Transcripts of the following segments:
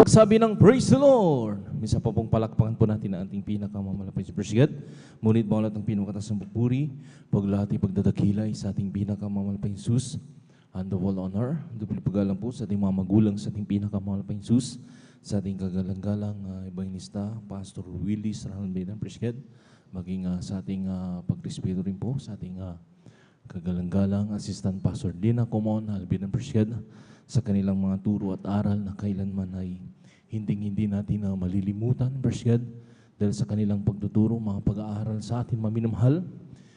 Magsabi ng praise the Lord. Misa pa pong palakpakan po natin ang ating pinakamamalapay si Presgad. Ngunit bawat ang pinakatas ng pupuri, paglati, pagdadakilay sa ating pinakamamalapay Jesus. And the whole honor, dupli pagalang po sa ating mga magulang sa ating pinakamamalapay Jesus. Sa ating kagalang-galang evangelista, Pastor Willis Ranalbedan Presgad. Maging sa ating pagrespeto rin po sa ating kagalang-galang Assistant Pastor Dina Comon Albedan Presgad. Sa kanilang mga turo at aral na kailanman ay hindi natin malilimutan, Presgad, dahil sa kanilang pagtuturo, mga pag-aaral sa atin maminamahal,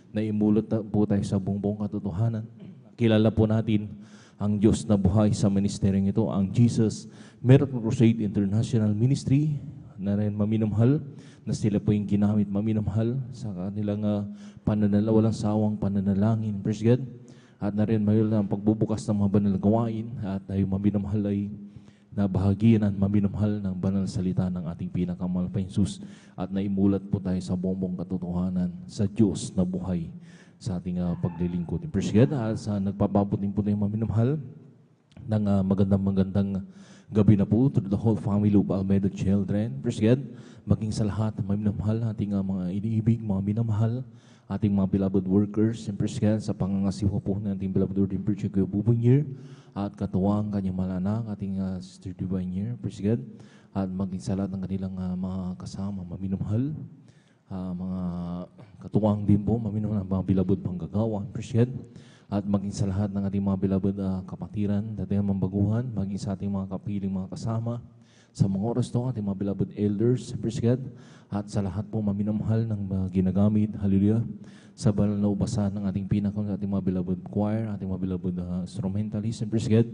na imulot po tayo sa buong katotohanan. Kilala po natin ang Diyos na buhay sa ministeryong ito, ang Jesus Miracle Crusade International Ministry, na rin maminamahal, na sila po yung ginamit maminamahal sa kanilang walang sawang pananalangin, Presgad. At na rin mayroon ang pagbubukas ng mga banal na gawain at ay maminamahal ay nabahagian at maminamahal ng banal salita ng ating pinakamahal na Jesus at naimulat po tayo sa buong katotohanan sa Diyos na buhay sa ating paglilingkod. Presgad, sa nagpapabot din po tayo maminamahal ng magandang gabi na po to the whole family of Almeida children. Presgad, maging sa lahat maminamahal ating mga iniibig, mga minamahal, ating mga beloved workers, and Presgad, sa pangangasiwa po ng ating beloved Lord and Preacher Kuya Bubunyer, at katuwang kanyang malanak, ating Sister Divine, Presgad, at maging sa lahat ng kanilang mga kasama, maminamahal, mga katuwang din po, maminamahal mga beloved panggagawa, Presgad, at maging sa lahat ng ating mga beloved kapatiran, dating mambaguhan, maging sa ating mga kapiling mga kasama, sa mga oras to, ating mga beloved elders, Presgad, at sa lahat po maminamahal ng ginagamit, hallelujah, sa banal na ubasan ng ating ating mga beloved choir, ating mga beloved instrumentalists, Presgad,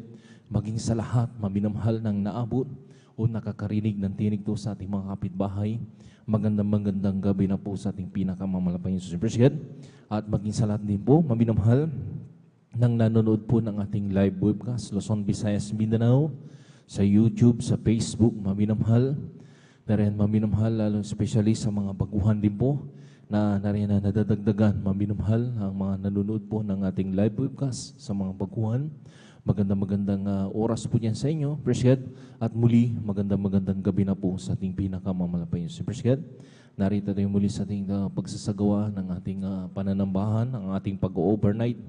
maging sa lahat maminamahal ng naabot o nakakarinig ng tinig to sa ating mga kapitbahay, magandang gabi na po sa ating pinakamamalapay Jesus, Presgad, at maging sa lahat din po maminamahal ng nanonood po ng ating live webcast, Luzon, Visayas, Mindanao, sa YouTube, sa Facebook, maminamahal, na rin maminamahal, lalo especially sa mga baguhan din po, na rin nadadagdagan, maminamahal ang mga nanonood po ng ating live webcast sa mga baguhan. Magandang oras po yan sa inyo, Presgad, at muli, magandang gabi na po sa ating pinakamamalapay si Presgad. Narito tayo muli sa ating pagsasagawa ng ating pananambahan, ang ating pag-overnight,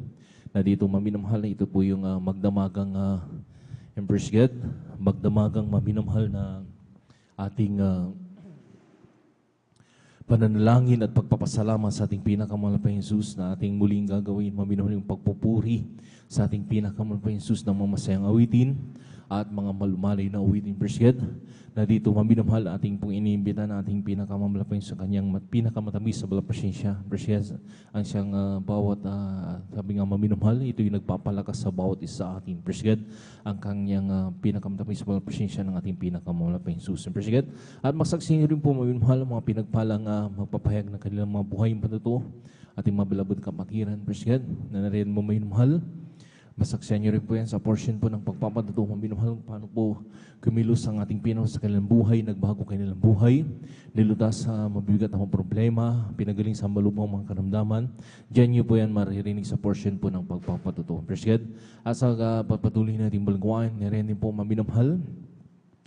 na dito maminamahal, ito po yung magdamagang Presgad, magdamagang maminamahal na ating pananalangin at pagpapasalamat sa ating pinakamalapay Jesus na ating muling gagawin, maminamahal yung pagpupuri sa ating pinakamalapay Jesus ng mga masayang awitin at mga malumalay na awitin, Presgad, na dito maminamahal ating pong iniimbita na ating pinakamamalapay sa kanyang pinakamatamis sa balang presensya, Presgad, ang siyang bawat sabi nga maminamahal, ito yung nagpapalakas sa bawat isa sa atin, Presgad, ang kanyang pinakamatamis sa balang presensya ng ating pinakamamalapay Jesus, Presgad, at magsaksi rin po maminamahal mga pinagpalang magpapahayag ng kanilang mga buhay yung patuto, ating mga beloved kapatiran, Presgad, na narin mo maminamahal. Masaksihan niyo rin po yan sa portion po ng pagpapatuto, maminamahal, paano po kumilos ang ating Pinoy sa kanilang buhay, nagbago kanilang buhay, nilutas sa mabibigat na mga problema, pinagaling sa malubhang mga karamdaman. Diyan niyo po yan maririnig sa portion po ng pagpapatuto. Presgad, at sa patuloy natin balangguan, nirin din po maminamahal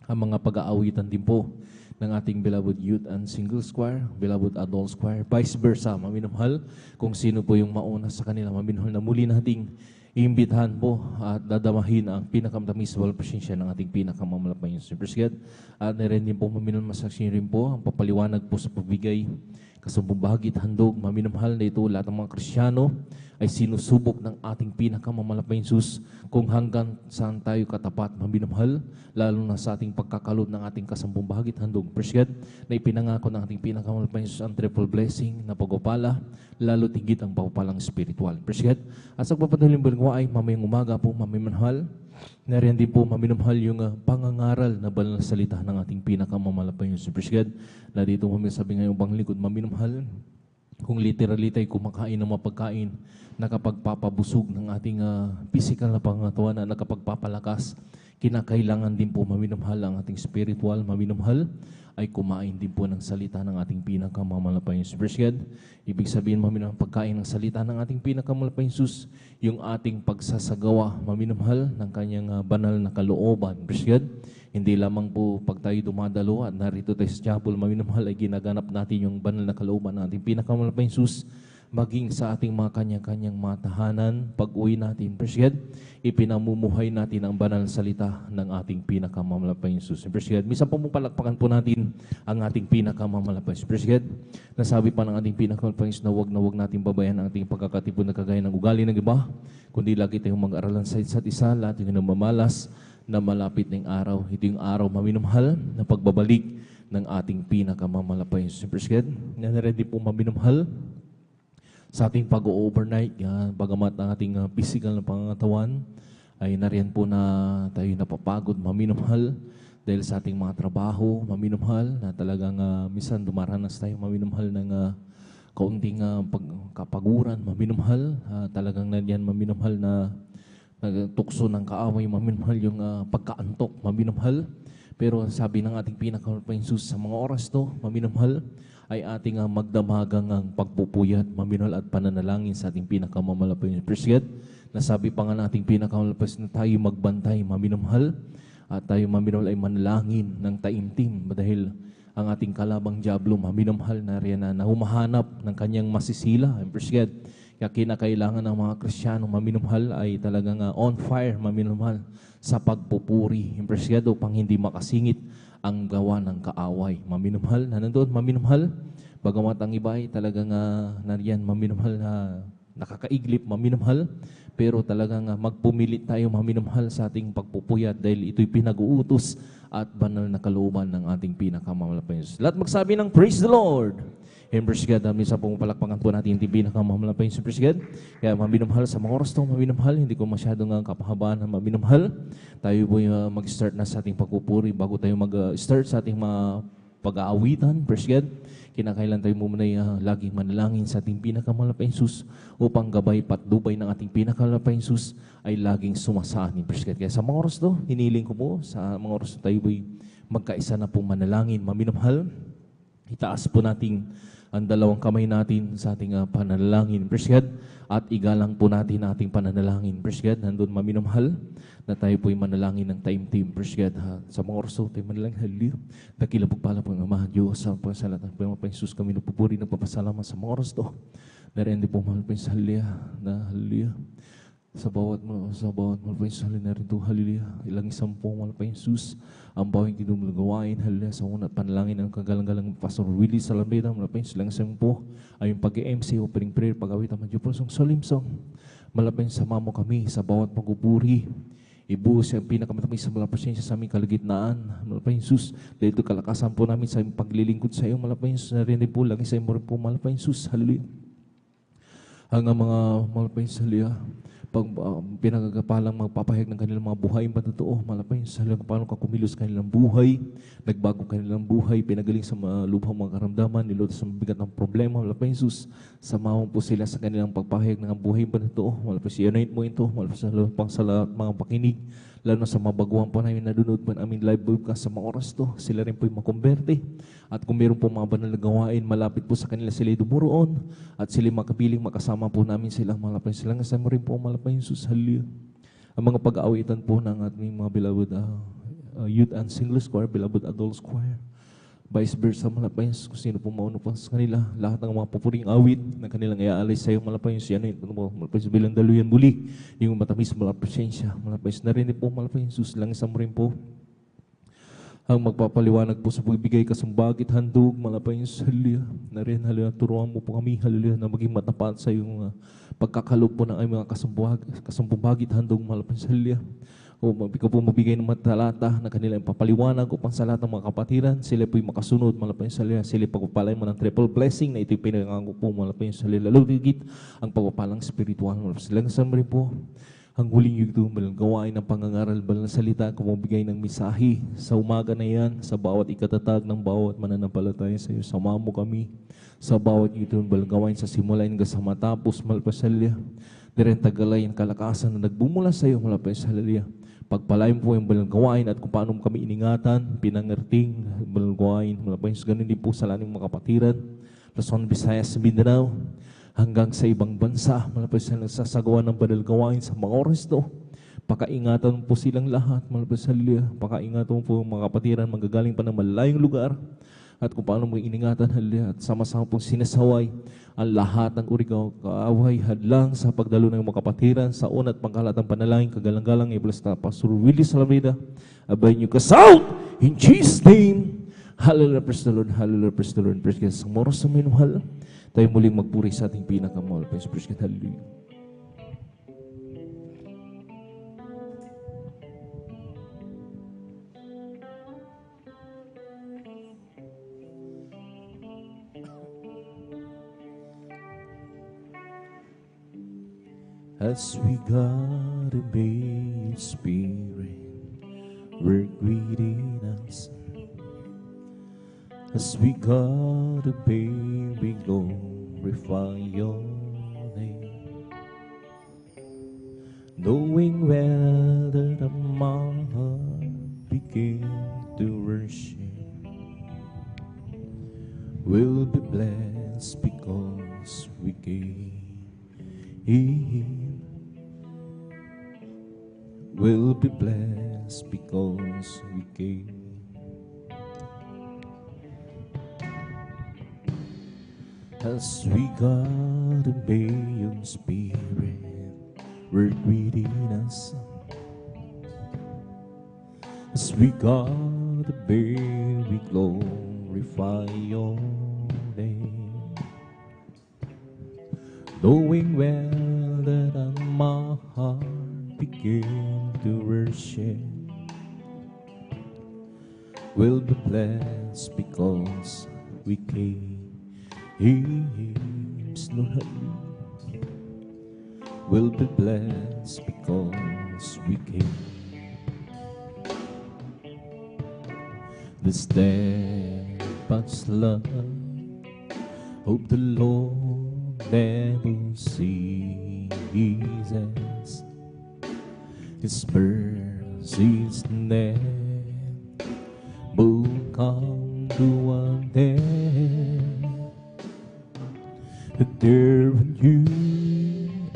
ang mga pag-aawitan din po ng ating beloved youth and singles choir, beloved adults choir, vice versa, maminamahal, kung sino po yung mauna sa kanila, maminamahal na muli nating iimbitahan po at dadamahin ang pinakamatamis sa balang presensya ng ating pinakamamalapay Jesus, Presgad. At rin din po maminamahal, masaksi rin po ang papaliwanag po sa pagbigay kasambubahagi at handog, maminamahal na ito lahat ng mga Kristiyano ay sinusubok ng ating pinakamamalapay Jesus kung hanggang saan tayo katapat, maminamahal, lalo na sa ating pagkakalod ng ating kasambubahagi at handog, Presgad, na ipinangako ng ating pinakamamalapay Jesus ang triple blessing na pagpapala, lalo tigit ang pagpapalang spiritual, Presgad. At sa pagpatuloy ng ay mamayang umaga po, maminamahal, na rin din po maminamahal yung pangangaral na banal na salita ng ating pinakamamalapay Jesus, Presgad, na dito sabi ngayong panglikod, maminamahal, kung literally tayo kumakain ng mapagkain, nakapagpapabusog ng ating physical na pangatawan na nakapagpapalakas, kinakailangan din po maminamahal ang ating spiritual, maminamahal ay kumain din po ng salita ng ating pinakamamalapay Diyos. Verse God, ibig sabihin maminamahal pagkain ng salita ng ating pinakamamalapay Diyos, yung ating pagsasagawa, maminamahal ng kanyang banal na kalooban. Verse God, hindi lamang po pag tayo dumadalo at narito tayo sa chapel, maminamahal ay ginaganap natin yung banal na kalooban ng ating pinakamamalapay Diyos, maging sa ating mga kanya-kanyang mga tahanan, pag-uwi natin. Verse God, ipinamumuhay natin ang banal na salita ng ating pinakamamalapay Jesus. Verse God, minsan po palakpakan po natin ang ating pinakamamalapay. Verse God, nasabi pa ng ating pinakamamalapay Jesus na wag natin babayan ang ating pagkakatipon na kagaya ng ugali ng iba, kundi lagi tayong mag-aralan sa isa't isa, lahat yung namamalas na malapit ng araw. Ito yung araw maminamahal na pagbabalik ng ating pinakamamalapay Jesus. Verse God, na-ready po maminamahal sa ating pag-overnight, bagamat ang ating physical na pangangatawan ay nariyan po na tayo napapagod, maminamahal dahil sa ating mga trabaho, maminamahal na talagang minsan dumaranas tayo maminamahal ng kaunting kapaguran, maminamahal, talagang nariyan maminamahal na tukso ng kaaway, maminamahal yung pagkaantok, maminamahal. Pero sabi ng ating pinakamamalapay Jesus, sa mga oras to, maminamahal, ay ating magdamagang ang pagpupuyat, maminahal at pananalangin sa ating pinakamamalapay Praise God. Nasabi pa nga ng ating pinakamamalapay na tayo magbantay, maminamahal, at tayo maminahal ay manalangin ng taimtim dahil ang ating kalabang diablo, maminamahal na riyan na humahanap ng kanyang masisila. Praise God. Kaya kinakailangan ng mga Kristiyano, maminamahal ay talagang on fire, maminamahal sa pagpupuri. Praise God, upang hindi makasingit ang gawa ng kaaway. Maminamahal na nandoon, maminamahal. Bagamat ang iba ay talagang nariyan, maminamahal na nakakaiglip, maminamahal. Pero talagang magpumilit tayo, maminamahal sa ating pagpupuyat dahil ito'y pinag-uutos at banal na kalooban ng ating pinakamamalapay. Lahat magsabi ng Praise the Lord! And praise God, minsan pong palakpakan po natin yung pinakamamalapay yung praise God. Kaya maminamahal sa mga oras to, maminamahal, hindi ko masyadong kapahabaan na maminamahal. Tayo po mag-start na sa ating pagpupuri bago tayo mag-start sa ating mga pag-aawitan. Praise God. Kinakailan tayo muna laging manalangin sa ating pinakamamalapay Jesus upang gabay patnubay ng ating pinakamamalapay Jesus ay laging sumasaan. Praise God. Kaya sa mga oras to, hiniling ko po sa mga oras to tayo po magkaisa na pong manalangin, maminamahal. Itaas po nating ang dalawang kamay natin sa ating pananalangin. Praise God. At igalang po natin ang ating pananalangin. Praise God. Nandun maminamahal na tayo po'y manalangin ng time-team. Praise God. Sa mga oras tayo manalangin. Hallelujah. Dakila pagpala po ng Ama Diyos. Sa pagsalatan po ng Jesus kami nagpupuri ng papasalamat sa mga oras to. Narendi po mahal po yung hallelujah. Na hallelujah. Sa bawat mahal po yung hallelujah na rin to. Hallelujah. Ilang isang po mahal po yung Jesus. Ang bawang kinumulagawain, hallelujah, sa unat panalangin ng kagalang-galang Pastor Willie Salambeda, malapay silang isang po, ay yung pag-MC, opening prayer, pag-awit ang Diyos, solimsong, malapay sama mo kami sa bawat pagpupuri, ibuhos ang pinakamatapay sa mga presensya sa aming kalagitnaan, malapay Jesus, dahil ito kalakasan po namin sa aming paglilingkod sa iyo, malapay Jesus, narinig po, lagi sa iyo mo rin po, malapay Jesus, hallelujah. Hanggang mga malapay Jesus, hallelujah, pag pinagagapalang magpapahayag ng kanilang mga buhay, matotoo, malapay sa paano kakumilos kanilang buhay, nagbago kanilang buhay, pinagaling sa lubhang mga karamdaman, niluto sa mabigat ng problema, malapay Jesus, samahan po sila sa kanilang pagpahayag ng buhay, matotoo, malapay si anoint mo ito, malapay sa lupang sa mga pakinig, lalo sa mga baguhan po namin nadunod po namin live broadcast sa mga oras to, sila rin po yung makumberte. At kung meron po mga banal na gawain, malapit po sa kanila sila dumuroon at sila makapiling makasama po namin sila, malapit sila. Kasama rin po malapit Jesus, hallelujah. Ang mga pag-aawitan po ng ating mga beloved youth and singles choir, beloved adults choir, vice versa, malapit kung sino po mauno pa sa kanila, lahat ng mga pupuring awit na kanilang iaalay sa iyo, malapit siya na ito, malapit bilang daluyan muli, yung matamis malapit presensya, malapit na rin po, malapit Jesus, lang isang rin po. Ang magpapaliwanag po sa pagbibigay kasambagit, handog, malapay yung hallelujah. Na rin, hallelujah, turuan mo po kami, hallelujah, na maging matapat sa yung pagkakalog po ng aming mga kasambagit, handog, malapay yung hallelujah. O ikaw po mabigay ng matalata na kanilang papaliwanag upang sa lahat ng mga kapatiran, sila po'y makasunod, malapay yung hallelujah. Sila pagpapalay mo ng triple blessing na ito'y pinangango po, malapay yung hallelujah. Lalo digit ang pagpapalang spiritual, malapay yung hallelujah. Rin po, ang huling yung gawain ng pangangaral banal na salita, kumabigay ng misahi sa umaga na yan, sa bawat ikatatag ng bawat mananampalataya sa iyo. Sama mo kami sa bawat yung gawain sa simula hanggang sa matapos, malapashalya. Diren tagalay ang kalakasan na nagbumula sa iyo, malapashalya. Pagpalain po yung banal gawain at kung paano kami iningatan, pinangerting, banal gawain. Malapay sa ganun din po sa laning mga kapatiran. Luzon, Visayas, Mindanao, hanggang sa ibang bansa. Malapay sa nagsasagawa ng banal gawain sa mga oras to. Pakaingatan po silang lahat. Malapay sa liya. Pakaingatan po yung mga kapatiran manggagaling pa ng malayong lugar. At kung paano mo iningatan halya at sama-sama pong sinasaway ang lahat ng urigaw, kaaway, hadlang sa pagdalo ng mga kapatiran sa una at pangkalatang panalangin, kagalang-galang, ibulas na Pastor Willie Salameda, abay niyo kasaut in Jesus' name. Hallelujah, praise the Lord, hallelujah, praise the Lord, praise God. Sa moros sa minuhal, tayo muling magpuri sa ating pinakamahal. Praise God, hallelujah. As we God obey your Spirit, work within us. As we God obey, we glorify your name. Knowing well that my heart begin to worship, will be blessed because we gave Him. Will be blessed because we gave. As we God obey your Spirit, work within us. As we God obey, we glorify your name. Knowing well that my heart begin to worship, will be blessed because we came. Hymns, Lord, hallelujah. Will be blessed because we came. The steadfast love of the Lord never ceases. His mercies never come to an end. They're new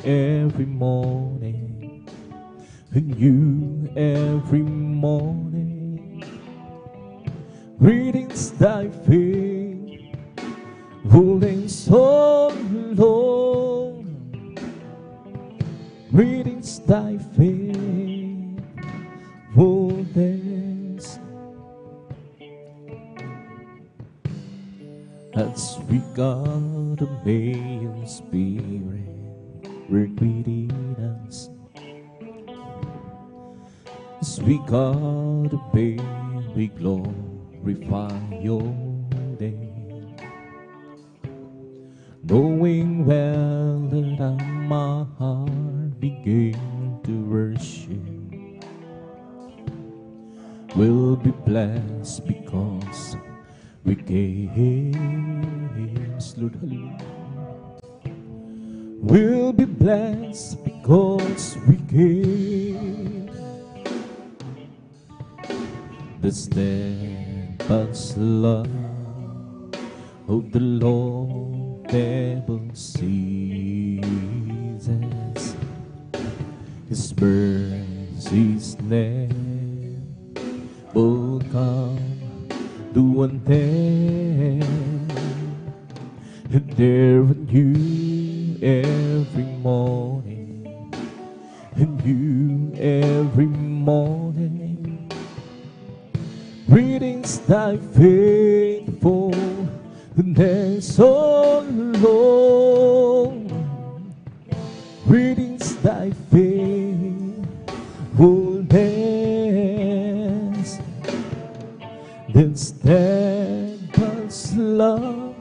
every morning, new every morning. Greetings thy faithful and so long. Greetings thy faithfulness. As we God obey your Spirit, work within us. As we God obey, we glorify your name. Knowing well that my heart began to worship, will be blessed because we gave. Lord, hallelujah. We'll be blessed because we gave. The steadfast love of the Lord never ceases. His mercies never come to an end. And they're new every morning, and new every morning. Greetings thy faithfulness so long. Greetings thy faithfulness. The steadfast love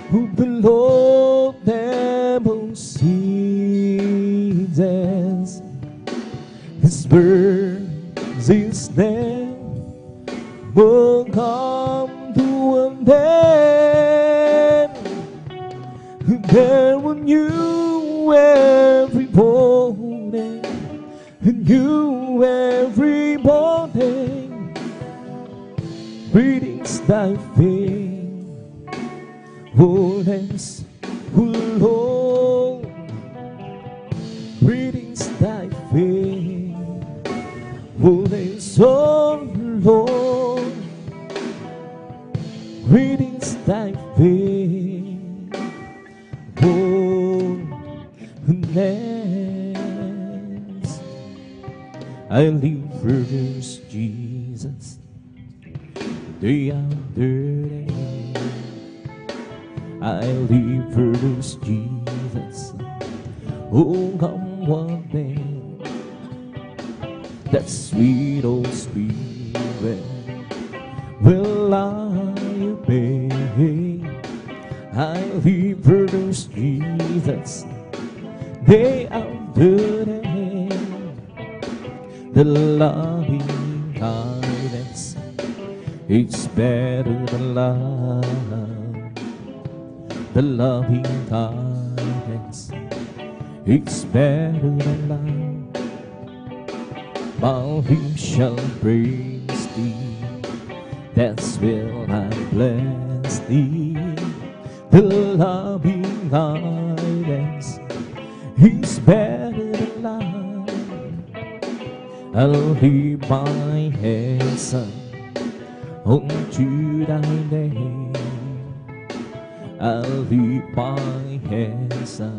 of the Lord never ceases. His mercies never come to an end. There were new every morning, new every thy faithfulness, O Lord. Greetings thy faithfulness, O Lord. Greetings thy faithfulness. I live for this Jesus day after day. I live for this Jesus. Oh, come one day, that sweet old spirit will I obey. I live for this Jesus day after day. The loving kindness, it's better than love. The loving kindness, it's better than love. My lips shall praise thee, that's will I bless thee. The loving kindness, it's better than love. I'll lift my hands up unto thy name. I'll lift my hands up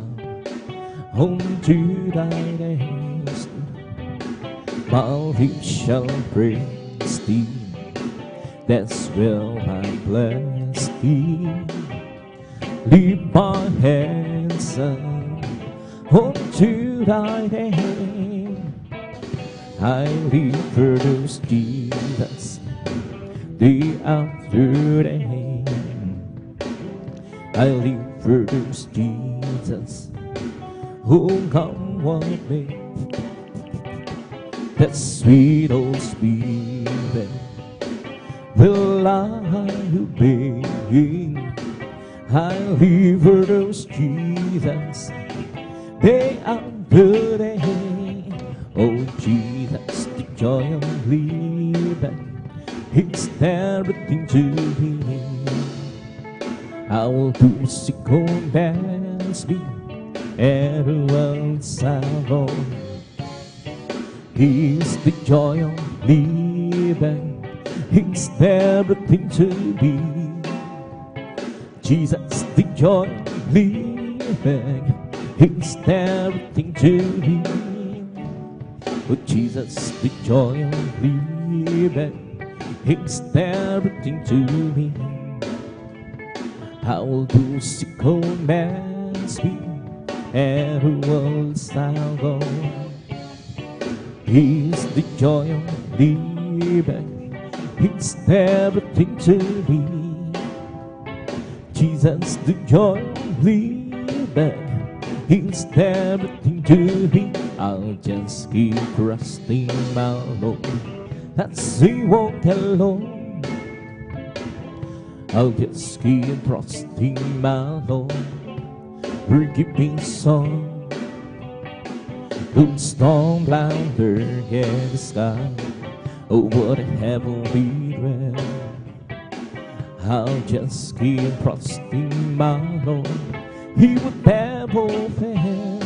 unto thy name. My lips shall praise thee, that's will I bless thee. Lift my hands up unto thy name. I live for those Jesus day after day. I live for those Jesus who come one day. That sweet old spirit will I obey. I live for those Jesus day after day. Oh Jesus, the joy of living, it's everything to me. I will do sickle dance me everyone salvo. It's the joy of living, it's everything to me. Jesus, the joy of living, it's everything to me. Oh Jesus, the joy of living, it's everything to me. I will do sickle man's feet, everyone salvo. He's the joy of living, it's everything to me. Jesus, the joy of living, it's everything to me. I'll just keep trusting my Lord, that's He won't alone. I'll just keep trusting my Lord, forgiving song. Don't storm louder in the sky, oh what a heavenly dream. I'll just keep trusting my Lord, He would never fail.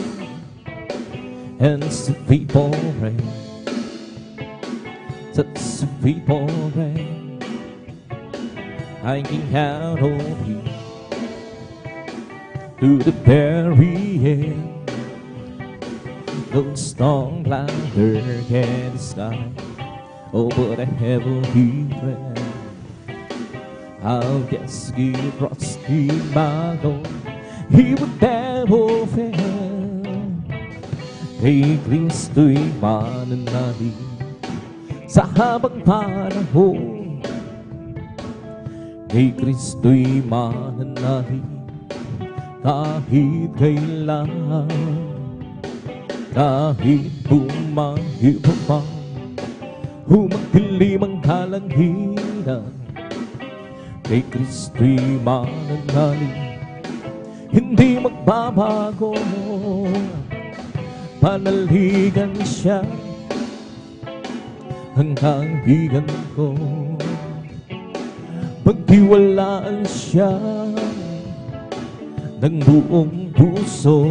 And the people reign, such the people reign, hanging out of you to the very end. Don't storm louder in the sky, oh but a heavenly dream. I'll just keep trusting my Lord, He would never fail. Kay Kristo'y mananali sa habang panahon. Kay Kristo'y mananali kahit kailan. Kahit bumahi pa man, humagdilim ang kalangitan. Kay Kristo'y mananali, hindi magbabago. Panaligan siya ang kaibigan ko. magtiwalaan siya ng buong puso.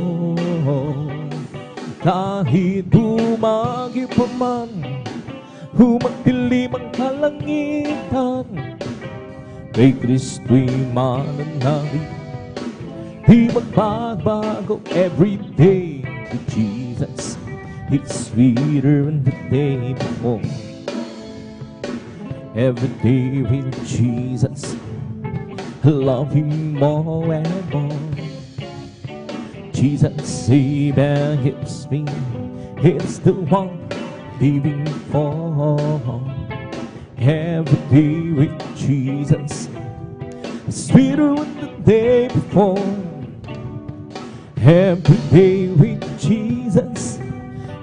Kahit bumagi pa man, humagdilim ang kalangitan, kay Kristo'y mananalig, di magbabago everyday. With Jesus, it's sweeter than the day before. Every day with Jesus, I love Him more and more. Jesus saves and gives me, it's the one living for. Every day with Jesus, sweeter than the day before. Every day with Jesus,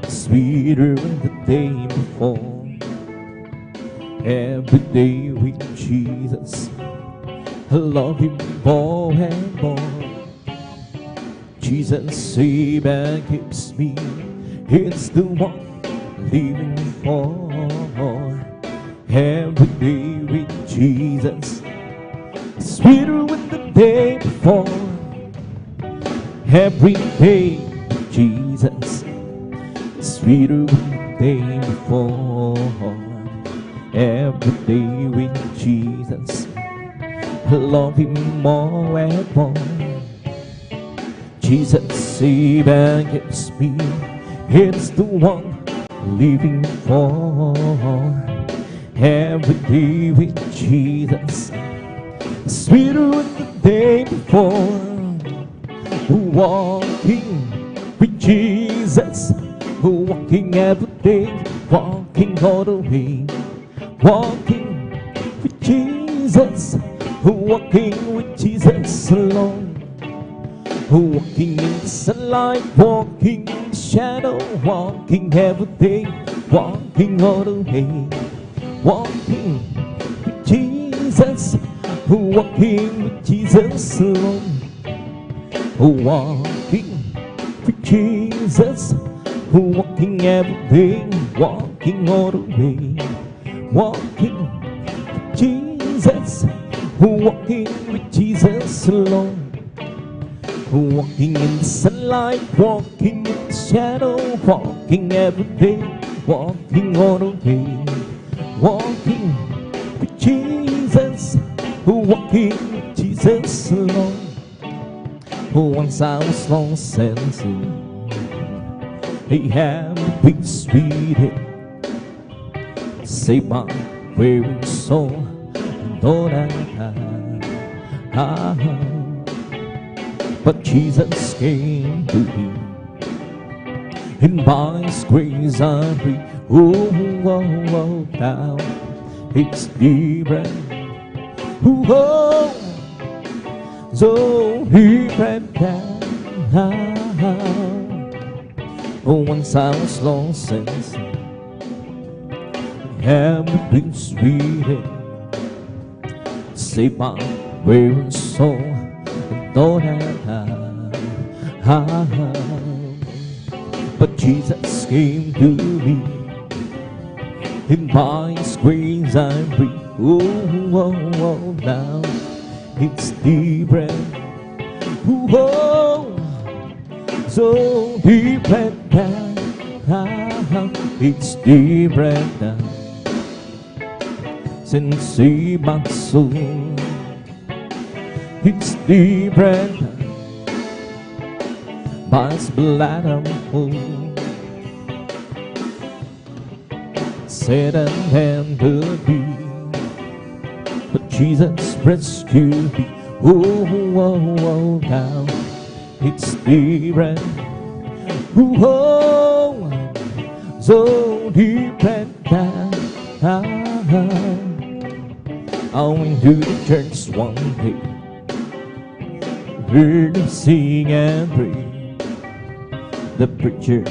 sweeter than the day before. Every day with Jesus, I love Him more and more. Jesus saves and keeps me, it's the one living for. Every day with Jesus, sweeter than the day before. Every day with Jesus, sweeter than the day before. Every day with Jesus, I love Him more and more. Jesus saves and gives me, it's the one living for. Every day with Jesus, sweeter than the day before. Walking with Jesus, walking every day, walking all the way. Walking with Jesus, walking with Jesus alone. Walking in the sunlight, walking in the shadow, walking every day, walking all the way. Walking with Jesus, walking with Jesus alone. Walking with Jesus, walking every day, walking all the way. Walking with Jesus, walking with Jesus alone. Walking in the sunlight, walking in the shadow, walking every day, walking all the way. Walking with Jesus, walking with Jesus alone. Once I was lost and sin, He had to be sweet, save my weary soul, Lord, but Jesus came to me, in by His grace I'm free. Oh, oh, oh, now it's different. Oh, so different now. Oh, once I was lost and sin, have been sweet, save my weary soul, Lord, but Jesus came to me, in by His grace I'm free. Oh, oh, oh, now it's different. Oh, so different now. It's different now. Since He my soul, it's different now. By His blood I'm whole. Satan handled me, but Jesus rescued me. Oh, oh, oh, now it's different. Oh, so different now. I went to the church one day, heard him sing and pray. The preacher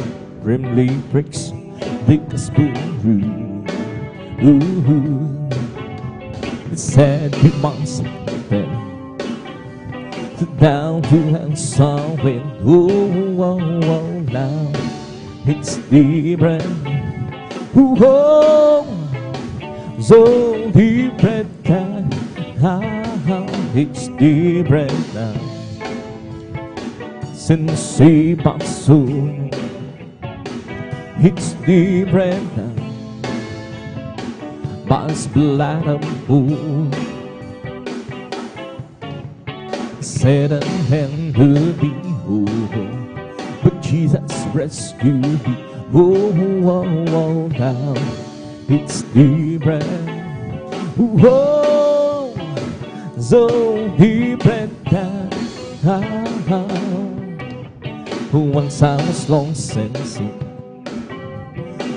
grimly breaks the gospel rule. It said you must bend down to and somewhere. Oh, oh, oh, now it's different. Oh, so different now. it's different now. Since he passed soon, it's different now. Mas blood pool said a man would be whole, but Jesus rescued me. Oh, oh, oh, now it's different. Oh, so different now. Once I was lost and sick,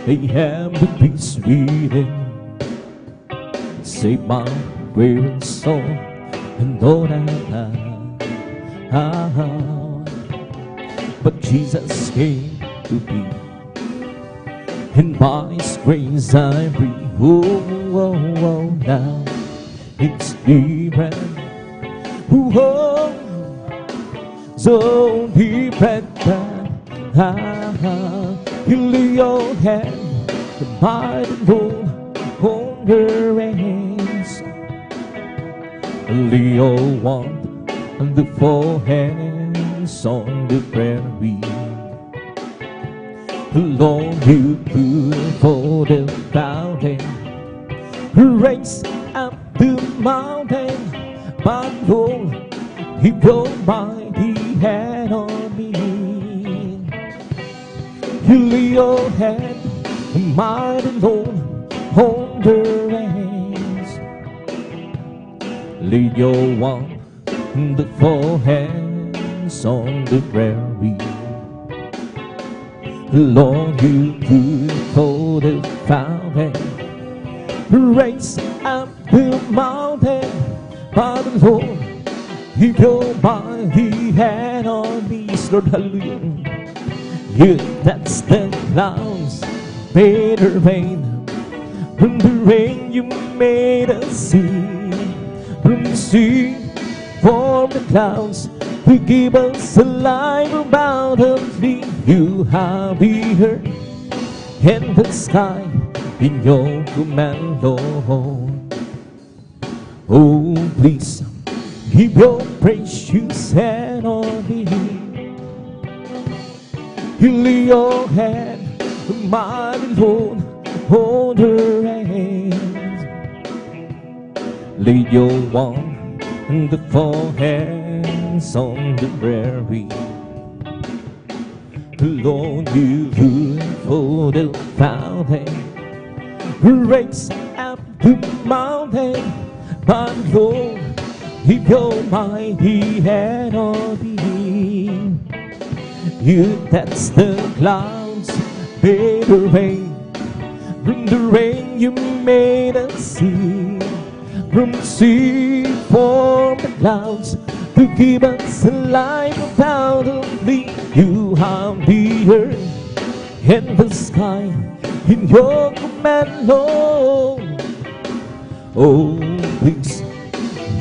I have the peace within. Save my weary soul and all that but Jesus came to be, and by His grace I breathe. Oh, oh, oh, now it's different. Oh, so different. You lay your hand, the mighty Lord, on your hands. Lay your one and the four hands on the prairie. Lord, you put for the fountain, raise up the mountain, but Lord, keep your mighty hand on me. You lay your hand, mighty Lord, on the hands. Lay your one, the four hands on the prairie. Lord, you put for the fountain, raise up the mountain, but Lord, keep your mighty hand on me. Lord, hallelujah. You that's the clouds made the rain, from the rain you made us see, from the sea formed the clouds to give us a life abundantly. You have the earth and the sky in your command, Lord. Oh, please keep your precious hand on me. You lay your hand, mighty Lord, on her hands. Lay your one and the four hands on the prairie. Lord, you look for the fountain, raise up the mountain, but Lord, keep your mighty hand on me. You that's the clouds made the rain, from the rain you made us see, from the sea formed the clouds to give us a life abundantly. You have the earth and the sky in your command, Lord. Oh, please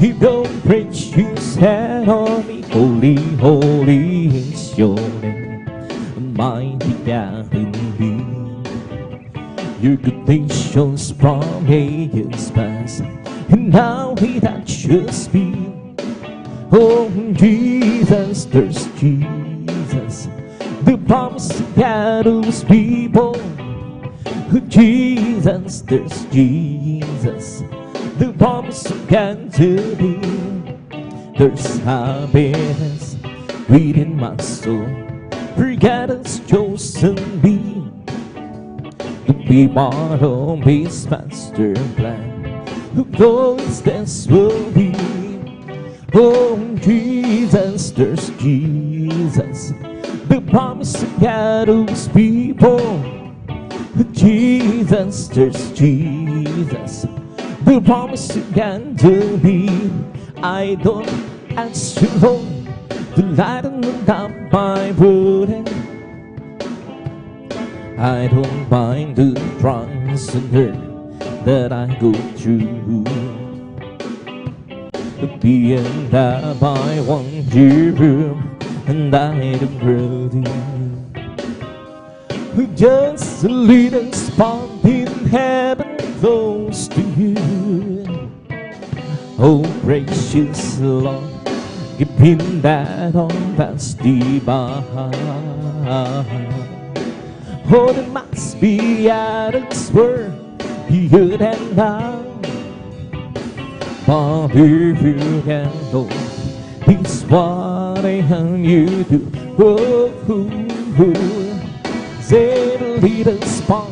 keep your precious hand on me. Holy, holy is your name, mighty God in me. Your good nations from ages past, and now He touches me. Oh, Jesus, there's Jesus, the promise of God of His people. Oh, Jesus, there's Jesus, the promise of God to be. There's happiness within my soul, for God has chosen me to be part of His master plan. Who knows this will be? Oh, Jesus, there's Jesus, the promise of God of His people. Oh, Jesus, there's Jesus, the promise of God to me. I don't ask you, Lord, to lighten up my burden. I don't mind the trials and hurt that I go through. Being that I want you and I don't worthy. Just a little spot in heaven close to you. Oh, gracious Lord, give him that on that's divine. Oh, there must be others where you and I. But if you can know, it's what I have you do. Oh, say the little spot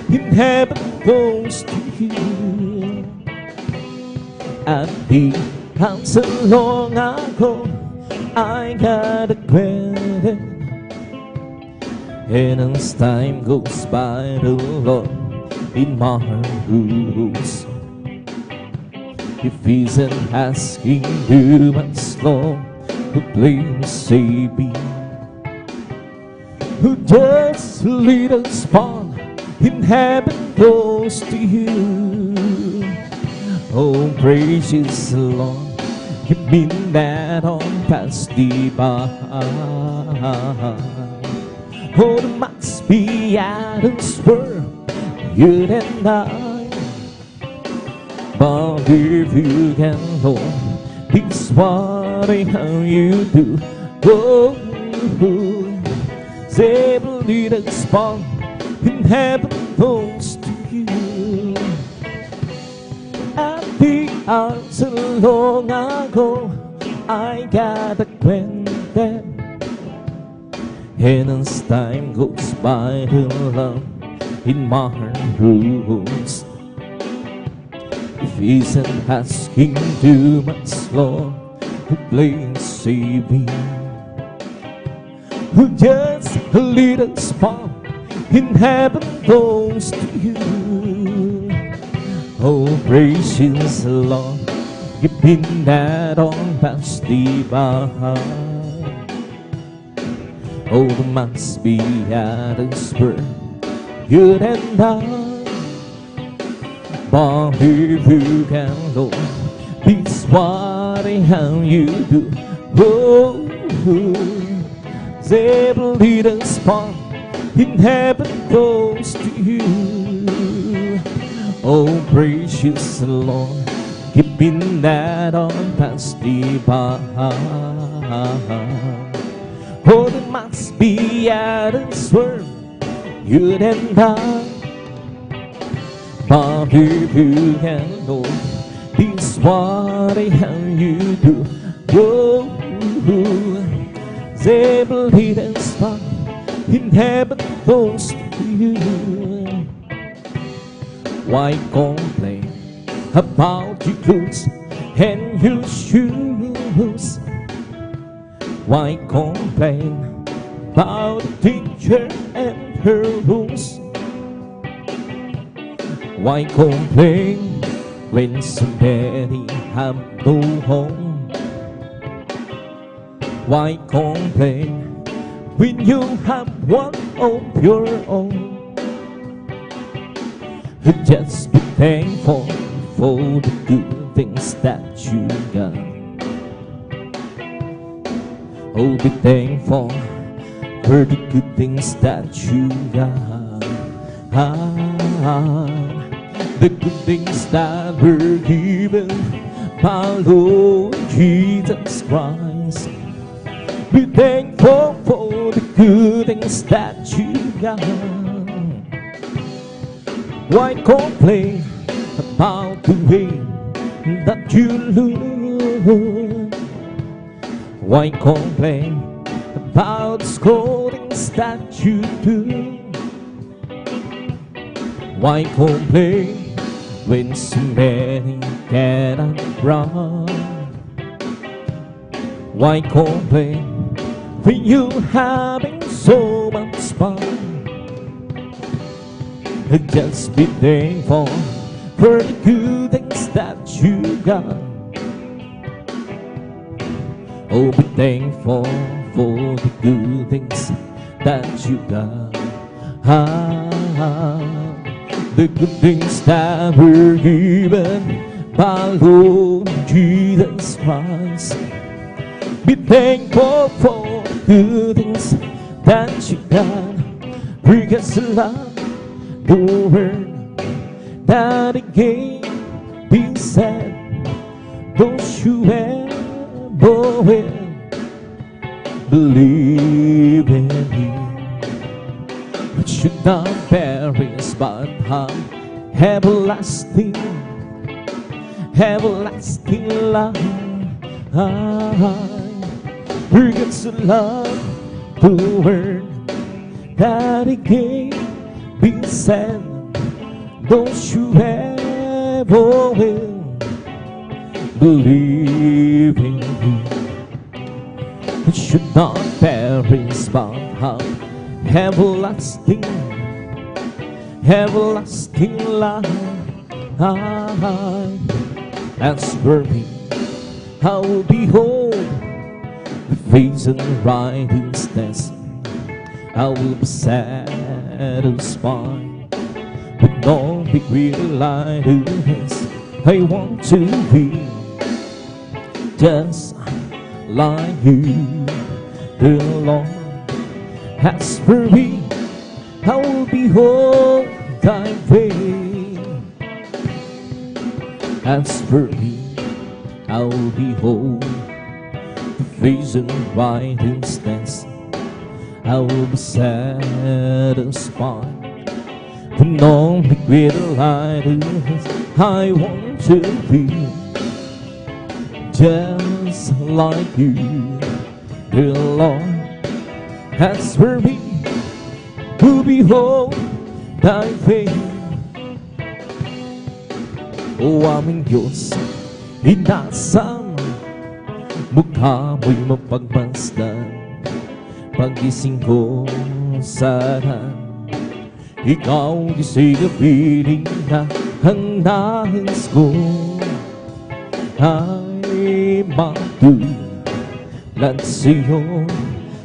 in heaven goes to you. At the council long ago, I got acquainted. And as time goes by, the Lord in my heart rules. If he's asking you much long to please save me, who just a little spawn in heaven goes to you. Oh, gracious Lord, give me that on past divine. Oh, there must be others where you and I. But if you can, Lord, it's what I have you do. Oh, say the little spot in heaven goes to you. At the altar long ago, I got acquainted. And as time goes by, the love in my heart rules. If he's asking too much, Lord, to please save me. Who just a little spot in heaven goes to you. Oh, gracious Lord, give me that on past divine. Oh, there must be others where you and I. But if you can, Lord, it's what I have you do. Oh, say the little spot in heaven goes to you. Oh, gracious Lord, give me that on past divine. Oh, there must be others where you and I. But if you can, Lord, it's what I have you do. Oh, they believe and spot in heaven goes to you. Why complain about your goods and your shoes? Why complain about the teacher and her rules? Why complain when so many have no home? Why complain when you have one of your own? Just be thankful for the good things that you got. Oh, be thankful for the good things that you got. The good things that were given by Lord Jesus Christ. Be thankful for the good things that you got. Why complain about the way that you look? Why complain about the scoldings that you do? Why complain when so many cannot run? Why complain when you having so much fun? Just be thankful for the good things that you got. Oh, be thankful for the good things that you got. The good things that were given by Lord Jesus Christ. Be thankful for the good things that you got. Because love the word that it gave be said. you ever will believe in me. But should not perish but have everlasting, everlasting life. For God so loved the world that He gave His Son. Don't you ever will believe in me. It should not perish but have everlasting, everlasting life. As for me, I will behold the face of the righteousness. I will be satisfied with no degree of lightness. I want to be just like you, the Lord. As for me, I will behold thy face. As for me, I will behold the face of righteousness. I will be satisfied with only greater lightness. I want to be just like you, dear Lord. As for me, to behold thy face. O aming Diyos, inasam mukha mo'y mapagmasdan. Pagising ko sana ikaw di sa'y kapiling na ang nais ko ay matulad sa'yo.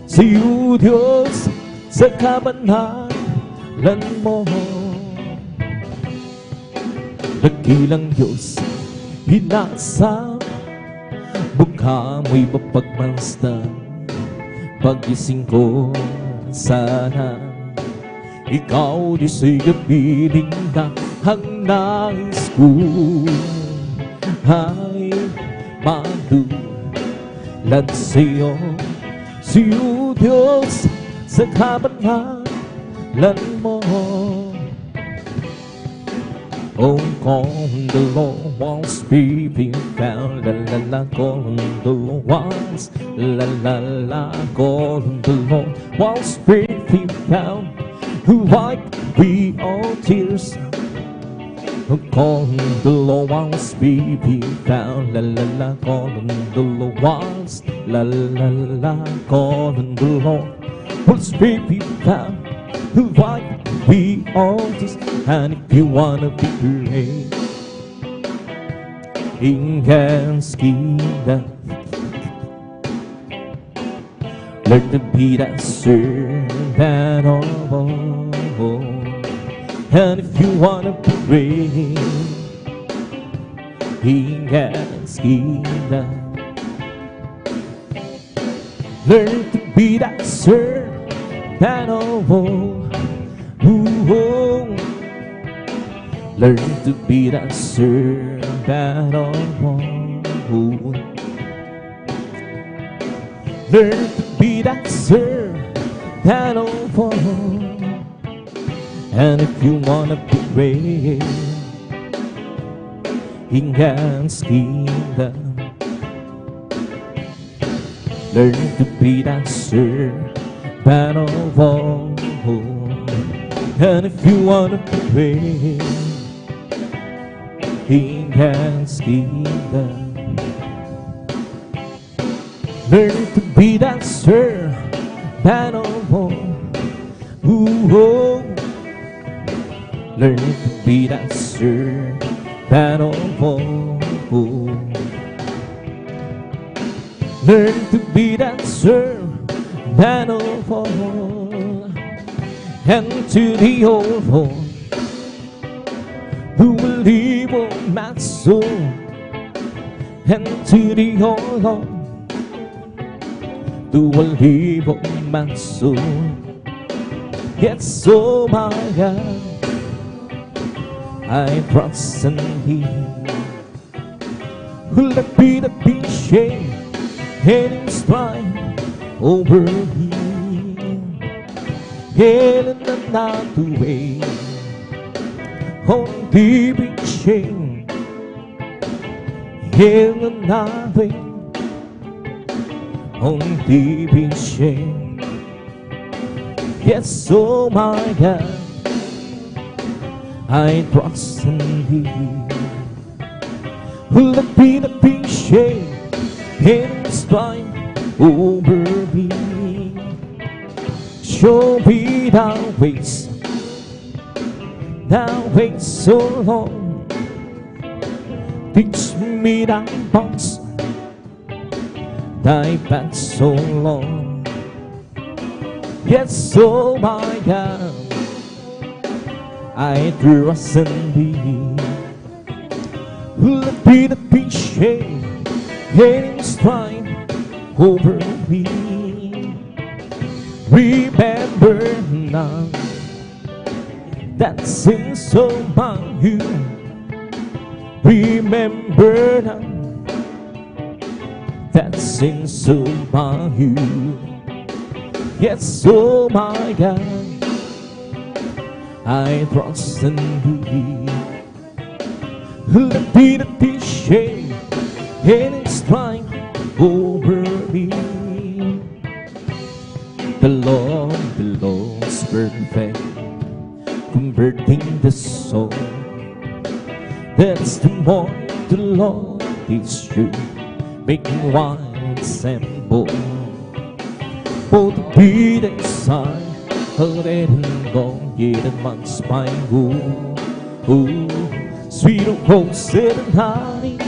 Sa'yo, Diyos, sa kabanalan mo. Dakilang Diyos, hinasa mukha mo'y mapagmasdan. Pagising ko sana ikaw di sa'y kapiling na ang nais ko ay matulad sa'yo. Sa'yo, Diyos, sa kabanalan mo. Oh, kung the Lord wants me be found, la la la, kung the Lord wants, la la la, kung the Lord wants me be found, who wipe we all tears. Oh, kung the Lord wants me be found, la la la, kung the Lord wants, la la la, kung the Lord wants me be found, who wipe we all tears. And if you wanna be great in God's kingdom, learn to be that servant of all. And if you wanna be great in God's kingdom, learn to be that servant of all. Learn to be that servant of all. Learn to be that servant of all. And if you wanna be great in God's kingdom, learn to be that servant of all. And if you wanna be great in God's kingdom, learn to be that servant of all. Learn to be that servant of all. Learn to be that servant of all. And to the old home who will leave on my soul, and to the old home who will leave on my soul. Yes, so my God, I trust in Him. Let me shame and his pride over me. In another way, on deep in shame, in another way, on deep in shame. Yes, oh my God, I trust in Thee. Let me not be shame in strife over me. Show me Thy ways so long. Teach me Thy paths so long. Yes, oh my God, I trust in Thee. Let me not be shame and strife over me. Remember none that sins among you. Remember none that sins among you. Yes, oh my God, I trust in Thee. Let me not be shame and strife over me. The Lord belongs perfect, converting the soul. That's the more the Lord is true, making one simple. For the beaten side, let him go, yet a man's spine go. Sweet of rose and honey,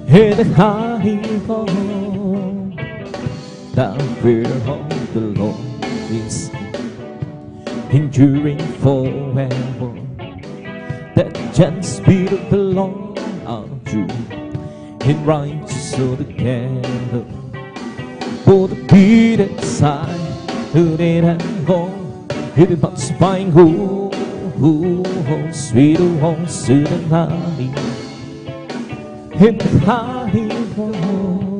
and honey gone. The fear of the Lord is enduring forever. That gentle spirit of the Lord are true, and righteous together. For the beaten side, let him go, yet a man's spine go. Sweet rose and honey, and honey gone.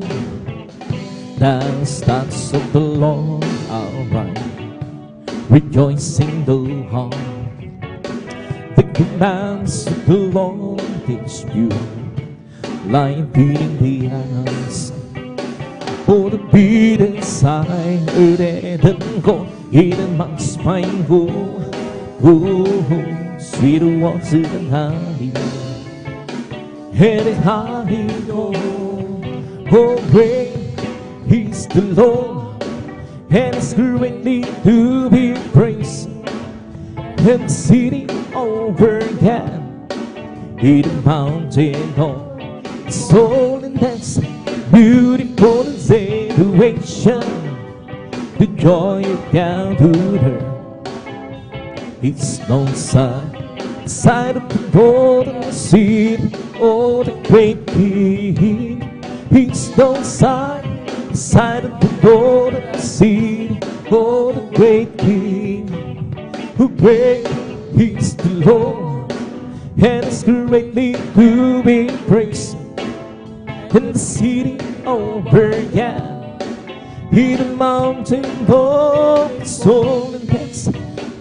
The stars of the Lord are right, rejoicing the heart. The commands of the Lord is pure, like beating the eyes. For the beaten side, and go, hidden man's spine go. Sweet rose and honey, and honey gone. Oh, great is the Lord, and He's greatly to be praised. And sitting over again in the mountain top, holiness, beautiful situation, the joy of God to her. It's no side of the golden sea, oh the great King. It's no side of the golden sea, oh the great King. Who great is the Lord, and is greatly to be praised. In the city over again, in the mountain top, soul and peace,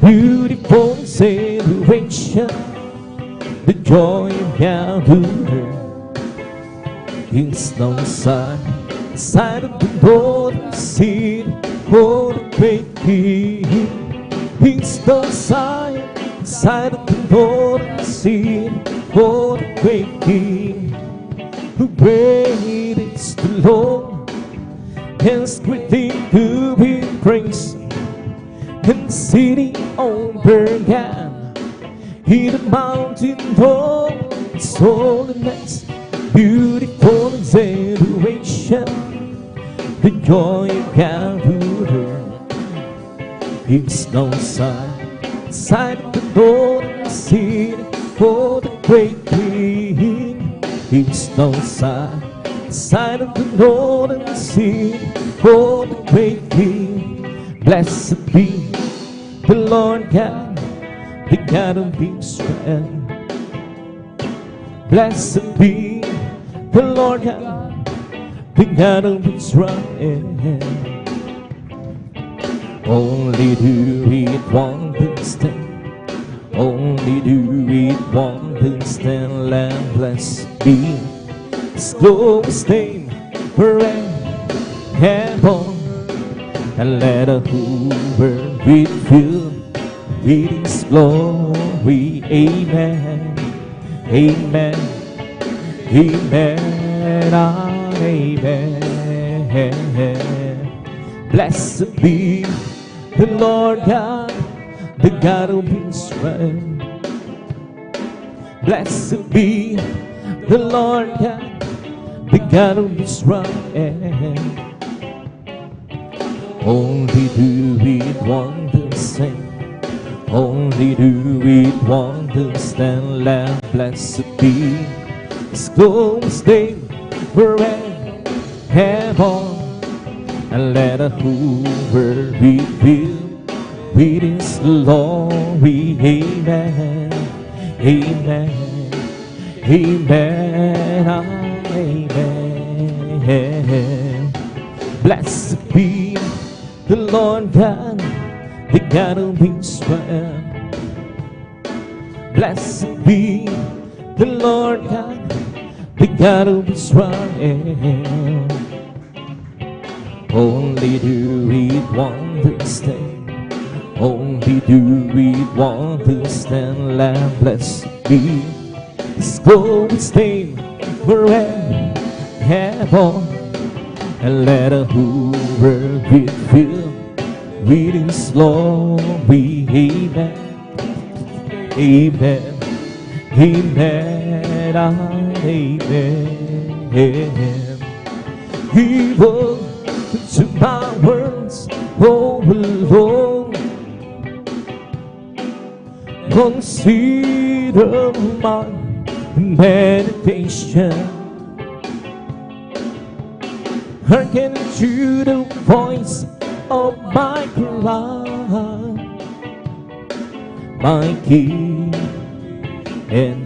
beautiful celebration, the joy of God to her. It's no side of the golden sea, oh the great King. It's no side of the golden sea, oh the great King. Who great is the Lord, and is greatly to be praised. In the city over again, in the mountain top, holiness, beautiful celebration, the joy of God to her. It's no side of the golden sea, for the great King. It's no side of the golden sea, for the great King. Blessed be the Lord God, the God of Israel. Blessed be the Lord God, the God of Israel. Only do it wonders then, only do it wonders then, and blessed be His glorious name forever. And let a Hoover be filled with His glory. Amen, amen, amen, amen. Blessed be the Lord God, the God of Israel. Blessed be the Lord God, the God of Israel. Only do it wonders and only do it wonders and let blessed be His glorious name forever. And let a Hoover be filled with His glory. Amen, amen, amen, amen. Blessed be the Lord God, the God of Israel. Blessed be the Lord God, the God of Israel. Only do it wonders then, only do it wonders then, and blessed be His glorious name forever. And let a Hoover be filled with His glory. Amen, amen, amen, amen. He will to my words, oh Lord, consider my meditation. Hearken to the voice of my cry, my King and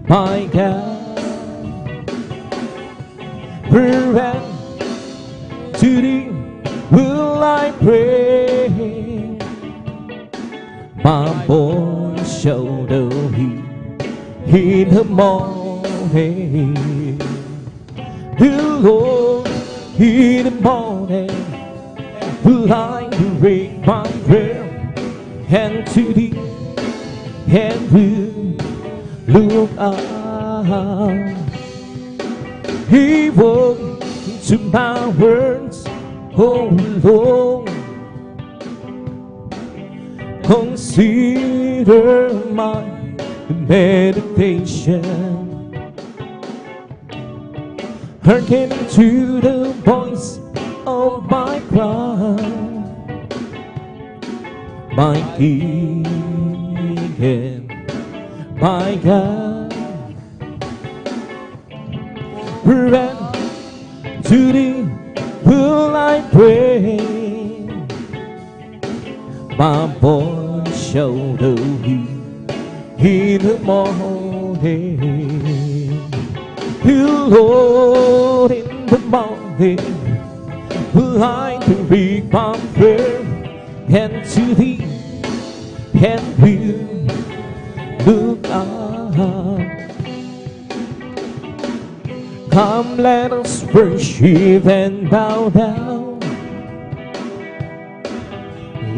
my God. Forever to Thee will I pray. My voice shall know Thee in the morning. The Lord in the morning will I bring my prayer and to Thee and will look up. He will to my words, oh Lord, consider my meditation. Hearken to the voice of my cry, my King and my God. Forever to Thee will I pray. My voice shall know Thee in the morning. Lord, in the morning will I bring my prayer and to Thee and will look up. Come, let us worship and bow down.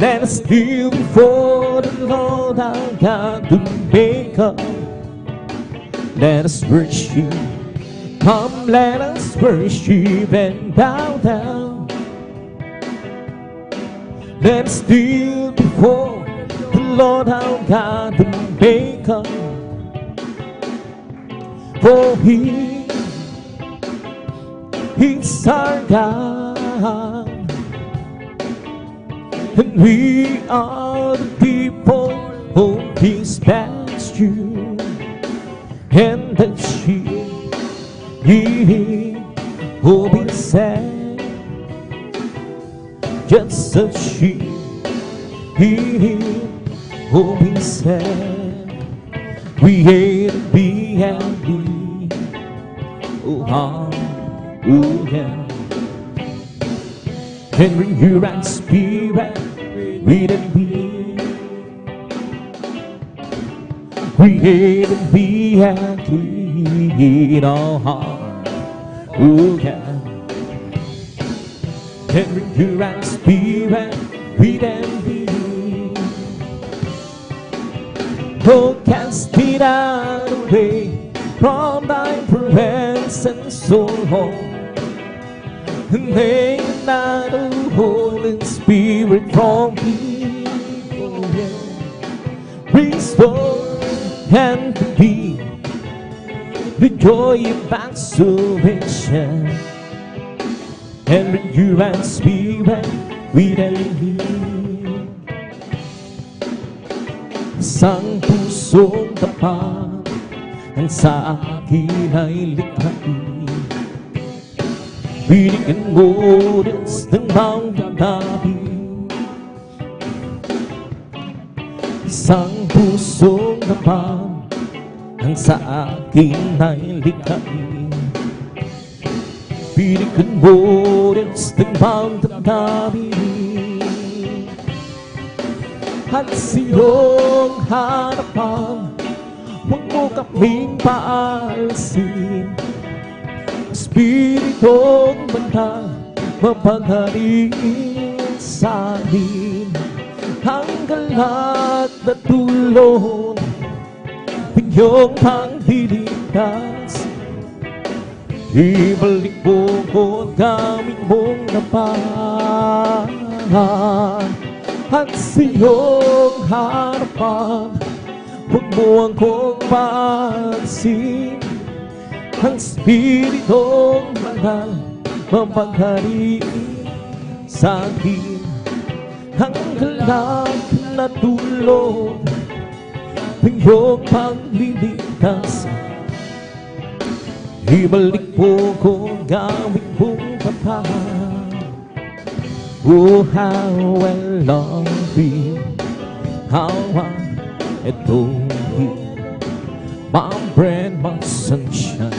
Let us kneel before the Lord our God, the Maker. Let us worship. Come, let us worship and bow down. Let us kneel before the Lord our God, the Maker. For He is our God, and we are the people of His pasture, and the sheep He will be sad, just as sheep He will be sad. We hate to be happy, oh, Oh yeah. And renew our spirit within me. Create in me a clean heart. Oh yeah. And renew our spirit within me. Oh, cast me not away from thy presence, so long. And may not the Holy Spirit from me, oh yeah, restore and be the joy of thy salvation, and renew our spirit within me. Isang pusong tapat ang sa akin ay likhain. Binigyan mo Diyos ng bawang damdamin. Isang pusong tapat ang sa akin ay likhain. Binigyan mo Diyos ng bawang damdamin. At sa iyong harapan, huwag mo kaming paalsin. Espiritong banal, mapanghariin sa amin. Hanggang lahat na tulong, iyong pangliligtas. Ibalik mo ko gamit mong napahan. At sa iyong harapan, huwag mo akong paalsin. Ang Espiritong banal, mapanghariin sa akin. Hanggang lahat na tulong, iyong pagliligtas. Ibalik mo ko gamit mong tapat. Oh, how I love you, how I adore you, my bread, my sunshine,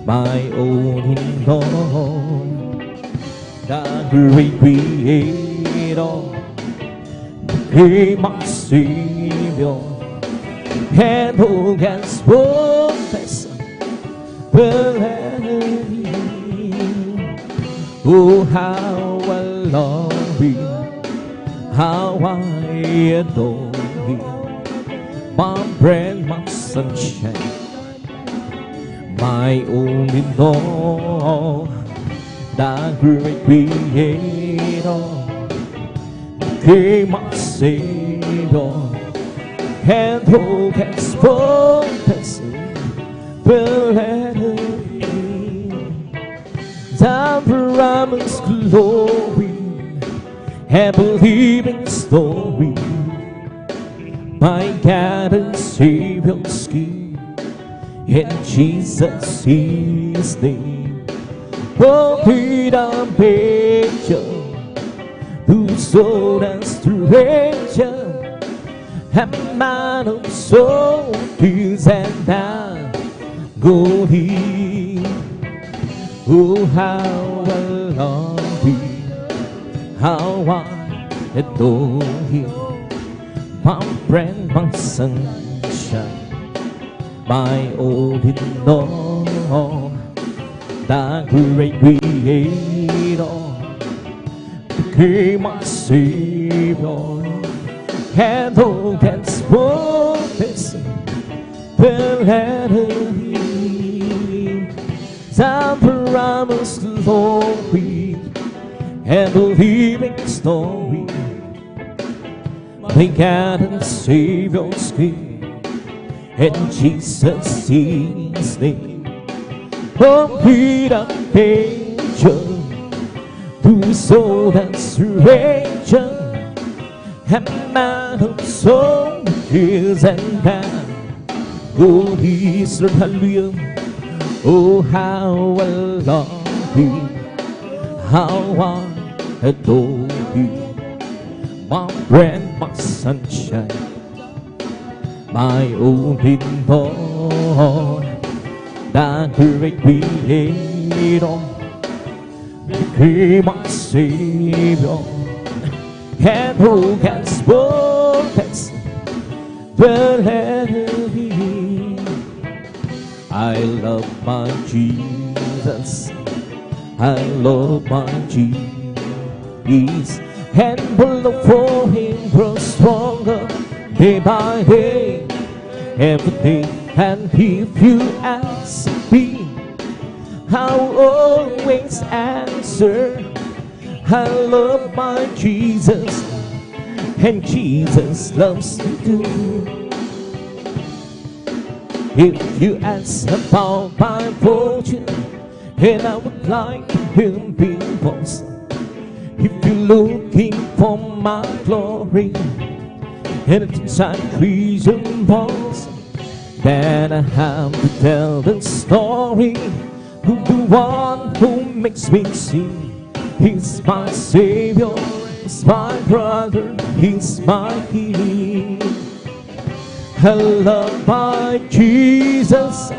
my only Lord, the great Creator, became my Savior, and who can spotless believe. Oh, how I love you, how I adore you, my bread, my sunshine, my only Lord, the great Creator, became my Savior, and who can spotless believe. The promised glory, a believing story, my God and Savior's King, in Jesus His name. Oh, great ambition, whose soul and stranger, a man of soul, peace and agony. Oh, how I love you, how I adore you, my friend, my sunshine, my only Lord, the great Creator, became my Savior, and who can spotless believe. The promised glory, and believing story, my God and Savior's King, in Jesus His name. Oh, great angel, whose soul and stranger, a man of soul, is and God. Oh, He's hallelujah. Oh, how I love you, how I adore you, my friend, my sunshine, my only Lord, the great Creator, freedom, became my Savior, and who can protect the enemy? I love my Jesus, I love my Jesus, and will look for Him grow stronger day by day, every day. And if you ask me, I'll always answer, I love my Jesus, and Jesus loves me too. If you ask about my fortune, and I would like Him because if you're looking for my glory, and it's increase and balls, then I have to tell the story of the one who makes me sing. He's my Savior, He's my brother, He's my King. I love my Jesus,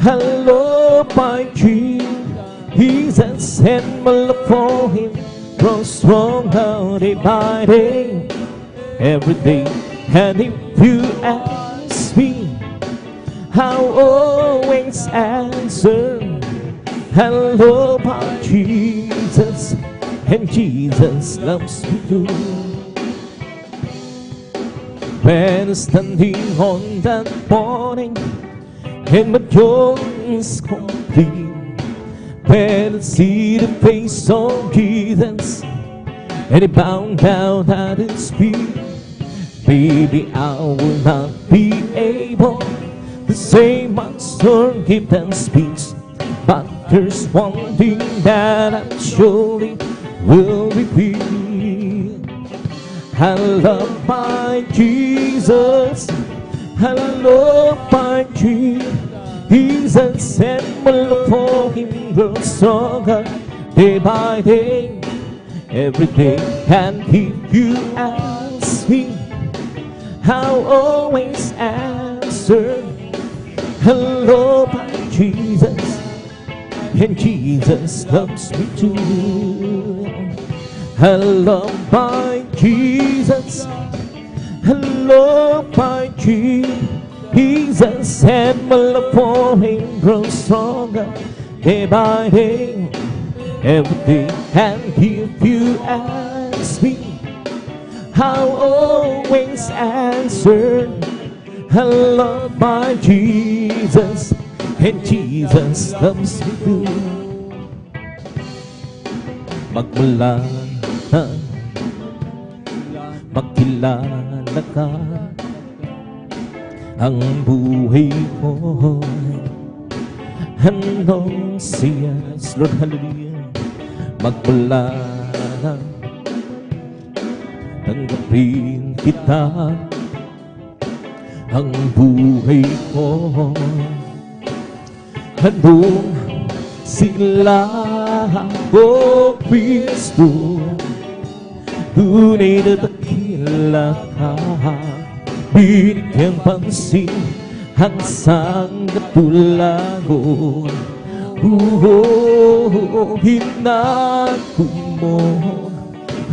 I love my Jesus, and my love for Him grows stronger day by day, every day. And if you ask me, I'll always answer, I love my Jesus, and Jesus loves me too. When standing on that morning, and my joy is complete, when I see the face of Jesus, and He bowed down at His feet, baby, I will not be able to say much or give them speech, but there's one thing that I surely will repeat. I love my Jesus, I love my Jesus, and my love for Him grows stronger day by day, every day. And if you ask me, I'll always answer, I love my Jesus, and Jesus loves me too. I love my Jesus, I love my Jesus, and my love for Him grows stronger day by day, every day. And if you ask me, I'll always answer, I love my Jesus, and Jesus loves me too. Magmula na magkilala ka, ang buhay ko handong siya. Lord, hallelujah. Magmula na tanggapin kita, ang buhay ko handong sila. O Kristo, tunay na dakila ka, binigyang pansin ang sanggatulangon. Hinako mo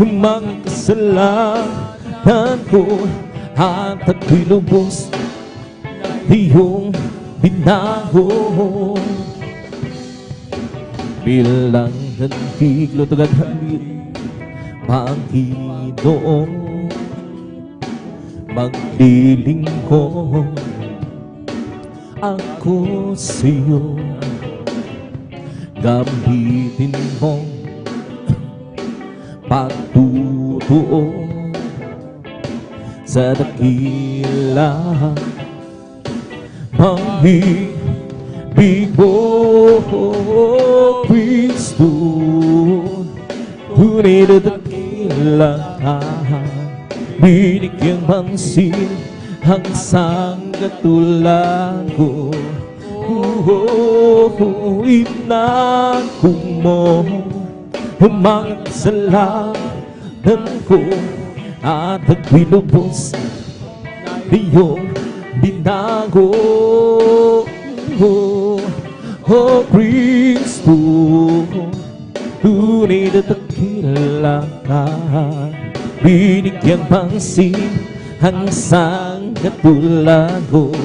ang mga kasalanan ko, at ako'y lubos iyong binago. Bilang nantiglo tagaghamit, Panginoon, maglilingkod ako sa'yo. Gamitin mo pagtutuo sa dakila pag-ibig mo, Kristo. Tunay na dakila ka, binigyang pansin ang sanggatulangon. Inako mo ang mga kasalanan ko, at ako'y lubos iyong binago. O Kristo, tunay na dakila ka. Binigyang pansin ang isang katulad ko.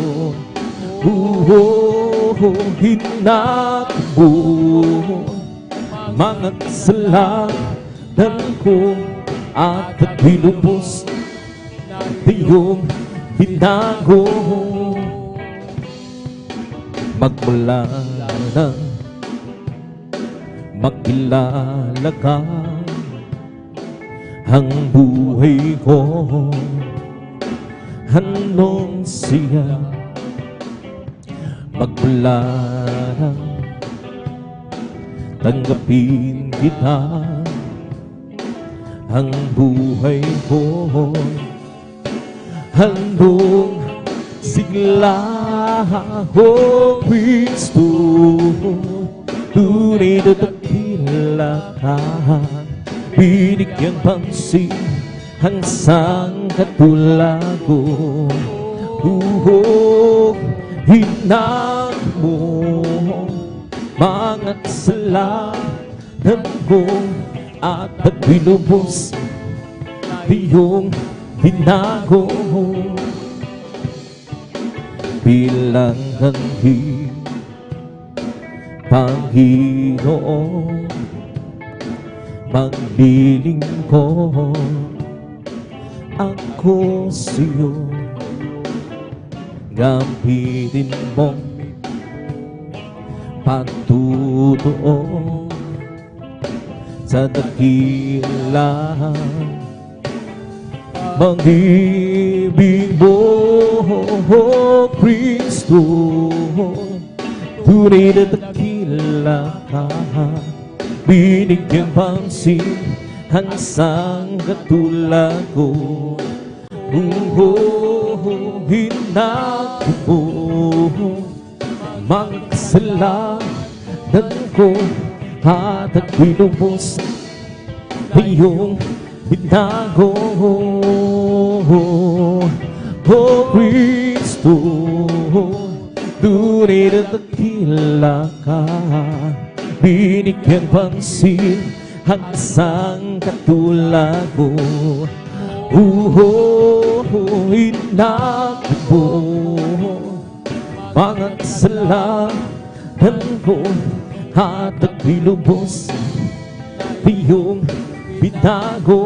Hinakbo mga kasalanan ko at pinubos iyong binago. Magmula nang makilala ka, ang buhay ko anong siya. Magmula nang tanggapin kita, ang buhay ko handong sigla. O Kristo, tunay na dakila ka. Binigyang pansin ang isang katulad ko. Hinag mo mga kasalanan ko at pinubos iyong binago. Bilang hangin, Panginoon, maglilingkod ako sa'yo. Gamitin mo patutuo sa dakila pag-ibig mo, O Kristo, tunay na dakila ka. Binigyang pansin ang isang katulad ko. Hinakbo mga kasalanan ko at pinubos iyong binago. O Kristo, tunay na dakila ka. Binigyang pansin ang isang katulad ko. Hinakbo mga kasalanan ko at pinubos iyong binago.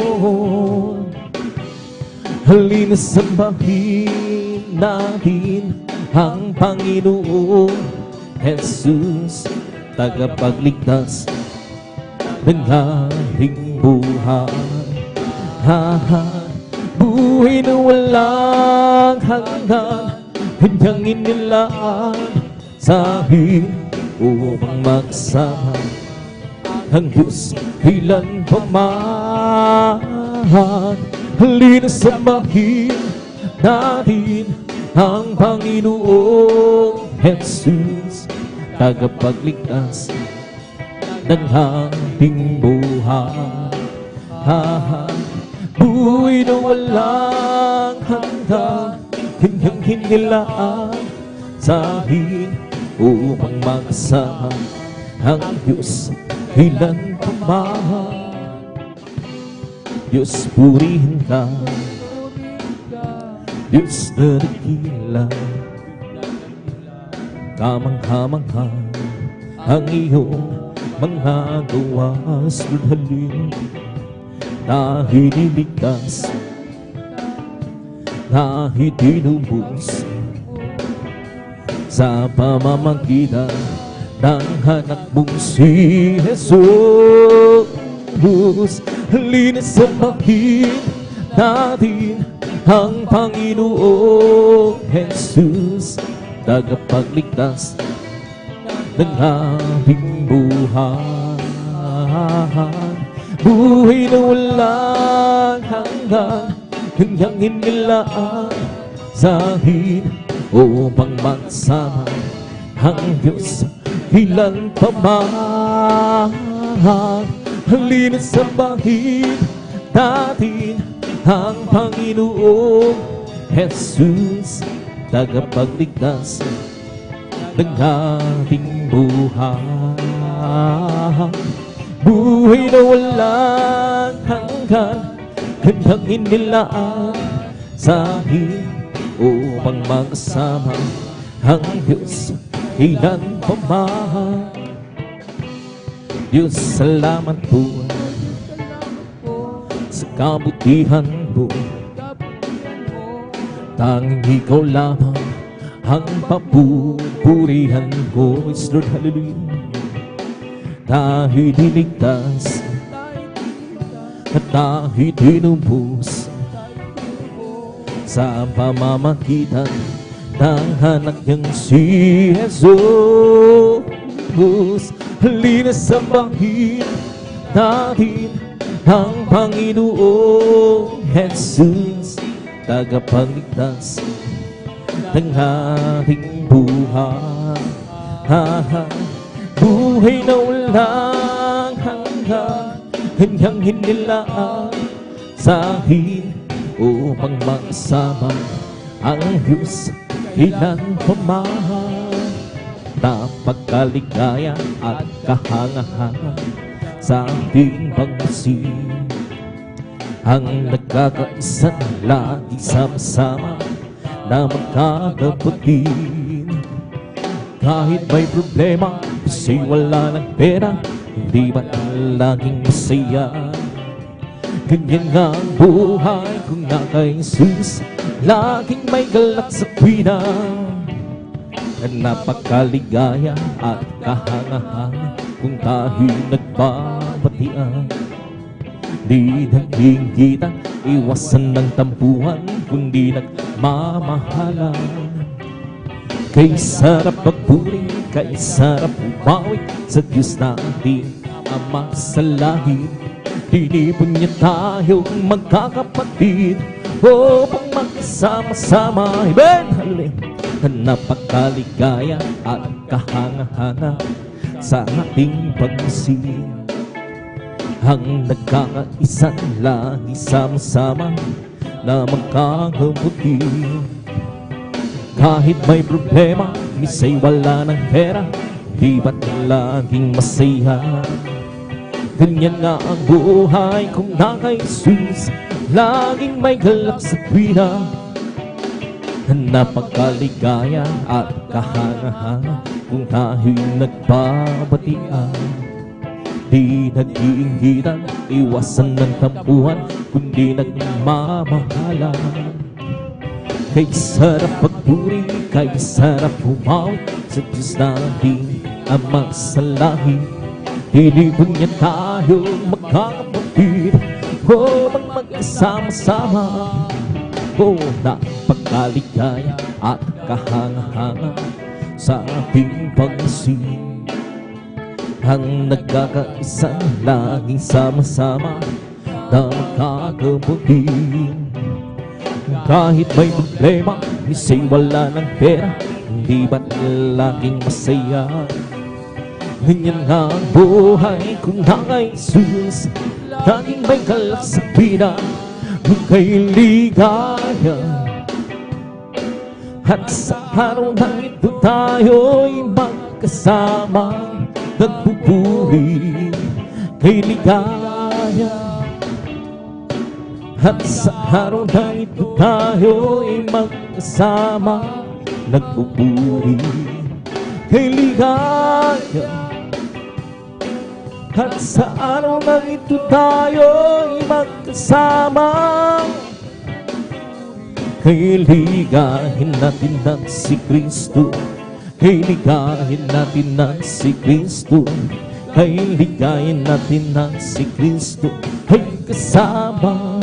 Halina sambahin natin ang Panginoong Jesus, tagapagligtas ng ating buhay. Buhay na walang hanggan, kanyang inilaan sa akin upang magsama ang Diyos ilan pa man. Halina sambahin natin ang Panginoong Jesus, tagapagligtas ng ating buhay. Buhay na walang hanggan, kanyang hinilaan sa akin upang magsama ang Diyos ilan pa man. Diyos, purihin ka, Diyos na dakila. Kamangha-mangha ang iyong mga gawa sa halin, na hiniligtas, na itinubos sa pamamagitan ng anak mong si Jesus. Halina sambahin natin ang Panginoong Jesus, tagapagligtas ng ating buhay. Buhay na walang hanggan, kanyang inilaan sa akin upang magsama ang Diyos ilan pa man. Halina sambahin natin ang Panginoong Jesus, tagapagligtas ng ating buhay. Buhay na walang hanggan, handang inilaan sa akin upang makasama ang Diyos kailan pa man. Diyos, salamat po sa kabutihan mo. Tanging ikaw lamang ang papupurihan ko. Yes, Lord, hallelujah. Dahil diligtas at dahil tinubos sa pamamagitan ng anak niyang si Jesus. Halina sambahin natin ang Panginoong Jesus, tagapagligtas ng ating buhay. Buhay na walang hanggan, kanyang hinilaan sa akin upang makasama ang Diyos kailan pa man. Napagkaligaya at kahanga-hanga sa ating pagmasihin, ang nagkakaisa lagi sama-sama na magkakapatid. Kahit may problema, kasi wala ng pera, hindi ba laging masaya? Ganyan nga ang buhay kung na kay Jesus, laging may galak sa tuwina. Napakaligaya at kahanga-hanga kung tayo nagbabatian. Di nag-iingitan, iwasan ng tampuhan, kundi nagmamahalan. Kay sarap magpuri, kay sarap umawi sa Diyos natin Ama sa langit. Tinipon niya tayong magkakapatid upang magkasama-sama. Amen! Hallelujah! Napakaligaya at kahanga-hanga sa ating pagmasihin, ang nagkakaisa lagi sama-sama na magkakabuti. Kahit may problema, misa'y wala ng pera, di ba't laging masaya? Ganyan nga ang buhay kung na kay Jesus, laging may galak sa tuwina. Napakaligaya at kahanga-hanga kung tayo'y nagbabatian. Di nag-iinggitan, iwasan ng tampuhan, kundi nagmamahalan. Kay sarap pagpuri, kay sarap umawi sa Diyos natin Ama sa langit. Tinipon niya tayong magkakapatid upang magkasama-sama. Napakaligaya at kahanga-hanga sa ating pagmasihin, ang nagkakaisa laging sama-sama na magkakabuti. Kahit may problema, misa'y wala ng pera, hindi ba't laging masaya? Ganyan nga ang buhay kung na kay Jesus, laging may galak sa pina. Kay ligaya at sa araw na ito tayo'y magkasama, nagpupuri. Kay ligaya at sa araw na ito tayo'y magkasama, nagpupuri. Kay ligaya at sa araw na ito tayo'y magkasama. Kailigahin natin ng si Kristo, kailigahin natin ng si Kristo, kailigahin natin ng si Kristo, ay kasama.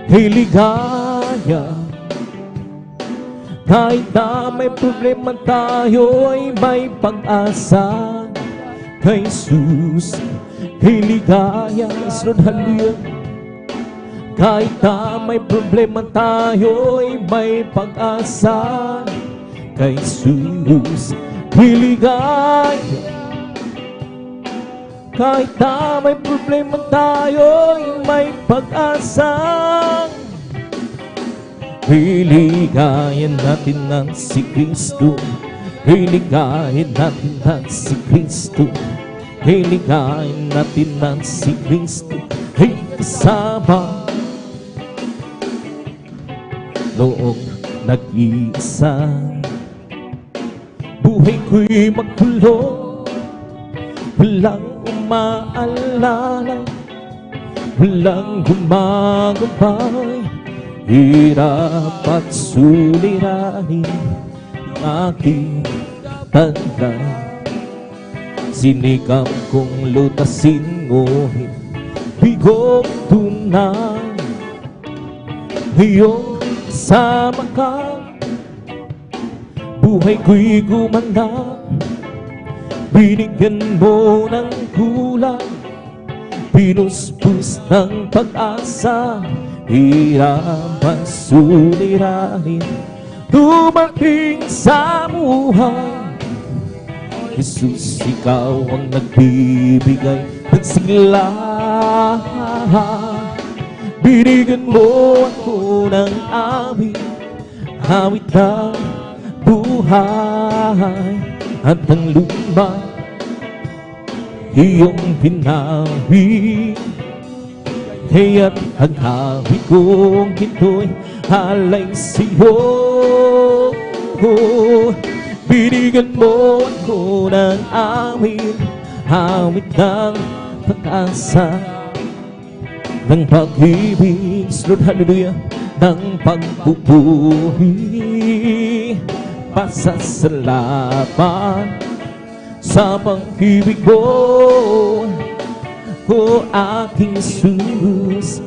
Kailigaya kahit na may problema tayo ay may pag-asa. Kay Jesus, kay ligaya, Lord, hallelujah. Kahit na may problema tayo ay may pag-asa. Kay Jesus, kay ligaya. Kahit na may problema tayo ay may pag-asa. Iligayan natin ang si Kristo. Iligayan natin ang si Kristo. Iligayan natin ang si Kristo. Ay kasama noong nag-iisa. Buhay ko'y magkulong, walang umaalala, walang gumagabay. Hirap at suliranin aking tagday. Sinikap kong lutasin, ngunit bigong tunay. Ngayong kasama ka, buhay ko'y gumanda. Binigyan mo ng kulay, pinuspos ng pag-asa. Hirap at suliranin dumating sa buhay. Jesus, ikaw ang nagbibigay ng sigla. Binigyan mo ako ng awit, awit ng buhay. At ang lupa iyong pinawi. Kaya't ang awit kong ito'y alay sa'yo. Binigyan mo ako ng awit, awit ng pag-asa, ng pag-ibig, Lord, hallelujah, ng pagpupuri. Pasasalamat sa pag-ibig mo, o aking Jesus.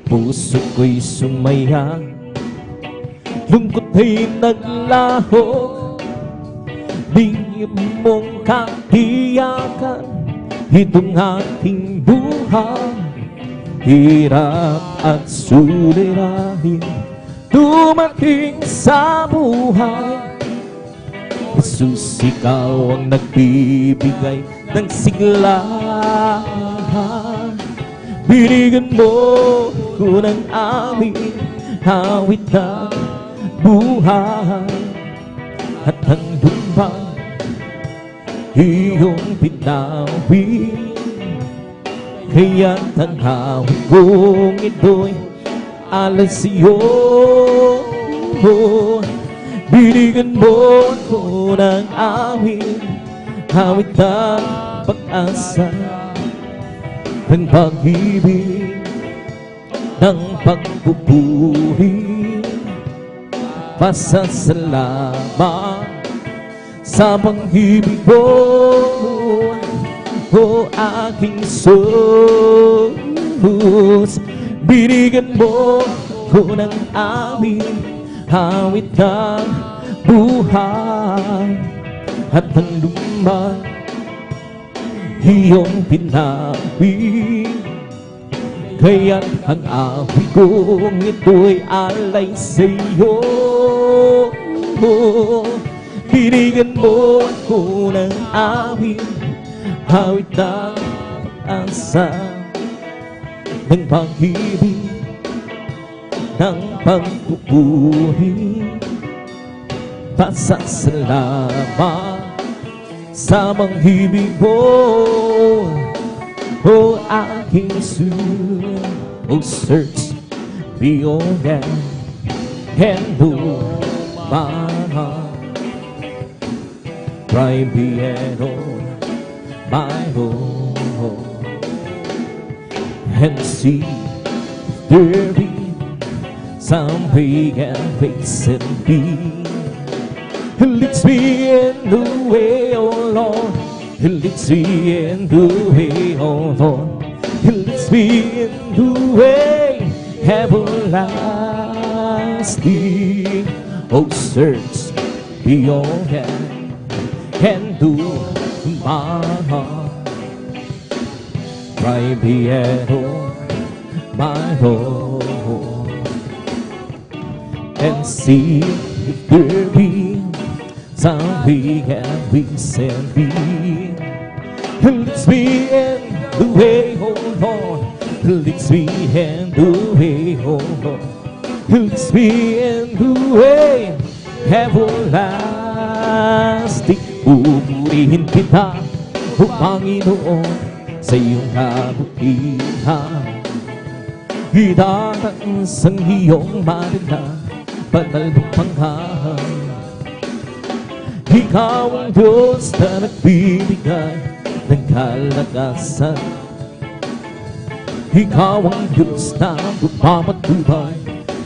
Puso ko'y sumaya, lungkot ay naglahok. Lingip mong katiyakan itong aking buhay. Hirap at suliranin dumating sa buhay. Jesus, ikaw ang nagbibigay ng sigla. Binigyan mo ko ng awit, awit ng buhay. At ang lupa iyong pinawi. Kaya't ang awit kong ito'y alay sa'yo. Binigyan mo ako ng awit, awit ng pag-asa, ng pag-ibig, ng pagpupuri. Pasasalamat sa pag-ibig mo, o aking Jesus. Binigyan mo ako ng awit, awit ng buhay. At ang lupa iyong pinawi. Kaya't ang awit kong ito'y alay sa'yo. Binigyan mo ako ng awit, awit ng asa, ng pag-ibig, ng pagpupuri. Pasasalamat sa pag-ibig mo, o aking Jesus. Oh, search beyond that and know my heart. Right beyond my home, and see if there be some way and face and be. It leads me in the way, oh Lord. It leads me in the way, oh Lord. It leads me in the way everlasting. Oh, search beyond that and do my heart. Try beyond my home and see if there be some way and we send me. It leads me in the way, oh Lord. leads me in the way, oh, leads me in the way everlasting. Pupurihin kita, O Panginoon, sa iyong kabutihan. Itataas ang iyong marina, banal mong panghahan. Ikaw ang Diyos na nagbibigay ng kalakasan. Ikaw ang Diyos na pumapatubay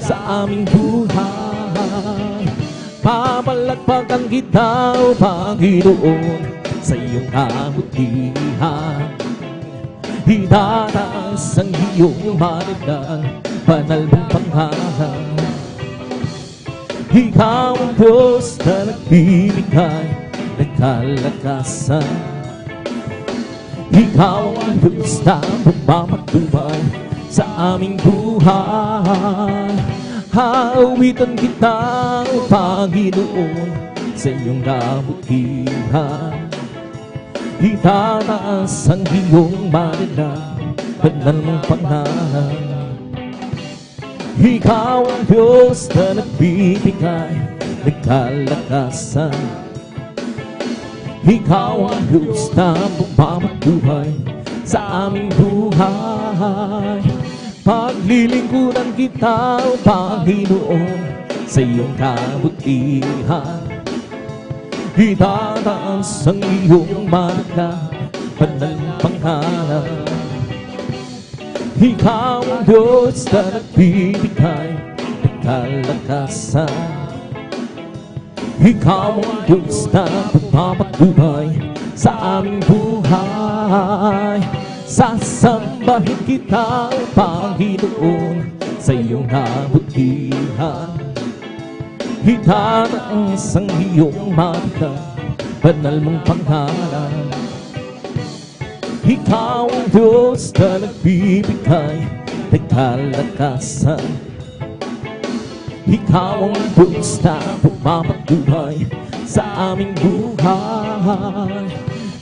sa aming buhay. Papalagpagan kita, O Panginoon, sa iyong kabutihan. Itataas ang iyong marina, banal mong panghahan. Ikaw ang Diyos na nagbibigay ng kalakasan. Ikaw ang Diyos na pumapatubay sa aming buhay. Haawitan kita, O Panginoon, sa iyong kabutihan. Itataas ang iyong marina, banal mong panghahan. Ikaw ang Diyos na nagbibigay ng kalakasan. Ikaw ang Diyos na pumapatubay sa aming buhay. Paglilingkuran kita, O Panginoon, sa iyong kabutihan. Itataas ang iyong marka, banal mong panghahan. Ikaw ang Diyos na nagbibigay ng kalakasan. Ikaw ang Diyos na pumapatubay sa aming buhay. Sasambahin kita, O Panginoon, sa iyong kabutihan. Itataas ang iyong marka, banal mong panghahan. Ikaw ang Diyos na nagbibigay ng kalakasan. Ikaw ang Diyos na pumapatubay sa aming buhay.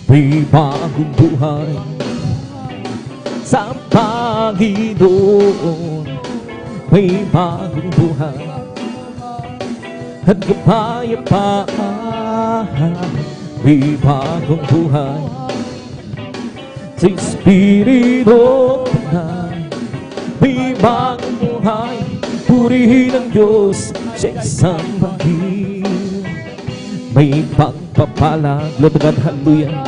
May bagong buhay sa Panginoon. May bagong buhay at kapayapaan. May bagong buhay sa Espiritu Santo. May bagong buhay, purihin ang Diyos, siya'y sambahin. May pagpapala, glory at hallelujah,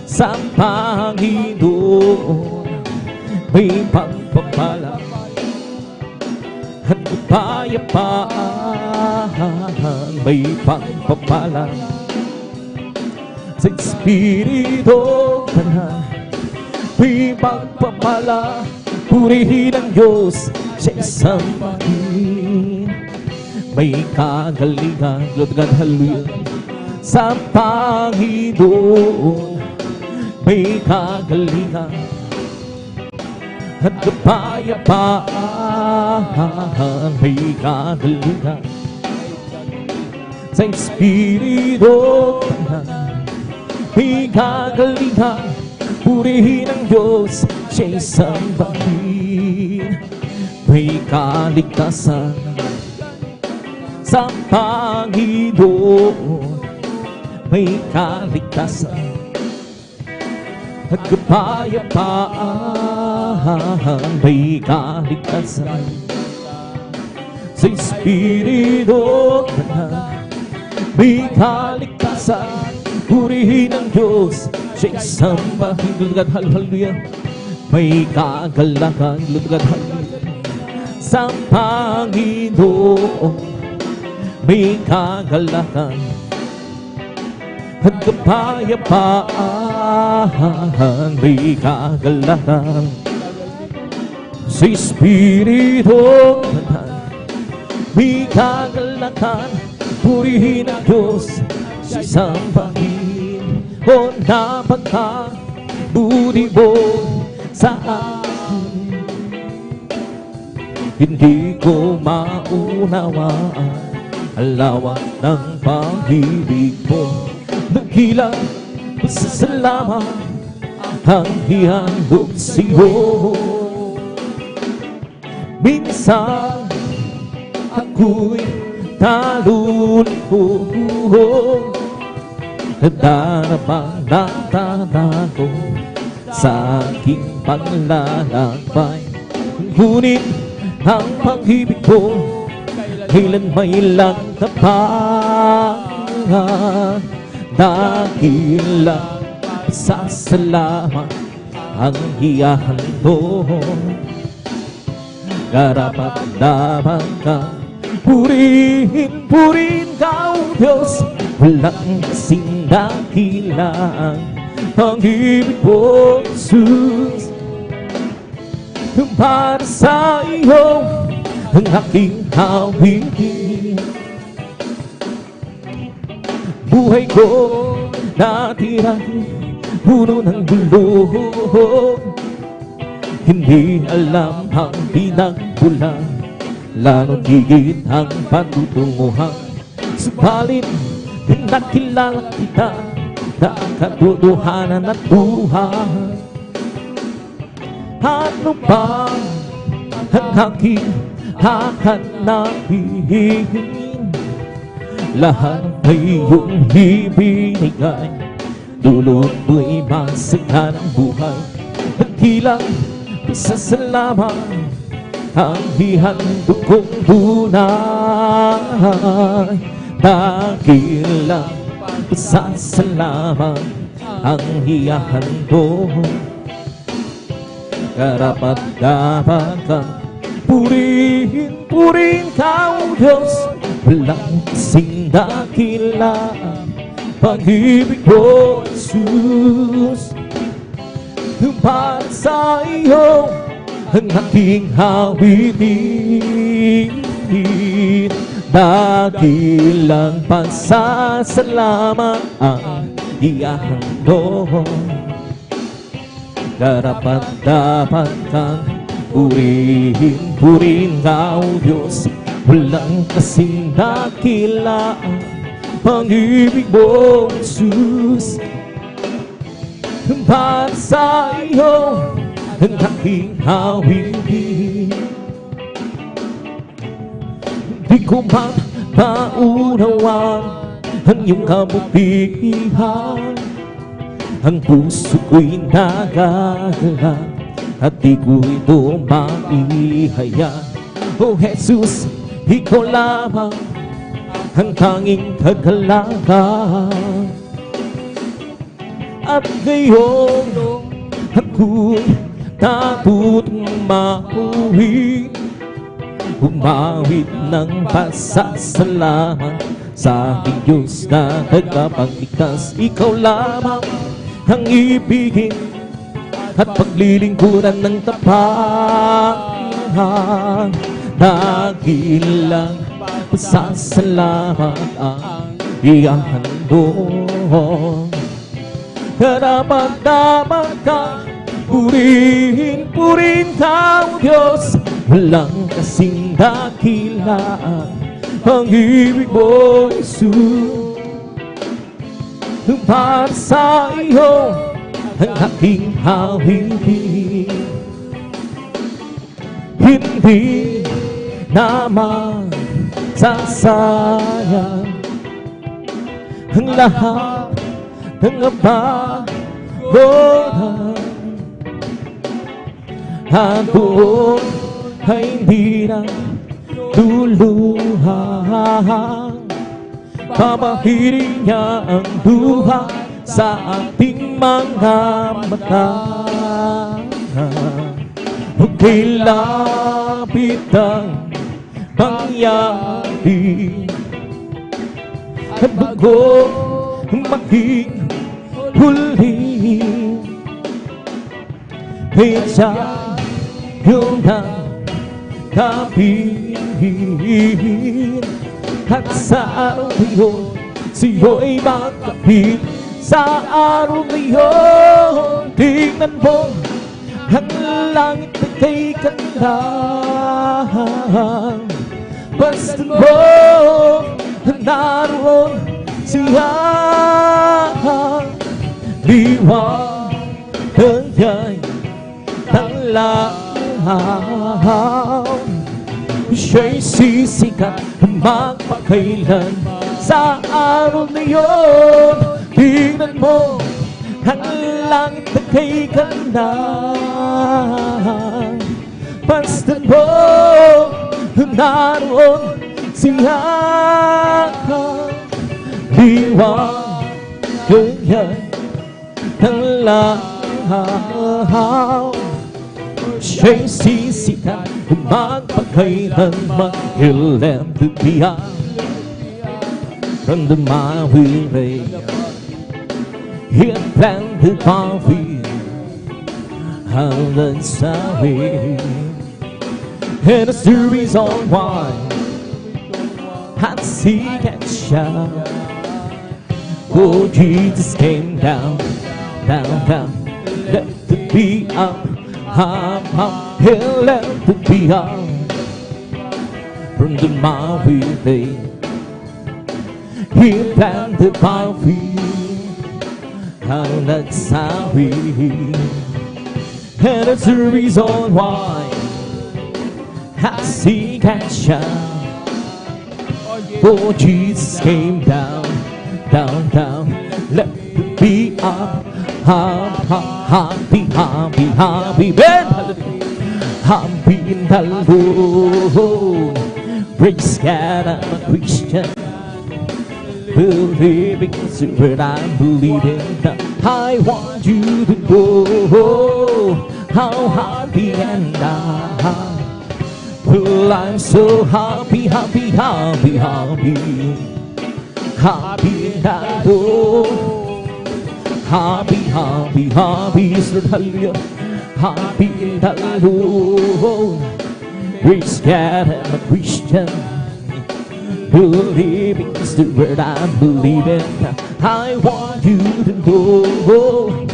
sa Panginoon. May pagpapala at kapayapaan. May pagpapala sa Espiritu Santo. May pagpapala, purihin ang Diyos, siya'y sambahin. May kagalingan, glory at hallelujah, sa Panginoon. May kagalingan at kapayapaan. May kagalingan sa Espiritu Santo. May kagalingan, purihin ang Diyos, siya'y sambahin. May kaligtasan sa Panginoon. May kaligtasan at kapayapaan. May kaligtasan sa Espiritu Santo. May kaligtasan, purihin ang Diyos, siya'y sambahin. Glory at hallelujah. May kagalakan, glory at hallelujah, sa Panginoon. May kagalakan at kapayapaan. May kagalakan sa Espiritu Santo. May kagalakan, purihin ang Diyos, siya'y sambahin. O napagkabuti mo sa akin, hindi ko maunawaan ang lawak ng pag-ibig mo. Nagkila pasasalamat ang ihandog sa'yo. minsan ako'y talulong, darabang natatago sa aking paglalakbay. Ngunit ang pag-ibig ko kailan may lang tapat, dahil lang pasasalamat ang ihahandog. Karapat-dapat kang purihin, purihin ka, O Diyos. Walang kasing dakilang pag-ibig ko, Jesus. Para sa iyo ang aking hawiin. Buhay ko natirahin puno ng gulo, hindi alam ang pinagbulan, lalo higit ang patutunguhan. Subalit pinakilala kita na katotohanan at buhay. Ano ba ang aking hahanapin? Lahat ay iyong ibinigay, dulot mo'y masagana ng buhay. At hilang pasasalamat ang ihandog kong tunay. Dakilang pasasalamat ang ihahandog. Karapat-dapat kang purihin, purihin ka, O Diyos. Walang kasing dakilang pag-ibig ko, Jesus. Para sa iyo ang aking hawiin, dakilang pasasalamat ang ihahandog. Karapat-dapat kang purihin, purihin ka, O Diyos. Walang kasing dakilang pag-ibig mo, Jesus. Para sa iyo ang aking hawiin. Di ko man maunawaan ang iyong kabutihan. Ang puso ko'y nagagala at di ko ito maihayag. O Jesus, ikaw lamang ang tanging kagalakan. At ngayon ako'y natutong mauwi, umawit ng pasasalamat sa aking Diyos na tagapagligtas. Ikaw lamang ang ibigin at paglilingkuran ng tapat. Dakilang pasasalamat ang ihahandog. Karapat-dapat ka purihin, purihin ka, O Diyos. Walang kasing dakilaan pag-ibig mo, Jesus. Para sa iyo ang aking hawiin. Hindi naman sasayang ang lahat ng abagoran. At doon ay hindi na tuluhan. Papahirin niya ang duha sa ating mga mata. Huwag lapit ang pangyari at bago maging huli. Kaya siya yung nagkapit at sa araw na yun siyo'y magkapit. Sa araw na yun tingnan mo ang langit na kay ganda. Basta mo naroon siya, liwanag niya'y tanglaw. siya'y sisikat magpakailan. Sa araw na yun, tingnan mo ang langit na kay ganda. Basta mo naroon siya, liwanag ng lahaw. Siya'y sisikat magpakailanman. He'll let it be out from the mighty way. He'll plant the coffee on the side. And it's the reason why I seek and shout. Oh, Jesus came down, down, down. Let it be up, up, up. He'll let it be up from the mighty way. He'll plant the coffee on that side. And it's the reason why I seek and shout. Oh, Jesus came down, down, down. Let it be up, up, up. Happy, happy, happy, Ben. Happy in the Lord. Praise God, I'm a Christian. Believing is what I believe in. I want you to know how happy and I. Well, I'm so happy, happy, happy, happy. Happy in the Lord. Happy, happy, happy, hallelujah. Happy in the Lord. Praise God, I'm a Christian. Believing is the word I believe in. I want you to know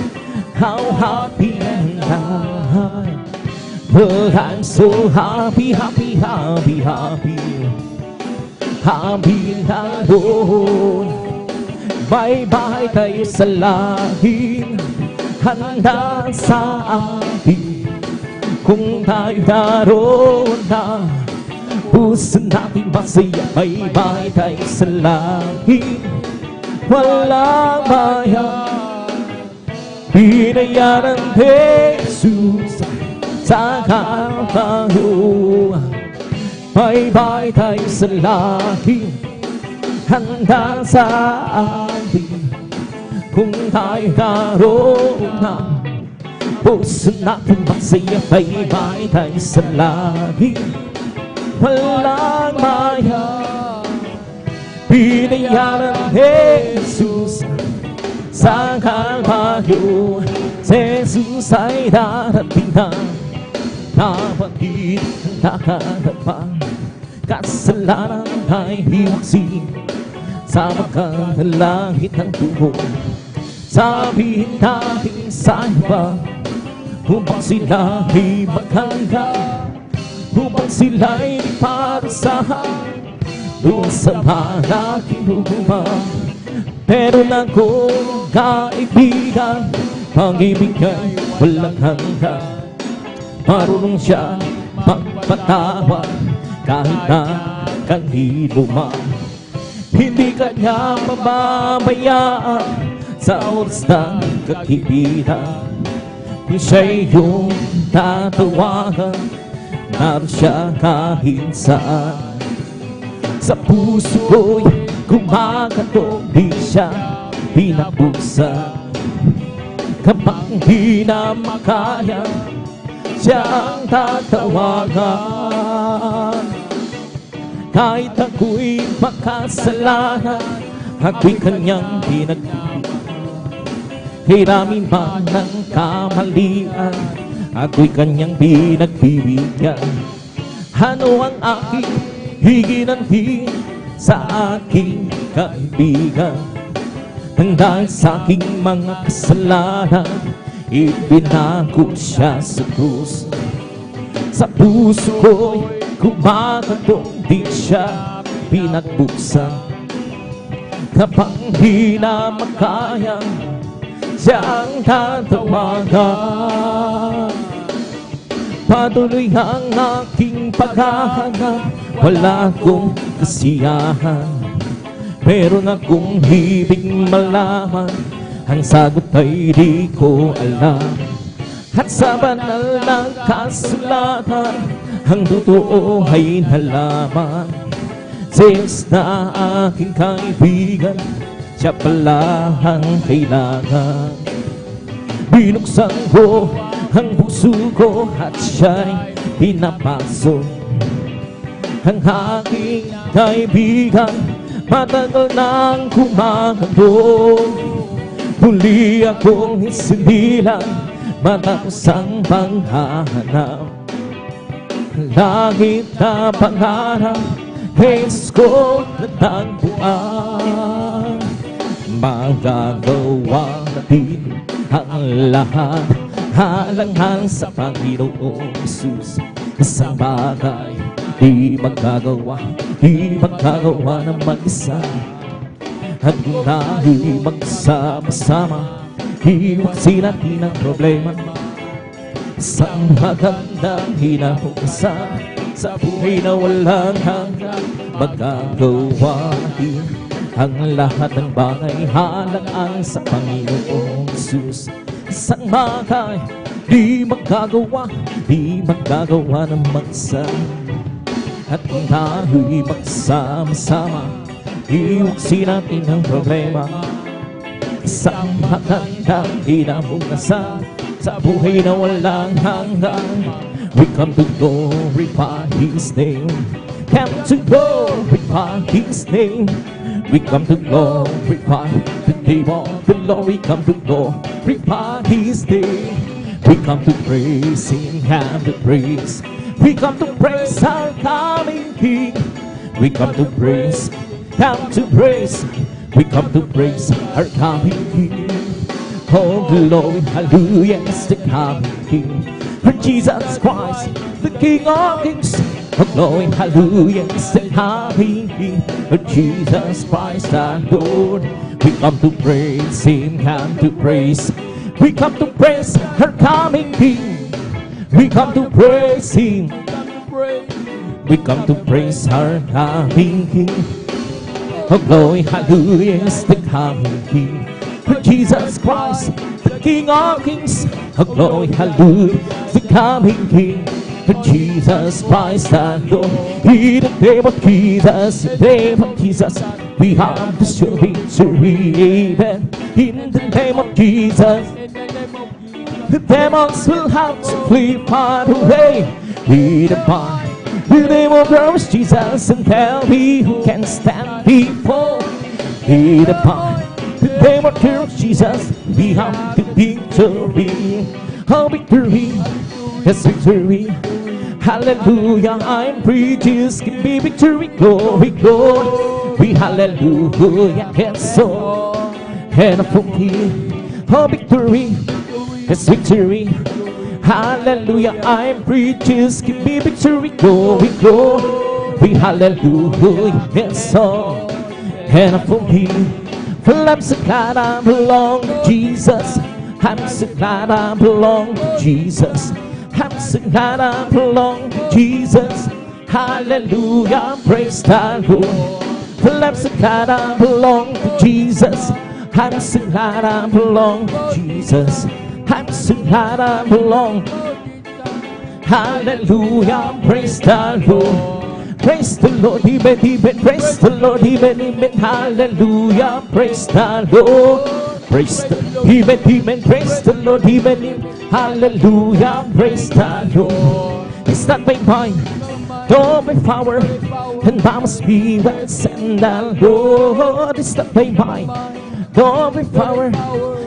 how happy and I. But I'm so happy, happy, happy, happy. Happy in the Lord. Bye-bye tayo sa lahing handa sa atin. Kung tayo naroon na, puso natin masaya. Bye-bye tayo sa lahing walang bayan. Binayaran Jesus sa Kalbaryo. Bye-bye tayo sa lahing handa sa atin. Kung tayo naroon na, puso natin masaya. Bye-bye tayo sa lahing walang maya. Binayaran Jesus sa Kalbaryo. Jesus ay darating na, dapat di nakakapag. Kasalanan ay hiwaksi sa magkalangit ng tuhod. Sabihin natin sa iba, upang sila ay magkanda, upang sila ay di parusahan doon sa malaking luma. Pero na kung kaibigan, pag-ibig ay walang hanggan. Marunong siya magpatawad kahit na kanino man. Hindi kanya mababayaan sa oras ng kakibigan. Kung siya'y iyong tatawagan, naroon siya kahit saan. Sa puso ko'y gumagantong, di siya pinabuksan. Kapag di na makaya, siya ang tatawagan. Kahit ako'y makasalanan, ako'y kanyang pinagpipilian. Hiramin man ng kamalian, ako'y kanyang pinagbibigyan. Ano ang aking higinanhin sa aking kaibigan? Nang dahil sa aking mga kasalanan, ibinago siya sa krus. Sa puso ko'y gumagantong, di siya pinagbuksan. Kapag di na makaya, siya ang tatawagan. patuloy ang aking paghahanap. Wala akong kasiyahan, meron akong ibig malaman. Ang sagot ay di ko alam, at sa banal na kasulatan ang totoo ay nalaman. Diyos na aking kaibigan, siya pala ang kailangan. Binuksan ko ang puso ko at siya'y pinapasok. Ang aking kaibigan, matagal nang kumahandog. Muli akong isinilang matapos ang panghahanap. Langit na pangarap, Jesus ko natagpuan. Magagawa natin ang lahat, halangan sa Panginoong Jesus. Isang bagay di magagawa ng mag-isa. At kung tayo'y magsama-sama, iwasin natin ang problema. Isang magandang hinahugasan sa buhay na walang hanggan. Magagawa natin ang lahat ng bagay, halangan sa Panginoong Jesus. Isang bagay di magagawa ng mag-isa. At kung tayo'y magsama-sama, iwasin natin ang problema. Isang magandang hinahugasan sa buhay na walang hanggan. We come to glorify His name. Come to glorify His name. We come to glorify the name of the Lord. We come to glorify His name. We come to praise Him and to praise. We come to praise our coming King. We come to praise, come to praise. We come to praise our coming King. Oh glory, hallelujah, is the coming King. For Jesus Christ, the King of Kings. Oh glory, hallelujah, is the coming King. For Jesus Christ our Lord. We come to praise Him and to praise. We come to praise our coming King. We come to praise Him. We come to praise our coming King. Oh glory, hallelujah, is the coming King. For Jesus Christ, the King of Kings. Oh glory, hallelujah, is the coming King. For Jesus Christ our Lord. In the name of Jesus, in the name of Jesus, we have the victory. Amen. In the name of Jesus, the demons will have to flee far away. We defy the name of Christ Jesus and tell me who can stand before. We defy the name of Christ Jesus. We have the victory. Oh, victory, yes, victory. Hallelujah, I'm free. Jesus, give me victory. Glory, glory. We hallelujah, yes, so. And for me, oh, victory, yes, victory. Hallelujah, I'm free. Just give me victory. Glory, glory. We hallelujah, yes, so. And for me, well, I'm so glad I belong to Jesus. I'm so glad I belong to Jesus. I'm so glad I belong to Jesus. Hallelujah, praise the Lord. Well, I'm so glad I belong to Jesus. I'm so glad I belong to Jesus. I'm so glad I belong. Hallelujah, praise the Lord. Praise the Lord, even, praise the Lord, even, hallelujah, praise the Lord. Praise the even, praise the Lord, even, hallelujah, praise the Lord. It's not by might, nor by power, and by my spirit, send the Lord. It's not by might, nor by power,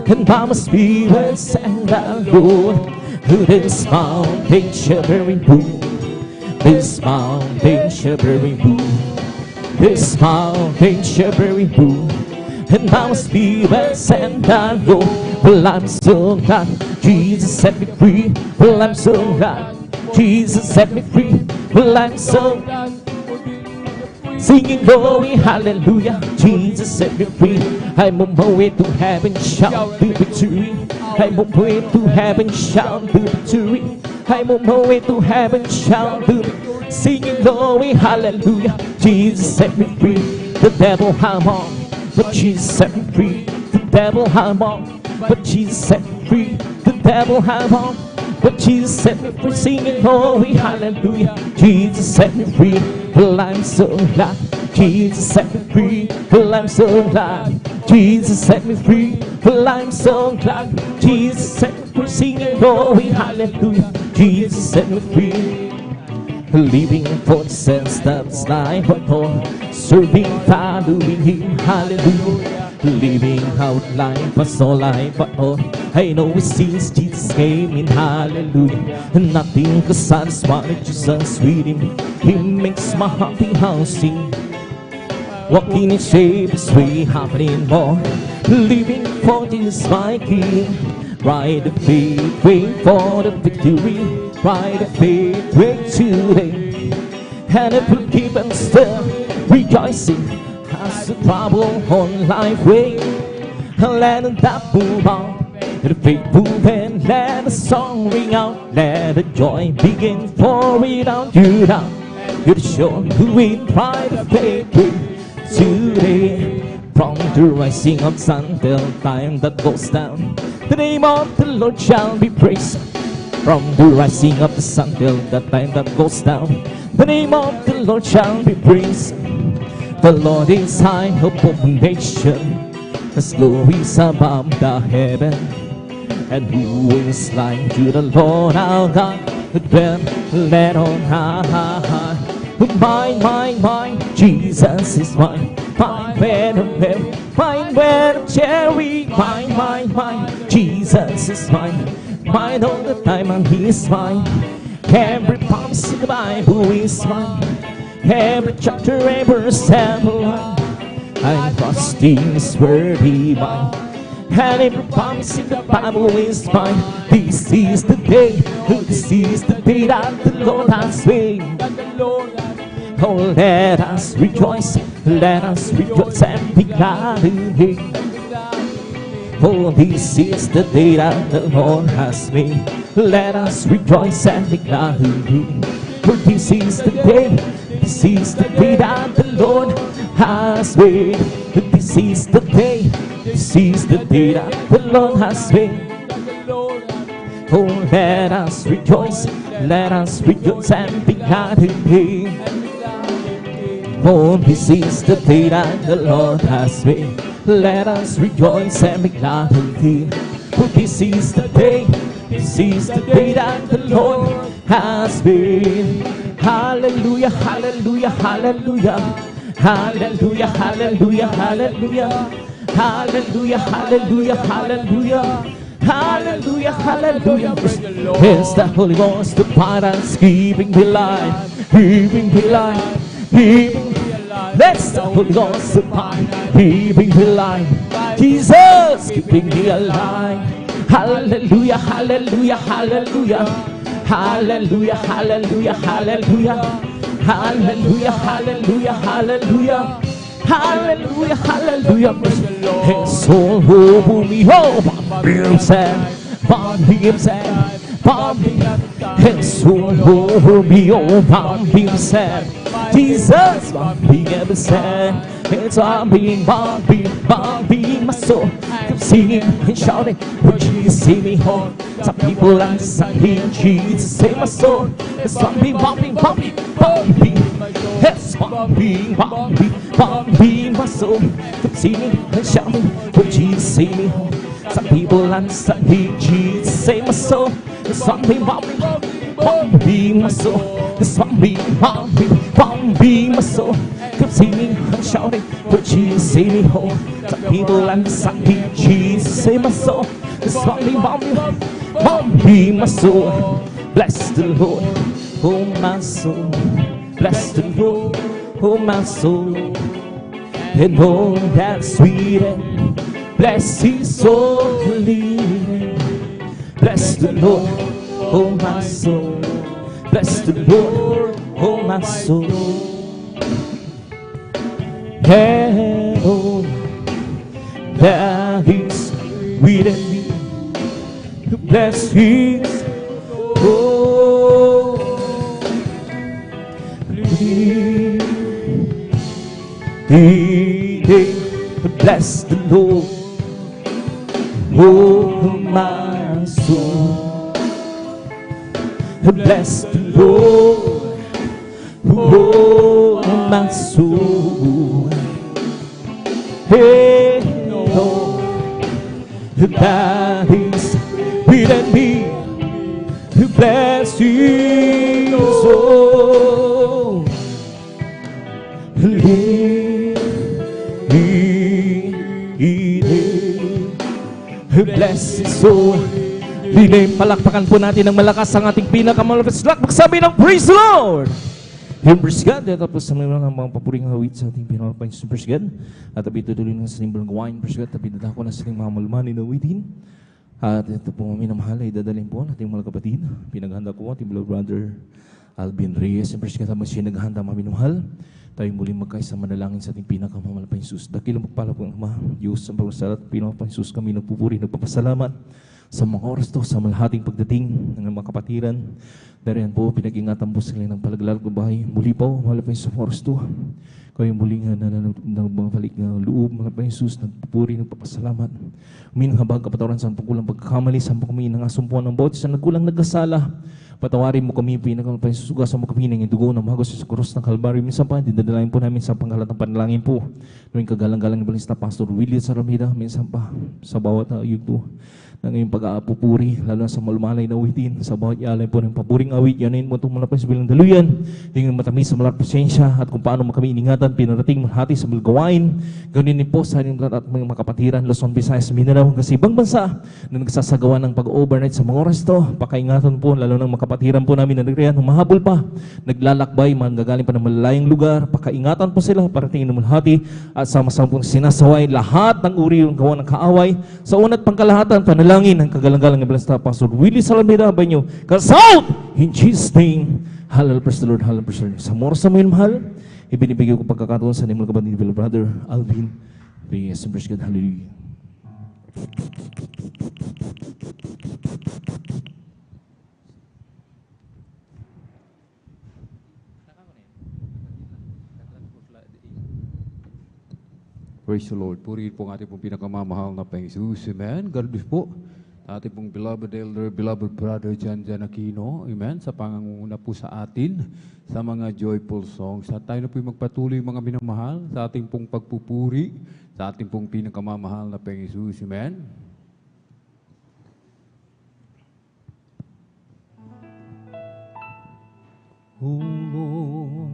and by my spirit, send the Lord. To this mountain shall be removed. This mountain shall be removed. This mountain shall be removed. And by my spirit, send the Lord. Well, I'm so glad Jesus set me free. Well, I'm so glad Jesus set me free. Well, I'm so glad. Singing glory, hallelujah, Jesus set me free. I'm on my way to heaven, shout the victory. I'm on my way to heaven, shout the victory. I'm on my way to heaven, childhood, singing glory, hallelujah. Jesus set me free, the devil I'm on, but Jesus set me free. The devil I'm on, but Jesus set me free. The devil I'm on, but Jesus set me free, singing glory, hallelujah. Jesus set me free, well I'm so glad. Jesus set me free, well I'm so glad. Jesus set me free, well I'm so glad. Jesus set me free, singing glory, hallelujah. Jesus set me free. Living for the sense that's life upon, serving, following Him, hallelujah. Living out life as all life at all. I know it since Jesus came in, hallelujah. And nothing can satisfy Jesus with Him. He makes my happy house sing. Walking in shape is way happening more. Living for Jesus my King. Ride the faith, wait for the victory. Ride the faith, wait today. And it will keep and still rejoicing as the trouble on life way. And let that move on, let the faith move and let the song ring out. Let the joy begin, for without you now, you're sure who we try to faith with today. From the rising of sun till time that goes down, the name of the Lord shall be praised. From the rising of the sun till the time that goes down, the name of the Lord shall be praised. The Lord is high above the nation, His glory is above the heaven. And who is like to the Lord our God, who dwell let on high. Mine, mine, mine, Jesus is mine. Mine, when I'm very, mine, when I'm cherry. Mine, mine, mine, Jesus is mine. Mine all the time and He is mine. Every promise in the Bible is mine. Every chapter, every sample line, I'm trusting His word, He mine. And every promise in the Bible is mine. This is the day, this is the day that the Lord has made. Oh, let us rejoice and be glad in Him. Oh, this is the day that the Lord has made. Let us rejoice and be glad in Him. For this is the day that the Lord has made. This is the day that the Lord has made. Oh, let us rejoice and be glad in Him. Oh, this is the day that the Lord has made. Let us rejoice and be glad in Him. For this is the day that the Lord has made. Hallelujah, hallelujah, hallelujah. Hallelujah, hallelujah, hallelujah. Hallelujah, hallelujah, hallelujah. Hallelujah, hallelujah. It's the Holy Ghost, the power that's keeping me alive, keeping me alive. That's the Holy Ghost, the power keeping me alive. Jesus keeping me alive. Hallelujah, hallelujah, hallelujah. Hallelujah, hallelujah, hallelujah. Hallelujah, hallelujah, hallelujah. Hallelujah, hallelujah. His soul over me, oh, Bobby himself, Bobby. His soul over me, oh, Bobby himself. Jesus, Bobby himself. It's Bobby, my soul. Keep singing and shouting, would Jesus see me home? Some people are saying, Jesus save my soul. It's Bobby, it's Bobby, my soul. Keep singing and shouting, would Jesus see me home? Some people are saying, Jesus save my soul. It's Bobby, my soul. It's Bobby, my soul. Keep singing and shouting, would Jesus see me home? Some people are saying, Jesus save my soul. It's Bobby, my soul. Bless the Lord, oh my soul. Bless the Lord, oh my soul. And all that's sweet and bless His holy name. Bless the Lord, oh my soul. Bless the Lord, oh my soul. And all that is within me, bless His holy Bless the Lord, oh my soul. Bless the Lord, oh my soul. Hey, Lord, that is within me. Bless His soul. Bless His soul. Palakpakan po natin ng malakas ang ating pinakamalapit lahat. Magsabi ng praise the Lord! Yung praise God. Tapos sa mga papuring hawit sa ating pinakamalapit sa praise God. At tabi tutuloy na sa limbang gawain praise God. Tabi dadako na sa ating mga malumani na awitin. At ito po minamahal ay dadalhin po nating mga kapatid. Pinaghanda ko ating beloved brother Alvin Reyes. Yung praise God naman siya naghanda mga minamahal. Tayo muling magkaisa manalangin sa ating pinakamalapit Jesus. Dakilang magpala po ang Ama, Diyos, ang pagsasalat, pinakamalapit Jesus, kami nagpupuri, nagpapasalamat sa mga oras to, sa malahating pagdating ng mga kapatiran. Darihan po, pinag-ingatan po sila ng palaglalag ng bahay. Muli po, malapit sa oras to. Kayo muling nagbalik ng loob, malapit Jesus, nagpupuri, nagpapasalamat. Uminang habag kapatawaran sa pagkulang pagkakamali, sa kami ng asumpuan ng bawat sa nagkulang nagkasala. Patawarin mo kami, pinakamalapit Jesus, sugasan mo kami ng dugo ng mahagos sa krus ng Kalbaryo. Minsan pa, dinadalain po namin sa panghalatang panalangin po. Noong kagalang-galang ibalis na Pastor William Saramida, minsan pa sa bawat yugto ng iyong pag-aapupuri, lalo na sa malumalay na awitin, sa bawat ialay po ng papuring awit, yanin mo itong malapit sa bilang daluyan, hinggang matamis sa malar presensya, at kung paano kami iningatan, pinarating mahati sa malgawain, ganoon din po sa inyong lahat at mga kapatiran, Luzon, Visayas, Mindanao, kasi ibang bansa na nagsasagawa ng pag-overnight sa mga oras to, pakaingatan po, lalo ng mga kapatiran po namin na nagriyan, humahabol pa, naglalakbay, manggagaling pa ng malalayang lugar, pakaingatan po sila, parating ng malhati, at sama-sama pong sinasaway lahat ng uri ng gawa ng kaaway, sa una't pangkalahatan, panalangin ang kagalang-galang ng Balasta Pastor Willie Salameda Banyo. Consult in Jesus' name. Hallelujah, praise the Lord, hallelujah, praise the Lord. Sa oras na ngayon, mahal, ibinibigay ko pagkakataon sa nimang kapatid ni Brother Alvin Reyes. Praise God, hallelujah. Praise the Lord. Purihin po ang ating pong pinakamamahal na Panginoon. Amen. God bless po. Ating pong beloved elder, beloved brother Jan Aquino. Amen. Sa pangunguna po sa atin sa mga joyful songs. At tayo na po magpatuloy mga minamahal sa ating pong pagpupuri sa ating pong pinakamamahal na Panginoon. Amen. Oh Lord,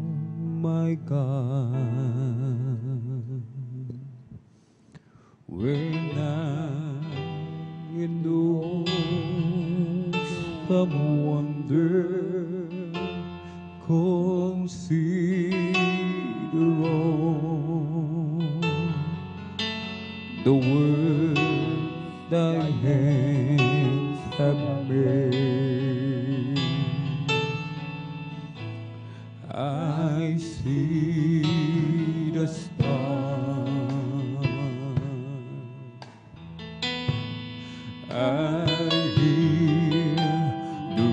my God, when I know some wonder, consider all the work thy hands have made. I see the stars, I hear the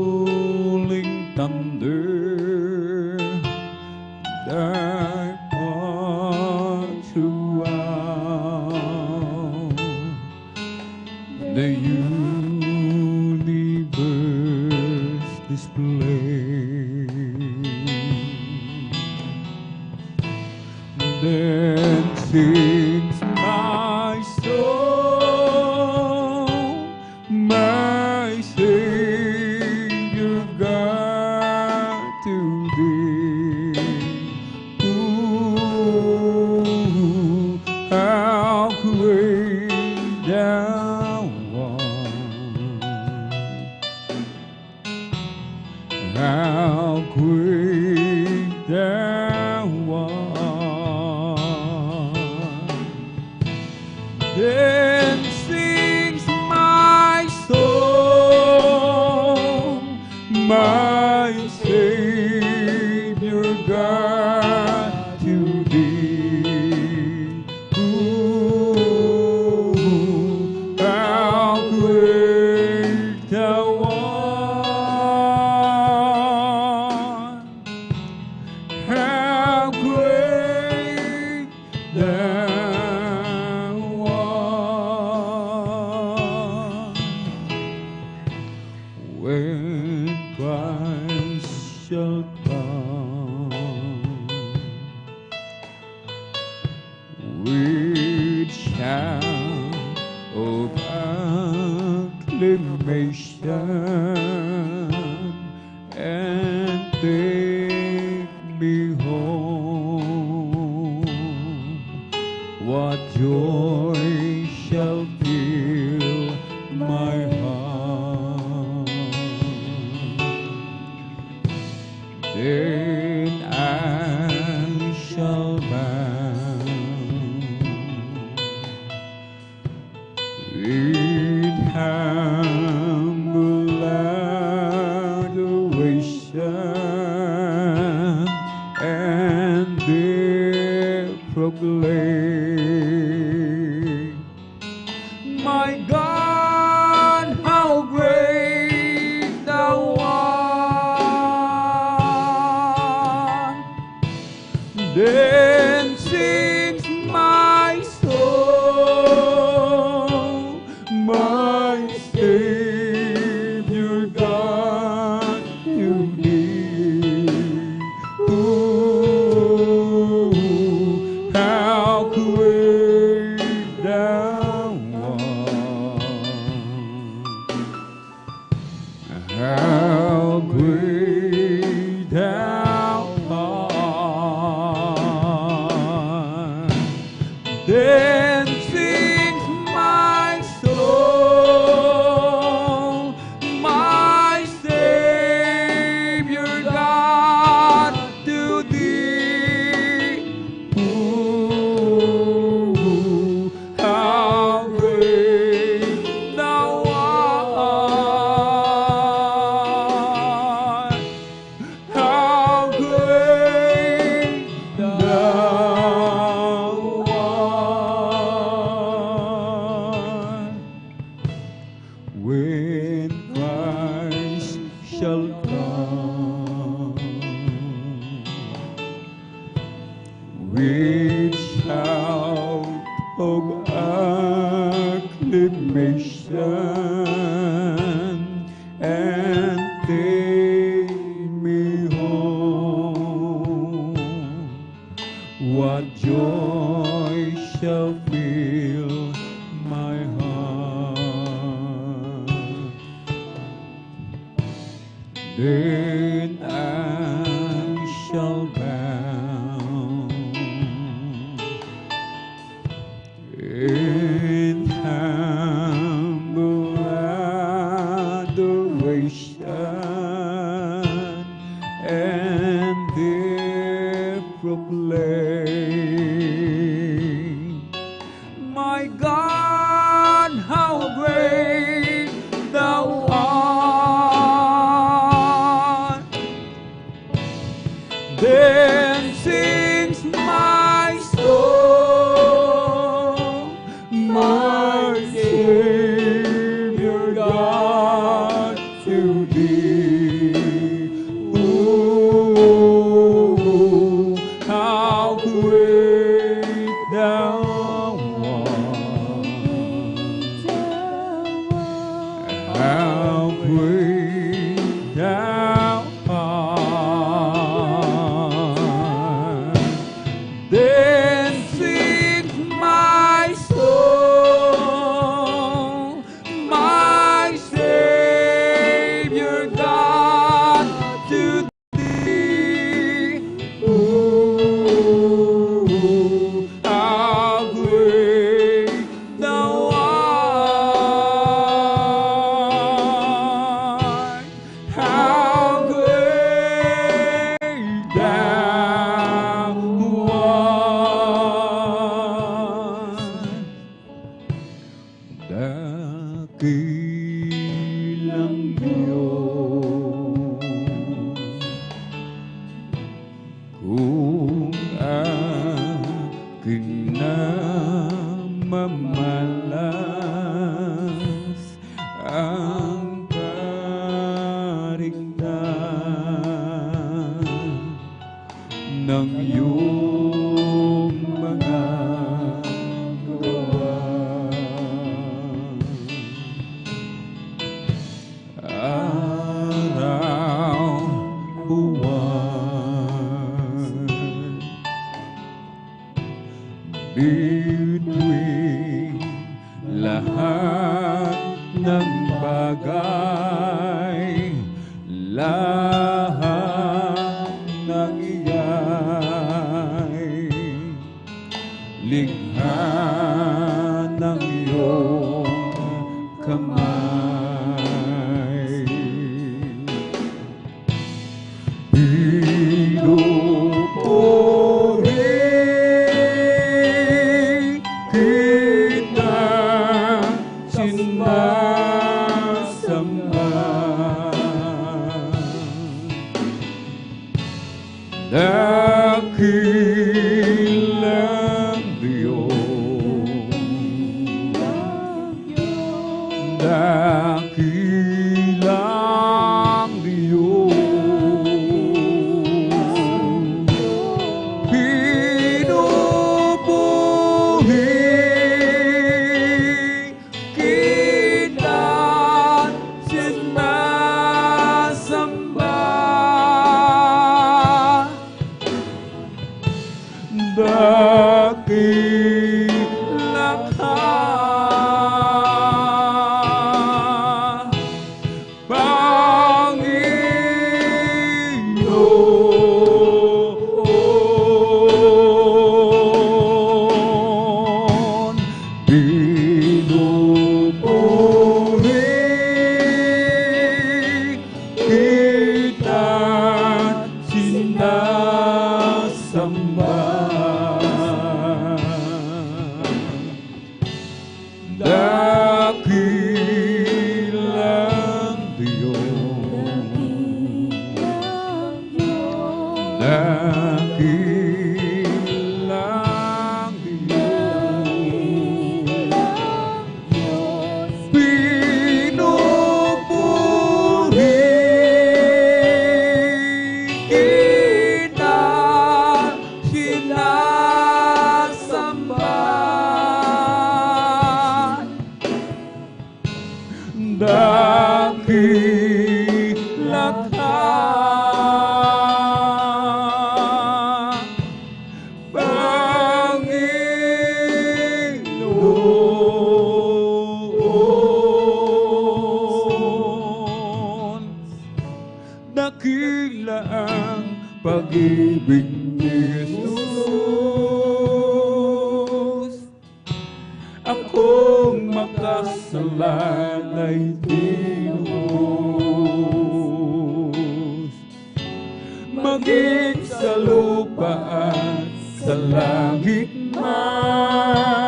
rolling thunder, thy path throughout the universe display. Then sings my soul, my Savior God to thee. Ooh, how great thou art, how great thou art. Then sings my soul, my Savior God to thee. Ooh, how great thou art, how great shout of acclamation and take me home. What joy shall fill my heart? Then I shall bow in humble adoration and there proclaim, my God, how great thou art. Then sings my soul, my Savior God, to thee. Ooh, how great thou art. How great thou art. Then sings my soul, my Savior God, to thee. Ooh, how great thou art. How great thou art. When Christ shall come with shout of acclamation and take me home, what joy shall fill my heart? Then I shall bow in humble adoration and there proclaim, my God, how great thou art. Then sings my soul, my Savior God, to thee. Ooh, how great thou art. How great thou art. Then sings my soul, my Savior God, to thee. Ooh, how great thou art. How great thou art. Dakilang Diyos, kung aking namamalas ang karigtan ng iyong mga gawa. Araw, buwan, bituin ng bagay, lahat ng iyay likha ng iyong kamay. Pinupuri kita, sinasamba, dakilang Diyos, dakilang Diyos. Pinupuri kita, sinasamba, dakilang Panginoon. Pinupuri kita, sinasamba, dakilang Diyos, dakilang Diyos. Pinupuri kita, sinasamba, dakilang Panginoon. Dakila ang pag-ibig ni Jesus. Akong makasalalay tinubos, maging sa lupa at sa langit man.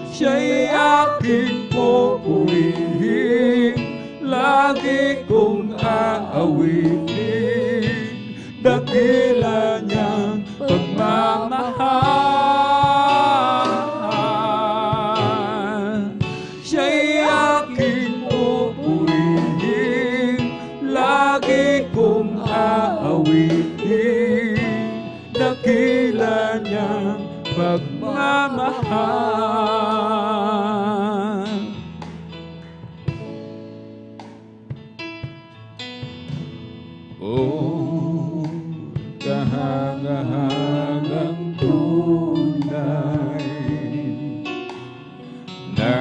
Siya'y aking pupurihin, lagi kong aawitin, dakila niyang pagmamahal. Siya'y aking pupurihin, lagi kong aawitin, dakila niyang pagmamahal. Oh, kahangahangang tunay na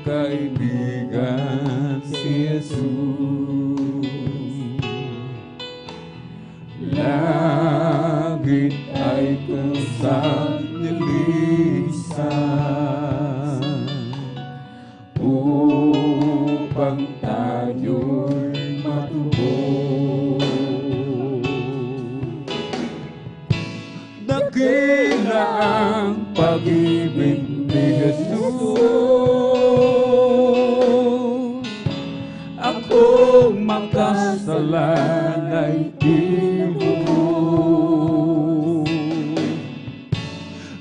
kaibigan si Jesus. Langit ay kusang nilisan upang tayo'y matubos. Dakila ang pag-ibig ni Jesus. Akong makasalalay tinubos,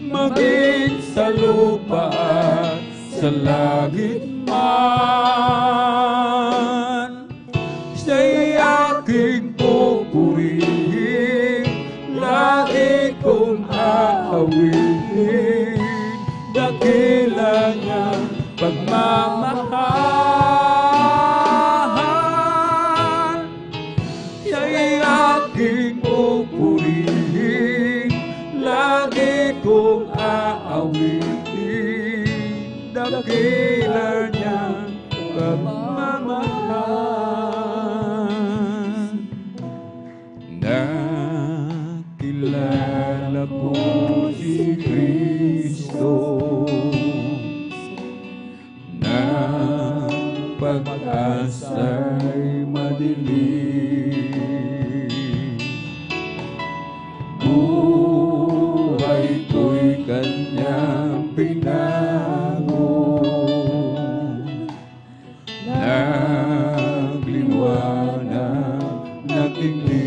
maging sa lupa at sa langit man. Siya'y aking pupurihin, lagi kong aawitin, dakila niyang pagmamahal. Siya'y aking pupurihin, lagi kong aawitin, dakila niyang pagmamahal. Nakilala ko si Kristo na pag-asa'y madilim. Buhay ko'y kanyang pinago, nagliwanag, nagdilim.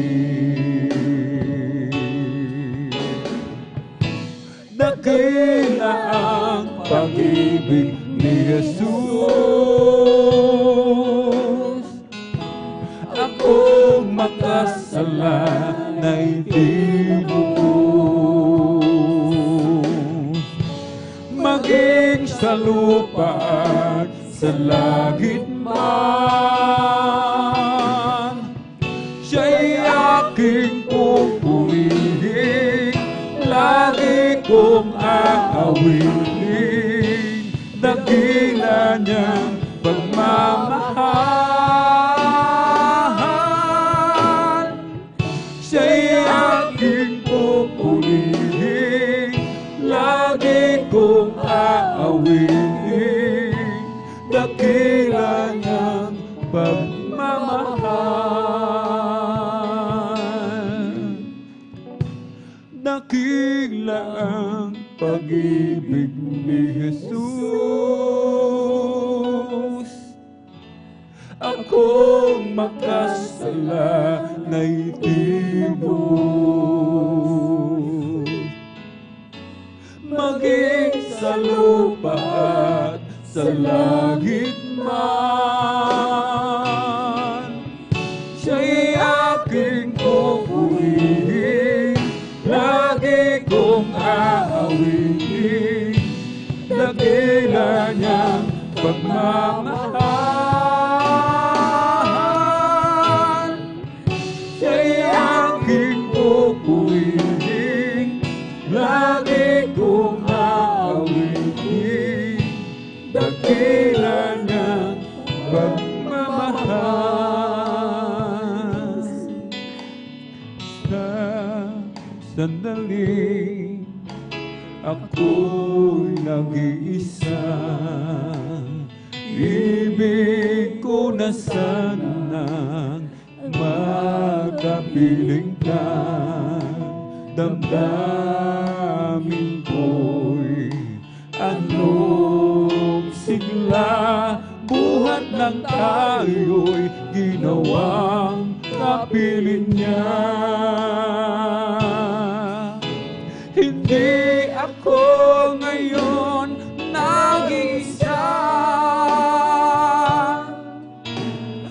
Dakila ang pag-ibig ni Jesus, akong makasalanay tinubos. Maging sa lupa at sa langit man, siya'y aking pupurihin, lagi kong aawitin, dakila niyang pagmamahal. Siya'y aking pupurihin, lagi kong aawitin, dakila niyang pagmamahal. Dakila ang pag-ibig ni Jesus, akong makasalanay tinubos. Maging sa lupa at sa langit man, siya'y aking pupurihin, lagi kong aawitin, dakila niyang pagmamahal. Siya'y aking pupurihin, lagi kong aawitin, dakila niyang pagmamahal. Sa sandali ako'y nag-iisa, ibig ko na sanang makapiling ka. Damdamin ko'y anong sigla, buhat ng tayo'y ginawang kapiling niya. Hindi ako ngayon nag-iisa,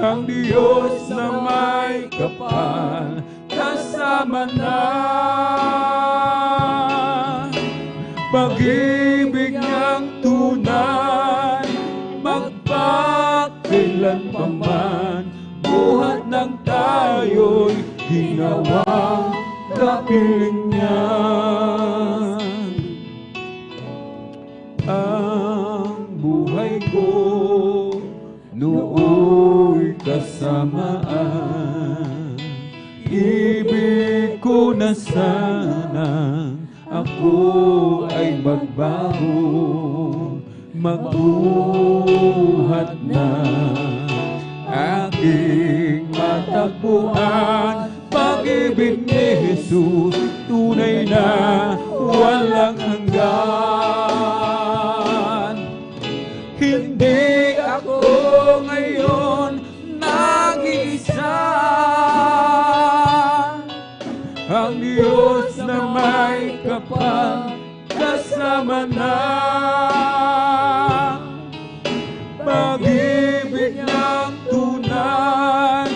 ang Diyos na may kapal kasama na. Pag-ibig niyang tunay, magpakailan pa man, buhat ng tayo'y ginawang kapiling niya. Ang buhay ko nooy kasamaan, ibig ko na sanang ako ay magbago, magbuhat na aking matagpuan. Pag-ibig ni Jesus, tunay na walang hanggan. Hindi ako ngayon nag-iisa, ang Diyos na may kapal kasama na. Pag-ibig niyang tunay,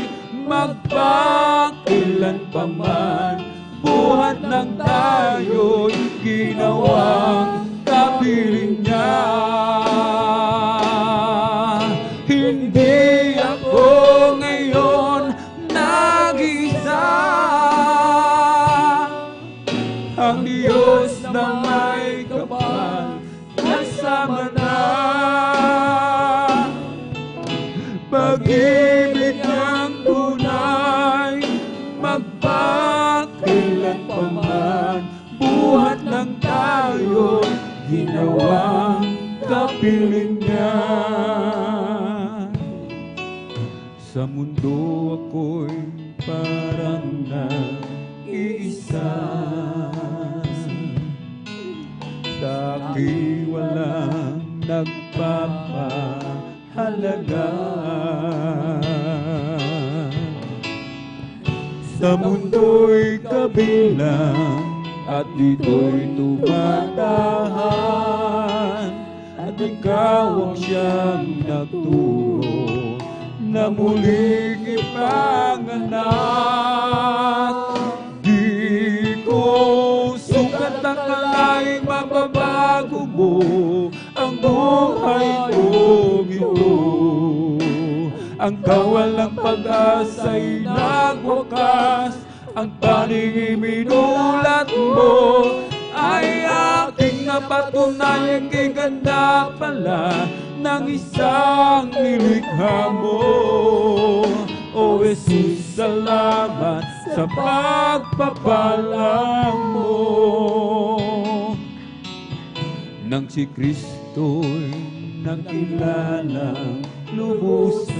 magpakailan pa man, buhat ng tayo'y ginawang kapiling niya. Hindi ako ngayon nag-iisa, ang Diyos na may kapal kasama na. pag-ibig niyang tunay, magpakailanpaman. Buhat lang tayo, ginawang kapiling niya. Sa mundo ako'y parang nag-iisa, sa akin walang nagpapahalaga. Sa mundo'y kabilang at dito'y tumatahan, at ikaw ang siyang nagturo na muling ipanganak. Di ko sukat akalaing mababago mo ang buhay kong ito. Ang kawalang pag-asa'y nagwakas, ang paningin minulat mo ay aking napatunayan kay ganda pala ng isang nilikha mo. O Jesus, salamat sa pagpapala mo. Nang si Kristo'y nakilalang lubusan,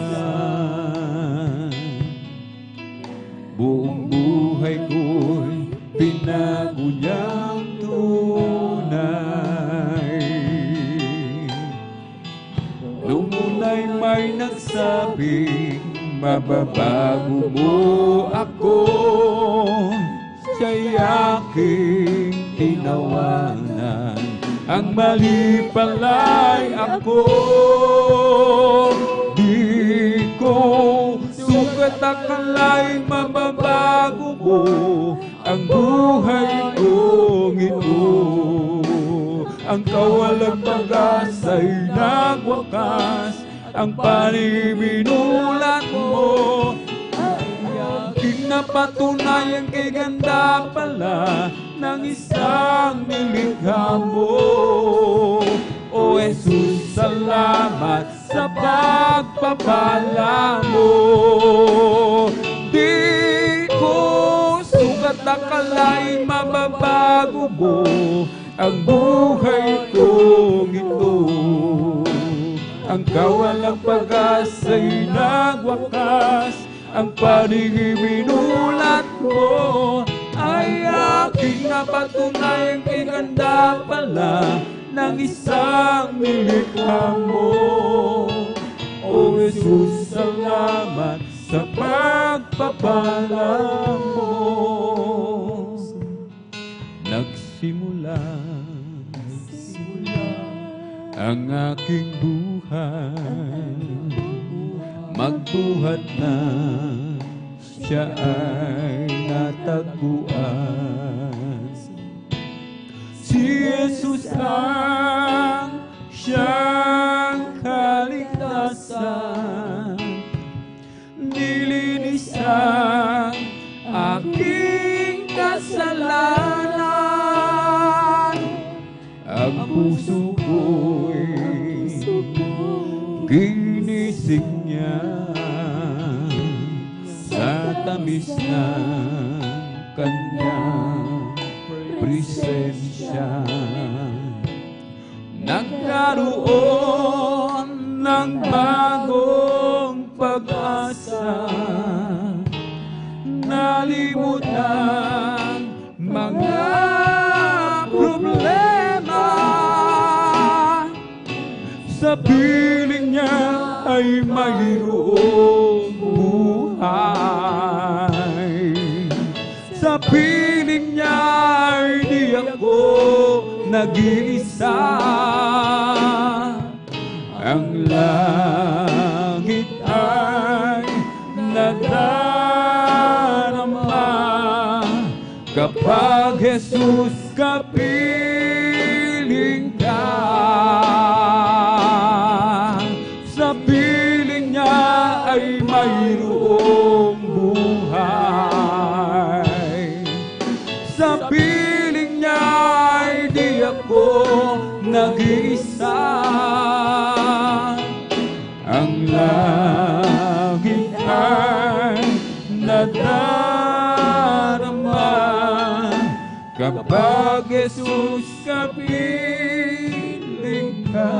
buong buhay ko'y pinago niyang tunay. Nung una'y may nagsabing mababago mo ako, siya'y aking tinawanan. Ang mali pala'y ako. Di ko sukat akala'y mababago mo ang buhay kong ito. Ang kawalang pag-asa'y nagwakas, ang paniminulat mo ay aking napatunayan kay ganda pala ng isang nilikha mo. O Jesus, salamat sa pagpapala mo. Di ko sukat akalain mababago mo ang buhay kong ito. Ang kawalang pag-asa'y nagwakas, ang paningin minulat mo ay aking napatunayan kay ganda pala ng isang nilikha mo. O Jesus, salamat sa pagpapala mo. Nagsimula ang aking buhay, magbuhat na siya ay natagpuan. Si Jesus ang siyang kaligtasan, nilinis ang aking kasalanan. Ang puso ko'y ginising niya sa tamis ng kanyang presensya. Nagkaroon ng bagong pag-asa, nalimutan mga problema. Sa piling niya ay mayroong buhay. Sa piling niya ay di ako nag-iisa. Ang langit ay nadarama kapag Jesus kapiling ka. Sa piling niya ay mayroong buhay. Sa piling niya ay di ako nag-iisa. Ang langit kapag Jesus kapiling ka.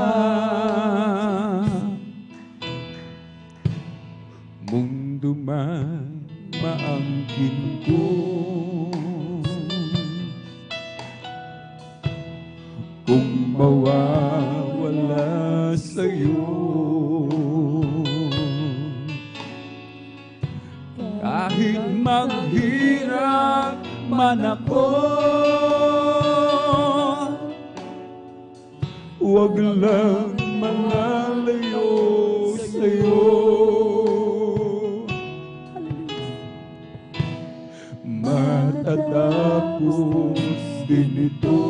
Mundo man maangkin ko, kung mawawala sa'yo, kahit maghirap man ako, huwag lang malalayo sa'yo. Matatapos din ito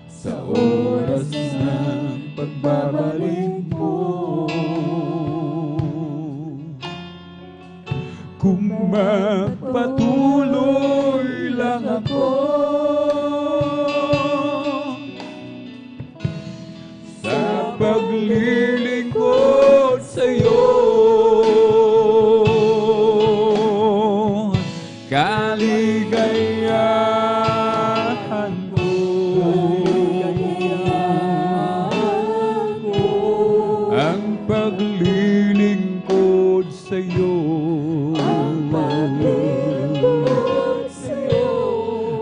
sa oras ng pagbabalik mo. Kung magpatuloy lang ako sa paglilingkod sa'yo, kaligayahan ko ang paglilingkod sa'yo.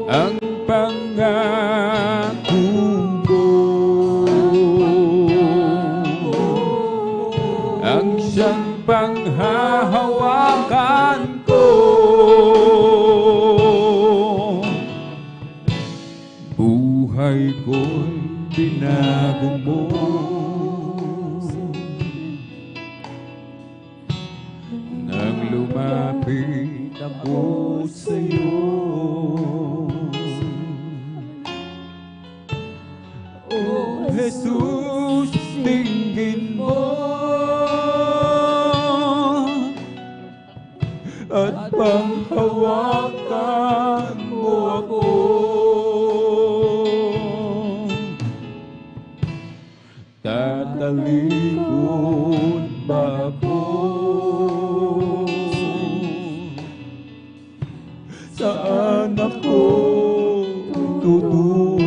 Ang pangako mo, ang siyang panghahawakan ko. Buhay ko'y binago mo, nang lumapit ako sa'yo. Oh Jesus, tingin mo at panghawakan mo ako. Tatalikod ba ako? Saan ako tutungo?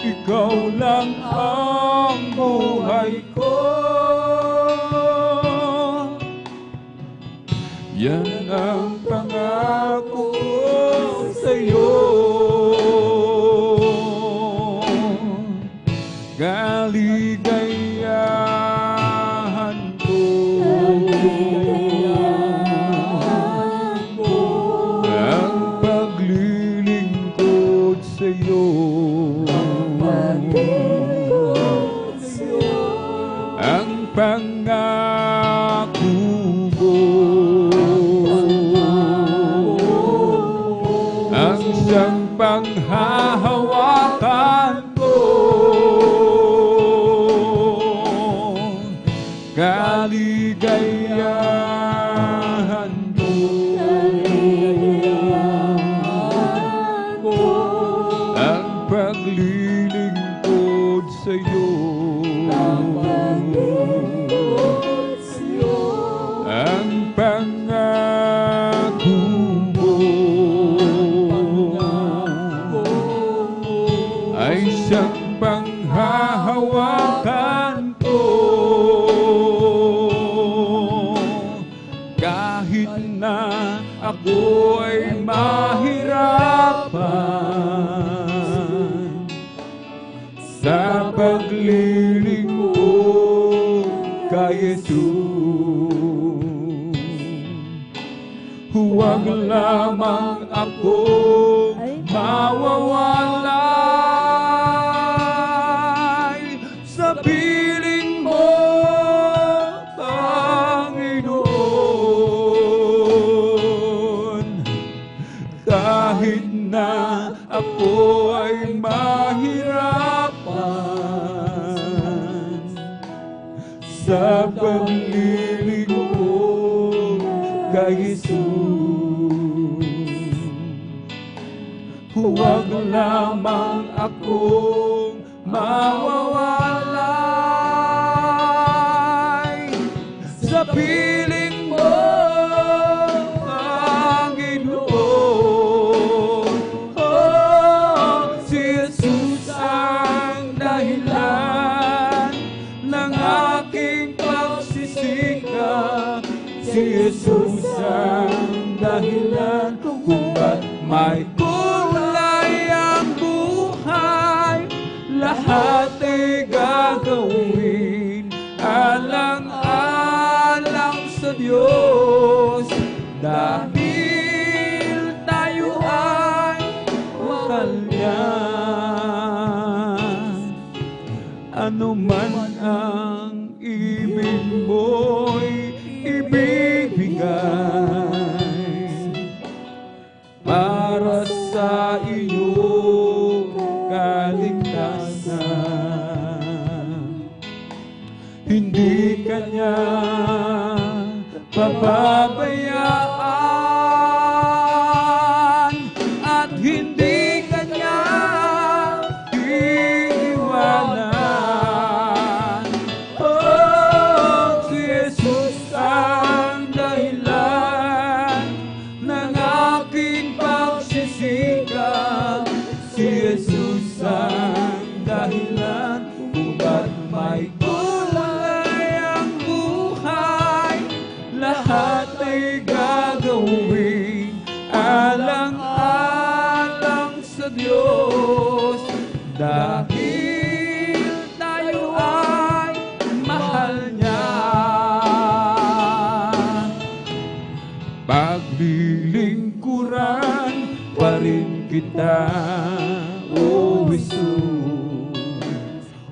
Ikaw lang ang buhay ko. Yan ang pangako ko sa'yo. Kaligayahan ko, ang paglilingkod sa'yo, ang pangako mo, ang siyang panghahawakan ko. Kaligayahan ko, ang paglilingkod sa'yo, ang pangako mo ay siyang panghahawakan ko. Kahit na ako'y mahirapan sa paglilingkod kay Jesus, huwag lamang akong mawawalay sa piling mo, Panginoon. Kahit na ako ay mahirapan sa paglilingkod kay Jesus, huwag lamang akong mawawalay sa piling mo, Panginoon. Oh, si Jesus ang dahilan ng aking pagsisikap. Si Jesus ang dahilan kung ba't may kulay ang buhay. Lahat ay gagawin alang-alang sa Diyos, dahil tayo ay mahal niya. Ano man ang ibig mo'y ibibigay para sa iyong kaligtasan. Hindi ka niya pababayaan at hindi ka niya iiwanan. Oh, si Jesus ang dahilan ng aking pagsisikap. Si Jesus ang dahilan kung ba't may kulay ang buhay. Lahat ay gagawin alang-alang sa Diyos, dahil tayo ay mahal niya. Paglilingkuran pa rin kita, O Jesus.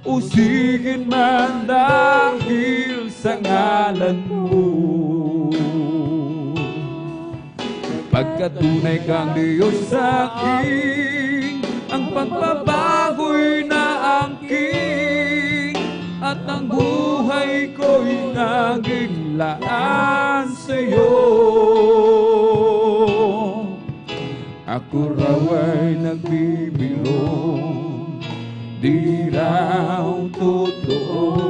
Usigin man dahil sa ngalan mo. Pagkat tunay kang Diyos sa akin, ang pagbabago'y naangkin, at ang buhay ko'y naging laan sa'yo. Ako raw ay nagbibiro, di raw totoo.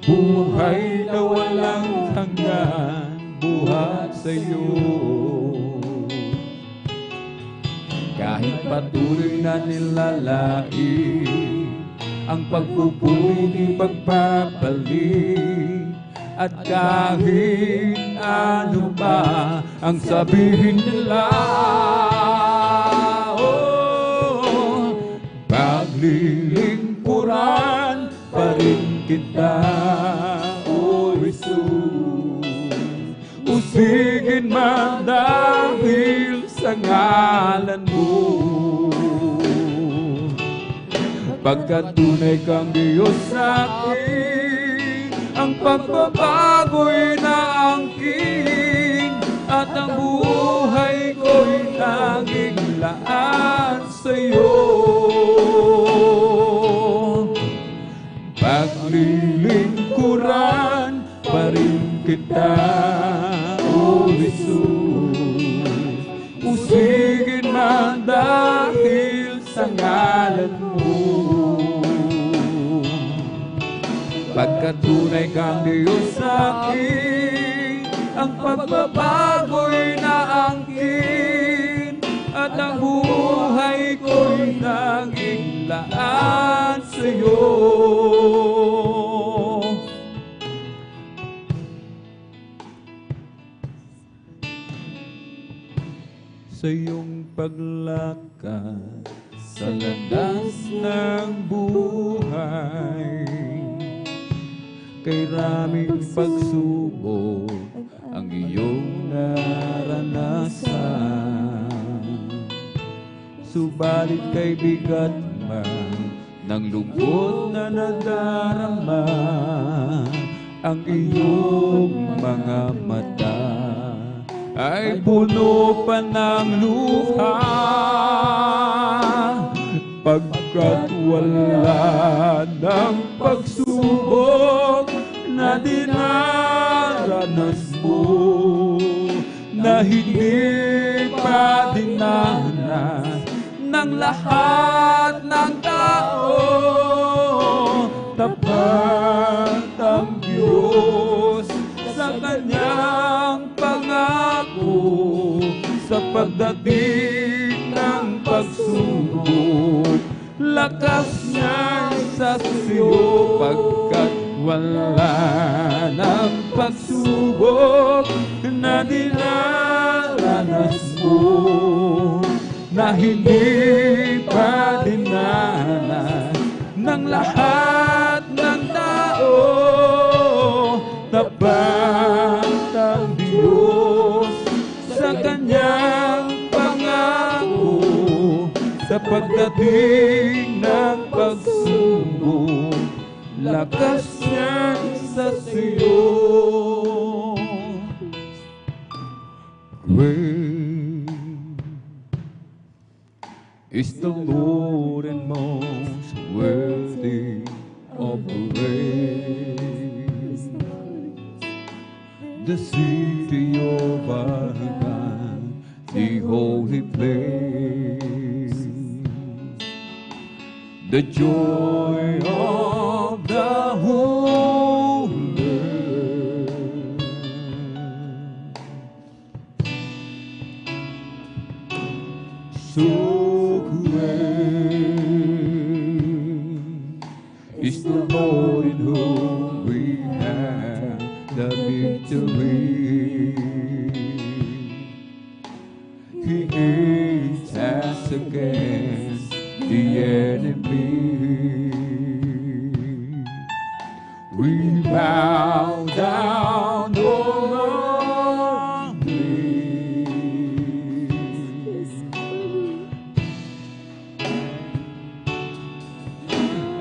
Buhay na walang hanggan, buhat sa'yo. Kahit patuloy na nilalait ang pagpupuri di pagpapalit, at kahit ano pa ang sabihin nila, oh, paglilingkuran pa rin kita, O Jesus. Usigin man dahil sa ngalan mo. Pagkat tunay kang Diyos sa akin, ang pagbabago'y naangkin, at ang buhay ko'y naging laan sa'yo. Paglilingkuran pa rin kita, O Jesus. Usigin man dahil sa ngalan mo. Pagkat tunay kang Diyos sa akin, ang pagbabago'y naangkin, at ang buhay ko'y naging laan sa'yo. Sa iyong paglakad sa landas ng buhay, kay raming pagsubok ang iyong naranasan. Subalit kay bigat man ng lungkot na nadarama, ang iyong mga mata ay puno pa ng luha. Pagkat wala ng pagsubok na dinaranas mo, na hindi pa dinanas ng lahat ng tao. Tapat ang Diyos sa pagdating ng pagsubok. Lakas niya sa iyo pagkat wala ng pagsubok na dinaranas mo, na hindi pa dinanas ng lahat ng tao. Tapat ang Diyos sa kanyang pangako, sa pagdating ng pagsubok, lakas niya sa iyo. Great is the Lord and most worthy of praise. The city of our God, the holy place, the joy of the whole earth. So great is the Lord in whom we have the victory. He is us against the enemy. We bow down on knees,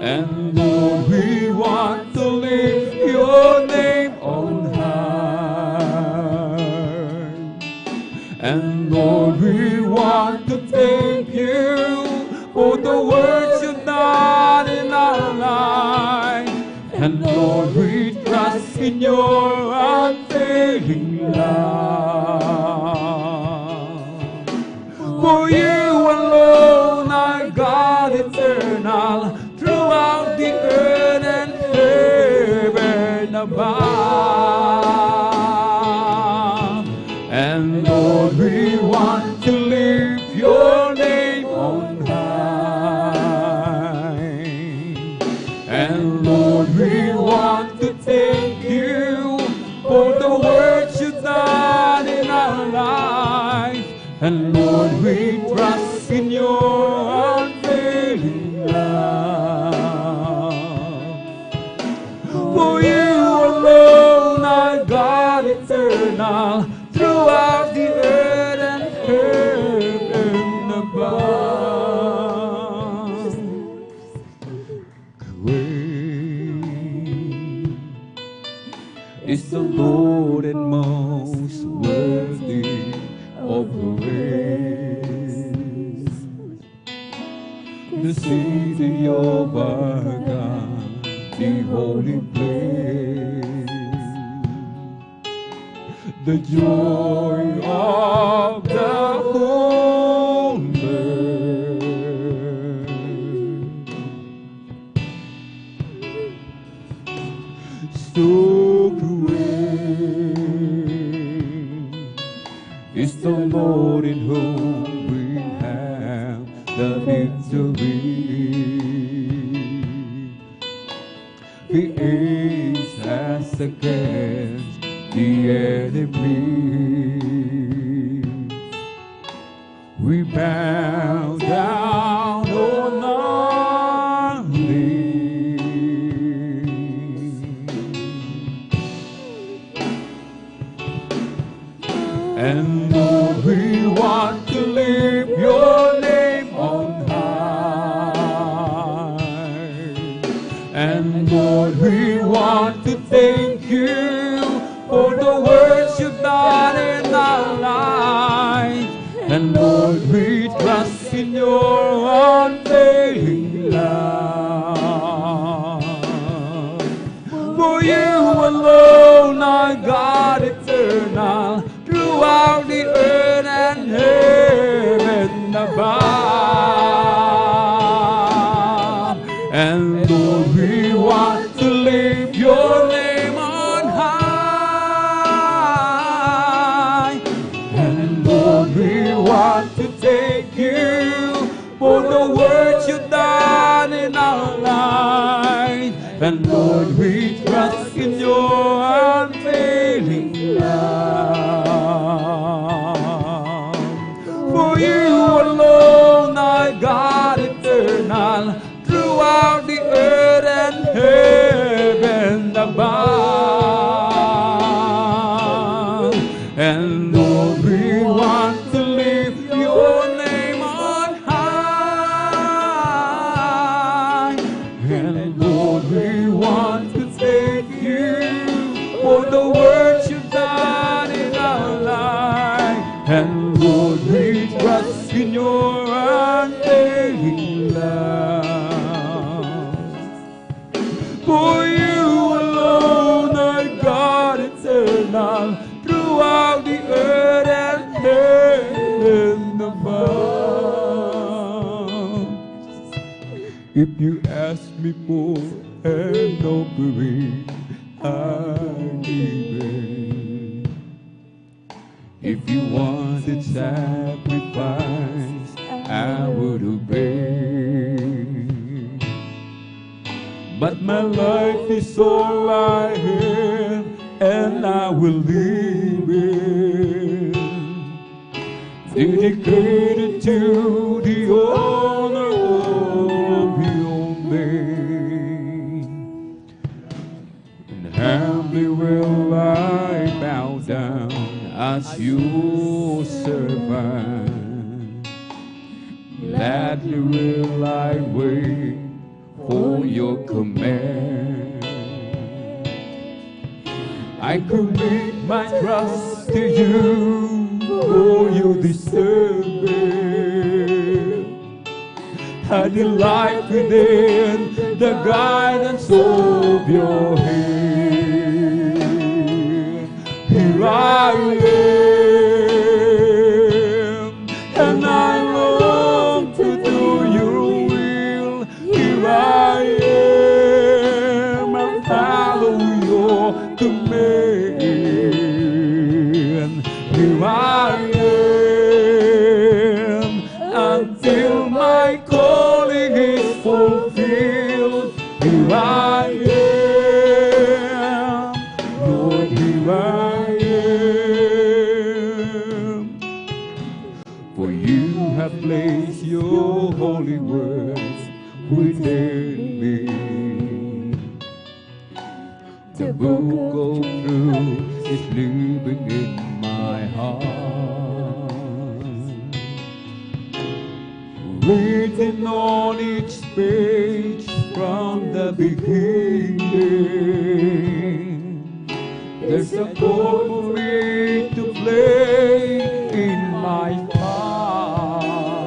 and Lord, we want to lift your name on high. And Lord, we want to thank you for the works you've done in our life. And Lord, we trust in your unfailing love. For you alone are God eternal, throughout the earth and heaven above. And Lord, we want to lift your name on high. And Lord, we want to thank you for the works you've done in our life. And Lord, we trust in your unfailing love. For you alone are God eternal, throughout the earth and heaven above. Great is the Lord and most worthy of praise. The city of our God, the holy place, the joy of the whole earth. So great is the Lord in whom we have the victory. He is us against the enemy. We bow down on our knees, and Lord, we want to lift your name on high. And Lord, we want to thank you for the works you've done in our life. And Lord, we trust in your unfailing love. For you alone are God eternal, throughout the earth and heaven above. And Lord, we want to lift your name on high. And Lord, we want to thank you for the work you've done in our lives. And Lord, we trust in your unfailing love. For you alone are God eternal, throughout the earth and heaven above. And Lord, we want to lift your name on high. And Lord, we want to thank you for the work you've done in our life. And Lord, we trust in your unfailing love. For you alone are God eternal, throughout the earth and heaven above. If you ask me for an offering, I give it. If you wanted sacrifice, I would obey. But my life is all I have, and I will leave it dedicated to the honor of your name. And humbly will I bow down as your servant. Gladly will I wait for your command. I commit my trust to you, for you deserve it. I delight within the guidance of your hand. Here I am, and I long to do your will. Here I am, and follow your command. Here I am, until my calling is fulfilled. Here I am, Lord, here I am. For you have placed your holy words within me. The book of truth is living in my heart, written on each page from the beginning. There's a chord for me to play in my heart.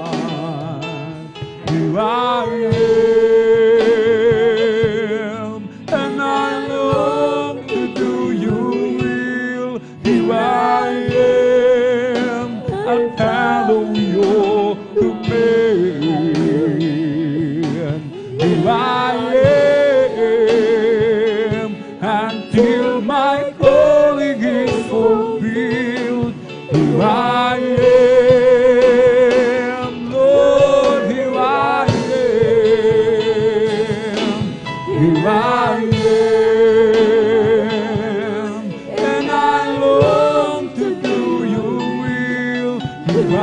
Here I am, and I long to do your will. Here I am, and follow your command. Here I am, until my calling is fulfilled. Here I am, Lord, here I am. Here I am, and I long to do your will. Here I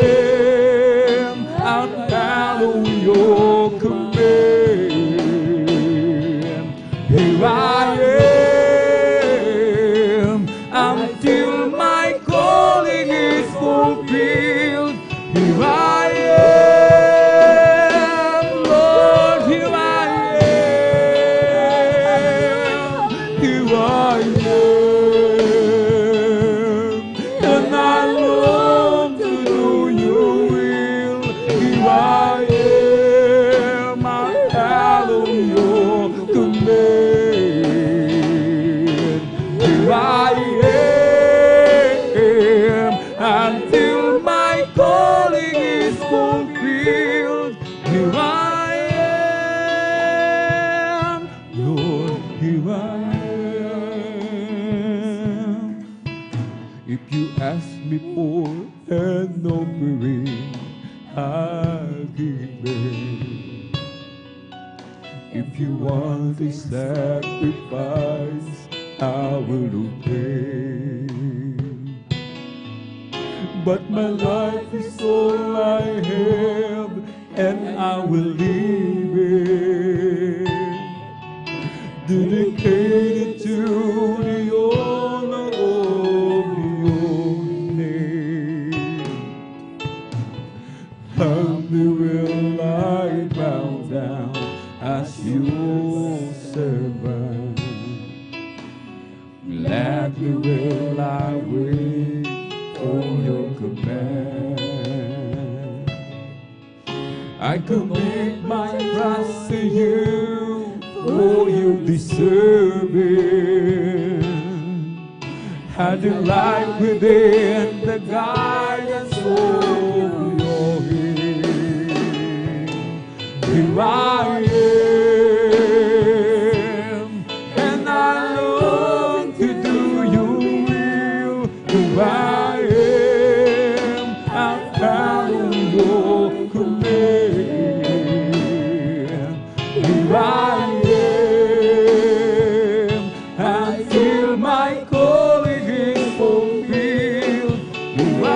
am, I'll follow your command. Here I am, until my calling is fulfilled. Here I am, Lord, here I am. Here I am, and I long to do and offering I'll give it. If you want a sacrifice, I will obey. But my life is all I have, and I will leave it dedicated to the honor of your name. Humbly will I bow down as your servant. Gladly will I wait for your command. I commit my trust to you, for you deserve it. I delight within the guidance of your hand. Here I am, and I long to do your will. Here I am, I follow your command. Here I am, until my calling is fulfilled. Here I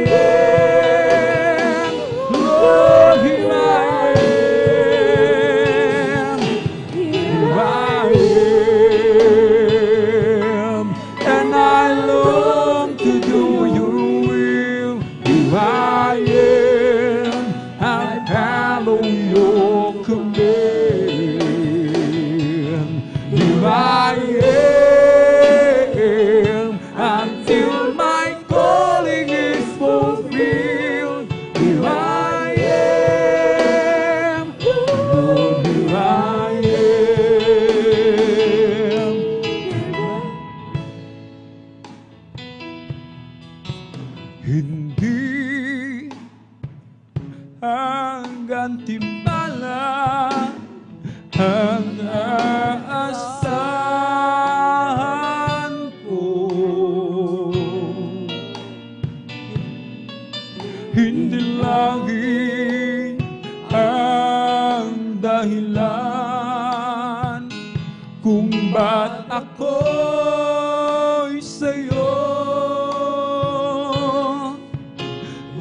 am, Lord, here I am. Here I am, and I long to do your will. Here I am, I follow your command. Here I am, until my calling is fulfilled. Here I am, Lord, here I am. Hindi ang gantimpala ang aasahan ko. Hindi langit ang dahilan kung ba't ako'y sa'yo.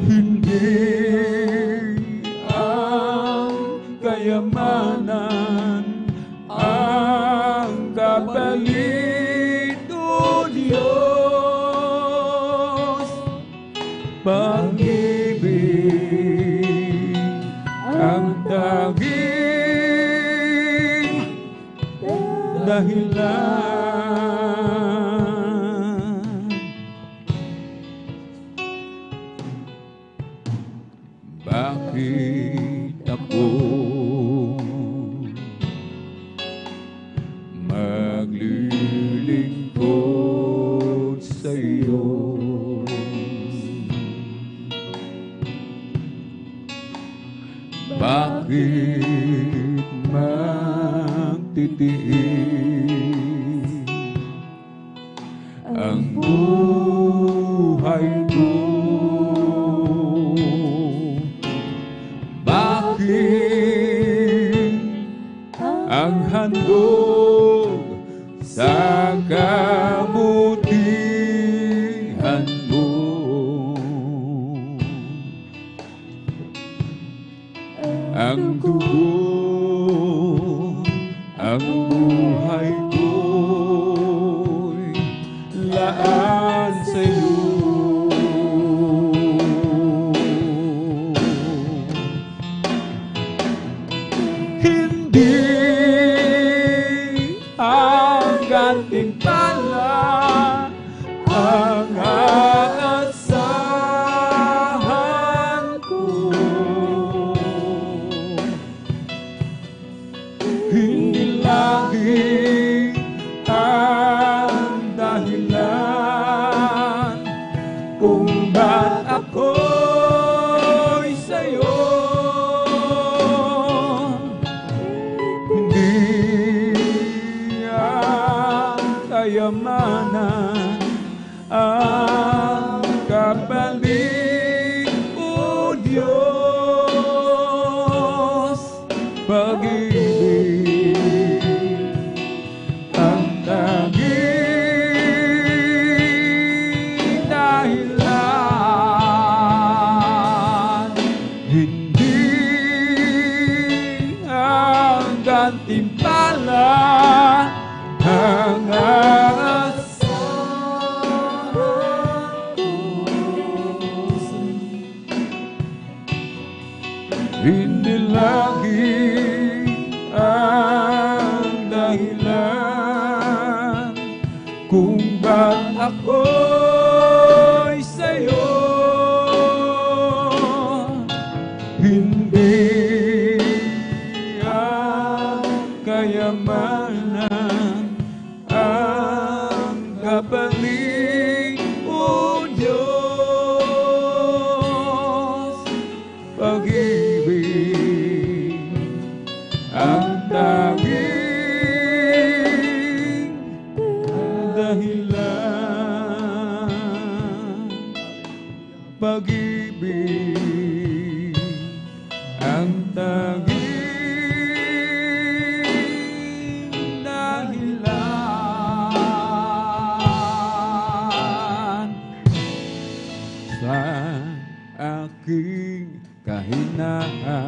Hindi ang kayamanan ang kapalit, O Diyos. Pag-ibig ang tanging dahilan. Bakit ako maglilingkod sa iyo? Bakit magtitiis ang buhay ko? Bakit ang handog sa kabutihan mo? Ang dugo, ang buhay ko'y laan sa iyo. Hindi ang gantimpala ang aasahan ko. Hindi langit ang dahilan kung ba't ako'y sa'yo. Hindi ang kayamanan ang kapalit Hindi lagi ang dahilan kung ba't ako'y sa'yo. Hindi ang kayamanan ang kapalit, o Diyos. Pag-ibig ang tanging dahilan. Pag-ibig ang tanging dahilan sa aking kahinaan.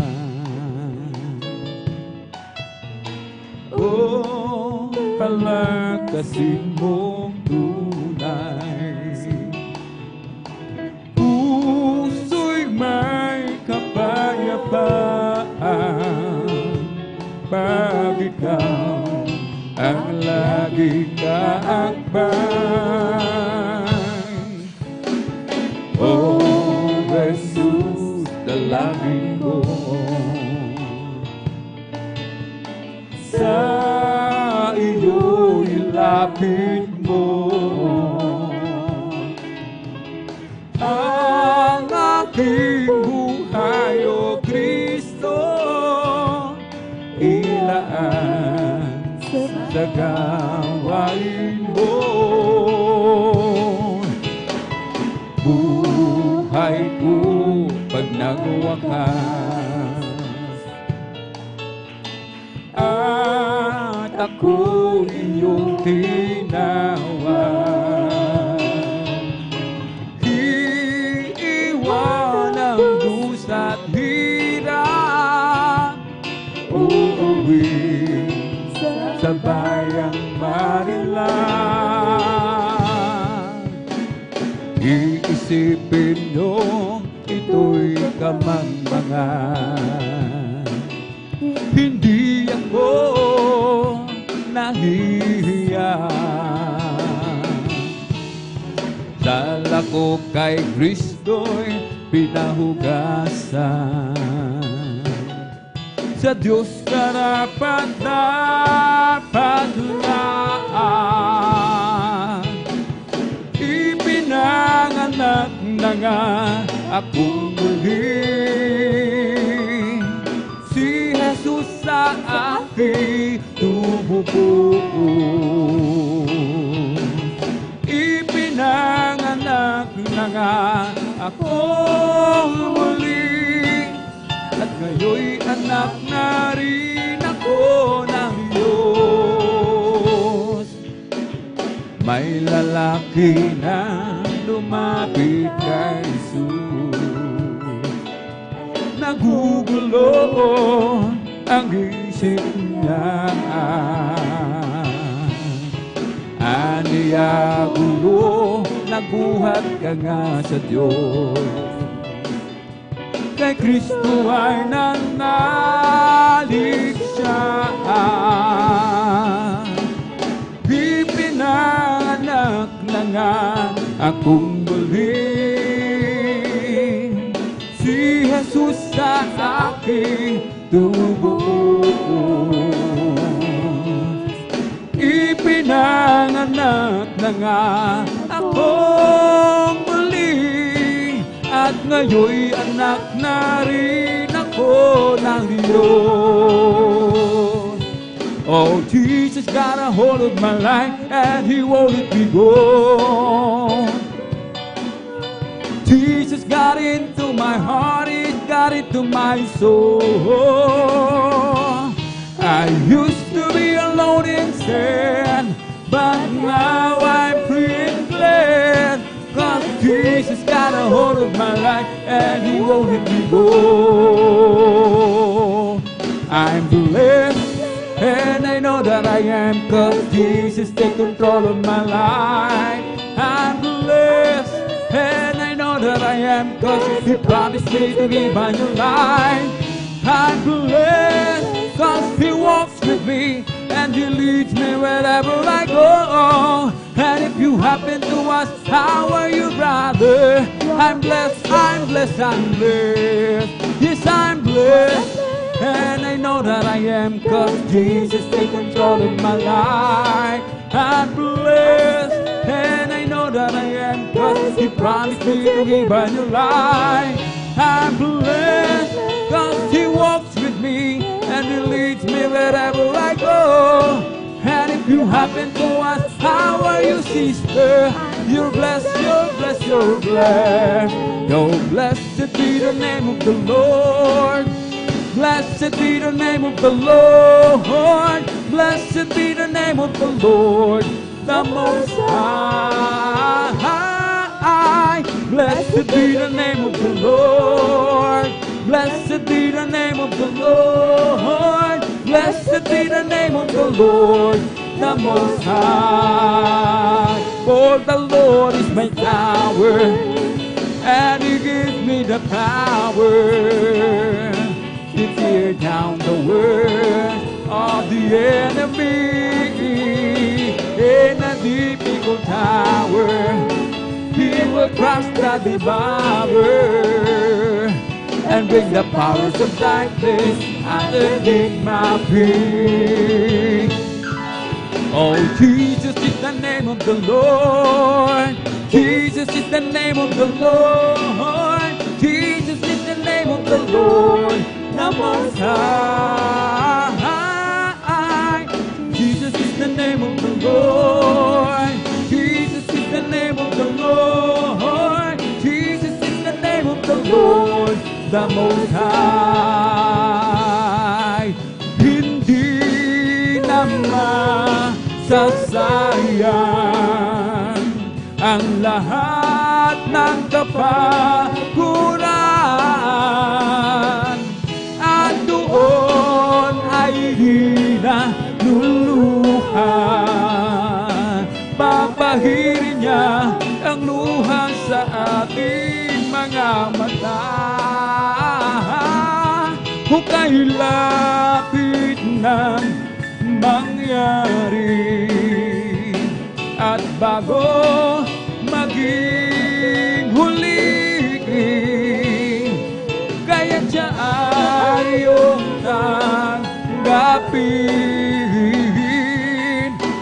O palakasin mong tunay, puso'y may kapayapaan pag ikaw ang laging kaakbay. O Jesus, dalangin ko sa iyo ilapit mo ang aking buhay, o Kristo, ilaan sa gawain mo. Buhay ko pag nagwakas at ako iyong tinawag. Iiwan ang dusa't hirap, uuwi sa bayang Manila. Iisipin nyo ito'y kamangmangan. Hindi ako nahihiya. Dala ko kay Kristo'y pinahugasan. Sa Diyos karapat-dapat lang. Ipinanganak na nga akong muli. Si Jesus sa aking tumubuo. Ipinanganak na nga akong muli. At ngayon'y anak na rin ako ng Diyos. May lalaki na lumapit kay Jesus. Nagugulo ang isip niya. Aniya gulo, naguhat ka nga sa Diyos. Kay Kristo ay nanalig siya. Ipinanganak na nga akong muli. Si Jesus sa aking tumubuo. Ipinanganak na nga akong muli. At ngayon'y anak na rin ako ng Diyos. Oh, Jesus got a hold of my life and He won't let me go. Jesus got into my heart, He got into my soul. I used to be alone in sin, but now I'm free and glad. Cause Jesus got a hold of my life and He won't let me go. I'm blessed and I know that I am, cause Jesus take control of my life. I'm blessed and I know that I am, cause He promised me to give my new life. I'm blessed, 'cause He walks with me, and He leads me wherever I go. And if you happen to ask, how are you, brother? I'm blessed, I'm blessed, I'm blessed. Yes, I'm blessed, and I know that I am, 'cause Jesus takes control of my life. I'm blessed, and I know that I am, 'cause He promised me to give a new life. I'm blessed, 'cause He walks with me, and He leads me wherever I go. And if you happen to ask, how are you, sister? You're blessed, you're blessed, you're blessed. Oh, blessed be the name of the Lord. Blessed be the name of the Lord. Blessed be the name of the Lord, the Most High. Blessed be the name of the Lord. Blessed be the name of the Lord. Blessed be the name of the Lord, the Most High. For the Lord is my tower, and He gives me the power to tear down the works of the enemy. In a difficult hour, He will crush the devourer and bring the powers of darkness underneath my feet. Oh, Jesus is the name of the Lord. Jesus is the name of the Lord. Jesus is the name of the Lord, the Most High. Jesus is the name of the Lord. Jesus is the name of the Lord. Jesus is the name of the Lord, the Most High. Hindi naman sasayang ang lahat ng kapaguran, at doon ay di na luluhan. Papahirin niya ang luha sa ating mga mata. Kung kay lapit ng mangyari, at bago maging huli, kaya siya ay iyong tanggapin.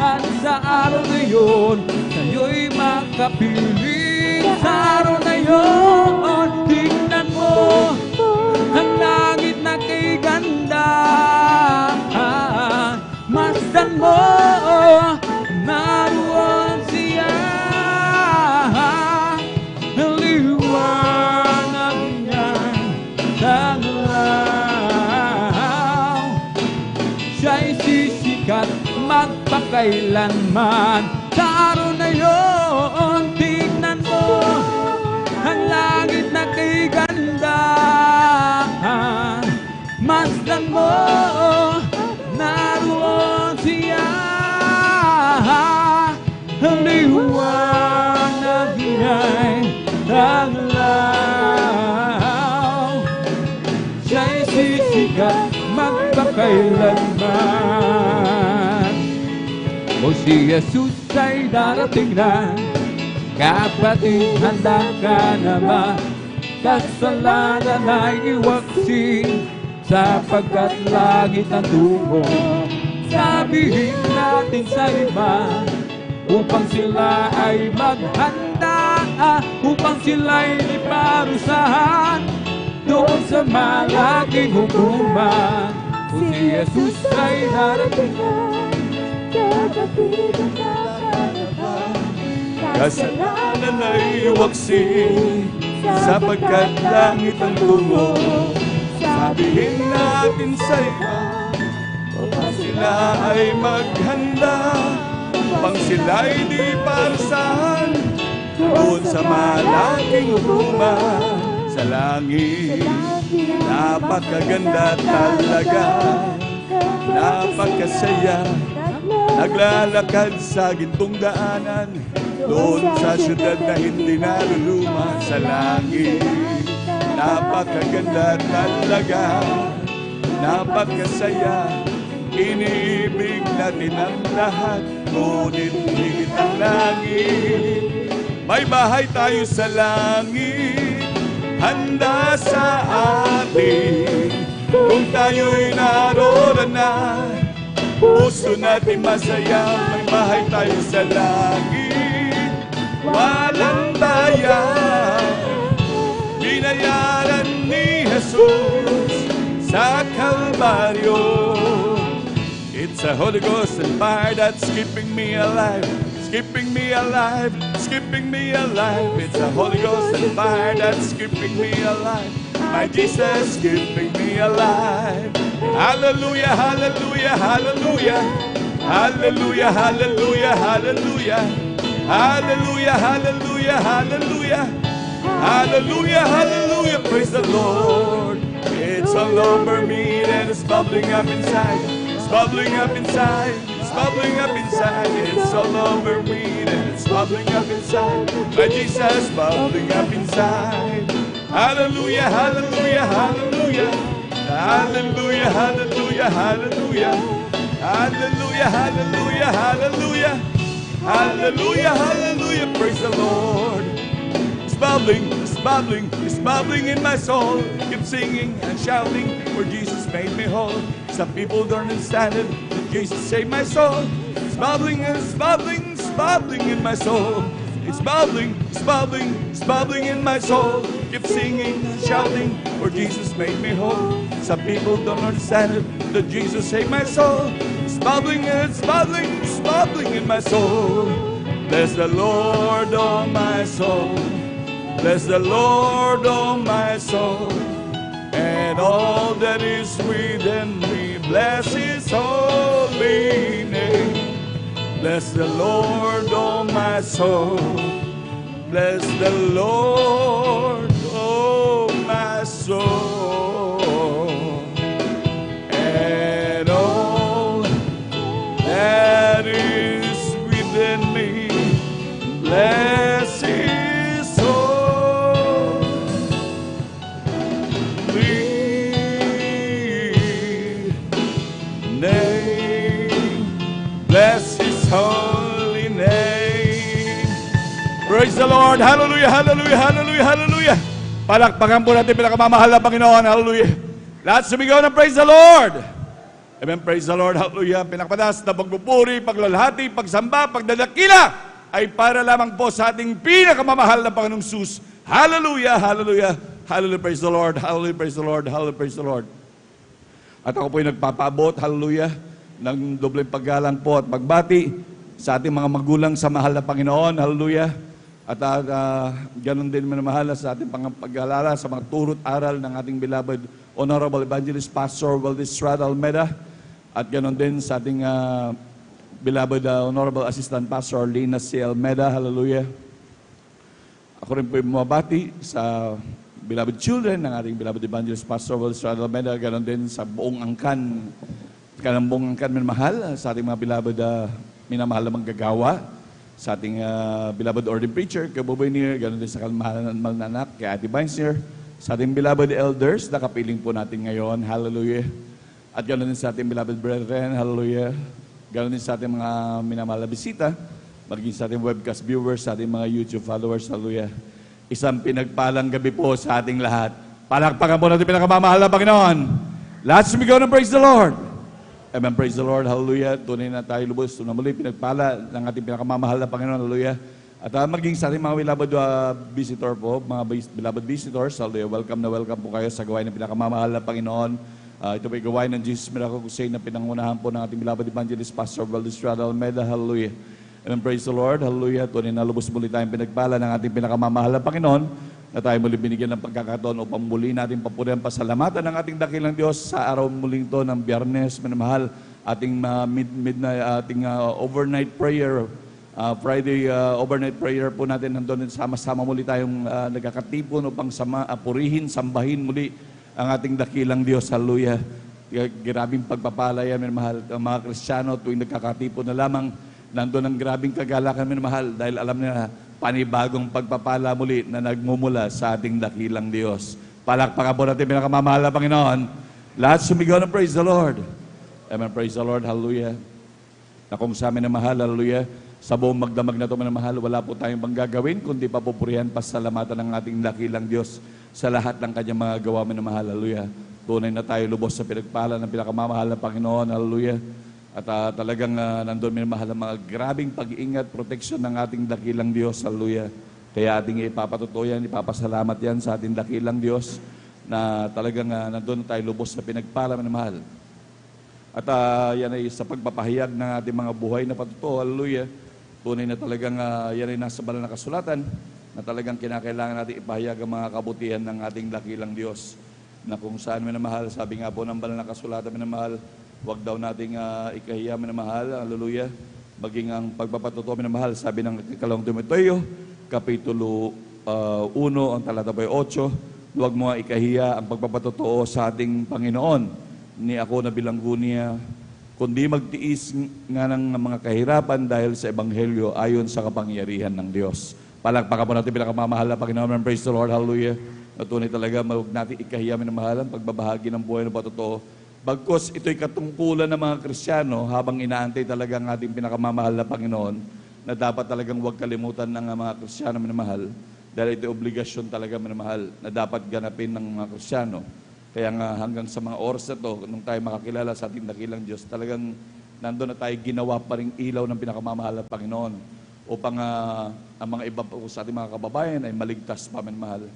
At sa araw na yun, sa'yo'y makapiling. Sa araw na yun, tingnan mo ang langit na kay ganda. Masdan mo, naroon siya. Ang liwanag niya tanglaw. Siya'y sisikat magpakailanman. Sa araw na yun, tingnan mo ang langit na kay ganda. Masdan mo, naroon siya. Ang liwanag niya'y tanglaw. Siya'y sisikat magpakailanman. O si Jesus ay darating na, kapatid, handa ka na ba? Kasalanan ay iwaksi, sapagkat langit ang tungo. Sabihin natin sa iba, upang sila ay maghanda, upang sila'y iparusahan doon sa malaking hukuman. O si Jesus ay darating na, kapatid, handa ka na ba? Kasalanan ay iwaksi, sapagkat langit ang tungo. Sabihin natin sa iba, upang sila ay maghanda, upang sila'y di parusahan doon sa malaking hukuman. Sa langit, napakaganda talaga, napakasaya, naglalakad sa gintong daanan, doon sa syudad na hindi naluluma. Sa langit, napakaganda talaga, napakasaya. Iniibig natin ang lahat, ngunit higit ang langit. May bahay tayo sa langit, handa sa atin. Kung tayo'y naroon na, puso natin masaya. May bahay tayo sa langit, walang bayan. Binayaran ni Jesus sa Kalbaryo. It's a Holy Ghost and fire that's keeping me alive, keeping me alive, keeping me alive. It's a Holy Ghost and fire that's keeping me alive. My Jesus keeping me alive. Hallelujah, hallelujah, hallelujah. Hallelujah, hallelujah, hallelujah. Hallelujah, hallelujah, hallelujah. Hallelujah, hallelujah, praise the Lord. It's all over me and it's bubbling up inside. It's bubbling up inside. It's bubbling up inside. It's all over me and it's bubbling up inside. My Jesus bubbling up inside. Hallelujah, hallelujah, hallelujah. Hallelujah, hallelujah, hallelujah. Hallelujah, hallelujah, hallelujah. Hallelujah, hallelujah, praise the Lord. It's bubbling, it's bubbling, it's bubbling in my soul. Keep singing and shouting, for Jesus made me whole. Some people don't understand it, but Jesus saved my soul. It's bubbling and it's bubbling, it's bubbling in my soul. It's bubbling, it's bubbling, it's bubbling in my soul. Keep singing and shouting, for Jesus made me whole. Some people don't understand it, that Jesus saved my soul. It's bubbling and it's bubbling, it's bubbling in my soul. Bless the Lord, oh my soul. Bless the Lord, oh my soul. And all that is within me, bless His holy name. Bless the Lord, oh my soul. Bless the Lord, oh my soul. And all that is within me, bless His holy name. Bless His holy name. Praise the Lord. Hallelujah, hallelujah, hallelujah, hallelujah. Palakpakan po natin pinakamamahal na Panginoon. Hallelujah. Lahat sumigaw ng praise the Lord. Amen, praise the Lord. Hallelujah. Pinakamatas na pagpupuri, paglalahati, pagsamba, pagdadakila ay para lamang po sa ating pinakamamahal na Panginoong Sus. Hallelujah, hallelujah, hallelujah, praise the Lord. Hallelujah, praise the Lord. Hallelujah, praise the Lord. At ako po ay nagpapaabot, hallelujah, ng dobleng paggalang po at pagbati sa ating mga magulang sa mahal na Panginoon. Hallelujah. At ganun din manamahal sa ating pag-alala sa mga turot aral ng ating beloved Honorable Evangelist Pastor Valdez Estrada Almeida. At ganun din sa ating beloved Honorable Assistant Pastor Lina C. Almeida. Hallelujah. Ako rin po bumabati sa beloved children ng ating beloved Evangelist Pastor Valdez Estrada Almeida. Ganun din sa buong angkan, buong angkan minamahal sa ating mga beloved minamahal na manggagawa, sa ating beloved ordained preacher, kay Boboy Nier, ganoon din sa kalmahalan ng anak, kay Ate Vincier, sa ating beloved elders, na kapiling po natin ngayon, hallelujah. At ganoon din sa ating beloved brethren, hallelujah. Ganoon din sa ating mga minamahal na bisita, maging sa ating webcast viewers, sa ating mga YouTube followers, hallelujah. Isang pinagpalang gabi po sa ating lahat. Palakpakan po natin pinakamamahal na Panginoon. Lahat sumigaw ng praise the Lord. Amen, praise the Lord, hallelujah. Tunay na tayo lubos, na muli pinagpala ng ating pinakamamahal na Panginoon, hallelujah. At maging sa ating mga beloved visitor po, mga beloved visitors, hallelujah, welcome na welcome po kayo sa gawain ng pinakamamahal na Panginoon. Ito po ay gawain ng Jesus Miracle Crusade na pinangunahan po ng ating beloved evangelist, Pastor Valdez Estrada Almeida, hallelujah. Amen, praise the Lord, hallelujah. Tunay na lubos muli tayong pinagpala ng ating pinakamamahal na Panginoon, na tayo muli binigyan ng pagkakataon upang muli natin papurihan pasalamatan ng ating dakilang Diyos sa araw muling to ng Biyernes, minamahal, ating overnight prayer, Friday overnight prayer po natin, nandun sama-sama muli tayong nagkakatipon upang purihin, sambahin muli ang ating dakilang Diyos, hallelujah. Grabing pagpapala yan, minamahal, ang mga Kristiyano tuwing nagkakatipon na lamang, nandun ang grabing kagalakan, minamahal, dahil alam nila, panibagong pagpapala muli na nagmumula sa ating dakilang Diyos. Palakpakan po natin pinakamamahal na Panginoon. Lahat sumigaw ng praise the Lord. Amen, praise the Lord, hallelujah. Na kung sa amin na mahal, hallelujah, sa buong magdamag na ito na mahal, wala po tayong bang gagawin, kundi papupurihan, pasalamatan ng ating dakilang Diyos sa lahat ng kanyang mga gawa na mahal, hallelujah. Tunay na tayo lubos sa pinagpala ng pinakamamahal na Panginoon, hallelujah. At talagang nandun minamahal ang mga grabing pag-iingat, proteksyon ng ating dakilang Diyos, hallelujah. Kaya ating ipapatuto yan, ipapasalamat yan sa ating dakilang Diyos na talagang nandun tayo lubos sa pinagpala na mahal. At yan ay sa pagpapahayag ng ating mga buhay na patuto. Hallelujah. Tunay na talagang yan ay nasa banal na kasulatan na talagang kinakailangan natin ipahayag ang mga kabutihan ng ating dakilang Diyos. Na kung saan minamahal, sabi nga po ng banal na kasulatan minamahal, huwag daw nating ikahiya minamahal. Hallelujah. Maging ang pagpapatuto minamahal, sabi ng ikalawang Timoteo, Kapitulo 1, ang talata 8, huwag mo ikahiya ang pagpapatuto sa ating Panginoon ni ako na bilanggo niya, kundi magtiis nga ng mga kahirapan dahil sa Ebanghelyo ayon sa kapangyarihan ng Diyos. Palakpakan po natin pinakamamahal na Panginoon. Praise the Lord, hallelujah. Natunay talaga, huwag natin ikahiya minamahalan, pagbabahagi ng buhay na patotoo. Bagkos ito'y katungkulan ng mga Kristiyano habang inaantay talaga ang ating pinakamamahal na Panginoon na dapat talagang huwag kalimutan ng mga Kristiyano minamahal dahil ito'y obligasyon talaga minamahal na dapat ganapin ng mga Kristiyano. Kaya nga hanggang sa mga oras na to, nung tayo makakilala sa ating dakilang Diyos, talagang nandun na tayo ginawa pa rin ilaw ng pinakamamahal na Panginoon upang ang mga iba po sa ating mga kababayan ay maligtas pa minamahal.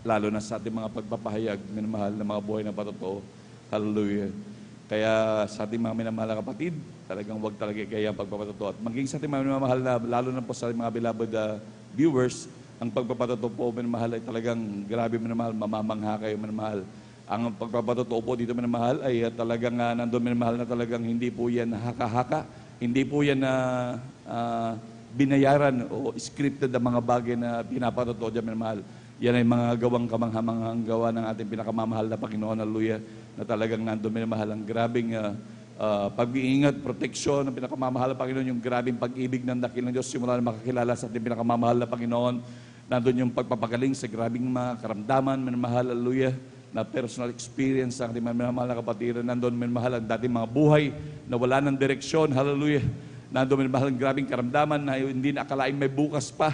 Lalo na sa ating mga pagpapahayag minamahal na mga buhay na patotoo. Hallelujah. Kaya sa ating mga minamahal na kapatid, talagang huwag talaga kaya ang pagpapatotoo. At maging sa ating mga minamahal na, lalo na po sa ating mga beloved viewers, ang pagpapatotoo po minamahal ay talagang grabe minamahal, mamamangha kayo minamahal. Ang pagpapatotoo po dito minamahal ay talagang nandun minamahal na talagang hindi po yan haka-haka, hindi po yan binayaran o scripted na mga bagay na pinapatotoo dyan minamahal. Yan ay mga gawang kamanghamanghang gawa ng ating pinakamamahal na Panginoon, hallelujah, na talagang nandun minamahal ang grabing pag-iingat, proteksyon ng pinakamamahal na Panginoon, yung grabing pag-ibig ng dakilang Diyos simula na makakilala sa ating pinakamamahal na Panginoon. Nandun yung pagpapagaling sa grabing mga karamdaman minamahal, hallelujah, na personal experience ang ating minamahal na kapatiran. Nandun minamahal ang dating mga buhay na wala ng direksyon. Hallelujah. Nandun minamahal ang grabing karamdaman na hindi na akalain may bukas pa.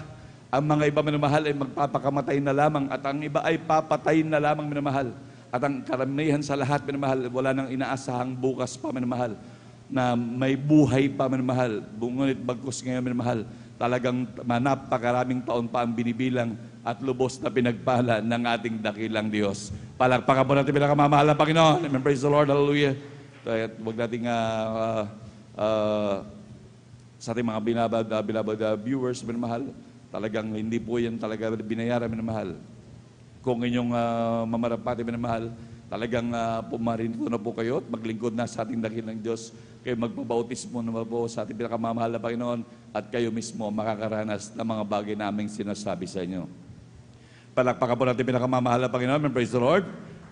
Ang mga iba minamahal ay magpapakamatay na lamang at ang iba ay papatayin na lamang minamahal. At ang karamihan sa lahat minamahal, wala nang inaasahang bukas pa minamahal na may buhay pa minamahal. Ngunit bagkus ngayon minamahal, talagang napakaraming taon pa ang binibilang at lubos na pinagpala ng ating dakilang Diyos. Palakpakan po natin pinakamamahal na Panginoon. Amen. Praise the Lord. Hallelujah. Kaya huwag nating sa ating mga beloved viewers, minamahal, talagang hindi po yan talaga binayaran, minamahal. Kung inyong mamarapati, minamahal, talagang pumarin ko na po kayo at maglingkod na sa ating dakilang Diyos. Kayo magpabautismo na po sa ating pinakamamahal na Panginoon at kayo mismo makakaranas ng mga bagay na aming sinasabi sa inyo. Palakpakan po natin pinakamamahal na Panginoon. Praise the Lord.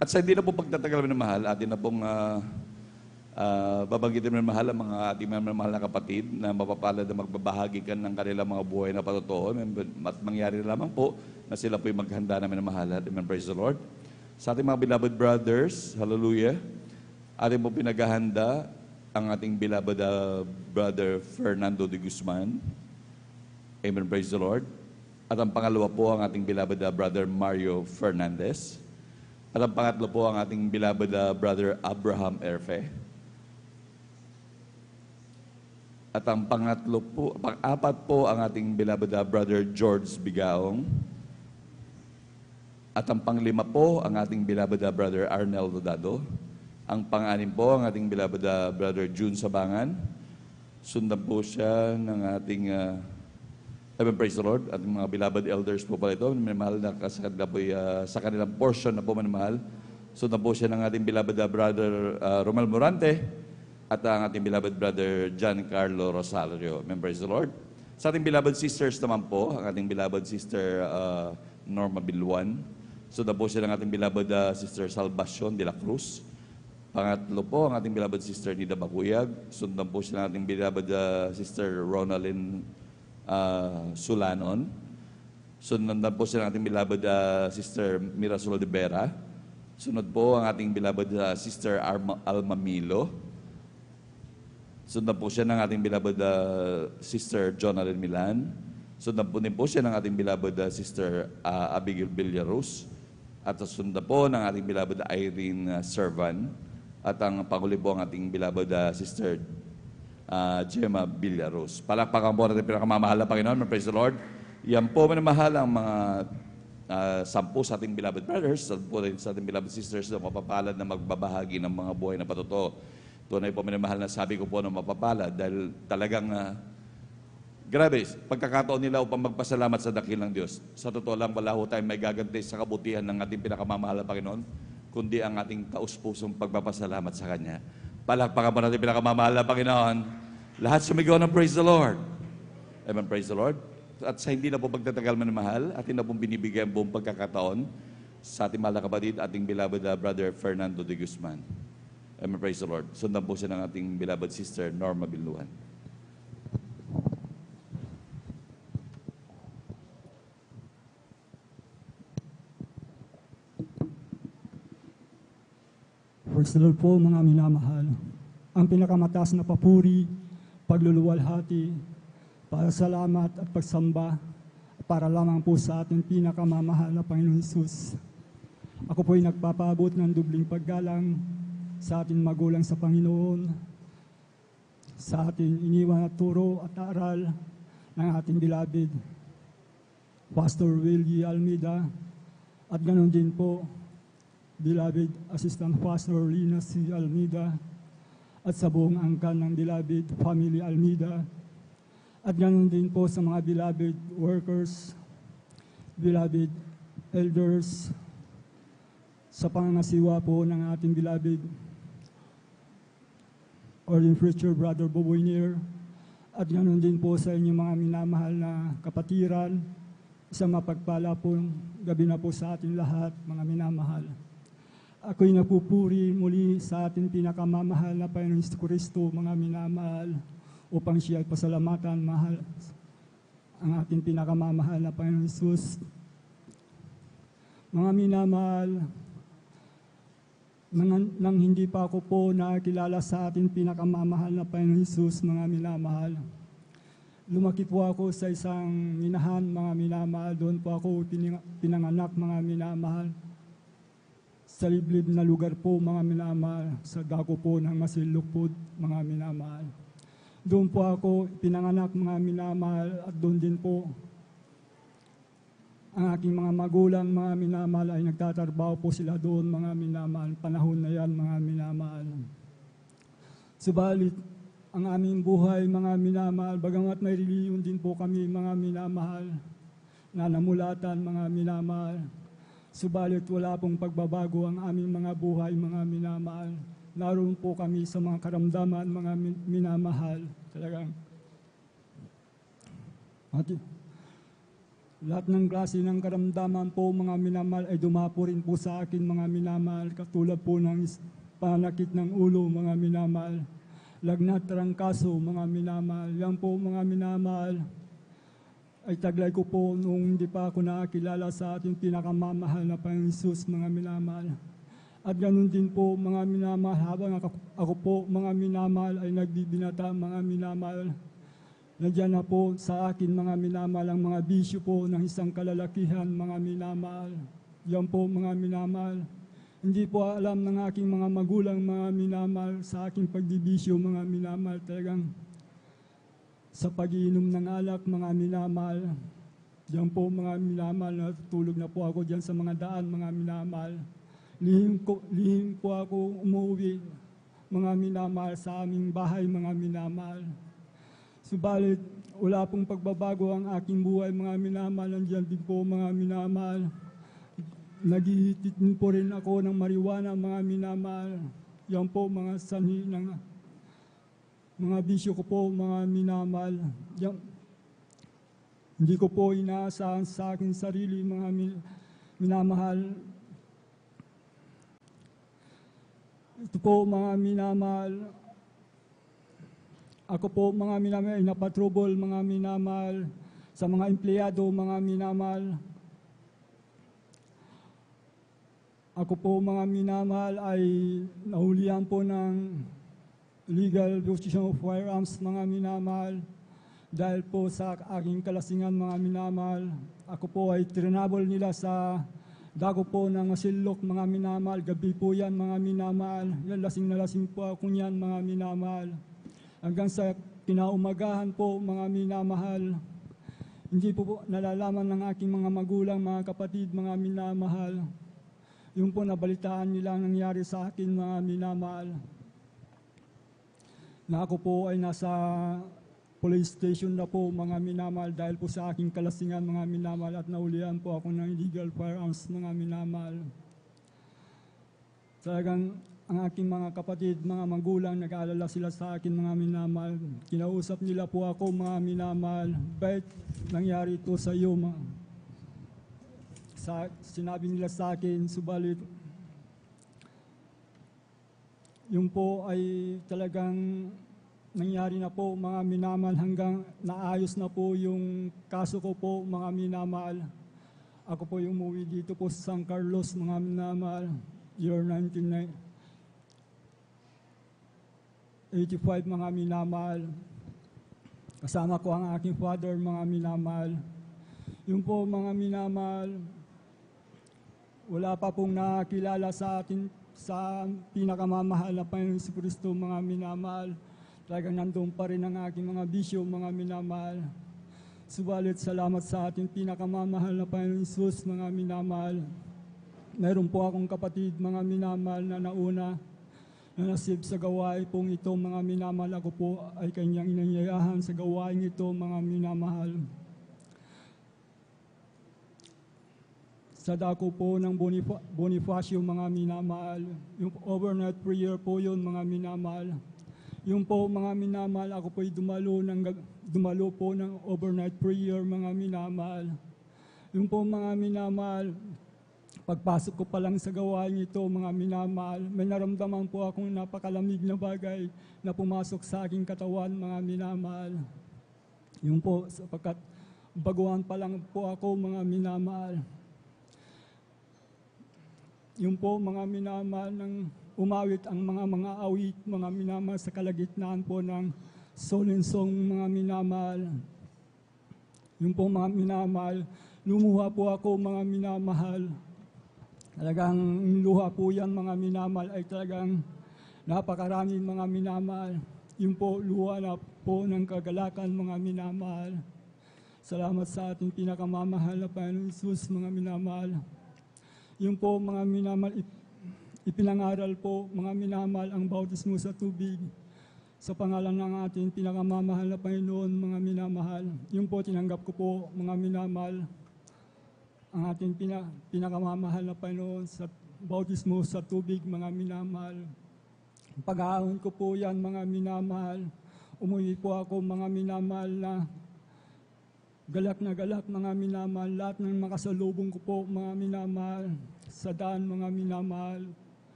At sa hindi na po pagtatagal minamahal, atin na pong babanggitin minamahal ang mga ating minamahal na kapatid na mapapalad na magbabahagi kan ng kanilang mga buhay na patotoo. At mangyari lamang po na sila po'y maghanda na minamahal. Amen. Praise the Lord. Sa ating mga beloved brothers, hallelujah, ating po pinaghahanda ang ating beloved brother Fernando de Guzman. Amen. Praise the Lord. At ang pangalawa po ang ating beloved brother Mario Fernandez. At ang pangatlo po ang ating beloved brother Abraham Erfe. At ang pang-apat po ang ating beloved brother George Bigaong. At ang pang-5 po ang ating beloved brother Arnel Lodado. Ang pang-6 po ang ating beloved brother June Sabangan. Sundan po siya ng ating praise the Lord. At mga beloved elders po pala ito, minamahal na sa kanilang portion na po minamahal. Sundan po siya ng ating beloved brother Romel Morante at ang ating beloved brother Giancarlo Rosario. Praise the Lord. Sa ating beloved sisters naman po, ang ating beloved sister Norma Bilwan. Sundan po siya ng ating beloved sister Salvacion de la Cruz. Pangatlo po ang ating beloved sister Nida Bakuyag. Sundan po siya ng ating beloved sister Ronaldin Sulanon. Sundan po siya ng ating beloved sister Mirasol de Vera. Sunod po ang ating beloved Sister Alma Milo. Sundan po siya ng ating beloved Sister Jonathan Milan. Sundan po din po siya ng ating beloved Sister Abigail Villaros. At sundan po ng ating beloved Irene Servan. At ang panghuli po ang ating beloved Sister Gemma Villaros. Palakpakan po natin pinakamamahal na Panginoon. Praise the Lord. Yan po minamahal ang mga 10 sa ating beloved brothers, 10 po rin sa ating beloved sisters na mapapalad na magbabahagi ng mga buhay na patotoo. Tunay po minamahal na sabi ko po na mapapalad dahil talagang grabe, pagkakataon nila upang magpasalamat sa dakilang Diyos. Sa totoo lang, wala ho tayong may gaganti sa kabutihan ng ating pinakamamahal na Panginoon, kundi ang ating taus-pusong pagpapasalamat sa Kanya. Palakpakan po natin pinakamamahal na Panginoon. Lahat sumigaw ng praise the Lord. Amen, praise the Lord. At sa hindi na po pagtatagal manamahal, atin na pong binibigyan buong pagkakataon sa ating mahal na kapatid, ating beloved Brother Fernando de Guzman. Amen, praise the Lord. Sundan po siya ng ating beloved Sister Norma Biluan. Praise the Lord po, mga minamahal. Ang pinakamataas na papuri, pagluluwalhati, para salamat at pagsamba para lamang po sa ating pinakamamahal na Panginoon Hesus. Ako po ay nagpapaabot ng dubling paggalang sa ating magulang sa Panginoon, sa ating iniwan na turo at aral ng ating beloved Pastor Willie Almeida, at ganoon din po beloved Assistant Pastor Lina C. Almeida, at sa buong angkan ng beloved Family Almeida, at ganoon din po sa mga beloved workers, beloved elders, sa pangangasiwa po ng ating beloved Ordained Preacher Brother Boboy Nier, at ganoon din po sa inyong mga minamahal na kapatiran. Isang mapagpala po gabi na po sa ating lahat, mga minamahal. Ako'y napupuri muli sa ating pinakamamahal na Panginoon Kristo, mga minamahal, upang siya ay pasalamatan, mahal, ang ating pinakamamahal na Panginoon Hesus. Mga minamahal, nang hindi pa ako po nakilala sa ating pinakamamahal na Panginoon Hesus, mga minamahal, lumaki po ako sa isang minahan, mga minamahal. Doon po ako pinanganak, mga minamahal, sa liblib na lugar po, mga minamahal, sa dako po ng Masinlukod, mga minamahal. Doon po ako pinanganak, mga minamahal, at doon din po ang aking mga magulang, mga minamahal, ay nagtatrabaho po sila doon, mga minamahal. Panahon na yan, mga minamahal. Subalit, ang aming buhay, mga minamahal, bagamat may reliyon din po kami, mga minamahal, na namulatan, mga minamahal. Subalit, wala pong pagbabago ang aming mga buhay, mga minamahal. Naroon po kami sa mga karamdaman, mga minamahal. Talagang lahat ng klase ng karamdaman po, mga minamahal, ay dumapo rin po sa akin, mga minamahal. Katulad po ng panakit ng ulo, mga minamahal. Lagnat, trangkaso, mga minamahal. Yan po, mga minamahal, ay taglay ko po nung hindi pa ako nakakilala sa ating pinakamamahal na Panginoon Hesus, mga minamahal. At ganun din po, mga minamahal, habang ako po, mga minamahal, ay nagbibinata, mga minamahal. Nandiyan na po sa akin, mga minamahal, ang mga bisyo po ng isang kalalakihan, mga minamahal. Yan po, mga minamahal. Hindi po alam ng aking mga magulang, mga minamahal, sa aking pagdibisyo, mga minamahal. Talagang sa pag-iinom ng alak, mga minamahal. Yan po, mga minamahal, natutulog na po ako dyan sa mga daan, mga minamahal. Lihim po ako umuwi, mga minamahal, sa aming bahay, mga minamahal. Subalit, wala pong pagbabago ang aking buhay, mga minamahal. Nandiyan din po, mga minamahal. Naghihitit din po rin ako ng marijuana, mga minamahal. Yan po, mga sanhi ng mga bisyo ko po, mga minamahal. Yan, hindi ko po inaasahan sa aking sarili, mga minamahal. Ito po, mga minamahal. Ako po, mga minamahal, ay napatrubol, mga minamahal, sa mga empleyado, mga minamahal. Ako po mga minamahal ay nahulihan po ng legal possession of firearms mga minamahal. Dahil po sa aking kalasingan mga minamahal, ako po ay trinabol nila sa dago po ng Masinloc mga minamahal. Gabi po yan mga minamahal. Yan, lasing na lasing po ako niyan mga minamahal. Hanggang sa kinaumagahan po mga minamahal, hindi po nalalaman ng aking mga magulang, mga kapatid, mga minamahal. Yung po nabalitaan nila ang nangyari sa akin mga minamahal. Na ako po ay nasa police station na po mga minamahal dahil po sa aking kalasingan mga minamahal at naulihan po ako ng illegal firearms mga minamahal. Talagang ang aking mga kapatid, mga magulang, nag-aalala sila sa akin mga minamahal. Kinausap nila po ako mga minamahal. Bakit nangyari ito sa iyo sinabi nila sa akin, subalit yung po ay talagang nangyari na po mga minamahal hanggang naayos na po yung kaso ko po mga minamahal. Ako po yung umuwi dito po sa San Carlos mga minamahal, year 1985 mga minamahal. Kasama ko ang aking father mga minamahal. Yung po mga minamahal, wala pa pong nakilala sa atin sa pinakamamahal na Panginoon si Kristo mga minamahal. Talagang nandun pa rin ang aking mga bisyo mga minamahal. Subalit salamat sa ating pinakamamahal na Panginoon Jesus mga minamahal. Meron po akong kapatid mga minamahal na nauna na nasib sa gawain pong ito mga minamahal. Ako po ay kanyang inanyayahan sa gawain ito mga minamahal. Sa dako po ng Bonifacio mga minamahal. Yung overnight prayer po yun mga minamahal. Yung po mga minamahal, ako po'y dumalo po ng overnight prayer mga minamahal. Yung po mga minamahal, pagpasok ko pa lang sa gawain ito mga minamahal, may naramdaman po akong napakalamig na bagay na pumasok sa aking katawan mga minamahal. Yung po sapagkat baguhan pa lang po ako mga minamahal. Yung po mga minamahal ng umawit ang mga awit, mga minamahal sa kalagitnaan po ng Solensong mga minamahal. Yung po mga minamahal, lumuha po ako mga minamahal. Talagang luha po yan mga minamahal ay talagang napakaraming mga minamahal. Yung po luha na po ng kagalakan mga minamahal. Salamat sa ating pinakamamahal na Panginoon Jesus mga minamahal. Yung po mga minamahal, ipinangaral po mga minamahal ang bautismo sa tubig sa pangalan ng ating pinakamamahal na Panginoon mga minamahal. Yung po tinanggap ko po mga minamahal ang ating pinakamamahal na Panginoon sa bautismo sa tubig mga minamahal. Pag-aahon ko po yan mga minamahal. Umuwi po ako mga minamahal na galak mga minamahal, lahat ng makasalubong ko po mga minamahal, sa daan mga minamahal.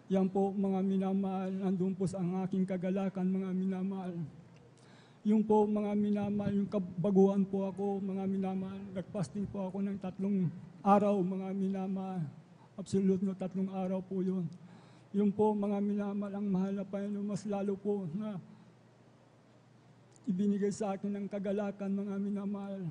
Yan po mga minamahal, nandun po sa ang aking kagalakan mga minamahal. Yung po mga minamahal, yung kabaguhan po ako mga minamahal, nagpasting po ako ng 3 araw mga minamahal. Absolute no 3 araw po yun. Yung po mga minamahal, ang mahal na Panginoon, mas lalo po na ibinigay sa akin ng kagalakan mga minamahal.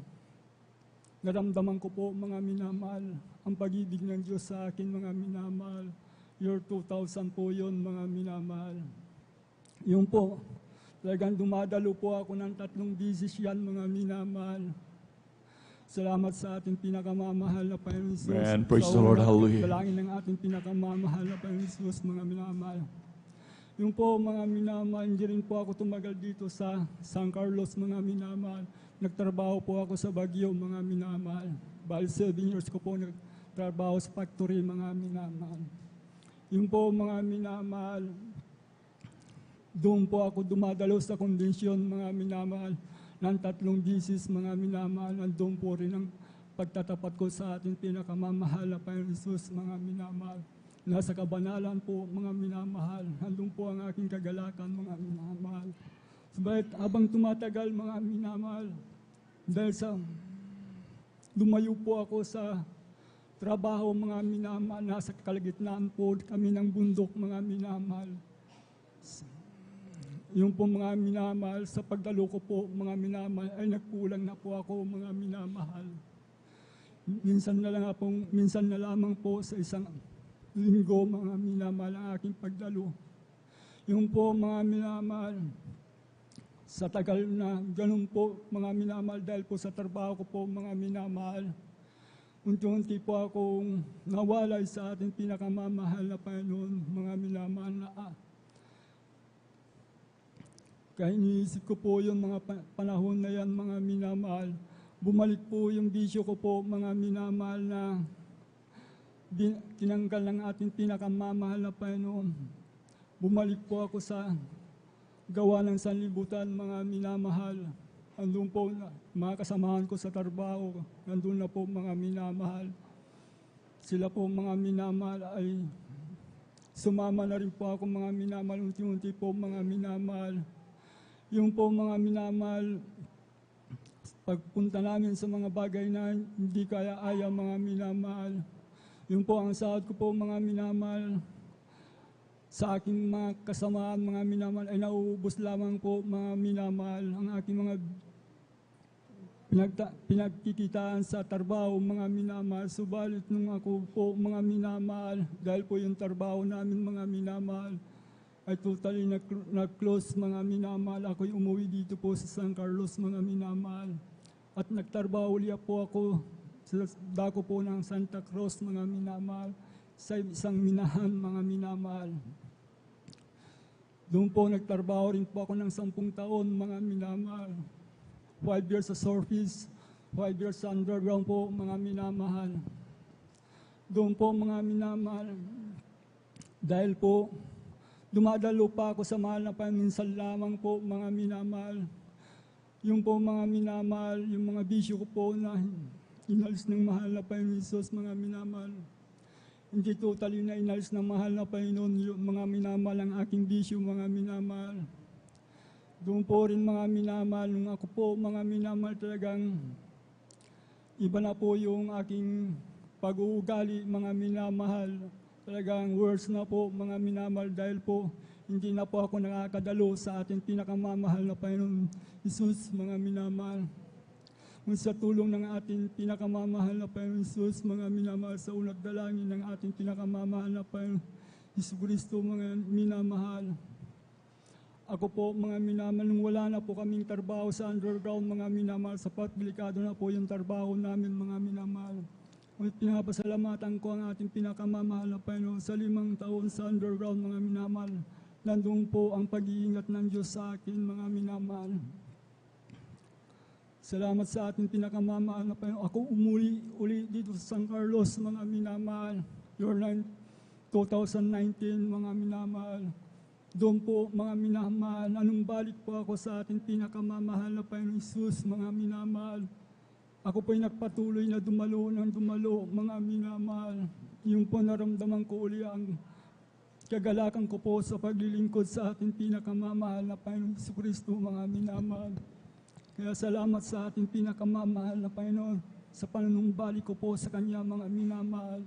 Naramdaman ko po mga minamahal ang pag-ibig ng Diyos sa akin mga minamahal. Year 2000 po yun mga minamahal. Yung po, talagang dumadalo po ako ng 3 bisis yan mga minamahal. Salamat sa ating pinakamamahal na Panginoon Jesus. Amen. Praise the Lord. Hallelujah. Dalangin ng ating pinakamamahal na Panginoon Jesus mga minamahal. Yung po mga minamahal, hindi rin po ako tumagal dito sa San Carlos mga minamahal. Nagtrabaho po ako sa Baguio mga minamahal. Bali 7 years ko po nagtrabaho sa factory mga minamahal. Yung po mga minamahal, doon po ako dumadalo sa kondensyon mga minamahal ng 3 bisis mga minamahal. Nandun po rin ang pagtatapat ko sa ating pinakamamahal na Panginoon Jesus mga minamahal. Nasa kabanalan po mga minamahal. Nandun po ang aking kagalakan mga minamahal. Subalit habang tumatagal mga minamahal, dahil sa lumayo po ako sa trabaho, mga minamahal. Nasa kalagitnaan po kami ng bundok, mga minamahal. Yung po mga minamahal, sa pagdalo ko po, mga minamahal, ay nagkulang na po ako, mga minamahal. Minsan na lamang po sa isang linggo, mga minamahal, ang aking pagdalo. Yung po, mga minamahal, sa tagal na ganun po, mga minamahal, dahil po sa trabaho ko po, mga minamahal, unti-unti po akong nawalay sa ating pinakamamahal na Panginoon, mga minamahal na kaya iniisip ko po yung mga panahon na yan, mga minamahal. Bumalik po yung bisyo ko po, mga minamahal, na tinanggal ng ating pinakamamahal na Panginoon. Bumalik po ako sa gawa ng sanlibutan, mga minamahal. Andun po, mga kasamahan ko sa trabaho, nandun na po, mga minamahal. Sila po, mga minamahal, ay sumama na rin po ako, mga minamahal, unti-unti po, mga minamahal. Yung po, mga minamahal, pagpunta namin sa mga bagay na hindi kaya-aya, mga minamahal. Yung po, ang sahod ko po, mga minamahal, sa aking mga kasamaan, mga minamahal, ay nauubos lamang po, mga minamahal, ang aking mga pinagkikitaan sa trabaho, mga minamahal. Subalit nung ako po, mga minamahal, dahil po yung trabaho namin, mga minamahal, ay totally nag-close, mga minamahal. Ako'y umuwi dito po sa San Carlos, mga minamahal. At nagtrabaho ulit po ako sa dako po ng Santa Cruz, mga minamahal, sa isang minahan, mga minamahal. Doon po nagtrabaho rin po ako ng 10 taon, mga minamahal. 5 years sa surface, 5 years sa underground po, mga minamahal. Doon po, mga minamahal, dahil po dumadalo pa ako sa mahal na paminsan lamang po, mga minamahal. Yung po, mga minamahal, yung mga bisyo ko po na inalis ng mahal na Panginoon Jesus, mga minamahal. Hindi totally na inalis ng mahal na Panginoon, yung mga minamahal, ang aking bisyo, mga minamahal. Doon po rin, mga minamahal, nung ako po, mga minamahal, talagang iba na po yung aking pag-uugali, mga minamahal. Talagang words na po, mga minamahal, dahil po hindi na po ako nakakadalo sa ating pinakamamahal na Panginoon Jesus, mga minamahal. Kung sa tulong ng ating pinakamamahal na Panginoon Jesus, mga minamahal, sa unang dalangin ng ating pinakamamahal na Panginoon Jesus Cristo, mga minamahal. Ako po, mga minamahal, nung wala na po kaming trabaho sa underground, mga minamahal, sapat delikado na po yung trabaho namin, mga minamahal. Pinapasalamatan ko ang ating pinakamamahal na Panginoon sa 5 taon sa underground, mga minamahal. Nandun po ang pag-iingat ng Diyos sa akin, mga minamahal. Salamat sa ating pinakamamahal na Panginoon. Ako uli dito sa San Carlos, mga minamahal. Your 2019, mga minamahal. Doon po, mga minamahal, anong balik po ako sa ating pinakamamahal na Panginoon Jesus, mga minamahal. Ako po'y nagpatuloy na dumalo, mga minamahal. Yung po naramdaman ko uli ang kagalakan ko po sa paglilingkod sa ating pinakamamahal na Panginoon Jesucristo, mga minamahal. Kaya salamat sa ating pinakamamahal na Panginoon sa panunumbalik ko po sa Kanya, mga minamahal.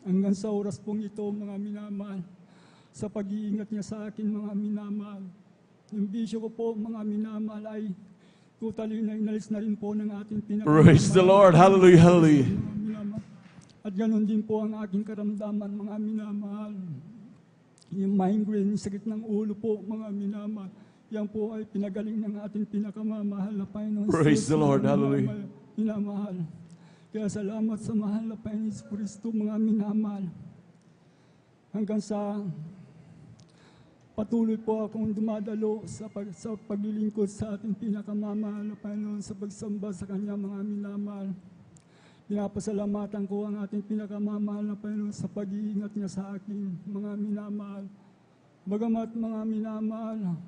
Hanggang sa oras pong ito, mga minamahal, sa pag-iingat niya sa akin, mga minamahal. Yung bisyo ko po, mga minamahal, ay totally na inalis na rin po ng ating pinakamamahal. Praise the Lord. Hallelujah, hallelujah. Mga minamahal. At ganoon din po ang aking karamdaman, mga minamahal. Yung migraine, sakit ng ulo po, mga minamahal. Yan po ay pinagaling ng ating pinakamamahal na Panginoon. Praise the Lord. Hallelujah. Minamahal. Kaya salamat sa mahal na Panginoon Kristo, mga minamahal. Hanggang sa patuloy po akong dumadalo sa paglilingkod sa ating pinakamamahal na Panginoon, sa pagsamba sa Kanya, mga minamahal. Pinapasalamatan ko ang ating pinakamamahal na Panginoon sa pag-iingat niya sa akin, mga minamahal. Bagamat, mga minamahal,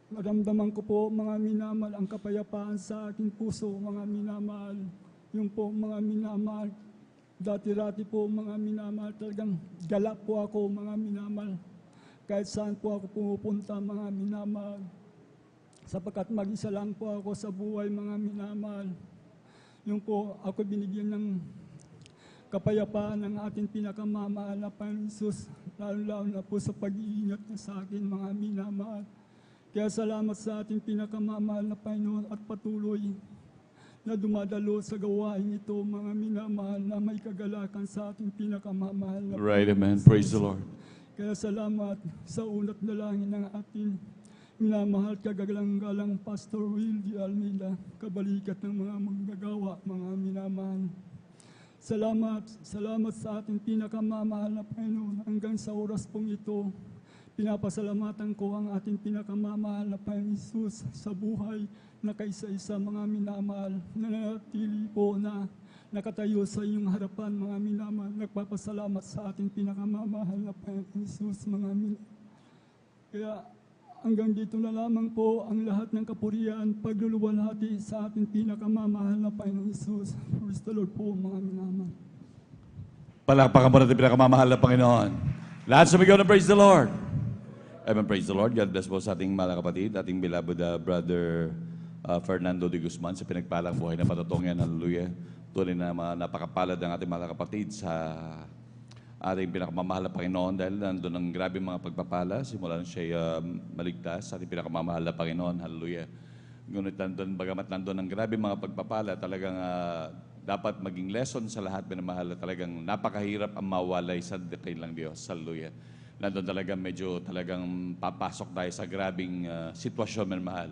naramdaman ko po, mga minamahal, ang kapayapaan sa aking puso, mga minamahal. Yung po, mga minamahal, dati-rati po, mga minamahal, talagang galak po ako, mga minamahal. Kahit saan po ako pumupunta, mga minamahal. Sapagkat mag-isa lang po ako sa buhay, mga minamahal. Yung po ako binigyan ng kapayapaan ng ating pinakamamahal na Panginoon Jesus, lalo na po sa pag-iingat niya sa akin, mga minamahal. Kaya salamat sa ating pinakamamahal na Panginoon at patuloy na dumadalo sa gawain ito, mga minamahal, na may kagalakan sa ating pinakamamahal na Right, amen. Praise the Lord. Kaya salamat sa ulat na langit ng ating minamahal kagalang-galang Pastor Will D. Almeida, kabalikat ng mga manggagawa, mga minamahal. Salamat sa ating pinakamamahal na Panginoon. Hanggang sa oras pong ito, pinapasalamatan ko ang ating pinakamamahal na Panginoon Jesus sa buhay na kaisa-isa, mga minamahal, na nanatili po na nakatayo sa inyong harapan, mga minamahal. Nagpapasalamat sa ating pinakamamahal na Panginoon Jesus, mga minamahal. Kaya hanggang dito na lamang po ang lahat ng kapurihan, pagluluwalhati sa ating pinakamamahal na Panginoon Jesus. Praise the Lord po, mga minamahal. Palakpakan mo natin pinakamamahal na Panginoon. Lahat sumigaw na praise the Lord. Amen, praise the Lord. God bless po sa ating mga kapatid, ating beloved brother Fernando de Guzman sa pinagpalang buhay na patutungan. Hallelujah. Tuloy na napakapalad ang ating mga kapatid sa ating pinakamamahal na Panginoon dahil nandun ang grabe mga pagpapala. Simula nang siya maligtas sa ating pinakamamahal na Panginoon. Hallelujah. Ngunit nandun, bagamat nandun ang grabe mga pagpapala, talagang dapat maging lesson sa lahat minamahal na talagang napakahirap ang mawalay sa dakilang Diyos. Hallelujah. Nandun talagang medyo talagang papasok tayo sa grabing sitwasyon minamahal.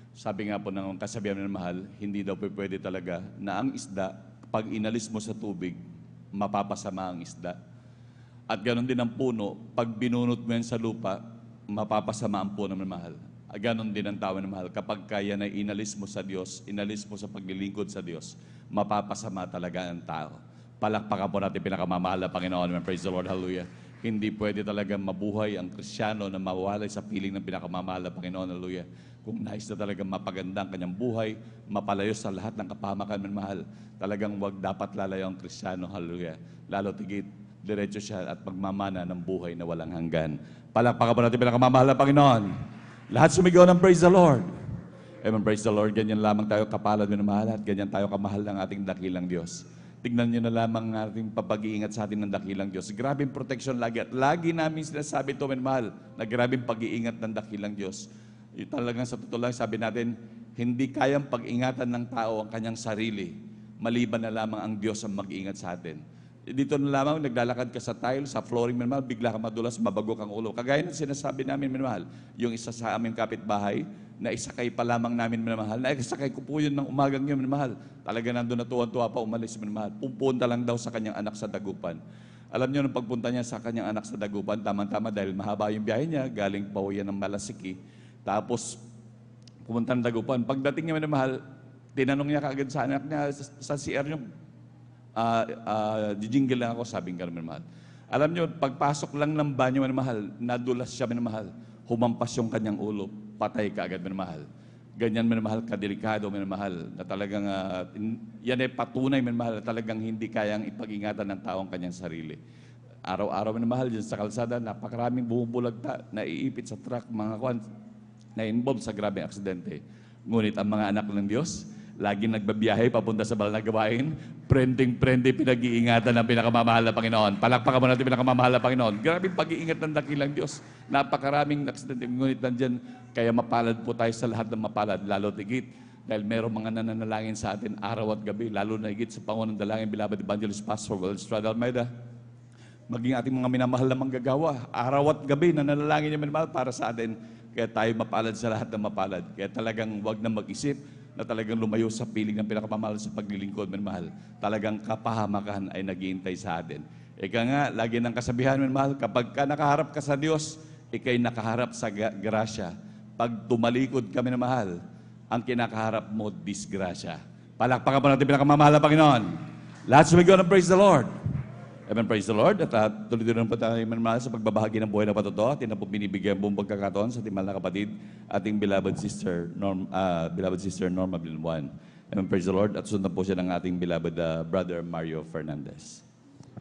Sabi nga po ng kasabihan minamahal, hindi daw pwede talaga na ang isda, pag inalis mo sa tubig, mapapasama ang isda. At ganoon din ang puno, pag binunot mo yan sa lupa, mapapasama ang puno ng mahal. At ganoon din ang tao ng mahal. Kapag kaya na inalis mo sa Diyos, inalis mo sa paglilingkod sa Diyos, mapapasama talaga ang tao. Palakpakan po natin pinakamamahal na Panginoon. Praise the Lord, hallelujah. Hindi pwede talaga mabuhay ang Kristiyano na mawalay sa piling ng pinakamamahal na Panginoon, hallelujah. Kung nais na talaga mapaganda ang kanyang buhay, mapalayo sa lahat ng kapahamakan ng mahal, talagang wag dapat lalayo ang Kristiyano, hallelujah. Lalo tigit, diretso siya at magmamana ng buhay na walang hanggan. Palakpakan po natin pinakamamahal na Panginoon. Lahat sumigaw ng praise the Lord. Amen, praise the Lord. Ganyan lamang tayo kapalad minamahal at ganyan tayo kamahal ng ating dakilang Diyos. Tignan nyo na lamang ang ating papag-iingat sa atin ng dakilang Diyos. Grabing protection lagi. At lagi namin sinasabi ito, minamahal, na grabing pag-iingat ng dakilang Diyos. Talagang sa totoo lang, sabi natin, hindi kayang pag-ingatan ng tao ang kanyang sarili. Maliban na lamang ang Diyos ang mag-iingat sa atin. Dito na lamang, naglalakad ka sa tile, sa flooring, minamahal, bigla ka madulas, mabago kang ulo. Kagaya ng sinasabi namin, minamahal, yung isa sa aming kapitbahay, na isakay pa lamang namin, minamahal, na isakay ko po yun ng umagang yun, minamahal. Talaga nandun na tuwan-tuwa pa, umalis, minamahal. Pupunta lang daw sa kanyang anak sa Dagupan. Alam niyo, nung pagpunta niya sa kanyang anak sa Dagupan, tamang-tama dahil mahaba yung biyahe niya, galing pa yan ng Malasiki. Tapos, pumunta ng Dagupan. Pagdating niya, minamahal, tinanong niya kaagad sa anak niya, sa CR niyo, jijingle lang ako, sabing gano'n, minamahal. Alam niyo, pagpasok lang ng banyo, minamahal, nadulas siya, minamahal. Humampas yung kanyang ulo, patay ka agad, minamahal. Ganyan, minamahal, kadelikado, minamahal, na talagang, yan ay patunay, minamahal, na talagang hindi kayang ipag-ingatan ng taong kanyang sarili. Araw-araw, minamahal, dyan sa kalsada, napakaraming bumubulagta, naiipit sa truck, mga kwan, na-involve sa grabing aksidente. Ngunit ang mga anak ng Diyos, laging nagbabiyahe papunta sa banal na gawain, prending-prende pinag-iingatan ng pinakamamahal na Panginoon. Palakpakan mo natin pinakamamahal na Panginoon. Grabing pag-iingat ng dakilang Diyos. Napakaraming aksidente. Ngunit nandyan, kaya mapalad po tayo sa lahat ng mapalad, lalo tigit. Dahil mayroong mga nananalangin sa atin araw at gabi, lalo na higit sa Pangunang Dalangin, Beloved Evangelist Pastor Will Estrada Almeida. Maging ating mga minamahal na manggagawa, araw at gabi, nananalangin niya minamahal para sa atin. Kaya tayo mapalad sa lahat ng mapalad. Kaya talagang wag na mag-isip na talagang lumayo sa piling ng pinakamamahal sa paglilingkod, minamahal. Talagang kapahamakan ay naghihintay sa atin. Ika nga, lagi ng kasabihan, minamahal, kapag ka nakaharap ka sa Diyos, ikay nakaharap sa grasya. Pag tumalikod ka, minamahal, ang kinakaharap mo, disgrasya. Palakpakan pa natin pinakamamahal na Panginoon. Lahat sumigaw ng praise the Lord. Amen, praise the Lord. At tuloy-tuloy po tayo minamahal sa pagbabahagi ng buhay na patotoo. Atin na po binibigyan buong pagkakataon sa ating mahal na kapatid, ating beloved sister Norma Bilwan. Amen, praise the Lord. At sundan po siya ng ating beloved brother Mario Fernandez.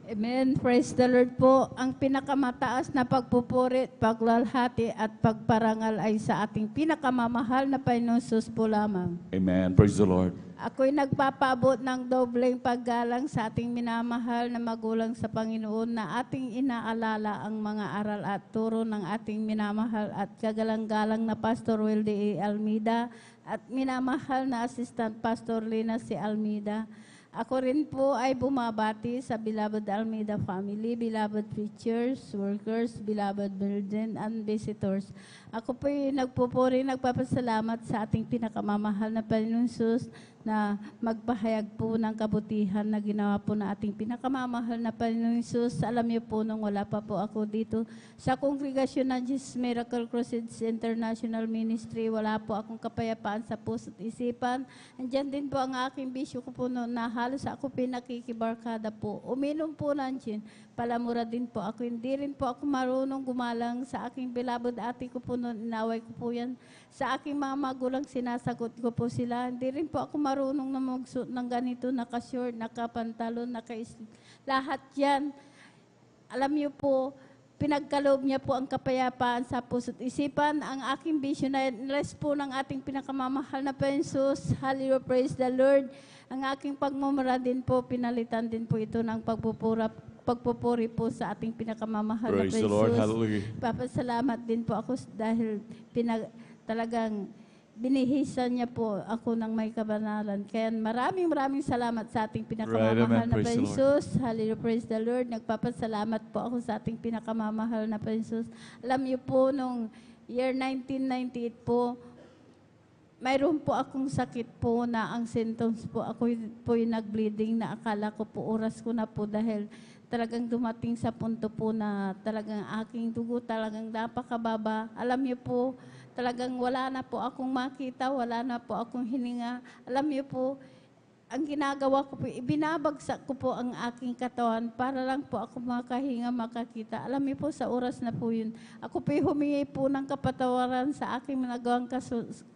Amen. Praise the Lord po. Ang pinakamataas na pagpupuri, paglalhati at pagparangal ay sa ating pinakamamahal na Panginoon Jesus po lamang. Amen. Praise the Lord. Ako'y nagpapaabot ng dobleng paggalang sa ating minamahal na magulang sa Panginoon na ating inaalala ang mga aral at turo ng ating minamahal at kagalang-galang na Pastor Wilde A. Almeida at minamahal na Assistant Pastor Lina C. Almeida. Ako rin po ay bumabati sa Beloved Almeida family, beloved preachers, workers, beloved brethren, and visitors. Ako po ay nagpupuri, nagpapasalamat sa ating pinakamamahal na Panginoon Jesus na magpahayag po ng kabutihan na ginawa po na ating pinakamamahal na Panginoon Jesus. Alam niyo po, nung wala pa po ako dito sa kongregasyon ng Jesus Miracle Crusades International Ministry, wala po akong kapayapaan sa puso't isipan. Andiyan din po ang aking bisyo ko po noon na halos ako pinakikibarkada po. Uminom po ng gin. Palamura din po ako. Hindi rin po ako marunong gumalang sa aking beloved ate ko po noon. Inaway ko po yan. Sa aking mga magulang, sinasagot ko po sila. Hindi rin po ako marunong na magsuot ng ganito, naka-short, naka-pantalon, lahat yan. Alam niyo po, pinagkaloob niya po ang kapayapaan sa puso't isipan. Ang aking vision na rest po ng ating pinakamamahal na Pensos. Hallelujah, praise the Lord. Ang aking pagmumura din po, pinalitan din po ito ng pagpupuri po sa ating pinakamamahal na Praise the Pensos. Lord. Hallelujah. Papasalamat din po ako dahil talagang binihisan niya po ako ng may kabanalan. Kaya maraming salamat sa ating pinakamamahal Right, amen. na Praise the Lord. Pensos. Hallelujah, praise the Lord. Nagpapasalamat po ako sa ating pinakamamahal na Pensos. Alam niyo po, nung year 1998 po, mayroon po akong sakit po na ang symptoms po, ako po yung nag-bleeding na akala ko po oras ko na po dahil talagang dumating sa punto po na talagang aking dugo talagang napakababa. Alam niyo po, talagang wala na po akong makita, wala na po akong hininga. Alam niyo po, ang ginagawa ko po, ibinabagsak ko po ang aking katawan para lang po ako makahinga, makakita. Alam niyo po, sa oras na po yun, ako po humingi po ng kapatawaran sa aking nagawang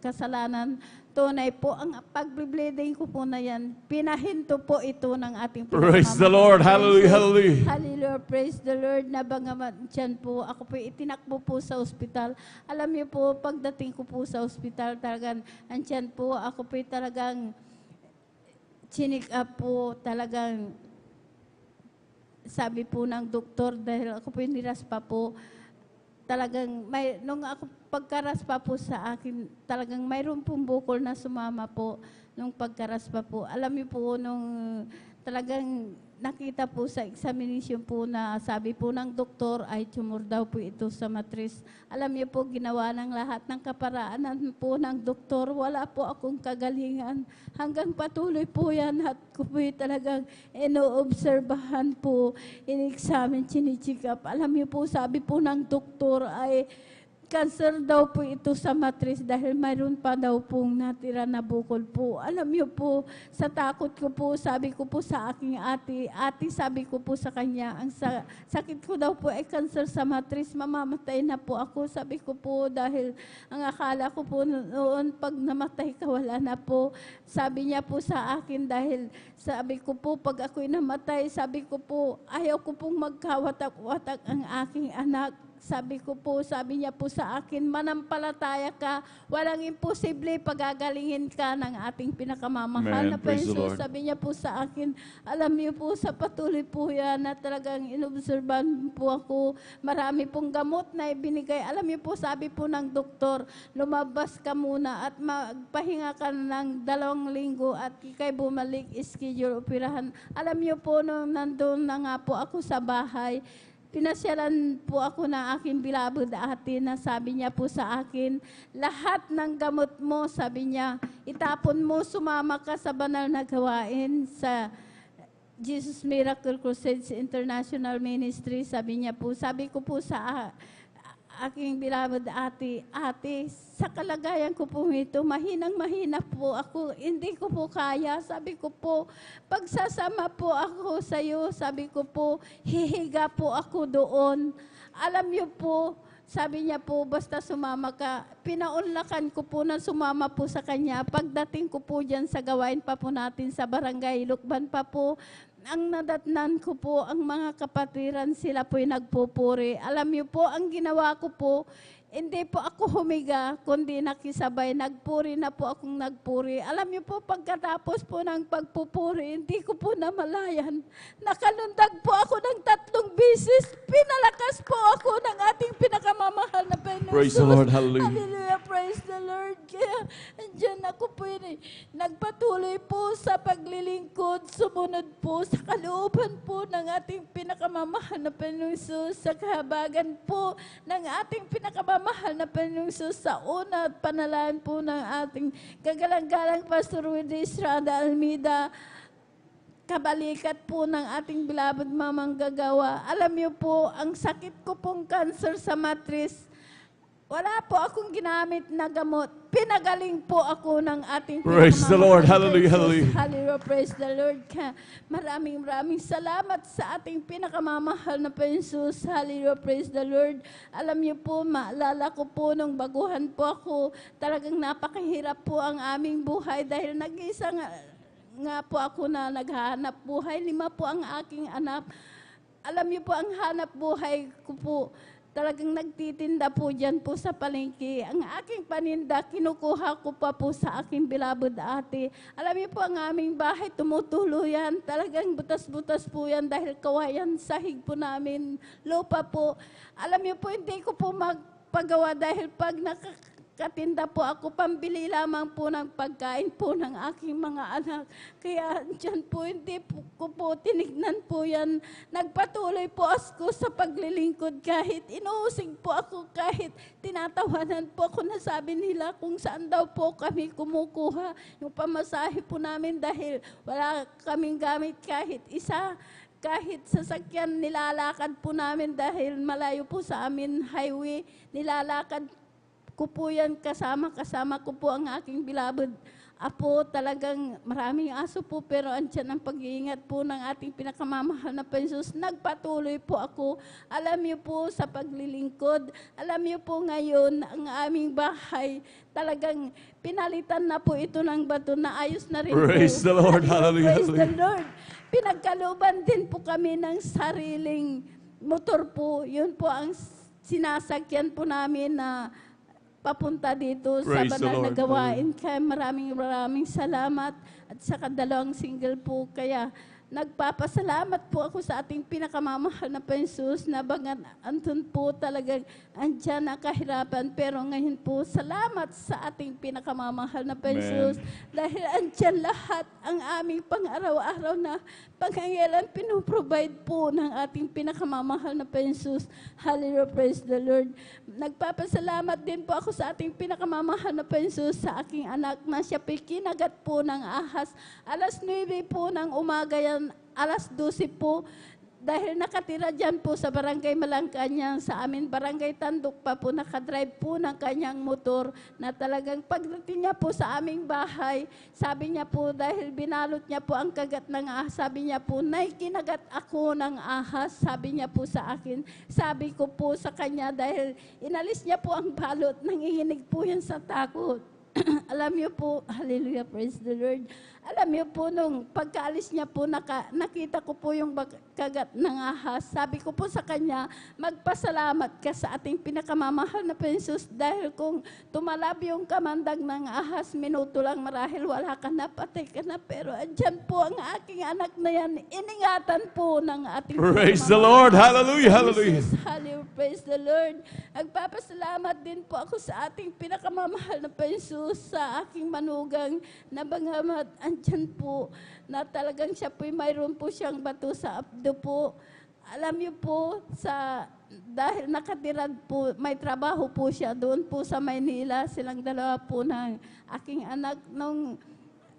kasalanan. Tunay po, ang pag-bleeding ko po na yan, pinahinto po ito ng ating Praise the Lord. Hallelujah, hallelujah. Hallelujah, praise the Lord. Nabangaman dyan po, ako po itinakbo po sa ospital. Alam niyo po, pagdating ko po sa ospital, talagang andyan po, ako po talagang chinik up po, talagang sabi po ng doktor, dahil ako po niraspa po, talagang nung ako pagkaraspa po sa akin, talagang mayroon pong bukol na sumama po nung pagkaraspa po. Alam niyo po, nung talagang nakita po sa examination po na sabi po ng doktor ay tumor daw po ito sa matris. Alam niyo po, ginawa ng lahat ng kaparaanan po ng doktor. Wala po akong kagalingan. Hanggang patuloy po yan at ko po talagang inoobserbahan po, in-examine, chinicheck up. Alam niyo po, sabi po ng doktor ay cancer daw po ito sa matris dahil mayroon pa daw pong natira na bukol po. Alam niyo po, sa takot ko po, sabi ko po sa aking ate, sabi ko po sa kanya, ang sakit ko daw po ay cancer sa matris, mamamatay na po ako. Sabi ko po dahil ang akala ko po noon, pag namatay ka, wala na po. Sabi niya po sa akin dahil sabi ko po, pag ako'y namatay, sabi ko po, ayaw ko pong magkawatak-watak ang aking anak. Sabi ko po, sabi niya po sa akin, manampalataya ka, walang imposible, pagagalingin ka ng ating pinakamamahal Amen. na Praise the Pensos. Lord. Sabi niya po sa akin, alam niyo po, sa patuloy po yan na talagang inobserban po ako. Marami pong gamot na ibinigay. Alam niyo po, sabi po ng doktor, lumabas ka muna at magpahinga ka ng 2 linggo at ikay bumalik, schedule, operahan. Alam niyo po, nung nandun na nga po ako sa bahay, pinasyalan po ako ng aking beloved ate na sabi niya po sa akin, lahat ng gamot mo, sabi niya, itapon mo, sumama ka sa banal na gawain sa Jesus Miracle Crusades International Ministry. Sabi niya po, sabi ko po sa aking beloved ate, sa kalagayan ko po ito, mahinang-mahina po ako, hindi ko po kaya. Sabi ko po, pagsasama po ako sa iyo, sabi ko po, hihiga po ako doon. Alam niyo po, sabi niya po, basta sumama ka, pinaunlakan ko po na sumama po sa kanya. Pagdating ko po dyan sa gawain pa po natin sa barangay, Lukban pa po, ang nadatnan ko po, ang mga kapatiran, sila po'y nagpupuri. Alam niyo po, ang ginawa ko po, hindi po ako humiga, kundi nakisabay. Nagpuri na po akong nagpuri. Alam niyo po, pagkatapos po ng pagpupuri, hindi ko po namalayan. Nakalundag po ako ng 3 beses. Pinalakas po ako ng ating pinakamamahal na Panginoon. Praise the Lord. Hallelujah. Hallelujah. Praise the Lord. Kaya andyan ako po nagpatuloy po sa paglilingkod, sumunod po sa kalooban po ng ating pinakamamahal na Panginoon Jesus, sa kahabagan po ng ating pinakamamahal na Panginoon Jesus, sa una at panalangin po ng ating kagalang-galang Pastor Willie Estrada Almeida, kabalikat po ng ating beloved Mamang Gagawa. Alam niyo po, ang sakit ko pong cancer sa matris, wala po akong ginamit na gamot. Pinagaling po ako ng ating Praise the Lord. Hallelujah, Jesus. hallelujah. Hallelujah. Praise the Lord. Maraming salamat sa ating pinakamamahal na Jesus. Hallelujah. Praise the Lord. Alam niyo po, maalala ko po nung baguhan po ako, talagang napakahirap po ang aming buhay dahil nag-isa nga po ako na naghahanap buhay. 5 po ang aking anak. Alam niyo po, ang hanap buhay ko po, talagang nagtitinda po dyan po sa palengke. Ang aking paninda, kinukuha ko pa po sa aking beloved ate. Alam niyo po, ang aming bahay, tumutulo yan. Talagang butas-butas po yan dahil kawayan sahig po namin. Lupa po. Alam niyo po, hindi ko po magpagawa dahil pag katinda po ako, pambili lamang po ng pagkain po ng aking mga anak. Kaya dyan po, hindi ko po tinignan po yan. Nagpatuloy po ako sa paglilingkod kahit inuusig po ako, kahit tinatawanan po ako na sabi nila kung saan daw po kami kumukuha yung pamasahe po namin dahil wala kaming gamit kahit isa. Kahit sasakyan, nilalakad po namin dahil malayo po sa amin highway, nilalakad ko po yan, kasama ko po ang aking beloved apo. Talagang maraming aso po, pero andyan ang pag-iingat po ng ating pinakamamahal na Jesus. Nagpatuloy po ako. Alam niyo po, sa paglilingkod, alam niyo po ngayon, ang aming bahay, talagang pinalitan na po ito ng bato na ayos na rin Praise po. the Lord. Hallelujah. Praise the Lord. Pinagkaluban din po kami ng sariling motor po. Yun po ang sinasakyan po namin na papunta dito Praise sa the banal na Lord. gawain. Kaya maraming salamat. At sa 2 single po, kaya nagpapasalamat po ako sa ating pinakamamahal na Jesus na bagat antun po talagang andyan ang kahirapan. Pero ngayon po, salamat sa ating pinakamamahal na Jesus dahil andyan lahat ang aming pang-araw-araw na pangangailan pinuprovide po ng ating pinakamamahal na Jesus. Hallelujah, praise the Lord. Nagpapasalamat din po ako sa ating pinakamamahal na Jesus sa aking anak na siya po'y kinagat po ng ahas. Alas 9 po ng umaga yan, alas 12 po, dahil nakatira dyan po sa barangay Malangkanyang, sa amin barangay Tanduk pa po, nakadrive po ng kanyang motor na talagang pagdating niya po sa aming bahay, sabi niya po dahil binalot niya po ang kagat ng ahas, sabi niya po, "Nay, kinagat ako ng ahas," sabi niya po sa akin. Sabi ko po sa kanya dahil inalis niya po ang balot, nanginginig po yan sa takot. Alam niyo po, hallelujah, praise the Lord. Alam niyo po, nung pagkaalis niya po, nakita ko po yung kagat ng ahas. Sabi ko po sa kanya, magpasalamat ka sa ating pinakamamahal na Jesus dahil kung tumalab yung kamandag ng ahas, minuto lang marahil wala ka na, patay ka na. Pero andyan po ang aking anak na yan, iningatan po ng ating Praise the Lord. Hallelujah, hallelujah. Jesus. Hallelujah, praise the Lord. Nagpapasalamat din po ako sa ating pinakamamahal na Jesus, sa aking manugang na bangamat. Andyan po na talagang siya po, mayroon po siyang bato sa abdo po. Alam niyo po, dahil nakatira po, may trabaho po siya doon po sa Maynila. Silang dalawa po ng aking anak. Nung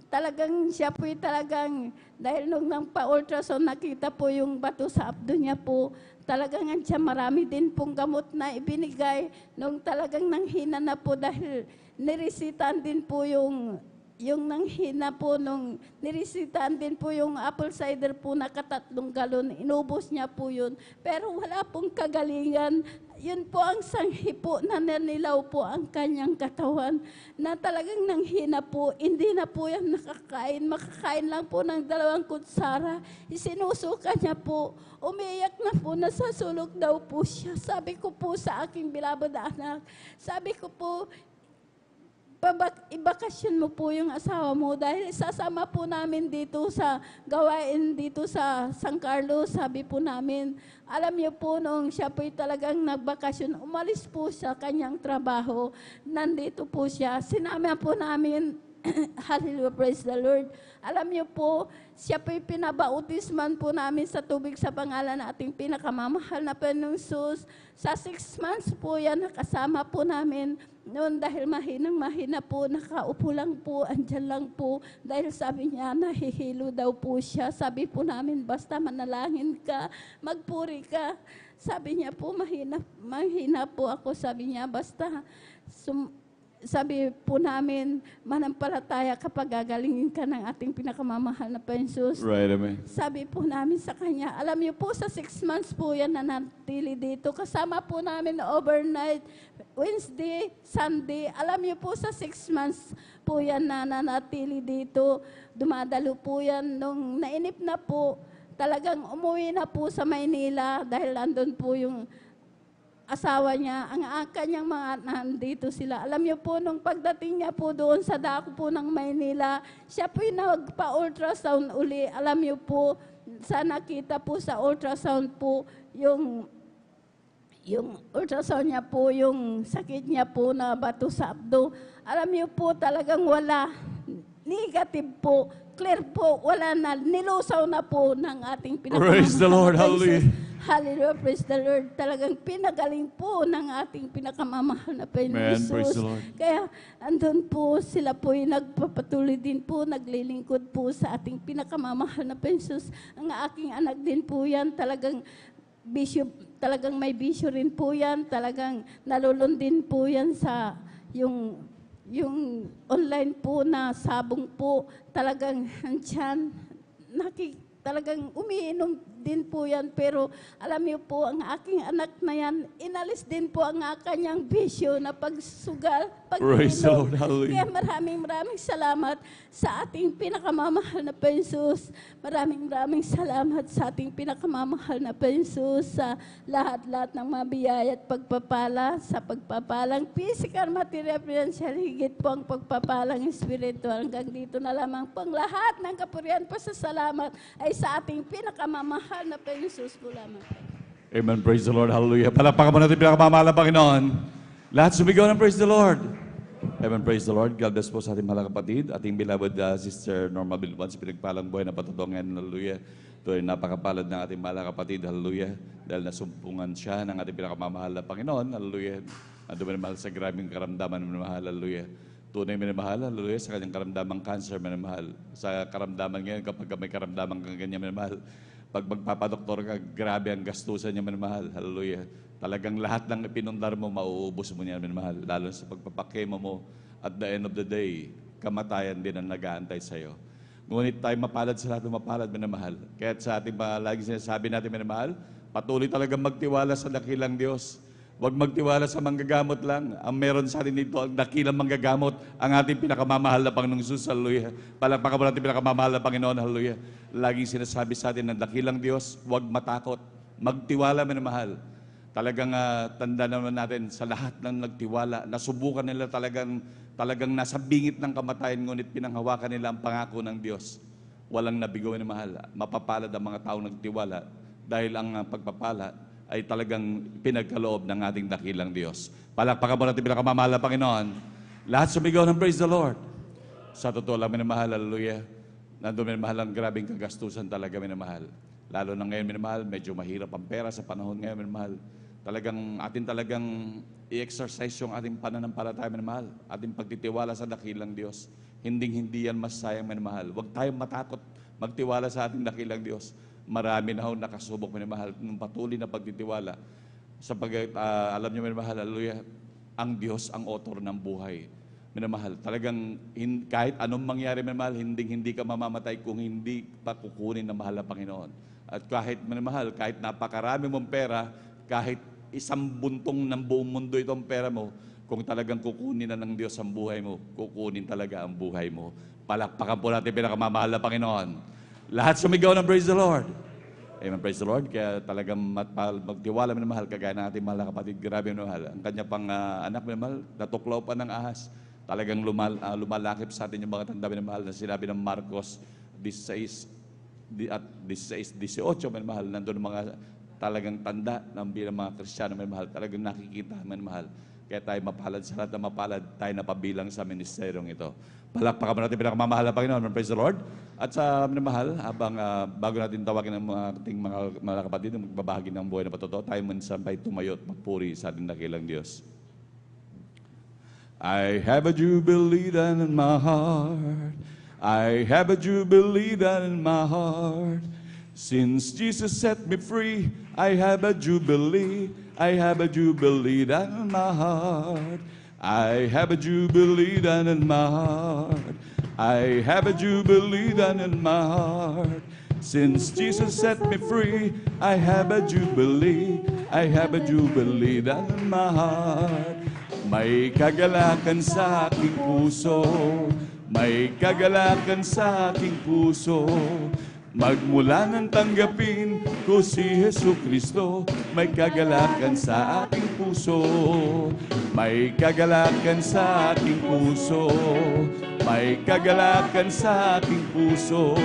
talagang siya po talagang, dahil nung nang pa-ultrasound, nakita po yung bato sa abdo niya po. Talagang siya marami din pong gamot na ibinigay nung talagang nanghina na po dahil niresitan din po yung yung nanghina po nung niresitahan din po yung apple cider po na 3 galon, inubos niya po yun. Pero wala pong kagalingan. Yun po ang sanghi po na nanilaw po ang kanyang katawan na talagang nanghina po. Hindi na po yan nakakain. Makakain lang po ng 2 kutsara. Isinusuka niya po. Umiyak na po, nasasulok daw po siya. Sabi ko po sa aking bilabad na anak, sabi ko po, ibakasyon mo po yung asawa mo dahil sasama po namin dito sa gawain dito sa San Carlos. Sabi po namin, alam niyo po nung siya po talagang nagbakasyon, umalis po sa kanyang trabaho. Nandito po siya. Sinama po namin, hallelujah, praise the Lord. Alam niyo po, siya po'y pinabautisman po namin sa tubig sa pangalan ng ating pinakamamahal na Panginoong Jesus. Sa 6 months po yan, nakasama po namin. Noon dahil mahina po, nakaupo lang po, andyan lang po. Dahil sabi niya, nahihilo daw po siya. Sabi po namin, basta manalangin ka, magpuri ka. Sabi niya po, mahina po ako. Sabi niya, basta sabi po namin, manampalataya kapag gagalingin ka ng ating pinakamamahal na Panginoon. Right, amen. Sabi po namin sa kanya, alam niyo po sa 6 months po yan nanatili dito. Kasama po namin overnight, Wednesday, Sunday. Alam niyo po sa 6 months po yan nanatili dito. Dumadalo po yan. Nung nainip na po, talagang umuwi na po sa Maynila dahil andun po yung asawa niya, ang kanyang mga nandito sila. Alam niyo po, nung pagdating niya po doon sa dako po ng Maynila, siya po yung nagpa-ultrasound uli. Alam niyo po, sa nakita po sa ultrasound po, yung ultrasound niya po, yung sakit niya po na bato sa abdo. Alam niyo po, talagang wala. Negative po. Clear po, wala na. Nilusaw na po ng ating pinakamamahal. Praise the Lord, hallelujah. Hallelujah, praise the Lord. Talagang pinagaling po ng ating pinakamamahal na Panginoon Amen, Jesus. praise the Lord. Kaya andun po, sila po yung nagpapatuloy din po, naglilingkod po sa ating pinakamamahal na Panginoon Jesus. Ang aking anak din po yan, talagang bisyo, talagang may bisyo rin po yan, talagang nalulundin po yan sa yung online po na sabong po, talagang andyan, talagang umiinom din po yan. Pero alam niyo po, ang aking anak na yan, inalis din po ang kanyang bisyo na pagsugal, Praise the Lord, hallelujah. Kaya maraming salamat sa ating pinakamamahal na Panginoon. Maraming salamat sa ating pinakamamahal na Panginoon sa lahat-lahat ng mga biyaya at pagpapala, sa pagpapalang physical, material, financial, higit po ang pagpapalang spiritual. Hanggang dito na lamang pang lahat ng kapurihan pa sa salamat ay sa ating pinakamamahal na Panginoon po lamang. Amen, praise the Lord, hallelujah. Palakpakan mo natin pinakamamahal na Panginoon. Lahat sumigaw ng praise the Lord. Amen, praise the Lord. God bless po sa ating mga kapatid, ating beloved Sister Norma Bilban, sa pinagpalang buhay na patutungan, hallelujah. Ito ay napakapalad ng ating mga kapatid, hallelujah. Dahil nasumpungan siya ng ating pinakamamahal na Panginoon, hallelujah. Ando minamahal sa grabing karamdaman, minamahal, hallelujah. Tunay minamahal, hallelujah, sa kanyang karamdamang cancer, minamahal. Sa karamdaman ngayon, kapag may karamdaman kang ganyan, minamahal. Pag magpapadoktor ka, grabe ang gastusan niya, minamahal, hallelujah. Talagang lahat ng ipinundar mo, mauubos mo niya, minamahal. Lalo sa pagpapakemo mo, at the end of the day, kamatayan din ang nag-aantay sa'yo. Ngunit tayo mapalad sa lahat ng mapalad, minamahal. Kaya sa ating lagi sinasabi natin, minamahal, patuloy talagang magtiwala sa dakilang Diyos. Huwag magtiwala sa manggagamot lang. Ang meron sa atin dito, ang dakilang manggagamot, ang ating pinakamamahal na Panginoong Jesus, hallelujah. Palakpakan mo natin pinakamamahal na Panginoon, hallelujah. Laging sinasabi sa atin ng dakilang Diyos, huwag matakot. Magtiwala, minamahal. Talagang tanda naman natin sa lahat ng nagtiwala, nasubukan nila talagang nasa bingit ng kamatayan, ngunit pinanghawakan nila ang pangako ng Diyos. Walang nabigo, minamahal. Mapapalad ang mga taong nagtiwala dahil ang pagpapala ay talagang pinagkaloob ng ating dakilang Diyos. Palakpakan mo natin pinakamamahal na Panginoon. Lahat sumigaw ng praise the Lord. Sa totoo lang, minamahal, hallelujah. Nandun, minamahal, ang grabing kagastusan talaga, minamahal. Lalo na ngayon, minamahal, medyo mahirap ang pera sa panahon ngayon, minamahal. Talagang i-exercise yung ating pananampalataya, minamahal. Ating pagtitiwala sa dakilang Diyos. Hinding-hindi yan masayang, minamahal. Huwag tayong matakot magtiwala sa ating dakilang Diyos. Marami na ho nakasubok, minamahal, ng patuloy na pagtitiwala. Alam niyo, minamahal, hallelujah, ang Diyos ang author ng buhay. minamahal, talagang kahit anong mangyari, minamahal, hindi ka mamamatay kung hindi pa kukunin ng mahal na Panginoon. At kahit minamahal, kahit napakarami mong pera, kahit isang buntong ng buong mundo itong pera mo, kung talagang kukunin na ng Diyos ang buhay mo, kukunin talaga ang buhay mo. Palakpakan po natin pinakamamahal na Panginoon. Lahat sumigaw ng praise the Lord. Amen, praise the Lord. Kaya talagang magtiwala minamahal, kagaya ng ating mahal na kapatid, grabe minamahal. Ang kanya pang anak minamahal, natuklaw pa ng ahas. Talagang lumalakip sa atin yung mga tanda minamahal na sinabi ng Marcos 16:18 minamahal. Nandun mga talagang tanda ng bilang mga Kristiyano minamahal. Talagang nakikita minamahal. Kaya tayo mapalad sa lahat na mapalad, tayo napabilang sa ministeryong ito. Palakpakan mo natin pinakamamahal na Panginoon. Praise the Lord. At sa minamahal, habang bago natin tawagin ang ating mga kapatid na magbabahagi ng buhay na patotoo, tayo mansambay tumayo at magpuri sa ating dakilang Diyos. I have a jubilee down in my heart. I have a jubilee down in my heart. Since Jesus set me free, I have a jubilee. I have a jubilee down in my heart. I have a jubilee down in my heart. I have a jubilee down in my heart. Since Jesus set me free, I have a jubilee. I have a jubilee down in my heart. May kagalakan sa aking puso, may kagalakan sa aking puso. Magmula nang tanggapin ko si Jesu Kristo, may kagalakan sa aking puso. May kagalakan sa aking puso, may kagalakan sa aking puso.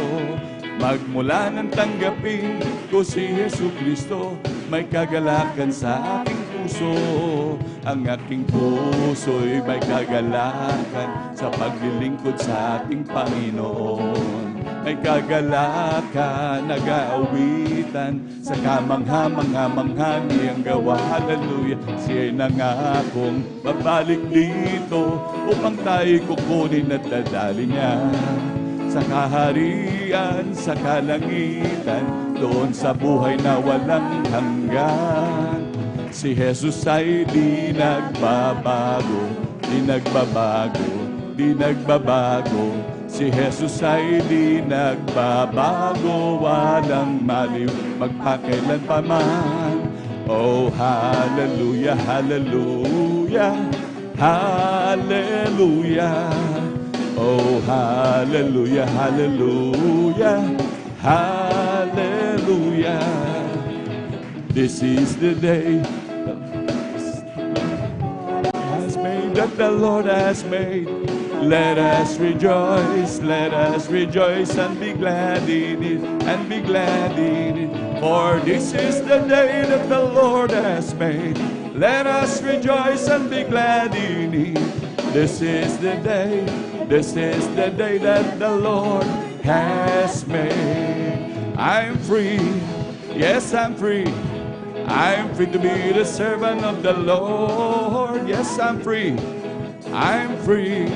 Magmula nang tanggapin ko si Jesu Kristo, may kagalakan sa aking puso. Ang aking puso'y may kagalakan sa paglilingkod sa ating Panginoon. May kagalakan, nag-aawitan sa kamangha-mangha-mangha niyang gawa. Hallelujah! Siya'y nangakong babalik dito upang tayo'y kukunin at dadali niya sa kaharian, sa kalangitan, doon sa buhay na walang hanggan. Si Jesus ay di nagbabago, di nagbabago, di nagbabago. Si Jesus ay di nagbabago, walang maliw, magpakailan pa man. Oh, hallelujah, hallelujah, hallelujah. Oh, hallelujah, hallelujah, hallelujah. This is the day has made, that the Lord has made. Let us rejoice and be glad in it, and be glad in it. For this is the day that the Lord has made. Let us rejoice and be glad in it. This is the day that the Lord has made. I'm free, yes, I'm free. I'm free to be the servant of the Lord. Yes, I'm free. I'm free.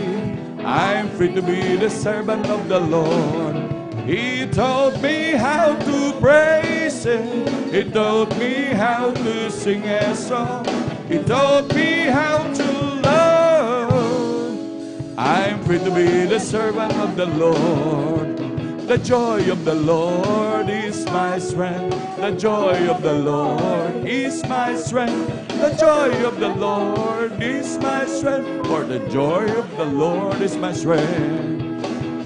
I'm free to be the servant of the Lord. He taught me how to praise Him. He taught me how to sing a song. He taught me how to love. I'm free to be the servant of the Lord. The joy of the Lord is my strength. The joy of the Lord is my strength. The joy of the Lord is my strength. For the joy of the Lord is my strength.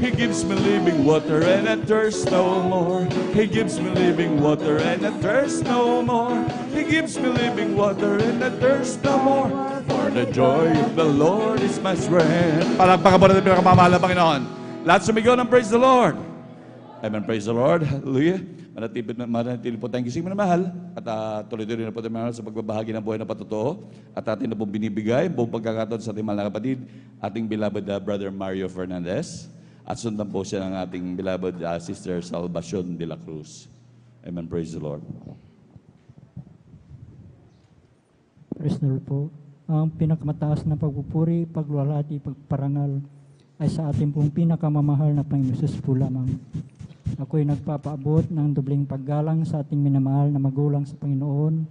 He gives me living water and I thirst no more. He gives me living water and I thirst no more. He gives me living water and I thirst no more. For the joy of the Lord is my strength. Palakpakan po natin pinakamamahal na Panginoon. Lahat sumigaw ng praise the Lord. Amen. Praise the Lord. Hallelujah. Manatili po tayong gising minamahal. At tuloy-tuloy na po tayo minamahal sa pagbabahagi ng buhay na patotoo. At atin na po binibigay buong pagkakataon sa ating mahal na kapatid, ating beloved Brother Mario Fernandez. At sundan po siya ng ating beloved Sister Salvacion de la Cruz. Amen. Praise the Lord. Praise the Lord po. Ang pinakamataas na pagpupuri, pagluwalhati, pagparangal ay sa ating pong pinakamamahal na Panginoon Jesus po lamang. Ako'y nagpapaabot ng dobling paggalang sa ating minamahal na magulang sa Panginoon,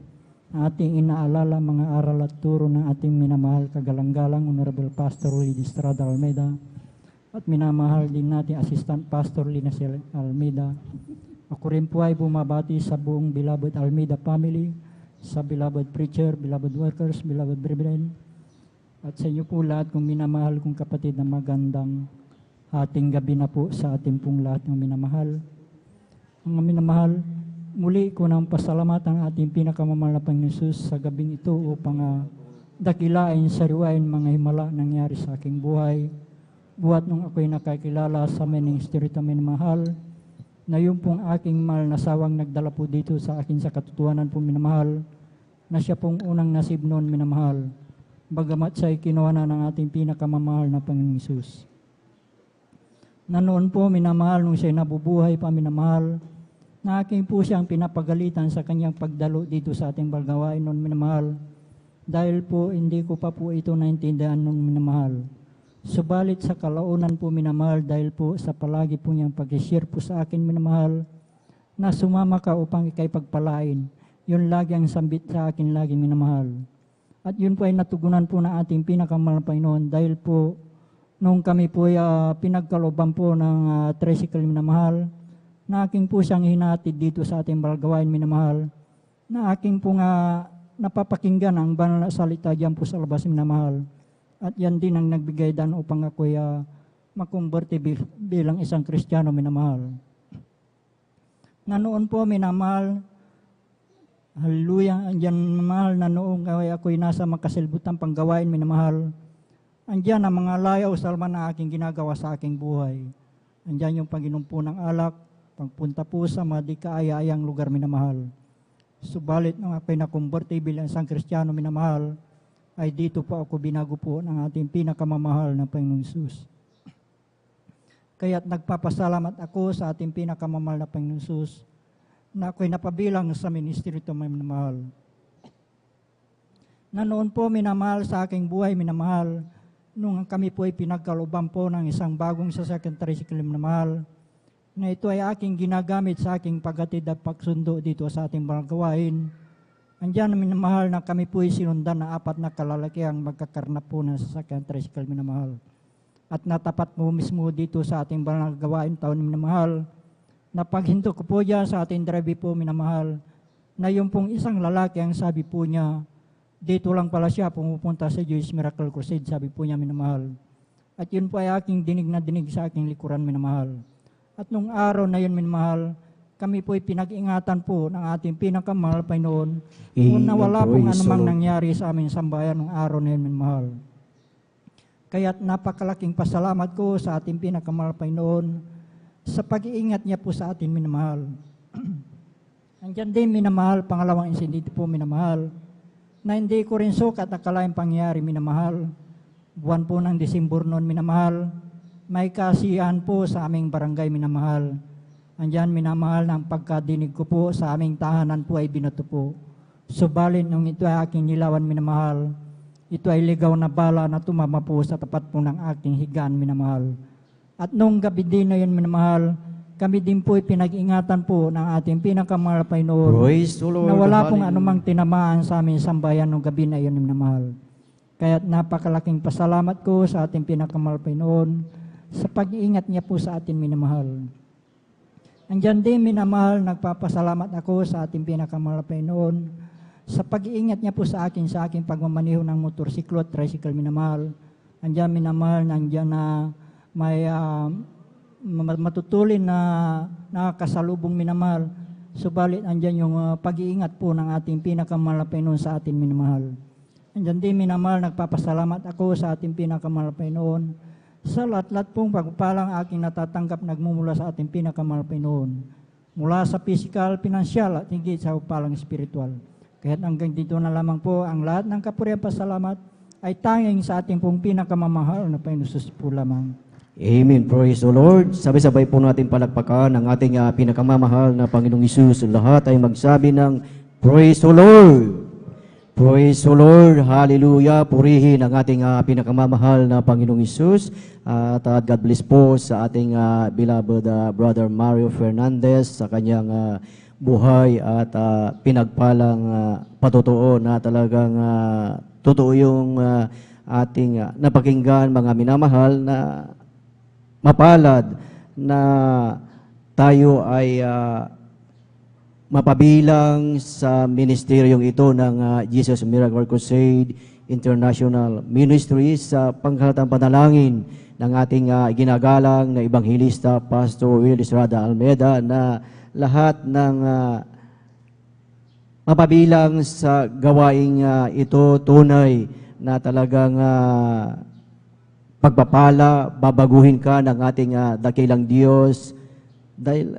na ating inaalala mga aral at turo ng ating minamahal kagalang-galang Honorable Pastor Willie Estrada Almeida at minamahal din natin Assistant Pastor Linacel Almeida. Ako rin po ay bumabati sa buong beloved Almeida family, sa beloved preacher, beloved workers, beloved brethren, at sa inyo po lahat kong minamahal kong kapatid na magandang ating gabi na po sa ating pong lahat ng minamahal. Mga minamahal, muli ko nang pasalamat ang ating pinakamamahal na Panginoon Jesus sa gabing ito upang dakilain, sariwain mga himala nangyari sa aking buhay. Buhat nung ako'y nakakilala sa ministry na minamahal, na yung pong aking mahal na sawang nagdala po dito sa akin sa katotohanan po minamahal, na siya pong unang nasib noon minamahal, bagamat siya'y kinuha na ng ating pinakamamahal na Panginoong Jesus. Na noon po minamahal, nung siya'y nabubuhay pa minamahal, na aking po siyang pinapagalitan sa kanyang pagdalo dito sa ating balgawain noon minamahal, dahil po hindi ko pa po ito naintindihan noon minamahal. Subalit sa kalaunan po minamahal, dahil po sa palagi po niyang pag-share po sa akin minamahal, na sumama ka upang ikay pagpalain, yun lagi ang sambit sa akin lagi minamahal. At yun po ay natugunan po na ating pinakamahal na Panginoon, dahil po nung kami po ay pinagkalooban po ng tricycle minamahal, na aking po siyang hinatid dito sa ating balgawain minamahal, na aking po napapakinggan ang banal na salita diyan po sa labas minamahal. At yan din ang nagbigay daan upang ako'y makumberte bilang isang Kristiyano minamahal. Na noon po minamahal, hallelujah, andyan minamahal, na noong ako'y nasa makasilbutang panggawain minamahal, andyan ang mga layaw salman na aking ginagawa sa aking buhay. Andyan yung Panginoon po ng alak, pagpunta po sa mga di kaaya-ayang lugar minamahal. Subalit nung ako'y nakumberte bilang isang Kristiyano minamahal, ay dito po ako binago po ng ating pinakamamahal na Panginoong Jesus. Kaya't nagpapasalamat ako sa ating pinakamamahal na Panginoong Jesus na ako'y napabilang sa ministry ito minamahal. Na noon po minamahal sa aking buhay minamahal, nung kami po ay pinagkalooban po ng isang bagong sasakyan tricycle minamahal, na ito ay aking ginagamit sa aking paghatid at pagsundo dito sa ating balgawain. Andiyan minamahal na kami po ay sinundan na 4 na kalalaki ang magkakarnap po ng sasakyan tricycle minamahal. At natapat mo mismo dito sa ating balgawain taon minamahal, na paghinto ko po dyan sa ating drive po minamahal, na yung pong isang lalaki ang sabi po niya, dito lang pala siya pumupunta sa Joyce Miracle Crusade, sabi po niya minamahal. At yun po ay aking dinig na dinig sa aking likuran minamahal. At nung araw na yun minamahal, kami po ay pinag-ingatan po ng ating pinakamahal Panginoon kung na wala pong anumang nangyari sa aming sambayan ng araw na yun minamahal. Kaya't napakalaking pasalamat ko sa ating pinakamahal Panginoon sa pag-iingat niya po sa atin minamahal. Andiyan din minamahal, pangalawang insidente po minamahal, na hindi ko rin sukat akalaing pangyari minamahal. Buwan po ng Disyembre noon minamahal, may kasiyahan po sa aming barangay minamahal. Andiyan minamahal ng pagkadinig ko po sa aming tahanan po ay binato po. Subalit nung ito ay aking nilawan minamahal, ito ay ligaw na bala na tumama po sa tapat po ng aking higaan minamahal. At nung gabi din na yun minamahal, kami din po ay pinag-ingatan po ng ating pinakamahal Panginoon na wala pong anumang tinamaan sa aming sambayan nung gabi na yun minamahal. Kaya't napakalaking pasalamat ko sa ating pinakamahal Panginoon sa pag-iingat niya po sa atin minamahal. Andiyan din minamahal, nagpapasalamat ako sa ating pinakamahal Panginoon sa pag-iingat niya po sa aking pagmamaneho ng motorsiklo at tricycle minamahal. Andiyan minamahal, nandiyan na may matutulin na nakakasalubong minamahal. Subalit andiyan yung pag-iingat po ng ating pinakamahal Panginoon sa atin minamahal. Andiyan din minamahal, nagpapasalamat ako sa ating pinakamahal Panginoon sa lahat-lahat pong pagpalang aking natatanggap nagmumula sa ating pinakamahal Panginoon. Mula sa physical, pinansyal at higit sa palang spiritual. Kaya't hanggang dito na lamang po ang lahat ng kapurihan pasalamat ay tanging sa ating pong pinakamamahal na Panginoon Jesus po lamang. Amen. Praise the Lord. Sabay-sabay po natin palakpakan ang ating pinakamamahal na Panginoong Hesus. Lahat ay magsabi ng Praise the Lord. Praise the Lord. Hallelujah. Purihin ang ating pinakamamahal na Panginoong Hesus. At God bless po sa ating beloved Brother Mario Fernandez sa kanyang buhay at pinagpalang patotoo na talagang totoo yung ating napakinggan, mga minamahal, na mapalad na tayo ay mapabilang sa ministeryong ito ng Jesus Miracle Crusade International Ministries sa panghalatang panalangin ng ating ginagalang na Ebanghilista Pastor Will Estrada Almeida, na lahat ng mapabilang sa gawaing ito tunay na talagang pagpapala, babaguhin ka ng ating dakilang Diyos. Dahil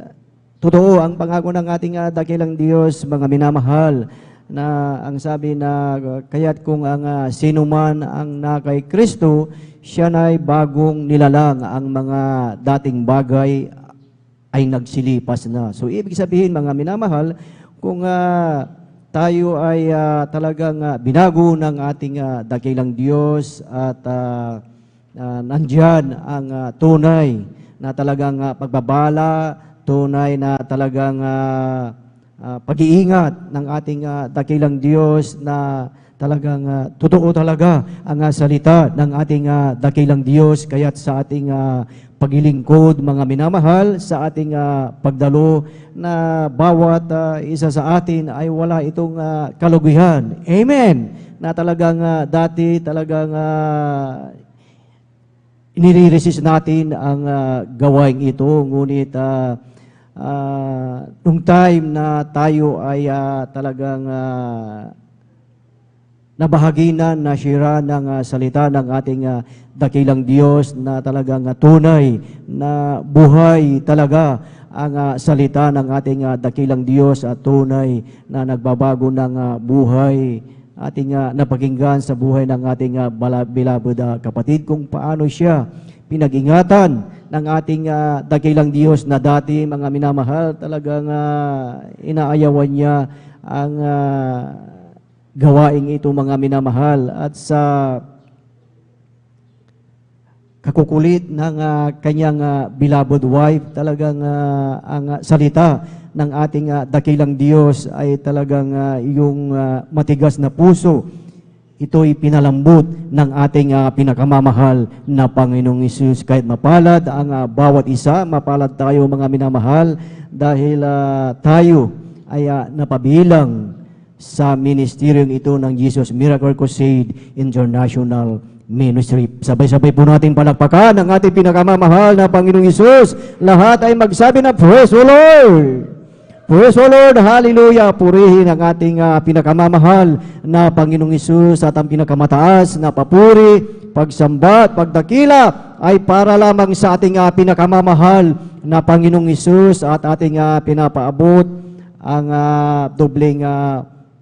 totoo ang pangako ng ating dakilang Diyos, mga minamahal, na ang sabi na kaya't kung ang sino man ang na kay Kristo, siya na'y bagong nilalang, ang mga dating bagay ay nagsilipas na. So ibig sabihin, mga minamahal, kung tayo ay talagang binago ng ating dakilang Diyos at nandyan ang tunay na talagang pagbabala, tunay na talagang pag-iingat ng ating dakilang Diyos, na talagang totoo talaga ang salita ng ating dakilang Diyos. Kaya't sa ating paglilingkod, mga minamahal, sa ating pagdalo, na bawat isa sa atin ay wala itong kalugihan. Amen! Na talagang dati talagang inire-resist natin ang gawain ito, ngunit nung time na tayo ay talagang nabahaginan, nasira ng salita ng ating dakilang Diyos, na talagang tunay na buhay talaga ang salita ng ating dakilang Diyos, at tunay na nagbabago ng buhay ating napakinggan sa buhay ng ating beloved kapatid, kung paano siya pinag-ingatan ng ating dakilang Diyos, na dati, mga minamahal, talagang inaayawan niya ang gawaing ito, mga minamahal, at sa kakukulit ng kanyang beloved wife, talagang ang salita ng ating dakilang Diyos ay talagang yung matigas na puso, ito'y pinalambot ng ating pinakamamahal na Panginoong Hesus. Kahit mapalad ang bawat isa, mapalad tayo, mga minamahal, dahil tayo ay napabilang sa ministeryong ito ng Jesus Miracle Crusade International Ministry. Sabay-sabay po natin palakpakan ang ating pinakamamahal na Panginoong Hesus. Lahat ay magsabi na, Praise the Lord! Praise the Lord! Hallelujah! Purihin ang ating pinakamamahal na Panginoong Hesus, at ang pinakamataas na papuri, pagsamba at pagdakila ay para lamang sa ating pinakamamahal na Panginoong Hesus, at ating pinapaabot ang dobleng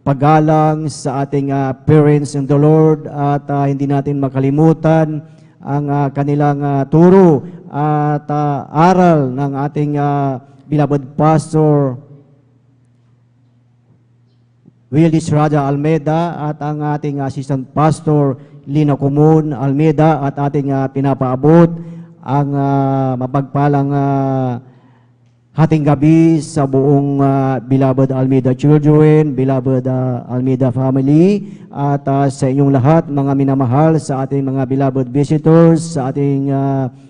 paggalang sa ating parents in the Lord, at hindi natin makalimutan ang kanilang turo at aral ng ating beloved Pastor Will Estrada Almeida, at ang ating Assistant Pastor Lina Comun Almeida, at ating pinapaabot ang mapagpalang hating gabi sa buong beloved Almeida children, beloved Almeida family, at sa inyong lahat, mga minamahal, sa ating mga beloved visitors, sa ating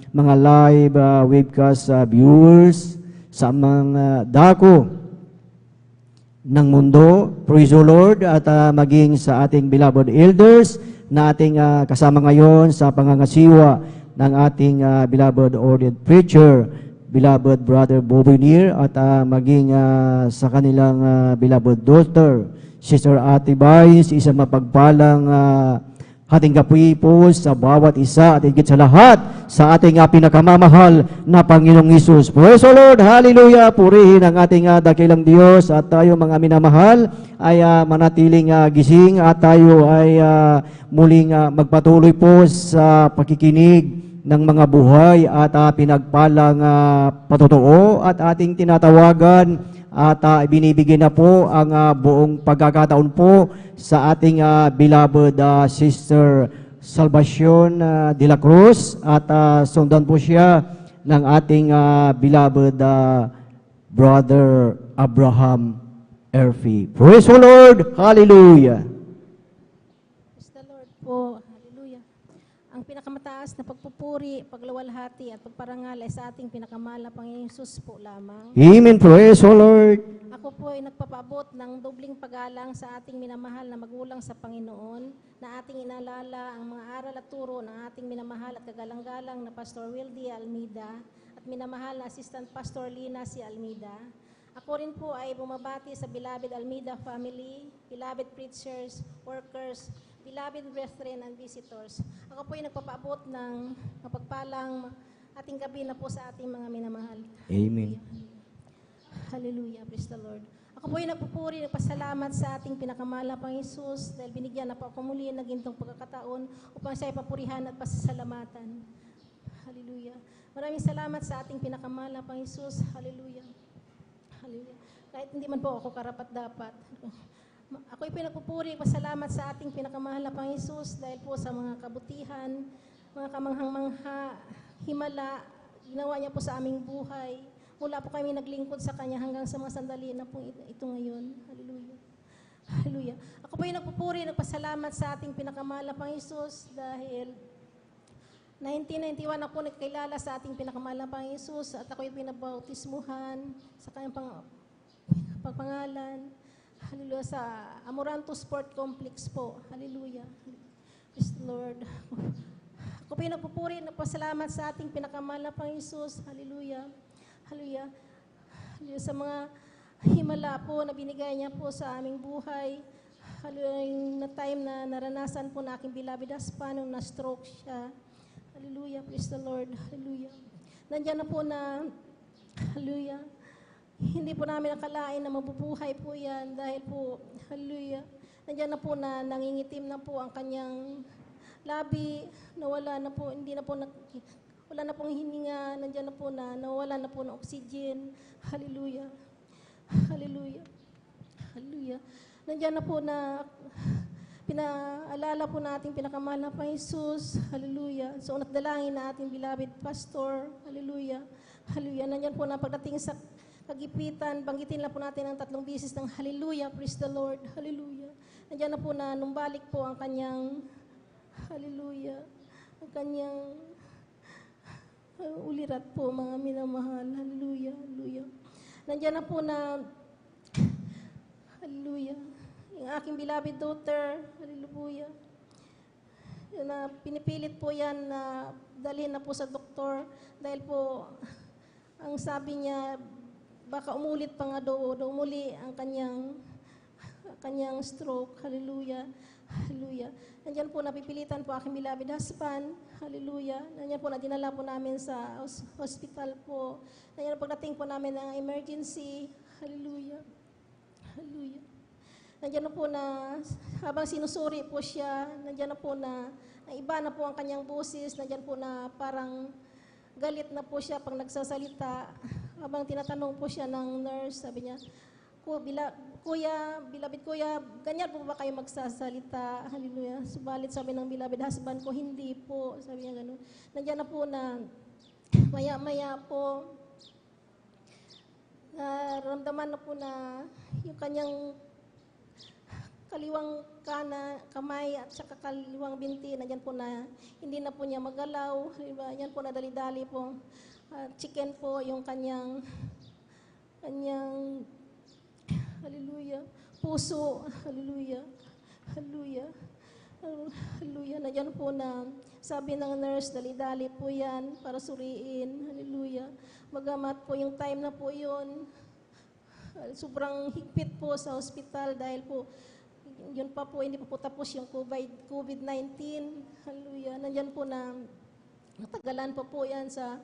mga live webcast viewers, sa mga dako ng mundo, praise the Lord, at maging sa ating beloved elders na ating kasama ngayon sa pangangasiwa ng ating beloved ordained preacher, beloved Brother Bobby Neer, at maging sa kanilang beloved daughter, Sister Ate Vice, isang mapagpalang hating gapi po sa bawat isa, at higit sa lahat sa ating pinakamamahal na Panginoong Hesus. Praise the Lord! Hallelujah! Purihin ang ating dakilang Diyos, at tayo, mga minamahal, ay manatiling gising, at tayo ay muling magpatuloy po sa pakikinig ng mga buhay at pinagpalang patotoo, at ating tinatawagan at binibigyan na po ang buong pagkakataon po sa ating beloved Sister Salvacion de la Cruz, at sundan po siya ng ating beloved Brother Abraham Erfi. Praise the Lord! Hallelujah! Praise the Lord po. Hallelujah. Ang pinakamataas na pagpupuri, pagluwalhati at pagparangal ay sa ating pinakamahal na Panginoong Hesus po lamang. Amen. Praise the Lord! Ako po ay nagpapaabot ng dobling paggalang sa ating minamahal na magulang sa Panginoon na ating inalala ang mga aral at turo ng ating minamahal at kagalang-galang na Pastor Wildy Almeida at minamahal na Assistant Pastor Lina C. Almeida. Ako rin po ay bumabati sa beloved Almeida family, beloved preachers, workers, beloved brethren and visitors. Ako po ay nagpapaabot ng mapagpalang ating gabi na po sa ating mga minamahal. Amen. Hallelujah. Praise the Lord. Ako po ay nagpupuri, nagpasalamat sa ating pinakamahal na Panginoong Hesus dahil binigyan na po ako muli ng gintong pagkakataon upang siya ay papurihan at pasasalamatan. Hallelujah. Maraming salamat sa ating pinakamahal na Panginoong Hesus. Hallelujah. Hallelujah. Kahit hindi man po ako karapat-dapat. Ako ay pinagpupuri, pasalamat sa ating pinakamahal na Panginoong Hesus dahil po sa mga kabutihan, mga kamanghang-mangha, himala, ginawa niya po sa aming buhay. Mula po kami naglingkod sa Kanya hanggang sa mga sandali na po ito ngayon. Hallelujah. Hallelujah. Ako po ay nagpupuri, nagpasalamat sa ating pinakamahal na Panginoong Hesus dahil 1991 ako nagkilala sa ating pinakamahal na Panginoong Hesus at ako ay pinabautismuhan sa Kanyang pagpangalan. Hallelujah. Sa Amoranto Sport Complex po. Hallelujah. Praise the Lord. Ako po ay nagpupuri, nagpasalamat sa ating pinakamahal na Panginoong Hesus. Hallelujah. Hallelujah. Hallelujah. Sa mga himala po na binigay niya po sa aming buhay. Hallelujah. Yung na time na naranasan po na aking beloved husband nung na-stroke siya. Hallelujah. Praise the Lord. Hallelujah. Nandiyan na po na, hallelujah, hindi po namin nakalain na mabubuhay po yan dahil po, hallelujah, nandiyan na po na nangingitim na po ang kanyang labi, nawala na po, hindi na po, wala na pong hininga, nandiyan na po na, nawala na po ng oxygen. Hallelujah. Hallelujah. Hallelujah. Nandiyan na po na, pinaalala po natin pinakamahal na Panginoong Hesus. Hallelujah. So, natdalangin na ating beloved pastor. Hallelujah. Hallelujah. Nandiyan po na pagdating sa kagipitan, banggitin lang po natin ang 3 beses ng Hallelujah. Praise the Lord. Hallelujah. Nandiyan na po na numbalik po ang kanyang, hallelujah, ang kanyang ulirat po, mga minamahal. Hallelujah. Hallelujah. Nandiyan na po na, hallelujah, yung aking beloved daughter, hallelujah, na pinipilit po yan na dalhin na po sa doktor dahil po ang sabi niya baka umulit pa nga daw umuli ang kanyang stroke. Hallelujah. Hallelujah. Nandiyan po napipilitan po aking beloved husband. Hallelujah. Nandiyan po na dinala po namin sa hospital po. Nandiyan pagdating po namin ng emergency. Hallelujah. Hallelujah. Nandiyan na po na, habang sinusuri po siya, nandiyan na po na, iba na po ang kanyang boses, nandiyan po na parang galit na po siya pag nagsasalita. Habang tinatanong po siya ng nurse, sabi niya, beloved kuya, ganyan po ba kayo magsasalita? Hallelujah. Subalit sabi ng beloved husband ko, hindi po. Sabi niya gano'n. Nandiyan na po na, maya-maya po, naramdaman na po na yung kanyang kaliwang kamay at saka kaliwang binti, nandiyan po na hindi na po niya magalaw. Diba? Yan po na dali-dali po. Chicken po yung kanyang hallelujah, puso. Hallelujah. Hallelujah. Hallelujah. Nandiyan po na sabi ng nurse, dali-dali po yan para suriin. Hallelujah. Magamat po yung time na po yun. Sobrang higpit po sa hospital dahil po yun pa po, hindi pa po tapos yung COVID-19. Hallelujah. Nandiyan po na natagalan pa po yan sa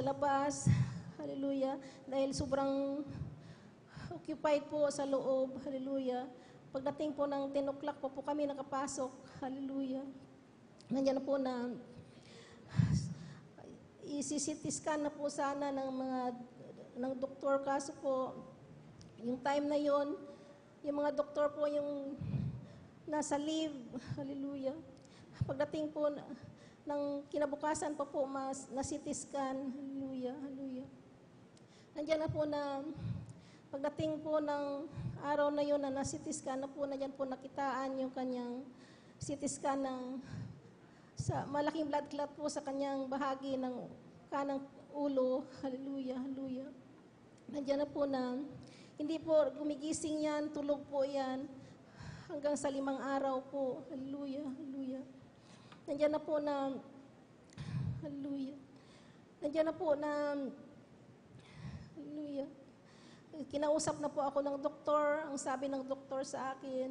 labas. Hallelujah. Dahil sobrang occupied po sa loob. Hallelujah. Pagdating po ng 10 o'clock po kami nakapasok. Hallelujah. Nandiyan na po na i-CT scan na po sana ng doktor. Kaso po, yung time na yon, yung mga doktor po yung nasa leave. Hallelujah. Pagdating po ng kinabukasan pa po na CT scan. Hallelujah. Hallelujah. Nandiyan na po na pagdating po ng araw na yun na na-CT scan na po, nandiyan po nakitaan yung kanyang CT scan ng sa malaking blood clot po sa kanyang bahagi ng kanang ulo. Hallelujah, hallelujah. Nandiyan na po na hindi po gumigising yan, tulog po yan hanggang sa 5 araw po. Hallelujah, hallelujah. Nandiyan na po na hallelujah. Nandiyan na po na hallelujah. Kinausap na po ako ng doktor. Ang sabi ng doktor sa akin,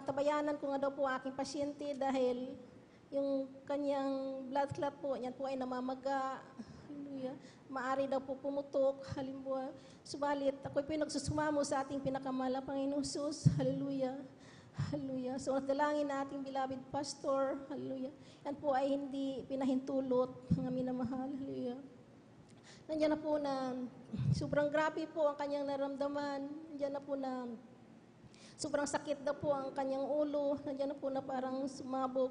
tabayanan ko nga daw po aking pasyente dahil yung kanyang blood clot po, yan po ay namamaga. Hallelujah. Maari daw po pumutok. Halimbawa, subalit ako'y pinagsusumamo sa ating pinakamahal na Panginoong Hesus. Hallelujah. Hallelujah. So, dalangin na ating beloved pastor. Hallelujah. Yan po ay hindi pinahintulot ng minamahal. Hallelujah. Nandiyan na po na sobrang grabe po ang kanyang naramdaman. Nandiyan na po na sobrang sakit na po ang kanyang ulo. Nandiyan na po na parang sumabog.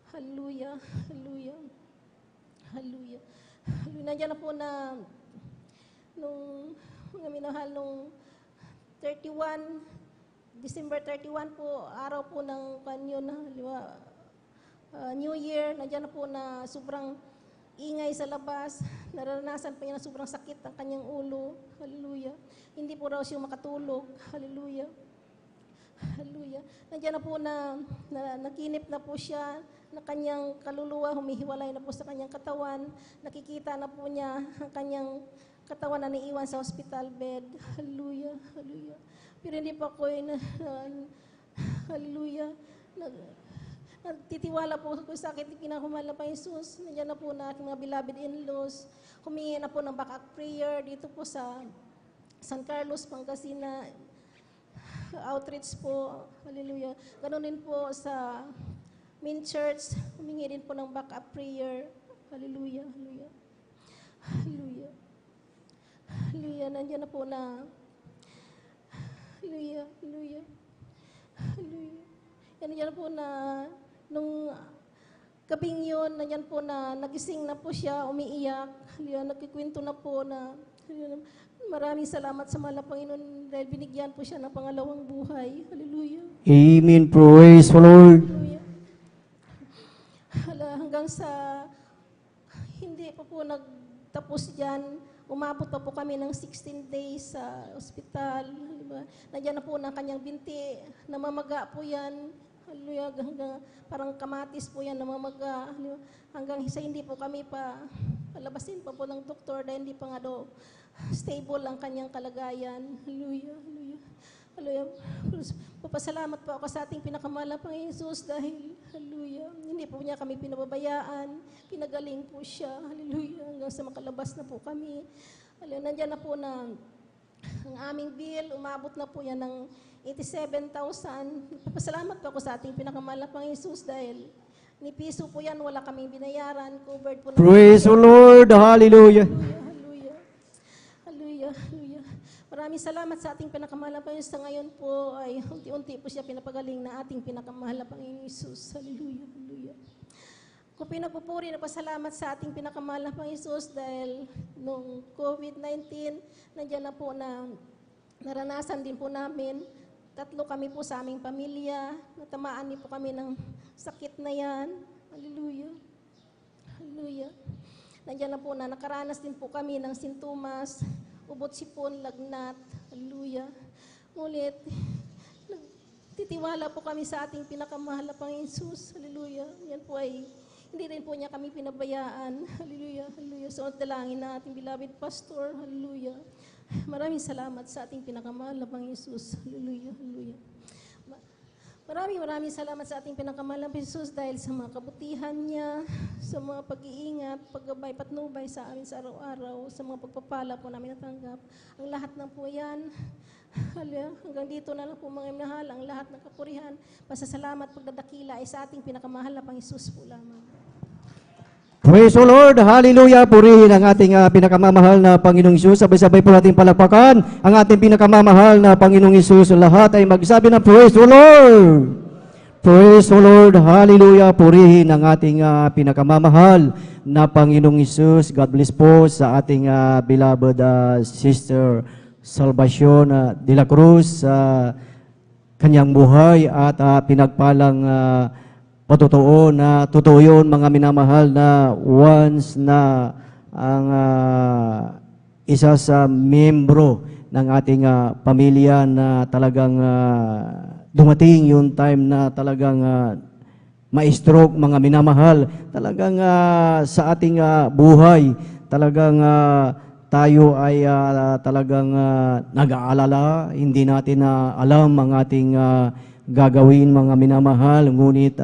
Hallelujah. Hallelujah. Hallelujah. Hallelujah. Nandiyan na po na nung mga minahal nung December 31 po, araw po ng kanyo na New Year. Nandiyan na po na sobrang ingay sa labas. Naranasan pa niya na sobrang sakit ang kanyang ulo. Hallelujah. Hindi po raw siya makatulog. Hallelujah. Hallelujah. Nandiyan na po na nakinip na po siya, na kanyang kaluluwa humihiwalay na po sa kanyang katawan. Nakikita na po niya ang kanyang katawan na naiwan sa hospital bed. Hallelujah. Hallelujah. Pero hindi pa ko hallelujah. Nagtitiwala po ako sa akin, pinakamahal na Panginoong Hesus. Nandiyan na po na aking mga beloved in-laws. Humingi na po ng backup prayer dito po sa San Carlos, Pangasinan. Outreach po. Hallelujah. Ganon din po sa main church. Humingi din po ng backup prayer. Hallelujah. Hallelujah. Hallelujah. Hallelujah. Nandiyan na po na hallelujah. Hallelujah. Hallelujah. Nandiyan na po na nung gabing yun, nandiyan po na nagising na po siya, umiiyak. Hallelujah. Nagkikwento na po na maraming salamat sa mahal na Panginoon dahil binigyan po siya ng pangalawang buhay. Hallelujah. Amen. Praise the Lord. Hallelujah. Hanggang sa hindi pa po nagtapos dyan, umabot pa po kami ng 16 days sa ospital. Diba? Nandiyan na po na kanyang binti, namamaga po yan. Hallelujah. Hanggang parang kamatis po yan, namamaga. Hallelujah. Hanggang sa hindi po kami pa palabasin pa po ng doktor dahil hindi pa nga daw stable ang kanyang kalagayan. Hallelujah. Hallelujah. Hallelujah. Papasalamat po ako sa ating pinakamahal na Panginoong Hesus dahil, hallelujah, hindi po niya kami pinababayaan. Pinagaling po siya. Hallelujah. Hanggang sa makalabas na po kami. Hallelujah. Nandiyan na po na ang aming bill, umabot na po yan ng 87,000. Papasalamat po ako sa ating pinakamahal na Panginoong Hesus dahil ni piso po yan, wala kaming binayaran. Covered po na. Praise the Lord. Hallelujah. Hallelujah. Hallelujah. Hallelujah. Maraming salamat sa ating pinakamahal na Panginoon. Sa ngayon po ay unti-unti po siya pinapagaling na ating pinakamahal na Panginoon Hesus. Hallelujah. Hallelujah. Kung pinagpupuri na pasalamat sa ating pinakamahal na Panginoon Hesus dahil nung COVID-19, nandiyan na po na naranasan din po namin. 3 kami po sa aming pamilya. Natamaan din po kami ng sakit na yan. Hallelujah. Hallelujah. Nandiyan na po na nakaranas din po kami ng sintomas, ubot sipon, lagnat. Hallelujah. Ngunit, titiwala po kami sa ating pinakamahal na Panginoon Hesus. Hallelujah. Yan po ay, hindi rin po niya kami pinabayaan. Hallelujah. Hallelujah. So, dalangin na ating beloved pastor. Hallelujah. Maraming salamat sa ating pinakamahal na Panginoon Hesus. Hallelujah. Hallelujah. Maraming salamat sa ating pinakamahal na Hesus dahil sa mga kabutihan niya, sa mga pag-iingat, paggabay, patnubay sa amin sa araw-araw, sa mga pagpapala po namin natanggap. Ang lahat ng po yan, hanggang dito na lang po mga minahal, ang lahat ng kapurihan, pasasalamat, pagdadakila ay sa ating pinakamahal na Panginoon Hesus po lamang. Praise the Lord. Hallelujah. Purihin ang ating pinakamamahal na Panginoong Hesus. Sabay-sabay po natin palakpakan ang ating pinakamamahal na Panginoong Hesus. Lahat ay magsabi na praise the Lord. Praise the Lord. Hallelujah. Purihin ang ating pinakamamahal na Panginoong Isus. God bless po sa ating beloved Sister Salvacion de la Cruz sa kanyang buhay at pinagpalang patotoo na totoo yun, mga minamahal, na once na ang isa sa membro ng ating pamilya na talagang dumating yung time na talagang ma-stroke, mga minamahal, talagang sa ating buhay, talagang tayo ay talagang nag-aalala, hindi natin alam ang ating gagawin, mga minamahal, ngunit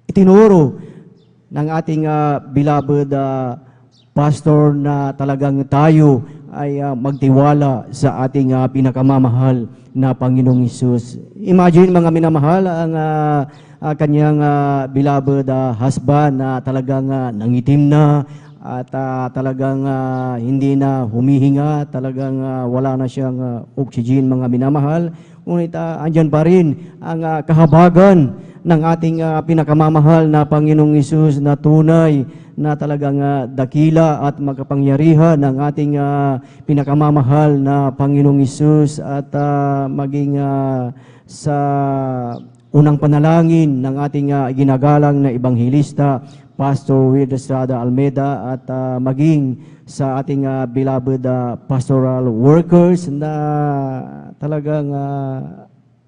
itinuro ng ating beloved pastor na talagang tayo ay magtiwala sa ating pinakamamahal na Panginoong Isus. Imagine, mga minamahal, ang kanyang beloved husband na talagang nangitim na at talagang hindi na humihinga, talagang wala na siyang oxygen, mga minamahal. Ngunit andyan pa rin ang kahabagan ng ating pinakamamahal na Panginoong Isus na tunay na talagang dakila at makapangyarihan ng ating pinakamamahal na Panginoong Isus at maging sa unang panalangin ng ating ginagalang na Ebanghelista, Pastor Will Estrada Almeida, at maging sa ating beloved pastoral workers na talagang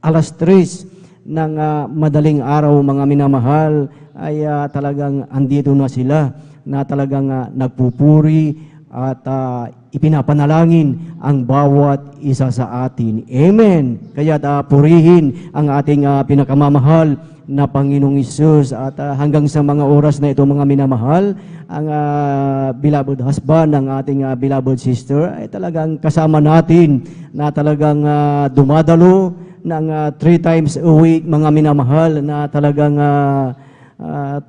alas 3 ng madaling araw, mga minamahal, ay talagang andito na sila na talagang nagpupuri at ipinapanalangin ang bawat isa sa atin. Amen. Kaya purihin ang ating pinakamamahal na Panginoong Isus at hanggang sa mga oras na ito, mga minamahal, ang beloved husband ng ating beloved sister ay talagang kasama natin na talagang dumadalo ng 3 times a week, mga minamahal, na talagang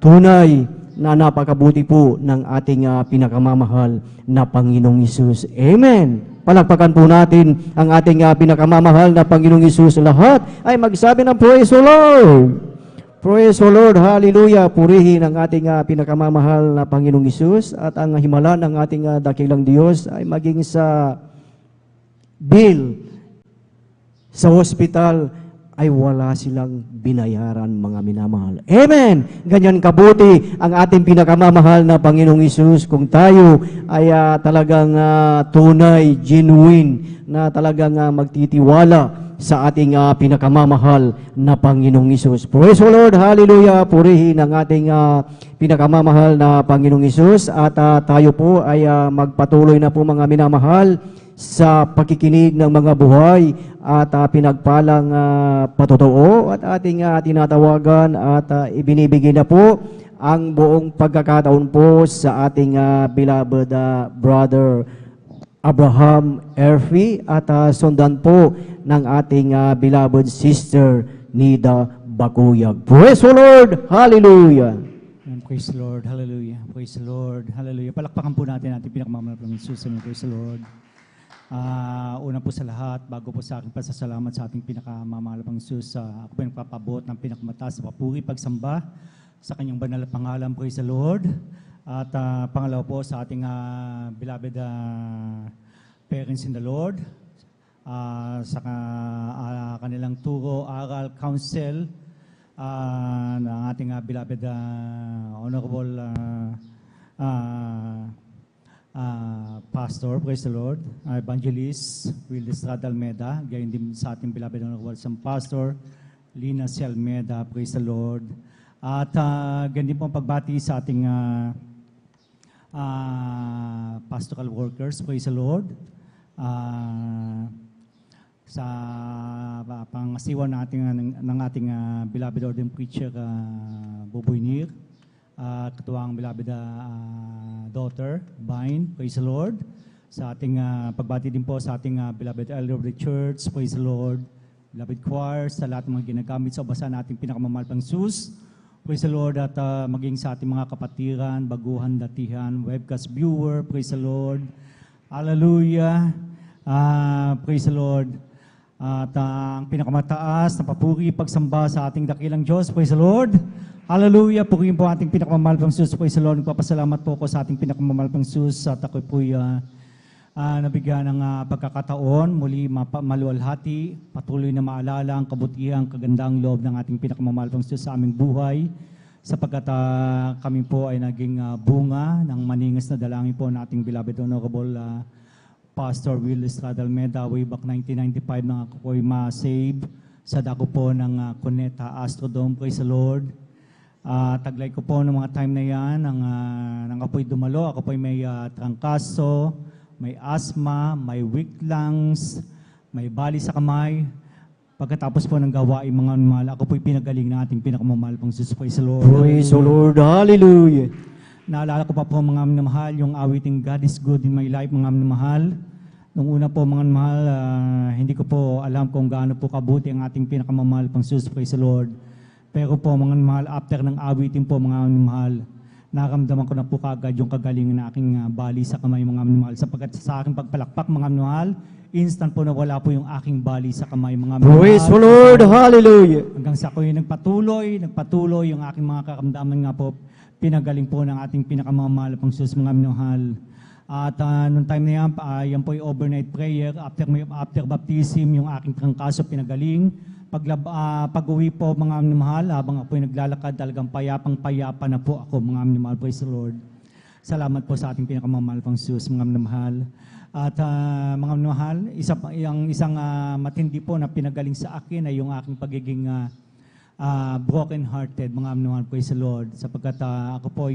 tunay na napakabuti po ng ating pinakamamahal na Panginoong Isus. Amen. Palakpakan po natin ang ating pinakamamahal na Panginoong Isus. Lahat ay magsabi ng praise the Lord. Praise the Lord. Hallelujah. Purihin ang ating pinakamamahal na Panginoong Isus at ang himala ng ating dakilang Diyos ay maging sa bill sa hospital ay wala silang binayaran, mga minamahal. Amen! Ganyan kabuti ang ating pinakamamahal na Panginoong Isus kung tayo ay talagang tunay, genuine, na talagang magtitiwala sa ating pinakamamahal na Panginoong Isus. Praise the Lord! Hallelujah! Purihin ang ating pinakamamahal na Panginoong Isus at tayo po ay magpatuloy na po, mga minamahal, sa pakikinig ng mga buhay at pinagpalang patotoo at ating tinatawagan at ibinibigay na po ang buong pagkakataon po sa ating beloved brother Abraham Erfi at sundan po ng ating beloved sister Nida Bakuyag. Praise the Lord! Hallelujah! Praise the Lord! Hallelujah! Praise the Lord! Hallelujah! Palakpakan po natin ating pinakamamahal ng Jesus. Praise the Lord! Una po sa lahat, bago po sa aking pasasalamat sa ating pinakamamahal ng Jesus, ako po nagpapabot ng pinakamataas na papuri, pagsamba sa kanyang banal na pangalan. Praise the Lord. At pangalawa po sa ating beloved parents in the Lord, sa kanilang turo, aral, counsel, ng ating beloved honorable Pastor, praise the Lord, Evangelist Will Estrada Almeida, gayon din sa ating beloved honorable Pastor Lina C. Almeida, praise the Lord. At gayon din po ang pagbati sa ating pastoral workers, praise the Lord. Sa pangasiwa ng ating beloved ordained preacher, Boboy Nir, katuwang beloved daughter, Vine, praise the Lord. Sa ating pagbati din po sa ating beloved elder of the church, praise the Lord. Beloved choir, sa lahat ng mga ginagamit sa basa nating pinakamamahal pang Jesus, praise the Lord. At maging sa ating mga kapatiran, baguhan, datihan, webcast viewer, praise the Lord. Hallelujah. Praise the Lord. At ang pinakamataas na papuri, pagsamba sa ating dakilang Diyos. Praise the Lord. Hallelujah. Purihin po ating pinakamamahal pang Diyos. Praise the Lord. Nagpapasalamat po ako sa ating pinakamamahal pang Diyos at ako po nabigyan ng pagkakataon, muli maluwalhati, patuloy na maalala ang kabutihan, kagandang loob ng ating pinakamamahal pang Diyos sa aming buhay, sapagkat kami po ay naging bunga ng maningas na dalangin po ng ating beloved Honorable Pastor Will Estrada Almeida way back 1995 nang ako po'y ma-save sa dako po ng Cuneta Astrodome. Praise the Lord. Taglay ko po ng mga time na yan, nang ako po'y dumalo, ako po'y may trangkaso, may asthma, may weak lungs, may bali sa kamay. Pagkatapos po ng gawain mga mahal, ako po'y pinagaling na ating pinakamamahal pang Jesus. Praise the Lord. Praise the Lord. Hallelujah. Naalala ko pa po mga minamahal, yung awiting God is good in my life mga minamahal. Nung una po mga minamahal, hindi ko po alam kung gaano po kabuti ang ating pinakamamahal pang Jesus. Praise the Lord. Pero po mga minamahal, after ng awiting po mga minamahal, nakaramdaman ko na po kagad yung kagalingan na aking bali sa kamay mga minamahal. Sapagkat sa aking pagpalakpak mga minamahal, instant po na wala po yung aking bali sa kamay mga minamahal. Praise the Lord. Hallelujah. Hanggang sa ako yung nagpatuloy yung aking mga karamdaman nga po, pinagaling po ng ating pinakamamahal pang Diyos mga minamahal. At noong time na yan po yung overnight prayer, after baptism, yung aking trangkaso pinagaling. Pag-uwi po mga minamahal, habang ako yung naglalakad, talagang payapang-payapa na po ako mga minamahal. Praise the Lord. Salamat po sa ating pinakamamahal pang Diyos mga minamahal. At mga minamahal, isang matindi po na pinagaling sa akin ay yung aking pagiging broken-hearted, mga minamahal, praise the Lord. Sapagkat ako po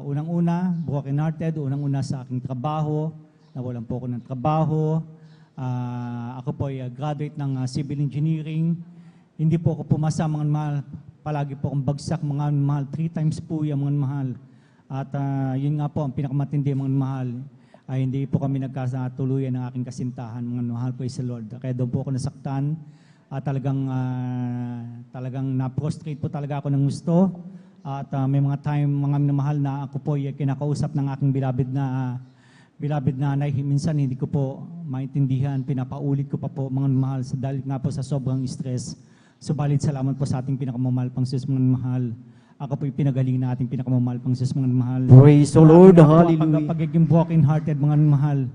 unang-una, broken-hearted, unang-una sa aking trabaho, nawalan po ako ng trabaho. Ako po graduate ng civil engineering. Hindi po ako pumasa, mga minamahal. Palagi po akong bagsak, mga minamahal. 3 times po yung mga minamahal. At yun nga po, ang pinakamatindi, mga minamahal, ay hindi po kami nagkasatuluyan ng aking kasintahan, mga mahal po sa Lord. Kaya doon po ako nasaktan at talagang na-prostrate po talaga ako ng gusto. At may mga time, mga minamahal na ako po ay kinakausap ng aking beloved nanay. Minsan hindi ko po maintindihan, pinapaulit ko pa po mga minamahal dahil nga po sa sobrang stress. Subalit salamat po sa ating pinakamamahal pang Diyos, mga minamahal. Ako po'y pinagaling na ating pinakamamahal pang Diyos, mga mahal. Praise the Lord. Hallelujah. Pagiging broken-hearted, mga mahal,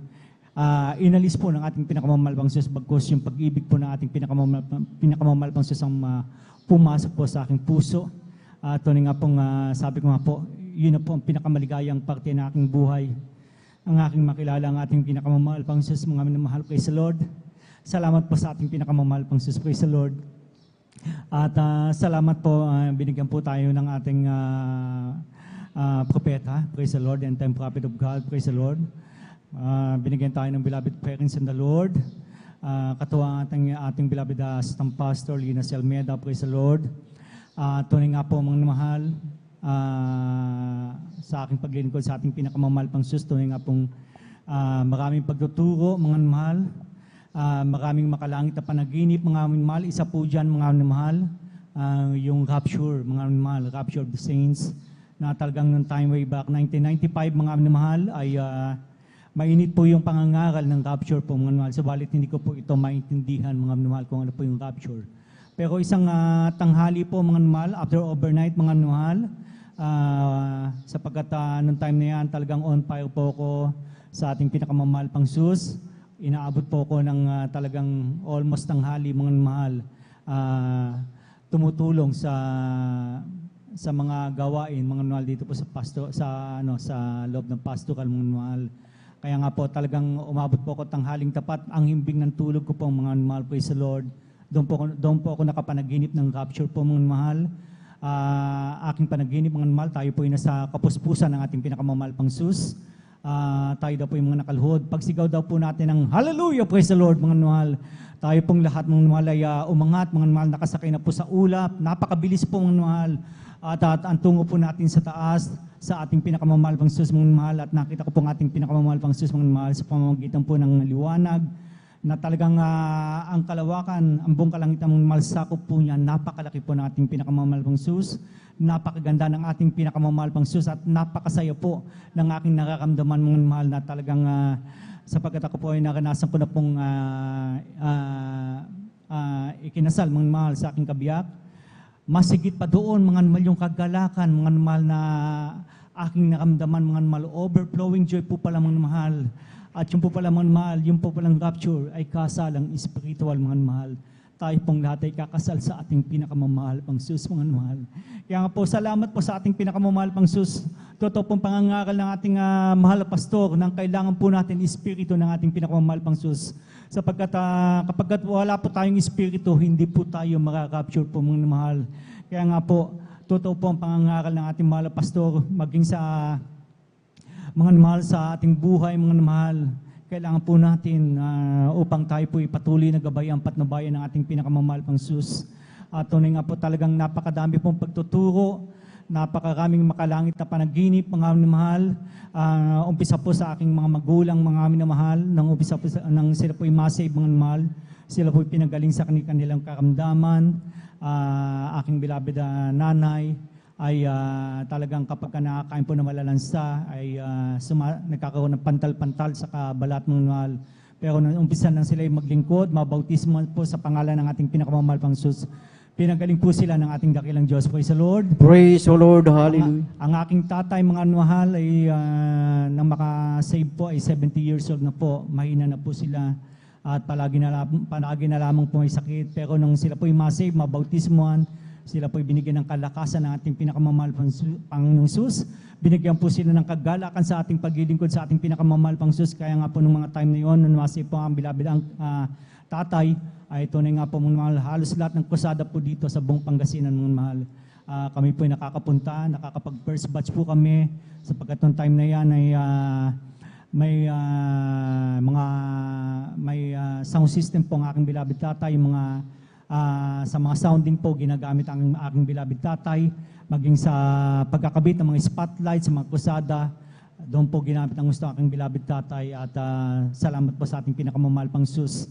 inalis po ng ating pinakamamahal pang Diyos bagkus yung pag-ibig po ng ating pinakamamahal pang Diyos ang pumasok po sa aking puso. Tunay nga pong sabi ko nga po, yun na po ang pinakamaligayang parte ng aking buhay. Ang aking makilala ang ating pinakamamahal pang Diyos, mga minamahal. Praise the Lord. Salamat po sa ating pinakamamahal pang Diyos. Praise the Lord. At salamat po, binigyan po tayo ng ating propeta, praise the Lord, and time prophet of God, praise the Lord. Binigyan tayo ng beloved parents in the Lord. Katuwa ating beloved assistant pastor, Lina Almeida, praise the Lord. Tunay nga po mga mahal, sa aking paglilingkod sa ating pinakamamahal pang Diyos, tunay nga pong maraming pagtuturo, mga mahal. Maraming makalangit na panaginip, mga mahal. Isa po dyan, mga mahal, yung rapture, mga mahal, rapture of the saints, na talagang noong time way back, 1995, mga mahal, ay mainit po yung pangangaral ng rapture po, mga mahal. Subalit hindi ko po ito maintindihan, mga mahal, kung ano po yung rapture. Pero isang tanghali po, mga mahal, after overnight, mga mahal, sapagkat noong time na yan, talagang on fire po ako sa ating pinakamamahal pang Diyos. Inaabot po ko ng talagang almost tanghali, mga mahal, tumutulong sa mga gawain, mga mahal, dito po sa loob ng pastoral, mga mahal. Kaya nga po talagang umabot po ako tanghaling tapat, ang himbing ng tulog ko po, mga mahal, praise the Lord. Doon po ako nakapanaginip ng rapture po, mga mahal. Aking panaginip, mga mahal, tayo po ay nasa kapuspusan ng ating pinakamamahal pang Diyos. Tayo daw po yung mga nakaluhod. Pagsigaw daw po natin ng hallelujah, praise the Lord, mga mahal. Tayo pong lahat, mga mahal, ay umangat, mga mahal, nakasakay na po sa ulap. Napakabilis po, mga mahal. At ang tungo po natin sa taas, sa ating pinakamamahal pang Diyos, mga mahal. At nakita ko po ang ating pinakamamahal pang Diyos, mga mahal, sa pamamagitan po ng liwanag, na talagang ang kalawakan, ang buong kalangitan, mga mahal, sakop po niya, napakalaki po ng ating pinakamamahal pang Diyos. Napakaganda ng ating pinakamamahal pang Diyos at napakasaya po ng aking nararamdaman, mga mahal, na talagang sapagkat ako po ay naranasan ko na pong ikinasal, mga mahal sa aking kabiyak. Masigit pa doon, mga mahal yung kagalakan, mga mahal na aking naramdaman, mga mahal, overflowing joy po pala mga mahal. At yung po pala mga mahal, yung po palang rapture ay kasalang spiritual mga mahal. Tayo pong lahat ay kakasal sa ating pinakamamahal pang Sus, mga mahal. Kaya nga po, salamat po sa ating pinakamamahal pang Sus. Totoo pong pangangaral ng ating mahal na pastor nang kailangan po natin espiritu ng ating pinakamamahal pang Sus. Sapagkat kapag wala po tayong espiritu, hindi po tayo makaka-capture po mga mahal. Kaya nga po, totoo po ang pangangaral ng ating mahal na pastor, maging sa mga mahal sa ating buhay, mga mahal. Kailangan po natin upang tayo po ipatuloy na gabayan patnubayan ng ating pinakamamahal pang Sus. At tunay nga po talagang napakadami pong pagtuturo, napakaraming makalangit na panaginip, mga minamahal. Umpisa po sa aking mga magulang, mga minamahal, nang umpisa po nang sila po i-masave, mga minamahal. Sila po pinagaling sa kanilang karamdaman. Aking beloved nanay ay talagang kapag nakakain po na malalansa ay nagkakaroon ng pantal-pantal sa kabalat ng mahal. Pero nung umpisa nang sila maglingkod, mabautismo po sa pangalan ng ating pinakamamahal pang Sus. Pinagaling po sila ng ating dakilang Diyos. Praise the Lord. Praise the Lord. Hallelujah. Ang aking tatay, mga mahal, ay nang makasave po ay 70 years old na po. Mahina na po sila at palagi na lamang po may sakit. Pero nung sila po ay masave, mabautismoan, sila po binigyan ng kalakasan ng ating pinakamamahal pang Sus. Binigyan po sila ng kagalakan sa ating paglilingkod sa ating pinakamamahal pang Sus. Kaya nga po nung mga time na yon, nung masave po ang beloved ang tatay, ay tunay nga po mga mahal, halos lahat ng kusada po dito sa buong Pangasinan mga mahal. Kami po ay nakakapunta, nakakapag first batch po kami sapagkat nung time na yan ay may sound system po ang aking beloved tatay, sa mga sounding po ginagamit ang aking beloved tatay, maging sa pagkakabit ng mga spotlight sa mga kusada, doon po ginamit ang gusto ng aking beloved tatay at salamat po sa ating pinakamamahal pang Sus.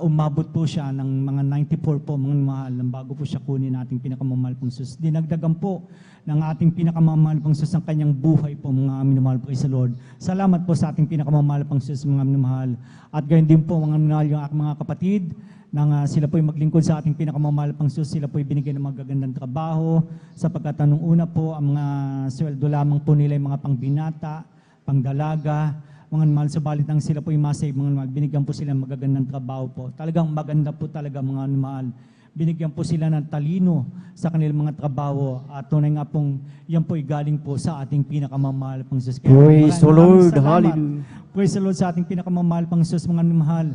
Umabot po siya ng mga 94 po mga mahal nang bago po siya kunin ating pinakamamahal pang Sus. Dinagdagan po ng ating pinakamamahal pang Sus ang kanyang buhay po mga minamahal. Praise the Lord. Salamat po sa ating pinakamamahal pang Sus mga minamahal. At gayon din po mga minamahal yung aking mga kapatid nang sila po ay maglingkod sa ating pinakamamahal pang Sus, sila po ay binigyan ng magagandang trabaho sapagkat nung una po ang mga sweldo lamang po nila ay mga pangbinata, pangdalaga, mga mahal, subalit nang sila po ay masave, mga mahal, binigyan po sila ng magagandang trabaho po. Talagang maganda po talaga mga mahal. Binigyan po sila ng talino sa kanilang mga trabaho at tunay nga pong yan po ay galing po sa ating pinakamamahal pang Sus. Praise the Lord. Hallelujah. Praise the Lord sa ating pinakamamahal pang Sus, mga mahal.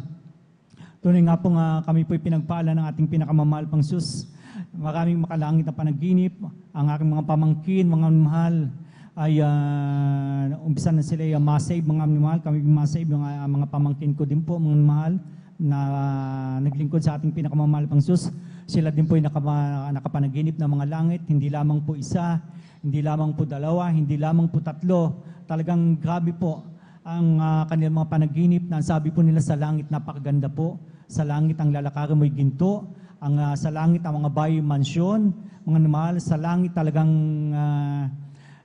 Tunay nga po kami po ay pinagpala ng ating pinakamamahal pang Sus. Maraming makalangit na panaginip. Ang aking mga pamangkin, mga mahal, ay umpisa na sila yung masave, mga mahal. Kami masave, yung mga pamangkin ko din po, mga mahal, na naglingkod sa ating pinakamamahal pang Sus. Sila din po ay nakapanaginip ng mga langit. Hindi lamang po isa, hindi lamang po dalawa, hindi lamang po tatlo. Talagang grabe po ang kanilang mga panaginip na sabi po nila sa langit napakaganda po. Sa langit ang lalakaran mo'y ginto. Sa langit ang mga bahay mansyon, mga mahal. Sa langit talagang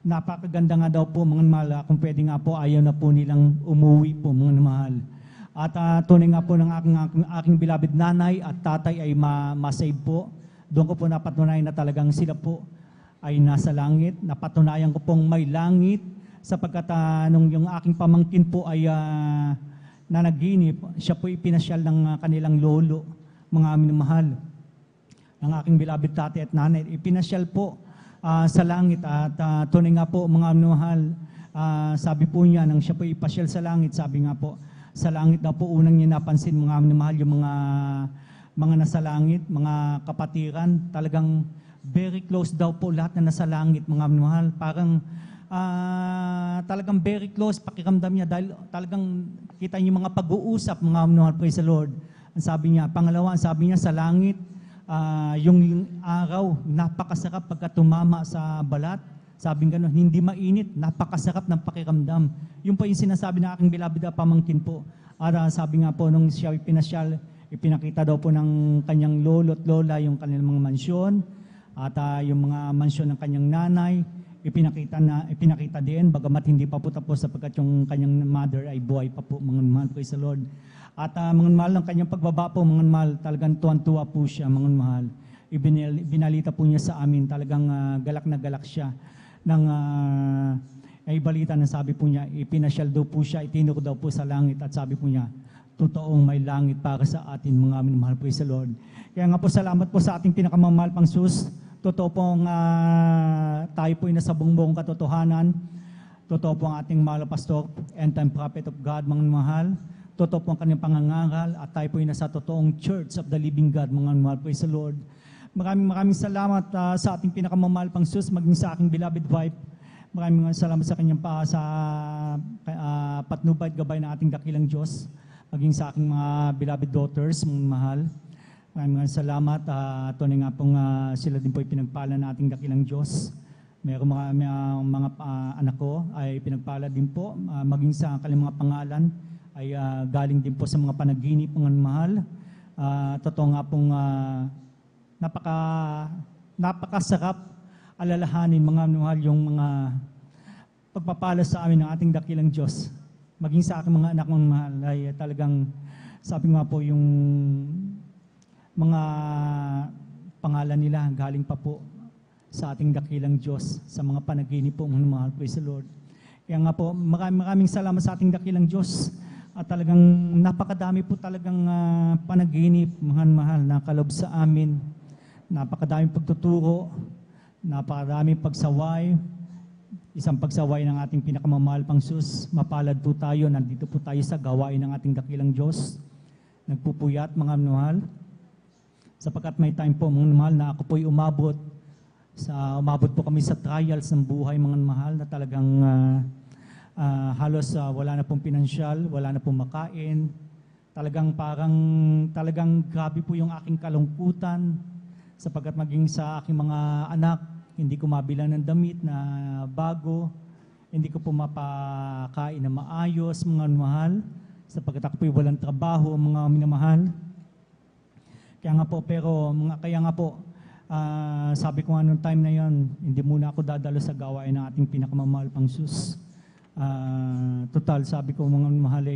napakaganda nga daw po mga mahal. Kung pwede nga po ayaw na po nilang umuwi po mga mahal. At tunay nga po ng aking beloved nanay at tatay ay masave po. Doon ko po napatunayan na talagang sila po ay nasa langit. Napatunayan ko pong may langit sapagkat nung yung aking pamangkin po ay nanaginip, siya po ipinasyal ng kanilang lolo, mga minamahal, ng aking beloved tatay at nanay. Ipinasyal po sa langit at tunay nga po mga minamahal, sabi po niya nang siya po ipasyal sa langit, sabi nga po, sa langit daw po unang niya napansin mga minamahal yung mga nasa langit, mga kapatiran, talagang very close daw po lahat na nasa langit mga minamahal. Parang talagang very close pakiramdam niya dahil talagang kita niyo mga pag-uusap mga minamahal. Praise the Lord. Ang sabi niya, pangalawa, ang sabi niya sa langit, yung araw, napakasarap pagka tumama sa balat. Sabing gano'n, hindi mainit, napakasarap ng pakiramdam. Yung po yung sinasabi ng aking beloved pamangkin po. At sabi nga po, nung siya pinasyal, ipinakita daw po ng kanyang lolo at lola yung kanilang mga mansyon. At yung mga mansyon ng kanyang nanay, ipinakita din, bagamat hindi pa po tapos sapagkat yung kanyang mother ay buhay pa po, mga mahal, praise the Lord. At mga mahal, ang kanyang pagbaba po, mga mahal, talagang tuwan-tuwa po siya, mga mahal. Binalita po niya sa amin, talagang galak na galak siya. Ay balita na sabi po niya, ipinasyal daw po siya, itinuro daw po sa langit at sabi po niya, totoong may langit para sa atin, mga mahal, praise the Lord. Kaya nga po, salamat po sa ating pinakamamahal pang sus. Totoo pong tayo po ay nasa buong katotohanan. Totoo po ang ating mahal pastor, end time prophet of God, mga mahal. Totoo po ang kanyang pangangaral at tayo po ay nasa totoong church of the living God, mga mahal. Praise the Lord. Maraming salamat sa ating pinakamamahal pang sus, maging sa aking beloved wife. Maraming salamat sa kanyang patnubay at gabay ng ating dakilang Diyos. Maging sa aking mga beloved daughters, mga mahal. Maraming salamat. Tunay nga pong sila din po ay pinagpala ng ating dakilang Diyos. Mayroong mga anak ko ay pinagpala din po. Maging sa kanilang mga pangalan ay galing din po sa mga panaginip, mga mahal. Totoo nga pong napakasarap alalahanin, mga mahal, yung mga pagpapala sa amin ng ating dakilang Diyos. Maging sa aking mga anak, mga mahal, ay talagang sabi nga po yung mga pangalan nila galing pa po sa ating dakilang Diyos sa mga panaginip po, mga mahal, praise the Lord. Kaya nga po, maraming salamat sa ating dakilang Diyos at talagang napakadami po talagang panaginip, mga mahal, na kalob sa amin. Napakadaming pagtuturo, napakadaming pagsaway, isang pagsaway ng ating pinakamamahal pang sus. Mapalad po tayo, nandito po tayo sa gawain ng ating dakilang Diyos. Nagpupuyat, mga mahal, sapagkat may time po, mga mahal, na ako po'y umabot po kami sa trials ng buhay, mga mahal, na talagang halos wala na pong pinansyal, wala na pong makain. Talagang grabe po yung aking kalungkutan, sapagkat maging sa aking mga anak, hindi ko mabilang ng damit na bago, hindi ko po mapakain na maayos, mga mahal, sapagkat ako po'y walang trabaho, mga minamahal. Kaya nga po, sabi ko nga nung time na yon, hindi muna ako dadalo sa gawain ng ating pinakamamahal pang sus. Total, sabi ko, mga mahal,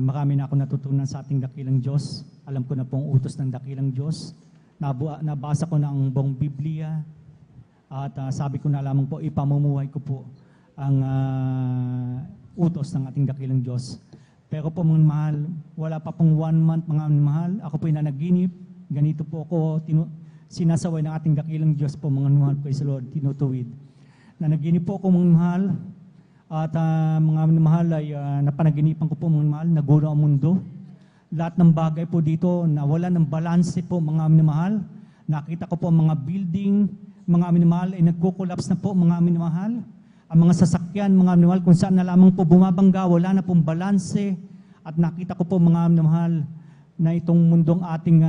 marami na ako natutunan sa ating dakilang Diyos. Alam ko na pong utos ng dakilang Diyos. Nabasa ko na ang buong Biblia. At sabi ko na lamang po, ipamumuhay ko po ang utos ng ating dakilang Diyos. Pero po, mga mahal, wala pa pong 1 month, mga mahal, ako po nanaginip. Ganito po ako sinasaway ng ating dakilang Diyos po, mga mahal, praise the Lord, tinutuwid. Nanaginip po ako, mga mahal, at mga mahal ay napanaginipan ko po, mga mahal, nagulo ang mundo. Lahat ng bagay po dito, nawala ng balanse po, mga mahal. Nakita ko po mga building, mga mahal, ay nagko-collapse na po, mga mahal. Ang mga sasakyan, mga mahal, kung saan na lamang po bumabangga, wala na pong balanse. At nakita ko po, mga mahal, na itong mundong ating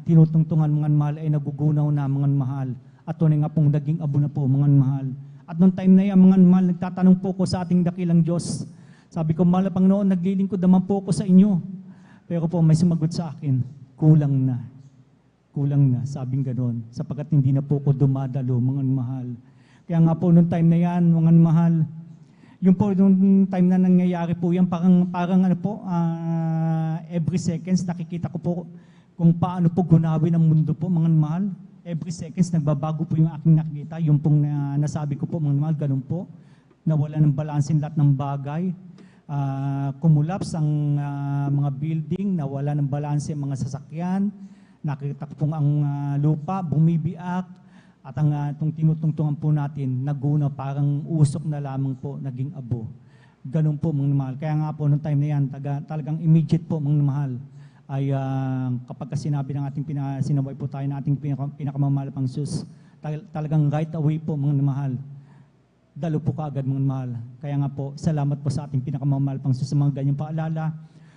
tinutungtungan, mga mahal, ay nagugunaw na, mga mahal. At tunay nga pong naging abo na po, mga mahal. At noong time na yan, mga mahal, nagtatanong po ko sa ating dakilang Diyos. Sabi ko, mahal Panginoon, naglilingkod naman po ko sa inyo. Pero po, may sumagot sa akin, kulang na. Kulang na, sabing ganoon. Sapagkat hindi na po ko dumadalo, mga mahal. Kaya nga po, noong time na yan, mga mahal, yung po, noong time na nangyayari po yan, parang ano po, every seconds, nakikita ko po kung paano po gunawin ang mundo po, mga mahal. Every seconds, nagbabago po yung aking nakikita. Yung pong nasabi ko po, mga mahal, ganun po. Nawala ng balansin lahat ng bagay. Kumulaps ang mga building, nawala ng balanse ang mga sasakyan. Nakita ko pong ang lupa, bumibiak. At ang itong tinutungtungan po natin, naguna parang usok na lamang po, naging abo. Ganun po, mga mahal. Kaya nga po, noong time na yan, talagang immediate po, mga mahal, ay kapag sinabi ng ating sinaway po tayo ng ating pinakamamahal pang sus, talagang right away po, mga mahal, dalo po kaagad, mga mahal. Kaya nga po, salamat po sa ating pinakamamahal pang sus sa mga ganyang paalala.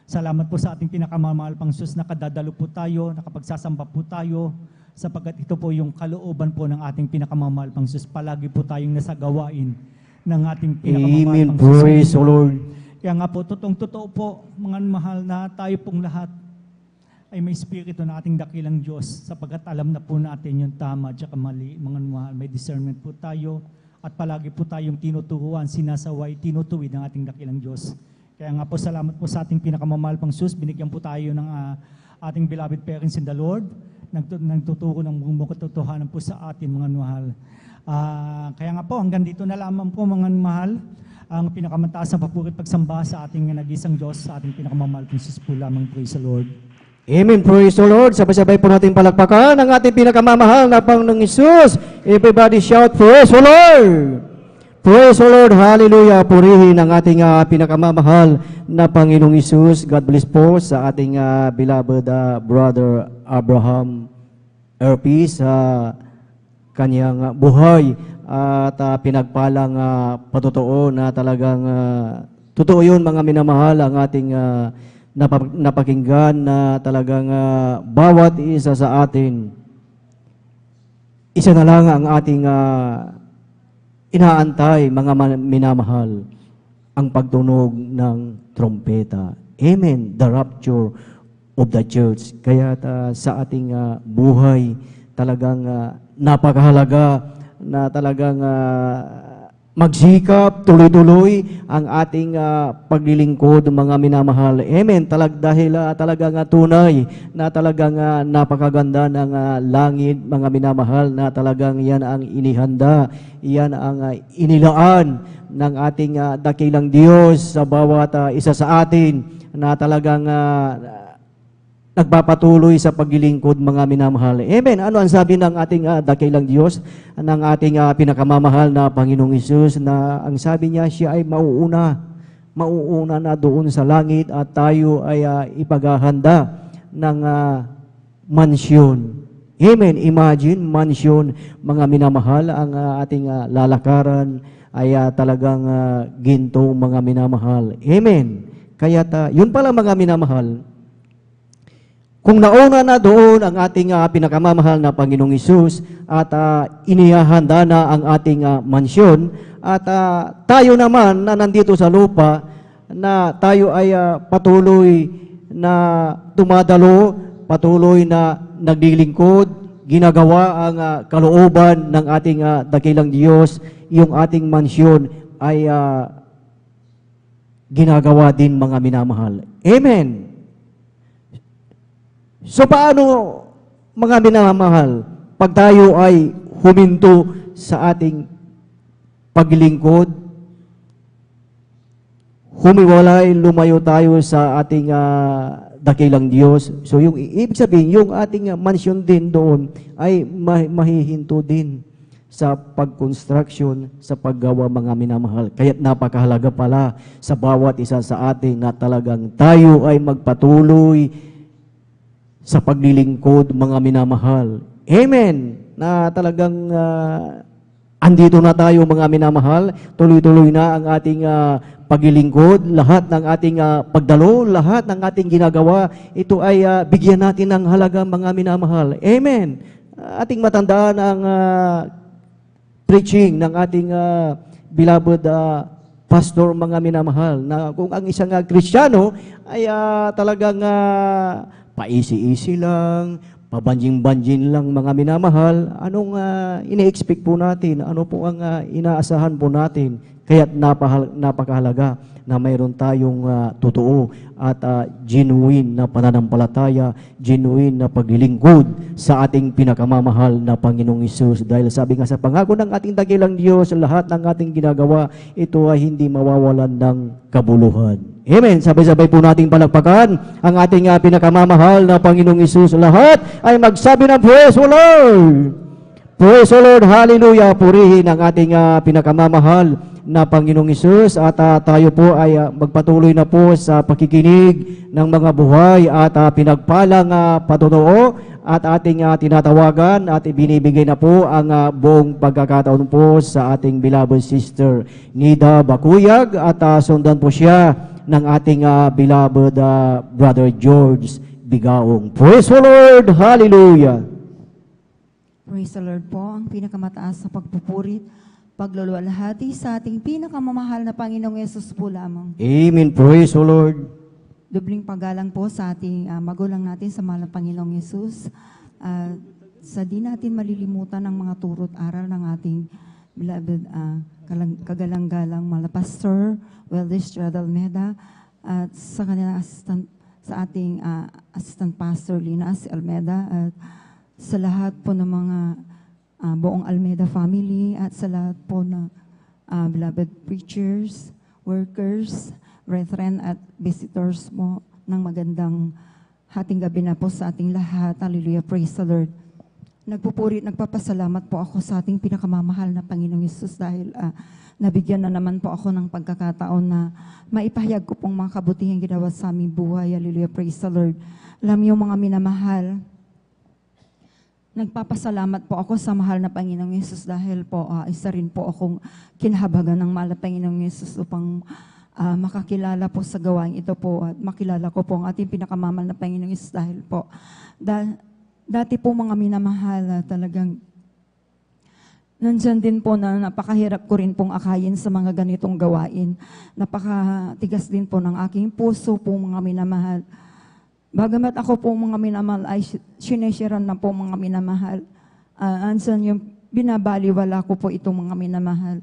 Salamat po sa ating pinakamamahal pang sus, nakadadalo po tayo, nakapagsasamba po tayo, sapagkat ito po yung kalooban po ng ating pinakamamahal pang sus. Palagi po tayong nasa gawain ng ating pinakamamahal pang sus. Amen. Praise the Lord. Kaya nga po, totoo po, mga mahal, na tayo pong lahat ay may spirito na ating dakilang Diyos sapagkat alam na po natin yung tama at saka mali. Mga mahal, may discernment po tayo at palagi po tayong tinuturuan, sinasaway, tinutuwid ng ating dakilang Diyos. Kaya nga po, salamat po sa ating pinakamamahal pang sus. Binigyan po tayo ng ating beloved parents in the Lord. Nagtuturo ng buong katotohanan po sa atin, mga mahal. Kaya nga po, hanggang dito na lamang po, mga mahal, ang pinakamataas na papuri at pagsamba sa ating nag-isang Diyos, sa ating pinakamamahal pang sus po lamang. Praise the Lord. Amen. Praise the Lord. Sabay-sabay po natin palakpakan ang ating pinakamamahal na Panginoong Hesus. Everybody shout, praise the Lord! Praise the Lord. Hallelujah. Purihin ang ating pinakamamahal na Panginoong Hesus. God bless po sa ating beloved brother Abraham RP sa kanyang buhay at pinagpalang patotoo na talagang totoo yun, mga minamahal, ang ating napakinggan na talagang bawat isa sa atin, isa na lang ang ating inaantay, mga minamahal, ang pagtunog ng trompeta. Amen. The rapture of the church. Kaya sa ating buhay, talagang napakahalaga na talagang magsikap, tuloy-tuloy ang ating paglilingkod, mga minamahal. Amen. Dahil talagang tunay na talagang napakaganda ng langit, mga minamahal, na talagang yan ang inihanda, yan ang inilaan ng ating dakilang Diyos sa bawat isa sa atin na talagang nagpapatuloy sa paglilingkod, mga minamahal. Amen. Ano ang sabi ng ating dakilang Diyos, ng ating pinakamamahal na Panginoong Hesus, na ang sabi niya, siya ay mauuna na doon sa langit at tayo ay ipaghahanda ng mansyon. Amen. Imagine, mansyon, mga minamahal, ang ating lalakaran ay talagang ginto, mga minamahal. Amen. Kaya yun pala, mga minamahal, kung nauna na doon ang ating pinakamamahal na Panginoong Hesus at inihahanda na ang ating mansyon, at tayo naman na nandito sa lupa, na tayo ay patuloy na dumadalo, patuloy na naglilingkod, ginagawa ang kalooban ng ating dakilang Diyos, yung ating mansyon ay ginagawa din, mga minamahal. Amen. So paano, mga minamahal, pag tayo ay huminto sa ating paglingkod, humiwalay, lumayo tayo sa ating dakilang Diyos. So yung ibig sabihin, yung ating mansyon din doon ay mahihinto din sa pag-construction, sa paggawa, mga minamahal. Kaya't napakahalaga pala sa bawat isa sa atin na talagang tayo ay magpatuloy sa paglilingkod, mga minamahal. Amen. Na talagang andito na tayo, mga minamahal. Tuloy-tuloy na ang ating paglilingkod, lahat ng ating pagdalo, lahat ng ating ginagawa, ito ay bigyan natin ng halaga, mga minamahal. Amen. Ating matandaan ang preaching ng ating beloved pastor, mga minamahal, na kung ang isang Kristiyano ay talagang paisi-isi lang, pabanjing-banjin lang, mga minamahal, anong ine-expect po natin? Ano po ang inaasahan po natin? Kaya't napakahalaga na mayroon tayong totoo at genuine na pananampalataya, genuine na paglilingkod sa ating pinakamamahal na Panginoong Hesus. Dahil sabi nga sa pangako ng ating dakilang Diyos, lahat ng ating ginagawa, ito ay hindi mawawalan ng kabuluhan. Amen. Sabay-sabay po nating palakpakan ang ating pinakamamahal na Panginoong Hesus. Lahat ay magsabi ng praise the Lord. Praise the Lord. Hallelujah. Purihin ang ating pinakamamahal na Panginoong Hesus, at tayo po ay magpatuloy na po sa pakikinig ng mga buhay at pinagpalang patotoo at ating tinatawagan at ibinibigay na po ang buong pagkakataon po sa ating beloved sister Nida Bakuyag, at sundan po siya ng ating beloved brother George Bigaong. Praise the Lord! Hallelujah! Praise the Lord po, ang pinakamataas sa pagpupurit, pagluluwalhati sa ating pinakamamahal na Panginoong Yesus po lamang. Amen. Praise the Lord! Dubling paggalang po sa ating magulang natin sa mahal na Panginoong Yesus. Sa di natin malilimutan ang mga turo't aral ng ating beloved kagalang-galang mahal na Pastor Weldes Almeda at sa kanilang assistant, sa ating assistant pastor Linas Almeda at sa lahat po ng mga buong Almeda family at sa lahat po ng beloved preachers, workers, brethren at visitors mo ng magandang hating gabi na po sa ating lahat. Hallelujah, praise the Lord. Nagpupuri, nagpapasalamat po ako sa ating pinakamamahal na Panginoong Yesus dahil nabigyan na naman po ako ng pagkakataon na maipahayag ko pong mga kabutihang ginawa sa aming buhay. Hallelujah, praise the Lord. Alam niyo mga minamahal, nagpapasalamat po ako sa mahal na Panginoong Yesus dahil po isa rin po akong kinahabagan ng mahal na Panginoong Yesus upang makakilala po sa gawain ito po at makilala ko po ang ating pinakamamahal na Panginoong Yesus dahil po dati po mga minamahal talagang nandyan din po na napakahirap ko rin pong akayin sa mga ganitong gawain. Napakatigas din po ng aking puso po mga minamahal. Bagamat ako po mga minamahal ay sinesharan na po mga minamahal. Ansan yung binabaliwala ko po itong mga minamahal.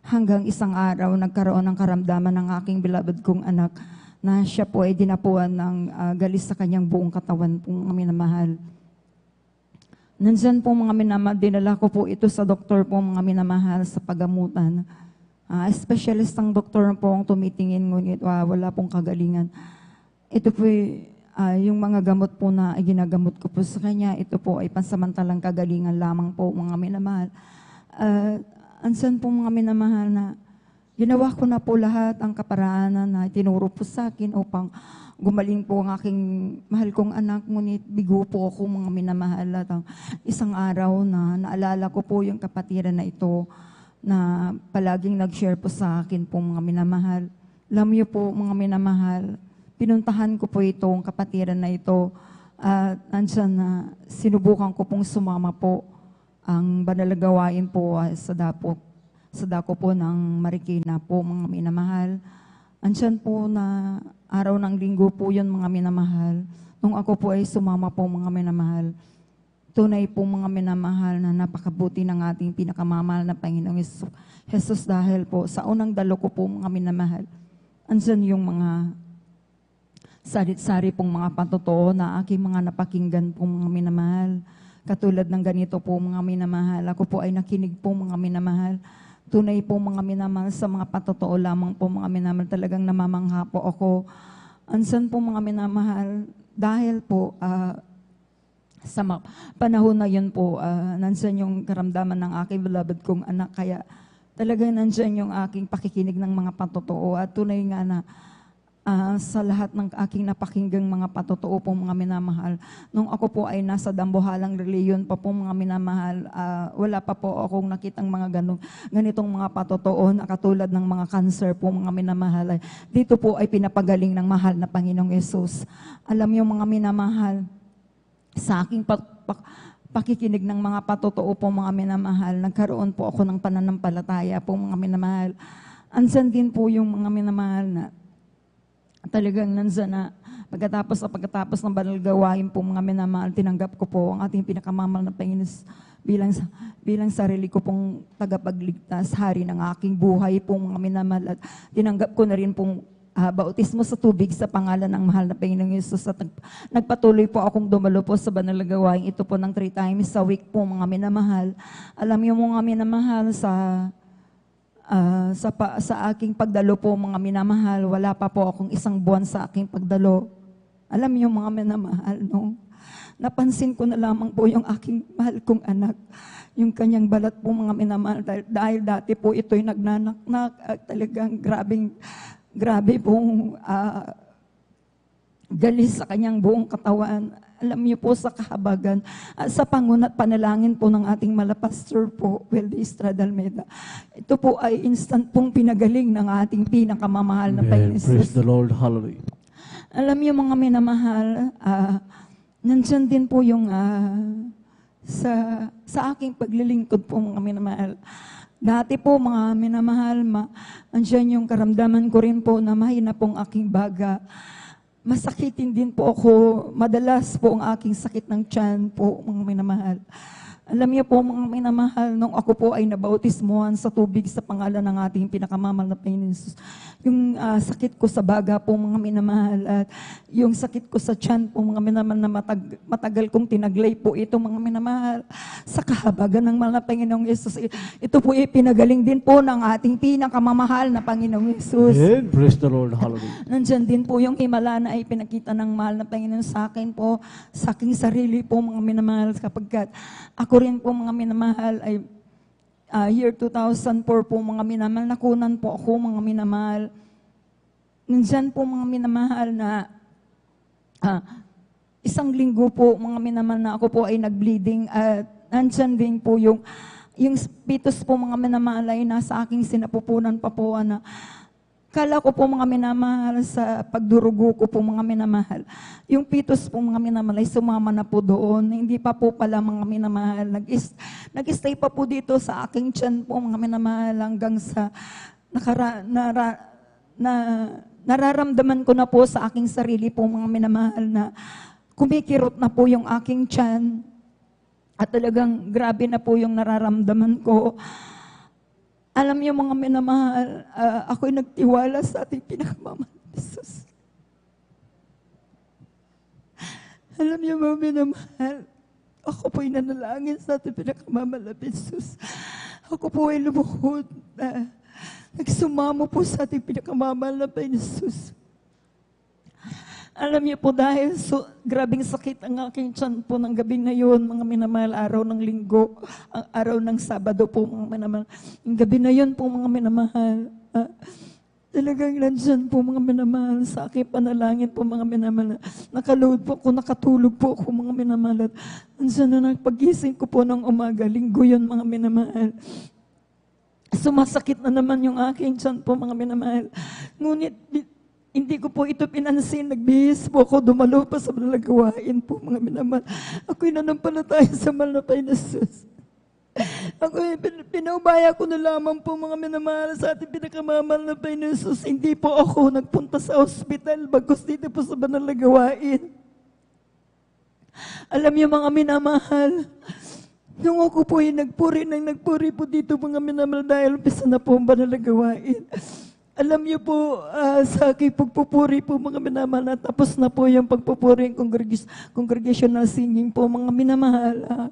Hanggang isang araw nagkaroon ng karamdaman ng aking beloved kong anak na siya po ay dinapuan ng galis sa kanyang buong katawan po mga minamahal. Nandyan po mga minamahal, dinala ko po ito sa doktor po mga minamahal sa pagamutan. Specialist ang doktor po ang tumitingin ngunit wala pong kagalingan. Ito po yung mga gamot po na ginagamot ko po sa kanya, ito po ay pansamantalang kagalingan lamang po mga minamahal. Ansan po mga minamahal na ginawa ko na po lahat ang kaparaanan na tinuro po sa akin upang gumaling po ang aking mahal kong anak. Ngunit bigo po ako mga minamahal at isang araw na naalala ko po yung kapatiran na ito na palaging nag-share po sa akin po mga minamahal. Alam niyo po mga minamahal, pinuntahan ko po itong kapatiran na ito at ansan na sinubukan ko pong sumama po ang banal na gawain po sa dako po ng Marikina po mga minamahal. Andiyan po na araw ng linggo po yun mga minamahal. Nung ako po ay sumama po mga minamahal, tunay po mga minamahal na napakabuti ng ating pinakamamahal na Panginoong Jesus dahil po sa unang dalo ko po mga minamahal, andiyan yung mga sarit-sari pong mga patotoo na aking mga napakinggan po mga minamahal. Katulad ng ganito po mga minamahal, ako po ay nakinig po mga minamahal. Tunay po mga minamahal sa mga patotoo lamang po mga minamahal. Talagang namamangha po ako. Ansan po mga minamahal, dahil po sa panahon na yun po, nansan yung karamdaman ng aking beloved kong anak. Kaya talagang nansan yung aking pakikinig ng mga patotoo. At tunay nga na sa lahat ng aking napakinggang mga patotoo po mga minamahal. Nung ako po ay nasa dambuhalang reliyon pa po mga minamahal, wala pa po akong nakitang mga ganitong mga patotoo na katulad ng mga cancer po mga minamahal. Dito po ay pinapagaling ng mahal na Panginoong Yesus. Alam niyo mga minamahal, sa aking pakikinig ng mga patotoo po mga minamahal, nagkaroon po ako ng pananampalataya po mga minamahal. Ansan din po yung mga minamahal na talagang nandiyan na pagkatapos ng banal gawain po mga minamahal, tinanggap ko po ang ating pinakamamahal na Panginoon bilang sarili ko pong tagapagligtas, hari ng aking buhay po mga minamahal. At tinanggap ko na rin pong bautismo sa tubig sa pangalan ng mahal na Panginoong Yesus. At nagpatuloy po akong dumalo po sa banal gawain ito po ng 3 times a week po mga minamahal. Alam niyo mga minamahal, sa aking pagdalo po mga minamahal, wala pa po akong 1 buwan sa aking pagdalo. Alam niyo mga minamahal, no? Napansin ko na lamang po yung aking mahal kong anak, yung kanyang balat po mga minamahal, dahil dati po ito'y nagnanaknak at talagang grabe pong galis sa kanyang buong katawan. Alam niyo po sa kahabagan at sa pangunat panalangin po ng ating malapastor po, Weldes Almeda. Ito po ay instant pong pinagaling ng ating pinakamamahal na Panginoon. Praise the Lord, hallelujah. Alam niyo mga minamahal, nandyan din po yung sa aking paglilingkod po mga minamahal. Dati po mga minamahal, andyan yung karamdaman ko rin po na mahina pong aking baga. masakitin din po ako. Madalas po ang aking sakit ng tiyan po, mga minamahal. Alam niyo po, mga minamahal, nung ako po ay nabautismuhan sa tubig sa pangalan ng ating pinakamamahal na Panginoon Jesus, yung sakit ko sa baga po, mga minamahal, at yung sakit ko sa tiyan po, mga minamahal, na matagal kong tinaglay po ito, mga minamahal, sa kahabagan ng mahal na Panginoong Jesus. Ito po ay pinagaling din po ng ating pinakamamahal na Panginoong Jesus. Amen. Praise the Lord. Hallelujah. Nandyan din po yung himala na ay pinakita ng mahal na Panginoon sa akin po, sa aking sarili po, mga minamahal, kapagkat ako rin po, mga minamahal, ay year 2004 po, mga minamahal, nakunan po ako, mga minamahal. Nandyan po, mga minamahal, na isang linggo po, mga minamahal, na ako po ay nag-bleeding, at nandyan din po yung pitos po, mga minamahal, ay nasa aking sinapupunan pa po, na kala ko po, mga minamahal, sa pagdurugo ko po, mga minamahal, yung pitos po, mga minamahal, ay sumama na po doon. Hindi pa po pala, mga minamahal. Nag-stay pa po dito sa aking tiyan po, mga minamahal, hanggang sa nararamdaman ko na po sa aking sarili po, mga minamahal, na kumikirot na po yung aking tiyan. At talagang grabe na po yung nararamdaman ko. Alam niyo, mga minamahal, ako'y nagtiwala sa ating pinakamamahal na Jesus. Alam niyo, mga minamahal, ako po'y nanalangin sa ating pinakamamahal na Jesus. Ako po ay lumuhod na nagsumamo po sa ating pinakamamahal na Jesus. Alam niyo po, dahil grabing sakit ang aking tiyan po ng gabi na yun, mga minamahal, araw ng linggo, ang araw ng Sabado po, mga minamahal. Yung gabi na yun po, mga minamahal, talagang nandyan po, mga minamahal, sa aking panalangin po, mga minamahal. Nakalood po ako, nakatulog po ako, mga minamahal. At nandyan na pag-gising ko po ng umaga, linggo yun, mga minamahal. Sumasakit na naman yung aking tiyan po, mga minamahal. Ngunit, hindi ko po ito pinansin. Nagbihis po ako, dumalo pa sa mga gawain po, mga minamahal. Ako'y nanampalataya sa mahal na Panginoon Jesus. Ako'y pinaubaya ko na lamang po, mga minamahal, sa ating pinakamamahal na Panginoon Jesus. Hindi po ako nagpunta sa ospital, bagkus dito po sa banal na gawain. Alam niyo, mga minamahal, nung ako po ay nagpuri po dito, mga minamahal, dahil umpisa na po ang banal na gawain. Alam niyo po, sa aking pagpupuri po, mga minamahal, tapos na po yung pagpupuri ng congregational singing po, mga minamahal.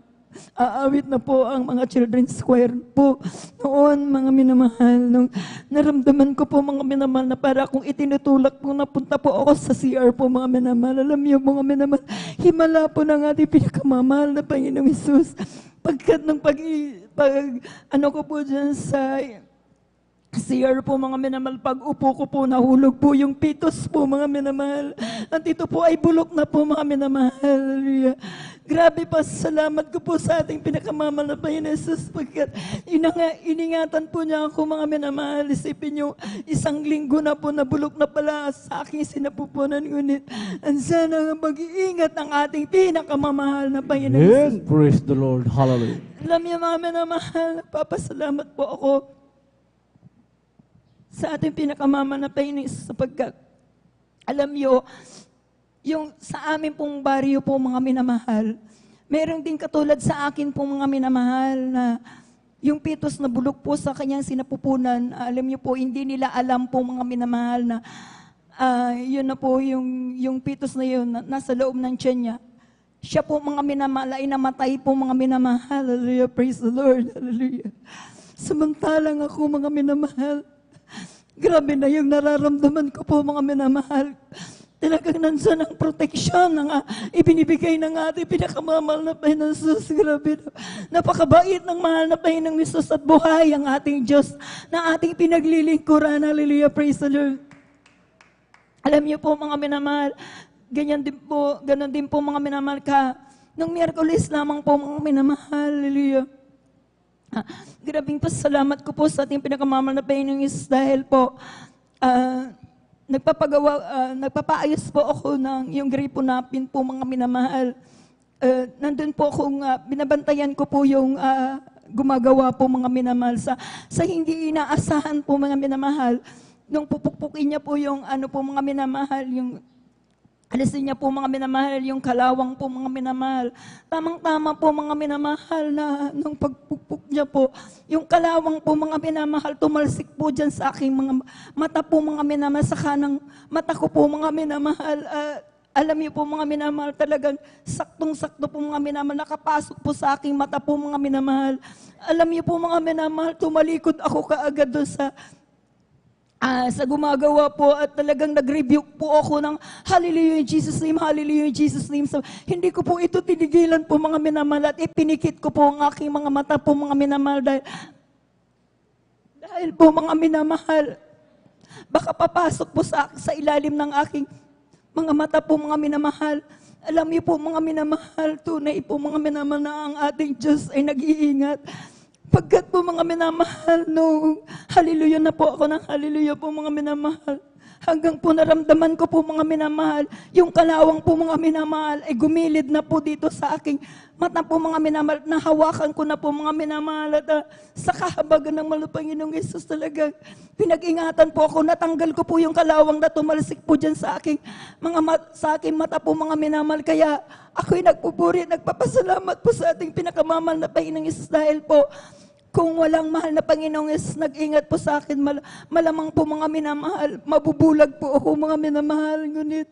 Aawit na po ang mga children's choir po. Noon, mga minamahal, nung naramdaman ko po, mga minamahal, na para kung itinutulak po, napunta po ako sa CR po, mga minamahal. Alam niyo, mga minamahal, himala po ng ating pinakamamahal na Panginoong Jesus. Pagkat nung ano ko po dyan sa CR po, mga minamahal, pag upo ko po, nahulog po yung pitos po, mga minamahal. At ito po ay bulok na po, mga minamahal. Grabe pa, salamat ko po sa ating pinakamamahal na Panginoon Jesus, pagkat iningatan po niya ako, mga minamahal. Isipin niyo, isang linggo na po, nabulok na pala sa aking sinapupunan. Ngunit, ang sana mag-iingat ang ating pinakamamahal na Panginoon Jesus. Amen. Praise the Lord. Hallelujah. Alam niyo, mga minamahal, papasalamat po ako sa ating pinakamama na Panginoon, sapagkat alam niyo, yung sa amin pong baryo po, mga minamahal, meron din katulad sa akin pong mga minamahal na yung pitos na bulok po sa kanyang sinapupunan. Alam niyo po, hindi nila alam po, mga minamahal, na yun na po yung pitos na yun, nasa loob ng tiyan niya. Siya po, mga minamahal, ay namatay po, mga minamahal. Hallelujah, praise the Lord. Hallelujah. Samantalang ako, mga minamahal, grabe na yung nararamdaman ko po, mga minamahal. Talagang nandiyan ang proteksyon na ibinibigay ng ating pinakamamahal na Panginoon Jesus. Grabe na. Napakabait ng mahal na Panginoong Jesus at buhay ang ating Diyos na ating pinaglilingkuran. Hallelujah, praise the Lord. Alam niyo po, mga minamahal, ganon din po, mga minamahal ka. Nung Miyerkules lamang po, mga minamahal, hallelujah. Grabing pasalamat ko po sa ating pinakamamahal na Panginoong Jesus dahil po nagpapaayos po ako ng yung gripo napin po, mga minamahal. Nandun po akong binabantayan ko po yung gumagawa po, mga minamahal, sa hindi inaasahan po, mga minamahal. Nung pupukpukin niya po yung ano po, mga minamahal, yung Alisin niya po mga minamahal, yung kalawang po mga minamahal. Tamang-tama po mga minamahal na nung pagpupuk niya po, yung kalawang po mga minamahal, tumalsik po dyan sa aking mga mata po mga minamahal, sa kanang mata ko po mga minamahal. Alam niyo po mga minamahal, talagang saktong-sakto po mga minamahal, nakapasok po sa aking mata po mga minamahal. Alam niyo po mga minamahal, tumalikod ako kaagad doon sa gumagawa po at talagang nag-rebuke po ako ng hallelujah in Jesus name, hallelujah in Jesus name. So, hindi ko po ito tinigilan po mga minamahal at ipinikit ko po ang aking mga mata po mga minamahal dahil po mga minamahal, baka papasok po sa ilalim ng aking mga mata po mga minamahal. Alam niyo po mga minamahal, tunay po mga minamahal na ang ating Diyos ay nag-iingat. Pagkat po mga minamahal, no, hallelujah na po ako ng hallelujah po mga minamahal. Hanggang po naramdaman ko po mga minamahal, yung kalawang po mga minamahal ay gumilid na po dito sa aking mata po mga minamahal. Nahawakan ko na po mga minamahal at sa kahabagan ng Panginoong Yesus talagang pinag-ingatan po ako. Natanggal ko po yung kalawang na tumalsik po dyan sa aking sa aking mata po mga minamahal. Kaya ako'y nagpupuri, nagpapasalamat po sa ating pinakamamahal na Panginoong Yesus dahil po kung walang mahal na Panginoong Yesus nag-ingat po sa akin, malamang po mga minamahal, mabubulag po ako mga minamahal. Ngunit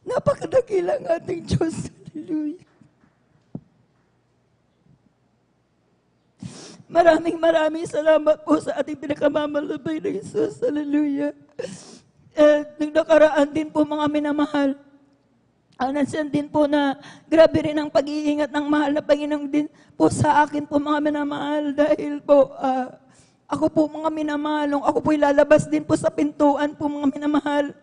napakadakilang ating Diyos. Hallelujah. Maraming salamat po sa ating pinakamamahal na Panginoong Yesus. Hallelujah. Nung nakaraan din po mga minamahal, nandiyan din po na grabe rin ang pag-iingat ng mahal na Panginoong din po sa akin po mga minamahal dahil po ako po mga minamahal, nung ako po ilalabas din po sa pintuan po mga minamahal,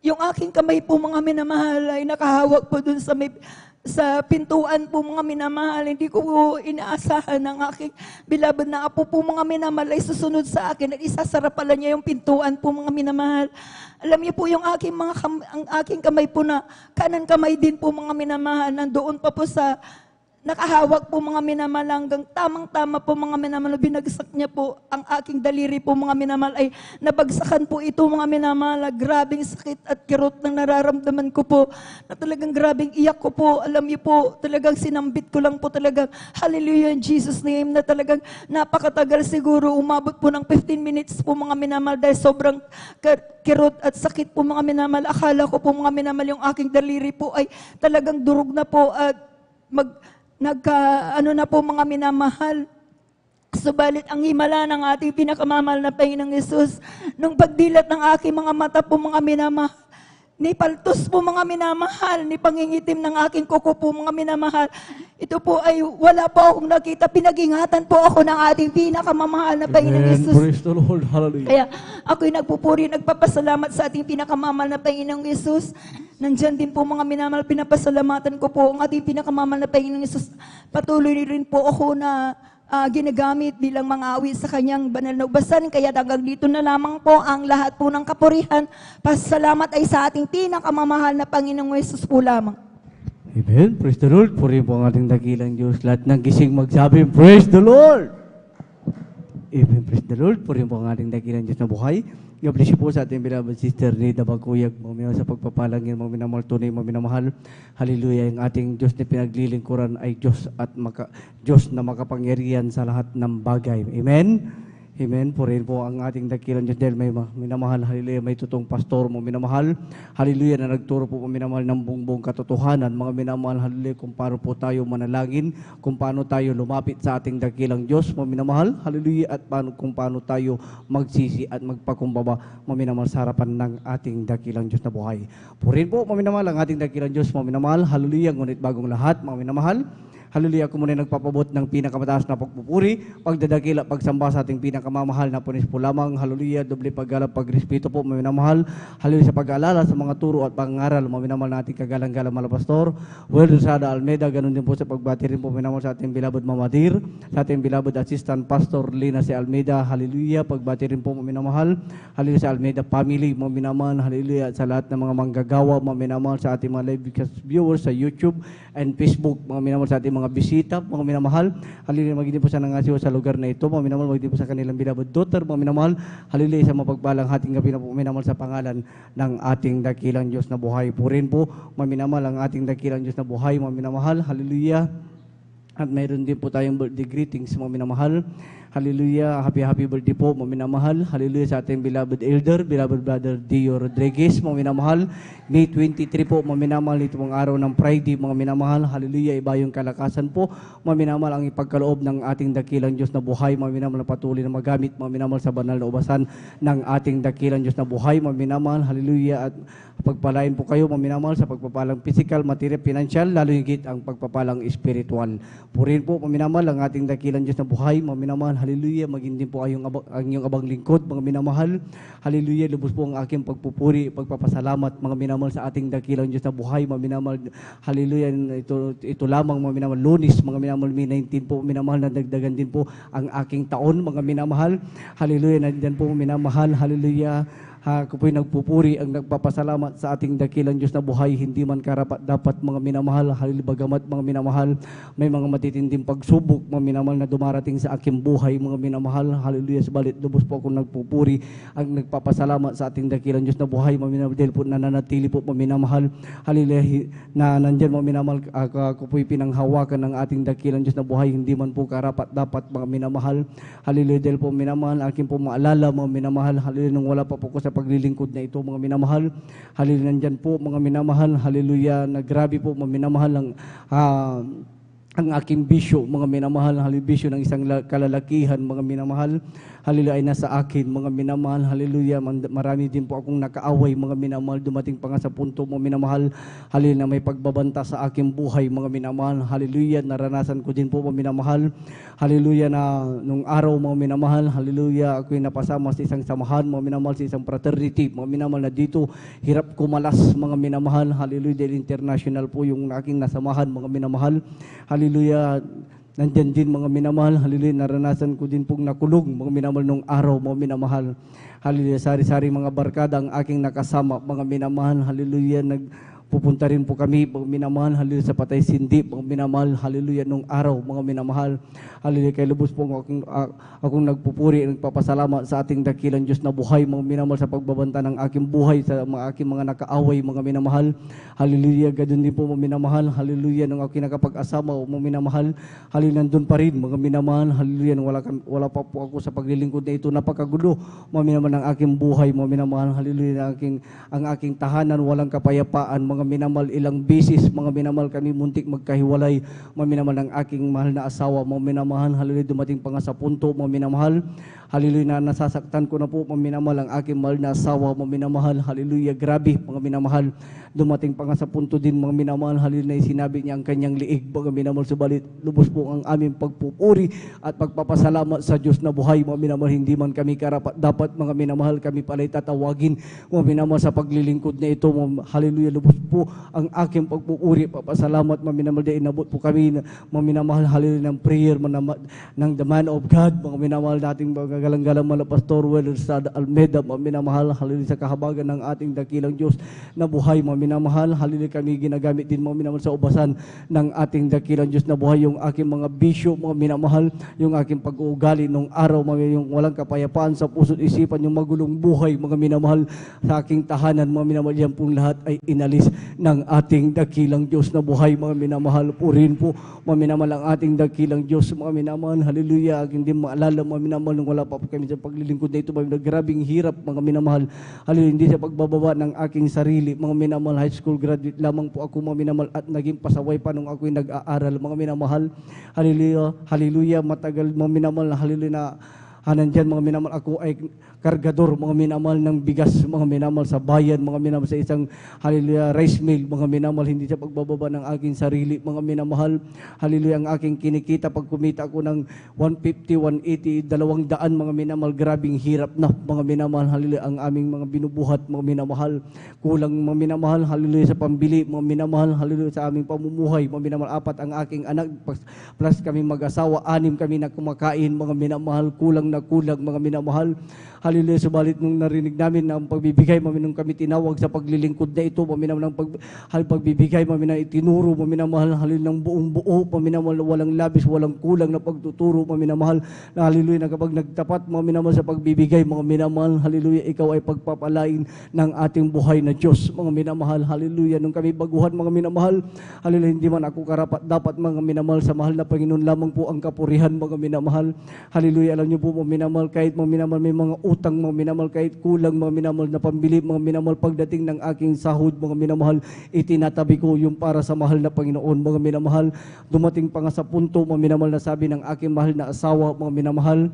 yung aking kamay po mga minamahal ay nakahawak po dun sa pintuan po mga minamahal. Hindi ko po inaasahan ng aking beloved na apo po mga minamahal ay susunod sa akin at isasara pala niya yung pintuan po mga minamahal. Alam niyo po yung ang aking kamay po na kanan kamay din po mga minamahal, nandoon pa po sa nakahawak po mga minamahal hanggang tamang-tama po mga minamahal, binagsak niya po ang aking daliri po mga minamahal ay nabagsakan po ito mga minamahal. Grabing sakit at kirot ng nararamdaman ko po na talagang grabing iyak ko po. Alam niyo po, talagang sinambit ko lang po talagang hallelujah in Jesus name na talagang napakatagal siguro. Umabot po ng 15 minutes po mga minamahal dahil sobrang kirot at sakit po mga minamahal. Akala ko po mga minamahal yung aking daliri po ay talagang durog na po at na po mga minamahal. Subalit ang himala ng ating pinakamamahal na Panginoong Yesus, nung pagdilat ng aking mga mata po mga minamahal, ni paltos po mga minamahal, ni pangingitim ng aking kuko po mga minamahal, ito po ay wala po akong nakita. Pinag-ingatan po ako ng ating pinakamamahal na Panginoong Yesus. Praise the Lord. Hallelujah. Kaya ako'y nagpupuri, nagpapasalamat sa ating pinakamamahal na Panginoong Yesus. Nandyan din po mga minamahal, pinapasalamatan ko po ang ating pinakamamahal na Panginoong Yesus. Patuloy rin po ako na ginagamit bilang mga awit sa kanyang banal na ubasan. Kaya hanggang dito na lamang po ang lahat po ng kapurihan. Pasalamat ay sa ating pinakamamahal na Panginoong Yesus po lamang. Amen. Praise the Lord. Purihin po ang ating dakilang Diyos. Lahat ng gising magsabi, praise the Lord. Amen. Praise the Lord. Purihin po ang ating dakilang Diyos na buhay. God bless you po sa ating beloved sister Nida Bagkuyag. Mamaya sa pagpapalangin, mga minamahal, tunay, mga minamahal. Hallelujah. Ang ating Diyos na pinaglilingkuran ay Diyos at Diyos na makapangyarihan sa lahat ng bagay. Amen. Amen. Purihin po ang ating dakilang Diyos dahil may minamahal. Hallelujah. May tutong pastor mo minamahal. Hallelujah. Na nagturo po minamahal ng buong katotohanan. Mga minamahal. Hallelujah. Kung paano po tayo manalangin. Kung paano tayo lumapit sa ating dakilang Diyos. Mga minamahal. Hallelujah. At kung paano tayo magsisi at magpakumbaba. Mga minamahal sa harapan ng ating dakilang Diyos na buhay. Purihin po mga minamahal ang ating dakilang Diyos. Mga minamahal. Hallelujah. Ngunit bagong lahat. Mga minamahal. Hallelujah, ako muna nagpapabot ng pinakamataas na pagpupuri, pagdadakila, pagsamba sa ating pinakamamahal na punis po lamang. Hallelujah, doble paggalap, pagrespeto po, maminamahal. Hallelujah, sa pag-aalala sa mga turo at pangaral, maminamahal natin kagalang-galang mga pastor. Well, Sada Almeida, ganun din po sa pagbati rin po, maminamahal sa ating beloved Mamadir, sa ating beloved assistant pastor Lina si Almeida. Hallelujah, pagbati rin po, maminamahal. Hallelujah, sa Almeida family, maminamahal. Hallelujah, sa lahat ng mga manggagawa, maminamahal sa ating mga live viewers sa YouTube and Facebook, maminamahal sa ating mga bisita, mga minamahal. Hallelujah, magiging po sa nangasiwa sa lugar na ito, mga minamahal, magiging po sa kanilang beloved daughter, mga minamahal. Hallelujah, sa mapagpalang hating gabi na po, minamahal, sa pangalan ng ating dakilang Diyos na buhay. Purin po, mga minamahal, ang ating dakilang Diyos na buhay, mga minamahal. Hallelujah. At mayroon din po tayong birthday greetings, mga minamahal. Hallelujah. Happy birthday po, mga minamahal. Hallelujah sa ating beloved elder, beloved brother Dio Rodriguez, mga minamahal. May 23 po, mga minamahal, ito mga araw ng Friday, mga minamahal. Hallelujah. Iba yung kalakasan po, mga minamahal, ang ipagkaloob ng ating dakilang Diyos na buhay, mga minamahal, na patuloy na magamit, mga minamahal, sa banal na ubasan ng ating dakilang Diyos na buhay, mga minamahal. Hallelujah. At pagpalain po kayo, mga minamahal, sa pagpapalang physical, material, financial, lalo higit ang pagpapalang spiritual. Purin po, mga minamahal, ang ating dakilang Diyos na buhay, mga minamahal. Hallelujah, maging din po ang inyong abang lingkod, mga minamahal. Hallelujah, lubos po ang aking pagpupuri, pagpapasalamat, mga minamahal, sa ating dakilang Diyos na buhay, mga minamahal. Hallelujah, ito lamang, mga minamahal, Lunes, mga minamahal, May 19 po, minamahal, nadagdagan din po ang aking taon, mga minamahal. Hallelujah, nandiyan po, minamahal. Hallelujah. Ako po'y nagpupuri, ang nagpapasalamat sa ating dakilang Diyos na buhay, hindi man karapat dapat, mga minamahal. Hallelujah, bagamat, mga minamahal, may mga matitinding pagsubok, mga minamahal, na dumarating sa aking buhay, mga minamahal. Hallelujah, sabalit lubos po ako nagpupuri, ang nagpapasalamat sa ating dakilang Diyos na buhay, mga minamahal, dahil po nananatili po, mga minamahal. Hallelujah, na nandyan, mga minamahal, ako po'y pinanghawakan ng ating dakilang Diyos na buhay, hindi man po karapat dapat, mga minamahal. Hallelujah, dahil po, minamahal, aking po maalala, mga minamahal. Hallelujah, nung wala pa po ko sa paglilingkod na ito, mga minamahal. Hallelujah, nandyan po, mga minamahal. Hallelujah, na grabe po, mga minamahal, ang aking bisyo, mga minamahal. Hallelujah, bisyo ng isang kalalakihan, mga minamahal. Hallelujah, ay nasa akin, mga minamahal. Hallelujah, marami din po akong nakaaway, mga minamahal. Dumating pa nga sa punto, mga minamahal. Hallelujah, na may pagbabanta sa aking buhay, mga minamahal. Hallelujah, naranasan ko din po, mga minamahal. Hallelujah, na nung araw, mga minamahal. Hallelujah, ako'y napasama sa isang samahan, mga minamahal, sa isang fraternity, mga minamahal, na dito hirap kumalas, mga minamahal. Hallelujah, dahil international po yung aking nasamahan, mga minamahal. Hallelujah, nandyan din, mga minamahal. Hallelujah, naranasan ko din pong nakulong, mga minamahal, nung araw, mga minamahal. Hallelujah, sari-sari mga barkada ang aking nakasama, mga minamahal. Hallelujah, pupunta rin po kami, mga minamahal. Hallelujah, sa Patay Sindi, mga minamahal. Hallelujah, nung araw, mga minamahal. Hallelujah, kay lubos po akong nagpupuri, nagpapasalamat sa ating dakilang Diyos na buhay, mga minamahal, sa pagbabanta ng aking buhay, sa aking mga nakaaway, mga minamahal. Hallelujah, gadun din po, mga minamahal. Hallelujah, nung aking nakapag-asama, mga minamahal. Hallelujah, nandun pa rin, mga minamahal. Hallelujah, nung wala pa po ako sa paglilingkod na ito, napakagulo, mga minamahal, ng aking buhay, mga minamahal. Hallelujah, ang aking tahanan, walang kapayapaan, mga minamahal. Ilang bisis, mga minamahal, kami muntik magkahiwalay, mga minamahal, ng aking mahal na asawa, mga minamahal. Hallelujah, dumating pa nga sa punto, mga minamahal. Hallelujah, na nasasaktan ko na po, mga minamahal, ang aking mahal na asawa, mga minamahal. Hallelujah, grabe, mga minamahal. Dumating pa nga sa punto din, mga minamahal. Hallelujah, na sinabi niya ang kanyang liig, mga minamahal. Subalit, lubos po ang aming pagpupuri at pagpapasalamat sa Diyos na buhay, mga minamahal. Hindi man kami karapat dapat, mga minamahal, kami pala'y tatawagin, mga minamahal, sa paglilingkod na ito. Hallelujah, lubos po ang aking pagpupuri, papasalamat, mga minamahal. Dahil inabot po kami, mga minamahal, hallelujah, ng prayer, ng the man of God, mga minamahal, nating mga galang-galang mga Pastor Well Estrada Almeida, mga minamahal. Hallelujah, sa kahabagan ng ating dakilang Diyos na buhay, mga minamahal. Hallelujah, kami ginagamit din, mga minamahal, sa ubasan ng ating dakilang Diyos na buhay, yung aking mga bisyo, mga minamahal, yung aking pag-uugali nung araw, mga yung walang kapayapaan sa puso't isipan, yung magulong buhay, mga minamahal, sa aking tahanan, mga minamahal, yan pong lahat ay inalis ng ating dakilang Diyos na buhay, mga minamahal. Purin po, mga minamahal, ang ating dakilang Diyos, mga minamahal. Hallelujah, aking din maalala, mga minamahal, nung wala pa po kami sa paglilingkod na ito, mga grabing hirap, mga minamahal. Hallelujah, hindi sa pagbababa ng aking sarili, mga minamahal. High school graduate lamang po ako, mga minamahal, at naging pasaway pa nung ako'y nag-aaral, mga minamahal. Hallelujah, hallelujah, matagal, mga minamahal. Hallelujah, na nandyan, mga minamahal, ako ay kargador, mga minamahal, ng bigas, mga minamahal, sa bayan, mga minamahal, sa isang, hallelujah, rice mill, mga minamahal, hindi sa pagbababa ng aking sarili, mga minamahal. Hallelujah, ang aking kinikita, pag kumita ako ng 150, 180, 200, mga minamahal, grabing hirap na, mga minamahal. Hallelujah, ang aming mga binubuhat, mga minamahal, kulang, mga minamahal. Hallelujah, sa pambili, mga minamahal. Hallelujah, sa aming pamumuhay, mga minamahal. 4 ang aking anak, plus kami mag-asawa, 6 kami na kumakain, mga minamahal, kulang na kulang, mga minamahal. Hallelujah, Hallelujah, subalit nung narinig namin na ang pagbibigay, mga minamahal, kami tinawag sa paglilingkod na ito, mga minamahal, pagbibigay, mga minamahal, itinuro, mga minamahal, hallelujah, ng buong buo, mga minamahal, walang labis, walang kulang na pagtuturo, mga minamahal, na hallelujah, na kapag nagtapat, mga minamahal, sa pagbibigay, mga minamahal, hallelujah, ikaw ay pagpapalain ng ating buhay na Diyos, mga minamahal, hallelujah, nung kami baguhan, mga minamahal, hallelujah, hindi man ako karapat dapat, mga minamahal, sa mahal na Panginoon lamang po ang kapurihan, mga minamahal, hallelujah, alam niyo po, mga minamahal, kahit mga minamahal, may mga utang, mga minamahal, kahit kulang, mga minamahal, na pambili, mga minamahal, pagdating ng aking sahod, mga minamahal, itinatabi ko yung para sa mahal na Panginoon, mga minamahal, dumating pa nga sa punto, mga minamahal, na sabi ng aking mahal na asawa, mga minamahal,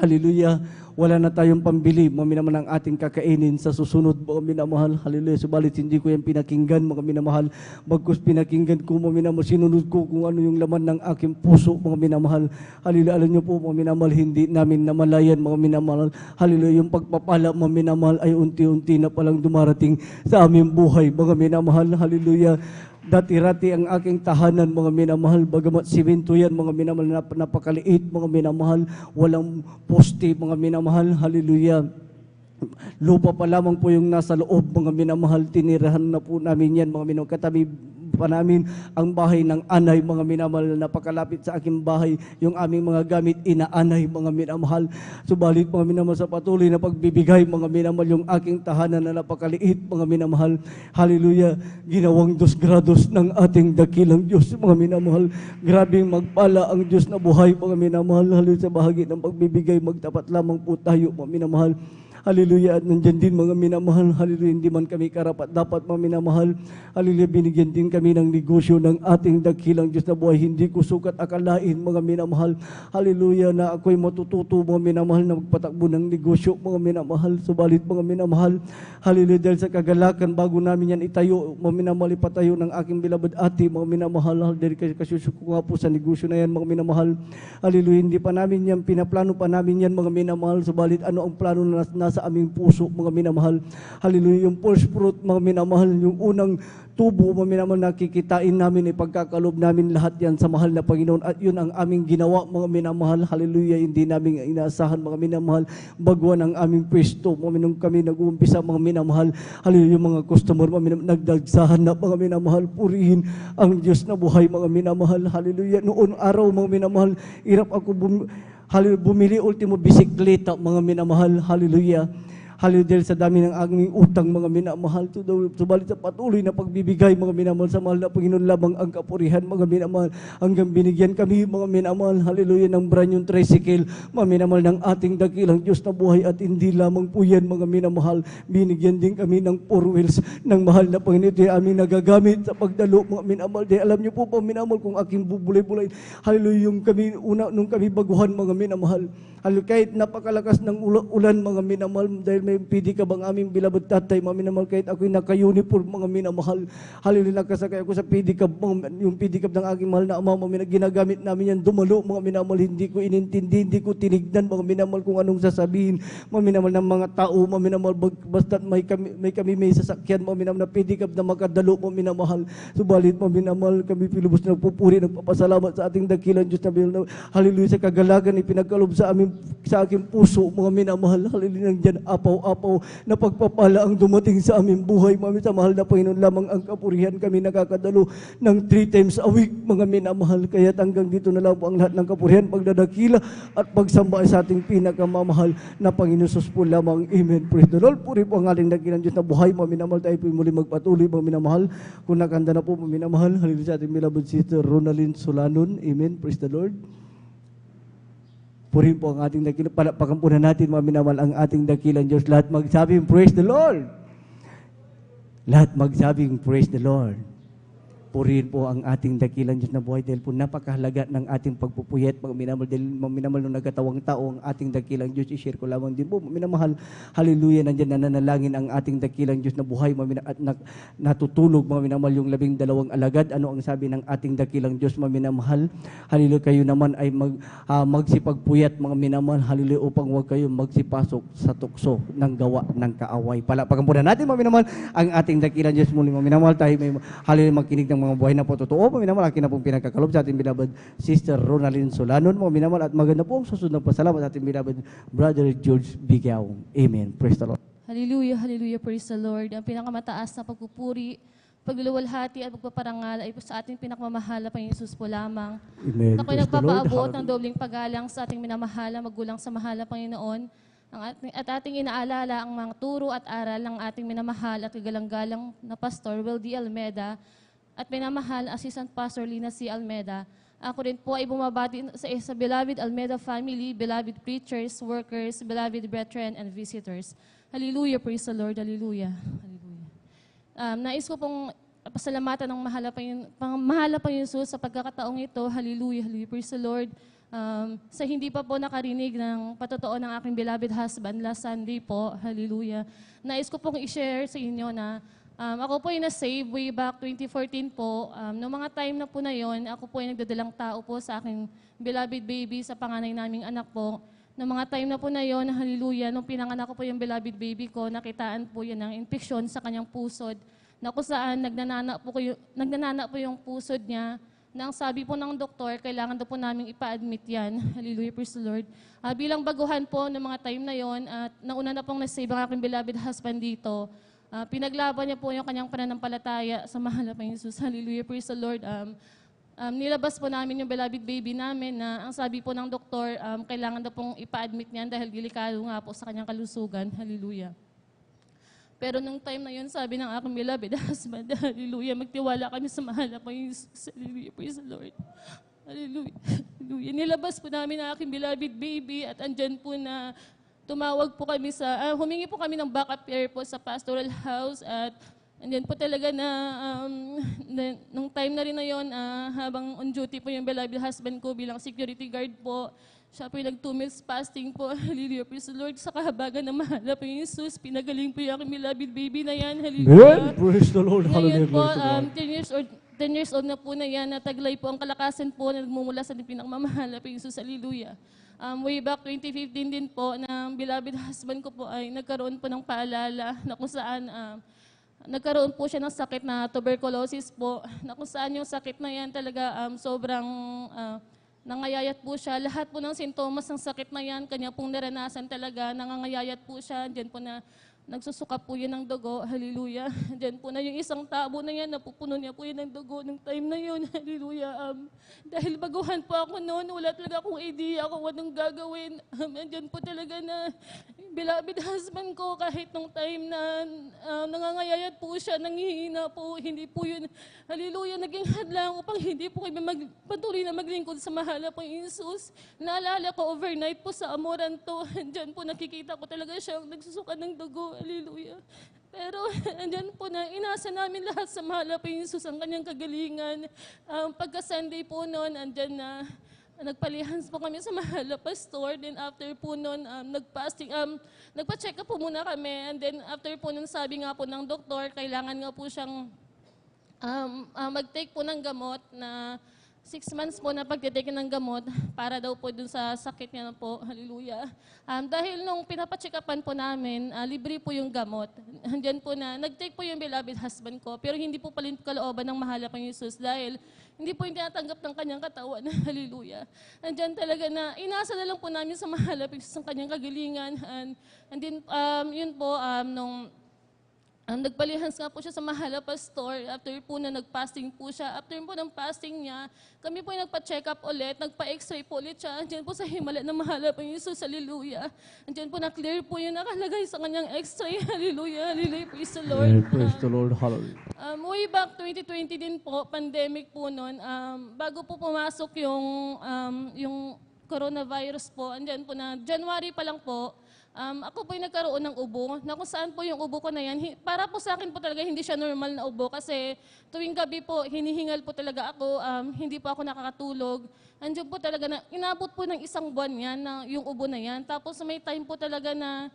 hallelujah, wala na tayong pambili, mga minamahal, ng ating kakainin sa susunod, mga minamahal, hallelujah, subalit hindi ko yan pinakinggan, mga minamahal, bagkus pinakinggan ko, mga minamahal, sinunod ko kung ano yung laman ng aking puso, mga minamahal, hallelujah, alam niyo po, mga minamahal, hindi namin namalayan, mga minamahal, hallelujah, yung pagpapala, mga minamahal, ay unti-unti na palang dumarating sa aming buhay, mga minamahal, hallelujah. Dati-rati ang aking tahanan, mga minamahal, bagamat simento yan, mga minamahal, napakaliit, mga minamahal, walang poste, mga minamahal, hallelujah. Lupa pa lamang po yung nasa loob, mga minamahal, tinirahan na po namin yan, mga minamahal, katabi pa namin ang bahay ng anay, mga minamahal, napakalapit sa aking bahay, yung aming mga gamit, inaanay, mga minamahal. Subalit, mga minamahal, sa patuloy na pagbibigay, mga minamahal, yung aking tahanan na napakaliit, mga minamahal, hallelujah, ginawang 2 grados ng ating dakilang Diyos, mga minamahal. Grabing magpala ang Diyos na buhay, mga minamahal, hallelujah, sa bahagi ng pagbibigay, magtapat lamang po tayo, mga minamahal. Hallelujah, at nandyan din, mga minamahal, hallelujah, hindi man kami karapat dapat, mga minamahal, hallelujah, binigyan din kami ng negosyo ng ating dakilang Diyos na buhay, hindi ko sukat akalain, mga minamahal, hallelujah, na ako'y matututo, mga minamahal, na magpatakbo ng negosyo, mga minamahal, subalit, mga minamahal, hallelujah, dahil sa kagalakan, bago namin yan itayo, mga minamahal, ipatayo ng aking beloved ate, mga minamahal, dahil kasyusuko nga po sa negosyo na yan, mga minamahal, hallelujah, hindi pa namin yan, pinaplano pa namin yan, mga minamahal, subalit ano ang plano na sa aming puso, mga minamahal, hallelujah, yung first fruit, mga minamahal, yung unang tubo, mga minamahal, nakikitain namin, ipagkakalob namin lahat yan sa mahal na Panginoon, at yun ang aming ginawa, mga minamahal, hallelujah, hindi namin inaasahan, mga minamahal, bagwan ang aming pwesto, mga minamahal, kami nag-uumpisa, mga minamahal, hallelujah, yung mga customer, mga minamahal, nagdagsahan na, mga minamahal, purihin ang Diyos na buhay, mga minamahal, hallelujah, noon araw, mga minamahal, irap ako hallelujah, bumili ultimo bisikleta, mga minamahal, hallelujah. Hallelujah, sa dami ng aming utang, mga minamahal, subalit sa patuloy na pagbibigay, mga minamahal, sa mahal na Panginoon lamang ang kapurihan, mga minamahal, hanggang binigyan kami, mga minamahal, hallelujah, ng brand yung tricycle, mga minamahal, ng ating dakilang Diyos na buhay, at hindi lamang po yan, mga minamahal, binigyan din kami ng 4 wheels ng mahal na Panginoon, ito aming nagagamit sa pagdalo, mga minamahal, dahil alam niyo po, mga minamahal, kung aking bubulay-bulay, hallelujah, yung kami, nung kami baguhan, mga minamahal, hallelujah, kahit napakalakas ng ulan, mga minamahal, dahil may pedicab ang aming beloved tatay, mga minamahal, kahit ako'y naka-uniform, mga minamahal, hallelujah, nakasakay ako sa pedicab, yung pedicab ng aking mahal na ama, mga ginagamit namin yan, dumalo, mga minamahal, hindi ko inintindi, hindi ko tinignan, mga minamahal, kung anong sasabihin, mga minamahal, ng mga tao, mga minamahal, basta may sasakyan, mga minamahal, na pedicab na makadalo, mga minamahal, subalit, mga minamahal, kami pilubos na nagpupuri, nagpapasalamat sa ating dakilang Diyos na hallelujah, sa kagalagan, ipinagkalob sa aking puso, mga minamahal, hallelujah, nandyan, apaw na pagpapala ang dumating sa aming buhay, mga sa mahal na Panginoon lamang ang kapurihan, kami nakakadalo ng 3 times a week, mga minamahal, kaya hanggang dito na lang po ang lahat ng kapurihan, pagdadakila at pagsamba sa ating pinakamamahal na Panginoon Sus po lamang, amen, praise the Lord. Puri po ang ating dakilang Diyos na buhay, mga minamahal, tayo po muli magpatuloy, mga minamahal, kung nakanda na po, mga minamahal, hallelujah, sa ating beloved sister Ronalyn Solanon, amen, praise the Lord. Purihin po ang ating dakilang, palakpakan natin, mga minamahal, ang ating dakilang Diyos. Lahat magsabing, praise the Lord. Lahat magsabing, praise the Lord. Purihin po ang ating dakilang Diyos na buhay, dahil po napakahalaga ng ating pagpupuyat, mga minamahal, dahil mga minamahal, nung nagkatawang tao ang ating dakilang Diyos, i-share ko lamang din po, mga minamahal, hallelujah, nandyan nananalangin ang ating dakilang Diyos na buhay, at natutulog, mga minamahal, yung 12 alagad. Ano ang sabi ng ating dakilang Diyos, mga minamahal? Hallelujah, kayo naman ay magsipagpuyat, mga minamahal, hallelujah, upang huwag kayo magsipasok sa tukso ng gawa ng kaaway. Palakpakan po natin, mga minamahal, ang ating dakilang Diyos muli, mga minamahal, tayo may hallelujah, makinig ng mga buhay na po totoo. Paminamal, akin na pong pinagkakalob sa ating binabad Sister Ronaldine Solanon. Paminamal at maganda po ang susunod na pasalamat sa ating binabad Brother George Bigaw. Amen. Praise the Lord. Hallelujah, hallelujah, praise the Lord. Ang pinakamataas na pagpupuri, pagluluwalhati at pagpaparangal ay sa ating pinakamamahal na Panginoon Jesus po lamang. Amen. Ako'y Praise the Lord. nagpapaabot ng Hallelujah. dobling paggalang sa ating minamahal na magulang sa mahal na Panginoon at ating inaalala ang mga turo at aral ng ating minamahal at kagalang-galang na Pastor Will D. Almeda at minamahal Assistant Pastor Lina C. Almeda. Ako rin po ay bumabati sa beloved Almeda family, beloved preachers, workers, beloved brethren, and visitors. Hallelujah, praise the Lord, hallelujah. Hallelujah. Nais ko pong pasalamatan ng mahal na Panginoon Jesus sa pagkakataong ito. Hallelujah, hallelujah, praise the Lord. Sa hindi pa po nakarinig ng patotoo ng aking beloved husband last Sunday po, hallelujah. Nais ko pong i-share sa inyo na ako po ay na-save way back 2014 po. Noong mga time na po na yon, ako po ay nagdadalang tao po sa aking beloved baby, sa panganay naming anak po. Noong mga time na po na yon, hallelujah, nung pinanganak ko po yung beloved baby ko, nakitaan po yan ng infeksyon sa kanyang pusod, na kung saan nagnanana po yung pusod niya, na ang sabi po ng doktor, kailangan daw po namin ipa-admit yan. Hallelujah, praise the Lord. Bilang baguhan po ng mga time na yon, at nauna na pong na-save ang aking beloved husband dito, pinaglaban niya po yung kanyang pananampalataya sa mahal na Panginoon Jesus. Hallelujah, praise the Lord. Nilabas po namin yung beloved baby namin na ang sabi po ng doktor, kailangan daw pong ipa-admit niyan dahil delikado nga po sa kanyang kalusugan. Hallelujah. Pero nung time na yun, sabi ng aking beloved husband, hallelujah, magtiwala kami sa mahal na Panginoon Jesus. Hallelujah, praise the Lord. Hallelujah. Hallelujah. Nilabas po namin ang aking beloved baby at andyan po na tumawag po kami humingi po kami ng backup care po sa pastoral house at andyan po talaga na nung time na rin na yun, habang on duty po yung beloved husband ko bilang security guard po, siya po yung nag-2 meals fasting po. Hallelujah, praise the Lord. Sa kahabagan ng mahal na Panginoon Jesus, pinagaling po yung aking beloved baby na yan. Hallelujah. Amen. Praise the Lord. Ngayon Hallelujah. po, Praise the Lord. 10 years old na po na yan, nataglay po ang kalakasan po na nagmumula sa pinakamamahal na Panginoon Jesus. Hallelujah. Way back 2015 din po, na beloved husband ko po ay nagkaroon po ng paalala na kung saan nagkaroon po siya ng sakit na tuberculosis po, na kung saan yung sakit na yan talaga sobrang nangayayat po siya. Lahat po ng sintomas ng sakit na yan, kanya pong naranasan talaga, nangangayayat po siya. Diyan po na nagsusuka po yan ng dugo. Hallelujah. Diyan po na yung isang tabo na yan, napupuno niya po yan ng dugo ng time na yun. Hallelujah. Dahil baguhan po ako noon, wala talaga akong idea kung anong gagawin. Diyan po talaga na beloved husband ko, kahit nung time na nangangayayat po siya, nanghihina po, hindi po yun, hallelujah, naging hadlang upang hindi po kami patuloy na maglingkod sa mahal na Panginoon Jesus. Naalala ko overnight po sa Amoranto, diyan po nakikita ko talaga siya nagsusuka ng dugo, hallelujah. Pero andyan po na, inasa namin lahat sa mahal na Panginoon Jesus ang kanyang kagalingan. Pagka-Sunday po noon, andyan na, nagpalihans po kami sa mahal na pastor. Then after po noon, nag-fasting, nagpa-check up po muna kami. And then after po noon, sabi nga po ng doktor, kailangan nga po siyang mag-take po ng gamot na 6 months po na pagtitake ng gamot para daw po dun sa sakit niya na po. Hallelujah. Dahil nung pinapacheck-upan po namin, libre po yung gamot. Diyan po na, nag-take po yung beloved husband ko, pero hindi po pala kalooban ng mahal na Panginoon Jesus dahil hindi po yung tinatanggap ng kanyang katawan. Hallelujah. Andiyan talaga na, inasa na lang po namin sa mahal na Panginoon Jesus ang kanyang kagalingan. And then, yun po, nagpalihans nga po siya sa mahal na pastor. After po na nag-fasting po siya, after po ng fasting niya, kami po yung nagpa-check up ulit, nagpa-x-ray po ulit siya. Andiyan po sa himala ng mahal na Panginoon Jesus, hallelujah. Andiyan po na-clear po yung nakalagay sa kanyang x-ray, hallelujah, hallelujah, praise the Lord. Praise the Lord, hallelujah. Way back 2020 din po, pandemic po noon, bago po pumasok yung coronavirus po, andiyan po na January pa lang po, ako po yung nagkaroon ng ubo, na kung saan po yung ubo ko na yan, para po sa akin po talaga hindi siya normal na ubo kasi tuwing gabi po, hinihingal po talaga ako, hindi po ako nakakatulog. Andiyan po talaga na, inabot po ng 1 buwan yan, na yung ubo na yan. Tapos may time po talaga na,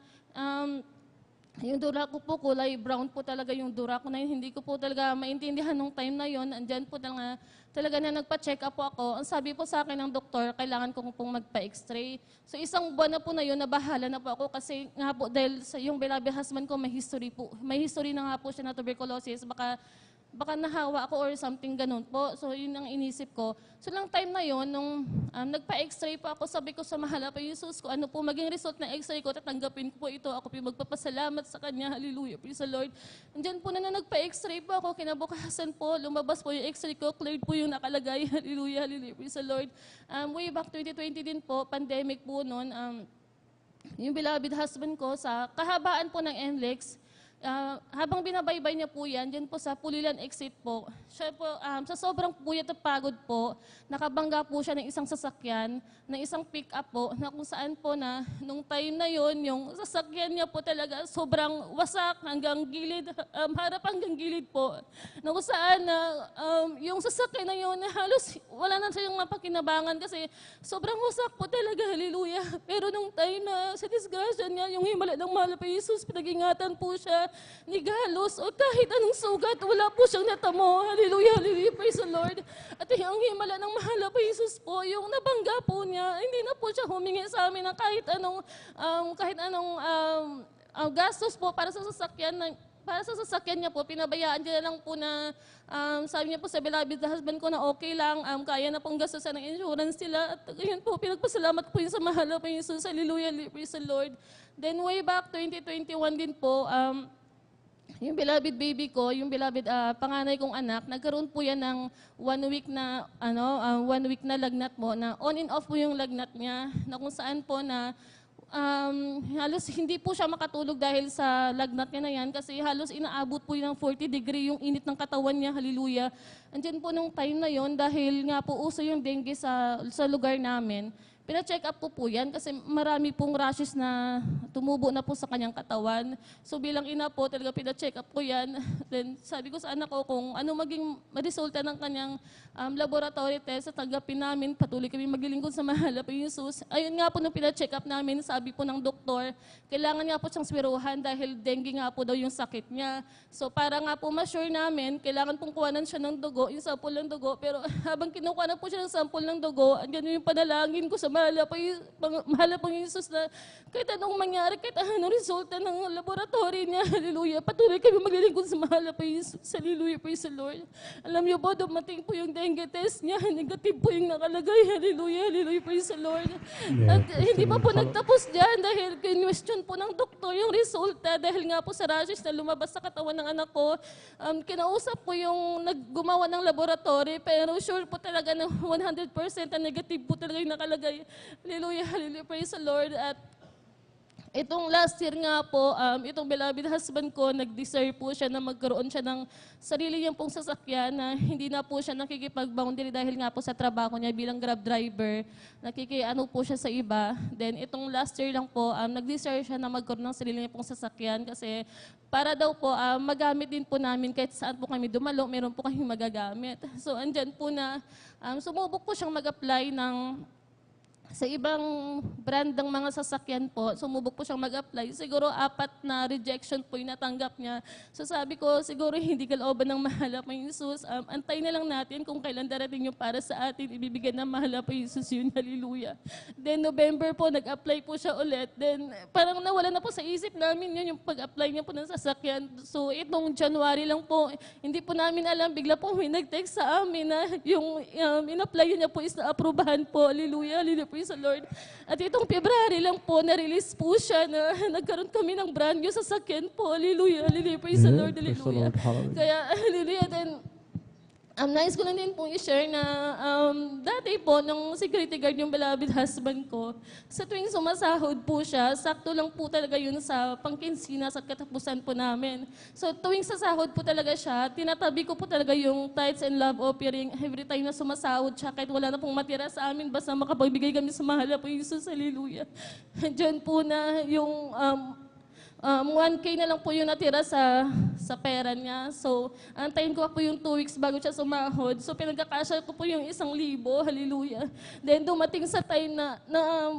yung dura ko po, kulay brown po talaga yung dura ko na yun. Hindi ko po talaga maintindihan nung time na yun. Andyan po talaga na nagpa-check up po ako. Ang sabi po sa akin ng doktor, kailangan ko pong magpa-x-ray. So 1 buwan na po na yun, nabahala na po ako kasi nga po dahil sa yung beloved husband ko may history na nga po siya na tuberculosis. Baka baka nahawa ako or something ganun po. So yun ang inisip ko. So lang time na yon nung nagpa-x-ray po ako, sabi ko sa mahal na Panginoong Jesus ko, ano po maging result ng x-ray ko, tatanggapin ko po ito. Ako po yung magpapasalamat sa Kanya. Hallelujah, praise the Lord. Andyan po na nagpa-x-ray po ako, kinabukasan po, lumabas po yung x-ray ko, cleared po yung nakalagay. Hallelujah, hallelujah, praise the Lord. Way back 2020 din po, pandemic po noon, yung beloved husband ko, sa kahabaan po ng NLEX, habang binabaybay niya po yan, dyan po sa Pulilan exit po, siya po, sa sobrang puyat at pagod po, nakabangga po siya ng isang sasakyan, ng isang pick-up po, na kung saan po na, nung time na yon yung sasakyan niya po talaga sobrang wasak hanggang gilid, harap hanggang gilid po, na kung saan na yung sasakyan na yun, halos wala na siyang mapakinabangan kasi sobrang wasak po talaga, hallelujah. Pero nung time na sa disgrasya niya, yung himala ng mahal na Jesus, pinag-ingatan po siya, ni Galos o kahit anong sugat, wala po siyang natamo. Hallelujah, hallelujah, praise the Lord. At yung himala ng mahal na Jesus po, yung nabangga po niya, hindi na po siya humingi sa amin ng kahit anong gastos po para sa sasakyan niya po, pinabayaan niya lang po na sabi niya po sa beloved husband ko na okay lang, kaya na pong gastusan ng insurance nila. At yun po, pinagpasalamat po yun sa mahal na Panginoon Jesus. Hallelujah, praise the Lord. Then way back 2021 din po, yung beloved baby ko, yung beloved panganay kong anak, nagkaroon po yan ng 1 week na lagnat mo, na on and off po yung lagnat niya, na kung saan po na halos hindi po siya makatulog dahil sa lagnat niya na yan kasi halos inaabot po yun ng 40 degree yung init ng katawan niya, hallelujah. Andyan po nung time na yon dahil nga po uso yung dengue sa lugar namin. Pina-check up po yan kasi marami pong rashes na tumubo na po sa kanyang katawan. So bilang ina po, talaga pina-check up po yan. Then sabi ko sa anak ko kung ano maging resulta ng kanyang laboratory test, tanggapin namin, patuloy kami maglilingkod sa mahal na Panginoong Jesus. Ayun nga po nung pina-check up namin, sabi po ng doktor, kailangan nga po siyang swiruhan dahil dengue nga po daw yung sakit niya. So para nga po ma-sure namin, kailangan pong kuhanan siya ng dugo, yung sample ng dugo. Pero habang kinukuha na po siya ng sample ng dugo, andyan yung panalangin ko sa mahal na Panginoong Jesus na kahit anong mangyari, kahit anong resulta ng laboratory niya, hallelujah, patuloy kami maglilingkod sa mahal na Panginoong Jesus. Hallelujah, praise the Lord. Alam niyo po, dumating po yung dengue test niya, negative po yung nakalagay, hallelujah, hallelujah, praise the Lord. At hindi pa po nagtapos dyan dahil question po ng doktor yung resulta dahil nga po sa rashes na lumabas sa katawan ng anak ko. Kinausap po yung naggumawa ng laboratory pero sure po talaga na 100% na negative po talaga yung nakalagay. Hallelujah, hallelujah, praise the Lord. At itong last year nga po, itong beloved husband ko, nag-desire po siya na magkaroon siya ng sarili niyang pong sasakyan na hindi na po siya nakikipag-boundary dahil nga po sa trabaho niya bilang grab driver. Nakikiano po siya sa iba. Then itong last year lang po, nag-desire siya na magkaroon ng sarili niya pong sasakyan kasi para daw po magamit din po namin kahit saan po kami dumalo, meron po kami magagamit. So andyan po na sumubok po siyang mag-apply sa ibang brand ng mga sasakyan po, sumubok po siyang mag-apply. Siguro 4 na rejection po yung natanggap niya. So sabi ko, siguro hindi kalooban ng mahal na Panginoong Jesus. Antay na lang natin kung kailan darating yung para sa atin. Ibibigay ng mahal na Panginoong Jesus yun. Hallelujah. Then November po, nag-apply po siya ulit. Then parang nawala na po sa isip namin yun, yung pag-apply niya po ng sasakyan. So itong January lang po, hindi po namin alam, bigla po may nag-text sa amin na yung in-apply niya po is na-aprobahan po. Hallelujah. Hallelujah po sa Lord. At itong February lang po, na-release po siya na nagkaroon kami ng brand new sasakyan po. Hallelujah, hallelujah, praise the Lord, hallelujah. Kaya, hallelujah, then, nais ko lang din pong i-share na dati po, nung security guard yung beloved husband ko, sa tuwing sumasahod po siya, sakto lang po talaga yun sa pangkinsinas at katapusan po namin. So tuwing sasahod po talaga siya, tinatabi ko po talaga yung tithes and love offering every time na sumasahod siya, kahit wala na pong matira sa amin, basta makapagbigay kami sa mahal na po Jesus, hallelujah. Diyan po na yung 1K na lang po yung natira sa pera niya. So, antayin ko po yung 2 weeks bago siya sumahod. So, pinagkakasya ko po yung 1,000, hallelujah. Then, dumating sa time na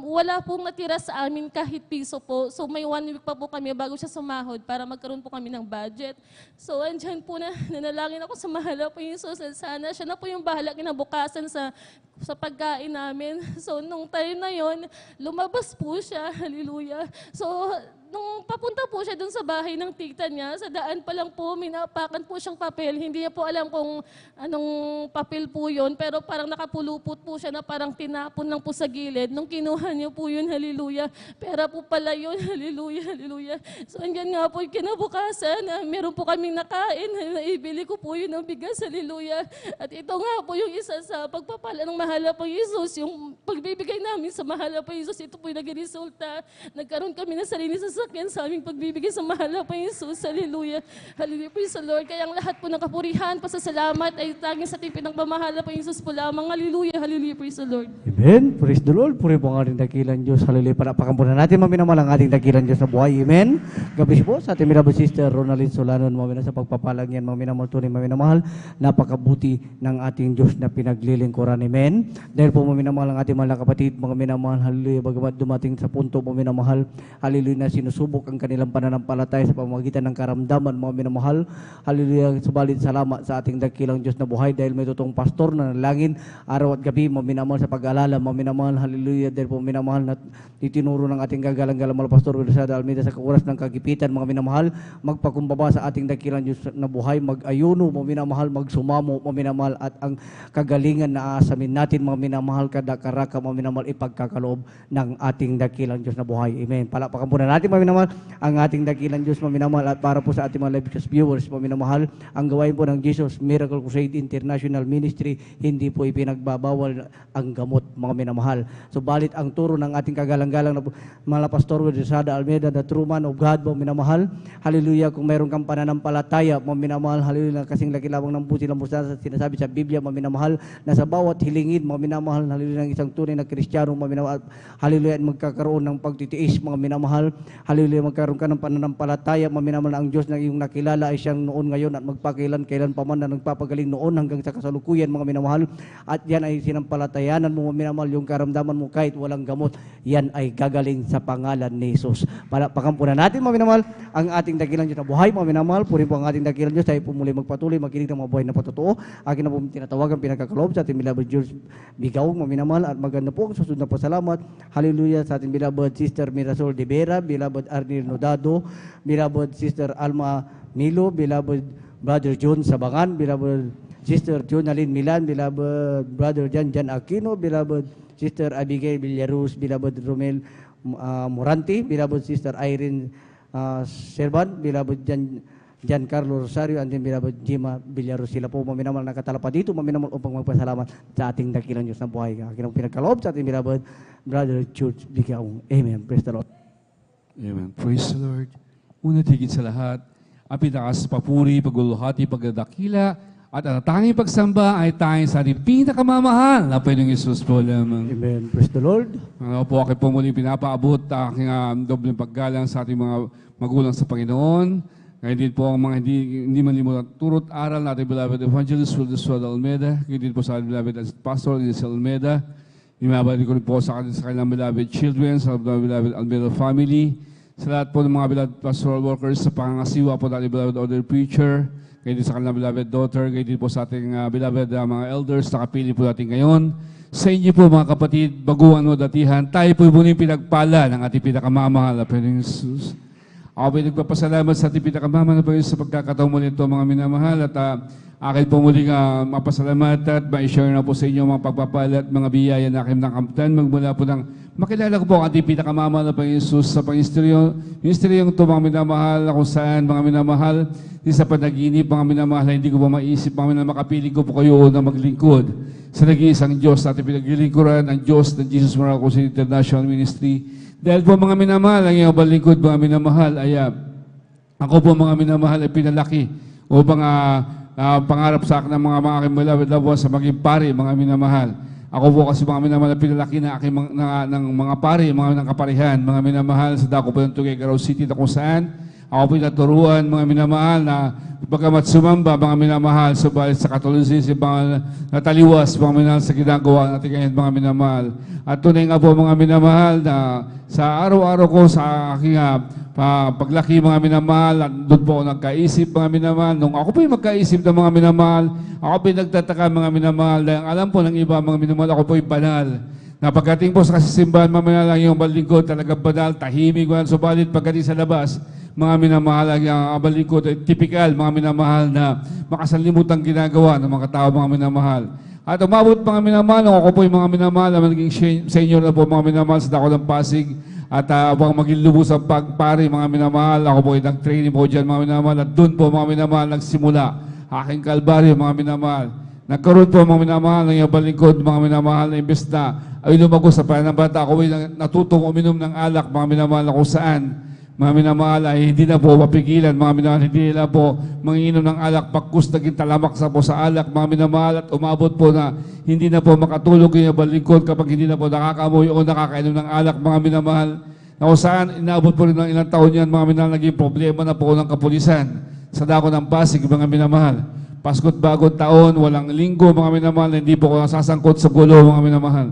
wala pong natira sa amin kahit piso po. So, may 1 week pa po kami bago siya sumahod para magkaroon po kami ng budget. So, andyan po na, nanalangin ako sa mahal po yung Jesus. Sana siya na po yung bahala kinabukasan sa pagkain namin. So, nung time na yon lumabas po siya, hallelujah. So, nung papunta po siya dun sa bahay ng tita niya, sa daan pa lang po, minapakan po siyang papel. Hindi niya po alam kung anong papel po yun, pero parang nakapulupot po siya na parang tinapon lang po sa gilid. Nung kinuha niya po yun, hallelujah, pera po pala yun, hallelujah, hallelujah. So hanggang nga po yung kinabukasan, meron po kaming nakain, naibili ko po yun ng bigas, hallelujah. At ito nga po yung isa sa pagpapala ng mahal na pang Jesus, yung pagbibigay namin sa mahal na pang Jesus, ito po yung naging resulta. Nagkaroon kami ng sarili sasakyan sa aming pagbibigay sa mahal na pang Jesus. Hallelujah. Hallelujah. Praise the Lord. Kaya ang lahat po ng kapurihan, pasasalamat ay tanging sa ating pinagmamahal na pang Jesus po lamang. Hallelujah. Hallelujah. Praise the Lord. Amen. Praise the Lord. Puri po ang ating dakilang Diyos. Hallelujah. Palakpakan po na natin, maminamal ang ating dakilang Diyos na buhay. Amen. Gabi po sa ating minamahal Sister Ronaldine Solanon, maminamal sa pagpapalang yan, maminamal tunay, maminamahal, napakabuti ng ating Diyos na pinaglilingkuran. Amen. Dahil po maminamahal ang ating mga kapatid, mga minamahal, hallelujah, bagamat dumating sa punto, maminamahal, hallelujah, na sinusubok ang kanilang pananampalataya sa pamamagitan ng karamdaman, mga minamahal, hallelujah, subalit salamat sa ating dakilang Diyos na buhay dahil may totoong pastor na nalangin araw at gabi, maminamahal sa pag-alala, maminamahal, hallelujah, dahil po minamahal na itinuro ng ating gagalang-galang mga pastor Wilsada Almeida sa oras ng kagipitan, mga minamahal, magpakumbaba sa ating dakilang Diyos na buhay, mag-ayuno, mga minamahal, magsumamo, mga minamahal, at ang kagalingan na aasamin natin, mga minamahal, kadakaraka, mga minamahal, ipagkakaloob ng ating dakilang Diyos na buhay. Amen. Palakpakan po na natin, mga minamahal, ang ating dakilang Diyos, mga minamahal, at para po sa ating mga live viewers, mga minamahal, ang gawain po ng Jesus Miracle Crusade International Ministry, hindi po ipinagbabawal ang gamot, mga minamahal. Subalit ang turo ng ating kagalang-galang na mga pastor Wilsada Almeida, the true man of God, mga minamahal, hallelujah, kung mayroon kang pananampalataya, mga minamahal, hallelujah, kasing laki lamang ng buti ng musta sinasabi sa Biblia, mga minamahal, na sa bawat hilingin, mga minamahal, hallelujah, ng isang tunay na Kristiyano, mga minamahal, hallelujah, at magkakaroon ng pagtitiis, mga minamahal, hallelujah, magkaroon ka ng pananampalataya, mga minamahal, na ang Diyos na iyong nakilala ay siyang noon, ngayon, at magpakailan pa man na nagpapagaling noon hanggang sa kasalukuyan, mga minamahal, at yan ay sinampalatayanan mo, mga minamahal, yung karamdaman mo kahit walang gamot, yan ay gagaling sa pangalan ni Jesus. Palakpakan po na natin, mga minamahal, ang ating dakilang Diyos na buhay, mga minamahal, puri po ang ating dakilang Diyos, tayo po muli magpatuloy, makinig ng mga buhay na patotoo. Akin na po tinatawagan, pinagkakaloob sa ating beloved George Bigaw, mga minamahal, at maganda po ang susunod na pasalamat. Hallelujah sa ating beloved Sister Mirasol de Vera, beloved Arnil Nodado, beloved Sister Alma Milo, beloved Brother John Sabangan, beloved Sister Jonalyn Milan, beloved Brother Jan Aquino, beloved Sister Abigail Villaruz, beloved Romel Moranti, beloved Sister Irene Servan, beloved Giancarlo Rosario, and then beloved Jima Villaruz. Sila po maminamahal nakatalapa dito, maminamahal upang magpasalamat sa ating dakilang Diyos ng buhay. Akin ang pinagkaloob sa ating beloved Brother George Bigaw. Amen. Praise the Lord. Amen. Praise the Lord. Una tigit sa lahat, ang pinakas papuri, paguluhati, pagdadakila, at ang tanging pagsamba ay tanging sa ating pinakamamahal na Panginoong Yesus po lamang. Amen. Praise the Lord. Ano po, akin po muli pinapaabot ang aking dobleng paggalang sa ating mga magulang sa Panginoon. Ngayon din po ang mga hindi malimutan turot aral natin beloved Evangelist Wilsada Almeida. Ngayon din po sa ating beloved Pastor Elisa Almeida. Imabalik ko rin po sa kanilang beloved children, sa beloved Almeida family. Sa lahat po ng mga beloved pastoral workers sa pangangasiwa po natin beloved order preacher. Ngayon din sa kanilang beloved daughter. Ngayon din po sa ating beloved mga elders na kapili po natin ngayon. Sa inyo po mga kapatid, baguhan o datihan, tayo po muli pinagpala ng ating pinakamamahal na Panginoong Jesus. Ako po nagpapasalamat sa ating pinakamamahal na Panginoon sa pagkakataon mo nito mga minamahal at akin po muling mapasalamat at ma-share na po sa inyo mga pagpapala at mga biyaya na aking nakamtan magmula po ng makilala ko po ang ating pinakamamahal na Panginoon Jesus sa ministeryong ito mga minamahal na kung saan mga minamahal di sa panaginip mga minamahal hindi ko pa maisip mga minamahal makapiling ko po kayo na maglingkod sa nag-iisang Diyos na ating pinaglilingkuran ang Diyos ng Jesus Miracle Crusade International Ministry. Dahil po mga minamahal, ang iyong balingkod mga minamahal ay ako po mga minamahal ay pinalaki upang pangarap sa akin ng mga aking beloved loved ones sa maging pari mga minamahal. Ako po kasi mga minamahal ay pinalaki na aking ng mga pari, mga ng kaparihan, mga minamahal sa dako po ng Tuguegarao City na kung saan ako po naturuan mga minamahal na bagamat sumamba mga minamahal subalit sa Catholicism mga nataliwas mga minamahal sa ginagawa natin ngayon mga minamahal. At tunay nga po mga minamahal na sa araw-araw ko sa aking paglaki mga minamahal, doon po ako nagkaisip mga minamahal. Nung ako po yung magkaisip ng mga minamahal, ako po yung nagtataka mga minamahal. Dahil alam po ng iba mga minamahal, ako po yung banal. Napagdating po sa kasisimbahan, mamaya lang yung balingkod, talagang banal, tahimik, walang subalit pagdating sa labas, mga minamahal, ang balingkod ay typical, mga minamahal na makasalimutan ginagawa ng mga tao, mga minamahal. At umabot mga minamahal, ako po yung mga minamahal, na naging senior na po mga minamahal sa Dako ng Pasig, at upang maging lubos ang pagpari, mga minamahal, ako po ay nag-training po dyan, mga minamahal, at doon po mga minamahal nagsimula aking kalbaryo, mga minamahal. Nagkaroon po mga minamahal ng iyong balingkod, mga minamahal na imbes na ay lumago sa pananambata. Ako ay natutong uminom ng alak, mga minamahal, na kung saan, mga minamahal, ay hindi na po mapigilan, mga minamahal, hindi na po manginom ng alak, pagkus naging talamak sa po sa alak, mga minamahal, at umabot po na hindi na po makatulog yung balingkod kapag hindi na po nakakamoy o nakakainom ng alak, mga minamahal, na kung saan inaabot po rin ng ilang taon yan, mga minamahal, naging problema na po ng kapulisan sa Dako ng Pasig, mga minamahal. Pasko't bagong taon, walang linggo, mga minamahal, na hindi po ako nasasangkot sa gulo, mga minamahal.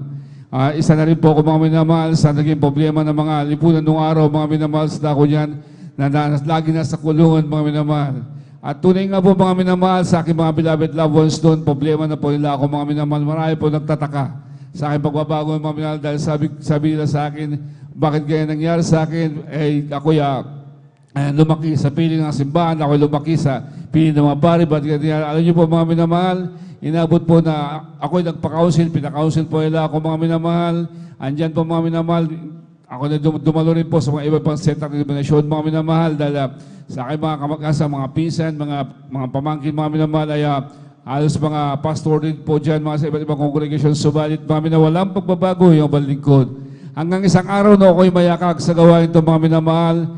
Isa na rin po ako, mga minamahal, sa naging problema ng mga lipunan noong araw, mga minamahal, sa dako niyan, na lagi nasa kulungan, mga minamahal. At tunay nga po, mga minamahal, sa aking mga beloved loved ones doon, problema na po nila ako, mga minamahal. Marami po nagtataka sa aking pagbabago, mga minamahal, dahil sabi nila sa akin, bakit kaya nangyari sa akin? Ako'y lumaki sa piling ng simbahan, ako'y lumaki sa piling ng mga pari, ba't ganyan? Alam niyo po, mga minamahal, inabot po na ako'y nagpa-counsel, pinaka-counsel po nila ako, mga minamahal. Andyan po, mga minamahal, ako na dumalo rin po sa mga iba pang set ng denominasyon, mga minamahal, dahil sa aking mga kamag-asa, mga pinsan, mga pamangkin, mga minamahal, ay halos mga pastor din po dyan, mga sa iba't ibang congregation, subalit, mga minamahal, walang pagbabago yung balingkod. Hanggang isang araw na ako'y mayakag sa gawain ito, mga minamahal,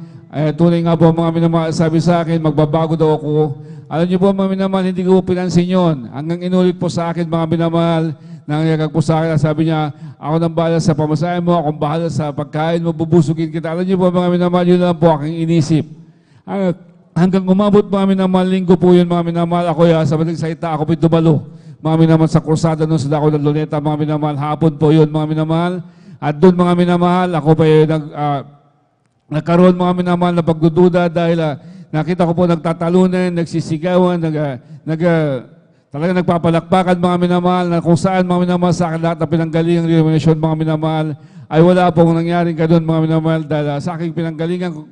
tunay nga po, mga minamahal, sabi sa akin, magbabago daw ako. Alam niyo po, mga minamahal, hindi ko pinansin yun. Hanggang inulit po sa akin, mga minamahal, nangyayagag po sa akin, sabi niya, ako nang bahala sa pamasahe mo, akong bahala sa pagkain mo, bubusugin kita. Alam niyo po, mga minamahal, yun lang po aking inisip. Hanggang umabot, mga minamahal, linggo po yun, mga minamahal, ako sa madaling salita, ako po dumalo. Mga minamahal, sa kursada nun sa Dako ng Luneta, mga minamahal, hapon po yun, mga minamahal. At doon, mga minamahal, ako pa nagkaroon, mga minamahal, na pagdududa dahil nakita ko po nagtatalunan, nagsisigawan, talaga nagpapalakpakan, mga minamahal, na kung saan, mga minamahal, sa akin lahat na pinanggalingang denominasyon, mga minamahal, ay wala pong nangyaring ganun, mga minamahal, dahil sa aking pinanggalingang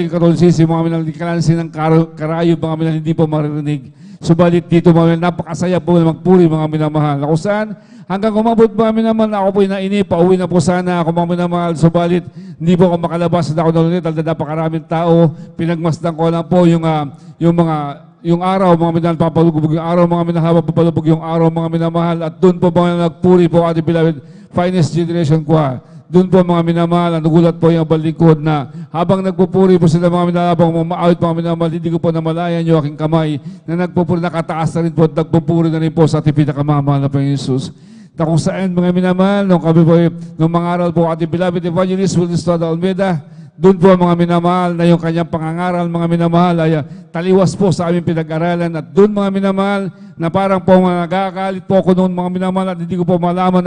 Katolisismo, mga minamahal, kalansin ng karayo, mga minamahal, hindi po maririnig. Subalit dito, mga minamahal, napakasaya po na magpuri, mga minamahal, na kung saan, hanggang umabot, mga minamahal, ako po nainip, pauwi na po sana ako, mga minamahal, subalit hindi po ako makalabas sa Dako ng Luneta dahil napakaraming tao. Pinagmasdan ko lang po yung araw, mga minamahal, papalubog yung araw, mga minamahal, papalubog yung araw, mga minamahal, at doon po mga nagpuri po ating beloved finest generation ko. Doon po, mga minamahal, nagulat po yung balingkod na habang nagpupuri po sila, mga minamahal, habang maawit, mga minamahal, hindi ko po namalayan yung aking kamay na nagpupuri, nakataas na rin po at nagpupuri na rin po sa ating pinakamamahal na Panginoon Jesus. Na kung saan, mga minamahal, nung kami po, nung mga aral po ating beloved evangelist Willis Todd Almeida, doon po, mga minamahal, na yung kanyang pangangaral, mga minamahal, ay taliwas po sa aming pinag-aralan. At doon, mga minamahal, na parang po nagkakalit po ako noon, mga minamahal, at hindi ko po malaman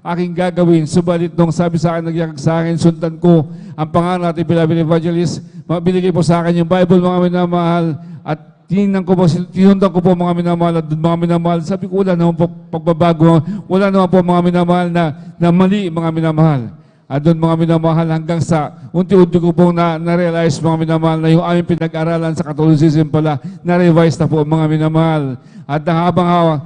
aking gagawin. Subalit nung sabi sa akin, nagyakag sa akin, sundan ko ang pangaral ating beloved evangelist, binigay po sa akin yung Bible, mga minamahal, at tinundan ko po, mga minamahal, at mga minamahal, sabi ko, wala naman po pagbabago, wala naman po, mga minamahal, na mali, mga minamahal. At doon, mga minamahal, hanggang sa unti-unti ko pong na-realize, mga minamahal, na yung aming pinag-aralan sa Catholicism pala, na-revise na po, mga minamahal. At habang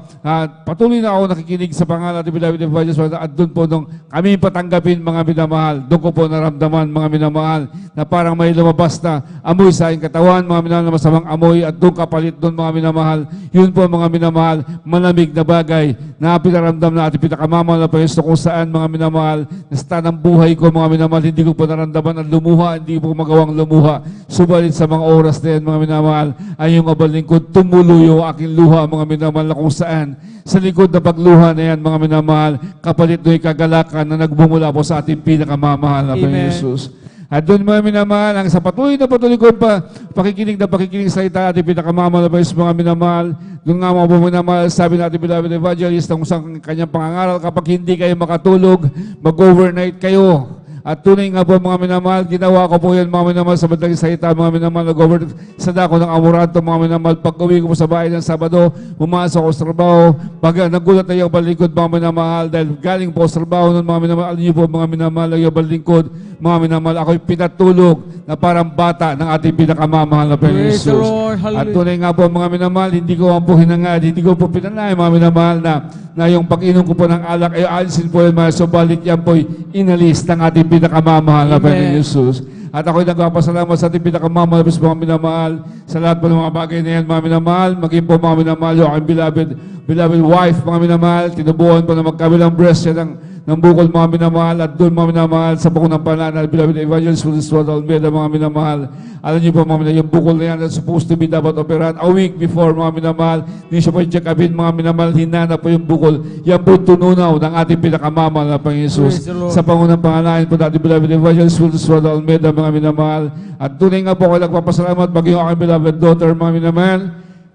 patuloy na ako nakikinig sa pangalan ng beloved evangelist, at doon po nung kami patanggapin, mga minamahal, doon ko po naramdaman, mga minamahal, na parang may lumabas na amoy sa aking katawan, mga minamahal, na masamang amoy, at doon kapalit doon, mga minamahal. Yun po, mga minamahal, malamig na bagay na pinaramdam na ating pinakamamahal na Panginoon, kung saan, mga minamahal, na ng buhay ko, mga minamahal, hindi ko po naramdaman ang lumuha, hindi ko magawang lumuha. Subalit sa mga oras na yan, mga minamahal, ay yung abalingkod, tumulo yung aking luha, mga minamahal, na kung saan sa likod na pagluha na yan, mga minamahal, kapalit do'y kagalakan na nagbumula po sa ating pinakamamahal na Panginoon Jesus. At doon, mga minamahal, ang sa patuloy ko pa, pakikinig sa ita ating pinakamamahal na Panginoon, mga minamahal, doon nga, mga minamahal, sabi natin beloved evangelist, ang kanyang pangangaral, kapag hindi kayo makatulog, mag-overnight kayo. At tunay nga po mga minamahal, ginawa ko po yan mga minamahal sa madaling salita, mga minamahal, nag-over sa dako ng Amoranto, mga minamahal. Pag uwi ko po sa bahay ng Sabado, pumasok ko sa trabaho, pag nagulat na yung balikod mga minamahal, dahil galing po sa trabaho nun mga minamahal, alam niyo po mga minamahal, yung balikod, mga minamahal, ako'y pinatulog na parang bata ng ating pinakamamahal na Panginoon Praise the Jesus. Lord. At Hallelujah. tunay nga po mga minamahal, hindi ko po hinangad, hindi ko po pinanay mga minamahal na yung pag-inom ko po ng alak ay alisin po yung mga subalit yan po'y inalis ng ating pinakamamahal na Amen. Panginoon Jesus. At ako'y nagpapasalamat sa ating pinakamamahal mga minamahal sa lahat po ng mga bagay na yan mga minamahal, maging po mga minamahal yung aking beloved wife mga minamahal, tinubuhan po na magkabilang breast siya ng bukol mga minamahal at doon mga minamahal sa bukong ng panana, beloved evangelist Wilson Almeida mga minamahal. Alam niyo po mga minamahal, yung bukol na yan that's supposed to be dapat operahan a week before mga minamahal, hindi siya po check upin mga minamahal, hinana po yung bukol. Yan po tununaw ng ating pinakamamahal na Panginoon Jesus. Praise the Lord. Sa pangunang pangalain po natin beloved evangelist Wilson Almeida mga minamahal. At tunay nga po ako nagpapasalamat maging aking beloved daughter mga minamahal.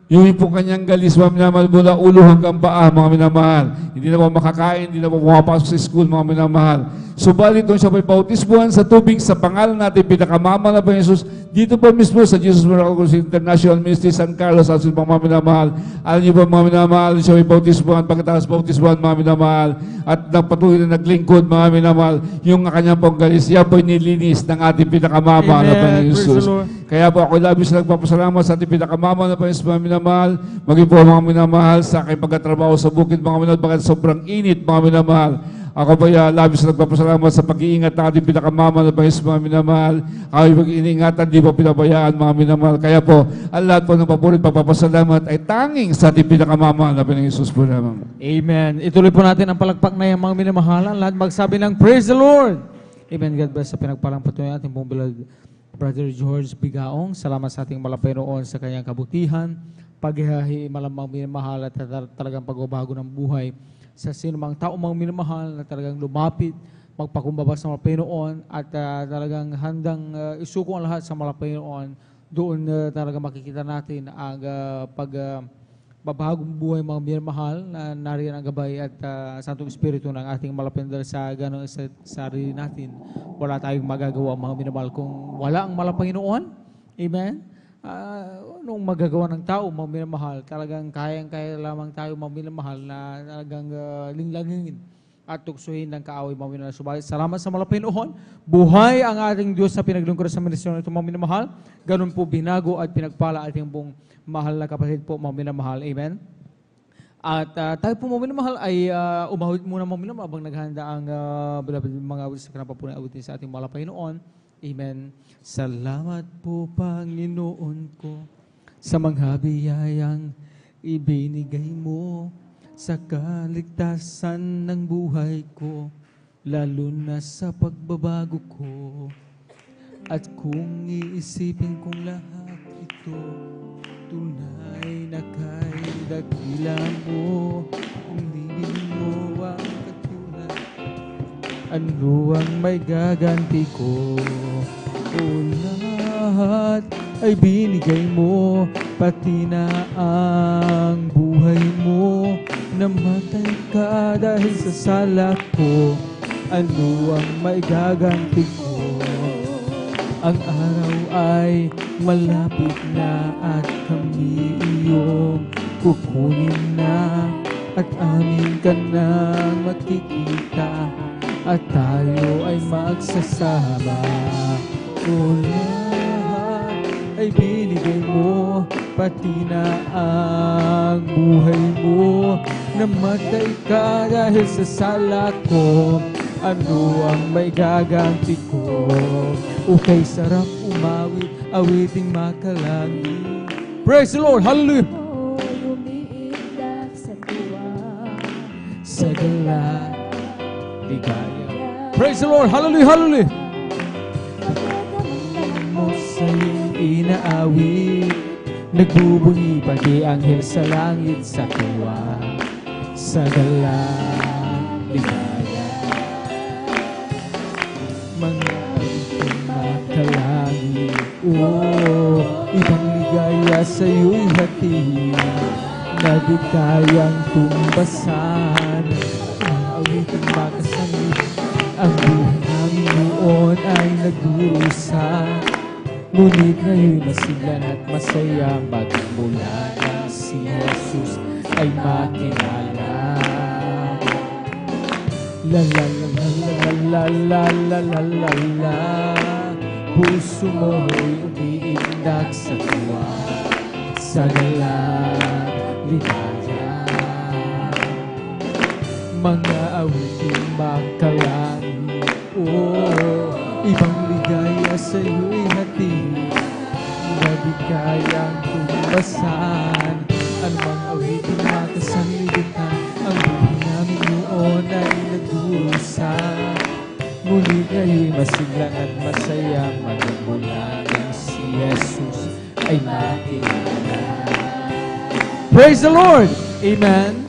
Yung po kanyang galis, mga minamahal, mula ulo hanggang paa, mga minamahal. Hindi na po makakain, hindi na po pumapasok sa school, mga minamahal. Subalit doon siya po'y bautismuhan sa tubig sa pangalan natin, pinakamamahal na Panginoon Jesus, dito po mismo sa Jesus Miraculous International Ministry San Carlos, at mga minamahal. Alam niyo po mga minamahal, siya po'y bautismuhan, pagkatapos bautismuhan, mga minamahal, at nagpatuloy na naglingkod, mga minamahal, yung kanyang pong galis, yan po'y nilinis ng ating pinakamamahal na Amen. Panginoon Praise Jesus. the Lord. Kaya po ako labis na nagpapasalamat sa ating pinakamamahal na Panginoon, mga minamahal, maging po mga minamahal sa aking pagkatrabaho sa bukid, mga minamahal, bakit sobrang init, mga minamahal. Ako po labis na nagpapasalamat sa pag-iingat ng ating pinakamamahal na Panginoon, mga minamahal. Ako yung pag-iingatan, di po pinabayaan, mga minamahal. Kaya po, ang lahat po ng papurit, pagpapasalamat ay tanging sa ating pinakamamahal na Panginoon Jesus po naman. Amen. Ituloy po natin ang palakpak na yung mga minamahalan. Lahat magsabi ng Praise the Lord. Amen. God bless sa pinagpalang patuloy natin pong beloved Brother George Bigaong. Salamat sa ating malapay noon sa kanyang kabutihan, paghihahi, malamang minamahal at talagang pagbabago ng buhay sa sino mang tao mang minamahal na talagang lumapit, magpakumbaba sa malapay noon at talagang handang isuko ang lahat sa malapay noon. Doon talaga makikita natin ang babagong buhay mga minamahal na nariyan ang gabay at Santong Espiritu ng ating malapindal sa ganong sarili natin. Wala tayong magagawa mga minamahal kung wala ang malapanginoon. Amen? Nung magagawa ng tao mga minamahal, talagang kayang-kaya lamang tayo mga minamahal na talagang linglangin at tuksuhin ng kaaway mga minamahal. Subalit, salamat sa malapanginoon. Buhay ang ating Diyos na pinaglingkod sa ministryon nito mga minamahal. Ganun po binago at pinagpala ating pong mahal na kapatid po, mga minamahal. Amen? At tayo po, mga minamahal, ay umahit muna mga minamahal habang naghahanda ang mga awit sa kanapapunang awitin sa ating mahal na Panginoon. Amen. Salamat po, Panginoon ko, sa mga biyayang ibinigay mo sa kaligtasan ng buhay ko, lalo na sa pagbabago ko. At kung iisipin kong lahat ito, tunay na kay dakila mo, hindi mo ang katulad. Ano ang may gaganti ko? O lahat ay binigay mo, pati na ang buhay mo. Namatay ka dahil sa sala ko. Ano ang may gaganti ko? Ang araw ay malapit na at kami iyong kukunin na, at amin ka nang makikita, at tayo ay magsasama. O lahat ay binigay mo, pati na ang buhay mo. Namatay ka dahil sa sala ko. Ano ang may gaganti ko? Okay, sarap umawit, awiting makalangit. Praise the Lord! Hallelujah! Umiilag sa tuwa. Sa gala, ligaya. Praise the Lord! Hallelujah! Hallelujah! Mo sa'yong inaawit, nagbubunyi pati anghel sa langit sa tuwa. Sa gala, ligaya. Mga makalangit, ibang ligaya sa'yo'y hati, na di kayang tumbasan. Awitin makasangit ang buhay namin noon ay nagdurusa, ngunit ngayon masiglan at masaya, magmula nang si Jesus ay makilala. La la la la la la la la la la, puso mo'y umiindak sa tuwa, sa galang ligaya. Mga awiting makalangit, ibang ligaya sa'yo'y hatid, na di kayang tumbasan. Anumang awiting makasanlibutan, ang buhay namin noon ay nagdurusa, ngunit ngayon masiglan at masaya, magmula nang si Jesus ay makilala. Praise the Lord! Amen!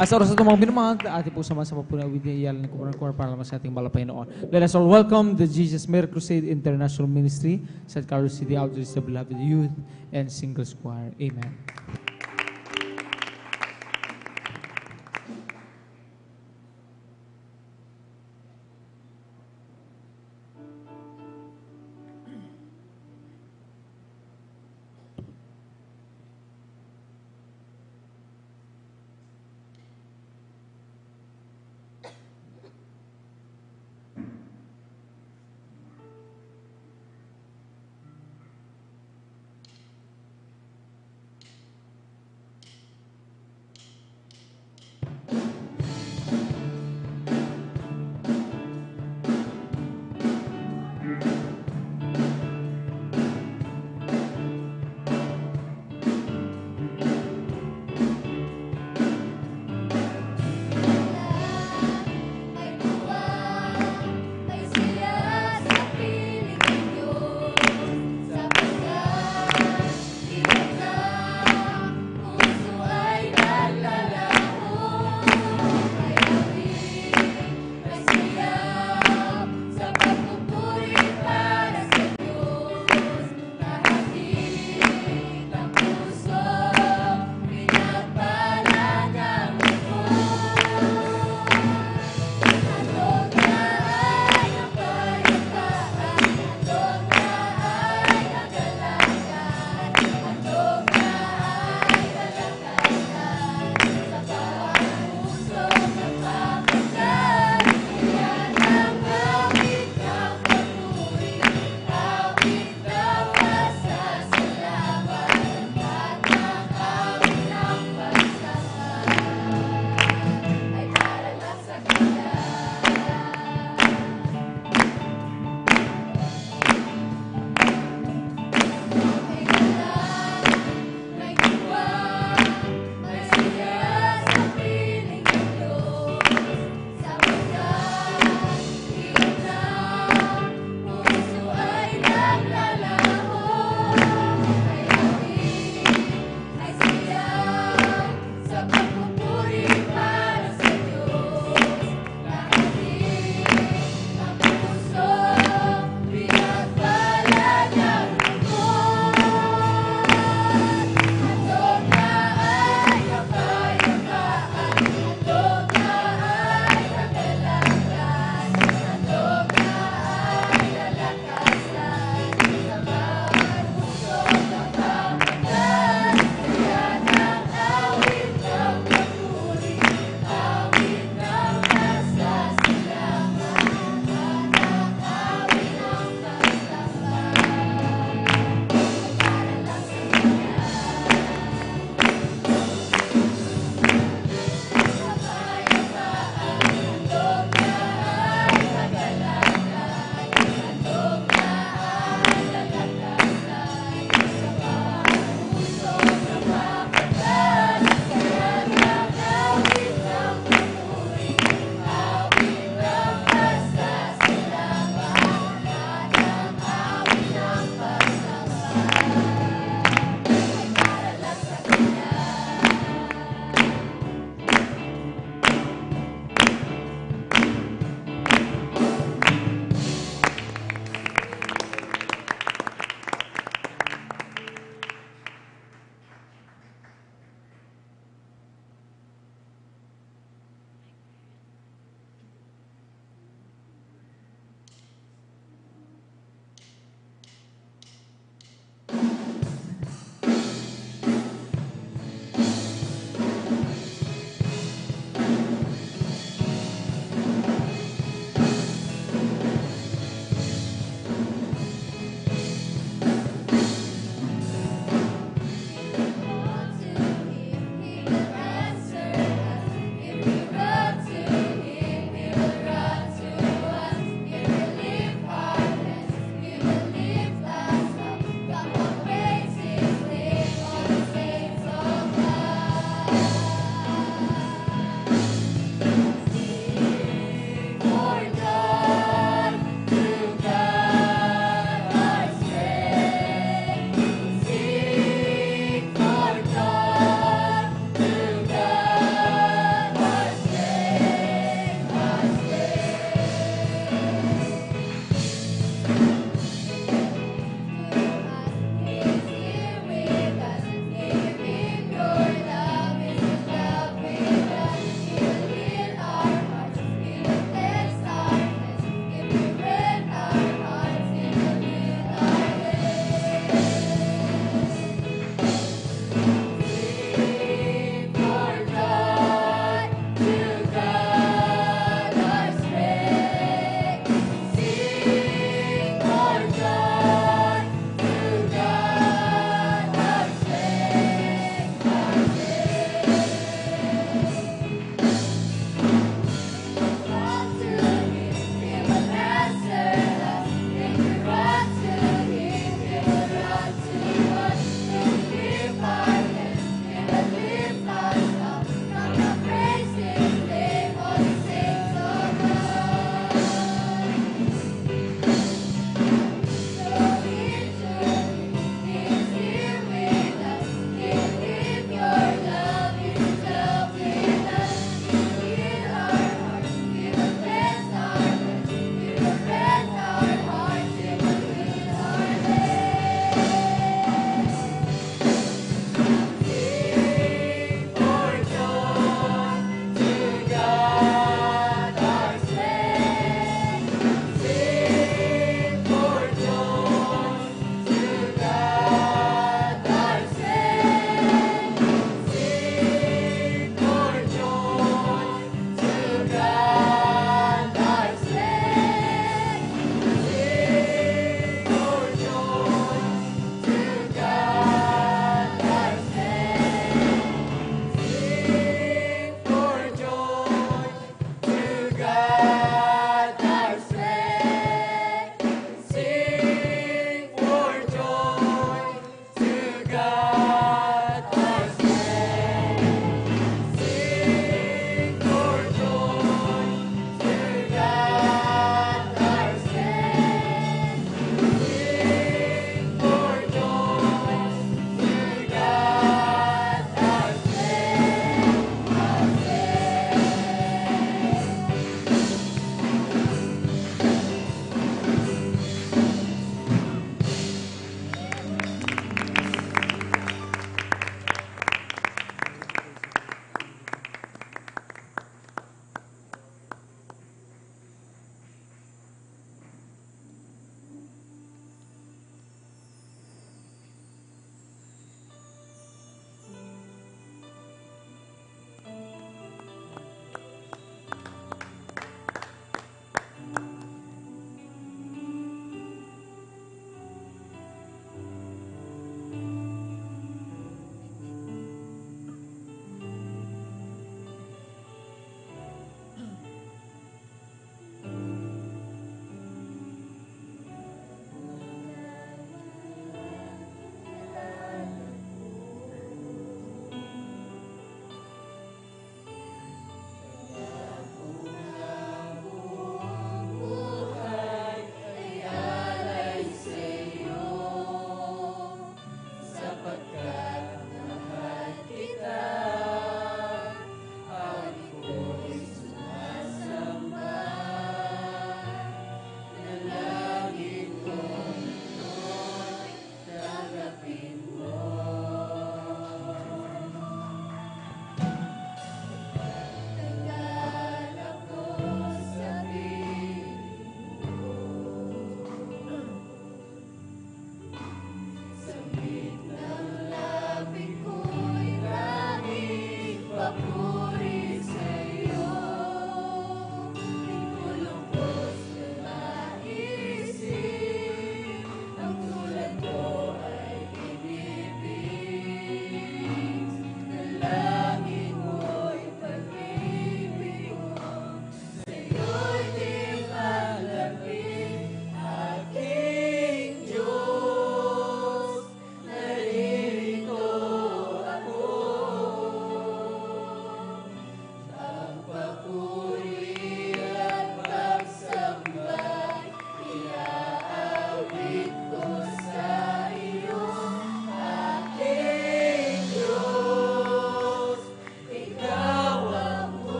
As oras ito mga minamahal, ating po sama-sama po na iyalan ng Kumarang para naman sa ating malapay noon. Let us all welcome the Jesus Mary Crusade International Ministry sa Carlos City Outreach, the Beloved Youth and Singles Choir. Amen.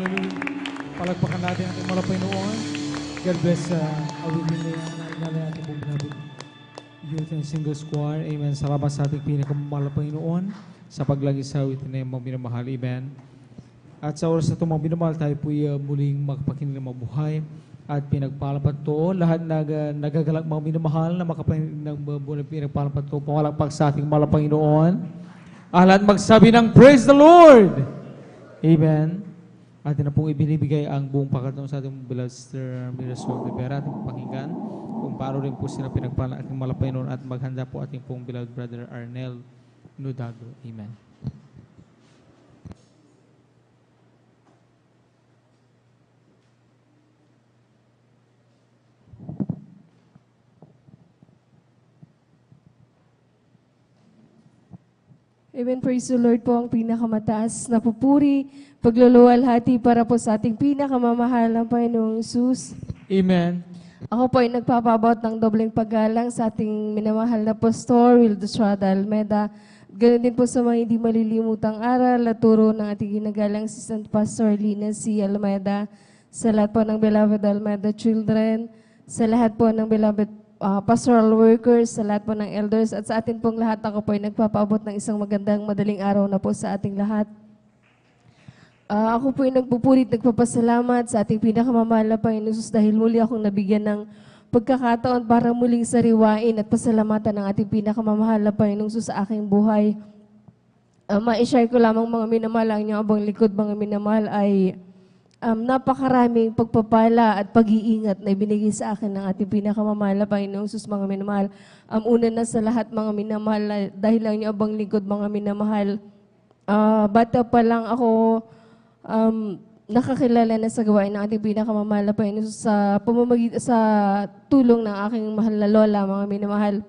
Hallelujah. Palagpakan natin ang ating mga Panginoon. God bless awitin na yan na inalay natin po beloved youth and single choir. Amen. Salamat sa ating pinakamamahal na Panginoon sa paglagi sa awitin na yung mga minamahal. Amen. At sa oras na ito mga minamahal, tayo po muling magpakinig ng mabuhay at pinagpalapat to. Lahat nagagalak mga minamahal na makapakinig ng mabuhay pinagpalapat to. Pangalapak sa ating mahal na Panginoon. Lahat magsabi ng Praise the Lord! Amen. Atin na pong ibinibigay ang buong pakatong sa ating beloved Sister Mirasol de Vera. Ating pakinggan kung paano rin po sila pinagpala ating mahal na Panginoon at maghanda po ating pong beloved Brother Arnel Nudado. Amen. Amen. Praise the Lord po ang pinakamataas na papuri, pagluluwalhati para po sa ating pinakamamahal na Panginoong Jesus. Amen. Ako po ay nagpapabot ng dobleng paggalang sa ating minamahal na Pastor Wildo Estrada Almeda. Ganun din po sa mga hindi malilimutang aral at turo ng ating ginagalang si St. Pastor Lina C. Almeda, sa lahat po ng beloved Almeda children, sa lahat po ng beloved pastoral workers, sa lahat po ng elders, at sa atin pong lahat, ako po ay nagpapaabot ng isang magandang madaling araw na po sa ating lahat. Ako po ay nagpupulit, nagpapasalamat sa ating pinakamamahal na Panginoon Jesus dahil muli akong nabigyan ng pagkakataon para muling sariwain at pasalamatan ng ating pinakamamahal na Panginoon Jesus sa aking buhay. Ma-share ko lamang mga minamahal, ang inyong abang likod mga minamahal ay napakaraming pagpapala at pag-iingat na ibinigay sa akin ng ating pinakamamahal na Panginoong Sus, mga minamahal. Una na sa lahat mga minamahal, dahil lang niyo abang lingkod mga minamahal. Bata pa lang ako nakakilala na sa gawain ng ating pinakamamahal na Panginoong Sus sa tulong ng aking mahal na lola, mga minamahal.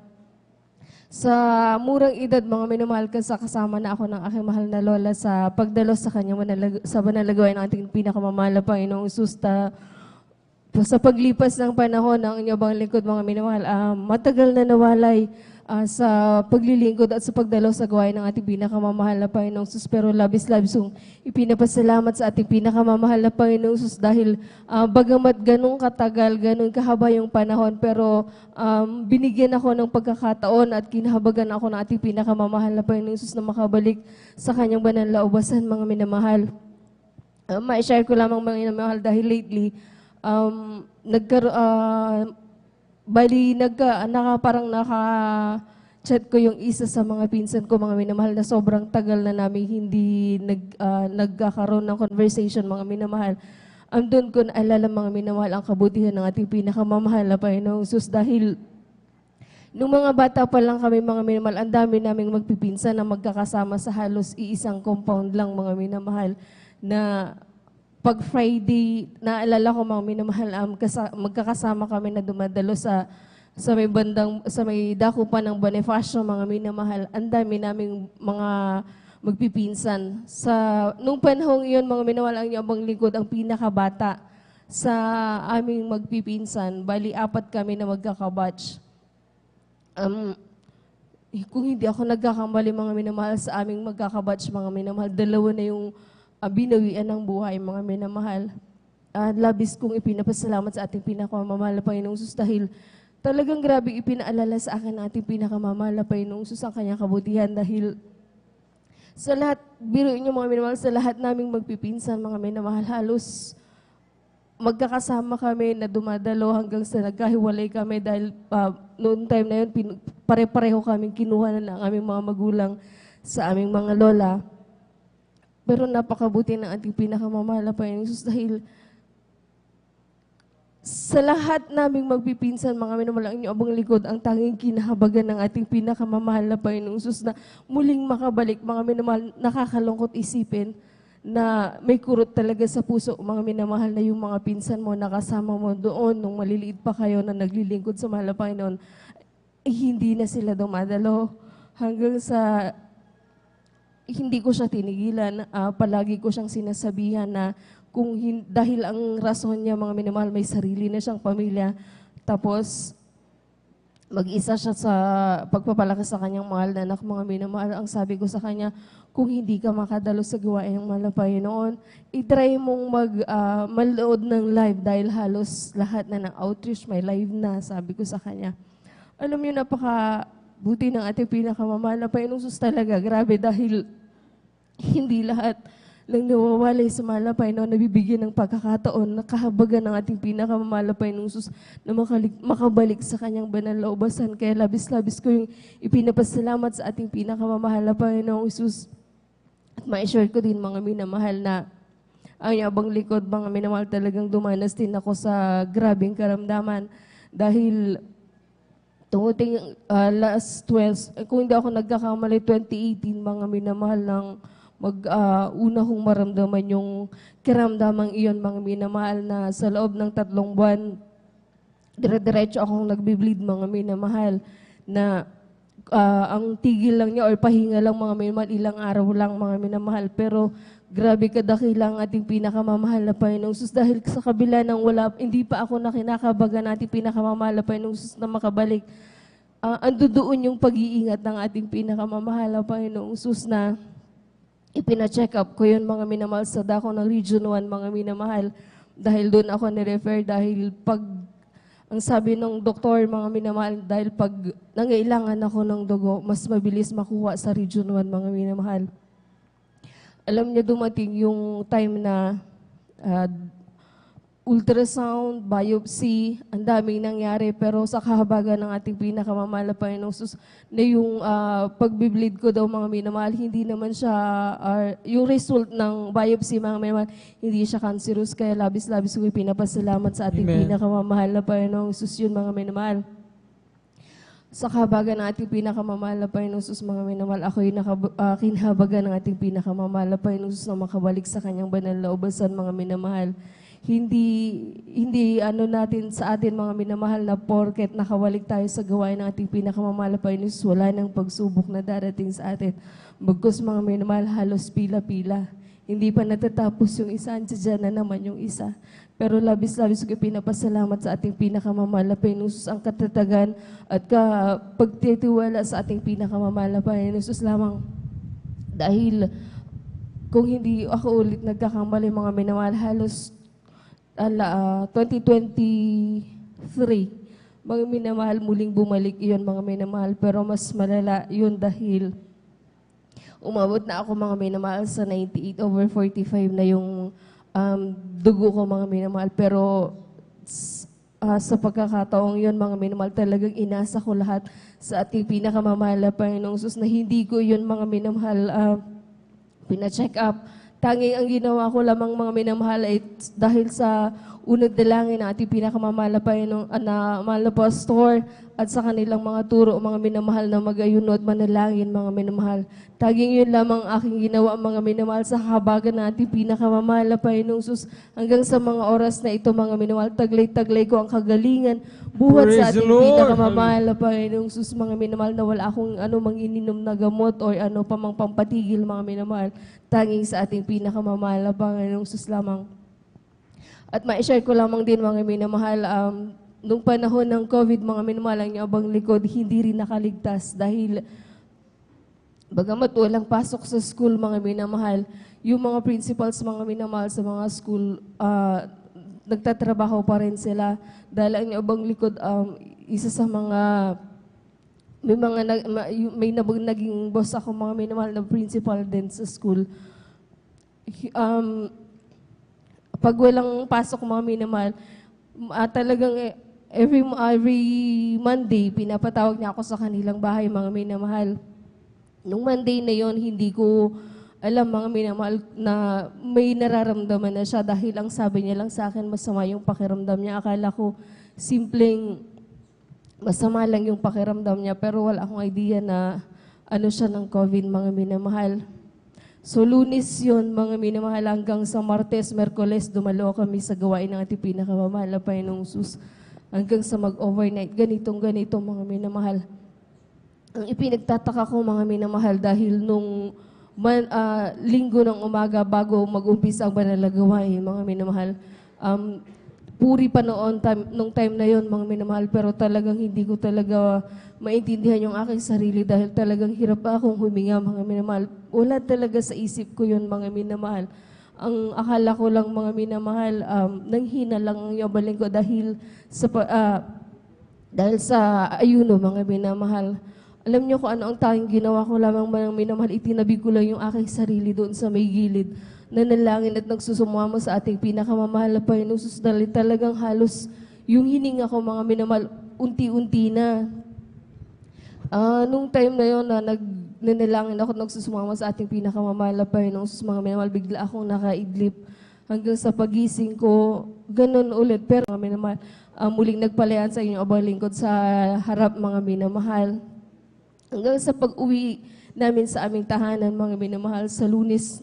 Sa murang edad, mga minamahal, kasama na ako ng aking mahal na lola sa pagdalos sa kanyang sa banalagawain ng ating pinakamamahal na Panginoong Jesus. Sa paglipas ng panahon ng inyong bang lingkod, mga minamahal, matagal na nawalay sa paglilingkod at sa pagdalos sa gawain ng ating pinakamamahal na Panginoong Jesus. Pero labis-labis kong ipinapasalamat sa ating pinakamamahal na Panginoong Jesus dahil bagamat ganun katagal, ganun kahaba yung panahon, pero binigyan ako ng pagkakataon at kinahabagan ako ng ating pinakamamahal na Panginoong Jesus na makabalik sa kanyang banal na ubasan, mga minamahal. Ma-share ko lamang mga minamahal dahil lately, parang naka-chat ko yung isa sa mga pinsan ko, mga minamahal, na sobrang tagal na namin hindi nagkakaroon ng conversation, mga minamahal. Doon ko naalala, mga minamahal, ang kabutihan ng ating pinakamamahal na Panginoong Jesus dahil nung mga bata pa lang kami, mga minamahal, ang dami naming magpipinsan na magkakasama sa halos iisang compound lang, mga minamahal, na pag Friday, naalala ko mga minamahal, magkakasama kami na dumadalo sa may dakupan ng Bonifacio, mga minamahal. Ang dami naming mga magpipinsan. Nung panahong iyon, mga minamahal, ang inyong lingkod, ang pinakabata sa aming magpipinsan. Bali, 4 kami na magkakabatch. Kung hindi ako nagkakamali, mga minamahal, sa aming magkakabatch, mga minamahal, 2 na yung binawian ng buhay, mga minamahal. Labis kong ipinapasalamat sa ating pinakamamahal na Panginoong Jesus dahil talagang grabe ipinaalala sa akin ng ating pinakamamahal na Panginoong Jesus ang kanyang kabutihan dahil sa lahat, biruin niyo mga minamahal, sa lahat naming magpipinsan, mga minamahal, halos magkakasama kami na dumadalo hanggang sa nagkahiwalay kami dahil noong time na yun, pare-pareho kaming kinuha na ng aming mga magulang sa aming mga lola. Pero napakabuti ng ating pinakamamahal na Panginoong Jesus dahil sa lahat naming magpipinsan, mga minamahal, ang inyong abang likod, ang tanging kinahabagan ng ating pinakamamahal na Panginoong Jesus na muling makabalik, mga minamahal, nakakalungkot isipin na may kurot talaga sa puso, mga minamahal, na yung mga pinsan mo, nakasama mo doon nung maliliit pa kayo na naglilingkod sa mahal na Panginoon, hindi na sila dumadalo hanggang sa hindi ko siya tinigilan. Palagi ko siyang sinasabihan na dahil ang rason niya, mga minamahal, may sarili na siyang pamilya, tapos mag-isa siya sa pagpapalaki sa kanyang mahal na anak, mga minamahal. Ang sabi ko sa kanya, kung hindi ka makadalo sa gawain ng mahal na Panginoon, itry mong manood ng live dahil halos lahat na ng outreach may live na, sabi ko sa kanya. Alam niyo, napakabuti ng ating pinakamamahal na Panginoong Sus talaga. Grabe dahil hindi lahat lang nawawalay sa mahal na Panginoon, nabibigyan ng pagkakataon na kahabagan ng ating pinakamamahal na Panginoong Sus na makabalik sa kanyang banal na ubasan. Kaya labis-labis ko yung ipinapasalamat sa ating pinakamamahal na Panginoong Sus. At ma-share ko din mga minamahal na ang yabang likod, mga minamahal, talagang dumanas din ako sa grabing karamdaman dahil tumuting last 12, kung hindi ako nagkakamali, 2018, mga minamahal ng una kong maramdaman yung karamdamang iyon, mga minamahal, na sa loob ng 3 buwan, dire-diretso akong nagbi-bleed, mga minamahal, na ang tigil lang niya or pahinga lang, mga minamahal, ilang araw lang, mga minamahal. Pero grabe kadakilang ating pinakamamahal na Panginoong Sus dahil sa kabila ng hindi pa ako na kinakabagan nating pinakamamahal na Panginoong Sus na makabalik. Ando doon yung pag-iingat ng ating pinakamamahal na Panginoong Sus na ipina-check up ko yun, mga minamahal, sa dako ng Region 1, mga minamahal. Dahil doon ako nirefer dahil ang sabi ng doktor, mga minamahal, dahil pag nangailangan ako ng dugo, mas mabilis makuha sa Region 1, mga minamahal. Alam niya, dumating yung time na ultrasound, biopsy, ang daming nangyari, pero sa kahabagan ng ating pinakamamahal na Panginoong Sus, na yung pagbi-bleed ko daw, mga minamahal, hindi naman siya, yung result ng biopsy, mga minamahal, hindi siya cancerous, kaya labis-labis ko pinapasalamat sa ating pinakamamahal na Panginoong Sus yun, mga minamahal. Sa kahabagan ng ating pinakamamahal na Panginoong Sus, mga minamahal, ako yung kinhabagan ng ating pinakamamahal na Panginoong Sus na makabalik sa kanyang banal na ubasan, mga minamahal. Hindi natin sa atin, mga minamahal, na porket nakawalik tayo sa gawain ng ating pinakamamahal na Panginoon, wala nang pagsubok na darating sa atin. Bagkus, mga minamahal, halos pila-pila. Hindi pa natatapos yung isa, dyan na naman yung isa. Pero labis-labis ko pinapasalamat sa ating pinakamamahal na Panginoon, ang katatagan at pagtitiwala sa ating pinakamamahal na Panginoon lamang. Dahil kung hindi ako ulit nagkakamali, mga minamahal, halos 2023, mga minamahal, muling bumalik iyon, mga minamahal. Pero mas malala yun dahil umabot na ako, mga minamahal, sa 98/45 na yung dugo ko, mga minamahal. Pero sa pagkakataong yun, mga minamahal, talagang inasa ko lahat sa ating pinakamamahal na Panginoong Sus na hindi ko yun, mga minamahal, pina-check up. Tanging ang ginawa ko lamang, mga minamahal, ay dahil sa unang dalangin na ating pinakamamahal na Panginoong mahal na pastor at sa kanilang mga turo, mga minamahal, na mag-ayuno at manalangin, mga minamahal. Tanging yun lamang aking ginawa, mga minamahal, sa habagan na ating pinakamamahal na Panginoong Sus. Hanggang sa mga oras na ito, mga minamahal, taglay-taglay ko ang kagalingan buhat sa ating pinakamamahal na Panginoong Sus, mga minamahal, na wala akong mang ininom na gamot o pamang pampatigil, mga minamahal. Tanging sa ating pinakamamahal na Panginoong Sus lamang. At ma-share ko lamang din, mga minamahal, nung panahon ng COVID, mga minamahal, ang yabang likod, hindi rin nakaligtas dahil bagamat walang pasok sa school, mga minamahal, yung mga principals, mga minamahal, sa mga school, nagtatrabaho pa rin sila dahil ang yabang likod, isa sa mga naging boss ako, mga minamahal, na principal din sa school. Pag walang pasok, mga minamahal, talagang every Monday, pinapatawag niya ako sa kanilang bahay, mga minamahal. Nung Monday na yon, hindi ko alam, mga minamahal, na may nararamdaman na siya dahil ang sabi niya lang sa akin, masama yung pakiramdam niya. Akala ko simpleng masama lang yung pakiramdam niya, pero wala akong idea na siya ng COVID, mga minamahal. So, Lunes yun, mga minamahal, hanggang sa Martes, Merkoles, dumalo kami sa gawain ng ating pinakamamahal na Panginoong Sus. Hanggang sa mag-overnight, ganito, mga minamahal. Ang ipinagtataka ko, mga minamahal, dahil nung linggo ng umaga, bago mag-umpisa ang banal na gawain, mga minamahal, puri pa noon, nung time na yon mga minamahal, pero talagang hindi ko talaga maintindihan yung aking sarili dahil talagang hirap akong huminga mga minamahal. Wala talaga sa isip ko yun mga minamahal. Ang akala ko lang mga minamahal, nanghina lang ang yabaling ko dahil sa ayuno mga minamahal. Alam niyo kung ano ang tanging ginawa ko lamang mga minamahal, itinabi ko lang yung aking sarili doon sa may gilid. Nanalangin at nagsusumamo sa ating pinakamamahal na Panginoon Jesus dahil talagang halos yung hininga ko mga minamahal, unti-unti na. Nung time na yun na nanalangin ako at nagsusumamo sa ating pinakamamahal na Panginoon Jesus mga minamahal, bigla akong nakaidlip hanggang sa pagising ko, ganun ulit. Pero mga minamahal, muling nagpalayan sa inyong abang lingkod sa harap mga minamahal. Hanggang sa pag-uwi namin sa aming tahanan mga minamahal sa Lunes,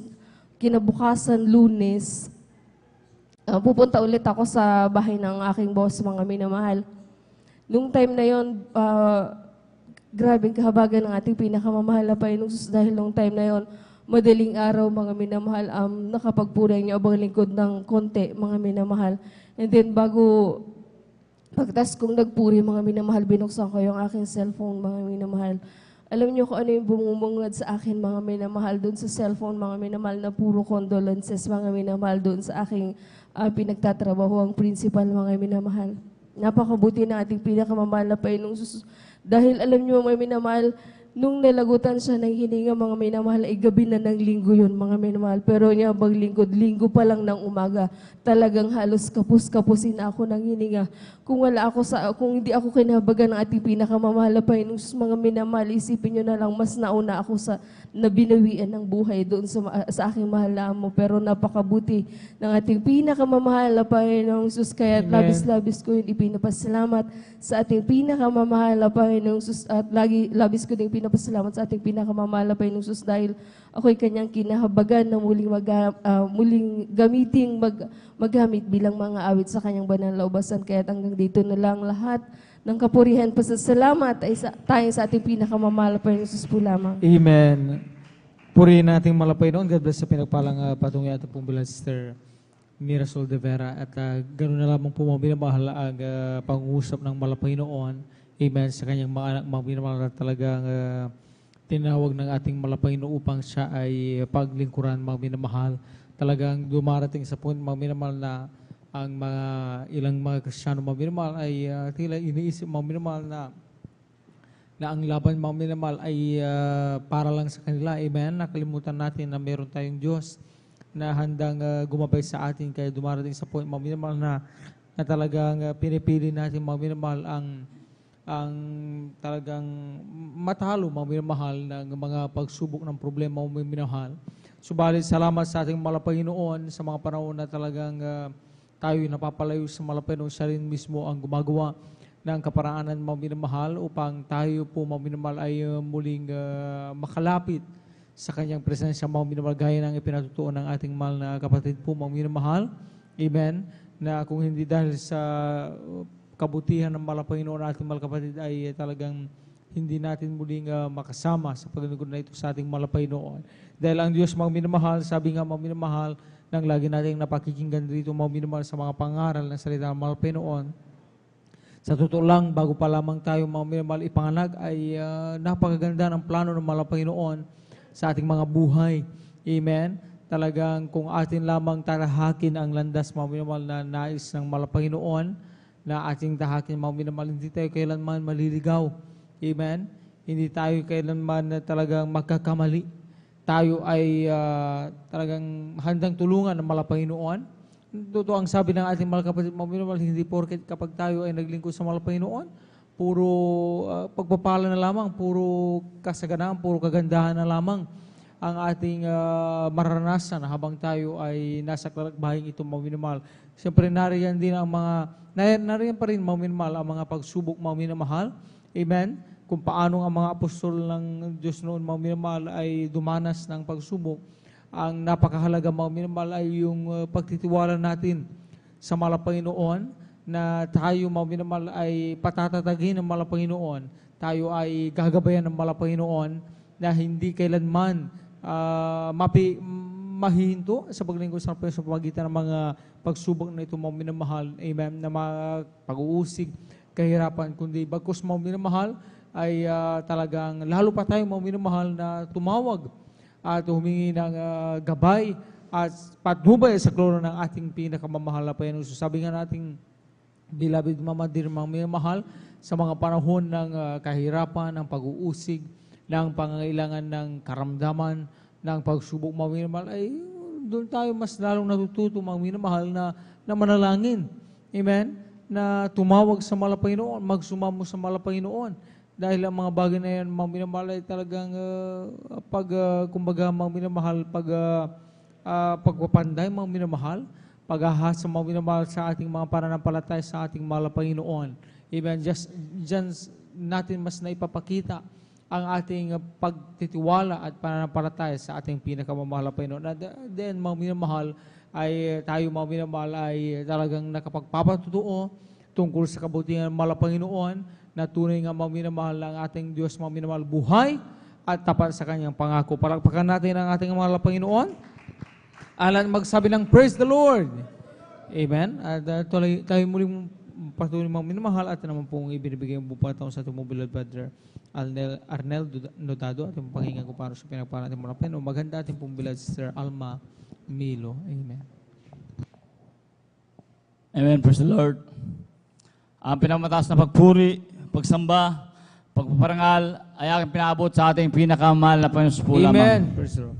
kinabukasan Lunes, pupunta ulit ako sa bahay ng aking boss, mga minamahal. Nung time na yon, grabing kahabagan ng ating pinakamamahal na Panginoon Jesus dahil nung time na yon, madaling araw, mga minamahal, nakapagpuri niyo abang lingkod ng konti, mga minamahal. And then pagtas kong nagpuri, mga minamahal, binuksan ko yung aking cellphone, mga minamahal. Alam niyo kung ano yung bumungad sa akin, mga minamahal, doon sa cellphone, mga minamahal, na puro condolences, mga minamahal, doon sa aking pinagtatrabaho, ang principal, mga minamahal. Napakabuti na ating pinakamamahal na Panginoong Jesus. Dahil alam niyo, mga minamahal, nung nalagutan siya ng hininga, mga minamahal, ay gabi na ng linggo yun, mga minamahal. Pero niya linggo pa lang ng umaga, talagang halos kapus-kapusin ako ng hininga. Kung hindi ako kinabagan ng ating pinakamamahal na Panginoon, mga minamahal, isipin nyo na lang, mas nauna ako sa nabinawian ng buhay doon sa aking mahal na amo. Pero napakabuti ng ating pinakamamahal na Panginoong Jesus, kaya labis-labis ko yun ipinapasalamat sa ating pinakamamahal na Panginoong Jesus, at labis ko din pinapasalamat sa ating pinakamamahal na Panginoong Jesus dahil ako'y kanyang kinahabagan na muling magamit bilang mga awit sa kanyang banal na ubasan. Kaya hanggang dito na lang lahat ng kapurihan, pasasalamat ay tayo sa ating pinakamamahal na Panginoong Jesus po lamang. Amen. Purihin nating malapay noon. God bless sa pinagpalang patungo at pong bilang Sister Mirasol de Vera. At ganoon na lamang po mga binamahal ang pangungusap ng malapay noon. Amen. Sa kanyang mga anak, mga binamahal na talagang tinawag ng ating malapay noon upang siya ay paglingkuran, mga binamahal. Talagang dumarating sa point, mga binamahal, na ang mga ilang mga Kristiyano, mga binamahal, ay tila iniisip, mga binamahal, na ang laban, mga binamahal, ay para lang sa kanila. Amen. Nakalimutan natin na meron tayong Diyos na handang gumabay sa atin. Kaya dumarating sa point, mga binamahal, na talagang pinipili natin, mga binamahal, ang talagang matalo, mga minamahal, ng mga pagsubok ng problema, mga minamahal. Subalit, salamat sa ating Panginoon sa mga panahon na talagang tayo napapalayo sa Panginoon. Siya rin mismo ang gumagawa ng kaparaanan, mga minamahal, upang tayo po, mga minamahal, ay muling makalapit sa kanyang presensya, mga minamahal, gaya ng ipinatutuon ng ating mahal na kapatid po, mga minamahal. Amen. Na kung hindi dahil sa kabutihan ng Panginoon ating mga kapatid, ay talagang hindi natin muling makasama sa paglingkod na ito sa ating Panginoon. Dahil ang Diyos, mga minamahal, sabi nga, mga minamahal, nang lagi natin napakikinggan dito, mga minamahal, sa mga pangaral ng salita ng Panginoon. Sa totoo lang, bago pa lamang tayo, mga minamahal, ipanganak, ay napakaganda ng plano ng Panginoon sa ating mga buhay. Amen. Talagang kung atin lamang tarahakin ang landas, mga minamahal, na nais ng Panginoon, na ating tahakin, mga minamahal, hindi tayo kailanman maliligaw. Amen? Hindi tayo kailanman talagang magkakamali. Tayo ay talagang handang tulungan ng Panginoon. Totoo ang sabi ng ating mga kapatid, mga minamahal, hindi porket kapag tayo ay naglingkod sa Panginoon, puro pagpapala na lamang, puro kasaganaan, puro kagandahan na lamang ang ating maranasan habang tayo ay nasa bahay ito, mga minamahal. Siyempre, nariyan din ang nariyan pa rin, mga minamahal, ang mga pagsubok, mga minamahal. Amen? Kung paano ang mga apostol ng Diyos noon, mga minamahal, ay dumanas ng pagsubok. Ang napakahalaga, mga minamahal, ay yung pagtitiwala natin sa Panginoon, na tayo, mga minamahal, ay patatatagin ng Panginoon. Tayo ay gagabayan ng Panginoon, na hindi kailanman mahihinto sa paglingkod sa Panginoon sa pamagitan ng mga pagsubok na ito, mga minamahal, amen, na mga pag-uusig, kahirapan, kundi bagkus mga minamahal, ay talagang lalo pa tayo mga minamahal na tumawag at humingi ng gabay at patnubay sa klono ng ating pinakamamahal na Panginoon. So, sabi nga nating beloved Mama Dear, mga minamahal, sa mga panahon ng kahirapan, ng pag-uusig, ng pangangailangan ng karamdaman, ng pagsubok, mga minamahal, ay doon tayo mas lalong natututo, mga minamahal, na manalangin. Amen? Na tumawag sa mahal na Panginoon, magsumamo sa mahal na Panginoon. Dahil ang mga bagay na yan, mga minamahal, ay talagang kumbaga, mga minamahal, pagpapanday, mga minamahal, paghahasa, mga minamahal, sa ating mga pananampalataya sa ating mahal na Panginoon. Amen? Diyan natin mas naipapakita ang ating pagtitiwala at pananampalataya sa ating pinakamamahal na Panginoon. At then, mga minamahal, ay tayo mga minamahal ay talagang nakapagpapatutuo tungkol sa kabutihan ng mahal na Panginoon, na tunay nga mga minamahal ng ating Diyos, mga minamahal, buhay at tapat sa kanyang pangako. Palakpakan natin ang ating mahal na Panginoon. Alan, magsabi ng praise the Lord. Amen. At tayo muling patuloy mga minamahal at naman pong ibinibigay ang bupataw sa ating beloved brother Arnel Nodado at yung panghingan ko para sa pinagpala natin mga Panginoon. Maganda ating pong beloved Sister Alma Milo. Amen. Amen. Praise the Lord. Ang pinamataas na pagpuri, pagsamba, pagpaparangal ay aking pinaabot sa ating pinakamahal na Panginoon po lamang. Amen. Praise the Lord.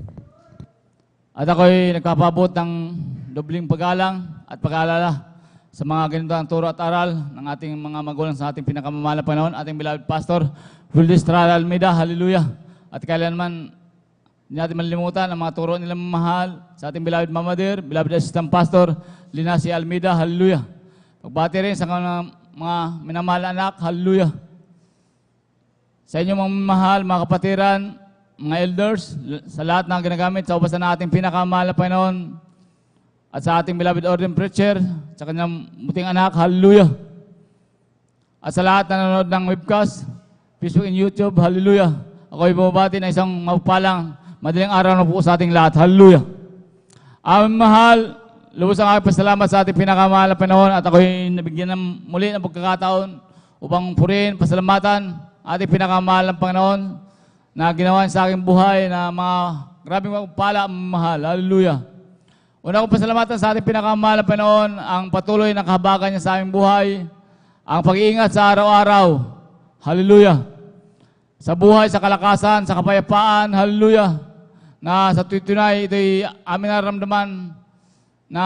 At ako'y nagpapabot ng dobling paggalang at pag-aalala sa mga ganito ang turo at aral ng ating mga magulang sa ating pinakamamahal na Panginoon, ating beloved Pastor Wildy Estrada Almeida. Hallelujah. At kailanman hindi natin malilimutan ang mga turo nila mamahal sa ating beloved Mama Dear, beloved Assistant Pastor Linasi Almeida. Hallelujah. Pagbati rin sa mga minamahal na anak. Hallelujah. Sa inyong mga mahal, mga kapatiran, mga elders, sa lahat ng ginagamit sa ubasan ng ating pinakamahal na Panginoon, at sa ating beloved ordained preacher, sa kanyang muting anak. Hallelujah. At sa lahat na nanonood ng webcast, Facebook and YouTube. Hallelujah. Ako'y bumabati na isang mapagpalang madaling araw na po sa ating lahat. Hallelujah. Aming mahal, lubos ang aking pasalamat sa ating pinakamahal na Panginoon, at ako'y nabigyan ng muli ng pagkakataon upang purihin, pasalamatan ating pinakamahal ng Panginoon na ginawa sa aking buhay na mga grabing pagpala mahal. Hallelujah. Una kong pasalamatan sa ating pinakamahal na Panginoon ang patuloy na kahabagan niya sa aming buhay, ang pag-iingat sa araw-araw. Hallelujah. Sa buhay, sa kalakasan, sa kapayapaan. Hallelujah. Na sa tunay, ito'y amin naramdaman na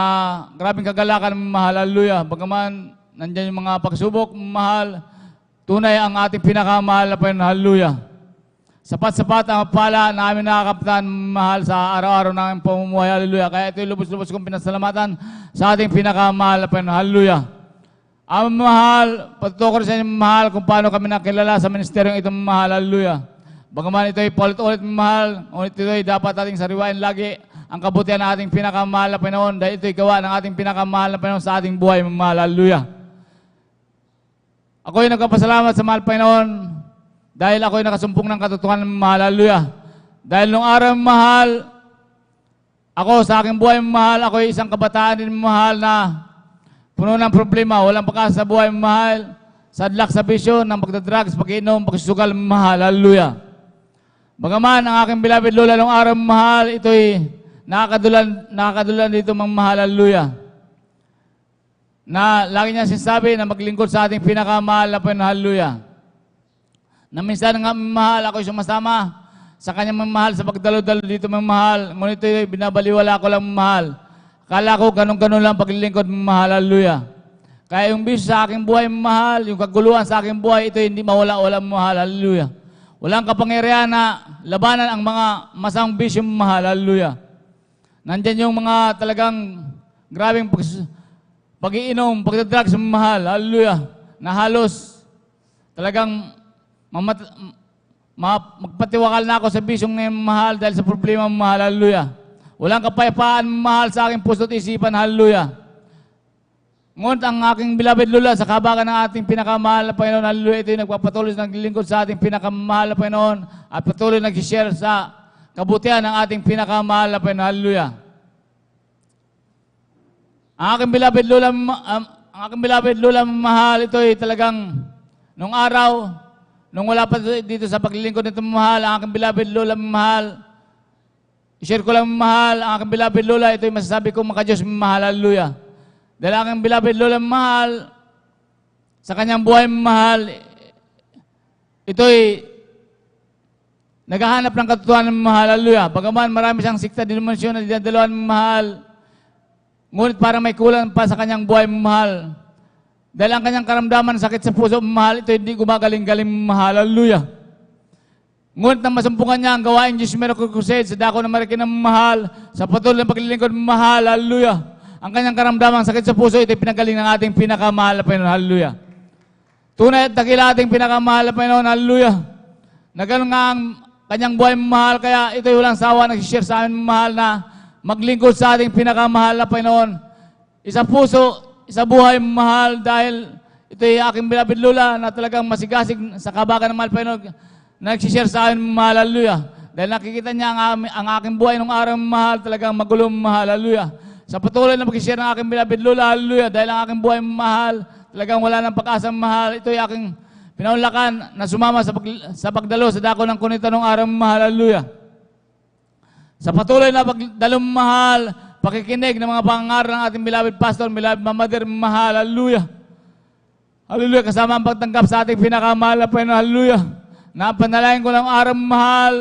grabing kagalakan ng mahal. Hallelujah. Bagaman nandiyan yung mga pagsubok, mahal, tunay ang ating pinakamahal na Panginoon. Hallelujah. Sapat-sapat ang pala na aming nakakaptan, mahal, sa araw-araw ng pamumuhay. Hallelujah. Kaya ito'y lubos-lubos kong pinasalamatan sa ating pinakamahal na Panginoon. Hallelujah. Ang mahal, patutuko rin sa inyong mahal kung paano kami nakilala sa ministeryong itong mahal. Hallelujah. Bagaman ito'y paulit-ulit mahal, ngunit ito'y dapat ating sariwain lagi ang kabutihan ng ating pinakamahal na Panginoon, dahil ito'y gawa ng ating pinakamahal na Panginoon sa ating buhay, mahal. Hallelujah. Ako'y nagpapasalamat sa mahal Panginoon dahil ako'y nakasumpong ng katotohanan ng mahal. Hallelujah. Dahil nung araw mahal, ako sa aking buhay mahal, ako'y isang kabataan din mahal na puno ng problema, walang pagkasa sa buhay mahal, sadlak sa bisyo, ng pagdadrugs, pag-inom, pagsusugal mahal. Hallelujah. Bagaman ang aking beloved lola nung araw mahal, ito'y nakakadulan dito mga mahal. Hallelujah. Na lagi niya sinasabi na maglingkod sa ating pinakamahal na Panginoon. Hallelujah. Na minsan nga mahal, ako'y sumasama sa kanyang mahal sa pagdalo-dalo dito mahal. Ngunit ito'y binabaliwala ko lang mahal. Kala ko ganun-ganun lang paglilingkod mahal. Hallelujah. Kaya yung bisyo sa aking buhay mahal, yung kaguluhan sa aking buhay, ito'y hindi mawala-wala mahal. Hallelujah. Walang kapangyarihan na labanan ang mga masamang bisyo mahal. Hallelujah. Nandyan yung mga talagang grabing pag-iinom, pagdadrugs mahal. Hallelujah. Na halos talagang magpatiwakal na ako sa bisyong ngayon mahal dahil sa problema mahal. Hallelujah. Walang kapayapaan mahal sa aking puso't isipan. Hallelujah. Ngunit ang aking beloved lola sa kabakan ng ating pinakamahal na Panginoon. Hallelujah. Ito'y nagpapatuloy ng lingkod sa ating pinakamahal na Panginoon at patuloy nag-share sa kabutihan ng ating pinakamahal na Panginoon. Hallelujah. Ang aking beloved lola, ang aking beloved lola mahal, ito ay talagang nung araw, nung wala pa dito sa paglilingkod nito mahal, ang aking beloved lola mahal, i-share ko lang mahal, ang aking beloved lola, ito ay masasabi ko maka-Diyos mahal, hallelujah. Dahil ang aking beloved lola mahal, sa kanyang buhay mahal, ito'y naghahanap ng katotohanan ng mahal, hallelujah. Bagaman marami siyang sikta, denominasyon na dinadalawan ng mahal, ngunit parang may kulang pa sa kanyang buhay mahal. Dahil ang kanyang karamdaman, sakit sa puso mahal, ito hindi gumagaling-galing mahal, hallelujah. Ngunit nang masumpungan niya ang gawain Diyos Miracle Crusade sa dako ng Marikin ng mahal, sa patuloy ng paglilingkod mahal, hallelujah. Ang kanyang karamdaman, sakit sa puso, ito pinagaling ng ating pinakamahal na Panginoon, hallelujah. Tunay at dakila ating pinakamahal na Panginoon, hallelujah. Na ganun nga ang kanyang buhay mahal, kaya ito'y walang sawa nag-share sa amin mahal na maglingkod sa ating pinakamahal na Panginoon. Isa puso, isa buhay mahal dahil ito'y aking beloved lola na talagang masigasig sa kabagan ng mahal Panginoon na nag-share sa amin mahal, hallelujah. Dahil nakikita niya ang aking buhay nung araw mahal, talagang magulong mahal, hallelujah. Sa patuloy na mag-share ng aking beloved lola, hallelujah, dahil ang aking buhay mahal, talagang wala ng pag-asang mahal. Ito'y aking pinaunlakan na sumama sa pagdalo sa dako ng kunita ng araw mahal, hallelujah. Sa patuloy na pagdalo mahal, pakikinig ng mga pangangaral ng ating beloved pastor, beloved mamader mahal, hallelujah. Hallelujah, kasama ang pagtanggap sa ating pinakamahal na Panginoon, hallelujah. Napanalangin ko ng araw mahal,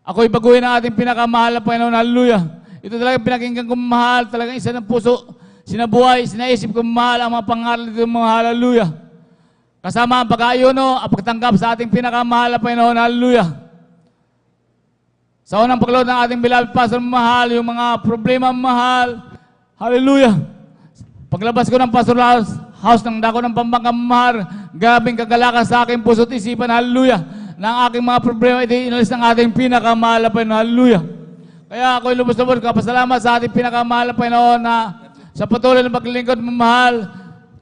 ako'y baguhin ang ating pinakamahal na Panginoon, hallelujah. Ito talagang pinakinggan ko mahal, talagang isa ng puso, sinabuhay, sinaisip ko mahal ang mga pangaral dito mahal, hallelujah. Kasama ang pag-aayuno, ang pagtanggap sa ating pinakamahal na Panginoon, hallelujah. Sa unang pagload ng ating beloved pastor mahal, yung mga problema mahal, hallelujah. Paglabas ko ng pastoral house ng dako ng Pampanga mahal, gabing kagalakan sa aking puso't isipan, hallelujah. Na ang aking mga problema, ito inalis ng ating pinakamahal na Panginoon, hallelujah. Kaya ako'y lubos-lubos kapasalamat sa ating pinakamahal na Panginoon na sa patuloy ng paglilingkod mo, mahal,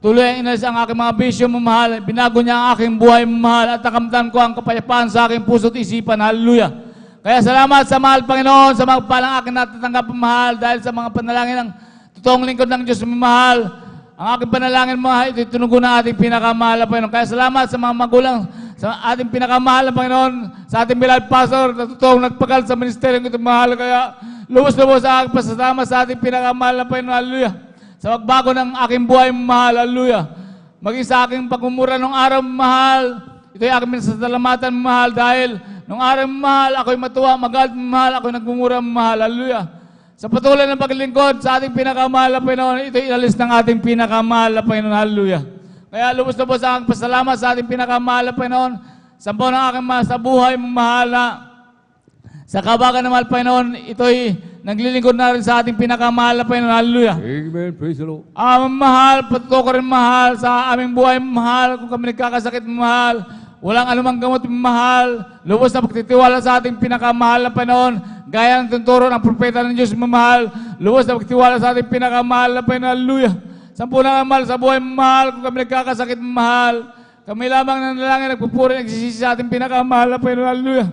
tuloy ang inalis ang aking mga bisyo mo, mahal. Binago niya ang aking buhay mo, mahal, at nakamtan ko ang kapayapaan sa aking puso't isipan, hallelujah. Kaya salamat sa mahal, Panginoon, sa mga palang aking natatanggap, mahal, dahil sa mga panalangin ng totoong lingkod ng Diyos, mahal. Ang aking panalangin, mahal, ito'y tunugo na ating pinakamahal na Panginoon. Kaya salamat sa mga magulang, sa ating pinakamahal na Panginoon, sa ating beloved pastor, na totoong nagpagal sa ministeryong ito, mahal. Kaya lubos-lubos sa aking pasasalamat sa ating pinakamahal na Panginoon, hallelujah. Sa magbago ng aking buhay, mahal, hallelujah. Maging sa aking pagmumura ng araw, mahal, ito'y aking minasasalamatan, mahal, dahil nung araw, mahal, ako'y matuwa, magalit, mahal, ako'y nagmumura, mahal, hallelujah. Sa patuloy ng paglingkod sa ating pinakamahal na Panginoon, ito'y inalis ng ating pinakamahal na Panginoon, hallelujah. Kaya lubos-lubos sa aking pasalamat sa ating pinakamahal na Panginoon, sampaw ng aking sa buhay, mahal na sa kabagan ng mahal, Panginoon, ito'y naglilingkod na rin sa ating pinakamahal na Panginoon, hallelujah. Amen, praise the Lord. Mahal, patuto ko rin mahal sa aming buhay, mahal, kung kami nagkakasakit, mahal, walang anumang gamot, mahal, lubos na pagtitiwala sa ating pinakamahal na Panginoon, gaya ng tuturo ng propeta ng Diyos, mahal, lubos na pagtitiwala sa ating pinakamahal na Panginoon, hallelujah. Sampu na mahal sa buhay, mahal, kung kami nagkakasakit, mahal, kami lamang nanalangin, nagpupuri, nagsisisi sa ating pinakamahal na Panginoon, hallelujah.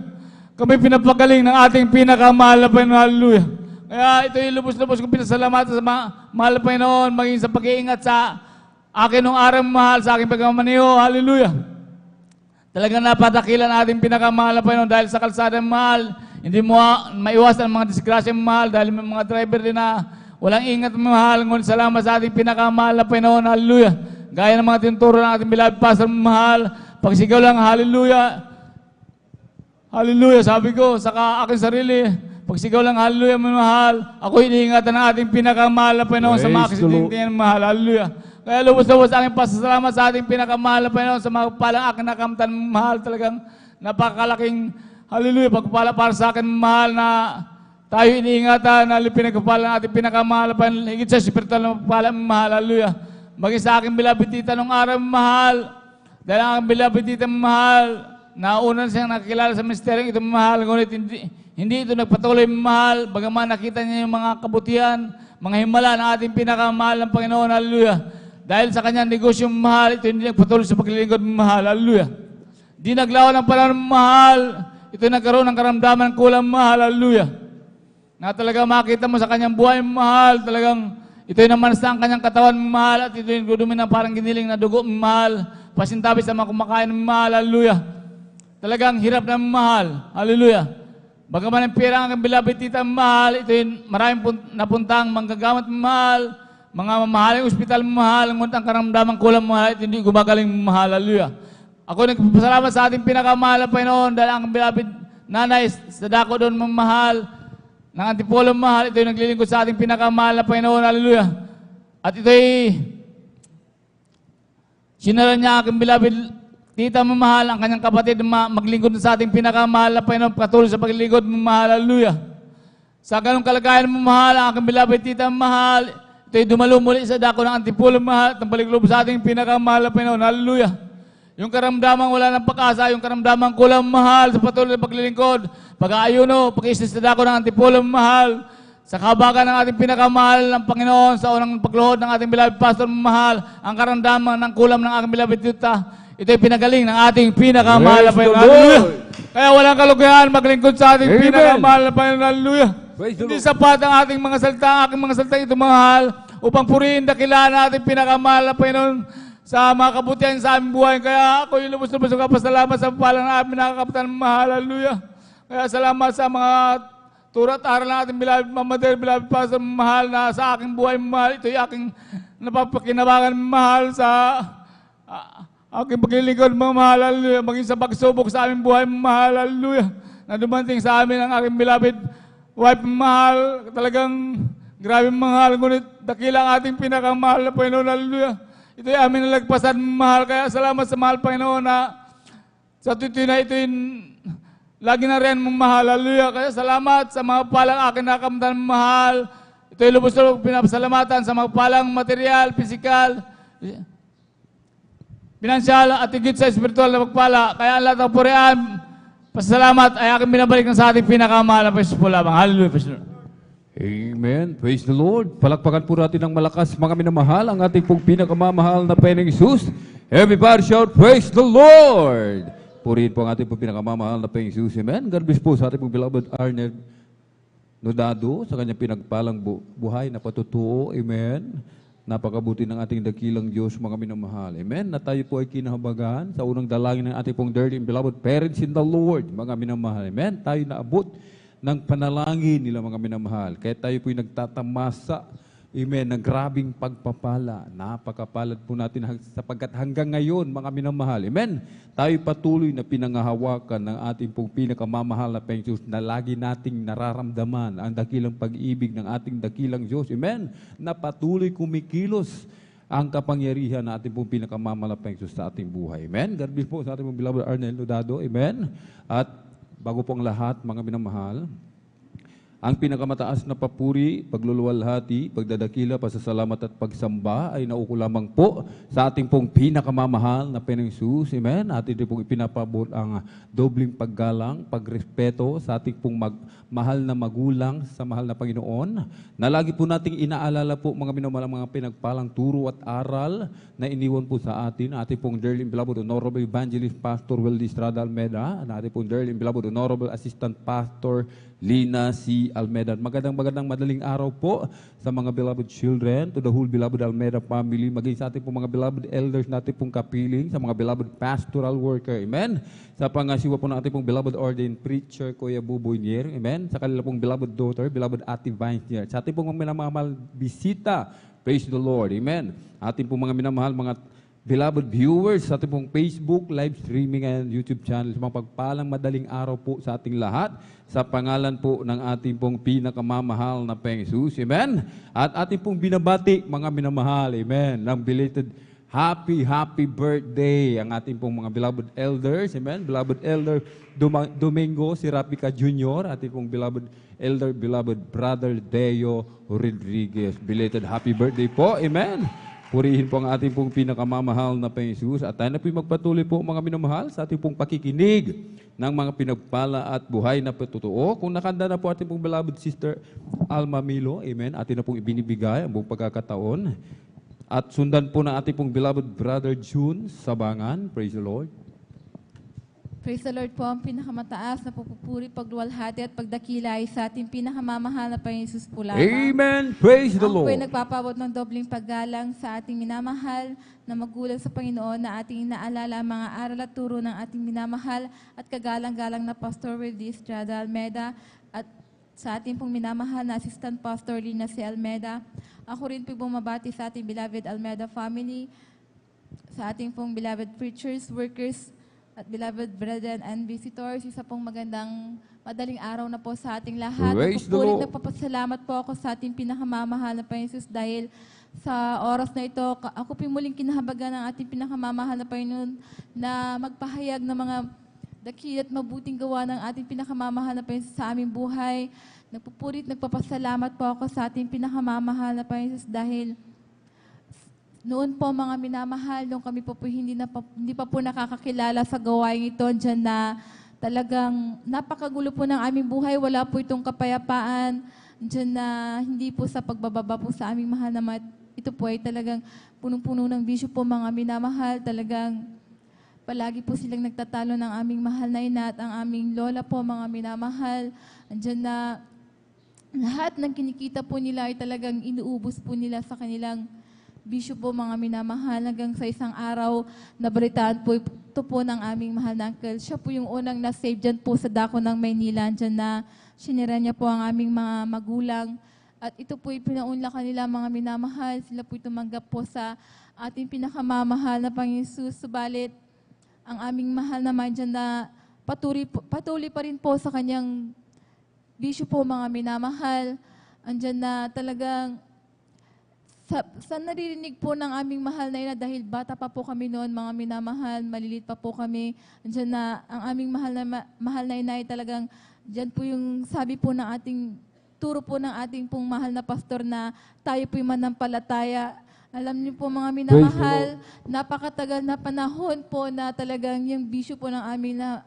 Kami pinapagaling ng ating pinakamahal na Panginoon, hallelujah. Kaya ito'y lubos-lubos kong pinasalamatan sa mahal na Panginoon, maging sa pag-iingat sa akin nung araw, mahal, sa aking pagmamaniho, hallelujah. Talagang napadakilan ang ating pinakamahal na Panginoon dahil sa kalsada, mahal, hindi mo maiwasan ang mga disgrasya, mahal, dahil may mga driver din na walang ingat, mahal. Ngunit salamat sa ating pinakamahal na Panginoon, hallelujah. Gaya ng mga tinuturo ng ating beloved pastor, mahal, pagsigaw lang, hallelujah. Hallelujah, sabi ko sa aking sarili, pagsigaw lang, hallelujah, mahal. Ako iniingatan ng ating pinakamahal na Panginoon sa mga kasintintihan, mahal, hallelujah. Kaya lubos-lubos sa aking pasasalamat sa ating pinakamahal na Panginoon sa mga palang aking nakamtan, mahal, talagang napakalaking, hallelujah, pagpala para sa akin, mahal, na tayo iniingatan, na pinagpapala ng ating pinakamahal na Panginoon, higit sa spiritual na pagpala, mahal, hallelujah. Maging sa aking beloved tita nung araw, mahal, dahil ang aking beloved tita, mahal, nauna siyang nakikilala sa ministeryong ito, mahal, ngunit hindi ito nagpatuloy, mahal, bagaman nakita niya yung mga kabutihan, mga himala ng ating pinakamahal ng Panginoon, hallelujah. Dahil sa kanyang negosyo, mahal, ito hindi nagpatuloy sa paglilingkod, mahal, hallelujah. Di naglawan ng panahon, mahal, ito nagkaroon ng karamdaman ng kulang, mahal, hallelujah. Na talaga makita mo sa kanyang buhay, mahal, talagang Ito'y naman sa ang kanyang katawan, mahal, at ito'y dudumi ng parang giniling na dugo, mahal. Pasintabi sa mga kumakain, mahal, hallelujah. Talagang hirap na mahal, hallelujah. Bagaman ang pera ang beloved tita, mahal, ito'y maraming napuntang manggagamot, mahal. Mga mamahaling ospital, mahal, ngunit ang karamdamang kulang, mahal, at hindi gumagaling, mahal, hallelujah. Ako nagpapasalamat sa ating pinakamahal na Panginoon dahil ang beloved nanay sa dako doon, mamahal, ng Antipolo, mahal, ito'y naglilingkod sa ating pinakamahal na Panginoon, hallelujah. At ito'y sinara niya aking beloved tita, mamahal, ang kanyang kapatid, maglingkod sa ating pinakamahal na Panginoon, patuloy sa paglingkod, mamahal, hallelujah. Sa ganong kalagayan, mamahal, ang aking beloved tita, mamahal, ito'y dumalo muli sa dako ng Antipolo, mahal, at ang baliklob sa ating pinakamahal na Panginoon, hallelujah. Yung karamdamang wala ng pag-asa, yung karamdamang kulang, mahal, sa patuloy na paglilingkod, pag-aayuno, pag-isis sa dako ng Antipolo, mahal, sa kabagan ng ating pinakamahal ng Panginoon, sa unang pagluhod ng ating beloved pastor, mahal, ang karamdaman ng kulam ng aking beloved tita, ito'y pinagaling ng ating pinakamahal na Panginoon, hallelujah. Kaya walang kalugayan maglingkod sa ating pinakamahal na Panginoon, hallelujah. Hindi sapat ang ating mga salita, ang aking mga salita ito, mahal, upang purihin, dakilaan ng ating pinakamahal na Panginoon, sa mga kabutihan sa aming buhay. Kaya ako yung lubos-lubos ng kapasalamat sa palang na aming nakakapitan, mahal, hallelujah. Kaya salamat sa mga turat aral ng ating beloved mamader, beloved pastor, mahal, na sa aking buhay, mahal. Ito'y aking napapakinabangan, mahal, sa aking paglilingkod, mahal, hallelujah. Maging sa pagsubok sa aming buhay, mahal, hallelujah. Na dumating sa amin ang aking beloved wife, mahal. Talagang grabe, mahal. Ngunit dakila ang ating pinakamahal na Panginoon, hallelujah. Ito'y amin nalagpasan, mahal. Kaya salamat sa mahal, Panginoon, na sa tutoy na ito'y lagi na rin mong mahal, hallelujah. Kaya salamat sa mga palang akin nakamtan, mahal. Ito'y lubos-lubos pinapasalamatan sa mga palang material, pisikal, pinansyal, at higit sa espiritual na pagpala. Kaya ang lahat ng purihan, pasalamat ay aking binabalik ng sa ating pinakamahal na Panginoon po lamang. Hallelujah, Pastor. Amen. Praise the Lord. Palakpakan po natin ng malakas, mga minamahal, ang ating pong pinakamamahal na Panginoong Hesus. Everybody shout, praise the Lord! Purihin po ang ating pong pinakamamahal na Panginoong Hesus. Amen. God bless po sa ating pong beloved Arnel Nodado, sa kanyang pinagpalang buhay na patutuo. Amen. Napakabuti ng ating dakilang Diyos, mga minamahal. Amen. Na tayo po ay kinahabagan sa unang dalangin ng ating pong dearly and beloved parents in the Lord, mga minamahal. Amen. Tayo naabot ng panalangin nila, mga minamahal. Kaya tayo po'y nagtatamasa, amen, ng grabing pagpapala. Napakapalad po natin sapagkat hanggang ngayon, mga minamahal, amen, tayo patuloy na pinangahawakan ng ating pong pinakamamahal na Panginoon na lagi nating nararamdaman ang dakilang pag-ibig ng ating dakilang Diyos, amen, na patuloy kumikilos ang kapangyarihan na ating pong pinakamamahal na Panginoon sa ating buhay. Amen. God bless po sa ating pong beloved Arnel Nodado, amen. At bago po ang lahat, mga minamahal, ang pinakamataas na papuri, pagluluwalhati, pagdadakila, pasasalamat at pagsamba ay nauko lamang po sa ating pong pinakamamahal na Panginoong Hesus. Amen. At ito pong ipinapabot ang dobling paggalang, pagrespeto sa ating pong mahal na magulang sa mahal na Panginoon. Na lagi po nating inaalala po, mga minamahal, mga pinagpalang turo at aral na iniwan po sa atin. Ating pong dearly beloved Honorable Evangelist Pastor Weldy Estrada Almeda, at ating pong dearly beloved Honorable Assistant Pastor Lina C. Almeda. Magandang madaling araw po sa mga beloved children, to the whole beloved Almeda family, maging sa ating pong mga beloved elders natin pong kapiling, sa mga beloved pastoral worker, amen. Sa pangasiwa po ng ating pong beloved ordained preacher, Kuya Buboy Nier, amen. Sa kanila pong beloved daughter, beloved Ate Vines Nier. Sa ating pong mga minamahal bisita, praise the Lord, amen. Ating pong mga minamahal, mga beloved viewers sa ating pong Facebook, live streaming and YouTube channel, sa mga pagpalang madaling araw po sa ating lahat, sa pangalan po ng ating pong pinakamamahal na Panginoong Hesus, amen. At ating pong binabati, mga minamahal, amen, ng belated happy birthday ang ating pong mga beloved elders, amen. Beloved Elder Domingo Sirapica Jr., ating pong beloved elder, beloved Brother Deo Rodriguez. Belated happy birthday po, amen. Purihin po ang ating pong pinakamamahal na Panginoong Hesus. At tayo na po magpatuloy po, mga minamahal, sa ating pong pakikinig ng mga pinagpala at buhay na patutuo. Kung nakanda na po ating pong beloved Sister Alma Milo, amen, atin na pong ibinibigay ang buong pagkakataon. At sundan po na ating pong beloved Brother June Sabangan, praise the Lord. Praise the Lord po, ang pinakamataas na pupupuri, pagluwalhati at pagdakilay sa ating pinakamamahal na Panginoon Jesus po lamang. Amen. Praise the Ako po ay Lord. nagpapabot ng dobling paggalang sa ating minamahal na magulang sa Panginoon na ating inaalala ang mga aral at turo ng ating minamahal at kagalang-galang na Pastor Wildy Estrada Almeda at sa ating pong minamahal na Assistant Pastor Lina C. Almeda. Ako rin po bumabati sa ating beloved Almeda family, sa ating pong beloved preachers, workers, at beloved brethren and visitors. Isa pong magandang madaling araw na po sa ating lahat. Praise the Nagpupulit Lord. na papasalamat po ako sa ating pinakamamahal na Panginoon Jesus dahil sa oras na ito, ako po muling kinahabagan ng ating pinakamamahal na Panginoon na magpahayag ng mga dakil at mabuting gawa ng ating pinakamamahal na Panginoon sa aming buhay. Nagpupulit, nagpapasalamat po ako sa ating pinakamamahal na Panginoon Jesus dahil noon po mga minamahal, nung kami po hindi pa po nakakakilala sa gawain ito, dyan na talagang napakagulo po ng aming buhay, wala po itong kapayapaan, dyan na hindi po sa pagbababa po sa aming mahal na ito po ay talagang punong-puno ng bisyo po mga minamahal, talagang palagi po silang nagtatalo ng aming mahal na ina at ang aming lola po mga minamahal, dyan na lahat ng kinikita po nila ay talagang inuubos po nila sa kanilang bisyo po mga minamahal hanggang sa isang araw nabalitaan po ito po ng aming mahal na uncle. Siya po yung unang na-save dyan po sa dako ng Maynila dyan na sinira niya po ang aming mga magulang. At ito po pinaunla kanila mga minamahal. Sila po tumanggap po sa ating pinakamamahal na Panginoon Jesus. Subalit ang aming mahal naman dyan na patuloy pa rin po sa kanyang bisyo po mga minamahal. Andyan na talagang sa naririnig po ng aming mahal na ina dahil bata pa po kami noon, mga minamahal, malilit pa po kami. Diyan na ang aming mahal na ina ay talagang diyan po yung sabi po ng ating turo po ng ating pong mahal na pastor na tayo po yung manampalataya. Alam niyo po mga minamahal, napakatagal na panahon po na talagang yung bisyo po ng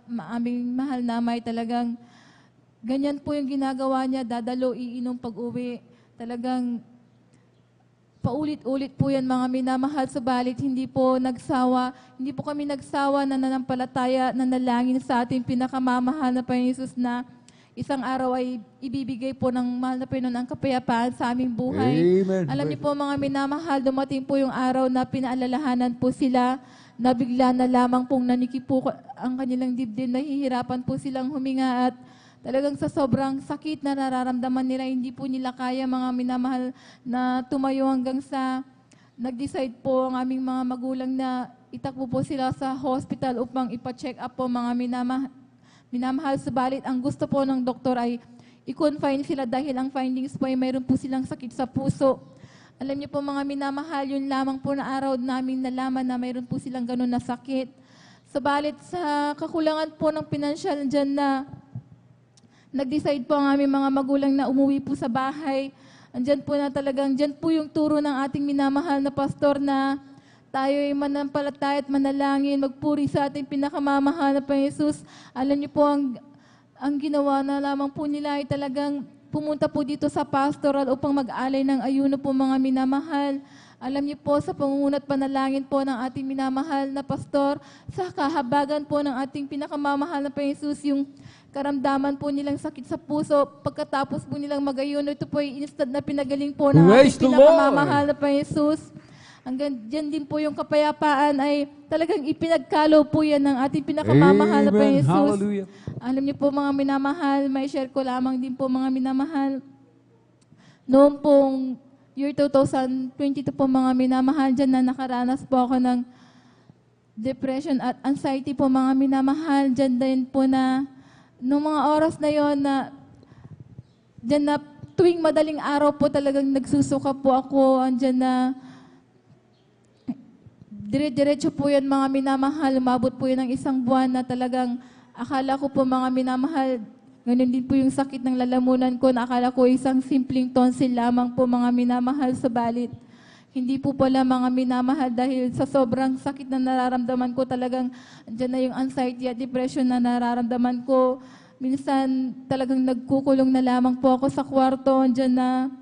aming mahal na may talagang ganyan po yung ginagawa niya, dadalo, iinom pag-uwi. Talagang paulit-ulit po yan mga minamahal, subalit hindi po kami nagsawa na nanampalataya, nanalangin sa ating pinakamamahal na Panginoon Jesus na isang araw ay ibibigay po ng mahal na Panginoon ang kapayapaan sa aming buhay. Amen. Alam niyo po mga minamahal, dumating po yung araw na pinaalalahanan po sila na bigla na lamang pong nanikipo ang kanilang dibdib, nahihirapan po silang huminga at talagang sa sobrang sakit na nararamdaman nila, hindi po nila kaya mga minamahal na tumayo hanggang sa nag-decide po ang aming mga magulang na itakbo po sila sa hospital upang ipa-check up po mga minamahal. Subalit ang gusto po ng doktor ay i-confine sila dahil ang findings po ay mayroon po silang sakit sa puso. Alam niyo po mga minamahal, yun lamang po na araw namin nalaman na mayroon po silang ganun na sakit. Subalit sa kakulangan po ng pinansyal dyan na nag-decide po ang aming mga magulang na umuwi po sa bahay. Andyan po na talagang, dyan po yung turo ng ating minamahal na pastor na tayo ay manampalataya at manalangin, magpuri sa ating pinakamamahal na Panginoon Jesus. Alam niyo po, ang ginawa na lamang po nila ay talagang pumunta po dito sa pastoral upang mag-alay ng ayuno po mga minamahal. Alam niyo po, sa pangunguna't panalangin po ng ating minamahal na pastor, sa kahabagan po ng ating pinakamamahal na Panginoon Jesus, yung karamdaman po nilang sakit sa puso, pagkatapos po nilang mag-ayuno, ito po ay instant na pinagaling po ng Praise ating the pinakamamahal na Panginoon Jesus. Hanggang dyan din po yung kapayapaan ay talagang ipinagkalo po yan ng ating pinakamamahal na Panginoon Jesus. Hallelujah. Alam niyo po mga minamahal, may share ko lamang din po mga minamahal. Noong pong year 2022 po mga minamahal, dyan na nakaranas po ako ng depression at anxiety po mga minamahal. Dyan din po na noong mga oras na yon na dyan na tuwing madaling araw po talagang nagsusuka po ako. Andyan na dire-diretso po yan mga minamahal. Umabot po yun ng isang buwan na talagang akala ko po mga minamahal, ganun din po yung sakit ng lalamunan ko na akala ko isang simpleng tonsil lamang po mga minamahal, subalit hindi po pala mga minamahal dahil sa sobrang sakit na nararamdaman ko talagang andyan na yung anxiety at depression na nararamdaman ko. Minsan talagang nagkukulong na lamang po ako sa kwarto, andyan na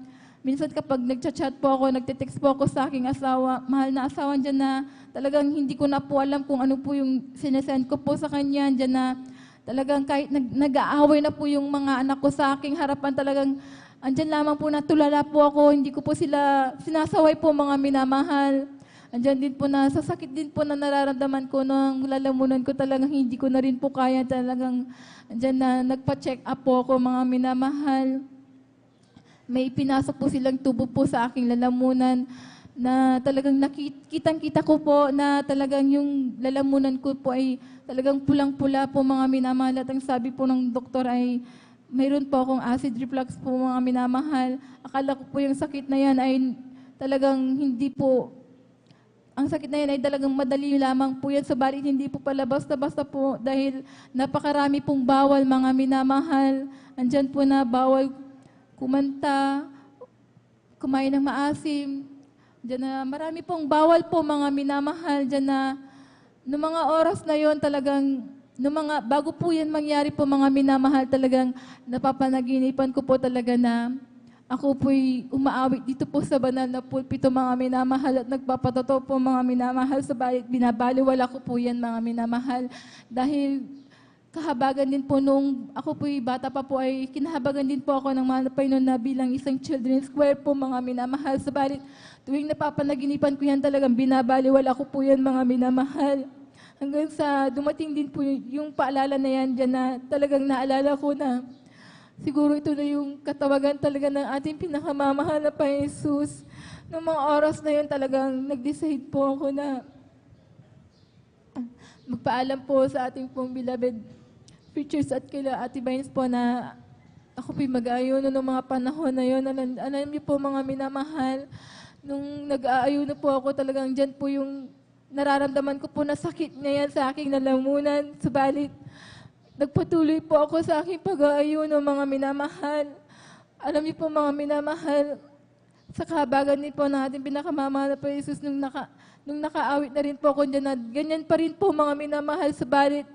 minsan kapag nagchat-chat po ako, nagte-text po ako sa aking asawa, mahal na asawa dyan na talagang hindi ko na po alam kung ano po yung sinesend ko po sa kanya dyan na talagang kahit nag-aaway na po yung mga anak ko sa aking harapan, talagang andyan lamang po natulala po ako, hindi ko po sila sinasaway po mga minamahal. Andyan din po na sasakit din po na nararamdaman ko nung lalamunan ko, talagang hindi ko na rin po kaya, talagang andyan na nagpa-check up po ako mga minamahal. May pinasok po silang tubo po sa aking lalamunan na talagang kitang-kita ko po na talagang yung lalamunan ko po ay talagang pulang-pula po mga minamahal. At ang sabi po ng doktor ay mayroon po akong acid reflux po mga minamahal. Akala ko po yung sakit na yan ay talagang hindi po, ang sakit na yan ay talagang madali lamang po yan. Subalit hindi po pala basta-basta po dahil napakarami pong bawal mga minamahal. Andyan po na bawal kumanta, kumain ng maasim. Diyan na marami pong bawal po mga minamahal. Diyan na noong mga oras na yon talagang, bago po yan mangyari po mga minamahal, talagang napapanaginipan ko po talaga na ako po'y umaawit dito po sa banal na pulpito mga minamahal at nagpapatotoo po mga minamahal. Subalit binabaliwala ko po yan mga minamahal. Dahil kahabagan din po nung ako po'y bata pa po ay kinahabagan din po ako ng mga Panginoon na bilang isang children's choir po mga minamahal. Subalit tuwing napapanaginipan ko yan talagang binabaliwala ko po yan mga minamahal. Hanggang sa dumating din po yung paalala na yan dyan na talagang naalala ko na siguro ito na yung katawagan talaga ng ating pinakamamahal na Panginoon Jesus. Noong mga oras na yun talagang nag-decide po ako na magpaalam po sa ating pong beloved preachers at kila Ate Vines po na ako po'y mag-aayuno noong mga panahon na yun. Alam niyo po mga minamahal, nung nag-aayuno po ako talagang dyan po yung nararamdaman ko po na sakit ngayon sa aking lalamunan. Subalit, nagpatuloy po ako sa aking pag-aayuno mga minamahal. Alam niyo po mga minamahal, sa kahabagan din po ng ating pinakamamahal na po Jesus, nung nakaawit na rin po ako dyan na ganyan pa rin po mga minamahal. Subalit,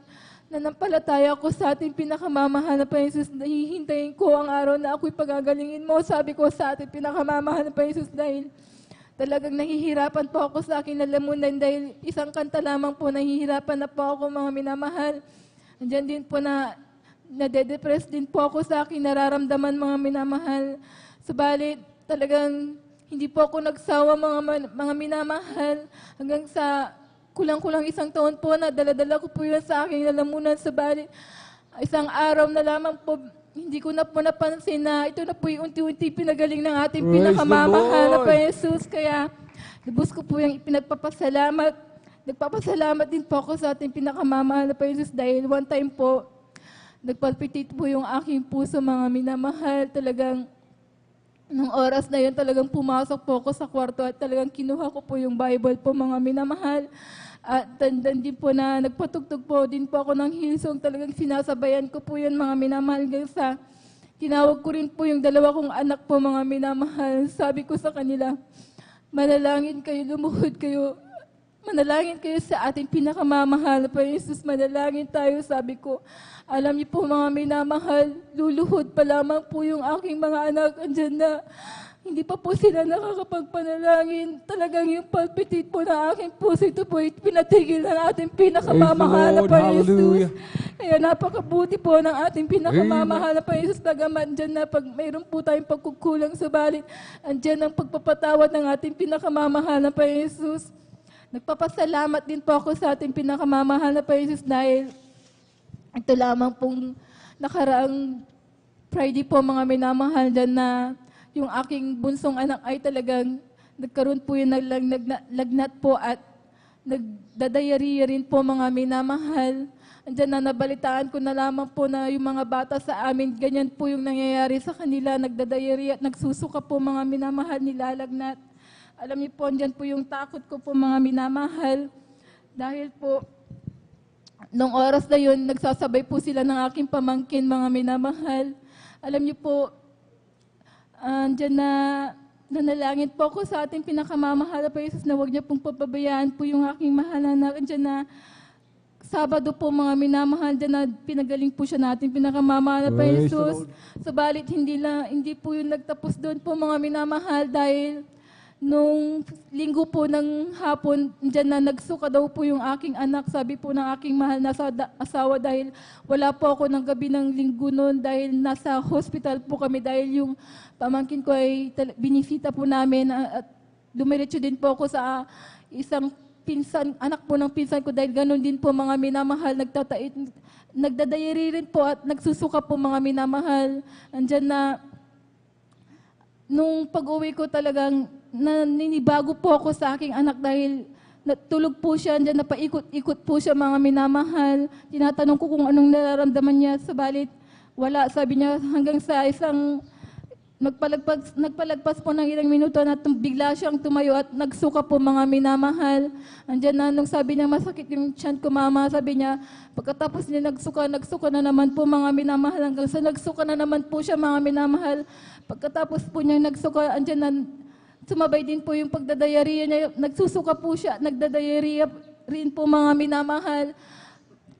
nanampalataya ko sa ating pinakamamahal na Panginoon, nahihintayin ko ang araw na ako'y pagagalingin mo. Sabi ko sa ating pinakamamahal na Panginoon dahil talagang nahihirapan po ako sa aking lalamunan dahil isang kanta lamang po, nahihirapan na po ako mga minamahal. Andiyan din po na nade-depress din po ako sa aking nararamdaman mga minamahal. Subalit talagang hindi po ako nagsawa mga minamahal hanggang sa kulang-kulang isang taon po na dala-dala ko po yun sa aking lalamunan. Subalit, isang araw na lamang po, hindi ko na po napansin na ito na po yung unti-unti pinagaling ng ating pinakamamahal na Panginoon Jesus. Kaya, lubos ko po yung pinagpapasalamat. Nagpapasalamat din po ako sa ating pinakamamahal na Panginoon Jesus dahil one time po, nagpalpitate po yung aking puso mga minamahal. Talagang, nung oras na yun, talagang pumasok po ako sa kwarto at talagang kinuha ko po yung Bible po mga minamahal. At tandan din po na nagpatugtog po din po ako ng Hillsong. Talagang sinasabayan ko po yan mga minamahal. Hanggang sa tinawag ko rin po yung dalawa kong anak po mga minamahal. Sabi ko sa kanila, manalangin kayo, lumuhod kayo. Manalangin kayo sa ating pinakamamahal na Panginoon Jesus. Manalangin tayo, sabi ko. Alam niyo po mga minamahal, luluhod pa lamang po yung aking mga anak. Andyan na, hindi pa po sila nakakapagpanalangin. Talagang yung palpitate po na aking puso, ito po pinatigil ng ating pinakamamahal na Panginoon Jesus. Kaya napakabuti po ng ating pinakamamahal na Panginoon Jesus. Tagaman dyan na pag mayroon po tayong pagkukulang, subalit andyan ang pagpapatawad ng ating pinakamamahal na Panginoon Jesus. Nagpapasalamat din po ako sa ating pinakamamahal na Panginoon Jesus dahil ito lamang pong nakaraang Friday po mga minamahal dyan na yung aking bunsong anak ay talagang nagkaroon po yung lagnat po at nagdadayariya rin po mga minamahal. Andyan na nabalitaan ko na lamang po na yung mga bata sa amin, ganyan po yung nangyayari sa kanila, nagdadayariya at nagsusuka po mga minamahal, nilalagnat. Alam niyo po, andyan po yung takot ko po mga minamahal. Dahil po, nung oras na yun, nagsasabay po sila ng aking pamangkin mga minamahal. Alam niyo po, andyan na nanalangin po ako sa ating pinakamamahal na Jesus na huwag niya pong pababayaan po yung aking mahal na anak. Andyan na Sabado po mga minamahal dyan na pinagaling po siya natin, pinakamamahal na pa Praise the Jesus. Lord. Subalit hindi po yun nagtapos doon po mga minamahal dahil nung linggo po ng hapon, dyan na nagsuka daw po yung aking anak. Sabi po ng aking mahal na asawa dahil wala po ako ng gabi ng linggo noon dahil nasa hospital po kami dahil yung pamangkin ko ay binisita po namin at dumiretso din po ako sa isang anak po ng pinsan ko dahil ganun din po mga minamahal, nagdadayari rin po at nagsusuka po mga minamahal. Andyan na, nung pag-uwi ko talagang naninibago po ako sa aking anak dahil natulog po siya, andyan napaikot-ikot po siya mga minamahal. Tinatanong ko kung anong nararamdaman niya, sabalit wala. Sabi niya hanggang sa isang nagpalagpas po ng ilang minuto na bigla siyang tumayo at nagsuka po mga minamahal. Andyan na nung sabi niya masakit yung tiyan ko mama, sabi niya pagkatapos niya nagsuka na naman po mga minamahal hanggang sa nagsuka na naman po siya mga minamahal. Pagkatapos po niya nagsuka, andyan na sumabay din po yung pagdadayariya niya, nagsusuka po siya, nagdadayariya rin po mga minamahal.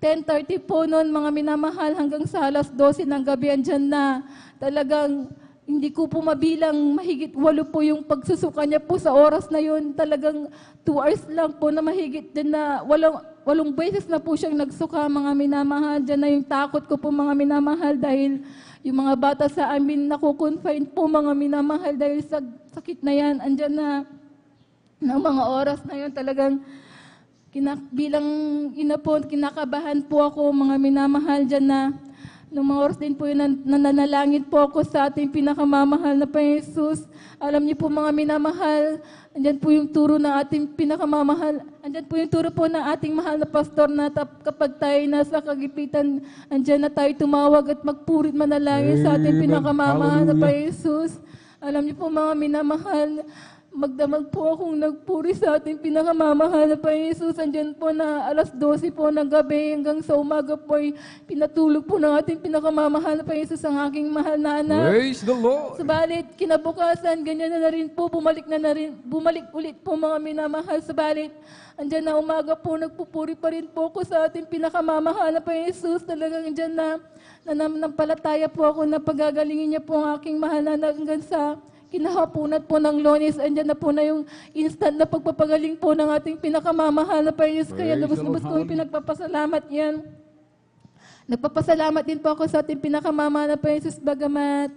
10:30 po noon mga minamahal hanggang sa alas 12 ng gabi andyan na talagang hindi ko po mabilang, mahigit 8 po yung pagsusuka niya po sa oras na yun. Talagang 2 hours lang po na mahigit din na 8 beses na po siyang nagsuka mga minamahal. Diyan na yung takot ko po mga minamahal dahil yung mga bata sa amin nakukonfine po mga minamahal dahil sa sakit na yan. Andyan na ng mga oras na yun talagang bilang ina po, kinakabahan po ako mga minamahal dyan na nung mga oras din po yun, nananalangin po ako sa ating pinakamamahal na Panginoon Jesus. Alam niyo po mga minamahal, andyan po yung turo ng ating pinakamamahal. Andyan po yung turo po ng ating mahal na pastor na kapag tayo nasa kagipitan, andyan na tayo tumawag at magpurit manalangin sa ating Amen. pinakamamahal na Hallelujah. Panginoon Jesus. Alam niyo po mga minamahal, magdamag po akong nagpuri sa ating pinakamamahal na Panginoon Jesus. Andyan po na alas 12 po ng gabi hanggang sa umaga po ay pinatulog po ng ating pinakamamahal na Panginoon Jesus ang aking mahal na anak. Praise the Lord. Subalit, kinabukasan, ganyan na rin po, bumalik ulit po mga minamahal. Subalit, andyan na umaga po, nagpupuri pa rin po ako sa ating pinakamamahal na Panginoon Jesus. Talagang andyan na nanampalataya po ako na pagagalingin niya po ang aking mahal na anak hanggang sa kinahaponan po ng Lunes, andyan na po na yung instant na pagpapagaling po ng ating pinakamamahal na Panginoon. Kaya lubos-lubos ko yung pinagpapasalamat yan. Nagpapasalamat din po ako sa ating pinakamamahal na Panginoon, bagamat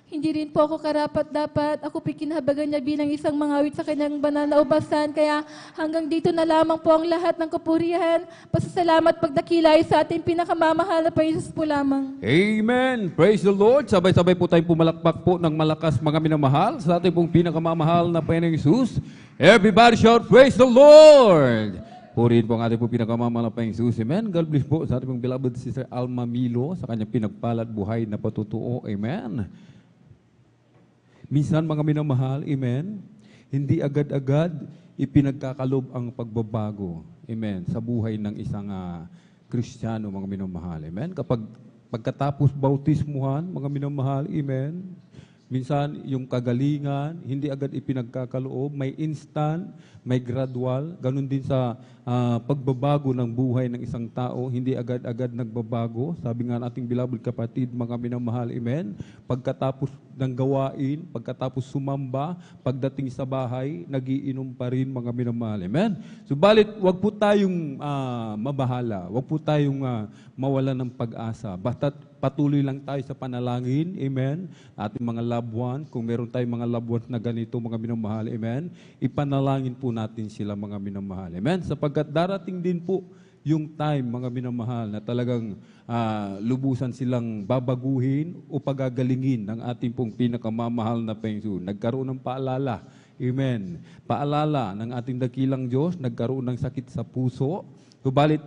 hindi rin po ako karapat-dapat. Ako pikinahabagan niya bilang isang mangawit sa kanyang banal na ubasan. Kaya hanggang dito na lamang po ang lahat ng kapurihan. Pasasalamat pagdakilay sa ating pinakamamahal na Panginoon po lamang. Amen. Praise the Lord. Sabay-sabay po tayong pumalakpak po ng malakas mga minamahal sa ating pong pinakamamahal na Panginoong Jesus. Everybody shout, praise the Lord! Purihin po ang ating pong pinakamamahal na Panginoong Jesus. Amen. God bless po sa ating pong beloved sister Alma Milo sa kanyang pinagpalad buhay na patutuo. Amen. Minsan mga minamahal, amen, hindi agad-agad ipinagkakalob ang pagbabago, amen, sa buhay ng isang Kristiyano, mga minamahal, amen. Pagkatapos bautismuhan, mga minamahal, amen, minsan yung kagalingan, hindi agad ipinagkakaloob, may instant, may gradual, ganun din sa pagbabago ng buhay ng isang tao, hindi agad-agad nagbabago. Sabi nga nating beloved kapatid, mga minamahal, amen, pagkatapos ng gawain, pagkatapos sumamba, pagdating sa bahay, nagiinom pa rin, mga minamahal, amen. Subalit, wag po tayong mabahala, wag po tayong mawala ng pag-asa. Basta't patuloy lang tayo sa panalangin, amen, ating mga loved one, kung meron tayong mga loved ones na ganito, mga minamahal, amen, ipanalangin po natin sila, mga minamahal, amen, sapagkat darating din po yung time, mga minamahal, na talagang lubusan silang babaguhin o pagagalingin ng ating pong pinakamamahal na Panginoon. Nagkaroon ng paalala, amen, paalala ng ating dakilang Diyos, nagkaroon ng sakit sa puso, subalit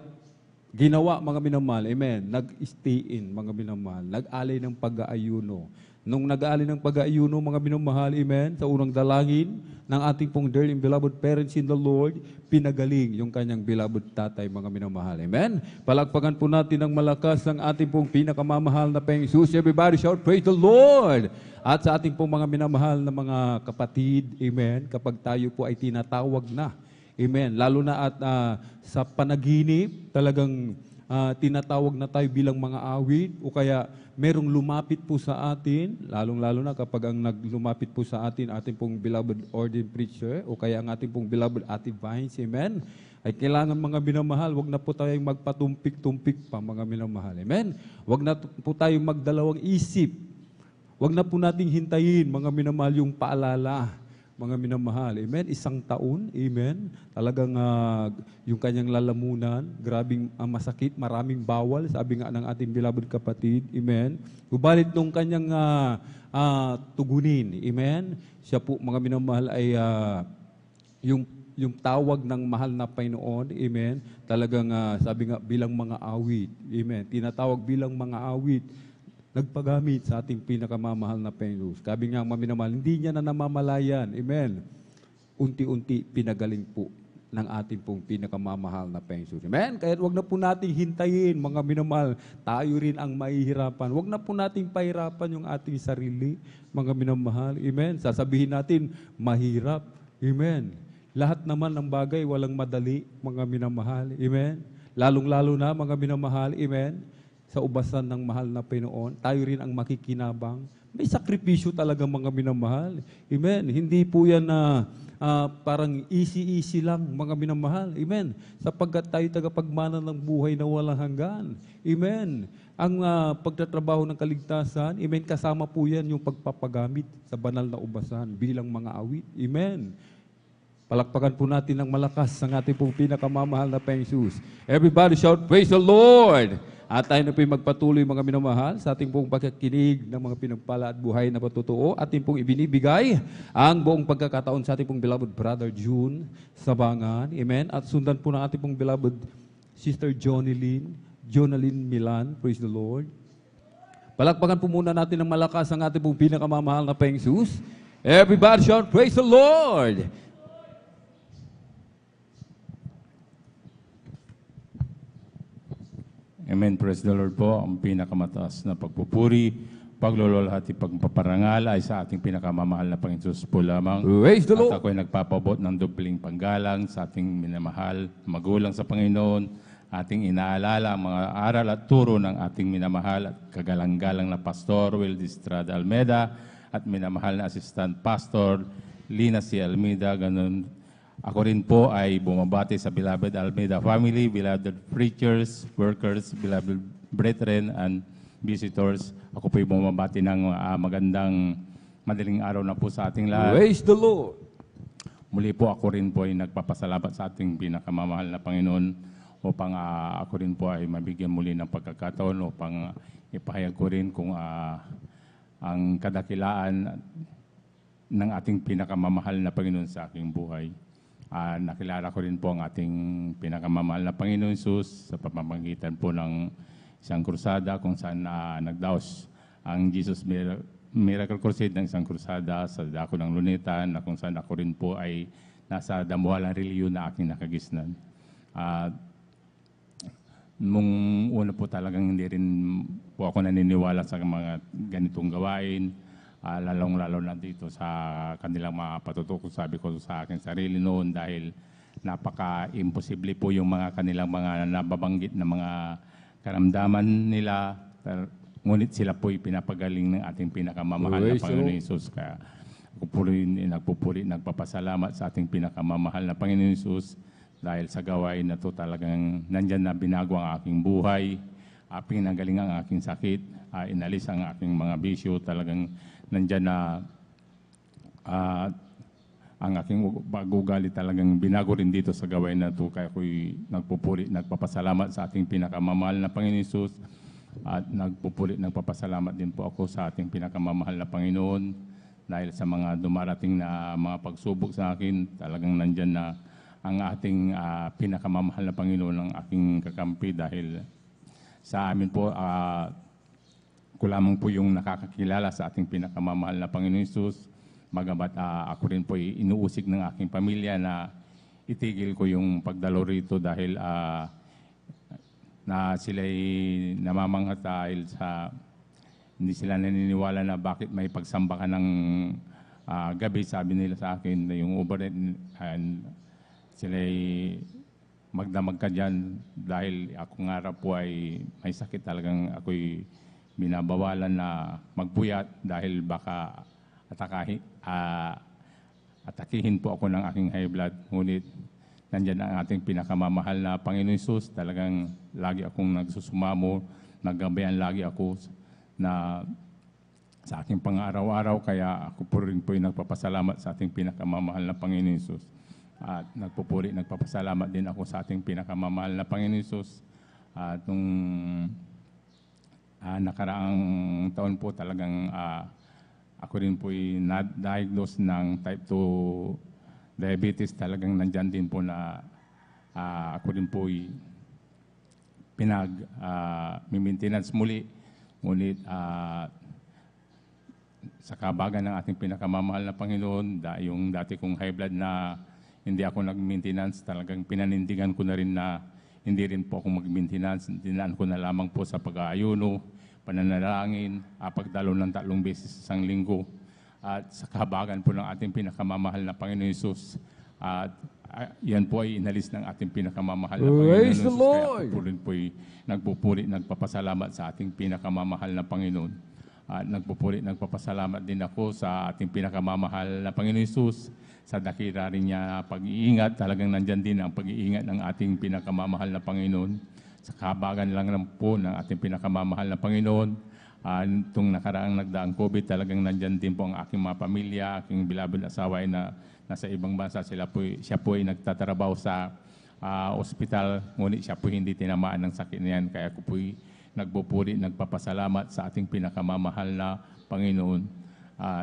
ginawa, mga minamahal, amen, nag-stay in, mga minamahal, nag-alay ng pag-aayuno. Nung nag-alay ng pag-aayuno, mga minamahal, amen, sa unang dalangin ng ating pong dear and beloved parents in the Lord, pinagaling yung kanyang beloved tatay, mga minamahal, amen. Palakpakan po natin ng malakas ang ating pong pinakamamahal na Panginoong Jesus. Everybody shout, praise the Lord! At sa ating pong mga minamahal na mga kapatid, amen, kapag tayo po ay tinatawag na, Amen. Lalo na at sa panaginip, talagang tinatawag na tayo bilang mga awit o kaya merong lumapit po sa atin, lalong-lalo na kapag ang lumapit po sa atin, ating pong beloved ordained preacher o kaya ang ating pong beloved Ate Vines, amen, ay kailangan mga minamahal, wag na po tayong magpatumpik-tumpik pa mga minamahal, amen. Wag na po tayong magdalawang isip, wag na po nating hintayin mga minamahal yung paalala, mga minamahal. Amen? 1 taon. Amen? Talagang yung kanyang lalamunan, grabing masakit, maraming bawal, sabi nga ng ating beloved kapatid. Amen? Ubalit nung kanyang tugunin. Amen? Siya po, mga minamahal, ay yung tawag ng mahal na Panginoon. Amen? Talagang sabi nga, bilang mga awit. Amen? Tinatawag bilang mga awit. Nagpagamit sa ating pinakamamahal na Panginoon. Sabi nga, maminamahal, hindi niya na namamalayan. Amen. Unti-unti pinagaling po ng ating pong pinakamamahal na Panginoon. Amen. Kaya wag na po nating hintayin, mga minamahal, tayo rin ang mahihirapan. Wag na po nating pahirapan yung ating sarili, mga minamahal. Amen. Sasabihin natin, mahirap. Amen. Lahat naman ng bagay, walang madali, mga minamahal. Amen. Lalong-lalo na, mga minamahal. Amen. Sa ubasan ng mahal na Panginoon, tayo rin ang makikinabang. May sakripisyo talaga mga minamahal. Amen. Hindi po yan na parang easy-easy lang mga minamahal. Amen. Sapagkat tayo tagapagmana ng buhay na walang hanggan. Amen. Ang pagtatrabaho ng kaligtasan, amen, kasama po yan yung pagpapagamit sa banal na ubasan bilang mga awit. Amen. Palakpakan po natin ng malakas ang ating pong pinakamamahal na Panginoon. Everybody shout, praise the Lord! At tayo na po magpatuloy mga minamahal sa ating pong pagkakinig ng mga pinagpala at buhay na patotoo. Ating pong ibinibigay ang buong pagkakataon sa ating pong beloved brother June Sabangan. Amen. At sundan po ng ating pong beloved sister Jonalyn Milan. Praise the Lord. Palakpakan po muna natin ng malakas ang ating pong pinakamamahal na Panginoon. Everybody shout, praise the Lord! Amen. Praise the Lord po. Ang pinakamataas na pagpupuri, paglululhati, pagpaparangal ay sa ating pinakamamahal na Panginoon po lamang. Praise the Lord. At ako ay nagpapabot ng dobling panggalang sa ating minamahal, magulang sa Panginoon, ating inaalala ang mga aral at turo ng ating minamahal at kagalang-galang na Pastor Will Estrada Almeda at minamahal na Assistant Pastor Lina C. Almeda. Ganun. Ako rin po ay bumabati sa beloved Almeda family, beloved preachers, workers, beloved brethren, and visitors. Ako po ay bumabati ng magandang madaling araw na po sa ating lahat. Praise the Lord! Muli po ako rin po ay nagpapasalamat sa ating pinakamamahal na Panginoon upang ako rin po ay mabigyan muli ng pagkakataon upang ipahayag ko rin kung ang kadakilaan ng ating pinakamamahal na Panginoon sa aking buhay. Nakilala ko rin po ang ating pinakamamahal na Panginoon Jesus sa pamamagitan po ng isang krusada kung saan nagdaos ang Jesus Miracle Crusade ng isang krusada sa dako ng Luneta na kung saan ako rin po ay nasa damuhalang reliyon na aking nakagisnan. Nung una po talagang hindi rin po ako naniniwala sa mga ganitong gawain. Lalong-lalo na dito sa kanilang mga patutukos, sabi ko sa aking sarili noon dahil napaka-imposible po yung mga kanilang mga nababanggit na mga karamdaman nila. Ngunit sila po'y pinapagaling ng ating pinakamamahal na Panginoon Jesus. Kaya ako po rin nagpapasalamat sa ating pinakamamahal na Panginoon Jesus dahil sa gawain na to talagang nandyan na binago ang aking buhay, pinagaling ang aking sakit, inalis ang aking mga bisyo, talagang nandyan na ang aking pag-ugali talagang binago rin dito sa gawain na ito. Kaya ako'y nagpapasalamat sa ating pinakamamahal na Panginoon Jesus at nagpapasalamat din po ako sa ating pinakamamahal na Panginoon dahil sa mga dumarating na mga pagsubok sa akin. Talagang nandyan na ang ating pinakamamahal na Panginoon ng aking kakampi dahil sa amin po ko lamang po yung nakakakilala sa ating pinakamamahal na Panginoon Jesus. Magamat ako rin po inuusig ng aking pamilya na itigil ko yung pagdalo rito dahil na sila'y namamangha dahil sa hindi sila naniniwala na bakit may pagsamba ka ng gabi, sabi nila sa akin na yung overnight and sila'y magdamag ka dyan dahil ako nga raw po ay may sakit talagang ako'y binabawalan na magbuyat dahil baka atakihin po ako ng aking high blood. Ngunit nandyan ang ating pinakamamahal na Panginoon Hesus. Talagang lagi akong nagsusumamo, naggabayan lagi ako na sa aking pang-araw-araw. Kaya ako po rin po yung nagpapasalamat sa ating pinakamamahal na Panginoon Hesus. At nagpupuri, nagpapasalamat din ako sa ating pinakamamahal na Panginoon Hesus. At nung nakaraang taon po talagang ako rin po ay na-diagnose ng type 2 diabetes. Talagang nandyan din po na ako rin po ay maintenance muli. Ngunit sa kabagan ng ating pinakamamahal na Panginoon, yung dati kong high blood na hindi ako nag-maintenance, talagang pinanindigan ko na rin na hindi rin po ako mag-maintenance. Dinaan ko na lamang po sa pag-aayuno, pananalangin, pagdalo ng 3 beses sa isang linggo. At sa kahabagan po ng ating pinakamamahal na Panginoon Hesus. At yan po ay inalis ng ating pinakamamahal na Panginoon Praise Hesus. the Lord! Kaya po rin po ay nagpupuri, nagpapasalamat sa ating pinakamamahal na Panginoon. At nagpupuri, nagpapasalamat din ako sa ating pinakamamahal na Panginoon Hesus. Sa dakila rin niya pag-iingat, talagang nandyan din ang pag-iingat ng ating pinakamamahal na Panginoon. Sa kahabagan lang po ng ating pinakamamahal na Panginoon. Itong nakaraang nagdaang COVID, talagang nandyan din po ang aking mga pamilya, aking beloved asawa ay na nasa ibang bansa. Siya po ay nagtatrabaho sa ospital, ngunit siya po hindi tinamaan ng sakit na yan. Kaya ako po ay nagpupuri, nagpapasalamat sa ating pinakamamahal na Panginoon.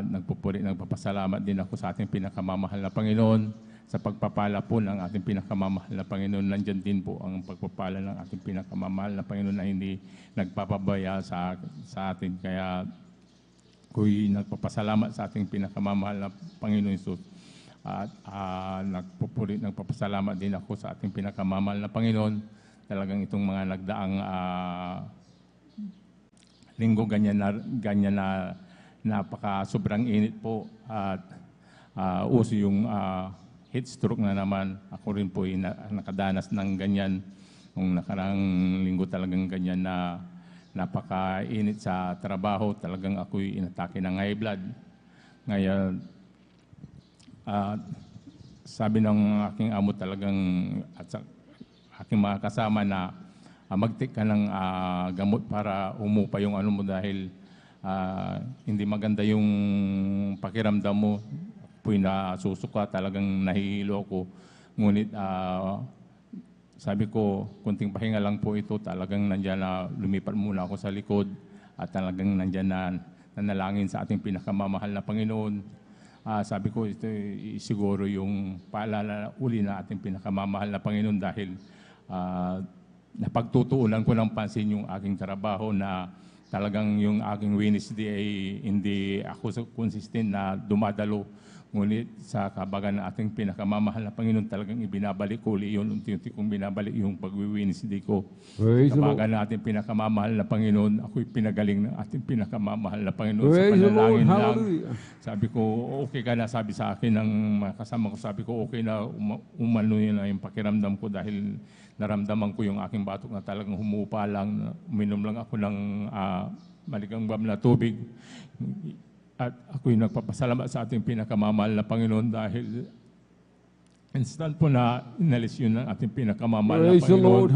Nagpupuri, nagpapasalamat din ako sa ating pinakamamahal na Panginoon sa pagpapala po ng ating pinakamamahal na Panginoon. Nandyan din po ang pagpapala ng ating pinakamamahal na Panginoon na hindi nagpapabaya sa atin. Kaya ako'y nagpapasalamat sa ating pinakamamahal na Panginoon Hesus. At nagpupuri, nagpapasalamat din ako sa ating pinakamamahal na Panginoon. Talagang itong mga nagdaang linggo, ganyan na napaka sobrang init po at uso yung heat stroke na naman. Ako rin po ay nakadanas ng ganyan. Nung nakarang linggo talagang ganyan na napaka-init sa trabaho. Talagang ako'y inatake ng high blood. Ngayon, sabi ng aking amo talagang at sa aking mga kasama na mag-take ka ng gamot para umupa yung ano mo dahil hindi maganda yung pakiramdam mo. Po'y nasusuka, talagang nahihilo ko. Ngunit sabi ko, kunting pahinga lang po ito. Talagang nandyan na lumipat muna ako sa likod at talagang nandyan na nanalangin sa ating pinakamamahal na Panginoon. Sabi ko, ito siguro yung paalala uli na ating pinakamamahal na Panginoon dahil napagtutuunan ko ng pansin yung aking trabaho na talagang yung aking Wednesday ay hindi ako consistent na dumadalo. Ngunit sa kabagan ng ating pinakamamahal na Panginoon, talagang ibinabalik ko uli yun. Unti-unti kong binabalik yung pag-Wednesday ko. Sa kabagan ng ating pinakamamahal na Panginoon, ako'y pinagaling ng ating pinakamamahal na Panginoon. Sa panalangin lang. Sabi ko, okay ka na. Sabi sa akin ng mga kasama ko, sabi ko, okay na umano yun na yung pakiramdam ko dahil naramdaman ko yung aking batok na talagang humupa lang. Uminom lang ako ng maligang na tubig. At ako'y nagpapasalamat sa ating pinakamamahal na Panginoon dahil instant po na inalis yun ng ating pinakamamahal na Panginoon.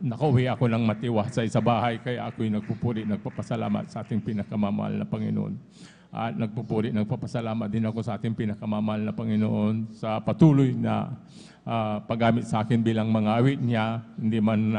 Nakauwi ako ng matiwasay sa bahay kaya ako'y nagpupuri, nagpapasalamat sa ating pinakamamahal na Panginoon. At nagpupuri, nagpapasalamat din ako sa ating pinakamamahal na Panginoon sa patuloy na paggamit sa akin bilang mga awit niya, hindi man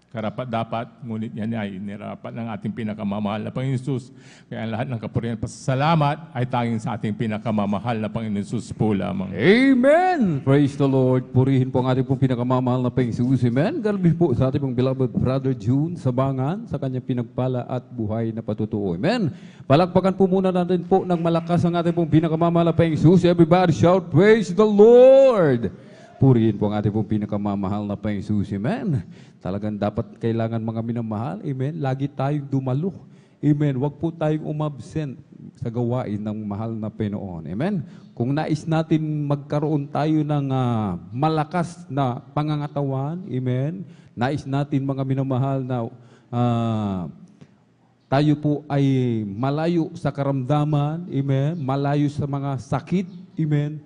karapat-dapat, ngunit yan ay nirapat ng ating pinakamamahal na Panginoon Hesus. Kaya ang lahat ng kapurihan at pasasalamat ay tanging sa ating pinakamamahal na Panginoon Hesus po lamang. Amen! Praise the Lord. Purihin po ang ating pong pinakamamahal na Panginoon Hesus. Amen. Galbis po sa ating pong beloved brother June Sabangan sa kanyang pinagpala at buhay na patutuo. Amen. Palakpakan po muna natin po ng malakas ang ating pong pinakamamahal na Panginoon Hesus. Everybody shout, praise the Lord! Purihin po ang ating pong pinakamamahal na Panginoon Hesus. Amen. Talagang dapat kailangan mga minamahal. Amen. Lagi tayong dumalo. Amen. Huwag po tayong umabsent sa gawain ng mahal na Panginoon. Amen. Kung nais natin magkaroon tayo ng malakas na pangangatawan, amen. Nais natin mga minamahal na tayo po ay malayo sa karamdaman, amen. Malayo sa mga sakit, amen.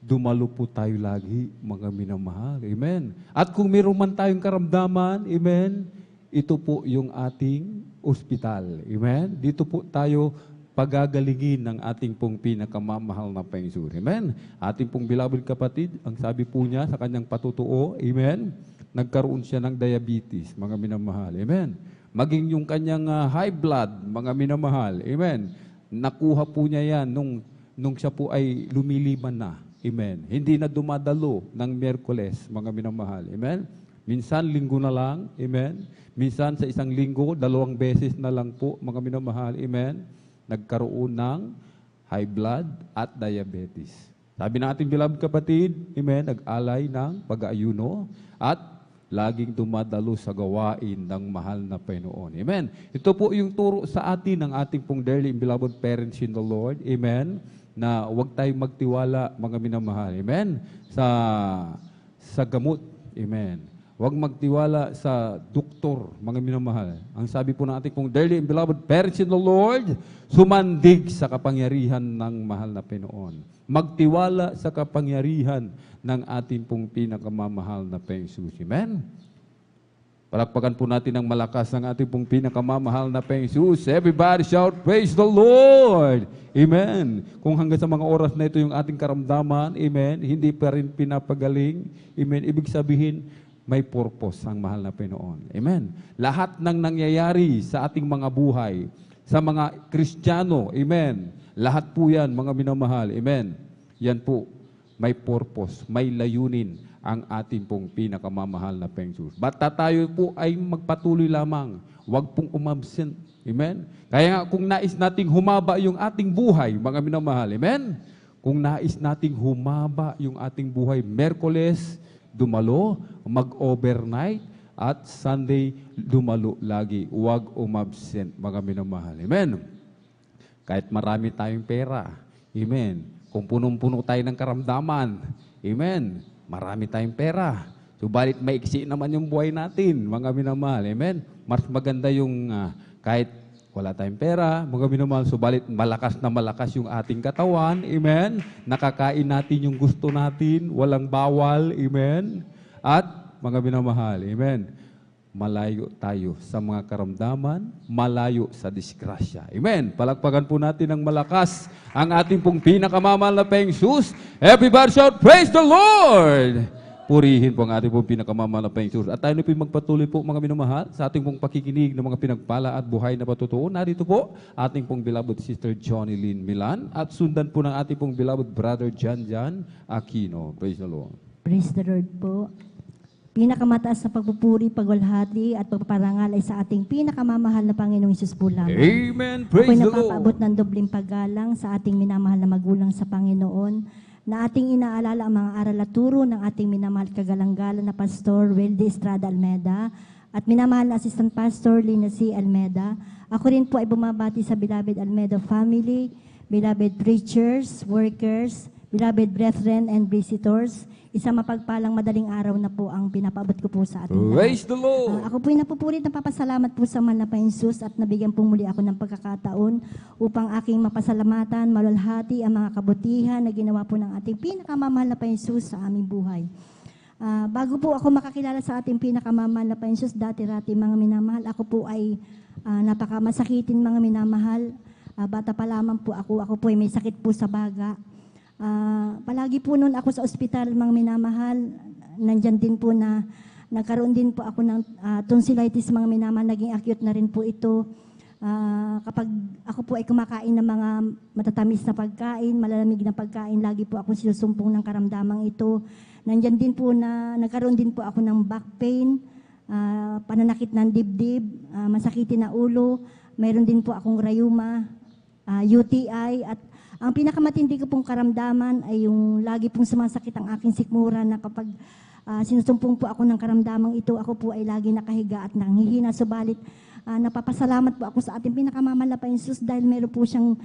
Dumalo po tayo lagi, mga minamahal. Amen. At kung meron man tayong karamdaman, amen, ito po yung ating ospital. Amen. Dito po tayo pagagalingin ng ating pong pinakamamahal na Panginoon. Amen. Ating pong beloved kapatid, ang sabi po niya sa kanyang patutuo, amen, nagkaroon siya ng diabetes, mga minamahal. Amen. Maging yung kanyang high blood, mga minamahal. Amen. Nakuha po niya yan nung siya po ay lumiliban na. Amen. Hindi na dumadalo ng Miyerkules, mga minamahal. Amen. Minsan, linggo na lang. Amen. Minsan, sa isang linggo, 2 beses na lang po, mga minamahal. Amen. Nagkaroon ng high blood at diabetes. Sabi natin, beloved kapatid, amen, nag-alay ng pag-aayuno at laging dumadalo sa gawain ng mahal na Panginoon. Amen. Ito po yung turo sa atin ng ating pong dearly beloved parents in the Lord. Amen. Na huwag tayong magtiwala, mga minamahal. Amen. Sa gamot. Amen. Huwag magtiwala sa doktor, mga minamahal. Ang sabi po ng ating pong dearly and beloved parents in the Lord, sumandig sa kapangyarihan ng mahal na Panginoon. Magtiwala sa kapangyarihan ng ating pong pinakamamahal na Panginoon. Amen. Palakpakan po natin ng malakas ng ating pong pinakamamahal na Panginoon. Everybody shout, praise the Lord! Amen. Kung hanggang sa mga oras na ito yung ating karamdaman, amen, hindi pa rin pinapagaling, amen, ibig sabihin, may purpose ang mahal na Panginoon. Amen. Lahat ng nangyayari sa ating mga buhay, sa mga Kristiyano, amen, lahat po yan, mga minamahal, amen, yan po, may purpose, may layunin ang ating pong pinakamamahal na Panginoon. Basta tayo po ay magpatuloy lamang, huwag pong umabsent. Amen? Kaya nga kung nais nating humaba yung ating buhay, mga minamahal, amen? Kung nais nating humaba yung ating buhay, Miyerkules, dumalo, mag-overnight, at Sunday, dumalo lagi. Huwag umabsent, mga minamahal. Amen? Kahit marami tayong pera, amen? Kung punong-puno tayo ng karamdaman, amen? Marami tayong pera. Subalit maiksi naman yung buhay natin, mga minamahal. Amen? Mas maganda yung kahit wala tayong pera, mga minamahal, subalit malakas na malakas yung ating katawan. Amen? Nakakain natin yung gusto natin, walang bawal. Amen? At mga minamahal, amen? Malayo tayo sa mga karamdaman, malayo sa disgrasya. Amen? Palakpakan po natin ng malakas ang ating pong pinakamamahal na Panginoon. Everybody shout, praise the Lord! Purihin po ang ating pong pinakamamahal na Panginoon. At tayo na po magpatuloy po, mga minamahal, sa ating pong pakikinig ng mga pinagpala at buhay na patutuo. Narito po, ating pong beloved Sister Johnny Lynn Milan at sundan po ng ating pong beloved Brother Jan Aquino. Praise the Lord. Praise the Lord po. Pinakamataas na pagpupuri, pagwalhati at pagpaparangal ay sa ating pinakamamahal na Panginoong Hesus po lamang. Amen. Praise Ako'y the Lord. napapaabot ng dobling paggalang sa ating minamahal na magulang sa Panginoon na ating inaalala ang mga aral at turo ng ating minamahal kagalang-galang na Pastor Weldy Estrada Almeda at minamahal na Assistant Pastor Lina C. Almeda. Ako rin po ay bumabati sa beloved Almeda family, beloved preachers, workers, beloved brethren and visitors. Isang mapagpalang madaling araw na po ang pinapaabot ko po sa ating lahat. Praise the Lord! Ako po ay napupurit na papasalamat po sa mahal na Panginoon at nabigyan po muli ako ng pagkakataon upang aking mapasalamatan, malulhati ang mga kabutihan na ginawa po ng ating pinakamamahal na Panginoon sa aming buhay. Bago po ako makakilala sa ating pinakamamahal na Panginoon, dati-rati mga minamahal, ako po ay napakamasakitin mga minamahal. Bata pa lamang po ako po ay may sakit po sa baga. Palagi po noon ako sa ospital, mga minamahal, nandyan din po na nagkaroon din po ako ng tonsillitis, mga minamahal, naging acute na rin po ito. Kapag ako po ay kumakain ng mga matatamis na pagkain, malalamig na pagkain, lagi po akong sinusumpong ng karamdamang ito. Nandyan din po na nagkaroon din po ako ng back pain, pananakit ng dibdib, masakitin na ulo, mayroon din po akong rayuma, UTI, at ang pinakamatindi ko pong karamdaman ay yung lagi pong sumasakit ang aking sikmura na kapag sinusumpong po ako ng karamdamang ito, ako po ay lagi nakahiga at nanghihina. Subalit Napapasalamat po ako sa ating pinakamamahal na Panginoong Hesus dahil meron po siyang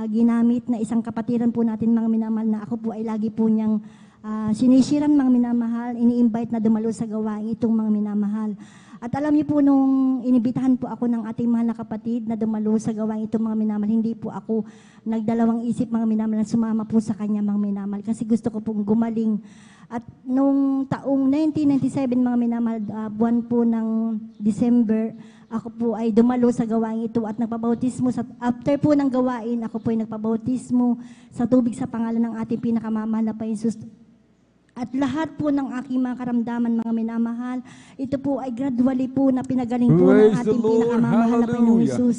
ginamit na isang kapatiran po natin mga minamahal na ako po ay lagi po niyang sinisiran mga minamahal, ini-invite na dumalo sa gawain itong mga minamahal. At alam niyo po nung inibitahan po ako ng ating mahal na kapatid na dumalo sa gawain itong mga minamahal, hindi po ako nagdalawang isip mga minamahal na sumama po sa kanya mga minamahal kasi gusto ko pong gumaling. At nung taong 1997 mga minamahal, buwan po ng December, ako po ay dumalo sa gawain ito at nagpabautismo. After po ng gawain, ako po ay nagpabautismo sa tubig sa pangalan ng ating pinakamamahal na Panginoon Hesus. At lahat po ng aking mga karamdaman, mga minamahal, ito po ay gradually po na pinagaling po ng ating pinakamamahal na Panginoong Hesus.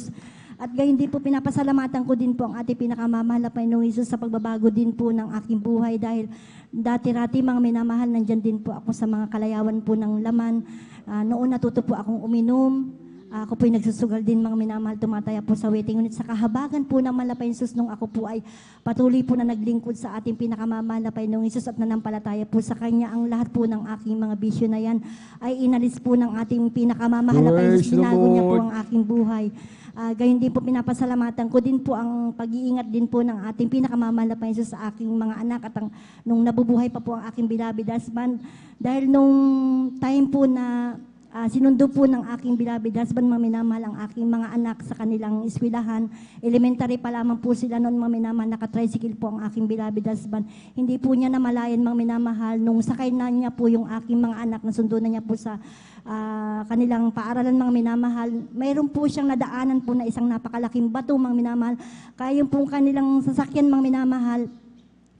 At gayon din po pinapasalamatan ko din po ang ating pinakamamahal na Panginoong Hesus sa pagbabago din po ng aking buhay dahil dati-rati mga minamahal, nandyan din po ako sa mga kalayawan po ng laman. Noon natuto po akong uminom. Ako po'y nagsusugal din mga minamahal, tumataya po sa waiting unit. Sa kahabagan po ng Malapay Hesus nung ako po ay patuloy po na naglingkod sa ating pinakamamahal na Panginoong Hesus at nanampalataya po sa Kanya. Ang lahat po ng aking mga bisyo na yan ay inalis po ng ating pinakamamahal na Panginoong Hesus. Binago niya po ang aking buhay. Gayon din po pinapasalamatan ko din po ang pag-iingat din po ng ating pinakamamahal na Panginoon Hesus sa aking mga anak at nung nabubuhay pa po ang aking beloved husband. Dahil nung time po na sinundo po ng aking beloved husband, mga minamahal, ang aking mga anak sa kanilang eskwelahan. Elementary pa lamang po sila noon, mga minamahal, nakatricycle po ang aking beloved husband. Hindi po niya namalayan, mga minamahal, nung sakay na niya po yung aking mga anak, nasundo na niya po sa kanilang paaralan, mga minamahal. Mayroon po siyang nadaanan po na isang napakalaking bato, mga minamahal. Kaya yung po kanilang sasakyan, mga minamahal,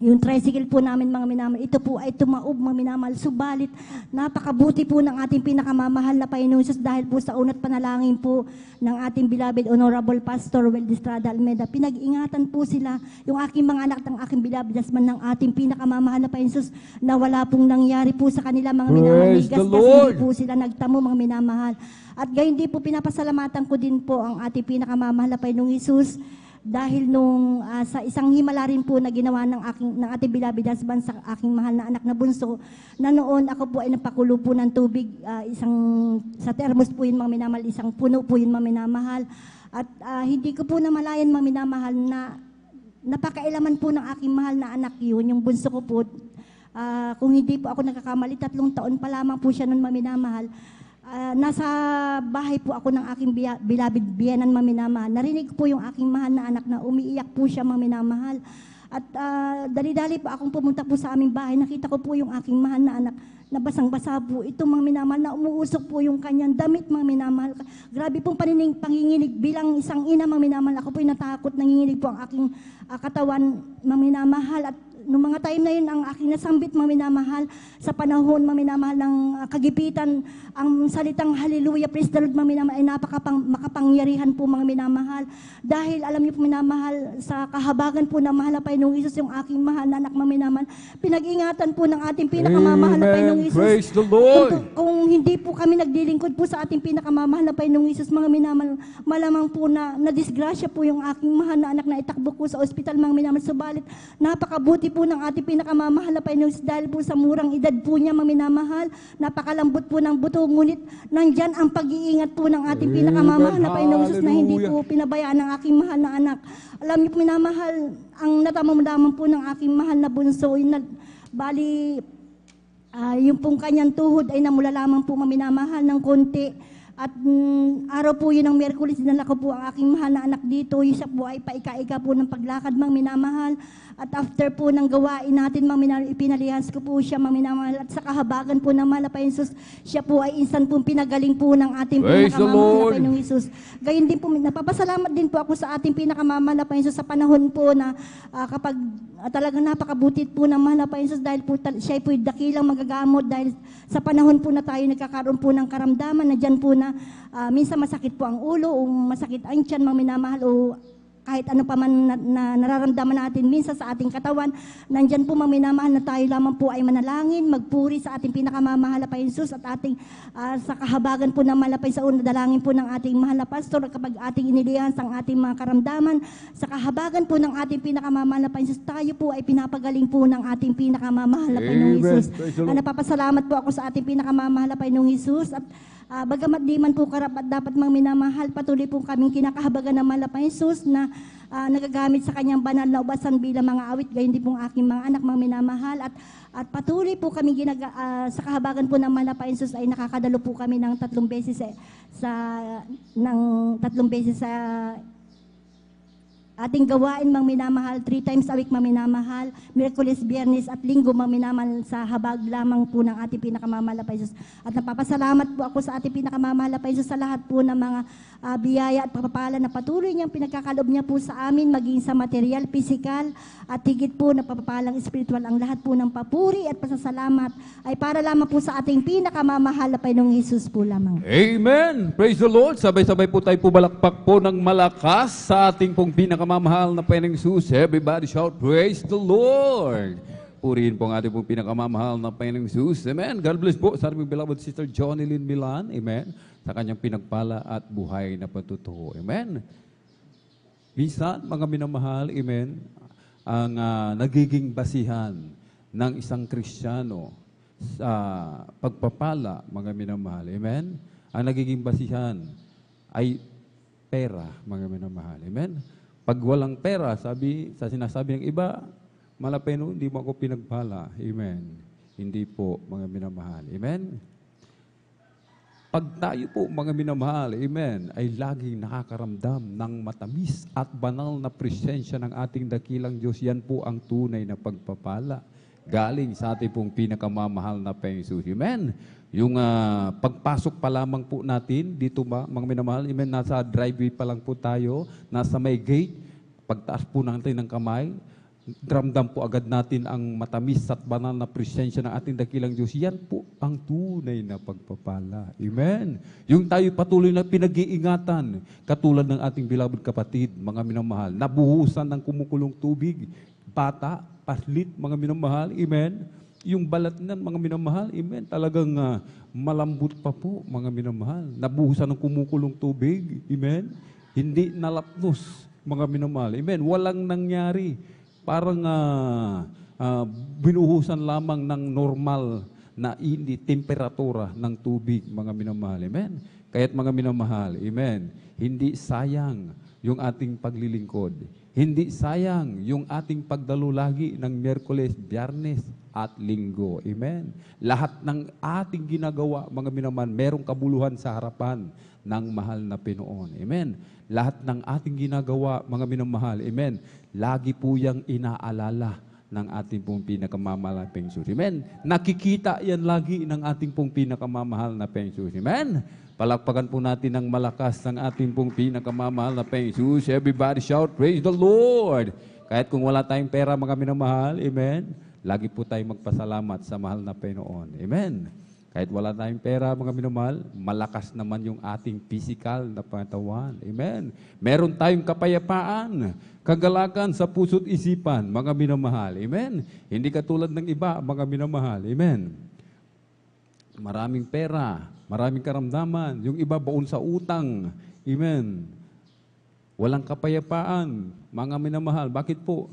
yung tricycle po namin mga minamahal, ito po ay tumaob mga minamahal. Subalit, napakabuti po ng ating pinakamamahal na Panginoong Hesus dahil po sa unat panalangin po ng ating beloved Honorable Pastor Weldy Estrada Almeda. Pinag-ingatan po sila, yung aking mga anak ng aking beloved husband ng ating pinakamamahal na Panginoong Hesus na wala pong nangyari po sa kanila mga minamahal. Gasgas hindi po sila nagtamo mga minamahal. At gayon din po pinapasalamatan ko din po ang ating pinakamamahal na Panginoong Hesus dahil nung sa isang himala rin po na ginawa ng ating beloved husband sa aking mahal na anak na bunso, na noon ako po ay napakulo po ng tubig, sa thermos po yun mga minamahal, isang puno po yun mga minamahal. At hindi ko po namalayan mga minamahal na napakailaman po ng aking mahal na anak yun, yung bunso ko po. Kung hindi po ako nagkakamali, 3 taon pa lamang po siya noon mga minamahal. Nasa bahay po ako ng aking beloved biyanan maminamahal. Narinig po yung aking mahal na anak na umiiyak po siya maminamahal. At dali-dali po akong pumunta po sa aming bahay. Nakita ko po yung aking mahal na anak na basang-basa po. Ito mga minamahal na umuusok po yung kanyang damit mga minamahal. Grabe pong panginginig bilang isang ina mga minamahal. Ako po'y natakot, nanginginig po ang aking katawan mga minamahal. At noong mga time na yun, ang aking nasambit mga minamahal sa panahon mga minamahal ng kagipitan, ang salitang hallelujah, praise the Lord mga minamahal ay makapangyarihan po mga minamahal. Dahil alam niyo po minamahal, sa kahabagan po ng mahal na Panginoong Hesus, yung aking mahal na anak mga minamahal, pinag-ingatan po ng ating pinakamamahal na Panginoong Hesus. Praise the Lord! Kung hindi po kami naglilingkod po sa ating pinakamamahal na Panginoong Hesus, mga minamahal, malamang po na disgrasya po yung aking mahal na anak na itakbo po sa ospital mga minamahal. Subalit, napakabuti po ng ating pinakamamahal na Panginoong Hesus dahil po sa murang edad po niya mga minamahal, napakalambot po ng buto, ngunit nandyan ang pag-iingat po ng ating pinakamamahal na Panginoong Hesus na hindi po pinabayaan ng aking mahal na anak. Alam niyo po minamahal, ang natamamdaman po ng aking mahal na bunso, bali, yung pong kanyang tuhod ay namula lamang po maminamahal ng konti. At araw po yun ng Miyerkules, dinala ko po ang aking mahal na anak dito. Isa po ay paika-ika po ng paglakad mang minamahal. At after po ng gawain natin, ipinalihas ko po siya mang minamahal. At sa kahabagan po ng mahal na Panginoong Hesus, siya po ay instant po pinagaling po ng ating pinakamamahal na Panginoong Hesus. Gayon din po, napapasalamat din po ako sa ating pinakamamahal na Panginoong Hesus sa panahon po na kapag talagang napakabutit po ng mahal na Panginoong Hesus dahil po siya po dakilang magagamot dahil sa panahon po na tayo nagkakaroon po ng karamdaman na dyan po na minsan masakit po ang ulo o masakit ang tiyan mga minamahal o kahit ano pa man na nararamdaman natin minsan sa ating katawan, nandyan po mga minamahal na tayo lamang po ay manalangin, magpuri sa ating pinakamamahal na Panginoong Hesus at ating sa kahabagan po ng malapay sa una, dalangin po ng ating mahal na pastor kapag ating inilihans ang ating mga karamdaman, sa kahabagan po ng ating pinakamamahal na Panginoong Hesus, tayo po ay pinapagaling po ng ating pinakamamahal na Panginoong Hesus. Napapasalamat po ako sa ating pinakamamahal na Panginoong Hesus at Bagamat di man po karapat dapat mang minamahal, patuloy po kaming kinakahabagan ng mahal na Panginoong Hesus na nagagamit sa kanyang banal na ubasan bilang mga awit, gayon din pong aking mga anak mang minamahal, at patuloy po kami sa kahabagan po ng mahal na Panginoong Hesus ay nakakadalo po kami ng 3 beses sa ating gawain mang minamahal, 3 times a week mang minamahal, Miyerkules, Biyernes at Linggo mang minamahal sa habag lamang po ng ating pinakamamahal na Panginoon. At napapasalamat po ako sa ating pinakamamahal na Panginoon sa lahat po ng mga biyaya at pagpapala na patuloy niyang pinagkakaloob niya po sa amin, maging sa material, physical, at higit po na papapalang spiritual. Ang lahat po ng papuri at pasasalamat ay para lamang po sa ating pinakamamahal na Panginoong Hesus po lamang. Amen! Praise the Lord! Sabay-sabay po tayo pumalakpak po ng malakas sa ating pong pinakamamahal na Panginoong Hesus. Everybody shout, praise the Lord! Purihin po ang ating pong pinakamamahal na Panginoong Hesus. Amen! God bless po sa ating beloved sister Johnny Lynn Milan. Amen! Sa kanyang pinagpala at buhay na patutuo. Amen! Minsan, mga minamahal, amen, ang nagiging basihan ng isang Kristiyano sa pagpapala, mga minamahal. Amen? Ang nagiging basihan ay pera, mga minamahal. Amen? Pag walang pera, sinasabi ng iba, malapeno, hindi mo ako pinagpala. Amen? Hindi po, mga minamahal. Amen? Pag tayo po, mga minamahal, amen, ay laging nakakaramdam ng matamis at banal na presensya ng ating dakilang Diyos, yan po ang tunay na pagpapala galing sa ating pong pinakamamahal na Panginoong Hesus. Amen. Yung pagpasok pa lamang po natin, dito ba, mga minamahal, amen, nasa driveway pa lang po tayo, nasa may gate, pagtaas po natin ng kamay, ramdam po agad natin ang matamis at banal na presensya ng ating dakilang Diyos. Yan po ang tunay na pagpapala. Amen. Yung tayo patuloy na pinag-iingatan, katulad ng ating beloved kapatid, mga minamahal, nabuhusan ng kumukulong tubig, bata, paslit, mga minamahal. Amen. Yung balat ng mga minamahal, amen, talagang malambot pa po, mga minamahal. Nabuhusan ng kumukulong tubig, amen. Hindi nalapnos, mga minamahal. Amen. Walang nangyari. Parang binuhusan lamang ng normal na temperatura ng tubig, mga minamahal. Amen? Kaya't mga minamahal, amen, hindi sayang yung ating paglilingkod. Hindi sayang yung ating pagdalo lagi ng Miyerkules, Biyernes at Linggo. Amen? Lahat ng ating ginagawa, mga minamahal, merong kabuluhan sa harapan ng mahal na Pinoon. Amen? Lahat ng ating ginagawa, mga minamahal, amen, lagi po yung inaalala ng ating pong pinakamamahal na Panginoong Hesus. Amen? Nakikita yan lagi ng ating pong pinakamamahal na Panginoong Hesus. Amen? Palakpakan po natin ng malakas ng ating pong pinakamamahal na Panginoong Hesus. Everybody shout, praise the Lord! Kahit kung wala tayong pera, mga minamahal, amen, lagi po tayong magpasalamat sa mahal na Panginoon. Amen? Kahit wala tayong pera, mga minamahal, malakas naman yung ating physical na pangatawan. Amen. Meron tayong kapayapaan, kagalakan sa puso't isipan, mga minamahal. Amen. Hindi katulad ng iba, mga minamahal. Amen. Maraming pera, maraming karamdaman. Yung iba baon sa utang. Amen. Walang kapayapaan, mga minamahal. Bakit po?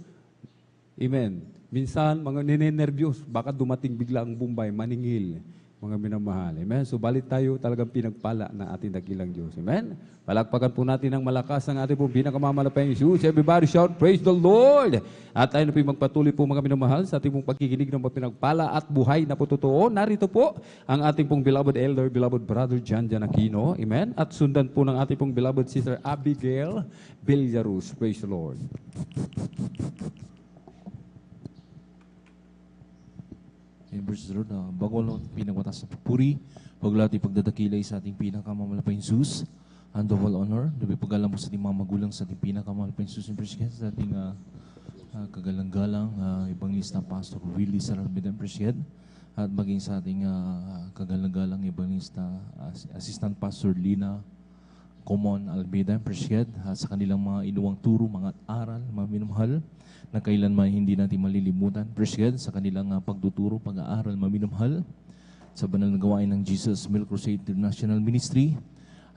Amen. Minsan, mga ninenervyos, baka dumating bigla ang Bombay, maningil. Mga minamahal. Amen? Subalit tayo talagang pinagpala ng ating dakilang Diyos. Amen? Palakpakan po natin ng malakas ang ating pong pinakamamahal na Panginoong Hesus. Everybody shout, praise the Lord! At tayo na po magpatuloy po, mga minamahal, sa ating pong pagkikinig ng pinagpala at buhay na po totoo. Narito po ang ating pong beloved elder, beloved brother Jan Aquino. Amen? At sundan po ng ating pong beloved sister Abigail Villarus. Praise the Lord. Praise the Lord. Bago lang pinagwatas sa papuri, paglahat pagdadakilay sa ating pinakamamahal na Panginoong Hesus, and of all honor, dabi pagalang po sa ating mga magulang sa ating pinakamamahal na Panginoong Hesus, sa ating kagalang-galang Evangelista Pastor Willie Saralmedan Preshed, at maging sa ating kagalang-galang Evangelista Assistant Pastor Lina Common Almeida Preshed, at sa kanilang mga inuwang turo, mga aral, mga minamahal, na kailanman hindi natin malilimutan. Preshed sa kanilang pagtuturo, pag-aaral, maminamahal, sa banal na gawain ng Jesus Milk Crusade International Ministry,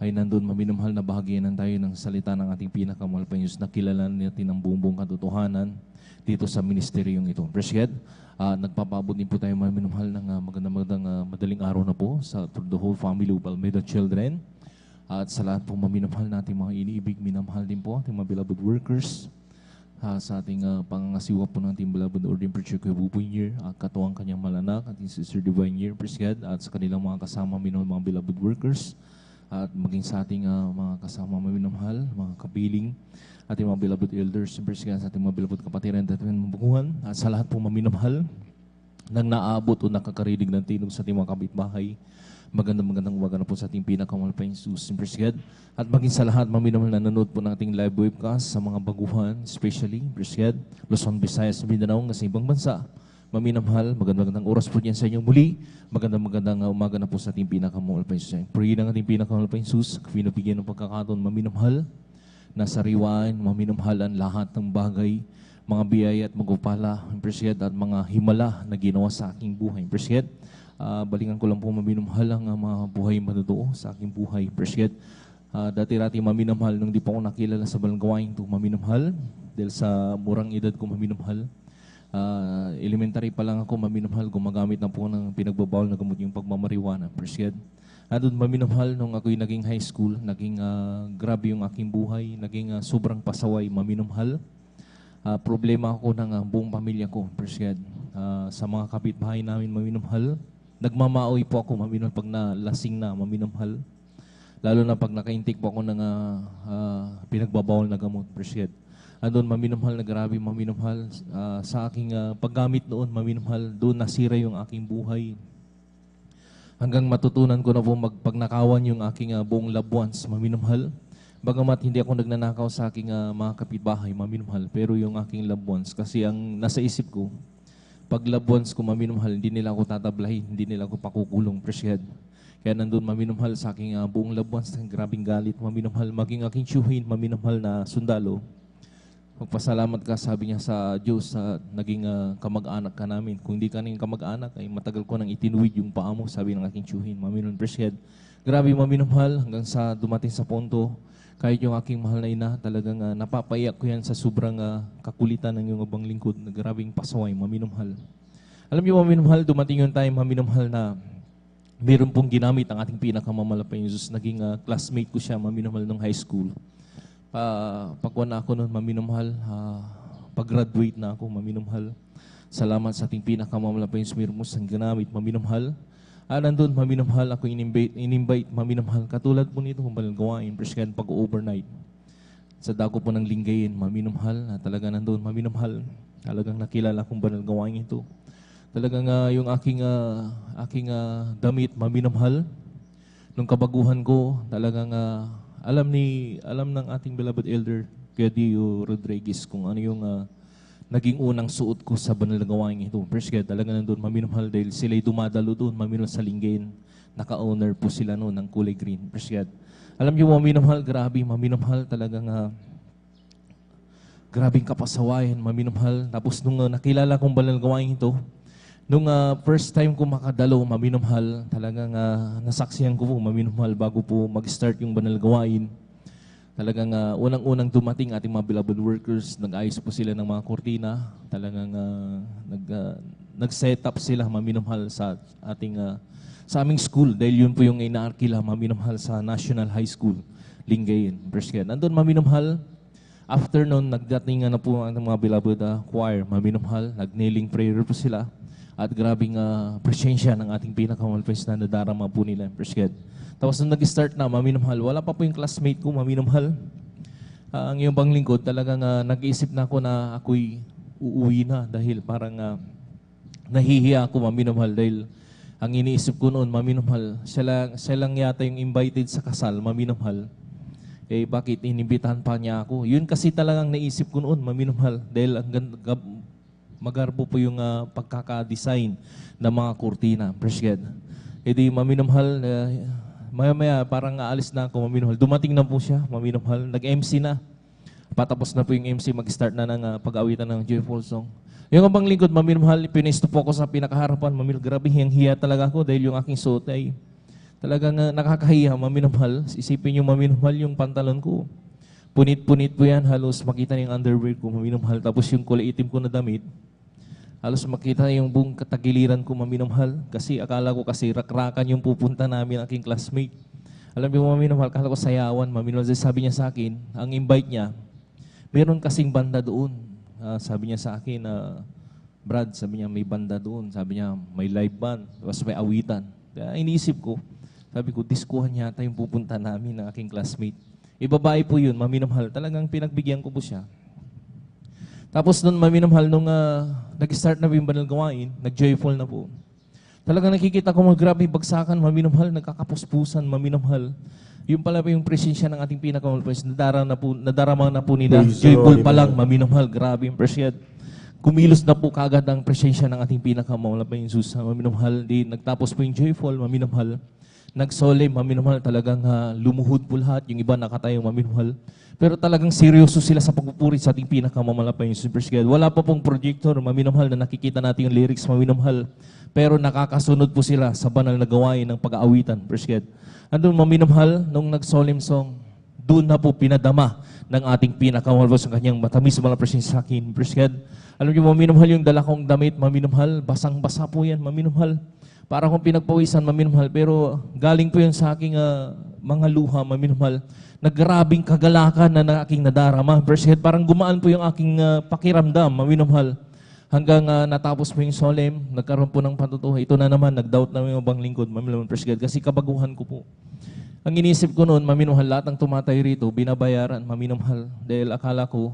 ay nandun maminamahal na bahagianan tayo ng salita ng ating pinakamahal na Diyos na kilala natin ang buong katotohanan dito sa ministeryong ito. Praise God. Nagpapabot din po tayo maminamahal ng magandang madaling araw na po sa the whole family of Almeida Children. At sa lahat po maminamahal natin mga iniibig, minamahal din po ating mga beloved workers. Sa ating pangangasiwa po ng ating beloved Ordained Preacher Kuya Buboy Nier, katuwang kanyang malanak, ating Sister Divine Nier, praise God, at sa kanilang mga kasama minamahal mga beloved workers, at maging sa ating mga kasama minamahal, mga kapiling, ating mga beloved elders, praise God, sa ating mga beloved kapatiran at mabukuhan, at sa lahat po maminamahal, nang naabot o nakakarinig ng tinog sa ating mga kapitbahay, magandang umaga na po sa ating pinakamahal pa Jesus, praise God. At maging sa lahat, maminamahal na nanonood po ng ating live webcast sa mga baguhan, especially, praise God, Luzon, Visayas, Mindanao, sa ibang bansa. Maminamahal, magandang oras po diyan sa inyong muli. Magandang umaga na po sa ating pinakamahal pa Jesus. Pray ng ating pinakamahal pa Jesus, pinabigyan ng pagkakataon, maminamahal, na sariwain, maminamahal ang lahat ng bagay, mga biyaya at magpapala, praise God, at mga himala na ginawa sa aking buhay, praise God. Balingan ko lang po maminamahal ang mga buhay manutuo sa aking buhay. Praise God. Dati-rati maminamahal nung di pa ako nakilala sa balanggawain ito maminamahal dahil sa murang edad ko maminamahal. Elementary pa lang ako maminamahal, gumagamit na po ng pinagbabawal na gamot yung pagmamariwana. Praise God. Doon maminamahal nung ako'y naging high school, naging grabe yung aking buhay, naging sobrang pasaway maminamahal. Problema ako ng buong pamilya ko. Praise God. Sa mga kapitbahay namin maminamahal, nagmamaoy po ako maminamahal pag nalasing na maminamahal. Lalo na pag naka-intake po ako ng pinagbabawal na gamot. Praise God. Doon maminamahal na grabe maminamahal. Sa aking paggamit noon maminamahal, doon nasira yung aking buhay. Hanggang matutunan ko na po pagnakawan yung aking buong loved ones maminamahal. Bagamat hindi ako nagnanakaw sa aking mga kapitbahay maminamahal, pero yung aking loved ones, kasi ang nasa isip ko, pag loved ones ko maminamahal, hindi nila ako tatablahin, hindi nila ako pakukulong, praise God. Kaya nandun maminamahal sa aking buong loved ones, grabing galit, maminamahal, maging aking tiyuhin, maminamahal na sundalo. Magpasalamat ka, sabi niya sa Diyos, naging kamag-anak ka namin. Kung hindi ka naging kamag-anak, ay matagal ko nang itinuwid yung paa mo, sabi ng aking tiyuhin, maminamahal, praise God. Grabe maminamahal, hanggang sa dumating sa punto, kahit yung aking mahal na ina, talagang napapaiyak ko yan sa sobrang kakulitan ng iyong abang lingkod na grabing pasaway, maminamahal. Alam niyo maminamahal, dumating yung time, maminamahal na meron pong ginamit ang ating pinakamamalaking Jesus. Naging classmate ko siya, maminamahal ng high school. Pagkuha na ako noon, maminamahal, pag-graduate na ako, maminamahal. Salamat sa ating pinakamamalaking Jesus, ang ginamit, maminamahal. Nandun, maminamahal, ako in-invite, maminamahal. Katulad po nito kung gawain, praise God, pag-overnight. Sa dako po ng Lingayen, maminamahal, talaga nandun, maminamahal. Talagang nakilala kong banal gawain ito. Talagang yung aking damit, maminamahal. Nung kabaguhan ko, talagang alam ng ating beloved elder, Kuya Dio Rodriguez, kung ano yung naging unang suot ko sa banal na gawain ito. Praise God, talaga nandun, maminamahal, dahil sila'y dumadalo doon, maminamahal sa Lingayen. Naka-owner po sila noon ng kulay green. Praise God. Alam niyo, maminamahal, grabe, maminamahal, talagang grabing kapasawayan, maminamahal. Tapos nung nakilala kong banal na gawain ito, nung first time ko makadalo, maminamahal, talagang nasaksihan ko po, maminamahal, bago po mag-start yung banal na gawain. Talagang unang-unang dumating ating mga beloved workers, nag-ayos po sila ng mga kortina, talagang nag-set up sila, maminamahal, sa aming school, dahil yun po yung inaarkila, maminamahal, sa National High School, Lingayen, praise God. Nandun, maminamahal, after noon, nagdating na po ang mga beloved choir, maminamahal, nag-kneeling prayer po sila, at grabing presensya ng ating pinakamalpes na nadarama po nila, praise God. Tapos nung nag-start na, maminamahal, wala pa po yung classmate ko, maminamahal. Ang iyong bang lingkod, talagang nag-iisip na ako na ako'y uuwi na dahil parang nahihiya ako, maminamahal, dahil ang iniisip ko noon, maminamahal, siya lang yata yung invited sa kasal, maminamahal. Bakit inimbitahan pa niya ako? Yun kasi talagang naisip ko noon, maminamahal, dahil magarbo po yung pagkaka-design ng mga kurtina, praise God. Maminamahal, maya-maya, parang aalis na ako, maminamahal. Dumating na po siya, maminamahal. Nag-MC na. Patapos na po yung MC, mag-start na ng pag-awitan ng joyful song. Yung abang lingkod, maminamahal, pinesto po ako sa pinakaharapan. Maminamahal, grabe, hiyang-hiya talaga ako dahil yung aking suot ay Talagang nakakahiya, maminamahal. Isipin nyo, maminamahal yung pantalon ko. Punit-punit po yan, halos makita na yung underwear ko, maminamahal. Tapos yung kulay itim ko na damit, halos makita na yung buong katagiliran ko, maminamahal. Kasi akala ko kasi rakrakan yung pupunta namin, aking classmate. Alam niyo, maminamahal, akala ko sayawan, maminamahal. Sabi niya sa akin, ang invite niya, meron kasing banda doon. Sabi niya sa akin, Brad, sabi niya, may banda doon. Sabi niya, may live band, tapos may awitan. Kaya iniisip ko, sabi ko, diskuhan yata yung pupunta namin ng aking classmate. Ibabae po yun, maminamahal. Talagang pinagbigyan ko po siya. Tapos noon, maminamahal, nung nag-start na yung banal gawain, nag-joyful na po. Talagang nakikita ko grabe bagsakan, maminamahal, nagkakapuspusan, maminamahal. Yung pala po yung presensya ng ating pinakamahal, nadarama na po nila. Joyful pa lang, maminamahal, grabe yung presensya. Kumilos na po kagad ang presensya ng ating pinakamahal pa yung Jesus, maminamahal. Di, nagtapos po yung joyful, maminamahal. Nagsolemn, maminamahal, talagang lumuhod po lahat. Yung iba nakatayo, maminamahal. Pero talagang seryoso sila sa pagpupuri sa ating pinakamamalapay yung Super God. Wala pa pong projector, maminamahal, na nakikita natin yung lyrics, maminamahal. Pero nakakasunod po sila sa banal na gawain ng pag-aawitan, Super God. Andun, maminamahal, nung nag-solemn song, doon na po pinadama ng ating pinakamamalapay sa kanyang matamis mga presensya sa akin, Super God. Alam niyo, maminamahal, yung dala kong damit, maminamahal, basang-basa po yan, maminamahal. Para akong pinagpawisan, maminamahal, pero galing po yun sa aking mga luha, maminamahal. Naggrabing kagalakan na aking nadarama. First head, parang gumaan po yung aking pakiramdam, maminamahal. Hanggang natapos po yung solemn, nagkaroon po ng patutuwa. Ito na naman, nag-doubt na yung ibang lingkod, maminamahal, first head, kasi kabaguhan ko po. Ang inisip ko noon, maminamahal, lahat ng tumatay rito, binabayaran, maminamahal. Dahil akala ko,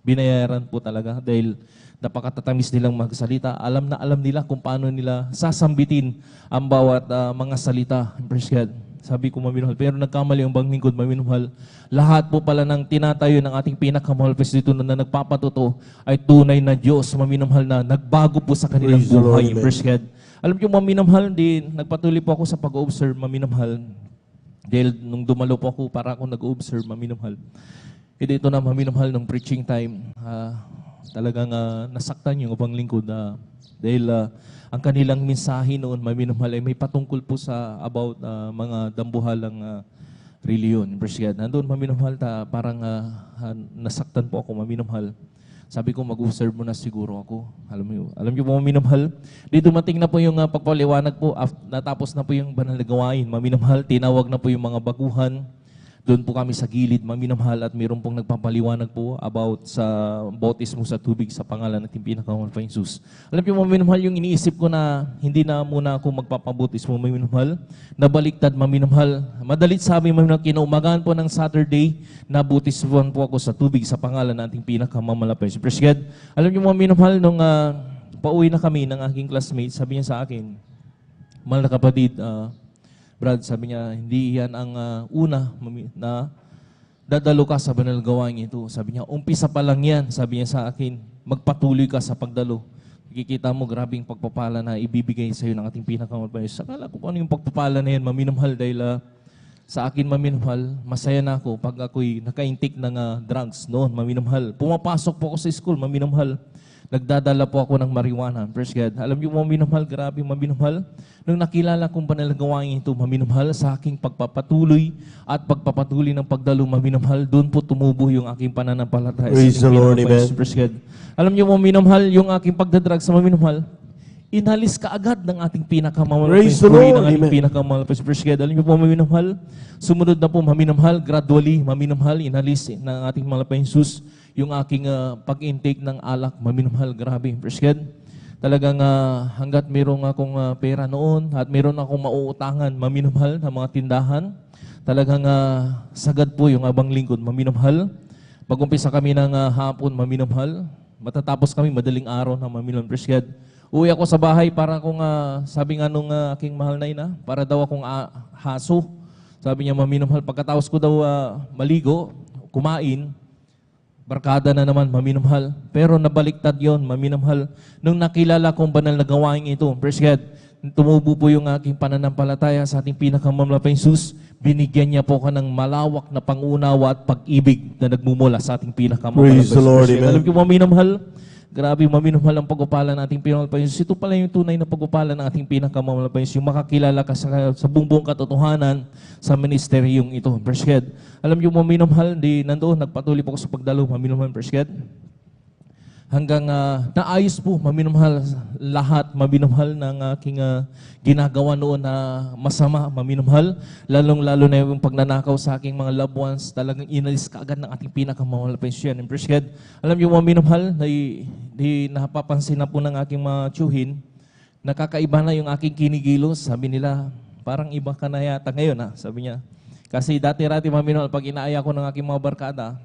binayaran po talaga. Dahil napakatatamis nilang magsalita. Alam na alam nila kung paano nila sasambitin ang bawat mga salita. Praise God. Sabi ko, maminamahal. Pero nagkamali ang bang lingkod, maminamahal. Lahat po pala ng tinatayo ng ating pinakamahal dito na nagpapatuto ay tunay na Diyos, maminamahal, na nagbago po sa kanilang buhay. Praise God. Alam niyo, maminamahal, nagpatuloy po ako sa pag-observe, maminamahal. Dahil nung dumalo po ako, para ako nag-observe, maminamahal. Ito na, maminamahal, nung preaching time, talagang nasaktan yung ibang lingkod dahil ang kanilang mensahe noon, maminamahal, ay may patungkol po sa about mga dambuhalang reliyon. Nandun, maminamahal, parang nasaktan po ako, maminamahal. Sabi ko, mag-observe mo na siguro ako. Alam niyo po, maminamahal, di dumating na po yung pagpaliwanag po, natapos na po yung banal na gawain, maminamahal, tinawag na po yung mga baguhan. Doon po kami sa gilid, maminamahal, at mayroon pong nagpapaliwanag po about sa bautismo sa tubig sa pangalan ng pinakamahal pa Jesus. Alam niyo, maminamahal, yung iniisip ko na hindi na muna ako magpapabautismo, maminamahal, nabaliktad, maminamahal. Madalit sabi, maminamahal, kinaumagaan po ng Saturday, nabutismuan po ako sa tubig sa pangalan ng ating pinakamamalapay. Praise God. Alam niyo, maminamahal, nung pauwi na kami ng aking classmate, sabi niya sa akin, mahal na kapatid, Brad, sabi niya, hindi yan ang una na dadalo ka sa banal gawain ito. Sabi niya, umpisa pa lang yan. Sabi niya sa akin, magpatuloy ka sa pagdalo. Kikita mo, grabing pagpapala na ibibigay sa iyo ng ating pinakamalapay. Sakala ko ano yung pagpapala na yan, maminamahal, dahil sa akin, maminamahal, masaya na ako pag ako'y naka-intake ng drugs noon, maminamahal. Pumapasok po ako sa school, maminamahal. Nagdadala po ako ng marijuana. Praise God. Alam niyo, maminamahal, grabe, maminamahal. Nung nakilala kong banal na gawain ito, maminamahal, sa aking pagpapatuloy at pagpapatuloy ng pagdalo, maminamahal, doon po tumubo yung aking pananampalataya. Praise the Lord, amen. Praise God. Alam niyo, maminamahal, yung aking pagdadrag sa maminamahal, inalis ka agad ng ating pinakamamahal. Praise the Lord, ng ating amen. pinakamamahal. Praise God. Alam niyo po, maminamahal, sumunod na po, maminamahal, gradually, maminamahal, inalis ng ating malapay Jesus yung aking pag-intake ng alak, maminamahal, grabe. Praise God. Talagang hanggat mayroong akong pera noon at mayroon akong mauutangan, maminamahal, na mga tindahan, talagang sagad po yung abang lingkod, maminamahal. Pag-umpisa kami ng hapon, maminamahal. Matatapos kami madaling araw na maminamahal. Praise God. Uwi ako sa bahay para akong, sabi nga nung aking mahal na ina, para daw akong haso. Sabi niya, maminamahal, pagkatapos ko daw maligo, kumain, barkada na naman, maminamahal. Pero nabaliktad yon, maminamahal. Nung nakilala kong banal na gawain ito, praise God, tumubo po yung aking pananampalataya sa ating pinakamamahal na Jesus, binigyan niya po ka ng malawak na pangunawa at pag-ibig na nagmumula sa ating pinakamamahal na Praise the Lord, Jesus. amen. Alam niyo, maminamahal, grabe maminamahal ang pag-upala ng ating pinakamamahal na Jesus. Ito pala yung tunay na pag-upala ng ating pinakamamahal na Jesus, yung makakilala ka sa buong katotohanan sa ministeryong ito. Praise. Alam niyo, maminamahal, nandoon, nagpatuloy po ako sa pagdalo, maminamahal, praise. Hanggang naayos po, maminamahal, lahat, maminamahal ng aking ginagawa noon na masama, maminamahal. Lalong-lalo na yung pagnanakaw sa aking mga loved ones, talagang inalis kaagad ng ating pinakamamahal na pensyon. Alam niyo, maminamahal, napapansin na po ng aking mga tiyuhin, nakakaiba na yung aking kinigilos. Sabi nila, parang iba ka na yata ngayon, sabi niya. Kasi dati-rati, maminamahal, pag inaaya ko ng aking mga barkada,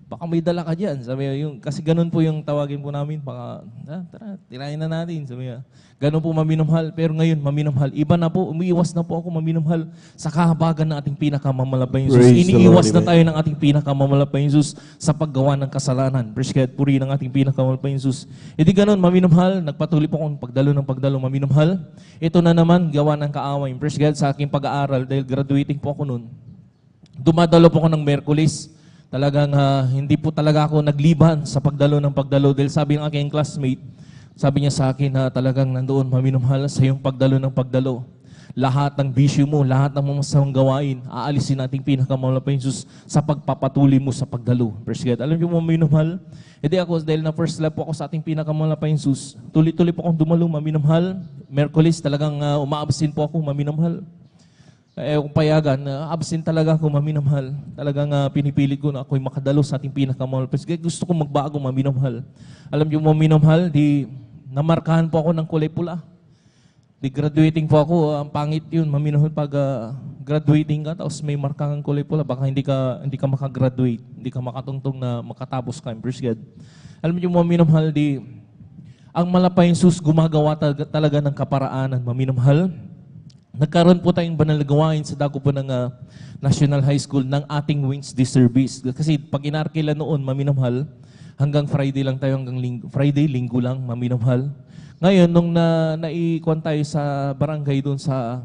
baka may dala ka dyan. Sabi niya, kasi ganun po yung tawagin po namin. Baka, tara, tirahin na natin. Sabi niya, ganun po maminamahal. Pero ngayon, maminamahal. Iba na po, umiiwas na po ako maminamahal sa kahabagan ng ating pinakamamalapay Jesus. Iniiwas na tayo ng ating pinakamamalapay Jesus sa paggawa ng kasalanan. Praise God, puri ng ating pinakamamalapay Jesus. Hindi ganun, maminamahal. Nagpatuloy po akong pagdalo, maminamahal. Ito na naman, gawa ng kaaway. Praise God, sa aking pag-aaral, dahil graduating po ako noon. Dumadalo po ako ng Miyerkules. Talagang hindi po talaga ako nagliban sa pagdalo dahil sabi ng aking classmate, sabi niya sa akin na talagang nandoon maminamahal sa iyong pagdalo. Lahat ng bisyo mo, lahat ng mga masamang gawain, aalisin nating pinakamamahal na Jesus sa pagpapatuloy mo sa pagdalo. Praise God. Alam niyo mo maminamahal, hindi ako, dahil na first love po ako sa ating pinakamamahal na Jesus, tuloy-tuloy po akong dumalo, maminamahal. Miyerkules talagang umaabsin po ako, maminamahal. Kung payagan, absent talaga ako, maminamahal. Talagang pinipilit ko na ako'y makadalo sa ating pinakamamahal. Gusto ko magbago, maminamahal. Alam niyo, maminamahal, namarkahan po ako ng kulay pula. Graduating po ako, ang pangit yun, maminamahal, pag graduating ka, tapos may markahang kulay pula, baka hindi ka makagraduate, hindi ka makatungtong na makatapos ka. Praise God. Alam niyo, maminamahal, ang malapay Jesus gumagawa talaga ng kaparaanan, maminamahal. Nagkaroon po tayong banal na gawain sa dako po ng National High School ng ating Wednesday service. Kasi pag inarkila noon, maminamahal, hanggang Friday lang tayo, linggo lang, maminamahal. Ngayon, nung naikuan tayo sa barangay doon sa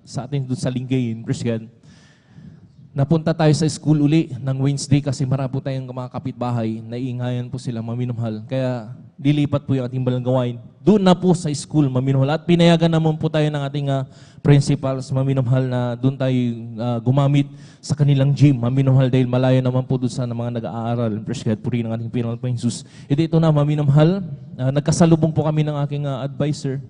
atin doon sa Lingayen, praise God, napunta tayo sa school uli ng Wednesday kasi marami po tayong mga kapitbahay, naiingayan po sila, maminamahal. Kaya dilipat po yung ating banal gawain. Doon na po sa school, maminamahal. At pinayagan naman po tayo ng ating principals, maminamahal, na doon tayo gumamit sa kanilang gym, maminamahal, dahil malayo naman po doon sa mga nag-aaral. Praise God, puri ng ating pinakamamahal na Jesus. Ito na, maminamahal, nagkasalubong po kami ng aking advisor.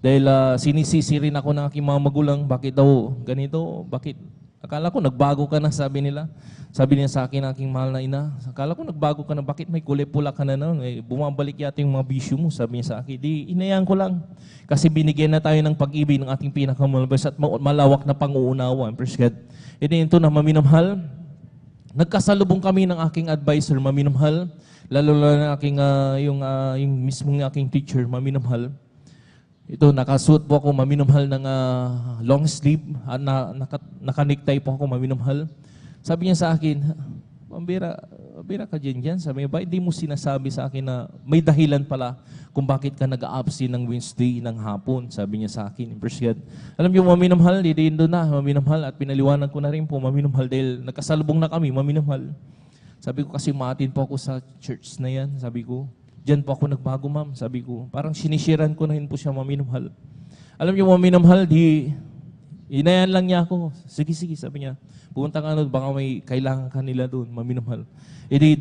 Dahil sinisisi rin ako ng aking mga magulang, bakit daw ganito, bakit akala ko nagbago ka na, sabi nila. Sabi niya sa akin, aking mahal na ina, akala ko nagbago ka na, bakit may kulay pula ka na noon? Bumabalik yata yung mga bisyo mo, sabi niya sa akin. Inayaan ko lang. Kasi binigyan na tayo ng pag-ibig ng ating pinakamalabas at malawak na pang-uunawa. Praise God. Ito na, maminamahal. Nagkasalubong kami ng aking advisor, maminamahal. Lalo na aking, yung mismong aking teacher, maminamahal. Ito, nakasuot po ako, maminamahal, ng long sleeve, at nakanektay po ako, maminamahal. Sabi niya sa akin, pambira ka dyan. Sabi niya, ba hindi mo sinasabi sa akin na may dahilan pala kung bakit ka nag-a-absent ng Wednesday ng hapon? Sabi niya sa akin. Praise God. Alam niyo, maminamahal, doon na, maminamahal, at pinaliwanag ko na rin po, maminamahal, dahil nagkasalubong na kami, maminamahal. Sabi ko, kasi maatin po ako sa church na yan. Sabi ko, diyan po ako nagbago, ma'am. Sabi ko, parang sinishiran ko na rin po siya, maminamahal. Alam niyo, maminamahal, inayan lang niya ako. Sige, sabi niya. Pumunta ka baka may kailangan kanila doon, maminamahal.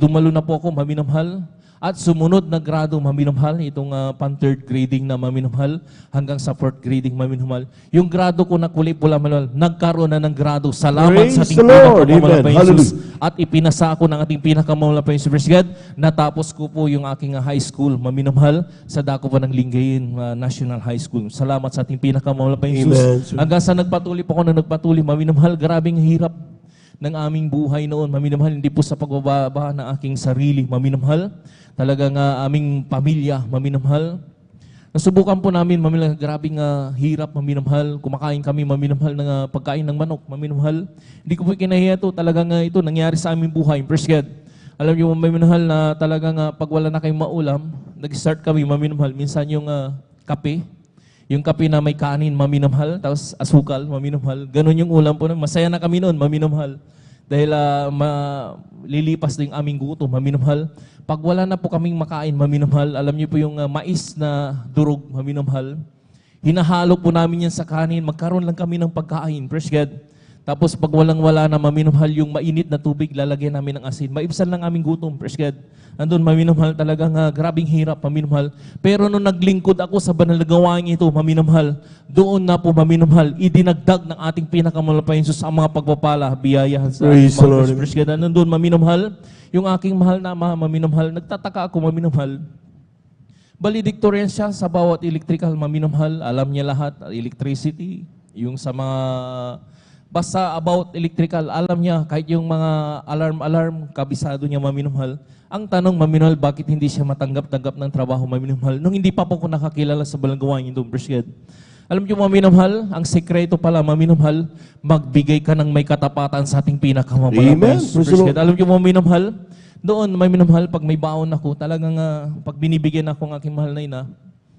Dumalo na po ako, maminamahal. At sumunod na grado, maminamahal, itong pan-third grading na maminamahal, hanggang sa fourth grading, maminamahal. Yung grado ko na kulay pula, maminamahal, nagkaroon na ng grado. Salamat sa ating pinakamalapay na Jesus. At ipinasa ako ng ating pinakamalapay na Jesus. God, natapos ko po yung aking high school, maminamahal, sa dako po ng Lingayen National High School. Salamat sa ating pinakamalapay na Jesus. Hanggang sa nagpatuloy po ako na nagpatuloy, maminamahal, grabing hirap ng aming buhay noon, maminamahal, hindi po sa pagbababa ng aking sarili, maminamahal. Talagang aming pamilya, maminamahal. Nasubukan po namin, maminamahal, grabing hirap, maminamahal. Kumakain kami, maminamahal, ng pagkain ng manok, maminamahal. Hindi ko po kinahiya ito, talagang ito nangyari sa aming buhay. Praise God. Alam niyo, maminamahal, na talagang pag wala na kayong maulam, nag-start kami, maminamahal. Minsan yung kape, Yung kape na may kanin, maminamhal, tapos asukal, maminamhal. Ganon yung ulam po. Masaya na kami noon, maminamhal. Dahil lilipas din yung aming gutom, maminamhal. Pag wala na po kaming makain, maminamhal, alam niyo po yung mais na durog, maminamhal. Hinahalo po namin yan sa kanin, magkaroon lang kami ng pagkain. Praise God. Tapos pag walang-wala na, maminamhal, yung mainit na tubig, lalagyan namin ng asin. Maibsan lang aming gutom. Praise God. Andun, maminamhal, talagang grabing hirap, maminamhal. Pero nung naglingkod ako sa banal na gawain ito, maminamhal, doon na po, maminamhal, idinagdag ng ating pinakamalapay Diyos ang mga pagpapala, biyayahan sa Praise ating the Lord. Praise God. Nandun, maminamhal, yung aking mahal na ama, maminamhal, nagtataka ako, maminamhal. Valedictorian siya sa bawat electrical, maminamhal, alam niya lahat, electricity, yung sa mga, basta about electrical, alam niya, kahit yung mga alarm, kabisado niya, maminamhal. Ang tanong, maminamhal, bakit hindi siya matanggap-tanggap ng trabaho, maminamhal? Nung hindi pa po ko nakakilala sa balanggawain yung Praise God. Alam niyo, maminamhal, ang sekreto pala, maminamhal, magbigay ka ng may katapatan sa ating pinakamamalakas. Praise God. Alam niyo, maminamhal, doon, maminamhal, pag may baon ako, talagang pag binibigyan ako ng aking mahal na ina,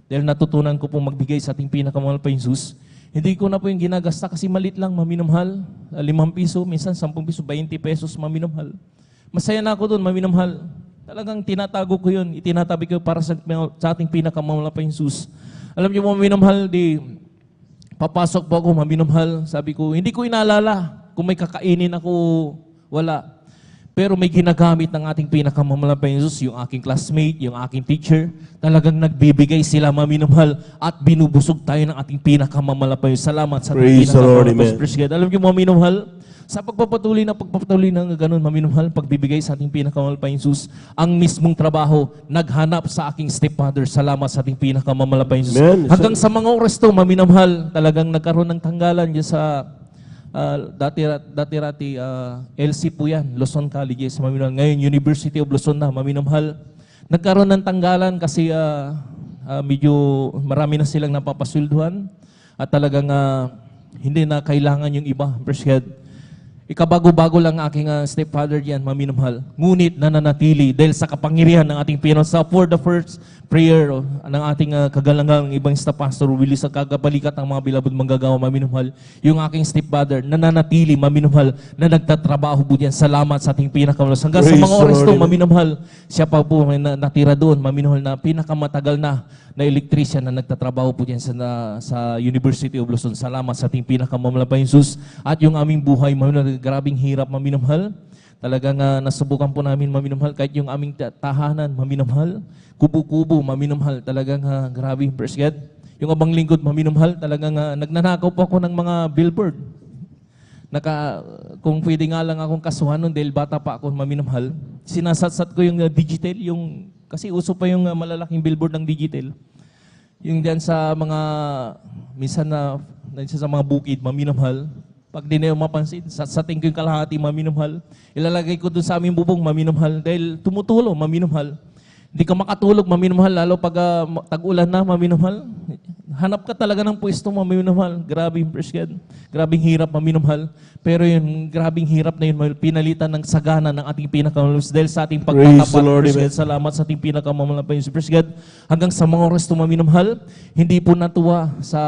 dahil natutunan ko pong magbigay sa ating pinakamahal pa Jesus, hindi ko na po yung ginagasta kasi malit lang, maminamhal. 5 piso, minsan 10 piso, 20 pesos, maminamhal. Masaya na ako doon, maminamhal. Talagang tinatago ko yun, itinatabi ko para sa ating pinakamahal pa Jesus. Alam niyo, maminamhal, papasok po ako, maminamhal. Sabi ko, hindi ko inaalala kung may kakainin ako, wala. Pero may ginagamit ng ating pinakamamahal pa Jesus, yung aking classmate, yung aking teacher, talagang nagbibigay sila, maminamhal, at binubusog tayo ng ating pinakamamahal pa Jesus. Salamat sa ating pinakamamahal pa Jesus. Alam niyo, maminamhal, sa pagpapatuloy ng ganun, maminamhal, pagbibigay sa ating pinakamamahal pa Jesus, ang mismong trabaho, naghanap sa aking stepfather. Salamat sa ating pinakamamahal pa Jesus. Hanggang sa mga oras to, maminamhal, talagang nagkaroon ng tanggalan dyan sa dati-rati LC po yan, Luzon College, maminamhal. Ngayon, University of Luzon na, maminamhal. Nagkaroon ng tanggalan kasi medyo marami na silang napapasweldohan at talagang hindi na kailangan yung iba. Praise God. Ikabago-bago lang aking stepfather diyan, maminamhal. Ngunit nananatili dahil sa kapangyarihan ng ating Panginoon. Sa for the first prayer ng ating kagalangang ibang staff pastor, Willie, sa kagabalikat ng mga bilabod manggagawa, maminamhal. Yung aking stepfather, nananatili, maminamhal, na nagtatrabaho po diyan. Salamat sa ating pinakamalas. Hanggang sa mga oras to, maminamhal, siya pa po natira doon, maminamhal, na pinakamatagal na electrician na nagtatrabaho po diyan sa University of Luzon. Salamat sa ating pinakamamahal pa Jesus. At yung aming buhay, grabing hirap, maminamhal. Talagang nasubukan po namin, maminamhal, kahit yung aming tahanan, maminamhal. Kubo-kubo, maminamhal. Talagang grabe, praise God. Yung abang lingkod, maminamhal. Talagang nagnanakaw po ako ng mga billboard. Kung pwede nga lang akong kasuhan nun dahil bata pa ako, maminamhal. Sinasatsat ko yung digital, kasi uso pa yung malalaking billboard ng digital. Yung dyan sa mga, minsan sa mga bukid, maminamhal. Pag di na yung mapansin, satsating ko yung kalahati, maminamhal. Ilalagay ko dun sa aming bubong, maminamhal. Dahil tumutulong, maminamhal. Hindi ka makatulog, maminamhal. Lalo pag tag-ulan na, maminamhal. Hanap ka talaga ng pwesto, maminamhal. Grabing, praise God. Grabing hirap, maminamhal. Pero yung grabing hirap na yun, pinalitan ng sagana ng ating pinakamalus. Dahil sa ating pagtatapat, praise God. Salamat sa ating pinakamamahal pa yung praise God. Hanggang sa mga oras maminamhal, hindi po natuwa sa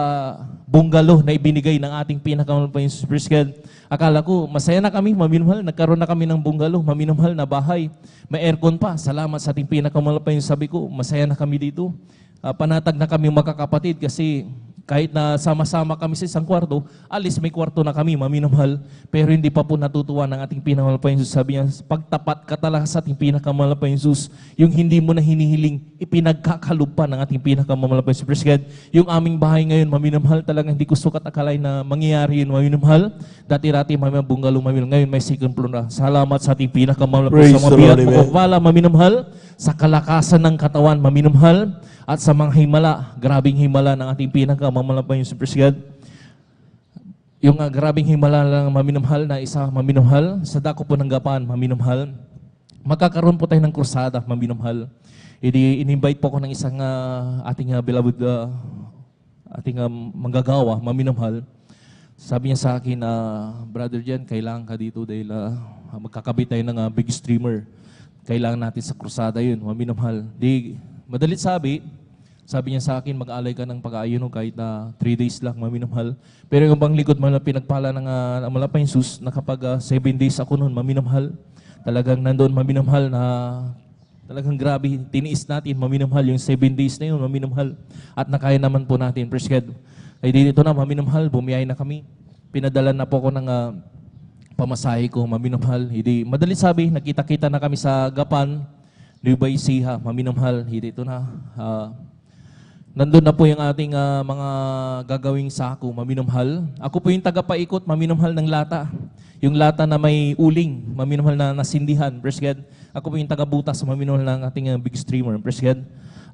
bungalow na ibinigay ng ating pinakamamahal pa yung praise God. Akala ko, masaya na kami, maminamhal. Nagkaroon na kami ng bungalow, maminamhal na bahay. May aircon pa. Salamat sa ating pinakamamahal pa yung sabi ko, masaya na kami dito. Panatag na kami magkakapatid kasi kahit na sama-sama kami sa isang kwarto, alis may kwarto na kami, maminamhal. Pero hindi pa po natutuwa ng ating pinakamahal pa yung Jesus. Sabi niya, pagtapat ka talaga sa ating pinakamahal pa yung Jesus, yung hindi mo na hinihiling, ipinagkakalob pa ng ating pinakamahal pa yung Jesus. God, yung aming bahay ngayon, maminamhal, talagang hindi ko sukat akalay na mangyayari yun, maminamhal. Dati-rati may bungalow, maminamhal. Ngayon may second floor na. Salamat sa ating pinakamahal pa yung sa mga biyat mo pala, maminamhal. Sa kalakasan ng katawan, maminamhal. At sa mga himala, grabing himala ng ating pinakamamahal pa yung Praise God. Yung grabing himala lang maminamhal na isa, maminamhal. Sa dako po ng gapan, maminamhal. Magkakaroon po tayo ng krusada, maminamhal. In-invite po ko ng isang ating beloved, ating manggagawa, maminamhal. Sabi niya sa akin, brother Jan, kailangan ka dito dahil magkakabit tayo ng big streamer. Kailangan natin sa krusada yun, maminamhal. Madalit sabi, Sabi niya sa akin, mag-alay ka ng pag-aayuno kahit na 3 days lang, maminamahal. Pero yung bang likod man na pinagpala ng Amalapay Jesus, na kapag 7 days ako noon, maminamahal. Talagang nandoon, maminamahal na talagang grabe, tiniis natin, maminamahal. Yung 7 days na yun, maminamahal. At nakaya naman po natin, praise God. Ay dito na, maminamahal, bumiyay na kami. Pinadala na po ko ng pamasahe ko, maminamahal. Hindi, madali sabi, nakita-kita na kami sa Gapan, Nueva Ecija, maminamahal. Hindi ito na, nandun na po yung ating mga gagawing sako, maminamahal. Ako po yung tagapaikot, maminamahal ng lata. Yung lata na may uling, maminamahal na nasindihan, praise God. Ako po yung tagabutas, maminamahal ng ating big streamer, praise God.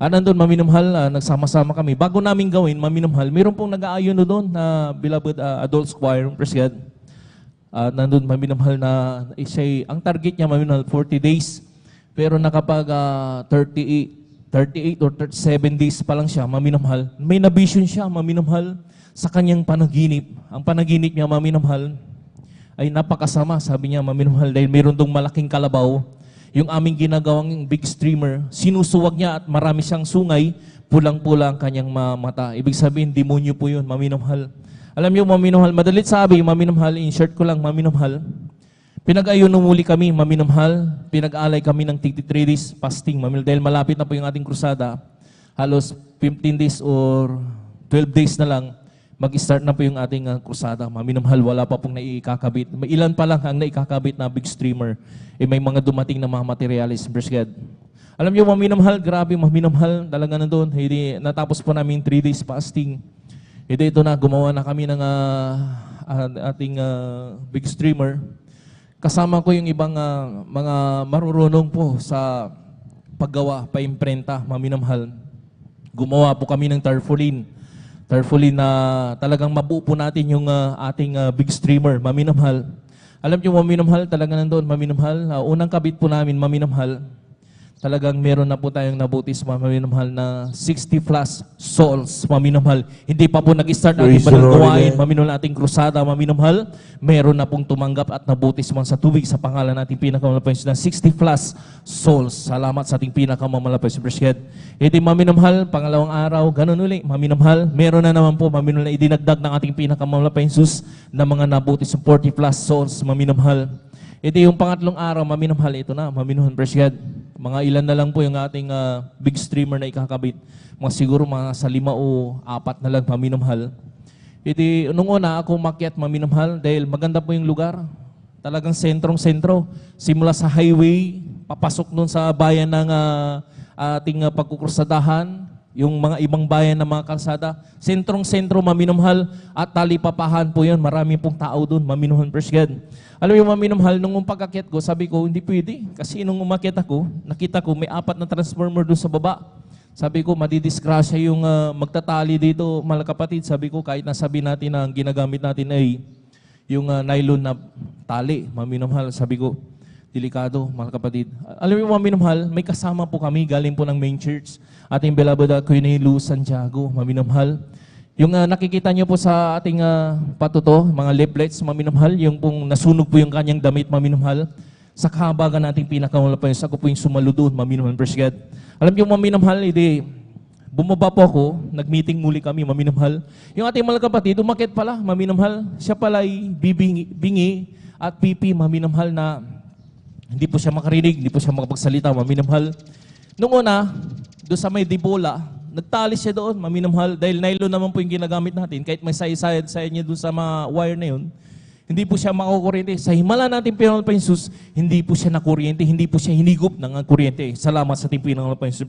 Nandun, maminamahal, nagsama-sama kami. Bago namin gawin, maminamahal, mayroon pong nag-aayon doon na beloved adult choir, praise God. Nandun, maminamahal na, ang target niya, maminamahal, 40 days. Pero nakapag 38 or 37 days pa lang siya, maminamahal. May na-vision siya, maminamahal, sa kanyang panaginip. Ang panaginip niya, maminamahal, ay napakasama, sabi niya, maminamahal, dahil mayroon dong malaking kalabaw. Yung aming ginagawang big streamer, sinusuwag niya at marami siyang sungay, pulang-pula ang kanyang mata. Ibig sabihin, demonyo po yun, maminamahal. Alam niyo, maminamahal, madalit sabi, maminamahal, in short ko lang, maminamahal. Pinag-ayuno muli kami, maminamahal. Pinag-alay kami ng 3 days fasting, maminamahal. Dahil malapit na po yung ating krusada, halos 15 days or 12 days na lang, mag-start na po yung ating krusada. Maminamahal, wala pa pong naikakabit. May ilan pa lang ang naikakabit na big streamer. May mga dumating na mga materialis. Praise God. Alam niyo, maminamahal, grabe, maminamahal. Talaga na doon. Natapos po namin 3 days fasting. Ito na, gumawa na kami ng ating big streamer. Kasama ko yung ibang mga marurunong po sa paggawa, paimprenta, maminamahal. Gumawa po kami ng tarpaulin. Tarpaulin na talagang mabuo po natin yung ating big streamer, maminamahal. Alam niyo, maminamahal, talaga nandoon, maminamahal. Unang kabit po namin, maminamahal. Talagang meron na po tayong nabutis, maminamahal, na 60 plus souls, maminamahal. Hindi pa po nag-start ating panagawain, maminamahal, ating krusada, maminamahal. Meron na pong tumanggap at nabutis man sa tubig sa pangalan nating pinakamalapay na 60 plus souls. Salamat sa ating pinakamalapay sa Preshed. Ito maminamahal, pangalawang araw, ganun uli, maminamahal. Meron na naman po, maminamahal, idinagdag ng ating pinakamalapay Jesus na mga nabutis sa 40 plus souls, maminamahal. Ito yung pangatlong araw, maminamahal, ito na, maminamahal, Preshed. Mga ilan na lang po yung ating big streamer na ikakabit. Mga siguro mga sa 5 o 4 na lang, maminamahal. Nung una ako makyat, maminamahal, dahil maganda po yung lugar. Talagang sentrong-sentro. Simula sa highway, papasok nun sa bayan ng ating pagkukursadahan, yung mga ibang bayan ng mga kalsada. Sentrong-sentro, maminamahal, at talipapahan po yun. Marami pong tao dun, maminamahal, praise God. Alam mo yung maminamahal, nung pag-akyat ko, sabi ko, hindi pwede. Kasi nung umakyat ako, nakita ko may 4 na transformer doon sa baba. Sabi ko, madidisgrasya yung magtatali dito, mga kapatid. Sabi ko, kahit nasabi natin na ang ginagamit natin ay yung nylon na tali, maminamahal. Sabi ko, delikado, mga kapatid. Alam mo, maminamahal, may kasama po kami, galing po ng main church, ating beloved Quinelu Santiago, maminamahal. Yung nakikita niyo po sa ating patuto, mga leaflets, maminamahal, yung pong nasunog po yung kanyang damit, maminamahal. Sa kahabagan nating pinakamalapay, ako po yung sumalo doon, maminamahal, praise God. Alam niyo, maminamahal, bumaba po ako, nag-meeting muli kami, maminamahal. Yung ating mga kapatid, umakyat pala, maminamahal. Siya pala ay bingi at pipi, maminamahal, na hindi po siya makarinig, hindi po siya makapagsalita, maminamahal. Noong una, doon sa may dibola, nagtali siya doon, maminamahal, dahil nylon naman po yung ginagamit natin. Kahit may sayad niya doon sa mga wire na yun, hindi po siya makukuryente. Sa himala natin pinangalan Jesus, hindi po siya nakuryente, hindi po siya hinigup ng kuryente. Salamat sa ating pinangalan Jesus.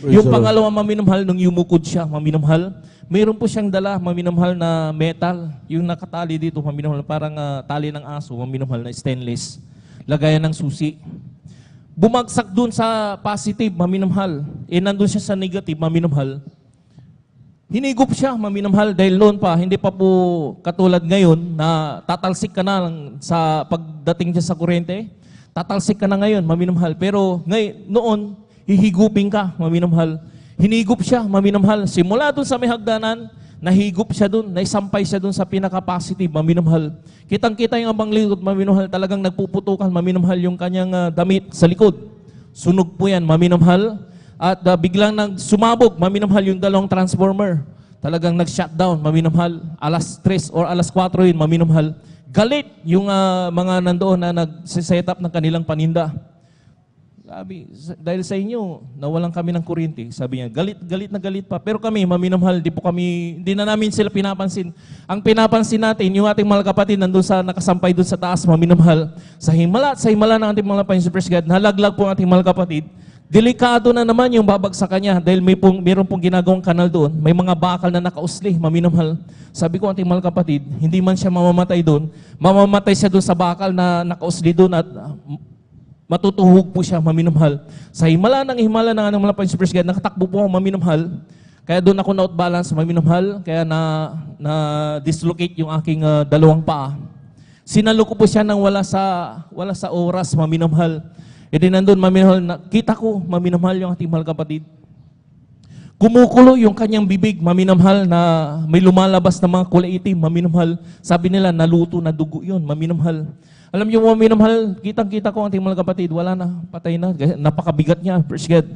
Yung pangalawa, maminamahal, nung yumukod siya, maminamahal, mayroon po siyang dala, maminamahal, na metal. Yung nakatali dito, maminamahal, parang tali ng aso, maminamahal, na stainless. Lagayan ng susi. Bumagsak dun sa positive, maminamahal. Nandun siya sa negative, maminamahal. Hinigup siya, maminamahal, dahil noon pa, hindi pa po katulad ngayon na tatalsik ka na sa pagdating dyan sa kuryente. Tatalsik ka na ngayon, maminamahal. Pero noon, hihigupin ka, maminamahal. Hinigup siya, maminamahal. Simula dun sa may hagdanan, nahigup siya dun, naisampay siya dun sa pinaka-positive, maminamahal. Kitang-kita yung abang likod, maminamahal, talagang nagpuputukan, maminamahal, yung kanyang damit sa likod. Sunog po yan, maminamahal. At biglang sumabog, maminamahal, yung dalawang transformer. Talagang nag-shutdown, maminamahal. Alas 3 or alas 4 yun, maminamahal. Galit yung mga nandoon na nag-set up ng kanilang paninda. Sabi, dahil sa inyo, nawalan kami ng kuryente. Sabi niya, galit na galit pa. Pero kami, maminamahal, hindi na namin sila pinapansin. Ang pinapansin natin, yung ating mga kapatid nandun nakasampay doon sa taas, maminamahal. Sa himala ng ating mga kapatid, Praise God, nalaglag po ang ating mga kapatid. Delikado na naman yung babagsak kanya dahil mayroon pong ginagawang kanal doon. May mga bakal na nakausli, maminamahal. Sabi ko, ating mga kapatid, hindi man siya mamamatay doon, mamamatay siya doon sa bakal na nakausli doon at matutuhog po siya, maminamahal. Sa himala ng ating mga kapatid, Praise God, nakatakbo po ako, maminamahal. Kaya doon ako na-outbalance, maminamahal. Kaya na-dislocate yung aking dalawang paa. Sinalo ko po siya nang wala sa oras, maminamahal. E di nandun, maminamahal, kita ko, maminamahal yung ating mahal kapatid. Kumukulo yung kanyang bibig, maminamahal, na may lumalabas na mga kulay itim, maminamahal. Sabi nila, naluto na dugo yun, maminamahal. Alam niyo, maminamahal, kitang-kita ko ang ating mga kapatid, wala na, patay na, napakabigat niya, Praise God.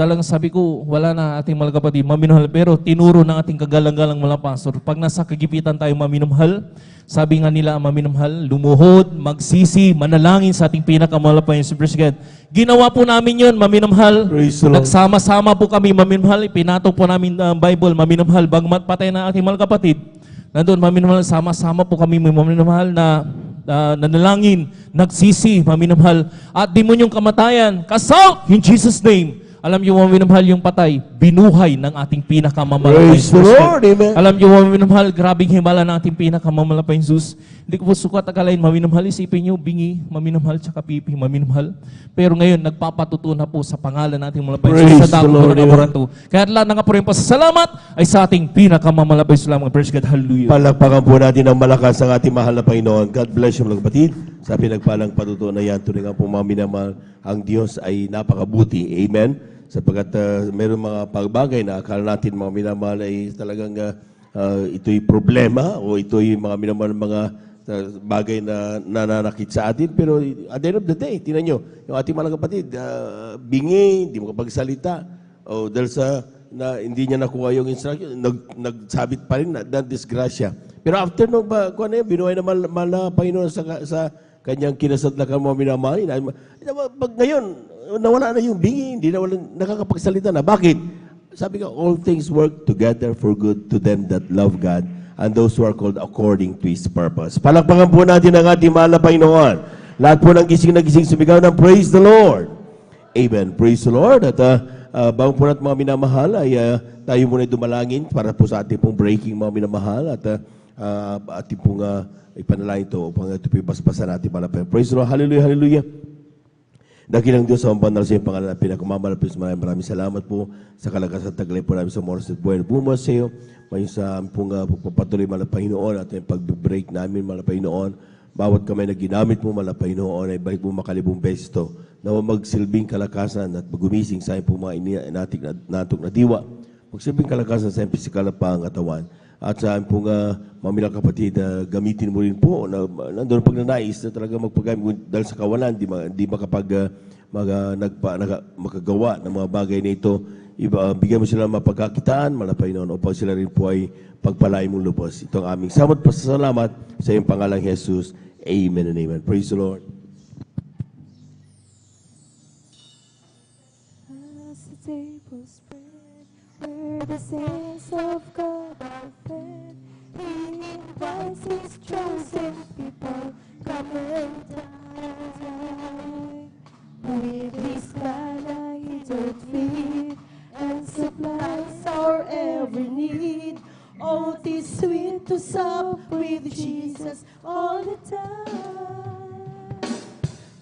Talagang sabi ko, wala na ating mga kapatid, maminamahal. Pero tinuro ng ating kagalang-galang mga pastor, pag nasa kagipitan tayo, maminamahal, sabi nga nila, maminamahal, lumuhod, magsisi, manalangin sa ating pinakamalapay si Praise God. Ginawa po namin yun, maminamahal. Nagsama-sama po kami, maminamahal. Pinatong po namin ang Bible, maminamahal. Bagmat patay na ating mga kapatid, nandun, maminamahal, sama-sama po kami, maminamahal, na nanalangin, nagsisi, maminamahal. At demonyong kamatayan, cast in Jesus' name. Alam niyo, maminamahal, yung patay, binuhay ng ating pinakamamalapay Praise the Lord, amen. Alam niyo, maminamahal, grabing himala ng ating pinakamamalapay Jesus. Hindi ko po sukat akalain, maminamahal, isipin niyo, bingi, maminamahal, tsaka pipi, maminamahal. Pero ngayon, nagpapatuto na po sa pangalan nating malapay Jesus sa dako ng laborato. Kaya lahat na nga po rin pasasalamat ay sa ating pinakamamalapay Jesus. Praise God, hallelujah. Palakpakan po natin ng malakas ang ating mahal na Panginoon. God bless you mga kapatid. Sa pinagpalang patuto na yan, tuloy nga po mga minamahal, ang Diyos ay napakabuti. Amen. Sapagkat mayroong mga pagbagay na akala natin mga minamahal ay talagang ito'y problema o ito'y mga minamahal mga bagay na nananakit sa atin. Pero at the end of the day, tinan nyo, yung ating mga kapatid, bingi, hindi makapagsalita, o dahil sa na hindi niya nakuha yung instruction, nagsabit pa rin na disgrasya. Pero after nung binuhay na mahal na Panginoon sa kanyang kinasadlakan mga minamahal, ngayon, nawala na yung bingi, hindi na nakakapagsalita na. Bakit? Sabi ko, all things work together for good to them that love God and those who are called according to His purpose. Palakpakan po natin ang ating mahal na Panginoon. Lahat po ng gising na gising sumigaw ng praise the Lord. Amen. Praise the Lord. At bago po natin mga minamahal, ay tayo muna dumalangin para po sa ating pong breaking mga minamahal at ating pong ipanalangin ito upang ito pipaspasan natin malapit. Praise the Lord. Hallelujah, hallelujah. Dakilang Diyos sa banal sa iyong pangalan at pinakamalapit. Maraming salamat po sa kalakasan at taglay po namin sa Morris at Buwan. Bumos sa iyo, may sa pong pagpapatuloy malapit Panginoon at yung pag-break namin malapit Panginoon. Bawat kamay na ginamit mo malapit Panginoon ay balik mo makalibong beses ito na magsilbing kalakasan at gumising sa iyong po mga natok na diwa. Magsilbing kalakasan sa iyong pisikal na pangatawan. At sa pong mamilang kapatid, gamitin mo rin po na nandun pag nanais na talaga magpagamit dahil sa kawalan, di makagawa ng mga bagay na ito. Bigyan mo sila mapagkakitaan, malapay noon, upang sila rin po ay pagpalain mong lubos. Ito ang aming samot pasasalamat sa iyong pangalang Jesus. Amen and amen. Praise the Lord. As the table spread, where the saints of God are fed, He invites His chosen people, come and dine. With His manna He doth feed, and supplies our every need. Oh, 'tis sweet to sup with Jesus all the time.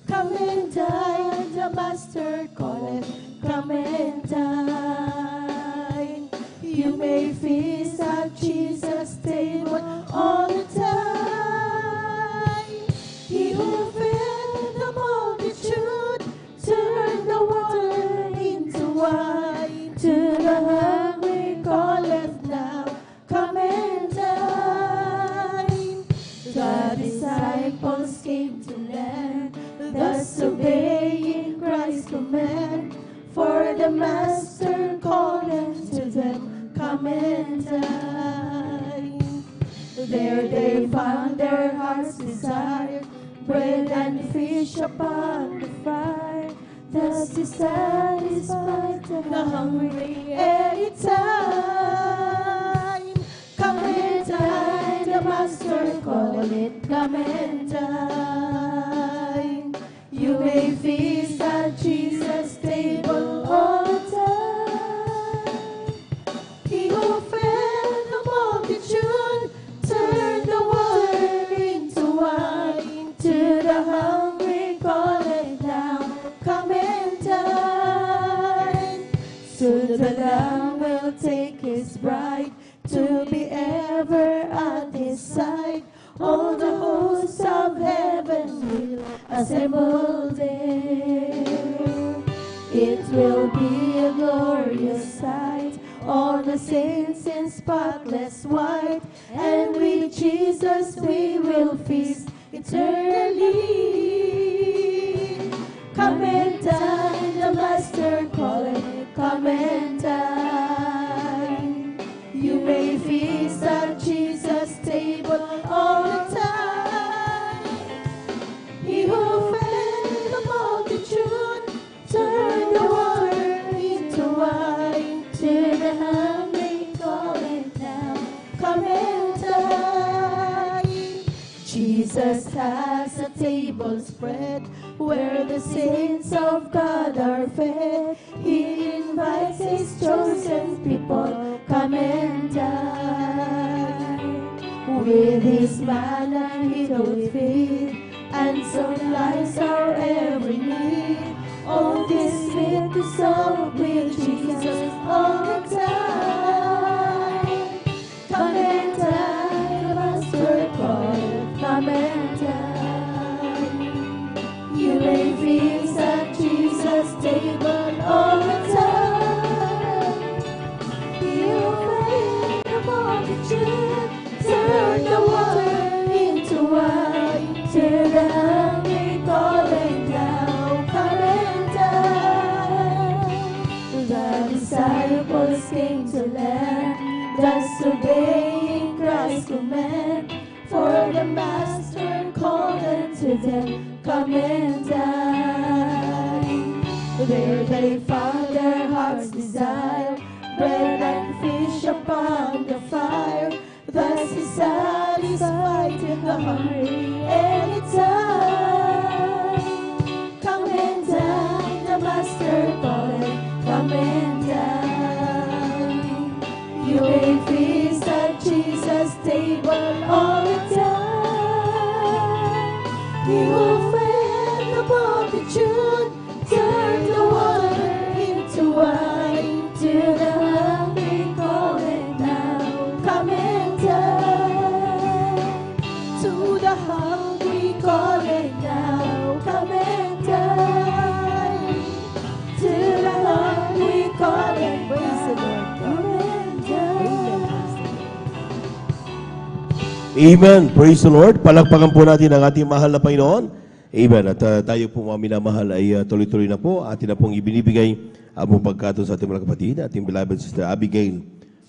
Come and dine, the Master calleth, come and dine. You may feast at Jesus' table all the time. He will fill the multitude, turn the water into wine. To the hungry calleth now, come and dine. The disciples came to learn, thus obeying Christ's command. For the Master There they found their heart's desire, bread and fish upon the fire, thus to satisfy the hungry anytime. Come and dine, the master call it, come and dine. You may feast at Jesus' table all the time. He who fed the multitude turned the water into wine. To the hungry call it now, come and dine. Soon the Lamb will take his bride to be ever at his side. All the hosts of heaven will assemble there. It will be a glorious sight, all the saints in spotless white, and with Jesus we will feast eternally. Come and dine, the Master calling, come and dine. You may feast at Jesus' table all the time. He who fed the multitude turned the water into wine. To the hungry calling now, come and dine. Jesus has a table spread where the saints of God are fed. He invites his chosen people, come and dine. With his manna he doth feed, and supplies our every need. Oh, this sweet to soul with Jesus all the time. Come and dine, the Master calleth, come and dine. You may feast at Jesus' table all the time. You made the multitude turn the water into wine. To the hungry calling now, come and dine. The disciples came to learn, thus obeying Christ's command. For the Master called unto them, come and dine. There they found their heart's desire, bread and fish upon the fire. Thus he satisfied the hungry anytime. Come and dine, the Master calleth, come and dine. You may feast at Jesus' table all the time. He who fed the multitude turned the water into wine. To the hungry calling now, come and dine. To the hungry calling now, come and dine. To the hungry calling, praise the Lord, come and dine. Amen. Praise the Lord. Palakpakan po natin ang ating mahal na Panginoon. Amen. At tayo po mga minamahal ay tuloy-tuloy na po. Atin na pong ibinibigay ang pong pagkatong sa ating mga kapatid, ating beloved sister Abigail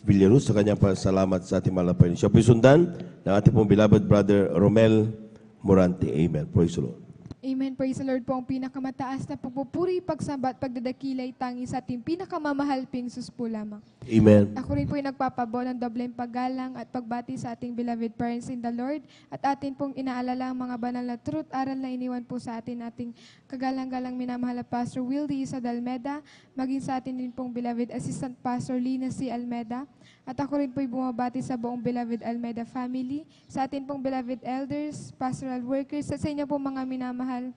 Villaruz sa kanyang pasalamat sa ating mahal na Panginoon. Siya po sundan ng ating pong beloved brother Romel Morante. Amen. Praise the Lord. Amen. Praise the Lord po. Ang pinakamataas na pagpupuri, pagsamba at pagdadakilay tangi sa ating pinakamamahal ping Sus po lamang. Amen. Ako rin po yung nagpapabo ng dobleng paggalang at pagbati sa ating beloved parents in the Lord at atin pong inaalala ang mga banal na truth, aral na iniwan po sa atin ating kagalang-galang minamahal na Pastor Wildy Isa Dalmeda, maging sa atin din pong beloved Assistant Pastor Lina C. Almeda. At ako rin po'y bumabati sa buong beloved Almeda family, sa atin pong beloved elders, pastoral workers, at sa inyo pong mga minamahal.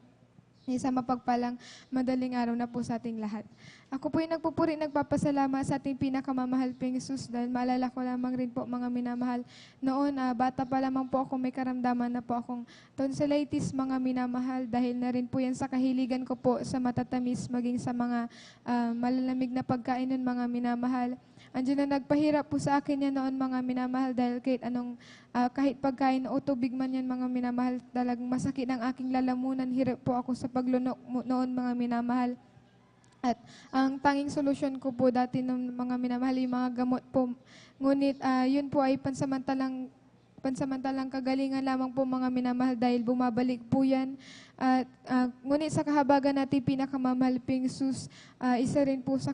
Isang mapagpalang madaling araw na po sa ating lahat. Ako po yung nagpupuri, nagpapasalamat sa ating pinakamamahal pong Jesus dahil maalala ko lamang rin po mga minamahal. Noon, bata pa lamang po ako, may karamdaman na po akong tonsillitis mga minamahal dahil na rin po yan sa kahiligan ko po sa matatamis maging sa mga malalamig na pagkain nun mga minamahal. Andiyan na nagpahirap po sa akin yan noon mga minamahal dahil kahit pagkain o tubig man yan mga minamahal, talagang masakit ang aking lalamunan. Hirap po ako sa paglunok noon mga minamahal. At ang tanging solusyon ko po dati ng mga minamahal, yung mga gamot po. Ngunit yun po ay pansamantalang pansamantalang kagalingan lamang po mga minamahal dahil bumabalik po yan. At ngunit sa kahabagan natin pinakamamahal ping Jesus, isa rin po sa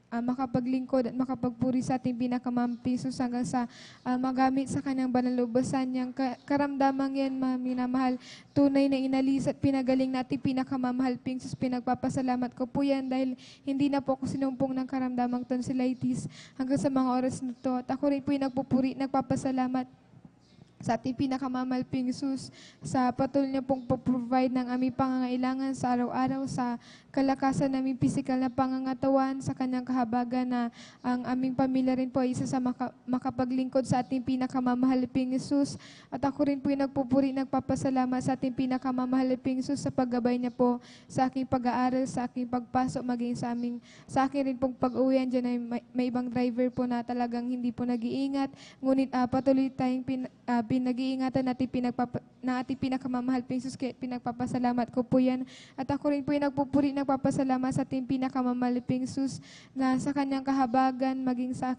makapaglingkod at makapagpuri sa ating pinakamampisos hanggang sa magamit sa kanyang banal-lubasan niyang karamdamang yan, minamahal, tunay na inalis at pinagaling natin pinakamamahal pingsus. Pinagpapasalamat ko po yan dahil hindi na po ako sinumpong ng karamdamang tonsillitis hanggang sa mga oras na to. At ako rin po yung nagpapasalamat sa ating pinakamamalping Jesus, sa patuloy niya pong provide ng aming pangangailangan sa araw-araw, sa kalakasan namin pisikal na pangangatawan, sa kanyang kahabagan na ang aming pamilya rin po ay isa sa makapaglingkod sa ating pinakamamalping Jesus. At ako rin po yung nagpapasalamat sa ating pinakamamalping Jesus sa paggabay niya po sa aking pag-aaral, sa aking pagpasok, maging sa akin rin pong pag-uwian. Diyan ay may ibang driver po na talagang hindi po nag-iingat, ngunit patuloy tayong pinag-iingatan natin na ating pinakamamahal ping Jesus, kaya pinagpapasalamat ko po yan. At ako rin po yung nagpapasalamat sa ating pinakamamahal ping Jesus na sa kanyang kahabagan, maging sa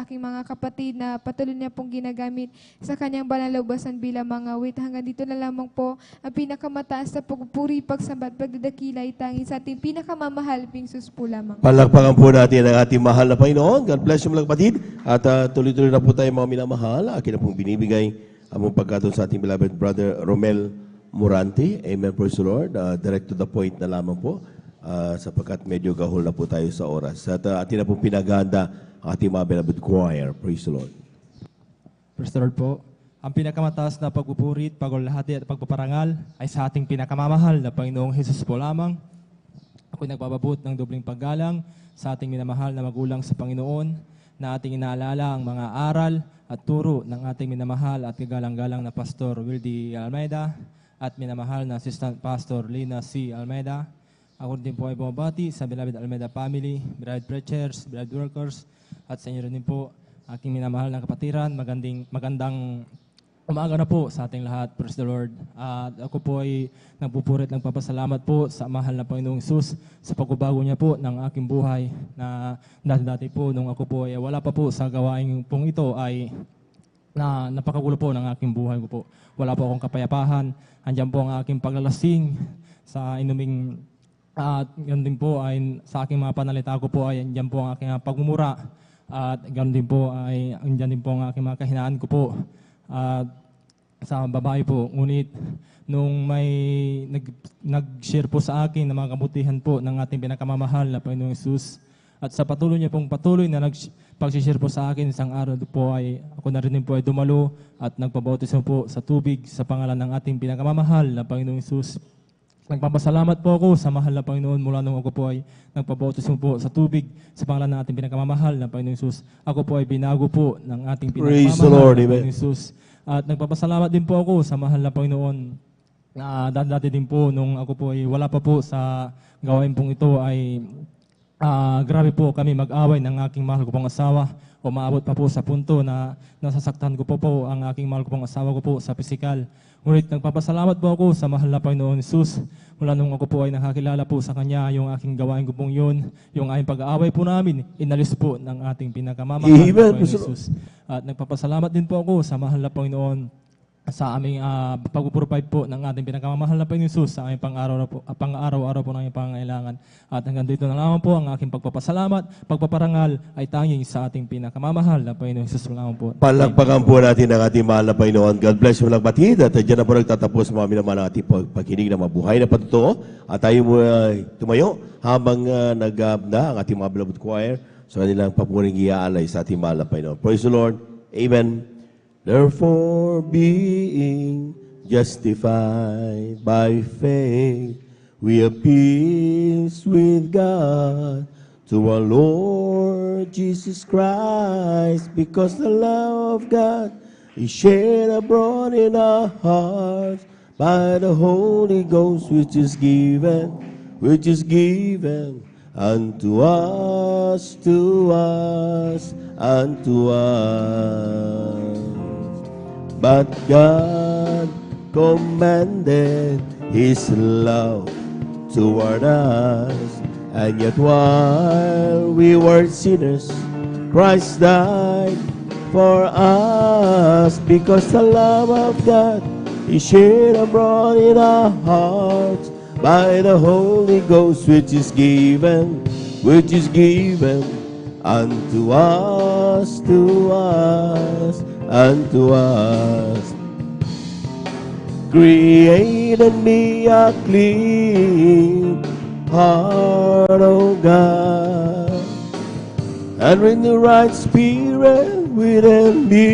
aking mga kapatid na patuloy niya pong ginagamit sa kanyang banal-lubasan bilang mga awit. Hanggang dito na lamang po ang pinakamataas na pagpupuri, pagsambat, pagdadakila ay tanging sa ating pinakamamahal ping Jesus po lamang. Palakpakan po natin ang ating mahal na Panginoon. God bless you mga kapatid. At tuloy-tuloy na po tayo mga minamahal. Akin na pong binibigay ang mong pagkataon sa ating beloved brother Romel Morante. Amen, praise the Lord. Direct to the point na lamang po sapagkat medyo gahol na po tayo sa oras. At atin na pong pinaganda ang ating mga beloved choir. Praise the Lord. Praise the Lord po. Ang pinakamataas na pagpupurit, pagulahati at pagpaparangal ay sa ating pinakamamahal na Panginoong Hesus po lamang. Ako'y nagpapabot ng dobling paggalang sa ating minamahal na magulang sa Panginoon na ating inaalala ang mga aral at turo ng ating minamahal at kagalang-galang na Pastor Wildy Almeida at minamahal na Assistant Pastor Lina C. Almeida. Ako din po ay bumabati sa beloved Almeida family, beloved preachers, beloved workers, at sa inyo rin po, aking minamahal na kapatiran. Magandang umaga na po sa ating lahat. Praise the Lord. At ako po ay nagpupurit, nagpapasalamat po sa mahal na Panginoong Hesus sa pagbabago niya po ng aking buhay na dati po nung ako po ay wala pa po sa gawain pong ito ay na napakagulo po ng aking buhay ko po. Wala po akong kapayapahan. Andiyan po ang aking paglalasing sa inuming at ganoon din po ay sa aking mga panalita ko po ay andiyan po ang aking pagmumura at ganoon din po ay andiyan din po ang aking mga kahinaan ko po at sa babae po. Ngunit nung may nag-share po sa akin ng mga kabutihan po ng ating pinakamamahal na Panginoong Hesus at sa patuloy niya pong patuloy na pag-share po sa akin isang araw po ay ako na rin po ay dumalo at nagpabautismo po sa tubig sa pangalan ng ating pinakamamahal na Panginoong Hesus. Nagpapasalamat po ako sa mahal na Panginoon mula nung ako po ay nagpabautismo po sa tubig sa pangalan ng ating pinakamamahal na Panginoong Hesus. Ako po ay binago po ng ating pinakamamahal na Panginoong Hesus. At nagpapasalamat din po ako sa mahal na Panginoon na dati din po nung ako po ay wala pa po sa gawain pong ito ay grabe po kami mag-away ng aking mahal ko pong asawa. Umaabot pa po sa punto na nasasaktan ko po ang aking mahal ko pong asawa ko po sa pisikal. Ngunit nagpapasalamat po ako sa mahal na Panginoon Hesus. Mula nung ako po ay nakakilala po sa Kanya, yung aking gawain ko pong yun, yung aking pag-aaway po namin, inalis po ng ating pinakamamahal na Panginoon Hesus. At nagpapasalamat din po ako sa mahal na Panginoon sa aming pag-provide po ng ating pinakamamahal na Panginoon Hesus sa aming pang-araw-araw po ng aming pangangailangan. At hanggang dito na lamang po ang aking pagpapasalamat, pagpaparangal ay tanging sa ating pinakamamahal na Panginoon Hesus lamang po. Palakpakan po natin ang ating mahal na Panginoon. God bless you mga kapatid. At dyan na po nagtatapos mga minamahal ng ating pagkinig na mabuhay na patutuo. At tayo mo tumayo habang nag-abda ang ating mga beloved choir sa kanilang papuring iaalay sa ating mahal na Panginoon. Praise the Lord. Amen. Therefore, being justified by faith, we have peace with God through our Lord Jesus Christ, because the love of God is shed abroad in our hearts by the Holy Ghost, which is given unto us, unto us. But God commended His love toward us, and yet while we were sinners, Christ died for us, because the love of God is shared abroad in our hearts by the Holy Ghost, which is given unto us, unto us. Create in me a clean heart, O God, and renew the right spirit within me.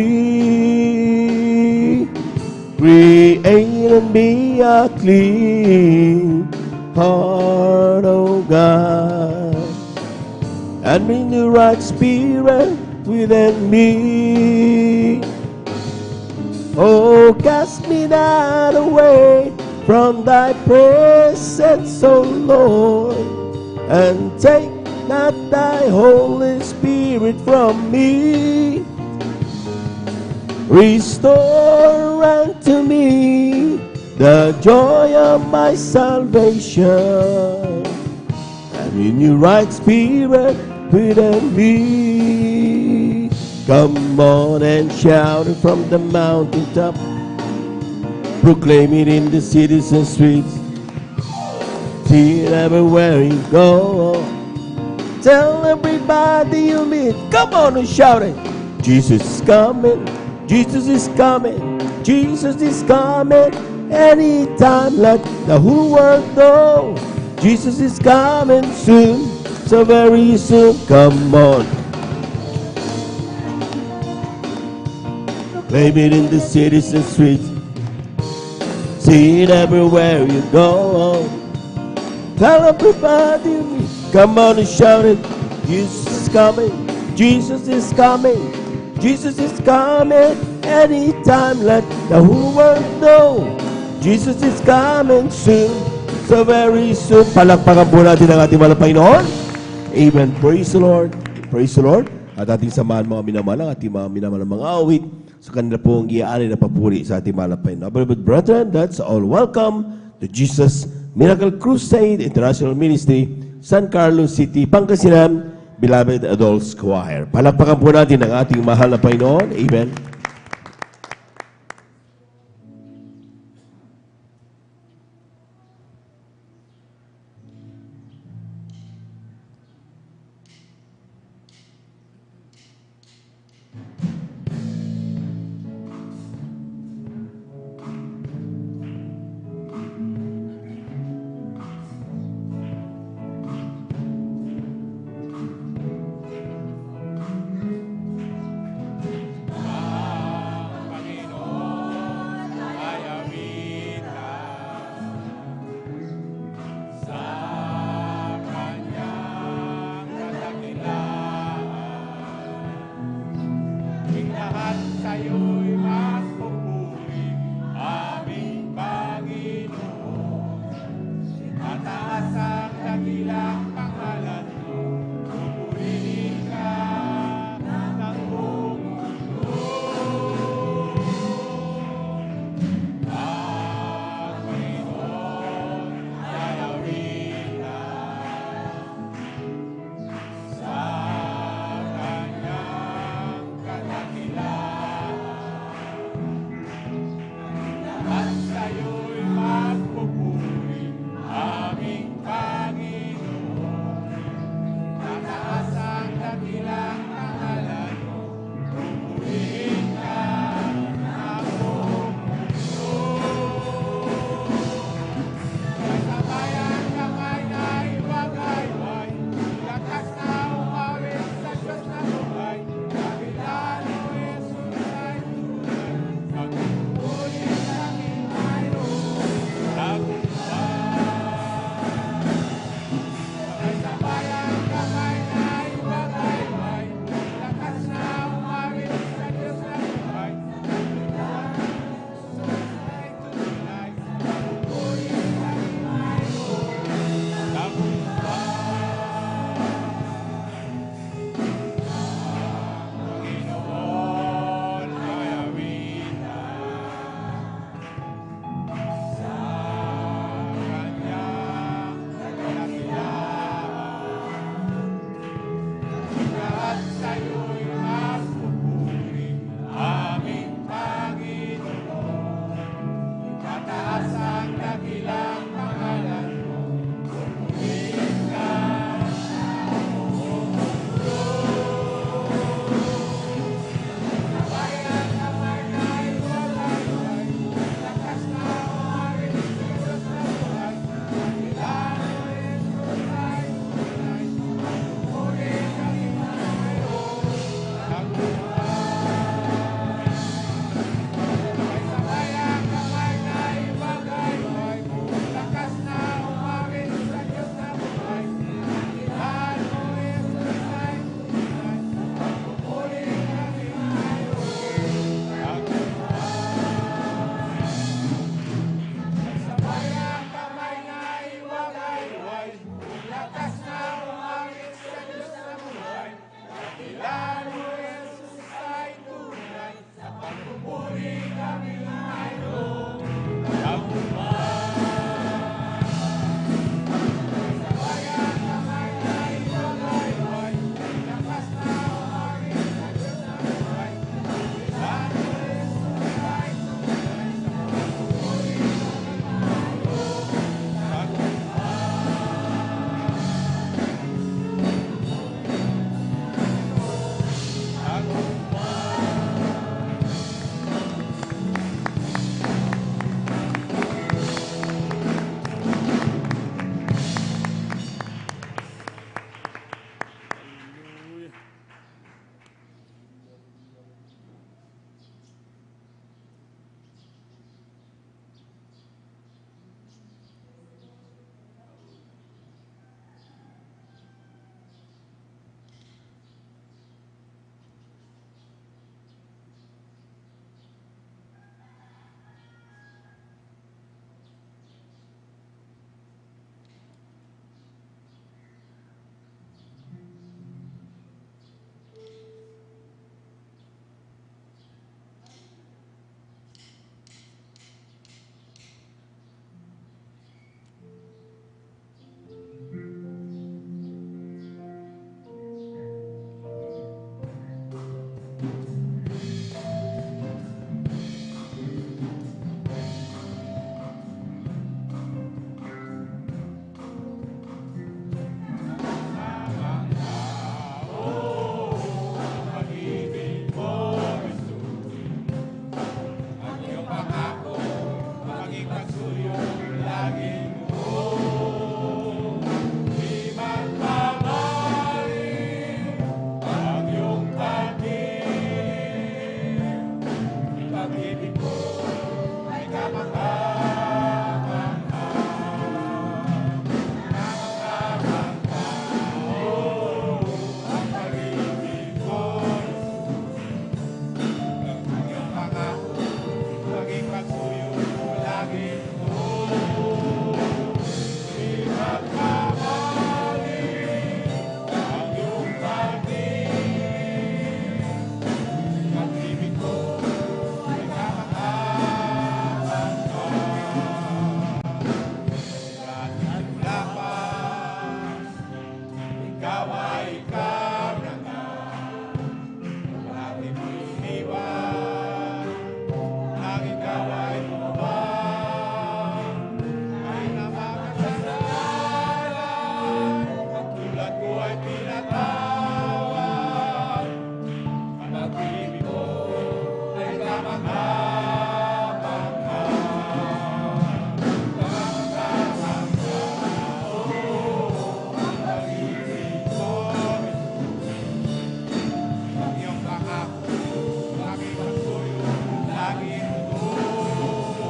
Create in me a clean heart, O God, and renew the right spirit within me. Oh, cast me not away from thy presence, O Lord, and take not thy Holy Spirit from me. Restore unto me the joy of my salvation, and renew right spirit within me. Come on and shout it from the mountaintop, proclaim it in the cities and streets, see it everywhere you go. Tell everybody you meet, come on and shout it. Jesus is coming, Jesus is coming, Jesus is coming. Anytime, let the whole world know Jesus is coming soon, so very soon. Come on, claim it in the cities and streets, see it everywhere you go. Tell everybody you meet, come on and shout it. Jesus is coming, Jesus is coming, Jesus is coming. Anytime, let the whole world know Jesus is coming soon, so very soon. Palakpakan po natin ang ating mahal na Panginoon. Amen. Praise the Lord. Praise the Lord. At ating samahan mga minamahal, ating mga minamahal mga awit sa kanila pong iaari na papuri sa ating mahal na Panginoon. Beloved brethren, that's all. Welcome to Jesus Miracle Crusade International Ministry, San Carlos City, Pangasinan, Beloved Adults Choir. Palakpakan po natin ang ating mahal na Panginoon. Amen. pag-ibig mo ay kamangha-mangha. Ang pag-ibig mo, ang iyong pangako, maging pagsuyo lagi mo. Di magkamali ang iyong pag-ibig. Pag-ibig mo ay kamangha-mangha. Kahit wala pa, ikaw ay ikaw na nga. Lagi mo'y iniwan, ang ikaw ay tumawag. Ay na makasalanan, ang tulad ko ay pinatawad. Pag-ibig mo ay kamangha-mangha. Kamangha-mangha, ang pag-ibig mo. Ang iyong pangako, lagi pagsuyo, lagi tutuloy.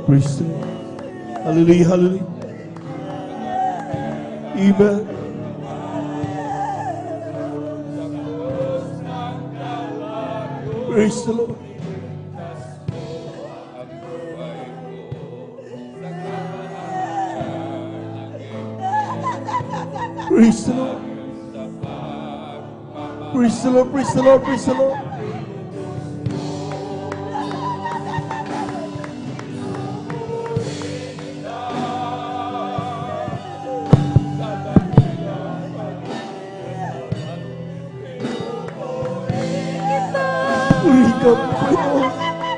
Praise the Lord. Hallelujah, hallelujah. Amen. Praise the Lord. Praise the Lord. Praise the Lord, praise the Lord, praise the Lord.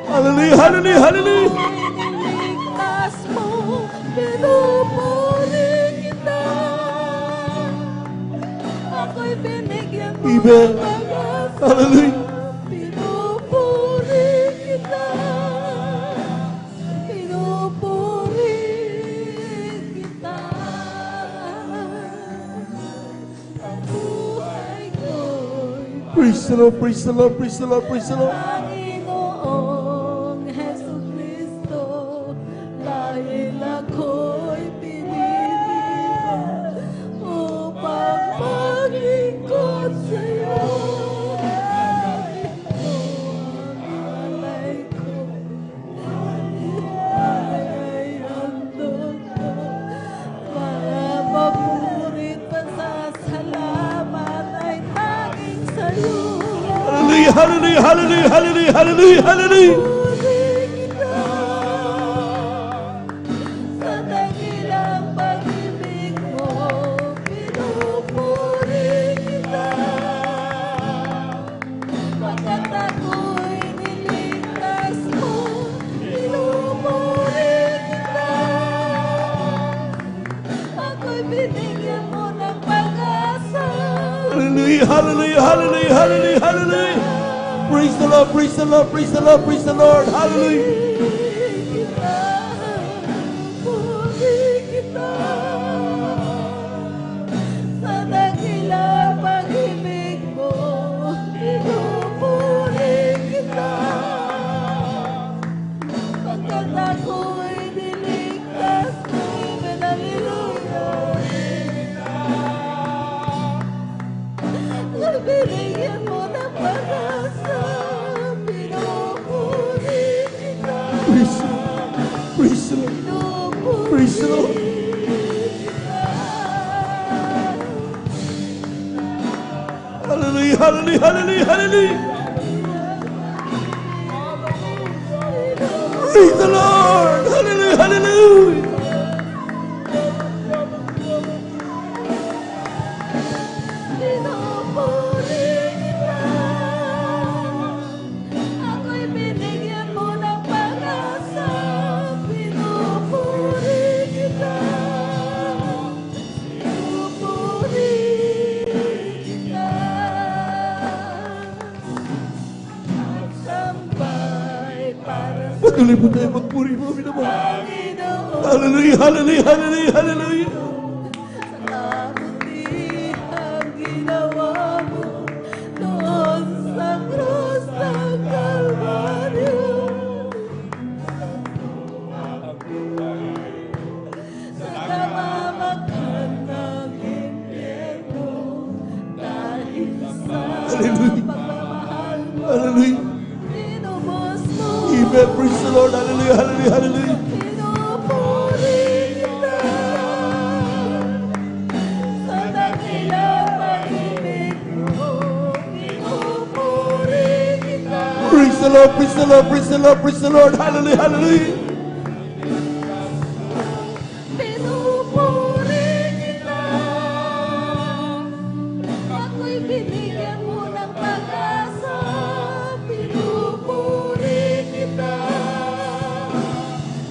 Hallelujah, hallelujah, hallelujah. Iniligtas mo, pinupuri kita. Ako'y binigyan mo Amen. ng pag-asa. Hallelujah. Pinupuri kita. Pinupuri kita. Ang buhay ko'y Praise the Lord, praise the Lord, praise the Lord, praise the Lord. Panginoong Jesucristo, dahil ako'y pinili upang maglingkod sa'yo. Alay ko, ay handog ko, mga maburit pasasalamat ay tanging sa'yo. Hallelujah, hallelujah, hallelujah, hallelujah, hallelujah, hallelujah. Sa dakilang pag-ibig mo, pinupuri kita. Hallelujah, hallelujah, hallelujah, hallelujah, hallelujah. Praise the Lord, praise the Lord, praise the Lord, praise the Lord. Hallelujah. Sa dakilang pag-ibig mo, pinupuri kita. Pagkat ako'y niligtas mo, hallelujah. Binigyan mo ng pag-asa, pinupuri kita. Praise the Lord, praise the Lord, praise the Lord. Hallelujah, hallelujah, hallelujah, hallelujah. Praise the Lord, hallelujah, hallelujah. Ako'y binigyan mo ng pag-asa, pinupuri kita. Pinupuri kita. At sambay para sa Patuloy po tayo magpuri mo, minamahal. Panginoon. Hallelujah, hallelujah, hallelujah, hallelujah. Ang ginawa mo doon sa krus ng Kalbaryo. Sa kamamakan ng impyerno, dahil sa pagmamahal mo, Hallelujah. tinubos mo. Amen, praise the Lord, hallelujah, hallelujah, hallelujah. Pinupuri kita. Sa dakilang pag-ibig mo, pinupuri kita. Praise the Lord, praise the Lord, praise the Lord, praise the Lord, hallelujah, hallelujah. Pinupuri kita. Ako'y binigyan mo ng pag-asa. Pinupuri kita.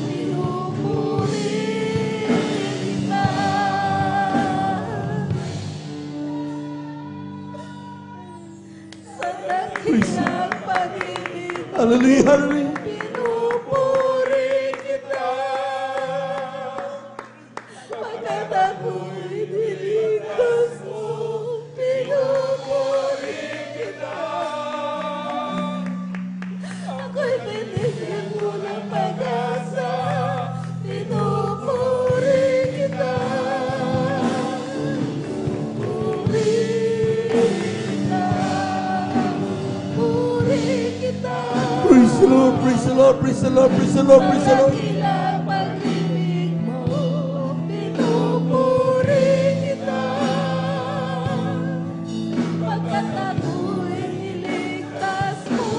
Pinupuri kita. Sa dakilang pag-ibig mo, Hallelujah, hallelujah. pinupuri kita. Pagkat ako'y niligtas mo, pinupuri kita. Ako'y binigyan mo ng pag-asa, pinupuri kita. Puri kita. Puri kita. Praise the Lord, praise the Lord, praise the Lord, praise the Lord, praise the Lord. Dakilang pag-ibig mo, pinupuri kita. Pagkat ako'y niligtas mo,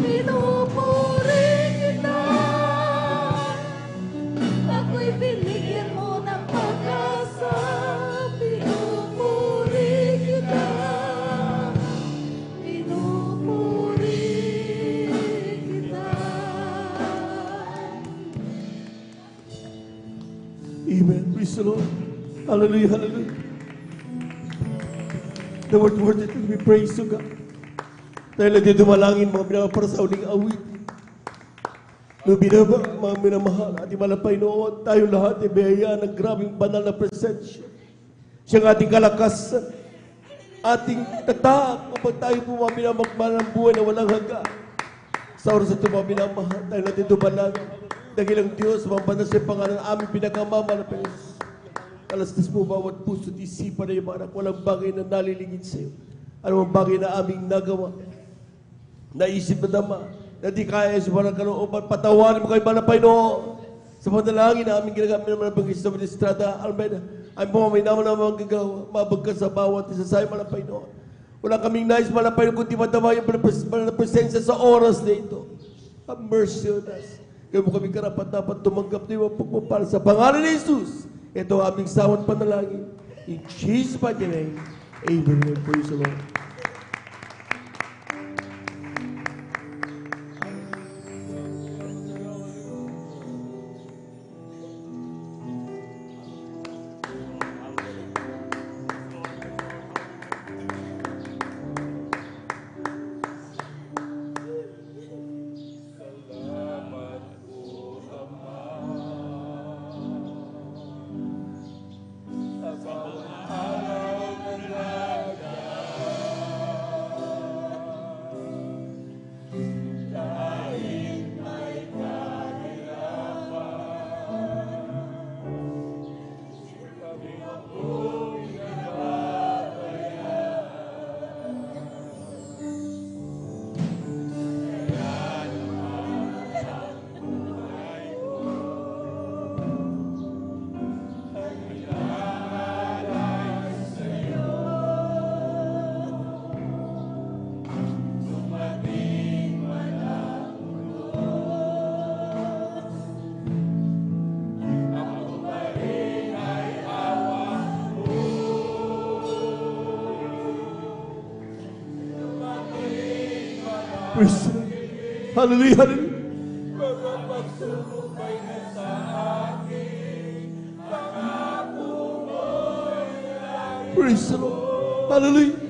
pinupuri kita. Ako'y binigyan mo ng pag-asa, pinupuri kita. Pinupuri kita. Amen, praise the Lord. Hallelujah, hallelujah. The word worthy to be praised to God. Dahil natin dumalangin mga minamahal para sa uling awit. Nung binaba, mga minamahal, ating malapay noon, tayo lahat ay biyaya ng grabing banal na presensya. Siyang ating kalakasan, ating tatak kapag tayo po mga minamahal ng buhay na walang hanggan. Sa oras na ito mga minamahal, tayo natin dumalangin. Dakilang Diyos, mabanal sa pangalan ng aming pinakamamahal na Panginoon. Alastas mo bawat puso at isipan na yung mga anak. Walang bagay na nalilingid sa iyo. Anumang bagay na aming nagawa, naisip na dama, na di kaya sa parang kalooban, patawarin mo kayo mga Panginoon. Sa panalangin na aming ginagamit naman ng Panginoon sa Estrada Almeida, ay pumamay naman ang mga gagawa, mabagkas sa bawat isa sa iyo mga Panginoon. Wala kaming nais mga Panginoon, kundi madama yung presensya sa oras na ito. Have mercy on us. Kaya mo kami karapat dapat tumanggap na yung pagpapala sa pangalan ni Jesus. Ito ang aming sawat panalangin. In Jesus' mighty name, amen. Praise the Lord. Praise the Lord. Hallelujah, hallelujah. Praise the Lord. Hallelujah.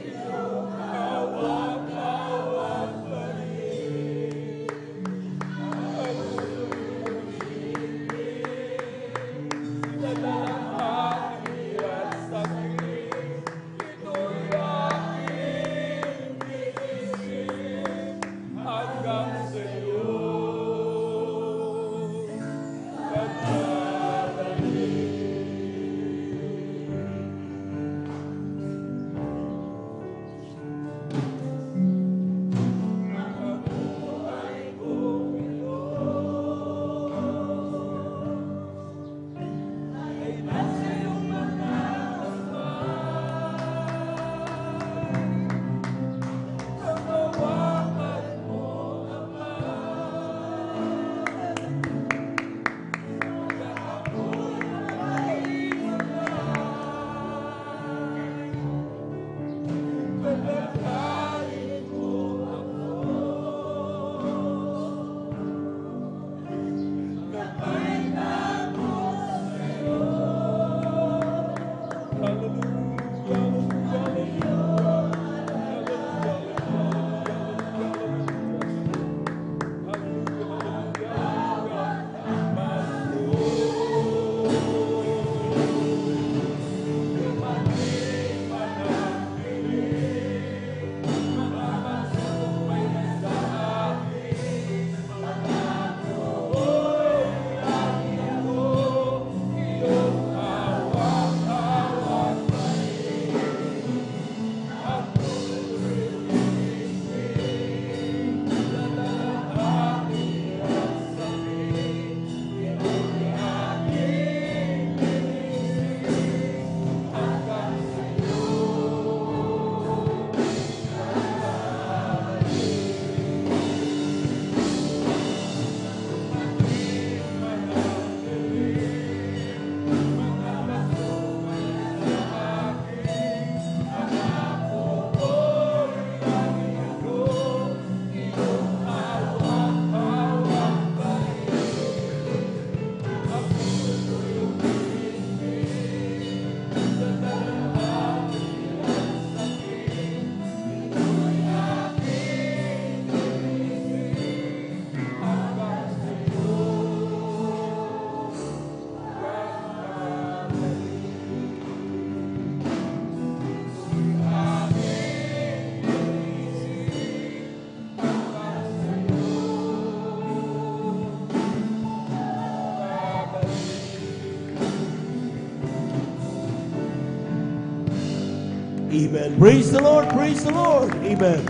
Amen. Praise the Lord. Praise the Lord. Amen.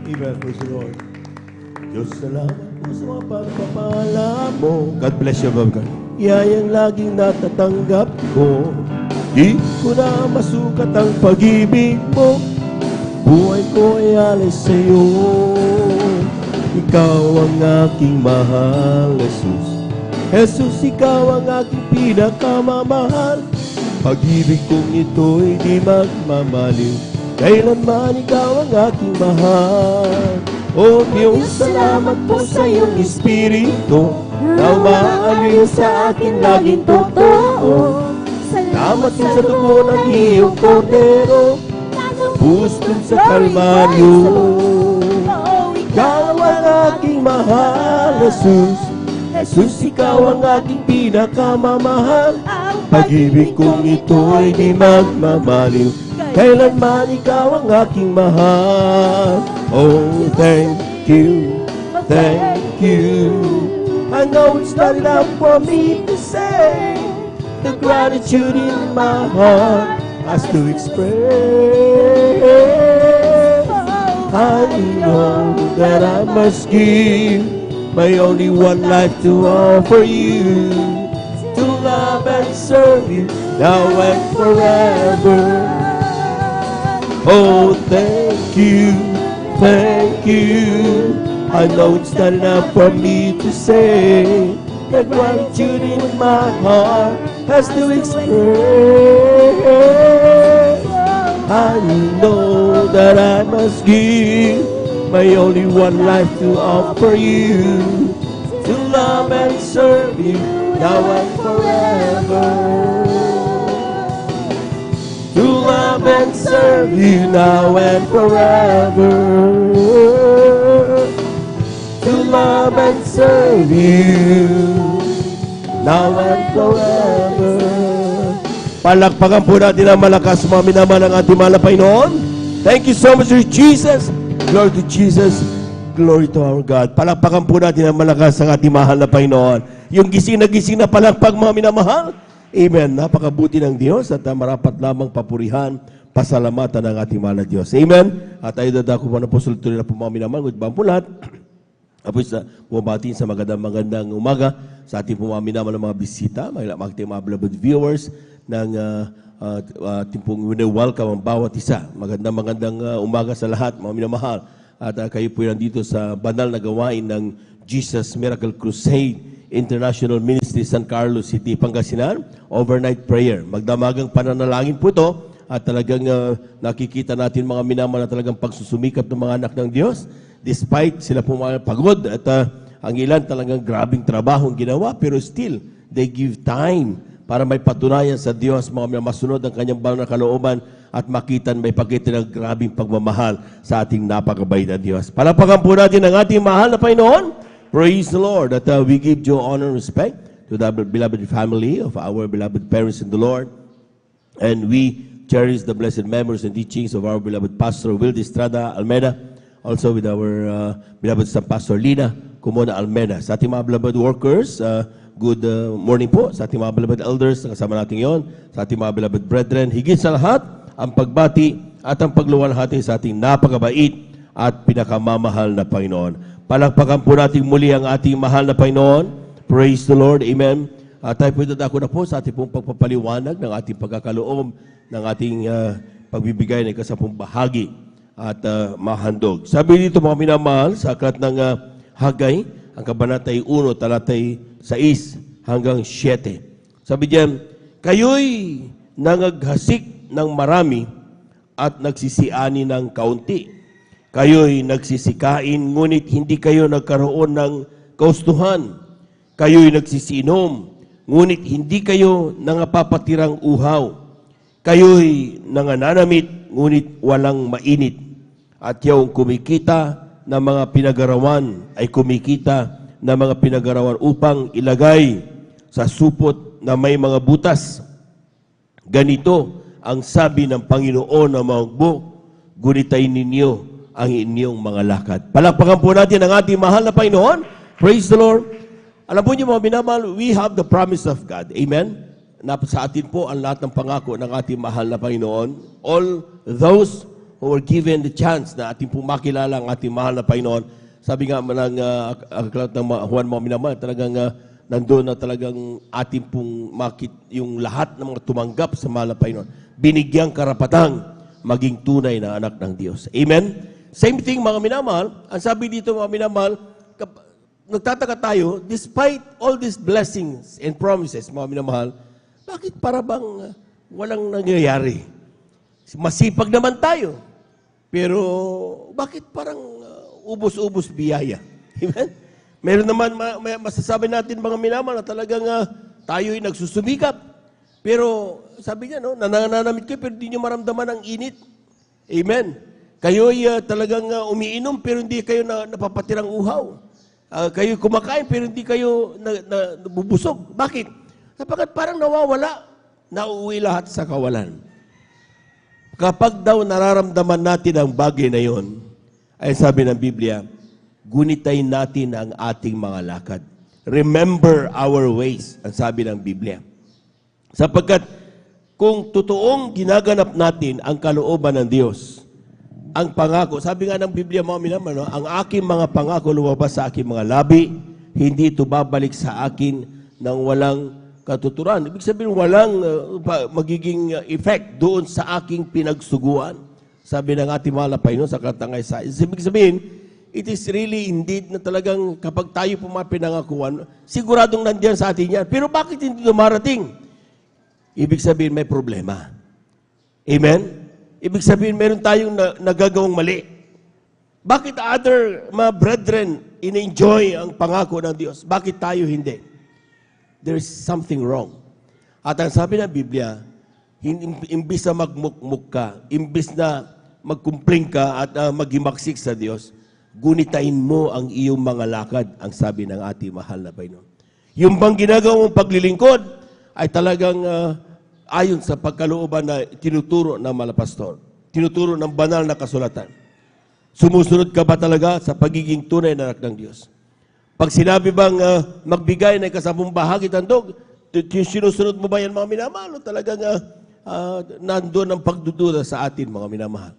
Amen. Praise the Lord. Diyos, salamat po sa mga pagpapala mo. God bless you, Brother God. Yayang laging natatanggap ko. Di ko na masukat ang pag-ibig mo. Buhay ko ay alay sa iyo. Ikaw ang aking mahal, Jesus. Jesus, ikaw ang aking pinakamamahal. Pag-ibig kong ito'y di magmamaliw. Kailanman ikaw ang aking mahal. O Diyos, salamat po sa iyong Espiritu na umaalin sa akin laging totoo. Salamat sa dugo ng iyong kordero, puston sa Kalbaryo. Ikaw ang aking mahal, Jesus. Jesus, ikaw ang aking pinakamamahal. Pag-ibig kong ito'y di magmamaliw. Kailanman ikaw ang aking mahal. Oh, thank you, thank you. I know it's not enough for me to say. The gratitude in my heart has to express. I know that I must give my only one life to offer you, to love and serve you now and forever. Oh, thank you, thank you. I know it's not enough for me to say. The gratitude in my heart has to express. I know that I must give my only one life to offer you, to love and serve you now and forever. To love and serve you now and forever. To love and serve you now and forever. Palakpakan po natin ang malakas mga minamahal ng ating mahal na Panginoon. Thank you so much, Jesus. Glory to Jesus. Glory to our God. Palakpakan po natin ang malakas ang ating mahal na Panginoon. Yung gising na palakpak mga minamahal. Amen. Napakabuti ng Diyos at marapat lamang papurihan, pasalamatan ng ating mahal na Diyos. Amen. At tayo dadako po na po sultuloy na po mga minamahal. Good bang pulat. Tapos bumatiin sa magandang umaga sa ating pumaminamahal ng mga bisita, mga beloved viewers ng ating pong welcome ang bawat isa. Magandang umaga sa lahat, mga minamahal. At kayo po nandito sa banal na gawain ng Jesus Miracle Crusade International Ministry, San Carlos City, Pangasinan. Overnight prayer. Magdamagang pananalangin po ito at talagang nakikita natin mga minamahal na talagang pagsusumikap ng mga anak ng Diyos. Despite sila po mga pagod at ang ilan talagang grabing trabaho ang ginawa, pero still, they give time para may patunayan sa Diyos, mga masunod ang kanyang banal na kalooban at may pakita ng grabing pagmamahal sa ating napakabait na Diyos. Palapakan po natin ang ating mahal na Panginoon. Praise the Lord. That we give due honor and respect to the beloved family of our beloved parents in the Lord. And we cherish the blessed memories and teachings of our beloved Pastor Wildy Estrada Almeida, also with our beloved Pastor Lina Kumona Almeida. Sa ating mga beloved workers, good morning po sa ating mga beloved elders na kasama natin yon, sa ating mga beloved brethren. Higit sa lahat, ang pagbati at ang pagluwalhati sa ating napakabait at pinakamamahal na Panginoon. Palakpakan po natin muli ang ating mahal na Panginoon. Praise the Lord. Amen. Tayo po dadako na po sa ating pong pagpapaliwanag ng ating pagkakaloob, ng ating pagbibigay ng kasapong bahagi at mahandog. Sabi dito mga minamahal sa aklat ng Hagay, ang kabanatay 1, talatay 6 hanggang 7. Sabi diyan, kayo'y nangaghasik ng marami at nagsisiani ng kaunti. Kayo'y nagsisikain, ngunit hindi kayo nagkaroon ng kaustuhan. Kayo'y nagsisinom, ngunit hindi kayo nangapapatirang uhaw. Kayo'y nangananamit, ngunit walang mainit. At yung kumikita ng mga pinagarawan ay kumikita ng mga pinagarawan upang ilagay sa supot na may mga butas. Ganito ang sabi ng Panginoon na maugbo, gunitain ninyo ang inyong mga lakad. Palakpakan po natin ang ating mahal na Panginoon. Praise the Lord. Alam po niyo mga minamahal, we have the promise of God. Amen? Na sa atin po ang lahat ng pangako ng ating mahal na Panginoon. All those who were given the chance na ating pong makilala ang ating mahal na Panginoon. Sabi nga ng aklat ng Juan mga minamahal, talagang nandoon na talagang ating pong yung lahat ng mga tumanggap sa mahal na Panginoon. Binigyang karapatang maging tunay na anak ng Diyos. Amen? Same thing mga minamahal. Ang sabi dito mga minamahal, nagtataka tayo, despite all these blessings and promises, mga minamahal, bakit para bang walang nangyayari? Masipag naman tayo. Pero bakit parang ubos-ubos biyaya? Amen? Meron naman masasabi natin mga minamahal na talagang tayo'y nagsusumikap. Pero sabi niya, no, nananamit kayo pero hindi nyo maramdaman ang init. Amen? Kayo'y talagang umiinom pero hindi kayo napapatirang uhaw. Kayo kumakain pero hindi kayo nabubusog. Bakit? Sapagkat parang nawawala, nauuwi lahat sa kawalan. Kapag daw nararamdaman natin ang bagay na yon, ay sabi ng Biblia, gunitain natin ang ating mga lakad. Remember our ways, ang sabi ng Biblia. Sapagkat kung totoong ginaganap natin ang kalooban ng Diyos, ang pangako, sabi nga ng Biblia mga minamahal, no, ang aking mga pangako lumabas sa aking mga labi, hindi ito babalik sa akin nang walang katuturan. Ibig sabihin, walang magiging effect doon sa aking pinagsuguan. Sabi ng ating mahal na Panginoon sa aklat ng Isaiah. Ibig sabihin, it is really indeed na talagang kapag tayo po mga pinangakuan, siguradong nandiyan sa atin yan. Pero bakit hindi dumarating? Ibig sabihin, may problema. Amen? Ibig sabihin, meron tayong nagagawang mali. Bakit other mga brethren in-enjoy ang pangako ng Diyos? Bakit tayo hindi? There is something wrong. At ang sabi ng Biblia, imbis na magmukmuk ka, imbis na magkumpling ka at maghimaksik sa Diyos, gunitain mo ang iyong mga lakad, ang sabi ng ating mahal na Panginoon. Yung bang ginagawa mong paglilingkod ay talagang ayon sa pagkalooban na tinuturo ng mga pastor, tinuturo ng banal na kasulatan. Sumusunod ka ba talaga sa pagiging tunay na anak ng Diyos? Pag sinabi bang magbigay ng kasampung bahagi tandog, sinusunod mo ba yan mga minamahal? O talagang nandun ang pagdududa sa atin mga minamahal?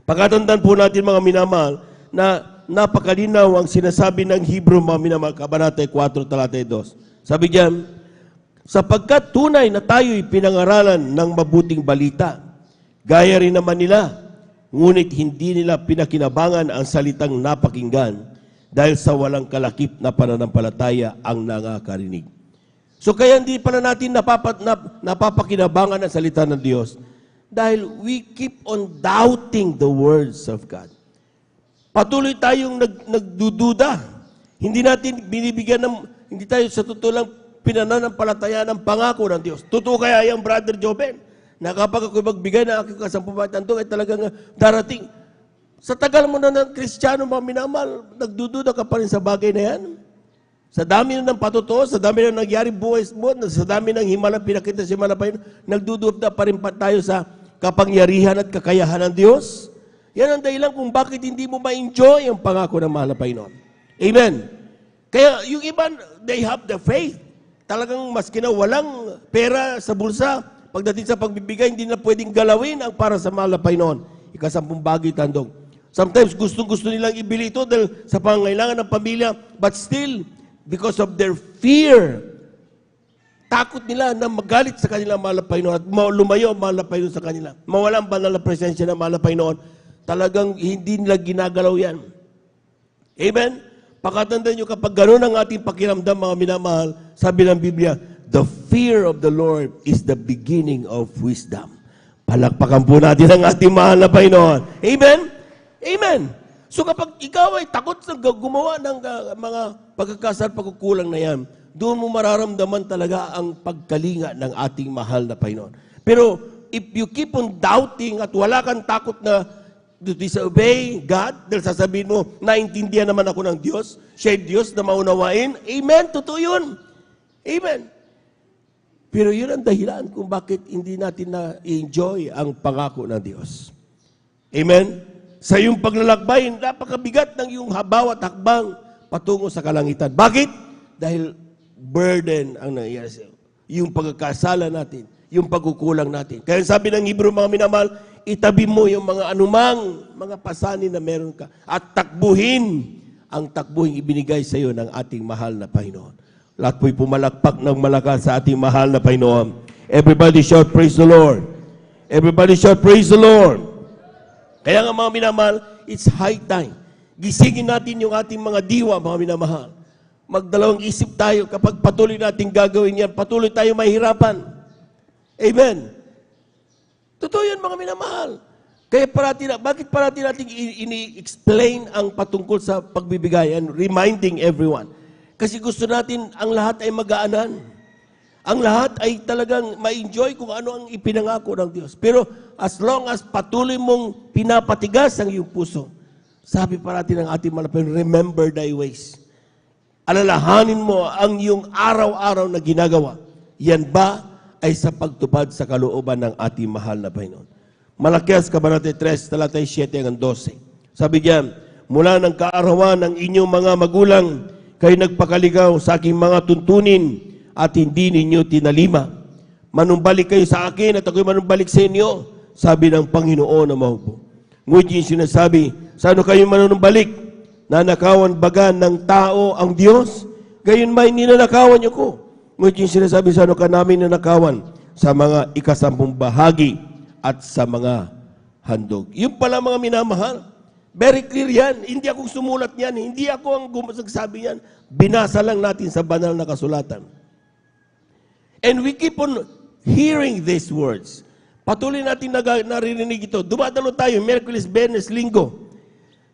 Pagkatandaan po natin mga minamahal na napakalinaw ang sinasabi ng Hebrew mga minamahal, Kabanata 4, Talata 2. Sabi diyan, sapagkat tunay na tayo'y pinangaralan ng mabuting balita, gaya rin naman nila, ngunit hindi nila pinakinabangan ang salitang napakinggan dahil sa walang kalakip na pananampalataya ang nangakarinig. So kaya hindi pala natin napapakinabangan ang salita ng Diyos dahil we keep on doubting the words of God. Patuloy tayong nagdududa. Hindi natin binibigyan hindi tayo sa totoo lang pinananampalataya ng pangako ng Diyos. Totoo kaya yung Brother Joben, na kapag ako magbigay ng aking kasampung tandog ay talagang darating. Sa tagal mo na ng Kristiyano, mga minamahal, nagdududa ka pa rin sa bagay na yan. Sa dami na ng patotoo, sa dami na nangyari buhay mo, sa dami ng himala, pinakita si Malapay, nagdududa pa rin pa tayo sa kapangyarihan at kakayahan ng Diyos. Yan ang dahilan kung bakit hindi mo ma-enjoy ang pangako ng mahal na Panginoon. Amen. Kaya yung iba, they have the faith. Talagang maski na walang pera sa bulsa, pagdating sa pagbibigay, hindi na pwedeng galawin ang para sa mahal na Panginoon. Ikasampung bagay tandog. Sometimes gustong-gusto nilang ibili ito dahil sa pangangailangan ng pamilya, but still, because of their fear, takot nila na magalit sa kanilang mahal na Panginoon at lumayo ang mahal na Panginoon sa kanila. Mawalang banal na presensya ng mahal na Panginoon. Talagang hindi nila ginagalaw yan. Amen? Pakatandaan nyo, kapag gano'n ang ating pakiramdam, mga minamahal, sabi ng Biblia, the fear of the Lord is the beginning of wisdom. Palakpakan po natin ang ating mahal na Panginoon. Amen? Amen. So kapag ikaw ay takot sa gumawa ng mga pagkakasal, pagkukulang na yan, doon mo mararamdaman talaga ang pagkalinga ng ating mahal na Panginoon. Pero if you keep on doubting at wala kang takot na disobey God, dahil sasabihin mo, naintindihan naman ako ng Diyos, siya Diyos na maunawain, amen, totoo yun. Amen. Pero yun ang dahilan kung bakit hindi natin na-enjoy ang pangako ng Diyos. Amen. Sa iyong paglalakbay, napakabigat ng iyong bawat hakbang patungo sa kalangitan. Bakit? Dahil burden ang nangyayari sa iyo. Yung pagkakasala natin, yung pagkukulang natin. Kaya sabi ng Hebrew, mga minamahal, itabi mo yung mga anumang mga pasanin na meron ka at takbuhin ang takbuhin ibinigay sa iyo ng ating mahal na Panginoon. Lahat po'y pumalakpak ng malakas sa ating mahal na Panginoon. Everybody shout, praise the Lord. Everybody shout, praise the Lord. Kaya nga mga minamahal, it's high time. Gisingin natin yung ating mga diwa, mga minamahal. Magdalawang isip tayo kapag patuloy natin gagawin yan, patuloy tayo mahirapan. Amen. Totoo yan mga minamahal. Kaya bakit parati natin ini-explain ang patungkol sa pagbibigay and reminding everyone? Kasi gusto natin ang lahat ay magaanan. Ang lahat ay talagang ma-enjoy kung ano ang ipinangako ng Diyos. Pero as long as patuloy mong pinapatigas ang iyong puso, sabi parati ng ating malapit, remember thy ways. Alalahanin mo ang iyong araw-araw na ginagawa. Yan ba ay sa pagtupad sa kalooban ng ating mahal na Panginoon? Malakias, Kabanata 3, Talata 7 hanggang 12. Sabi diyan, mula ng kaarawan ng inyong mga magulang, kayo nagpakaligaw sa aking mga tuntunin, at hindi ninyo tinalima. Manumbalik kayo sa akin at ako'y manumbalik sa inyo, sabi ng Panginoon na mahupo. Ngunit yung sinasabi, saan kayo manumbalik? Nanakawan baga ng tao ang Diyos? Gayon may ninanakawan niyo ko. Ngunit yung sinasabi, saan ka namin nanakawan? Sa mga ikasampung bahagi at sa mga handog. Yung pala mga minamahal, very clear yan. Hindi akong sumulat yan. Hindi ako ang gumasagsabi yan. Binasa lang natin sa banal na kasulatan. And we keep on hearing these words. Patuloy natin naririnig ito. Dumadalo tayo, Miyerkules, Biyernes, Linggo.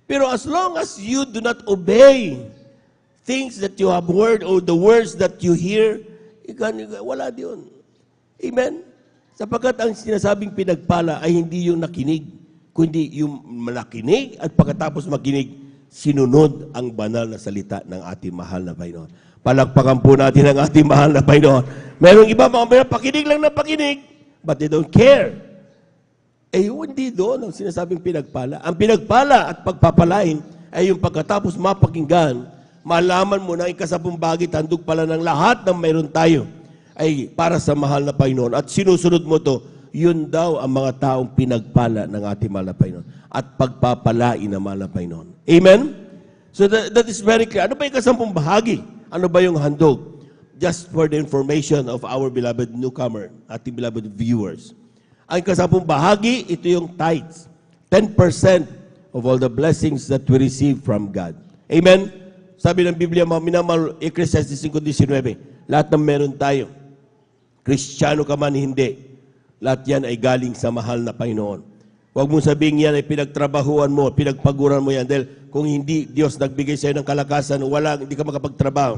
Pero as long as you do not obey things that you have heard or the words that you hear, wala diyon. Amen? Sapagkat ang sinasabing pinagpala ay hindi yung nakinig, kundi yung nakinig at pagkatapos makinig, sinunod ang banal na salita ng ating mahal na Panginoon. Palakpakan po natin ang ating mahal na Panginoon. Merong iba mga pakinig lang na pakinig, but they don't care. Hindi doon ang sinasabing pinagpala. Ang pinagpala at pagpapalain ay yung pagkatapos mapakinggan, malaman mo na ikasapong bagit, handog pala ng lahat ng mayroon tayo ay para sa mahal na Panginoon. At sinusunod mo to, yun daw ang mga taong pinagpala ng ating mahal na Panginoon. At pagpapalain ng mahal na Panginoon. Amen? So that is very clear. Ano ba yung kasampung bahagi? Ano ba yung handog? Just for the information of our beloved newcomer, ating beloved viewers. Ang kasampung bahagi, ito yung tithes. 10% of all the blessings that we receive from God. Amen? Sabi ng Biblia, mga minamahal, Ecclesiastes 5:19, lahat ng meron tayo, Kristiyano ka man, hindi. Lahat yan ay galing sa mahal na Panginoon. Huwag mong sabihin yan ay pinagtrabahuan mo, pinagpaguran mo yan. Dahil kung hindi Diyos nagbigay sa'yo ng kalakasan, hindi ka makapagtrabaho.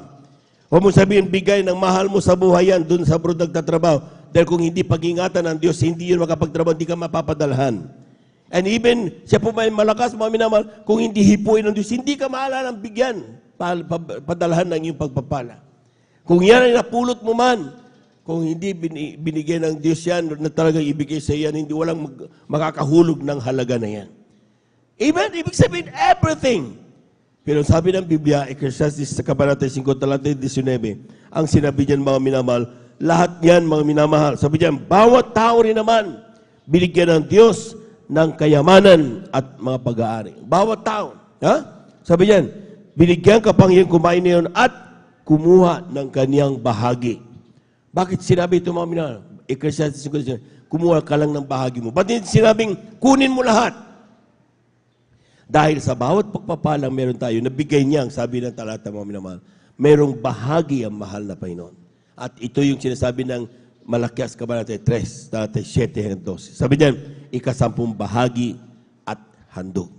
Huwag mong sabihin, bigay ng mahal mo sa buhay yan, dun sa abroad nagtatrabaho. Dahil kung hindi pag-ingatan ng Diyos, hindi yun makapagtrabaho, hindi ka mapapadalhan. And even, siya po may malakas, mga minamahal, kung hindi hipuin ng Diyos, hindi ka maalalang bigyan, padalhan ng iyong pagpapala. Kung yan ay napulot mo man, kung hindi binigyan ng Diyos yan, na talagang ibigay sa iyan, hindi walang makakahulog ng halaga na yan. Amen? Ibig sabihin, everything. Pero sabi ng Biblia, Ecclesiastes sa Kabanata 5:19, ang sinabi niyan, mga minamahal, lahat yan, mga minamahal. Sabi niyan, bawat tao rin naman, binigyan ng Diyos ng kayamanan at mga pag-aari. Bawat tao. Ha? Sabi niyan, binigyan kapangyarihan kumain niyon at kumuha ng kaniyang bahagi. Bakit sinabi ito, mga minamahal? Ecclesiastes 5:19, kumuha ka lang ng bahagi mo. Ba't hindi sinabing, kunin mo lahat? Dahil sa bawat pagpapalang meron tayo, nabigay niya, sabi ng talata, mga minamahal, merong bahagi ang mahal na Panginoon. At ito yung sinasabi ng Malakias Kabanata 3, talata 7-12. Sabi niyan, ikasampung bahagi at handog.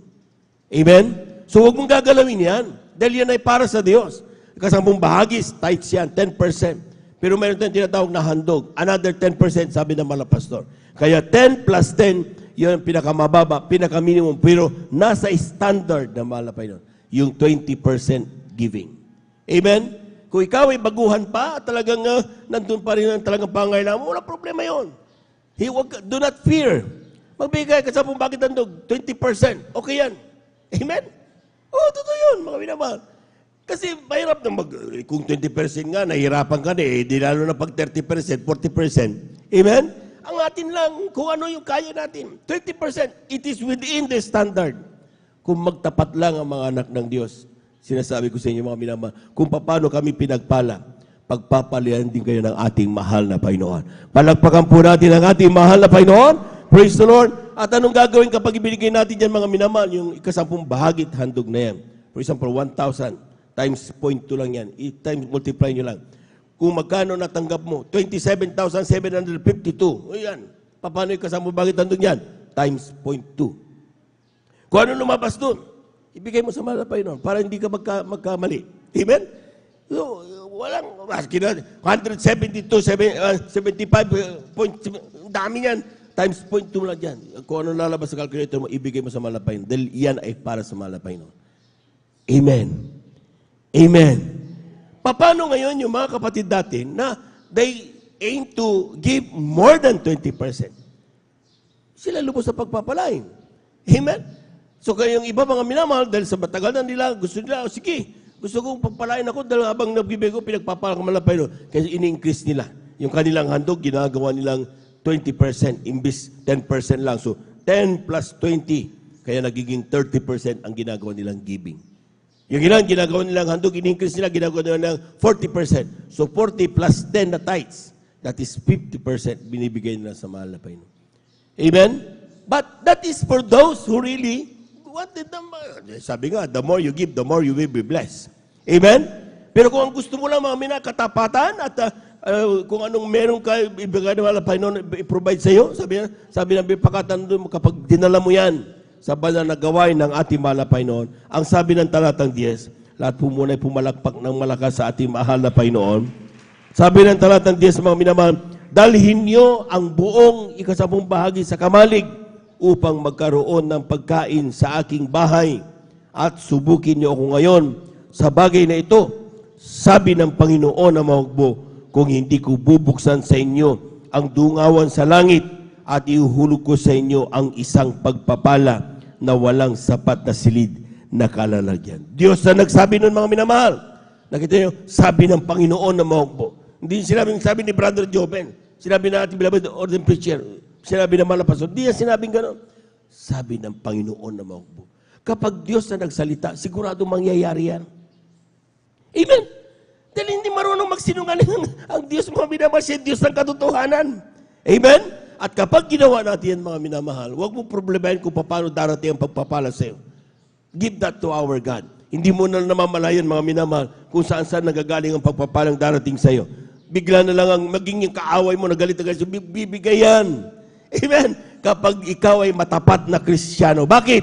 Amen? So huwag mong gagalawin yan, dahil yan ay para sa Diyos. Ikasampung bahagi, tithes yan, 10%. Pero meron tayong tinatawag na handog. Another 10%, sabi ng mga pastor. Kaya 10 plus 10, yun ang pinakamababa, pinakaminimum, pero nasa standard ng mahal na Panginoon. Yung 20% giving. Amen? Kung ikaw ay baguhan pa, talagang nandun pa rin ang talagang pangailangan mo, wala problema yun. Do not fear. Magbigay ka sa bakit handog, 20%. Okay yan. Amen? Oo, totoo yun, mga minamahal. Kasi mahirap na kung 20% nga, nahihirapan ka na di lalo na pag 30%, 40%. Amen? Ang atin lang, kung ano yung kaya natin. 20%, it is within the standard. Kung magtapat lang ang mga anak ng Diyos, sinasabi ko sa inyo mga minamahal, kung paano kami pinagpala, pagpapalian din kayo ng ating mahal na Panginoon. Palagpakan po natin ang ating mahal na Panginoon. Praise the Lord. At anong gagawin kapag ibinigay natin dyan mga minamahal, yung ikasampung bahagi at handog na yan. For example, 1,000 times 0.2 lang yan. Times multiply nyo lang. Kung magkano natanggap mo, 27,752. O yan. Paano yung kasampung bahagi at handog yan? Times 0.2. Kung ano lumabas doon, ibigay mo sa mahal na Panginoon para hindi ka magkamali. Amen? So, walang, 172, 75, dami yan. Times 0.2 lang yan. Kung ano lalabas sa calculator mo, ibigay mo sa mahal na Panginoon. Dahil yan ay para sa mahal na Panginoon. Amen. Amen. Paano ngayon yung mga kapatid natin na they aim to give more than 20%? Sila lubos sa pagpapalain. Amen? So kaya yung iba mga minamahal, dahil sa matagal na nila, gusto nila, sige, gusto kong pagpalain ako dahil habang nagbibigay ko, pinagpapala ko malapay no. Kasi ini-increase nila. Yung kanilang handog, ginagawa nilang 20%, imbis 10% lang. So 10 plus 20, kaya nagiging 30% ang ginagawa nilang giving. Yung ilang ginagawa nilang handog, in-increase nila, ginagawa nila ng 40%. So 40 plus 10 na tithes, that is 50% binibigay nila sa mahal na Panginoon. Amen? But that is for those who really wanted them. Sabi nga, the more you give, the more you will be blessed. Amen? Pero kung ang gusto mo lang mga katapatan at kung anong meron ka, ibigay ng mahal na Panginoon, i-provide sa iyo, sabi ng pagkatan doon, kapag dinala mo yan sa banal na gawain ng ating mahal na Panginoon. Ang sabi ng talatang 10, lahat po muna ay pumalakpak ng malakas sa ating mahal na Panginoon. Sabi ng talatang 10, mga minamahal, dalhin niyo ang buong ikasabong bahagi sa kamalig upang magkaroon ng pagkain sa aking bahay at subukin niyo ako ngayon sa bagay na ito. Sabi ng Panginoon na mahugbo, kung hindi ko bubuksan sa inyo ang dungawan sa langit at ihuhulog ko sa inyo ang isang pagpapala na walang sapat na silid na kalalagyan. Diyos na nagsabi nun, mga minamahal. Nakita niyo, sabi ng Panginoon na mahugbo. Hindi sabi ni Brother Joven. Sinabi na ating beloved ordained preacher. Sinabi naman na pastor. Hindi yan sinabing gano'n. Sabi ng Panginoon na mahugbo. Kapag Diyos na nagsalita, sigurado mangyayari yan. Amen. Dahil hindi marunong magsinungaling ang Diyos, mga minamahal, siya Diyos ng katotohanan. Amen? At kapag ginawa natin yan, mga minamahal, huwag mo problemahin kung paano darating ang pagpapala sa iyo. Give that to our God. Hindi mo na namamalayan, mga minamahal, kung saan-saan nagagaling ang pagpapalang darating sa iyo. Bigla na lang ang maging yung kaaway mo, nagalit na galit, bibigay yan. Amen? Kapag ikaw ay matapat na Kristiyano. Bakit?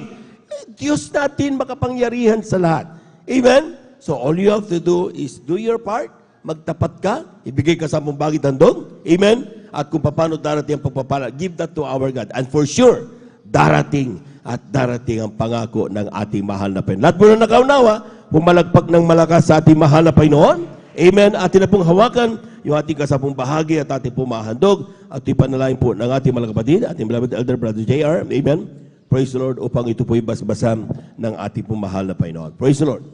Diyos natin makapangyarihan sa lahat. Amen? So all you have to do is do your part, magtapat ka, ibigay ka sa mong handog. Amen? At kung paano darating ang pagpapala, give that to our God. And for sure, darating at darating ang pangako ng ating mahal na Panginoon. Lahat po na nakaunawa, pumalagpak ng malakas sa ating mahal na Panginoon. Amen? Atin na pong hawakan yung ating kasabong bahagi at ating pong mahandog at ipanalangin po ng ating mga kapatid, ating beloved elder brother JR. Amen? Praise the Lord upang ito po ibasbasam ng ating pong mahal na Panginoon. Praise the Lord.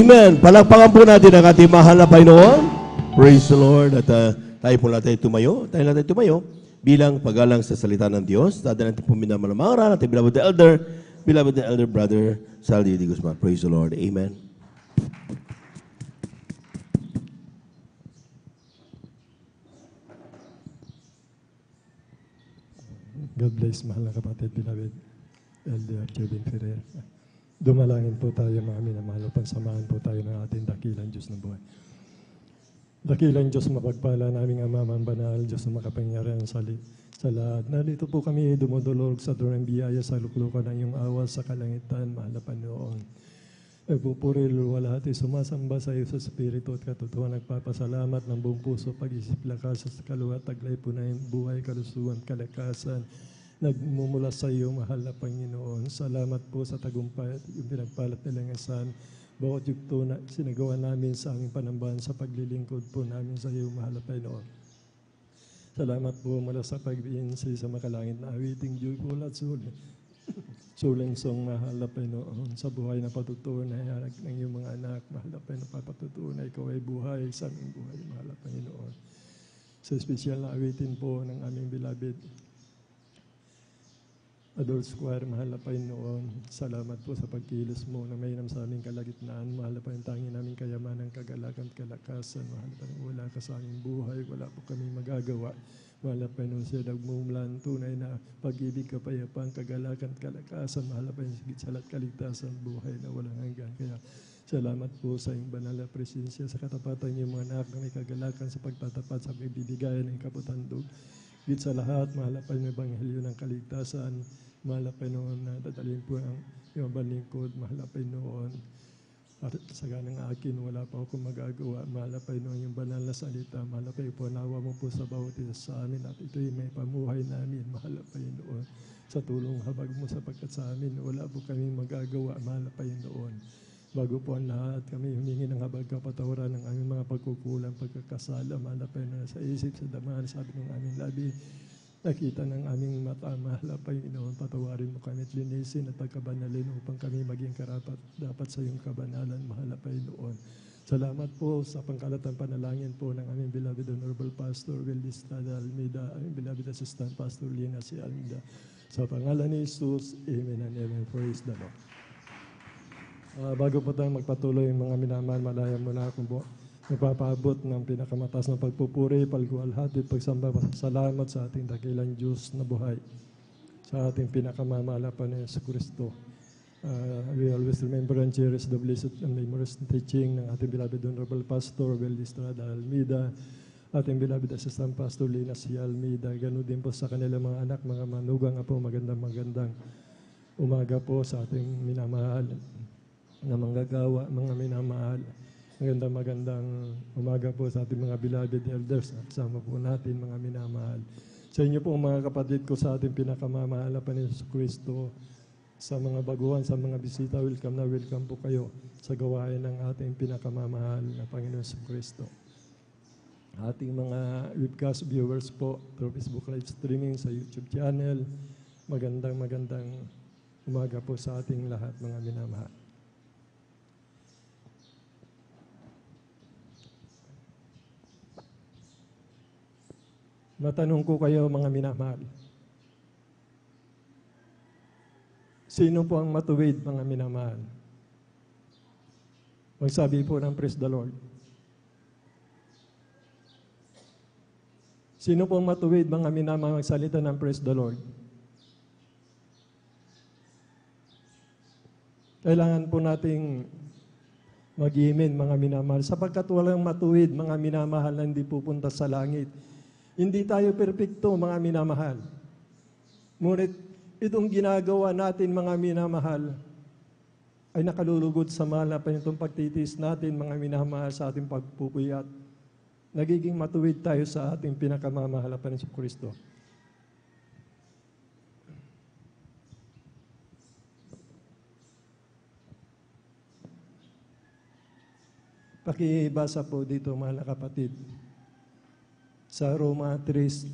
Amen. Palakpakan po natin ang ating mahal na Panginoon. Praise the Lord. At tayo po natin tumayo. Tayo natin tumayo bilang paggalang sa salita ng Diyos. Dada natin po minamalamangaran natin beloved elder brother Saldi D. Guzman. Praise the Lord. Amen. God bless, mahal na kapatid, beloved Elder Kevin Ferrer. Dumalangin po tayo, mga minamahal, upang samahan po tayo ng ating dakilang Diyos na buhay. Dakilang Diyos mapagpala naming Ama, ang banal, Diyos na makapangyarihan sa lahat. Nandito po kami dumudulog sa durang biyaya sa luklukan ng iyong awa sa kalangitan, mahal na Panginoon. Nagpupuri, luwalhati, sumasamba sa iyo sa Espiritu at katotohanan, nagpapasalamat ng buong puso, pag-isip, lakas, sa kaluwa, taglay po na yung buhay, kalusugan, kalakasan, nagmumula sa iyo, mahal na Panginoon. Salamat po sa tagumpay at yung pinagpalat nilang asan, bawat yugto na sinagawa namin sa aming panambahan sa paglilingkod po namin sa iyo, mahal na Panginoon. Salamat po mula sa pag-iinsi sa makalangit na awiting joyful at song, mahal na Panginoon, sa buhay na patutunay ng iyong mga anak, mahal na Panginoon, papatutunay, ikaw ay buhay sa aming buhay, mahal na Panginoon. Sa espesyal na awitin po ng aming beloved Adult Square, mahal na Panginoon, salamat po sa pagkilos mo na mainam sa aming kalagitnaan, mahal na Panginoon, tanging naming kayamanan, kagalakan, kalakasan, mahal na Panginoon, wala ka sa aming buhay, wala po kami magagawa. Mahal na Panginoon, siya nagmumulan, tunay na pag-ibig, kapayapaan, kagalakan, kalakasan, mahal na Panginoon, sigit sa lahat kaligtasan, buhay na walang hanggan. Kaya salamat po sa iyong banal na presensya, sa katapatan niyo mga anak na may kagalakan sa pagtatapat sa pagbibigayan ng kapatandog. Sigit sa lahat, mahal na Panginoon, ebanghelyo ng kaligtasan, mahal na Panginoon, na dadalhin po ang iyong balingkod, mahal na Panginoon. At sa ganang akin, wala pa akong magagawa. Mahal na Panginoon, yung banal na salita. Mahal na Panginoon, panawa mo po sa bawat isa sa amin. At ito'y may pamuhay namin. Mahal na Panginoon, sa tulong habag mo sapagkat sa amin, wala po kami magagawa. Mahal na Panginoon. Bago po ang lahat, kami humingi ng habag kapatawaran ng aming mga pagkukulang, pagkakasala. Mahal na Panginoon, sa isip, sa daman, sabi ng aming labi, nakita ng aming mata, mahal na Panginoon, patawarin mo kami at linisin at pagkabanalin upang kami maging karapat dapat sa iyong kabanalan, mahal na Panginoon. Salamat po sa pangkalatang panalangin po ng aming beloved Honorable Pastor Willis Tada Almeida, aming beloved Assistant Pastor Lina C. Almeida. Sa pangalan ni Jesus, Amen and Amen. Praise the Lord. Bago po tayo magpatuloy, mga minamahal, malaya mo na akong nagpapaabot ng pinakamataas ng pagpupuri, pagkualhati, pagsamba, salamat sa ating dakilang Diyos na buhay, sa ating pinakamamalapan na Yesu Kristo. We always remember and cherish the blessed and memorous teaching ng ating beloved Honorable Pastor Will Estrada Almeida, ating beloved Assistant Pastor Lina C. Almeida, ganoon din po sa kanilang mga anak, mga manugang po, magandang umaga po sa ating minamahal na manggagawa, mga minamahal. Magandang umaga po sa ating mga beloved elders. Kasama po natin mga minamahal. Sa inyo po mga kapatid ko sa ating pinakamamahal na Panginoon Kristo, sa mga baguhan, sa mga bisita, welcome po kayo sa gawain ng ating pinakamamahal na Panginoon Kristo. Ating mga webcast viewers po through Facebook live streaming sa YouTube channel, magandang umaga po sa ating lahat mga minamahal. Matanong ko kayo mga minamahal. Sino po ang matuwid mga minamahal? Magsabi po ng praise the Lord. Sino po ang matuwid mga minamahal magsalita ng praise the Lord? Kailangan po nating mag-imin mga minamahal sapagkat walang matuwid mga minamahal na hindi pupunta sa langit. Hindi tayo perpekto, mga minamahal. Ngunit itong ginagawa natin, mga minamahal, ay nakalulugod sa mahal na Panginoon pagtitiis natin, mga minamahal, sa ating pagpupuyat. Nagiging matuwid tayo sa ating pinakamamahal na Panginoon Kristo. Pakibasa po dito, mahal na kapatid. Sa Roma 3,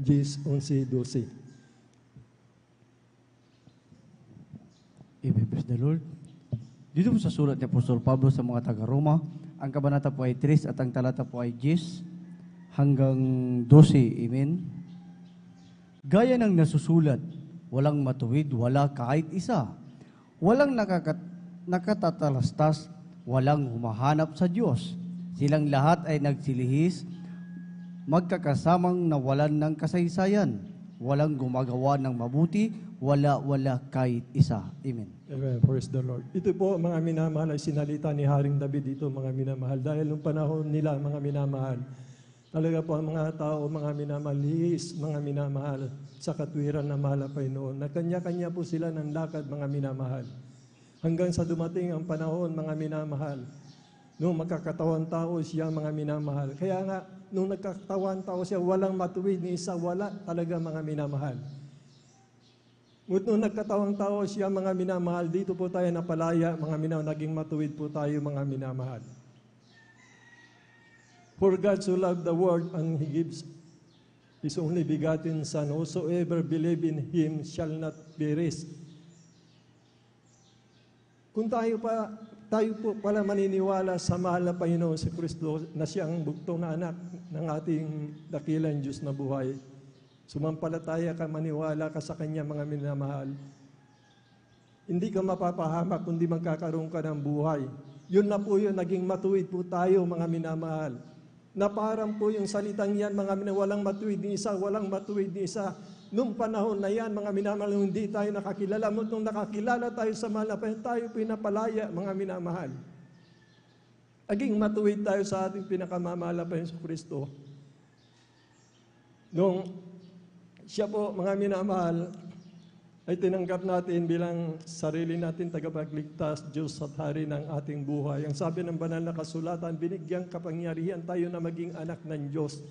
11-12. Amen. Praise the Lord. Dito po sa sulat ni Apostol Pablo sa mga taga-Roma, ang kabanata po ay 3 at ang talata po ay 10 hanggang 12. Amen. Gaya ng nasusulat, walang matuwid, wala kahit isa. Walang nakatatalastas, walang humahanap sa Diyos. Silang lahat ay nagsilihis, magkakasamang nawalan ng kasaysayan. Walang gumagawa ng mabuti, wala kahit isa. Amen. Amen. Praise the Lord. Ito po, mga minamahal, ay sinalita ni Haring David dito, mga minamahal. Dahil nung panahon nila, mga minamahal, talaga po ang mga tao, mga minamahal, lihis, mga minamahal, sa katwiran na malapay noon. Na kanya-kanya po sila ng lakad, mga minamahal. Hanggang sa dumating ang panahon, mga minamahal, nung magkakatawan tao siya, mga minamahal. Kaya nga, nung nagkakatawan tao siya, walang matuwid ni isa, wala talaga, mga minamahal. Ngunit nung nagkatawang tao siya, mga minamahal, dito po tayo napalaya, mga minamahal, naging matuwid po tayo, mga minamahal. For God so loved the world, and He gives His only begotten Son, whosoever believe in Him shall not perish. Kung tayo po pala maniniwala sa mahal na Panginoon si Kristo na siya ang buktong na anak ng ating dakilang Diyos na buhay, sumampalataya ka, maniwala ka sa Kanya, mga minamahal, hindi ka mapapahamak kundi magkakaroon ka ng buhay. Yun na po yun, naging matuwid po tayo, mga minamahal. Na parang po yung salitang yan, mga minamahal, walang matuwid ni isa, walang matuwid ni isa. Nung panahon na yan, mga minamahal, hindi tayo nakakilala. Nung nakakilala tayo sa mahal na Panginoon, tayo pinapalaya, mga minamahal. Aging matuwid tayo sa ating pinakamamahal na Panginoon sa Kristo. Nung siya po, mga minamahal, ay tinanggap natin bilang sarili natin tagapagligtas, Diyos at Hari ng ating buhay. Ang sabi ng banal na kasulatan, binigyang kapangyarihan tayo na maging anak ng Diyos.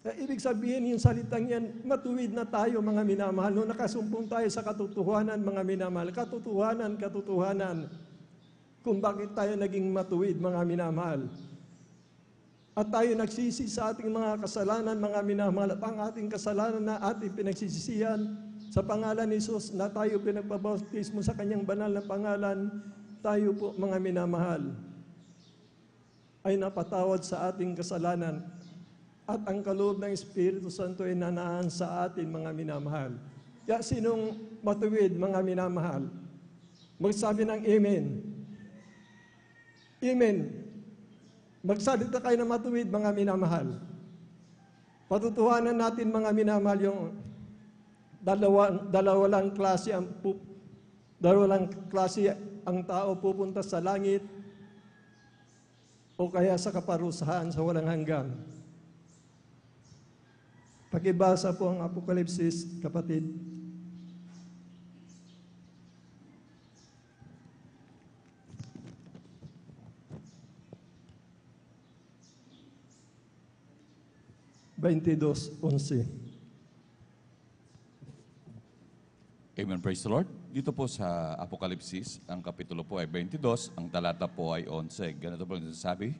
Ibig sabihin yung salitang yan, matuwid na tayo, mga minamahal. Nung nakasumpong tayo sa katotohanan, mga minamahal, katotohanan, kung bakit tayo naging matuwid, mga minamahal. At tayo nagsisi sa ating mga kasalanan, mga minamahal, at ang ating kasalanan na ating pinagsisisihan sa pangalan ni Jesus na tayo pinagpabautismo sa Kanyang banal na pangalan, tayo po, mga minamahal, ay napatawad sa ating kasalanan. At ang kaloob ng Espiritu Santo ay nanaan sa atin, mga minamahal. Kaya sinong matuwid, mga minamahal? Magsabi ng Amen. Amen. Magsalita kayo na matuwid, mga minamahal. Patutuhanan natin, mga minamahal, yung dalawa lang klase ang tao pupunta sa langit o kaya sa kaparusahan sa walang hanggan. Pakibasa po ang Apokalipsis, kapatid. Amen. Praise the Lord. Dito po sa Apokalipsis, ang kapitulo po ay 22, ang talata po ay 11. Ganito po ang sasabi,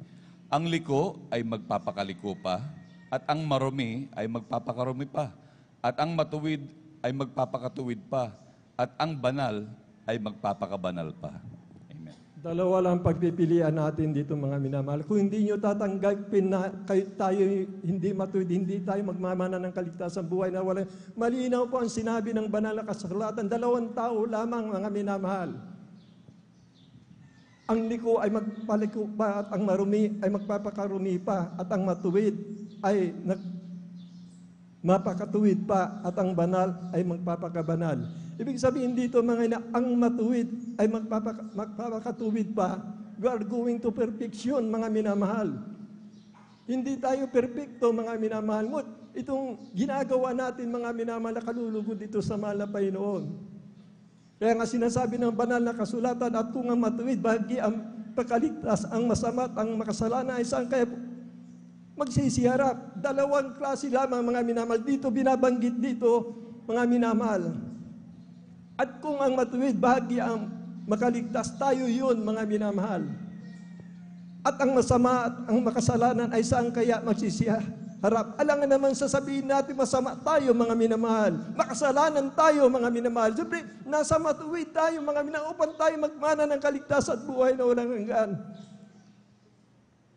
ang liko ay magpapakaliko pa, at ang marumi ay magpapakarumi pa, at ang matuwid ay magpapakatuwid pa, at ang banal ay magpapakabanal pa. Amen. Dalawa lang pagpipilian natin dito, mga minamahal. Kung hindi nyo tatanggapin na tayo hindi matuwid, hindi tayo magmamana ng kaligtasan buhay na wala. Malinaw po ang sinabi ng banal na kasulatan, dalawang tao lamang, mga minamahal. Ang liko ay magpaliko pa at ang marumi ay magpapakarumi pa at ang matuwid ay mapakatuwid pa at ang banal ay magpapakabanal. Ibig sabihin dito, mga ina, ang matuwid ay magpapakatuwid pa. We are going to perfection, mga minamahal. Hindi tayo perfecto, mga minamahal. Ngunit itong ginagawa natin, mga minamahal, na kalulugod dito sa mahal na Panginoon. Kaya nga sinasabi ng banal na kasulatan, at kung ang matuwid, bahagi ang pagkaligtas, ang masama at ang makasalanan ay saan kaya magsisiharap. Dalawang klase lamang, mga minamahal. Dito, binabanggit dito, mga minamahal. At kung ang matuwid, bahagi ang makaligtas, tayo yun, mga minamahal. At ang masama at ang makasalanan ay saan kaya harap. Alangan naman sasabihin natin masama tayo, mga minamahal. Makasalanan tayo, mga minamahal. Siyempre, nasa matuwid tayo, mga minamahal, upang tayo magmana ng kaligtasan at buhay na walang hanggan.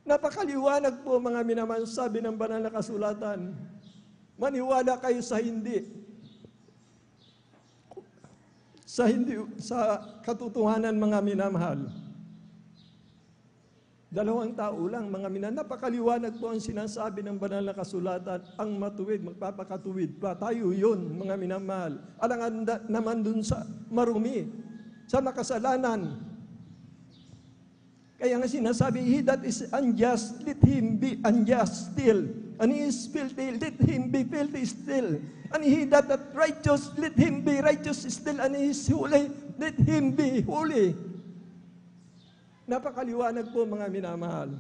Napakaliwanag po, mga minamahal, sabi ng banal na kasulatan. Maniwala kayo sa hindi. Sa katotohanan, mga minamahal. 2 tao lang, mga minamahal. Napakaliwanag po ang sinasabi ng banal na kasulatan. Ang matuwid, magpapakatuwid pa. Tayo yun, mga minamahal. Alangan naman dun sa marumi, sa makasalanan. Kaya nga sinasabi, he that is unjust, let him be unjust still. And he is filthy, let him be filthy still. And he that is righteous, let him be righteous still. And he is holy, let him be holy. Napakaliwanag po, mga minamahal.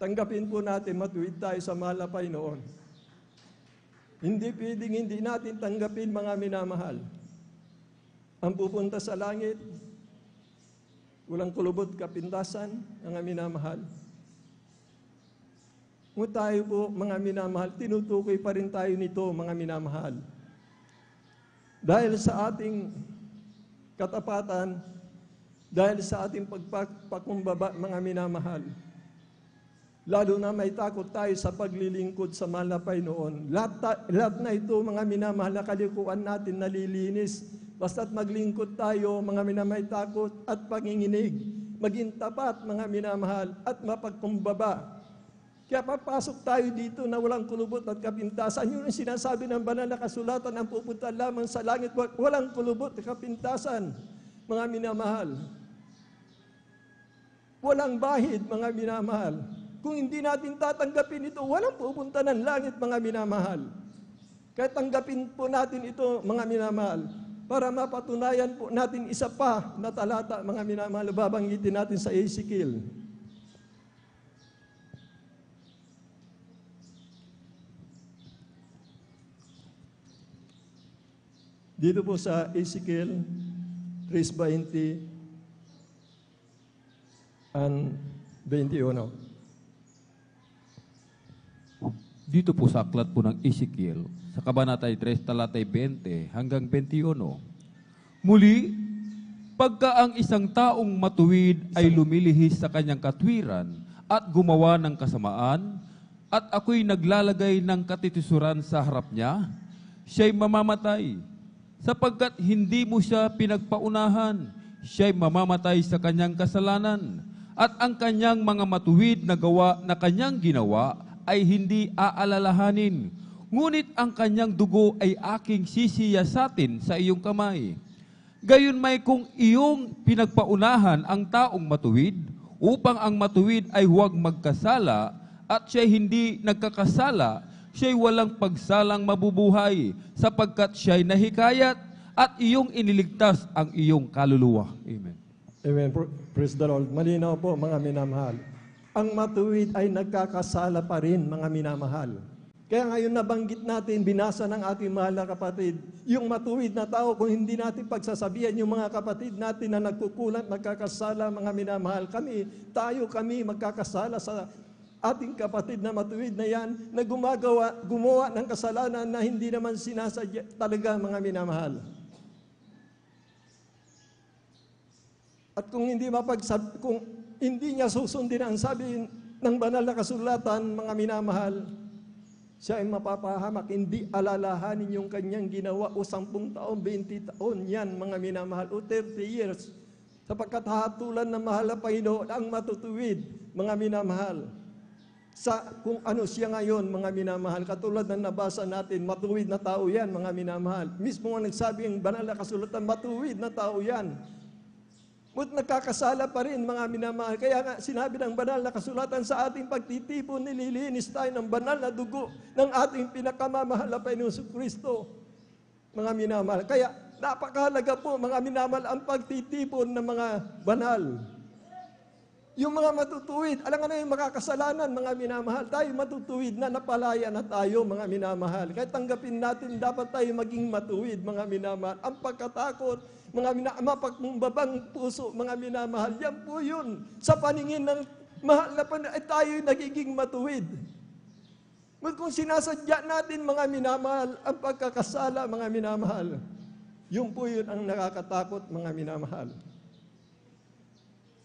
Tanggapin po natin, matuwid tayo sa mahal na Panginoon. Hindi pwedeng hindi natin tanggapin, mga minamahal. Ang pupunta sa langit, walang kulubot kapintasan, mga minamahal. Ngunit tayo po, mga minamahal, tinutukoy pa rin tayo nito, mga minamahal. Dahil sa ating katapatan, dahil sa ating pagpakumbaba, mga minamahal. Lalo na may takot tayo sa paglilingkod sa mahal na Panginoon. Lahat na ito, mga minamahal, na kalikuan natin nalilinis. Basta't maglingkod tayo, mga minamahal, takot at panginginig. Maging tapat, mga minamahal, at mapagkumbaba. Kaya papasok tayo dito na walang kulubot at kapintasan. Yun ang sinasabi ng banal na kasulatan, ang pupunta lamang sa langit, walang kulubot at kapintasan, mga minamahal. Walang bahid, mga minamahal. Kung hindi natin tatanggapin ito, walang pupunta ng langit, mga minamahal. Kaya tanggapin po natin ito, mga minamahal, para mapatunayan po natin isa pa na talata, mga minamahal, babanggitin natin sa Ezekiel. Dito po sa Ezekiel 3:20 and 21. Dito po sa aklat po ng Ezekiel, sa Kabanatay 3, talatay 20 hanggang 21. Muli, pagka ang isang taong matuwid ay lumilihis sa kanyang katwiran at gumawa ng kasamaan, at ako'y naglalagay ng katitisuran sa harap niya, siya'y mamamatay. Sapagkat hindi mo siya pinagpaunahan, siya'y mamamatay sa kanyang kasalanan. At ang kanyang mga matuwid na gawa na kanyang ginawa ay hindi aalalahanin. Ngunit ang kanyang dugo ay aking sisiyasatin sa iyong kamay. Gayon may kung iyong pinagpaunahan ang taong matuwid, upang ang matuwid ay huwag magkasala, at siya'y hindi nagkakasala, siya'y walang pagsalang mabubuhay, sapagkat siya'y nahikayat at iyong iniligtas ang iyong kaluluwa. Amen. Amen. Praise the Lord. Malinaw po, mga minamahal. Ang matuwid ay nagkakasala pa rin, mga minamahal. Kaya ngayon nabanggit natin, binasa ng ating mahal na kapatid, yung matuwid na tao, kung hindi natin pagsasabihan yung mga kapatid natin na nagkukulang, nagkakasala, mga minamahal, kami magkakasala sa ating kapatid na matuwid na yan, na gumawa ng kasalanan na hindi naman sinasadya talaga, mga minamahal. At kung hindi niya susundin ang sabi ng banal na kasulatan, mga minamahal, siya ay mapapahamak, hindi alalahanin yung kanyang ginawa o 10 taon, 20 taon, yan, mga minamahal, o 30 years. Sapagkat hatulan ng mahal na Panginoon ang matutuwid, mga minamahal. Sa kung ano siya ngayon, mga minamahal, katulad ng nabasa natin, matuwid na tao yan, mga minamahal. Mismo ang nagsabi ang banal na kasulatan, matuwid na tao yan. But nagkakasala pa rin, mga minamahal. Kaya nga, sinabi ng banal na kasulatan, sa ating pagtitipon, nililinis tayo ng banal na dugo ng ating pinakamamahal na Panginoong Kristo. Mga minamahal. Kaya, napakahalaga po, mga minamahal, ang pagtitipon ng mga banal. Yung mga matutuwid, alam nga na yung makakasalanan, mga minamahal, tayo matutuwid na, napalaya na tayo, mga minamahal. Kaya tanggapin natin, dapat tayo maging matuwid, mga minamahal. Ang pagkatakot, mga mapagkumbabang puso, mga minamahal, yan po yun. Sa paningin ng mahal na Panginoon, ay tayo'y nagiging matuwid. Ngunit kung sinasadya natin, mga minamahal, ang pagkakasala, mga minamahal, yun po yun ang nakakatakot, mga minamahal.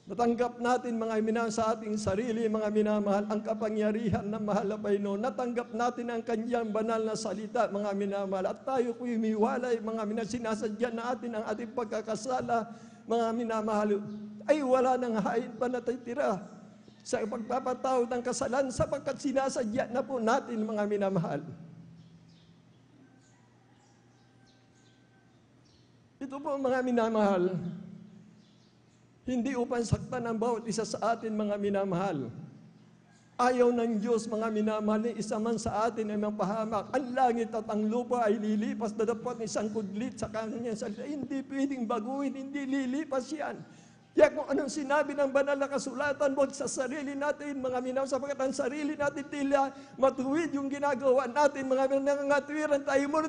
Natanggap natin, mga minamahal, sa ating sarili, mga minamahal, ang kapangyarihan ng mahal na Panginoon. Natanggap natin ang kanyang banal na salita, mga minamahal. At tayo po umiwalay, mga minamahal, sinasadya natin ang ating pagkakasala, mga minamahal, ay wala nang hain pa natitira sa pagpapatawad ng kasalanan sapagkat sinasadya na po natin, mga minamahal. Ito po, mga minamahal, hindi upang saktan ang bawat isa sa atin, mga minamahal. Ayaw ng Diyos, mga minamahal, ni isa man sa atin ay mapahamak. Ang langit at ang lupa ay lilipas, dadapot ng isang kudlit sa kanyang salita. Hindi pwedeng baguhin, hindi lilipas yan. Kaya kung anong sinabi ng banal na kasulatan, huwag sa sarili natin, mga minamahal, sapagkat ang sarili natin tila matuwid yung ginagawa natin, mga minamahal, nangangatwiran tayo mo.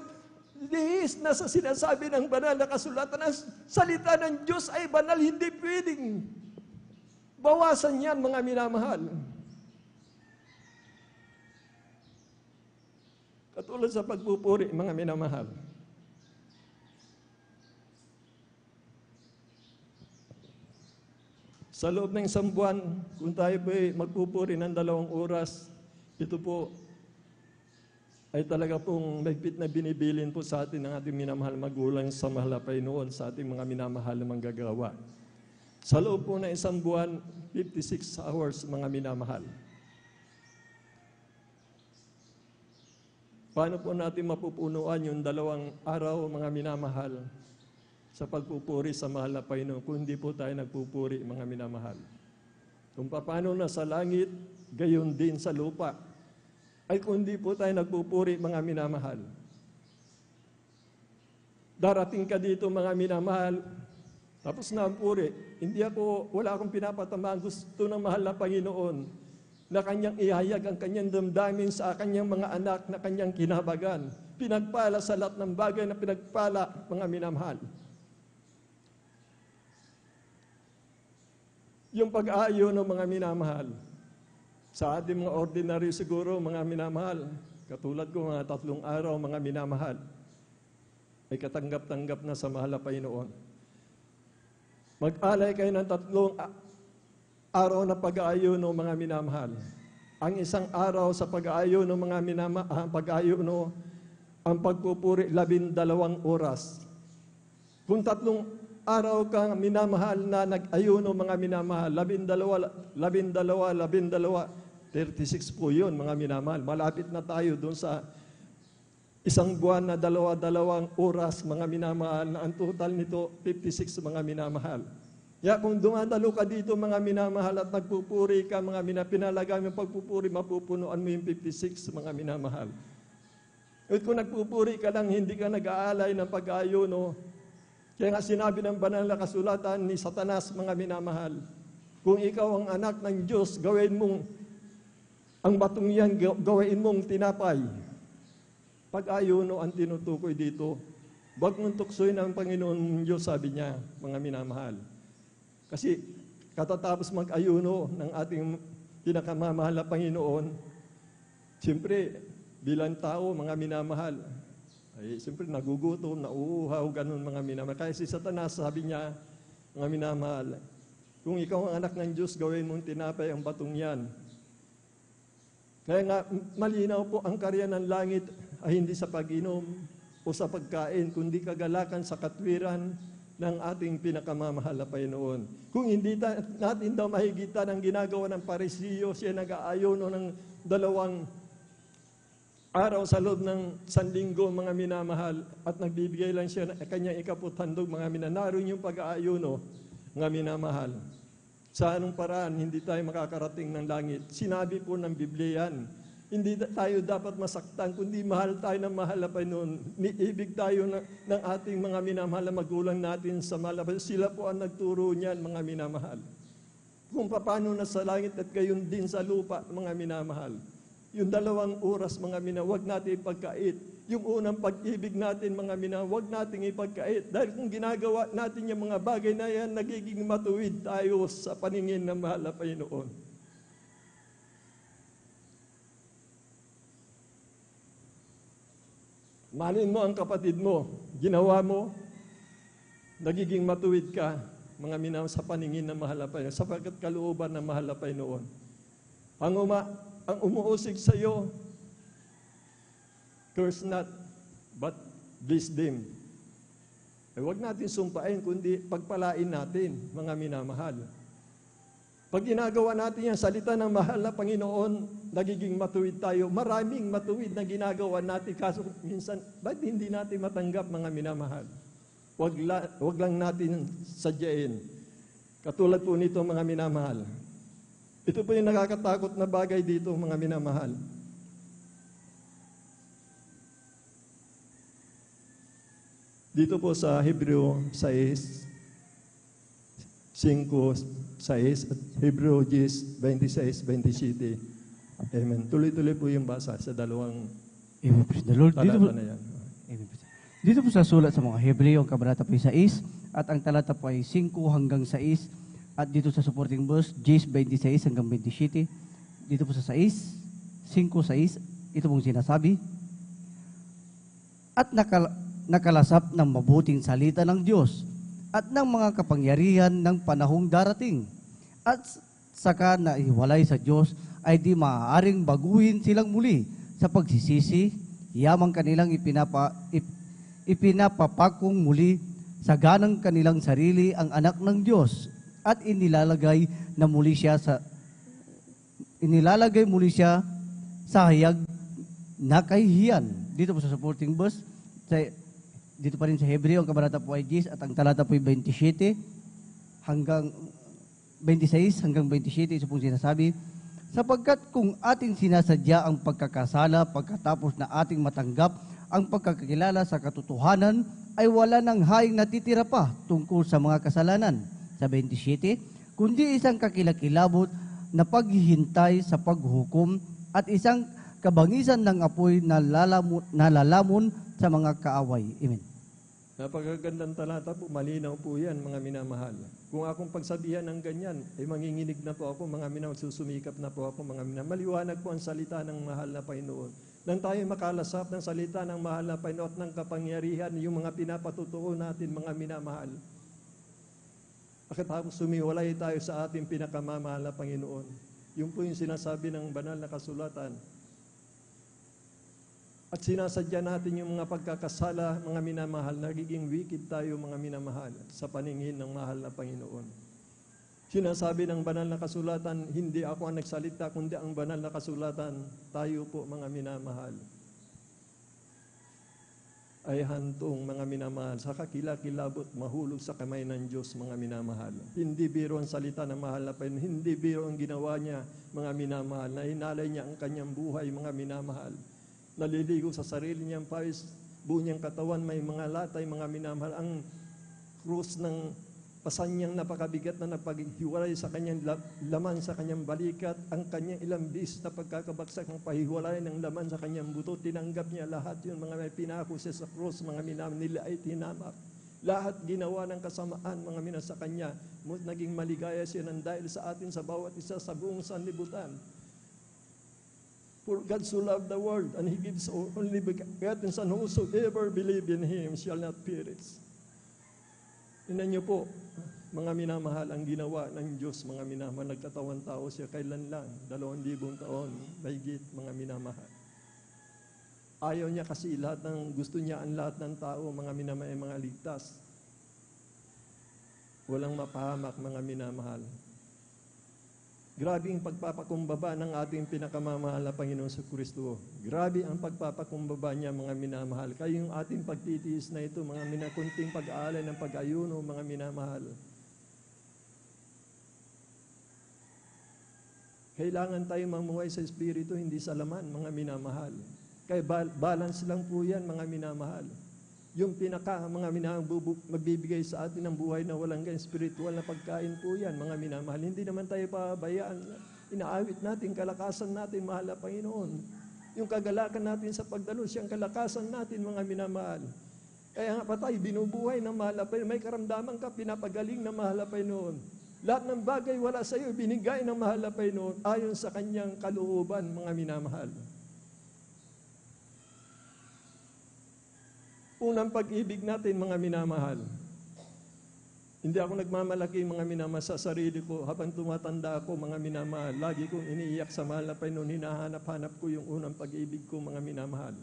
Lihis na sa sinasabi ng banal na kasulatan, ang salita ng Diyos ay banal, hindi pwedeng bawasan yan, mga minamahal. Katulad sa pagpupuri, mga minamahal. Sa loob ng isang buwan, kung tayo po magpupuri ng 2 oras, ito po ay talaga pong mahigpit na binibilin po sa atin ng ating minamahal magulang sa mahal na Panginoon, sa ating mga minamahal na manggagawa. Sa loob po ng isang buwan, 56 hours, mga minamahal. Paano po natin mapupunuan yung 2 araw, mga minamahal, sa pagpupuri sa mahal na Panginoon kung hindi po tayo nagpupuri, mga minamahal? Kung paano na sa langit, gayon din sa lupa, ay kung hindi po tayo nagpupuri, mga minamahal. Darating ka dito, mga minamahal, tapos na ang puri. Wala akong pinapatamaan. Gusto ng mahal na Panginoon na kanyang ihayag ang kanyang damdamin sa kanyang mga anak na kanyang kinabagan. Pinagpala sa lahat ng bagay na pinagpala, mga minamahal. Yung pag-aayo ng mga minamahal, sa ating mga ordinary siguro, mga minamahal, katulad ko mga 3 araw, mga minamahal, ay katanggap-tanggap na sa mahal na Panginoon. Mag-alay kayo ng 3 araw na pag-aayuno, mga minamahal. Ang isang araw sa pag-aayuno, mga minamahal, pag-aayuno, ang pagpupuri, 12 oras. Kung 3 araw kang minamahal na nag-ayuno, mga minamahal, 36 po yun, mga minamahal. Malapit na tayo doon sa isang buwan na 2 oras, mga minamahal, na ang total nito, 56, mga minamahal. Kaya kung dumadalo ka dito, mga minamahal, at nagpupuri ka, mga pinalaga mo yung pagpupuri, mapupunuan mo yung 56, mga minamahal. At kung nagpupuri ka lang, hindi ka nag-aalay ng pag-ayuno, kaya nga sinabi ng banal na kasulatan ni Satanas, mga minamahal, kung ikaw ang anak ng Diyos, gawin mong ang batong yan, gawin mong tinapay. Pag-ayuno ang tinutukoy dito. Huwag mong tuksoin ang Panginoon Diyos, sabi niya, mga minamahal. Kasi katatapos mag-ayuno ng ating pinakamamahal na Panginoon, siyempre, bilang tao, mga minamahal, ay siyempre nagugutom, nauuhaw, ganun, mga minamahal. Kaya si Satanas, sabi niya, mga minamahal, kung ikaw ang anak ng Diyos, gawin mong tinapay ang batong yan. Kaya nga, malinaw po ang karya ng langit ay hindi sa pag-inom o sa pagkain, kundi kagalakan sa katwiran ng ating pinakamamahal na Panginoon. Kung hindi natin daw mahigitan ang ginagawa ng Parisiyo, siya nag-aayono ng 2 araw sa loob ng 1 linggo, mga minamahal, at nagbibigay lang siya ng kanyang ikaputhandog, mga naroon yung pag-aayuno, mga minamahal. Sa anong paraan, hindi tayo makakarating ng langit. Sinabi po ng Biblia yan. Hindi tayo dapat masaktan, kundi mahal tayo ng mahal na Panginoon. Niibig tayo ng ating mga minamahal na magulang natin sa mahal na Panginoon. Sila po ang nagturo niyan, mga minamahal. Kung paano na sa langit at gayon din sa lupa, mga minamahal. Yung 2 oras, mga minamahal, huwag natin ipagkait. Yung unang pag-ibig natin, mga minamahal, huwag natin ipagkait. Dahil kung ginagawa natin yung mga bagay na yan, nagiging matuwid tayo sa paningin ng mahal na Panginoon. Mahalin mo ang kapatid mo. Ginawa mo, nagiging matuwid ka, mga minamahal, sa paningin ng mahal na Panginoon, sapagkat kalooban ng mahal na Panginoon. Ang umuusig sa iyo, curse not, but bless them. Huwag natin sumpain, kundi pagpalain natin, mga minamahal. Pag ginagawa natin yan, salita ng mahal na Panginoon, nagiging matuwid tayo. Maraming matuwid na ginagawa natin, kaso minsan, ba't hindi natin matanggap, mga minamahal? Wag lang natin sadyain. Katulad po nito, mga minamahal. Ito po yung nakakatakot na bagay dito, mga minamahal. Dito po sa Hebreo 6, 5:6 at Hebreo 10:26-27. Amen. Tuloy-tuloy po yung basa sa dalawang Amen. Praise the Lord. Dito po, talata na yan. Amen. Dito po sa sulat sa mga Hebreo, ang kabanata po ay 6 at ang talata po ay 5 hanggang 6 at dito sa supporting verse 10:26 hanggang 27. Dito po sa 5:6, ito pong sinasabi. At nakalasap ng mabuting salita ng Diyos at ng mga kapangyarihan ng panahong darating. At saka na iwalay sa Diyos ay di maaaring baguhin silang muli sa pagsisisi, yamang kanilang ipinapapakong muli sa ganang kanilang sarili ang anak ng Diyos at inilalagay muli siya sa hayag na kahihiyan. Dito po sa supporting verse, dito pa rin sa Hebreo, ang kabanata po ay 10 at ang talata po ay 26 hanggang 27, ito pong sinasabi, sapagkat kung ating sinasadya ang pagkakasala pagkatapos na ating matanggap ang pagkakilala sa katotohanan, ay wala nang haing natitira pa tungkol sa mga kasalanan. Sa 27, kundi isang kakilakilabot na paghihintay sa paghukom at isang kabangisan ng apoy na lalamon sa mga kaaway. Amen. Napakagandang talata po, malinaw po yan, mga minamahal. Kung akong pagsabihan ng ganyan, ay manginginig na po ako, mga minamahal, susumikap na po ako, mga minamahal. Maliwanag po ang salita ng mahal na Panginoon. Nang tayo makalasap ng salita ng mahal na Panginoon at ng kapangyarihan, yung mga pinapatutuo natin, mga minamahal. Pagkatapos sumiwalay tayo sa ating pinakamamahal na Panginoon. Yung po yung sinasabi ng banal na kasulatan. At sinasadya natin yung mga pagkakasala, mga minamahal, nagiging wicked tayo, mga minamahal, sa paningin ng mahal na Panginoon. Sinasabi ng banal na kasulatan, hindi ako ang nagsalita, kundi ang banal na kasulatan, tayo po, mga minamahal, ay hantong, mga minamahal, sa kakilakilabot, mahulog sa kamay ng Diyos, mga minamahal. Hindi biro ang salita ng mahal na Panginoon, hindi biro ang ginawa niya, mga minamahal, na hinalay niya ang kanyang buhay, mga minamahal. Naliligo sa sarili niyang pawis, buo niyang katawan, may mga latay, mga minamahal. Ang krus ng pasan niyang napakabigat na napaghiwalay sa kanyang laman sa kanyang balikat, ang kanyang ilang bis na pagkakabagsak ng pahiwalay ng laman sa kanyang buto, tinanggap niya lahat yun, mga may pinako siya sa krus, mga minamahal, nila ay tinamak. Lahat ginawa ng kasamaan, mga minamahal, sa kanya. Naging maligaya siya ng dahil sa atin, sa bawat isa, sa buong sanlibutan. For God so loved the world, and He gives only begotten Son, whosoever believe in Him shall not perish. Tingnan niyo po, mga minamahal, ang ginawa ng Diyos, mga minamahal, nagkatawan tao siya kailan lang, 2,000 taon, mahigit, mga minamahal. Ayaw niya kasi gusto niya ang lahat ng tao, mga minamahal, mga ligtas. Walang mapahamak, mga minamahal. Grabe ang pagpapakumbaba ng ating pinakamamahal na Panginoon sa Kristo. Grabe ang pagpapakumbaba niya, mga minamahal. Kaya yung ating pagtitiis na ito, mga minakunting pag-aalay ng pag-ayuno, mga minamahal. Kailangan tayo mamuhay sa Espiritu, hindi sa laman, mga minamahal. Kaya balance lang po yan, mga minamahal. Yung mga minamahal, magbibigay sa atin ng buhay na walang spiritual na pagkain po yan, mga minamahal. Hindi naman tayo pabayaan. Inaawit natin, kalakasan natin, mahal na Panginoon. Yung kagalakan natin sa pagdalo, siyang kalakasan natin, mga minamahal. Kaya nga pa tayo, binubuhay ng mahal na Panginoon. May karamdaman ka, pinapagaling ng mahal na Panginoon. Lahat ng bagay wala sa iyo, binigay ng mahal na Panginoon ayon sa kanyang kalooban, mga minamahal. unang pag-ibig natin, mga minamahal. Hindi ako nagmamalaki, mga minamahal, sa sarili ko. Habang tumatanda ako, mga minamahal, lagi kong iniiyak sa mahal na Panginoon, hinahanap-hanap ko yung unang pag-ibig ko, mga minamahal.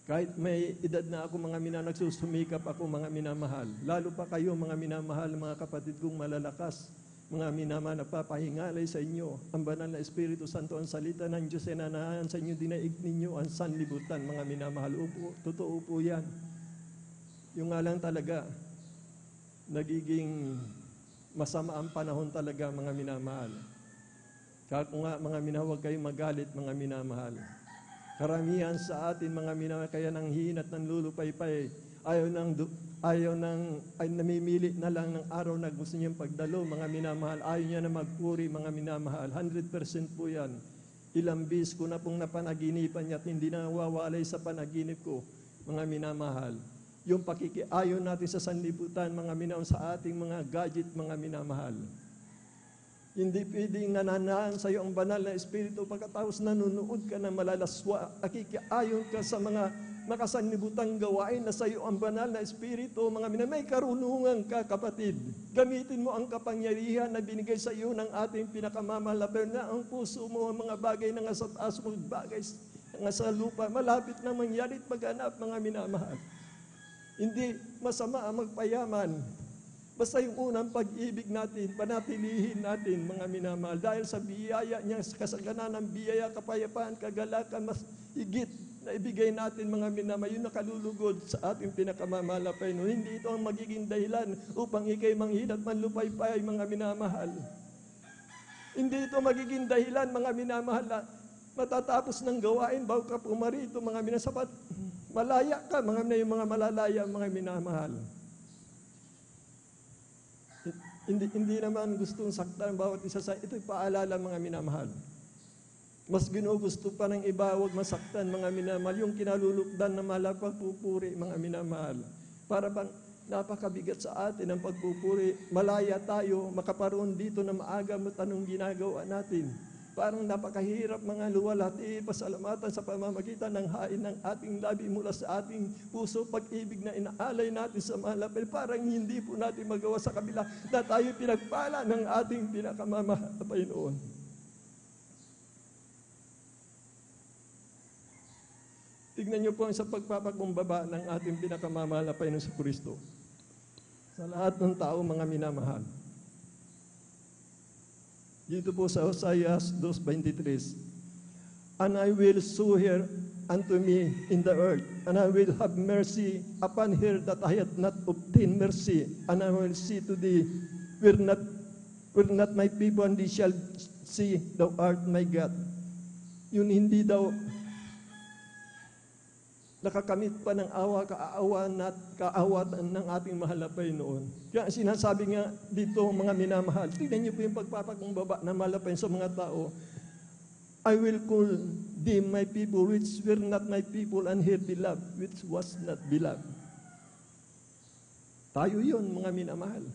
Kahit may edad na ako, mga minamahal, nagsusumikap ako, mga minamahal. Lalo pa kayo, mga minamahal, mga kapatid kong malalakas, mga minamahal, napapahingalay sa inyo. Ang banal na Espiritu Santo, ang salita ng Diyos ay nanahan sa inyo, dinaig ninyo ang sanlibutan, mga minamahal. Upo, totoo po yan. Yung nga lang talaga, nagiging masama ang panahon talaga, mga minamahal. Kaya kung nga, mga minamahal, huwag kayong magalit, mga minamahal. Karamihan sa atin, mga minamahal, kaya nang hinat ng lulupaypay, ay namimili na lang ng araw na gusto niyang pagdalo, mga minamahal. Ayaw niya na magpuri, mga minamahal. 100% po yan. Ilang bis ko na pong napanaginipan niya at hindi na nawawalay sa panaginip ko, mga minamahal. Yung pakikiayon natin sa sanlibutan, mga minamahal, sa ating mga gadget, mga minamahal. Hindi pwedeng nananahan sa iyo ang banal na Espiritu pagkatapos nanonood ka na malalaswa. Nakikiayon ka sa mga makasanlibutang gawain na sa iyo ang banal na Espiritu. Mga minamahal, may karunungan ka, kapatid. Gamitin mo ang kapangyarihan na binigay sa iyo ng ating pinakamamahal na ang puso mo, ang mga bagay na nga sa taas mo, bagay nga sa lupa. Malapit na mangyari at maghanap, mga minamahal. Hindi masama ang magpayaman. Basta yung unang pag-ibig natin, panatilihin natin, mga minamahal. Dahil sa biyaya niya, sa kasaganan ng biyaya, kapayapaan, kagalakan, mas higit na ibigay natin, mga minamahal, yung nakalulugod sa ating pinakamamahal na Panginoon. Hindi ito ang magiging dahilan upang ikay manghinat manlupaypay, mga minamahal. Hindi ito magiging dahilan, mga minamahal, na matatapos ng gawain, bago ka pumarito, mga minamahal, sapat malaya ka, yung mga malalaya, mga minamahal. Hindi naman gustong saktan bawat isa sa ito'y paalala, mga minamahal. Mas ginugusto pa ng iba, huwag masaktan, mga minamahal, yung kinalulukdan na malapagpupuri, mga minamahal. Para bang napakabigat sa atin ang pagpupuri, malaya tayo, makaparoon dito na maaga mo tanong ginagawa natin. Parang napakahirap, mga luwalhati, pasalamatan sa pamamagitan ng hain ng ating labi mula sa ating puso, pag-ibig na inaalay natin sa mahal. Parang hindi po natin magawa sa kabila na tayo pinagpala ng ating pinakamamahal na Panginoon. Tignan niyo po ang sa pagpapakumbaba ng ating pinakamamahal na Panginoon sa Kristo. Sa lahat ng tao, mga minamahal. Dito po sa Hosea 2:23, and I will sow her unto me in the earth, and I will have mercy upon her that I had not obtained mercy, and I will see to thee, were not my people, and they shall see thou art my God. Yun hindi daw nakakamit pa ng kaawatan ng ating mahal na Panginoon. Kaya sinasabi nga dito, mga minamahal, tignan niyo po yung pagpapakumbaba na mahal na Panginoon sa mga tao. I will call thee my people, which were not my people, and her beloved, which was not beloved. Tayo yun, mga minamahal.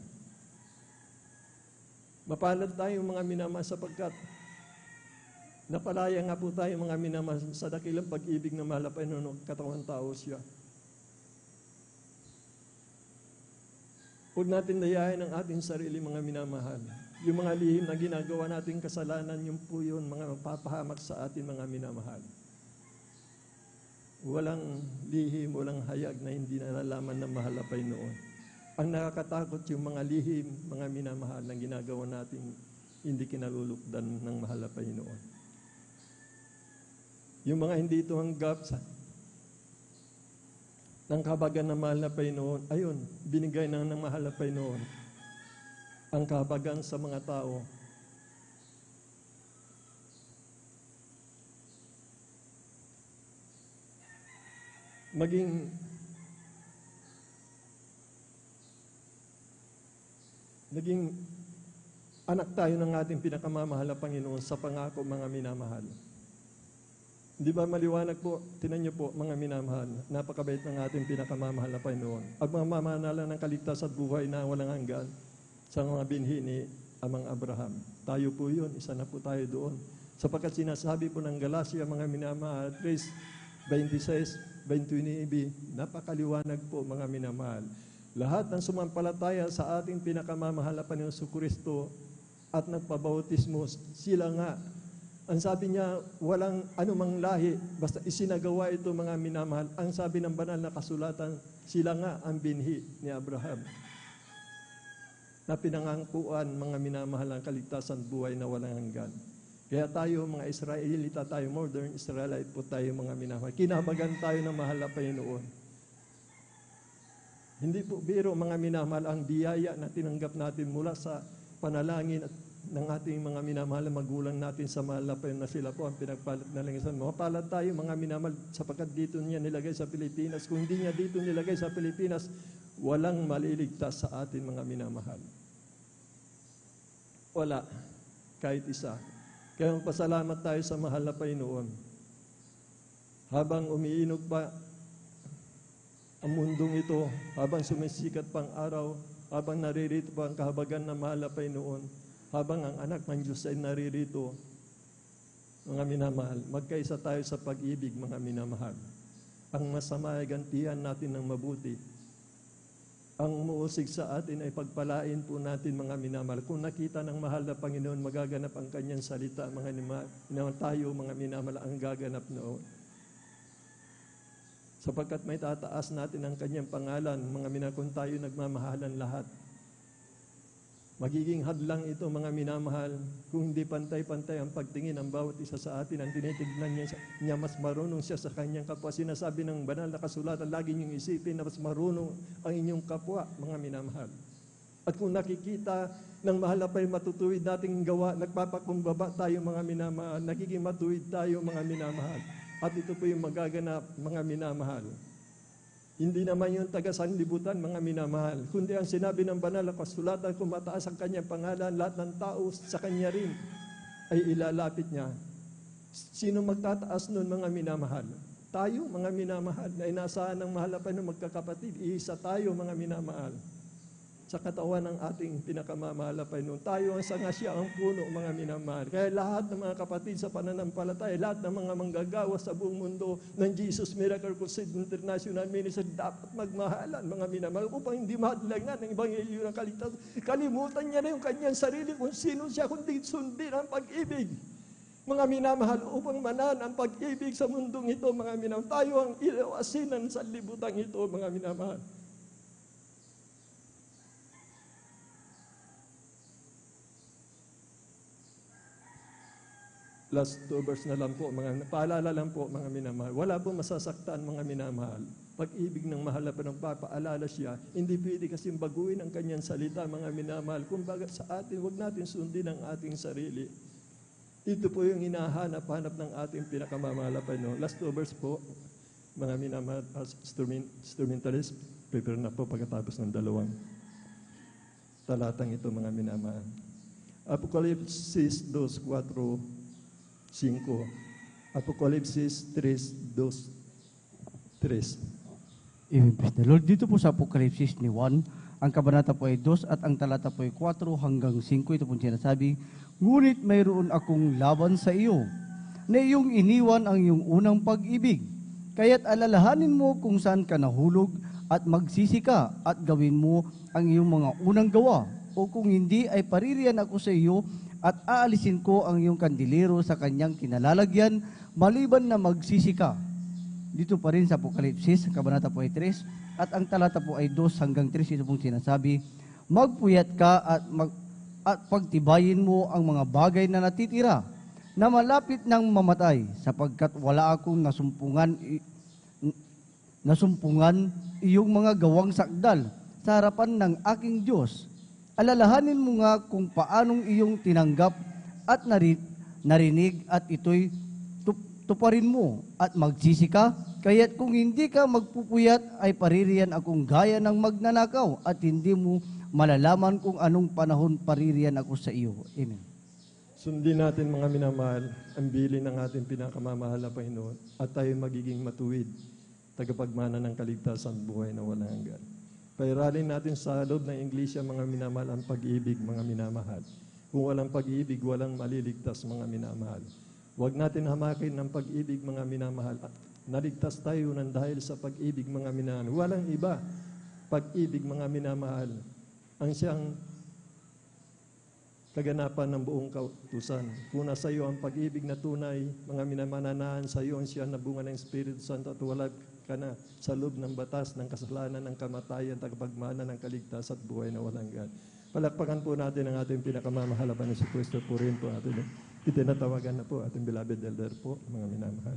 Mapalad tayo, mga minamahal, sapagkat napalaya nga po tayo, mga minamahal, sa dakilang pag-ibig na mahal na Panginoon, katawan tao siya. Huwag natin dayahin ang ating sarili, mga minamahal. Yung mga lihim na ginagawa nating kasalanan, yung po yun, mga magpapahamak sa atin, mga minamahal. Walang lihim, walang hayag na hindi nalalaman ng mahal na Panginoon. Ang nakakatakot yung mga lihim, mga minamahal, na ginagawa nating hindi kinalulukdan ng mahal na Panginoon. Yung mga hindi ito hanggap ng kahabagan ng mahal na Panginoon, ayun, binigay ng mahal na Panginoon ang kahabagan sa mga tao. Naging anak tayo ng ating pinakamamahal na Panginoon sa pangako, mga minamahal. Di ba maliwanag po, tinan niyo po, mga minamahal, napakabait ng ating pinakamamahal na Panginoon. Ang mga mamanalan ng kaligtasan at buhay na walang hanggan sa mga binhi ni Amang Abraham. Tayo po yun, isa na po tayo doon. Sapagkat sinasabi po ng Galacia, mga minamahal, 3:26, 29, napakaliwanag po mga minamahal. Lahat ng sumampalataya sa ating pinakamamahal na Panginoong Jesucristo at nagpabautismo, sila nga, ang sabi niya, walang anumang lahi, basta isinagawa ito mga minamahal. Ang sabi ng banal na kasulatan, sila nga ang binhi ni Abraham na pinangangkuan mga minamahal ang kaligtasan buhay na walang hanggan. Kaya tayo mga Israelita, tayo modern Israelite po tayo mga minamahal. Kinabagan tayo ng mahal na Panginoon. Hindi po biro mga minamahal ang biyaya na tinanggap natin mula sa panalangin at ng ating mga minamahal na magulang natin sa mahal na Panginoon na sila po ang pinagpalat na langisan. Mapalad tayo mga minamahal sapagkat dito niya nilagay sa Pilipinas. Kung hindi niya dito nilagay sa Pilipinas, walang maliligtas sa atin mga minamahal. Wala. Kahit isa. Kaya magpasalamat tayo sa mahal na Panginoon. Habang umiinog pa ang mundong ito, habang sumisikat pang araw, habang naririto pa ang kahabagan ng mahal na Panginoon, habang ang anak ng Diyos ay naririto, mga minamahal, magkaisa tayo sa pag-ibig, mga minamahal. Ang masama ay gantihan natin ng mabuti. Ang umuusig sa atin ay pagpalain po natin, mga minamahal. Kung nakita ng mahal na Panginoon, magaganap ang kanyang salita, mga minamahal. Tayo, mga minamahal, ang gaganap noon. Sapagkat may tataas natin ang kanyang pangalan, mga minamahal, kung tayo nagmamahalan lahat. Magiging hadlang ito, mga minamahal, kung hindi pantay-pantay ang pagtingin ng bawat isa sa atin. Ang tinitignan niya, mas marunong siya sa kanyang kapwa. Sinasabi ng banal na kasulatan, lagi niyong isipin na mas marunong ang inyong kapwa, mga minamahal. At kung nakikita ng mahal na pa'y matutuwid nating gawa, nagpapakumbaba tayo, mga minamahal, nagiging matuwid tayo, mga minamahal. At ito po yung magaganap, mga minamahal. Hindi naman yung taga-sanlibutan, mga minamahal, kundi ang sinabi ng banal na kasulatan, kung mataas ang kanyang pangalan, lahat ng tao sa kanya rin ay ilalapit niya. Sino magtataas nun, mga minamahal? Tayo, mga minamahal, na inaasahan ng mahal na Panginoon, magkakapatid, iisa tayo, mga minamahal. Sa katawan ng ating pinakamamahal na Panginoon. Tayo ang sanga, siya ang puno, mga minamahal. Kaya lahat ng mga kapatid sa pananampalataya, lahat ng mga manggagawa sa buong mundo ng Jesus Miracle Crusade International Ministry dapat magmahalan, mga minamahal, upang hindi mahadlangan ng Ebanghelyo ng kaligtasan. Kalimutan niya na yung kanyang sarili kung sino siya, kundi sundin ang pag-ibig. Mga minamahal, upang manan ang pag-ibig sa mundong ito, mga minamahal. Tayo ang ilaw-asinan sa libutang ito, mga minamahal. Last 2 verse na lang po, paalala lang po, mga minamahal. Wala po masasaktan, mga minamahal. Pag-ibig ng mahal na paalala siya, hindi pwede kasing baguhin ang kanyang salita, mga minamahal. Kumbaga sa atin, huwag natin sundin ang ating sarili. Ito po yung hinahanap-hanap ng ating pinakamamahal na Panginoon. Last 2 verse po, mga minamahal, instrumentalist, prepare na po pagkatapos ng 2 talatang ito, mga minamahal. Apokalipsis 2:4-5. Apokalipsis 3:2-3. Amen. Praise the Lord. Dito po sa Apokalipsis ni 1, ang kabanata po ay 2 at ang talata po ay 4-5. Ito po sinasabi, ngunit mayroon akong laban sa iyo, na iyong iniwan ang iyong unang pag-ibig. Kaya't alalahanin mo kung saan ka nahulog at magsisi ka at gawin mo ang iyong mga unang gawa. O kung hindi ay paririyan ako sa iyo at aalisin ko ang iyong kandilero sa kanyang kinalalagyan, maliban na magsisi ka. Dito pa rin sa Apokalipsis, kabanata po ay 3, at ang talata po ay 2-3, ito pong sinasabi, magpuyat ka at pagtibayin mo ang mga bagay na natitira, na malapit ng mamatay, sapagkat wala akong nasumpungan iyong mga gawang sakdal sa harapan ng aking Diyos. Alalahanin mo nga kung paanong iyong tinanggap at narinig at ito'y tuparin mo at magsisi ka. Kaya't kung hindi ka magpupuyat ay paririyan akong gaya ng magnanakaw at hindi mo malalaman kung anong panahon paririyan ako sa iyo. Amen. Sundin natin, mga minamahal, ang bilin ng ating pinakamamahal na Panginoon at tayo magiging matuwid, tagapagmana ng kaligtasan buhay na walang hanggan. Pairalin natin sa loob ng Iglesia, mga minamahal, ang pag-ibig, mga minamahal. Kung walang pag-ibig, walang maliligtas, mga minamahal. Huwag natin hamakin ng pag-ibig, mga minamahal. Naligtas tayo ng dahil sa pag-ibig mga minamahal. Walang iba, pag-ibig mga minamahal. Ang siyang kaganapan ng buong kautusan. Kung nasa iyo ang pag-ibig na tunay, mga minamananahan sa iyo ang siya na bunga ng Espiritu Santo at wala ka na sa loob ng batas, ng kasalanan, ng kamatayan, tagapagmana, ng kaligtasan at buhay na walang hanggan. Palakpakan po natin ang ating pinakamamahalapan na si Kristo. Purihin po natin. Itinatawagan na po ating beloved elder po, mga minamahal.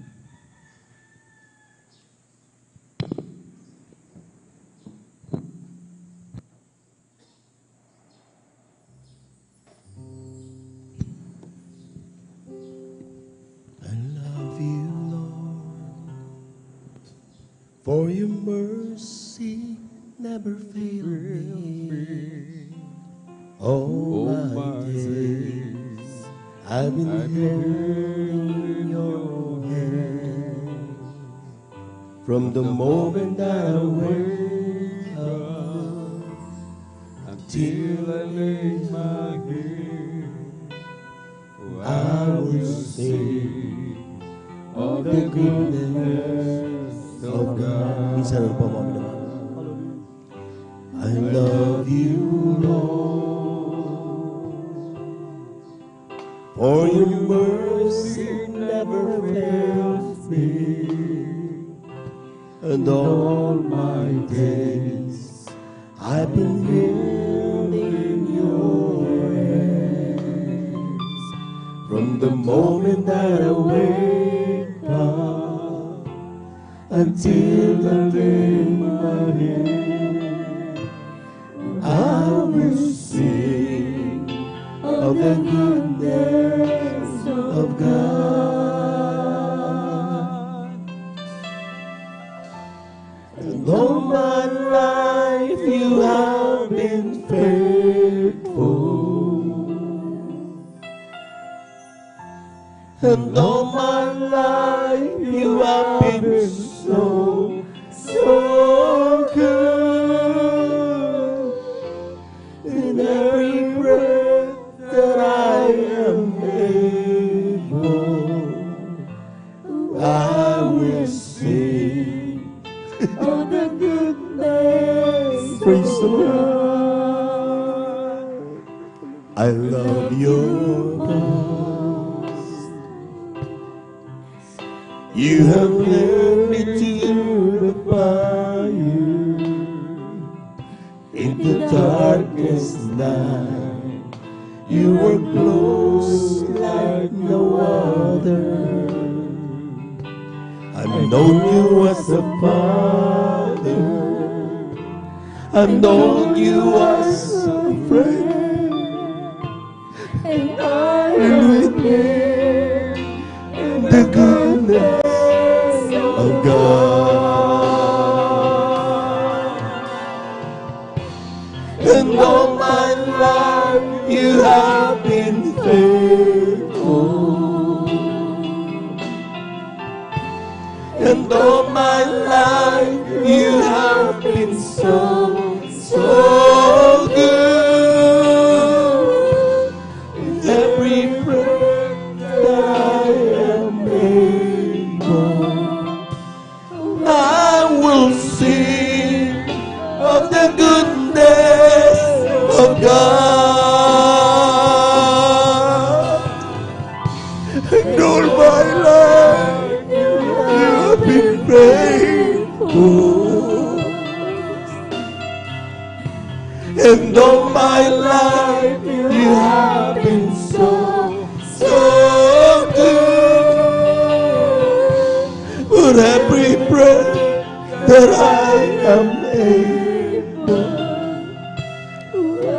For your mercy never failed me. All my days I've been held in your hand. From the moment that I wake up until I lay my head, I will sing of the goodness of God. Minsan ano pa mami naman. I love you, Lord, for your mercy never fails me, and all my days I've been held in your hands. From the moment that I wake up until I lay my head, I will sing of the goodness of God. And all my life you have been faithful, and all my life you have been so good. In every breath that I am able, I will sing of the goodness. Praise the Lord. I love your voice. You have led me to the fire, in the darkest night. You were close like no other. I've known you as a father, I've known you as a friend, and I will live in the goodness of God. And all my life you have been faithful, and all my life you have been so good. With every breath that I am able, I will sing of the goodness of God. And all my life you have been faithful, and all my life you have been so good. With every breath that I am able,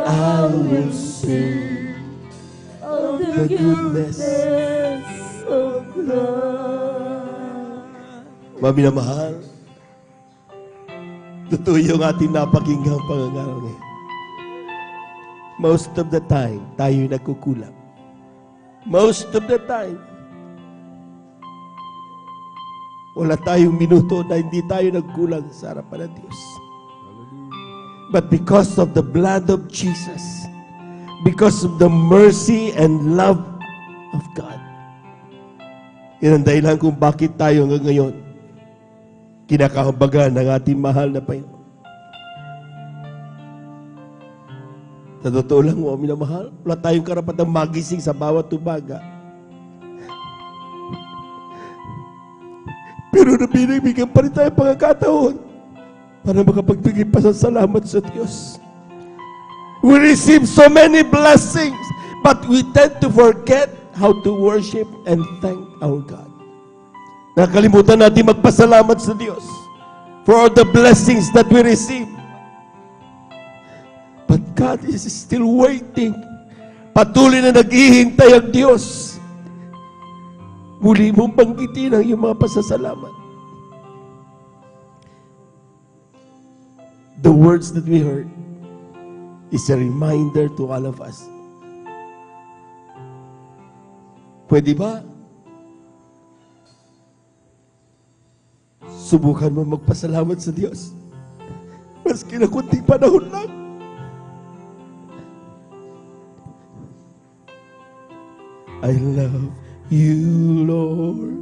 I will sing of the goodness of God. Mami na mahal, totoo yung ating napakinggang pangangaral ngayon. Most of the time, tayo'y nagkukulang. Most of the time, wala tayong minuto na hindi tayo nagkulang sa harapan ng Diyos. But because of the blood of Jesus, because of the mercy and love of God, yan ang dahilan kung bakit tayo ngayon kinakahabagan ng ating mahal na Panginoon. Sa totoo lang, mga minamahal, wala tayong karapatang magising sa bawat umaga. Pero nabinibigyan pa rin tayo pagkakataon para makapagbigay pasasalamat sa Diyos. We receive so many blessings, but we tend to forget how to worship and thank our God. Nakalimutan natin magpasalamat sa Diyos for all the blessings that we receive. But God is still waiting. Patuloy na naghihintay ang Diyos. Muli mong banggitin ang iyong mga pasasalamat. The words that we heard is a reminder to all of us. Pwede ba? Subukan mo magpasalamat sa Diyos. Maski na kunting panahon lang. I love you, Lord.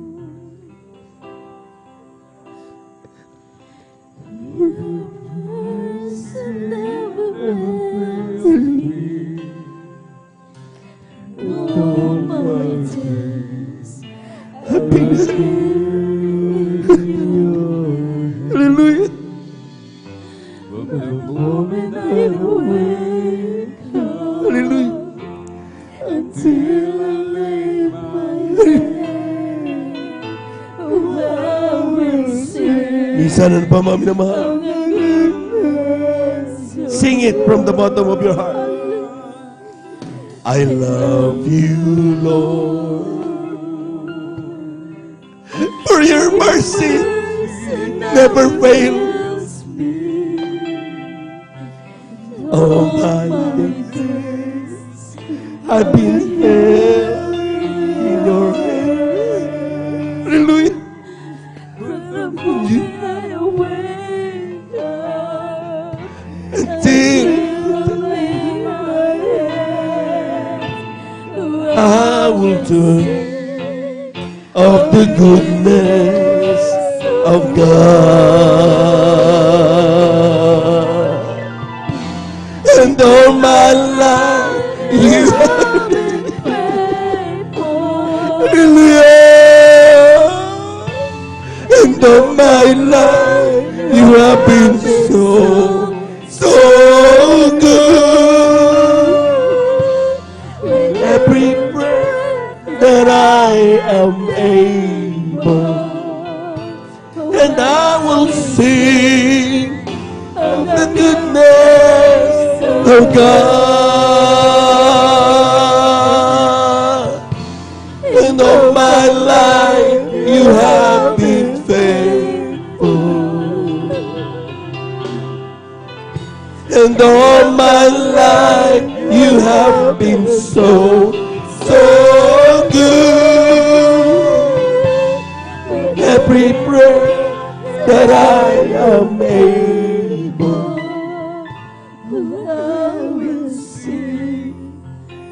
Hallelujah. Hallelujah. Until I lay my head, I will sing. Minsan ano pa, mga minamahal? Sing it from the bottom of your heart. I love you, Lord, for your mercy never fails me. All my days I've been held in your hands. Hallelujah. From the moment I wake up Until I will turn of the goodness of God. And all my life you have been faithful. Hallelujah. And all my life you have been so good. With every breath that I am able, and I will sing of the goodness of God. And all my life you have been faithful. And all my life you have been so good. Every breath that I am able, I will sing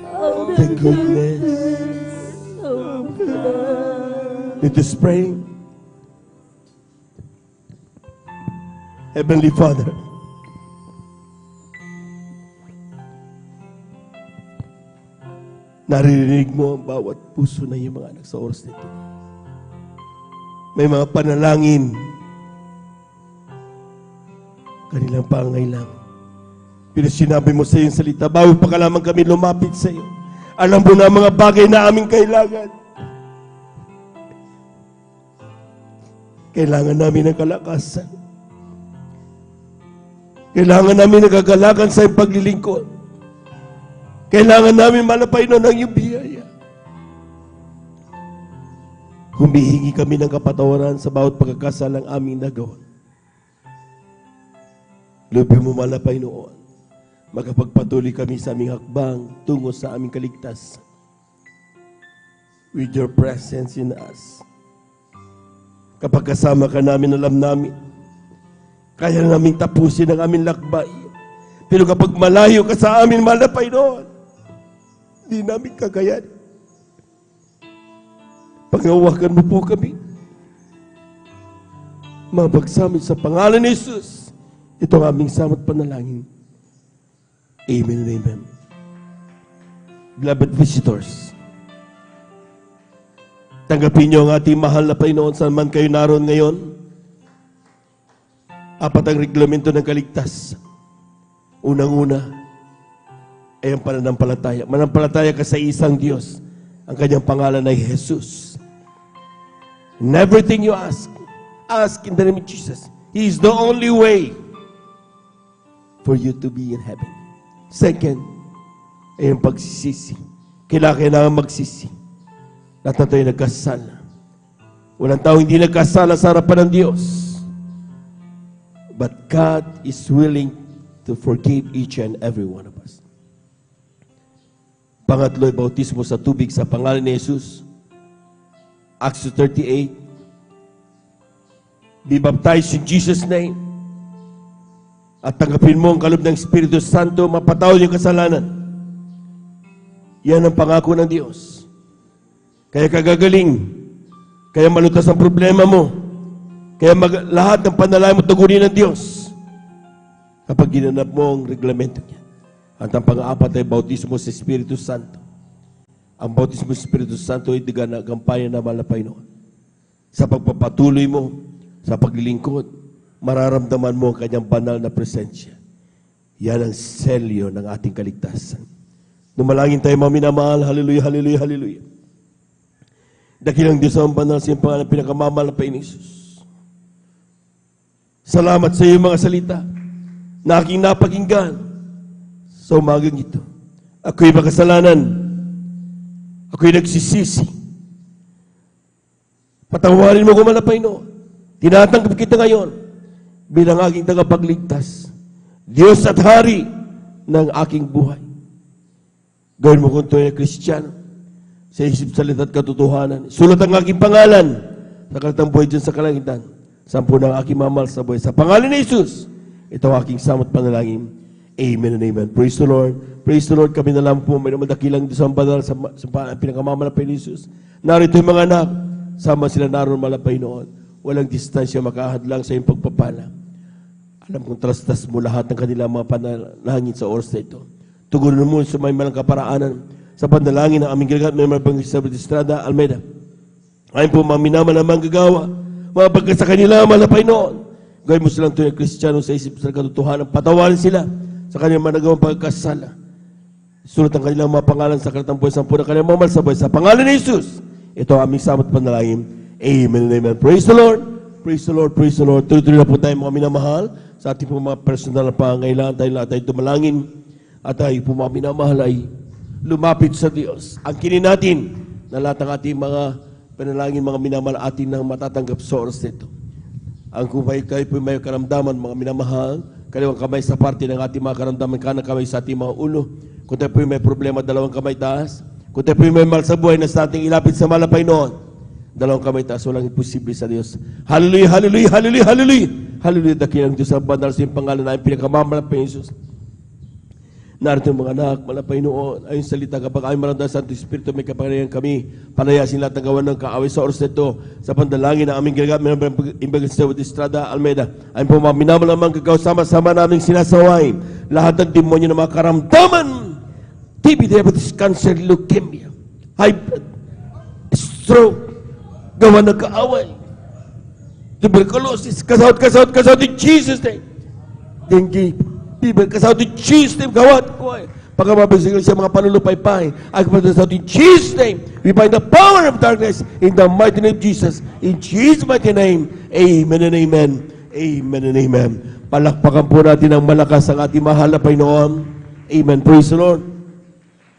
of the goodness of God. Let us pray. Heavenly Father, naririnig mo ang bawat puso na iyong mga anak sa oras nito. May mga panalangin, kanilang pangailangan. Pero sinabi mo sa iyong salita, bago pa ka lamang kami lumapit sa iyo, alam mo na mga bagay na aming kailangan. Kailangan namin ng kalakasan. Kailangan namin ng kagalakan sa iyong paglilingkod. Kailangan namin malapay ng iyong biyaya. Humihingi kami ng kapatawaran sa bawat pagkakasalang aming nagawa. Lubin mo malapay noon. Magkapagpatuloy kami sa aming hakbang tungo sa aming kaligtasan. With your presence in us. Kapag kasama ka namin, alam namin, kaya namin tapusin ang aming lakbay. Pero kapag malayo ka sa amin, malapay noon, hindi namin kakayanin. Pangawakan mo po kami. mapagsamit sa pangalan ni Jesus. Ito ang aming samot panalangin. Amen and amen. Beloved visitors, tanggapin niyo ang ating mahal na Panginoon saan man kayo naroon ngayon. Apat ang reglamento ng kaligtas. Unang-una ay ang pananampalataya. Manampalataya ka sa isang Diyos. Ang kanyang pangalan ay Jesus. In everything you ask in the name of Jesus. He is the only way for you to be in heaven. Second, ay ang pagsisisi. Kailangan magsisi. Lahat na tayo nagkasala. Walang tao hindi nagkasala sa harapan ng Diyos. But God is willing to forgive each and every one of us. Pangatlo, bautismo sa tubig sa pangalan ni Jesus. Acts 38. Be baptized in Jesus' name. At tanggapin mo ang kaloob ng Espiritu Santo, mapatawad yung kasalanan. Yan ang pangako ng Diyos. Kaya kagagaling, kaya malutas ang problema mo, kaya lahat ng panalangin mo tugunin ng Diyos. Kapag ginanap mo ang reglamento niya. At ang pang-apat ay bautismo sa Espiritu Santo. Ang bautismo sa Espiritu Santo ay gampayan na mahal na Panginoon. Sa pagpapatuloy mo, sa paglilingkod, mararamdaman mo ang kanyang banal na presensya. Yan ang selyo ng ating kaligtasan. Dumalangin tayo mga minamahal. Hallelujah, hallelujah, hallelujah. Dakilang Diyos ang banal sa iyong pangalan, pinakamamahal na Panginoon Jesus. Salamat sa iyong mga salita na aking napakinggan sa umagang ito. Ako'y makasalanan. Ako'y nagsisisi. Patawarin mo ko man na Panginoon. Tinatanggap kita ngayon bilang aking tagapagligtas. Diyos at Hari ng aking buhay. Gawin mo kung ito'y Kristiyano sa isip, salita at katotohanan. Sulat ang aking pangalan sa kalatang buhay dyan sa kalangitan. Sampu ng aking mamahal sa buhay. Sa pangalan ni Jesus, ito ang aking samot panalangin. Amen and amen. Praise the Lord. Praise the Lord. Kami na lang po may namadakilang Diyos ang banal sa pinakamalapay ni Jesus. Narito yung mga anak. Sama sila naroon malapay noon. Walang distansya makahadlang sa iyong pagpapala. Alam kong trustas mo lahat ng kanilang mga panalangin sa oras na ito. Tugunan mo sa may malang kaparaanan sa panalangin ng aming ginagat may mabang sa Estrada, Almeida. Ayon po mga minaman ang mga gagawa, mga bagay sa kanila malapay noon. Gawin mo silang tunay Kristiyano sa isip sa katotohanan. Patawarin sila sa kanilang managawang pagkasala. Sulat ang kanilang mga pangalan sa kalatang buhay sampu ng kanilang mamahal sa buhay. Sa pangalan ni Jesus, ito ang aming samot panalangin. Amen and amen. Praise the Lord. Praise the Lord. Praise the Lord. Tuloy-tuloy na po tayo mga minamahal sa ating po mga personal na pangangailangan. Tayo lahat tayo dumalangin at tayo po mga minamahal ay lumapit sa Diyos. Ang kinin natin na lahat ng ating mga panalangin, mga minamahal atin na matatanggap sa oras nito. Ang kung kayo po may karamdaman, mga minamahal, kaliwang kamay sa parte ng ating mga karamdaman, kanang kamay sa ating mga ulo. Kung tayo po may problema, dalawang kamay taas. Kung tayo po may mahal sa buhay na sa ating ilapit sa malapay noon, dalawang kamay taas, walang imposible sa Diyos. Hallelujah, hallelujah, hallelujah, hallelujah. Hallelujah, dakilang Diyos ang banal sa iyong pangalan na ang pinakamamalapay ni Jesus. Narito mga anak, malapay noon, ayon salita, kapag ay maramdaman sa Santo Espiritu, may kapangyarihan kami, panayasin lahat ng gawa ng kaaway sa oras nito, sa pandalangin na aming ginagamit, may imbagas sa Estrada, Almeida, ayon po mga minamalamang kagaw, sama-sama naming sinasawain, lahat ng demonyo na mga karamdaman, TB, diabetes, cancer, leukemia, high blood, stroke, gawa ng kaaway, tuberculosis, kasahot in Jesus' name, dengue, fever, kasahot in Jesus' name, gawat ko ay, pagkamabisigil siya mga panulupay-pay, ay kasahot in Jesus' name, we bind the power of darkness in the mighty name of Jesus, in Jesus' mighty name, amen and amen, amen and amen. Palakpakan po natin ang malakas ang ating mahal na Panginoon, amen, praise the Lord.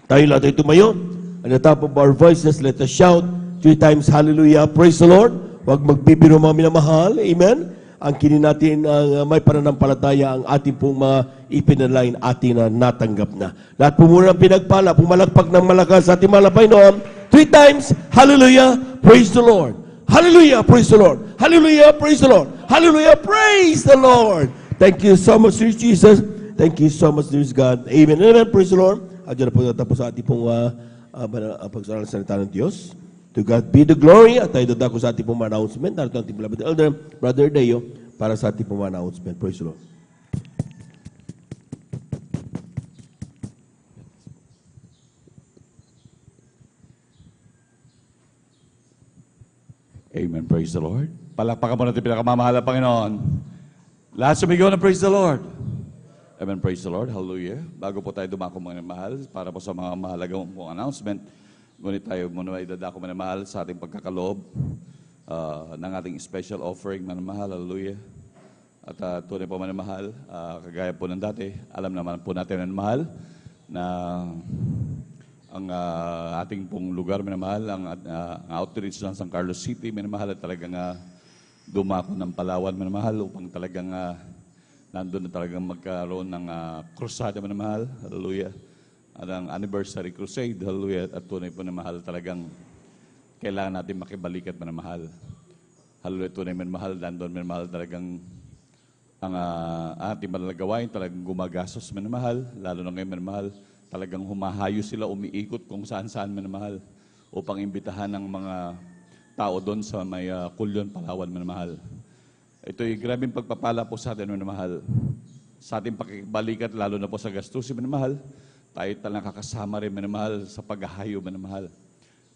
Tayo lahat ay tumayo, at the top of our voices, let us shout 3 times, hallelujah, praise the Lord. Huwag magbibiro mga minamahal, amen. Ang kinin natin ang may pananampalataya ang ating pong mga ipinalain ating na natanggap na. Lahat po muna ng pinagpala, pumalakpak ng malakas sa ating malapay noon. 3 times, hallelujah, praise the Lord. Hallelujah, praise the Lord. Hallelujah, praise the Lord. Hallelujah, praise the Lord. Thank you so much, dear Jesus. Thank you so much, dear God. Amen. Amen, praise the Lord. Diyan na po natapos sa ating pong pagsalanan ng salita ng Diyos. To God be the glory. At tayo dadako sa ating pong announcement. Narito ang ating beloved elder, Brother Deo, para sa ating pong announcement. Praise the Lord. Amen. Praise the Lord. Palakpakan po natin pinakamamahal na Panginoon. Lahat sumigaw na praise the Lord. Amen. Praise the Lord. Hallelujah. Bago po tayo dumako mga mahal, para po sa mga mahalagang pong announcement, ngunit tayo muna idadako mga mahal sa ating pagkakaloob ng ating special offering mga mahal. Hallelujah. At tunay po mga mahal, kagaya po ng dati, alam naman po natin mga mahal na ang ating pong lugar, minamahal, ang outreach ng San Carlos City, minamahal, at talagang dumako ng Palawan, minamahal, upang talagang nandun na talagang magkaroon ng krusada, minamahal, hallelujah, at ang anniversary crusade, hallelujah, at tunay po minamahal, talagang kailangan natin makibalikat, minamahal, hallelujah, tunay minamahal, nandun minamahal, talagang ang ating malalagawain, talagang gumagastos, minamahal, lalo na ngayon, minamahal, talagang humahayo sila, umiikot kung saan-saan minamahal upang imbitahan ng mga tao doon sa may Kulyon, Palawan, minamahal. Ito'y grabing pagpapala po sa atin, minamahal. Sa ating pakibalikat, lalo na po sa gastusin, minamahal, tayo talagang kakasama rin, minamahal, sa paghahayo, minamahal.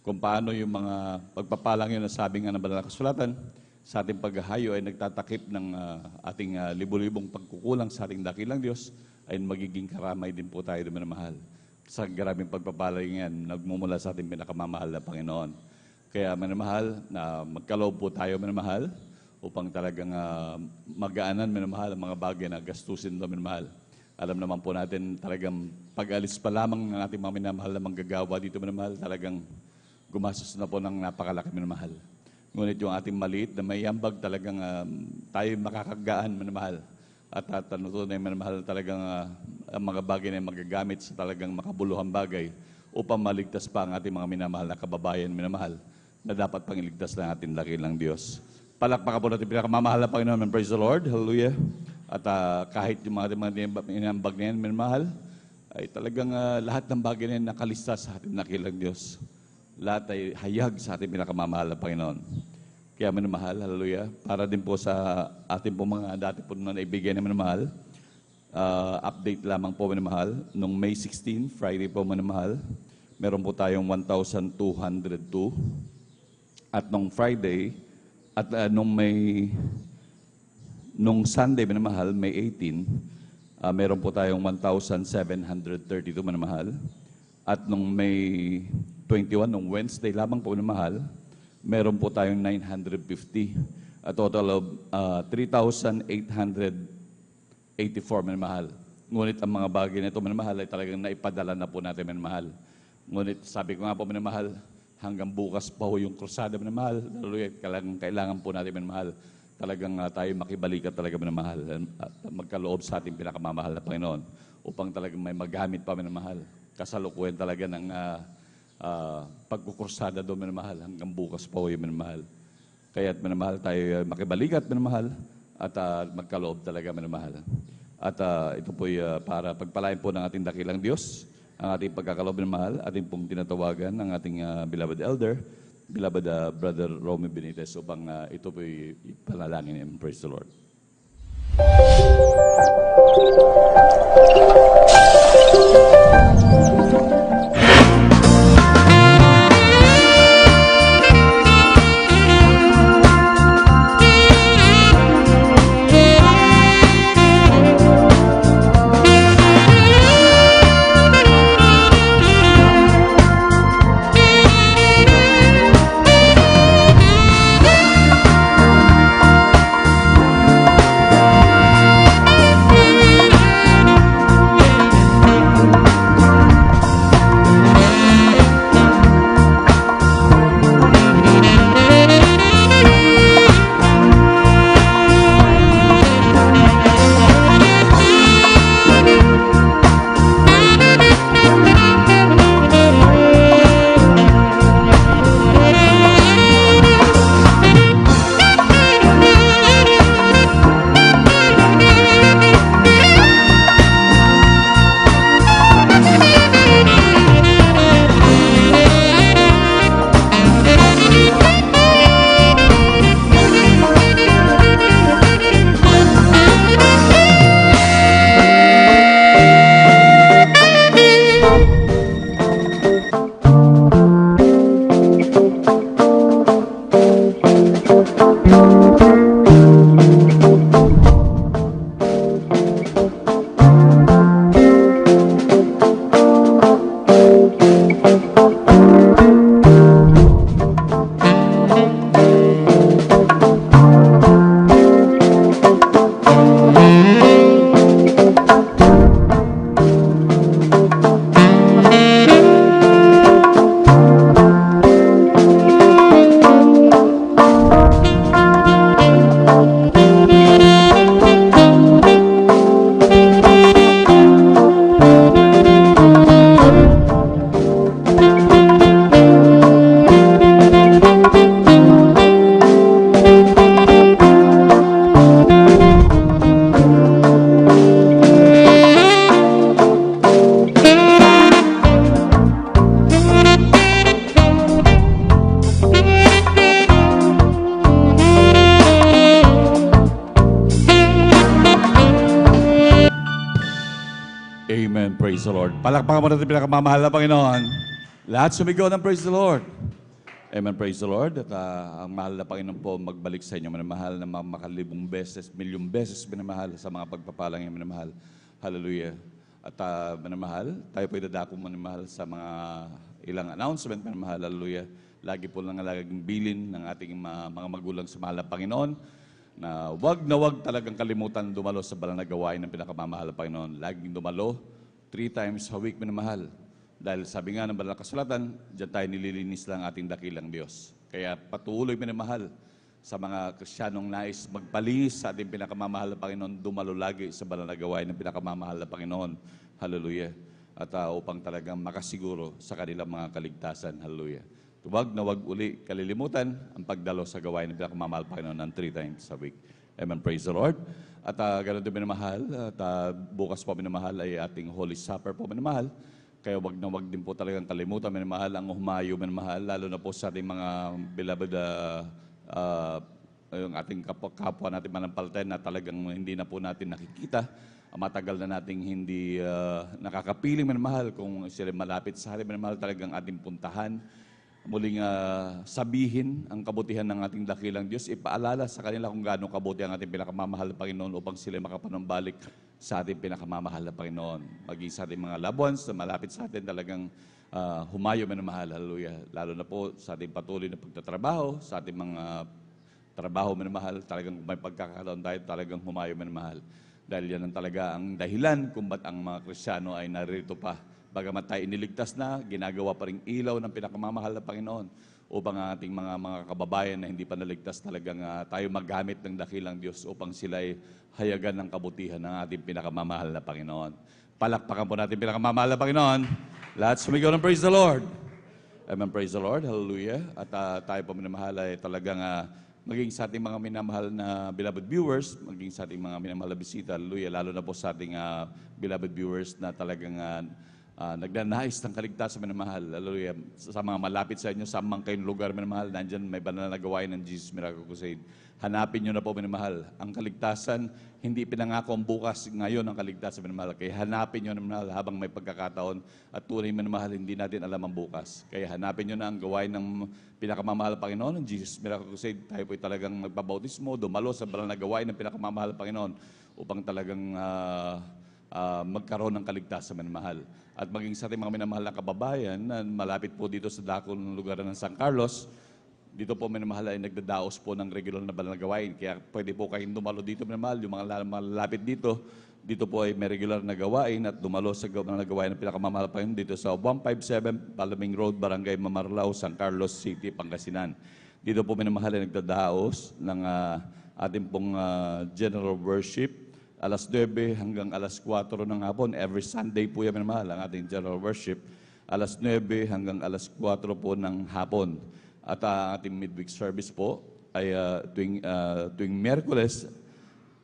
Kung paano yung mga pagpapalang yun na sabi nga ng banal na kasulatan, sa ating paghahayo ay nagtatakip ng ating libo-libong pagkukulang sa ating dakilang Diyos, ay magiging karamay din po tayo na mahal. Sa grabing pagpapala yan, nagmumula sa ating pinakamamahal na Panginoon. Kaya minamahal, na magkaloob po tayo minamahal, upang talagang magaanan minamahal ang mga bagay na gastusin doon minamahal. Alam naman po natin talagang pag-alis pa lamang ng ating mga minamahal na manggagawa dito minamahal, talagang gumastos na po ng napakalaki minamahal. Ngunit yung ating maliit na may ambag talagang tayo makakagaan minamahal. At tunay minamahal talagang ang mga bagay na magagamit sa talagang makabuluhang bagay upang maligtas pa ang ating mga minamahal na kababayan minamahal na dapat pangiligtas ng ating dakilang Diyos. Palakpakan po natin pinakamamahal na Panginoon, and praise the Lord, hallelujah. At kahit yung mga minambag na yan minamahal, ay talagang lahat ng bagay na yan nakalista sa ating dakilang Diyos. Lahat ay hayag sa ating pinakamamahal na Panginoon. Kaya minamahal, hallelujah, para din po sa ating po mga dati po na naibigay na minamahal, update lamang po minamahal, nung May 16, Friday po minamahal, meron po tayong 1,202. At nung Friday, at nung Sunday minamahal, May 18, meron po tayong 1,732 minamahal. At nung May 21, nung Wednesday lamang po minamahal, meron po tayong 950. A total of 3,884 minamahal. Ngunit ang mga bagay na ito minamahal ay talagang naipadala na po natin minamahal. Ngunit sabi ko nga po minamahal, hanggang bukas pa ho yung krusada minamahal. Kailangan po natin minamahal. Talagang tayo makibalikat talaga minamahal. At magkaloob sa ating pinakamamahal na Panginoon upang talagang may magamit pa minamahal. Kasalukuyan talaga ng pagkukursada doon, minamahal, hanggang bukas pa yung minamahal. Kaya't minamahal tayo makibalikat, minamahal, at magkaloob talaga, minamahal. At ito po para pagpalain po ng ating dakilang Diyos, ang ating pagkakaloob, minamahal, ating pong tinatawagan ng ating beloved elder, beloved Brother Romy Benitez, upang ito po ipanalangin. Praise the Lord. Amen. Praise the Lord. Palakpakan mo natin pinakamamahal na Panginoon. Lahat sumigaw ng praise the Lord. Amen. Praise the Lord. At ang mahal na Panginoon po magbalik sa inyo, minamahal na makalibong beses, milyong beses minamahal sa mga pagpapalang yung minamahal. Hallelujah. At minamahal, tayo po idadako minamahal sa mga ilang announcement, minamahal. Hallelujah. Lagi po lang laging bilin ng ating mga magulang sa mahal na Panginoon na wag talagang kalimutan dumalo sa banal na gawain ng pinakamamahal na Panginoon. Laging dumalo 3 times a week, minamahal. Dahil sabi nga ng banal na kasulatan, diyan tayo nililinis lang ating dakilang Diyos. Kaya patuloy minamahal sa mga Kristiyanong nais magpalinis sa ating pinakamamahal na Panginoon, dumalo lagi sa banal na gawain ng pinakamamahal na Panginoon. Hallelujah. At upang talagang makasiguro sa kanilang mga kaligtasan. Hallelujah. Huwag na huwag uli kalilimutan ang pagdalo sa gawain ng pinakamamahal Panginoon ng 3 times a week. Amen. Praise the Lord. At ganoon din minamahal. At bukas po minamahal ay ating Holy Supper po minamahal. Kaya huwag na huwag din po talagang kalimutan minamahal ang humayo minamahal. Lalo na po sa ating mga beloved yung ating kapwa natin manampalataya na talagang hindi na po natin nakikita. Matagal na nating hindi nakakapiling minamahal kung sila malapit sa atin minamahal talagang ating puntahan. Muling sabihin ang kabutihan ng ating dakilang Diyos, ipaalala sa kanila kung gaano kabuti ang ating pinakamamahal na Panginoon upang sila makapanumbalik sa ating pinakamamahal na Panginoon. Maging sa ating mga loved ones na malapit sa atin talagang humayo minamahal. Hallelujah. Lalo na po sa ating patuloy na pagtatrabaho, sa ating mga trabaho minamahal, talagang may pagkakataon tayo talagang humayo minamahal. Dahil yan ang talaga ang dahilan kung ba't ang mga Kristiyano ay narito pa. Bagamat tayo iniligtas na, ginagawa pa rin ilaw ng pinakamamahal na Panginoon upang ang ating mga kababayan na hindi pa naligtas talagang tayo maggamit ng dakilang Diyos upang sila ay hayagan ng kabutihan ng ating pinakamamahal na Panginoon. Palakpakan po natin pinakamamahal na Panginoon. Lahat sumigaw ng praise the Lord. Amen. Praise the Lord. Hallelujah. At tayo po minamahal ay talagang maging sa ating mga minamahal na beloved viewers, maging sa ating mga minamahal na bisita. Hallelujah. Lalo na po sa ating beloved viewers na talagang nagnanais ng kaligtasan, minamahal. Hallelujah. Sa mga malapit sa inyo, sa mang kayong lugar, minamahal, nandyan may banal na gawain ng Jesus Miracle Crusade. Hanapin nyo na po, minamahal. Ang kaligtasan, hindi pinangako ang bukas, ngayon ang kaligtasan, minamahal. Kaya hanapin nyo, minamahal, habang may pagkakataon at tunay, minamahal, hindi natin alam ang bukas. Kaya hanapin nyo na ang gawain ng pinakamamahal Panginoon, ng Jesus Miracle Crusade. Tayo po'y talagang magpabautismo, dumalo sa banal na gawain ng pinakamamahal Panginoon upang talagang magkaroon ng kaligtasan, minamahal. At maging sa ating mga minamahal na kababayan na malapit po dito sa dakong lugar ng San Carlos, dito po minamahal ay nagdadaos po ng regular na banal na gawain. Kaya pwede po kayong dumalo dito, minamahal. Yung mga malapit dito, dito po ay may regular na gawain at dumalo sa banal na gawain ng pinakamamahal pa yun dito sa 157 Palaming Road, Barangay Mamarlao, San Carlos City, Pangasinan. Dito po minamahal ay nagdadaos ng ating pong general worship. Alas 9 hanggang alas 4 ng hapon. Every Sunday po yan minamahal ang ating general worship. Alas 9 hanggang alas 4 po ng hapon. At ang ating midweek service po ay tuwing Miyerkules,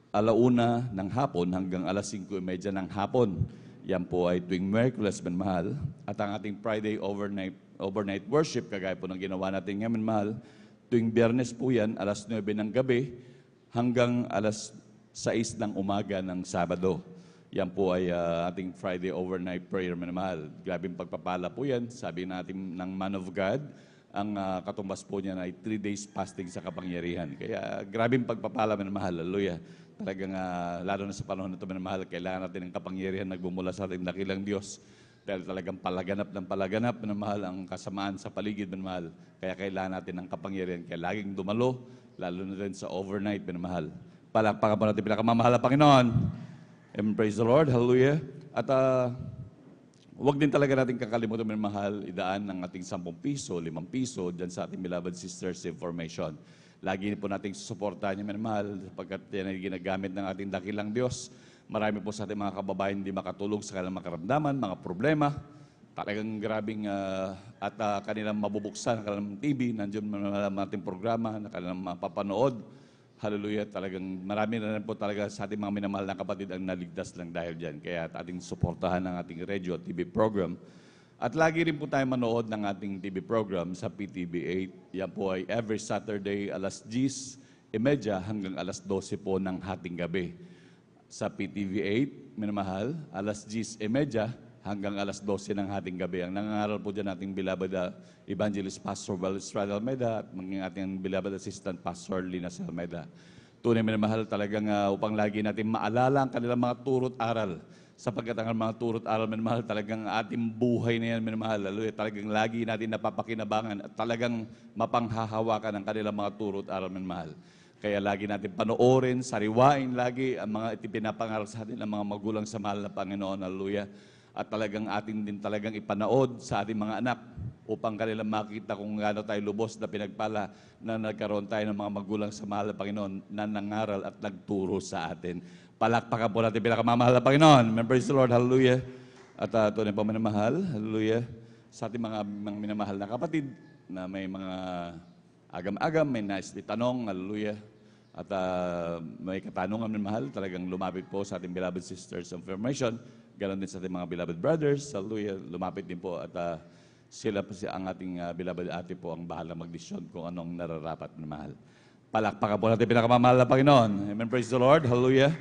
1:00 ng hapon hanggang alas 5:30 ng hapon. Yan po ay tuwing Miyerkules, minamahal. At ang ating Friday overnight worship, kagaya po ng ginawa natin ngayon, minamahal, tuwing Biyernes po yan, alas 9 ng gabi hanggang alas 6 ng umaga ng Sabado. Yan po ay ating Friday overnight prayer, minamahal. Grabing pagpapala po yan. Sabi natin ng Man of God, ang katumbas po niya ay 3 days fasting sa kapangyarihan. Kaya grabing pagpapala, minamahal. Hallelujah. Talagang lalo na sa panahon na ito, minamahal, kailangan natin ng kapangyarihan nagbumula sa ating dakilang Diyos. Dahil talagang palaganap ng palaganap, minamahal, ang kasamaan sa paligid, minamahal. Kaya kailangan natin ng kapangyarihan. Kaya laging dumalo, lalo na rin sa overnight, minamahal. Palakpakan po natin pinakamamahal na Panginoon. And praise the Lord. Hallelujah. At huwag din talaga natin kakalimutan, minamahal, idaan ng ating 10 piso, 5 piso dyan sa ating beloved sisters information. Lagi po nating susuportahan niya, minamahal, sapagkat yan ay ginagamit ng ating dakilang Diyos. Marami po sa ating mga kababayan hindi makatulong sa kanilang makaramdaman, mga problema. Talagang grabing at kanilang mabubuksan, kanilang TV, nandiyan ang ating programa, na kanilang mapapanood. Hallelujah, talagang marami na rin po talaga sa ating mga minamahal na kapatid ang naligtas lang dahil dyan. Kaya ating suportahan ng ating radio TV program. At lagi rin po tayo manood ng ating TV program sa PTV 8. Yan po ay every Saturday alas 10:30 hanggang alas 12 po ng hating gabi. sa PTV 8, minamahal, alas 10:30 hanggang alas 12 ng hating gabi. Ang nangangaral po dyan ating beloved Evangelist Pastor Valenzuela Almeida at maging ating beloved Assistant Pastor Lina Almeida. Tunay minamahal talagang upang lagi natin maalala ang kanilang mga turo't aral. Sapagkat ang mga turo't aral, minamahal, talagang ating buhay na yan, minamahal. Hallelujah. Talagang lagi natin napapakinabangan at talagang mapanghahawakan ang kanilang mga turo't aral, minamahal. Kaya lagi natin panoorin, sariwain lagi ang mga ipinapangaral sa atin ng mga magulang sa mahal na Panginoon. Hallelujah. At talagang atin din talagang ipanaod sa ating mga anak upang kanilang makita kung gaano tayo lubos na pinagpala na nagkaroon tayo ng mga magulang sa mahal na Panginoon na nangaral at nagturo sa atin. Palakpakan po natin pinakamamahal na Panginoon. Praise the Lord, hallelujah. At tunay po minamahal, hallelujah, sa ating mga minamahal na kapatid na may mga agam-agam, may nais itanong, hallelujah. At may katanungan minamahal, talagang lumapit po sa ating beloved sisters of information. Ganon din sa ating mga beloved brothers, hallelujah, lumapit din po at sila po ang ating beloved ate po ang bahala magdesisyon kung anong nararapat minamahal. Palakpakan po natin pinakamamahal na Panginoon. Amen, praise the Lord, hallelujah.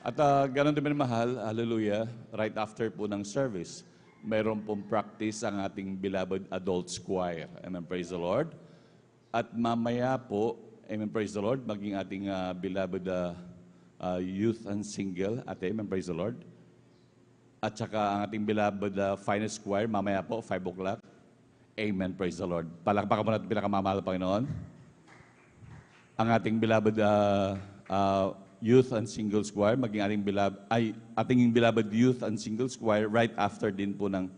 At ganoon din minamahal, hallelujah, right after po ng service, mayroon pong practice ang ating beloved adults choir. Amen, praise the Lord. At mamaya po, amen, praise the Lord, maging ating beloved youth and single, ate, amen, praise the Lord. At saka ang ating beloved finest choir, mamaya po, 5 o'clock. Amen, praise the Lord. Palakpakan po natin pinakamamahal na Panginoon. Ang ating beloved youth and singles choir, maging ating beloved youth and singles choir right after din po ng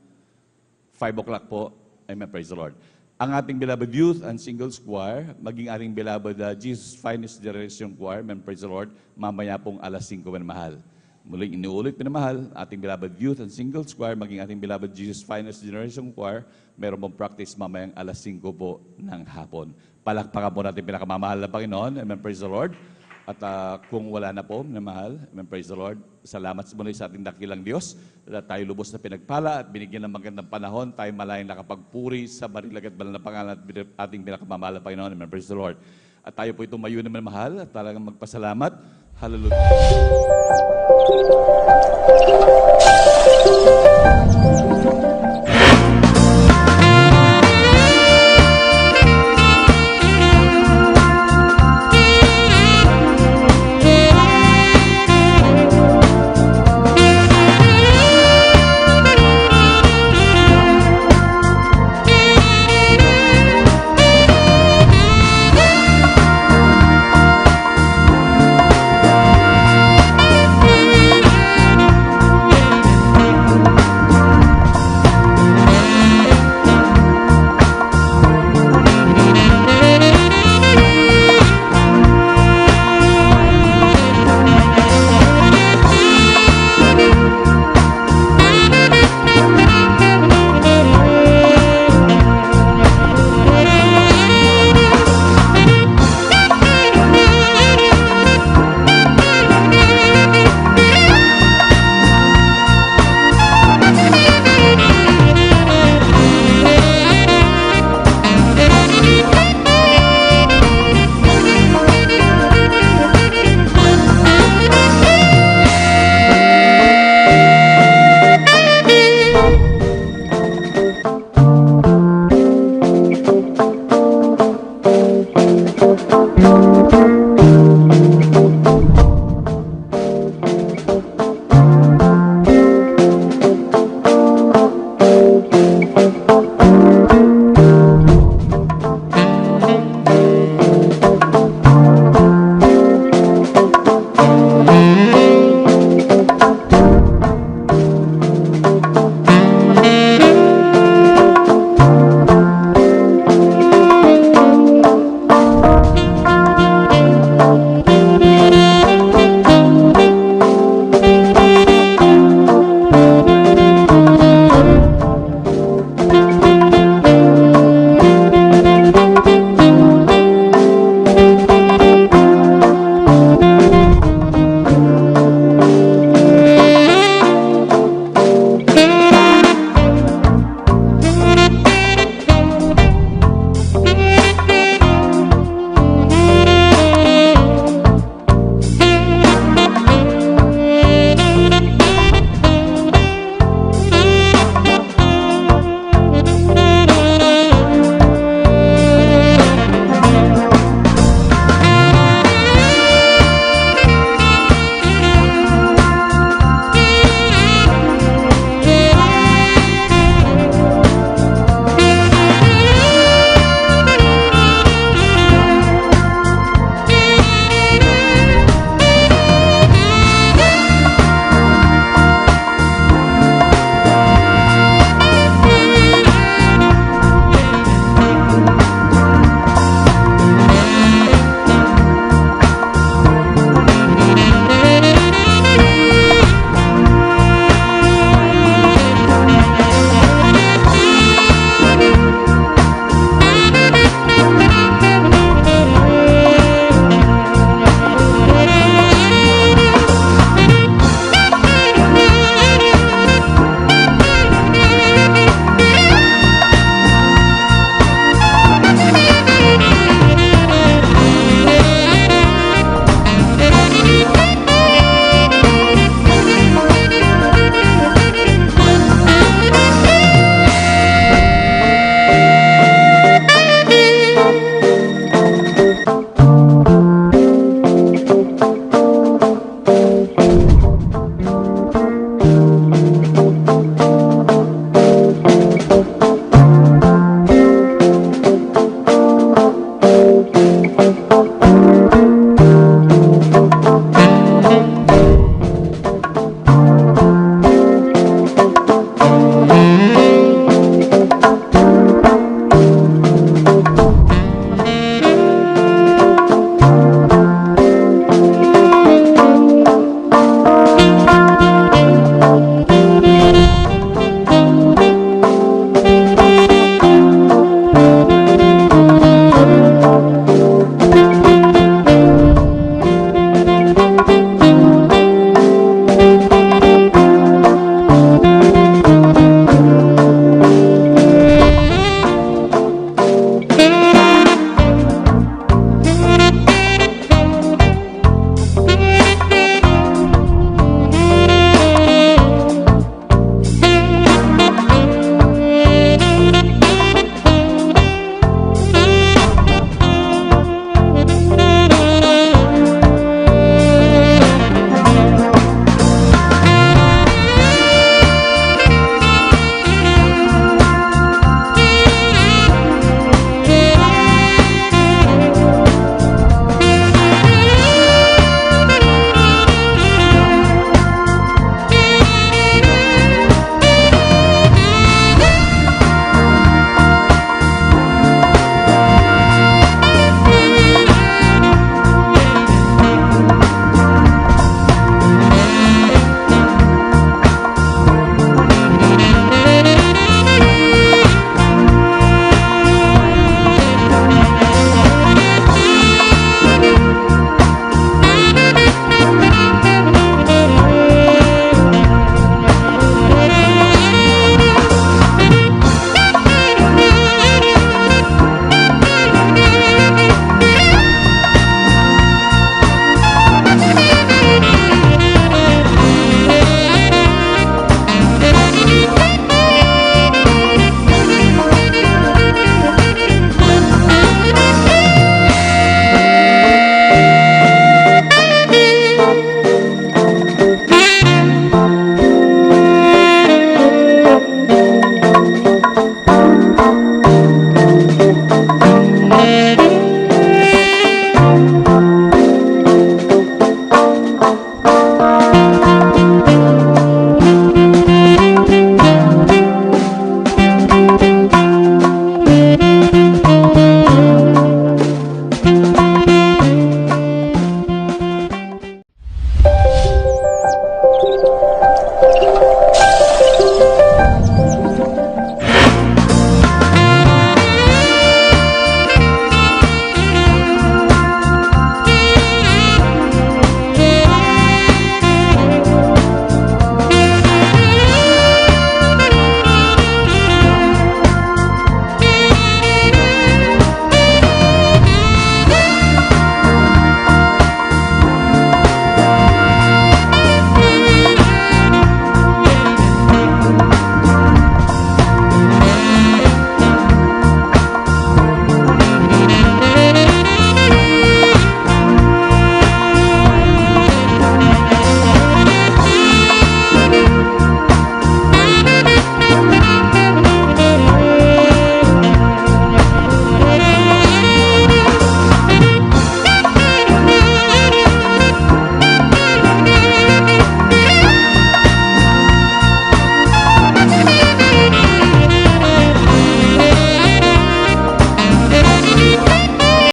5 o'clock po. Amen, praise the Lord. Ang ating beloved youth and singles choir, maging ating beloved Jesus Finest Generation Choir, amen, praise the Lord, mamaya pong alas 5 minamahal. Muling inuulit minamahal, ating beloved youth and singles choir, maging ating beloved Jesus Finest Generation Choir, meron pong practice mamayang alas 5 po ng hapon. Palakpakan po natin pinakamamahal na Panginoon, amen, praise the Lord. At kung wala na po, minamahal, amen, praise the Lord. Salamat muli sa ating dakilang Diyos na tayo lubos na pinagpala at binigyan ng magandang panahon, tayo malayang nakapagpuri sa barilag at banal na pangalan at ating pinakamamahal na Panginoon, amen, praise the Lord. At tayo po tumayo na minamahal at talagang magpasalamat. Hallelujah.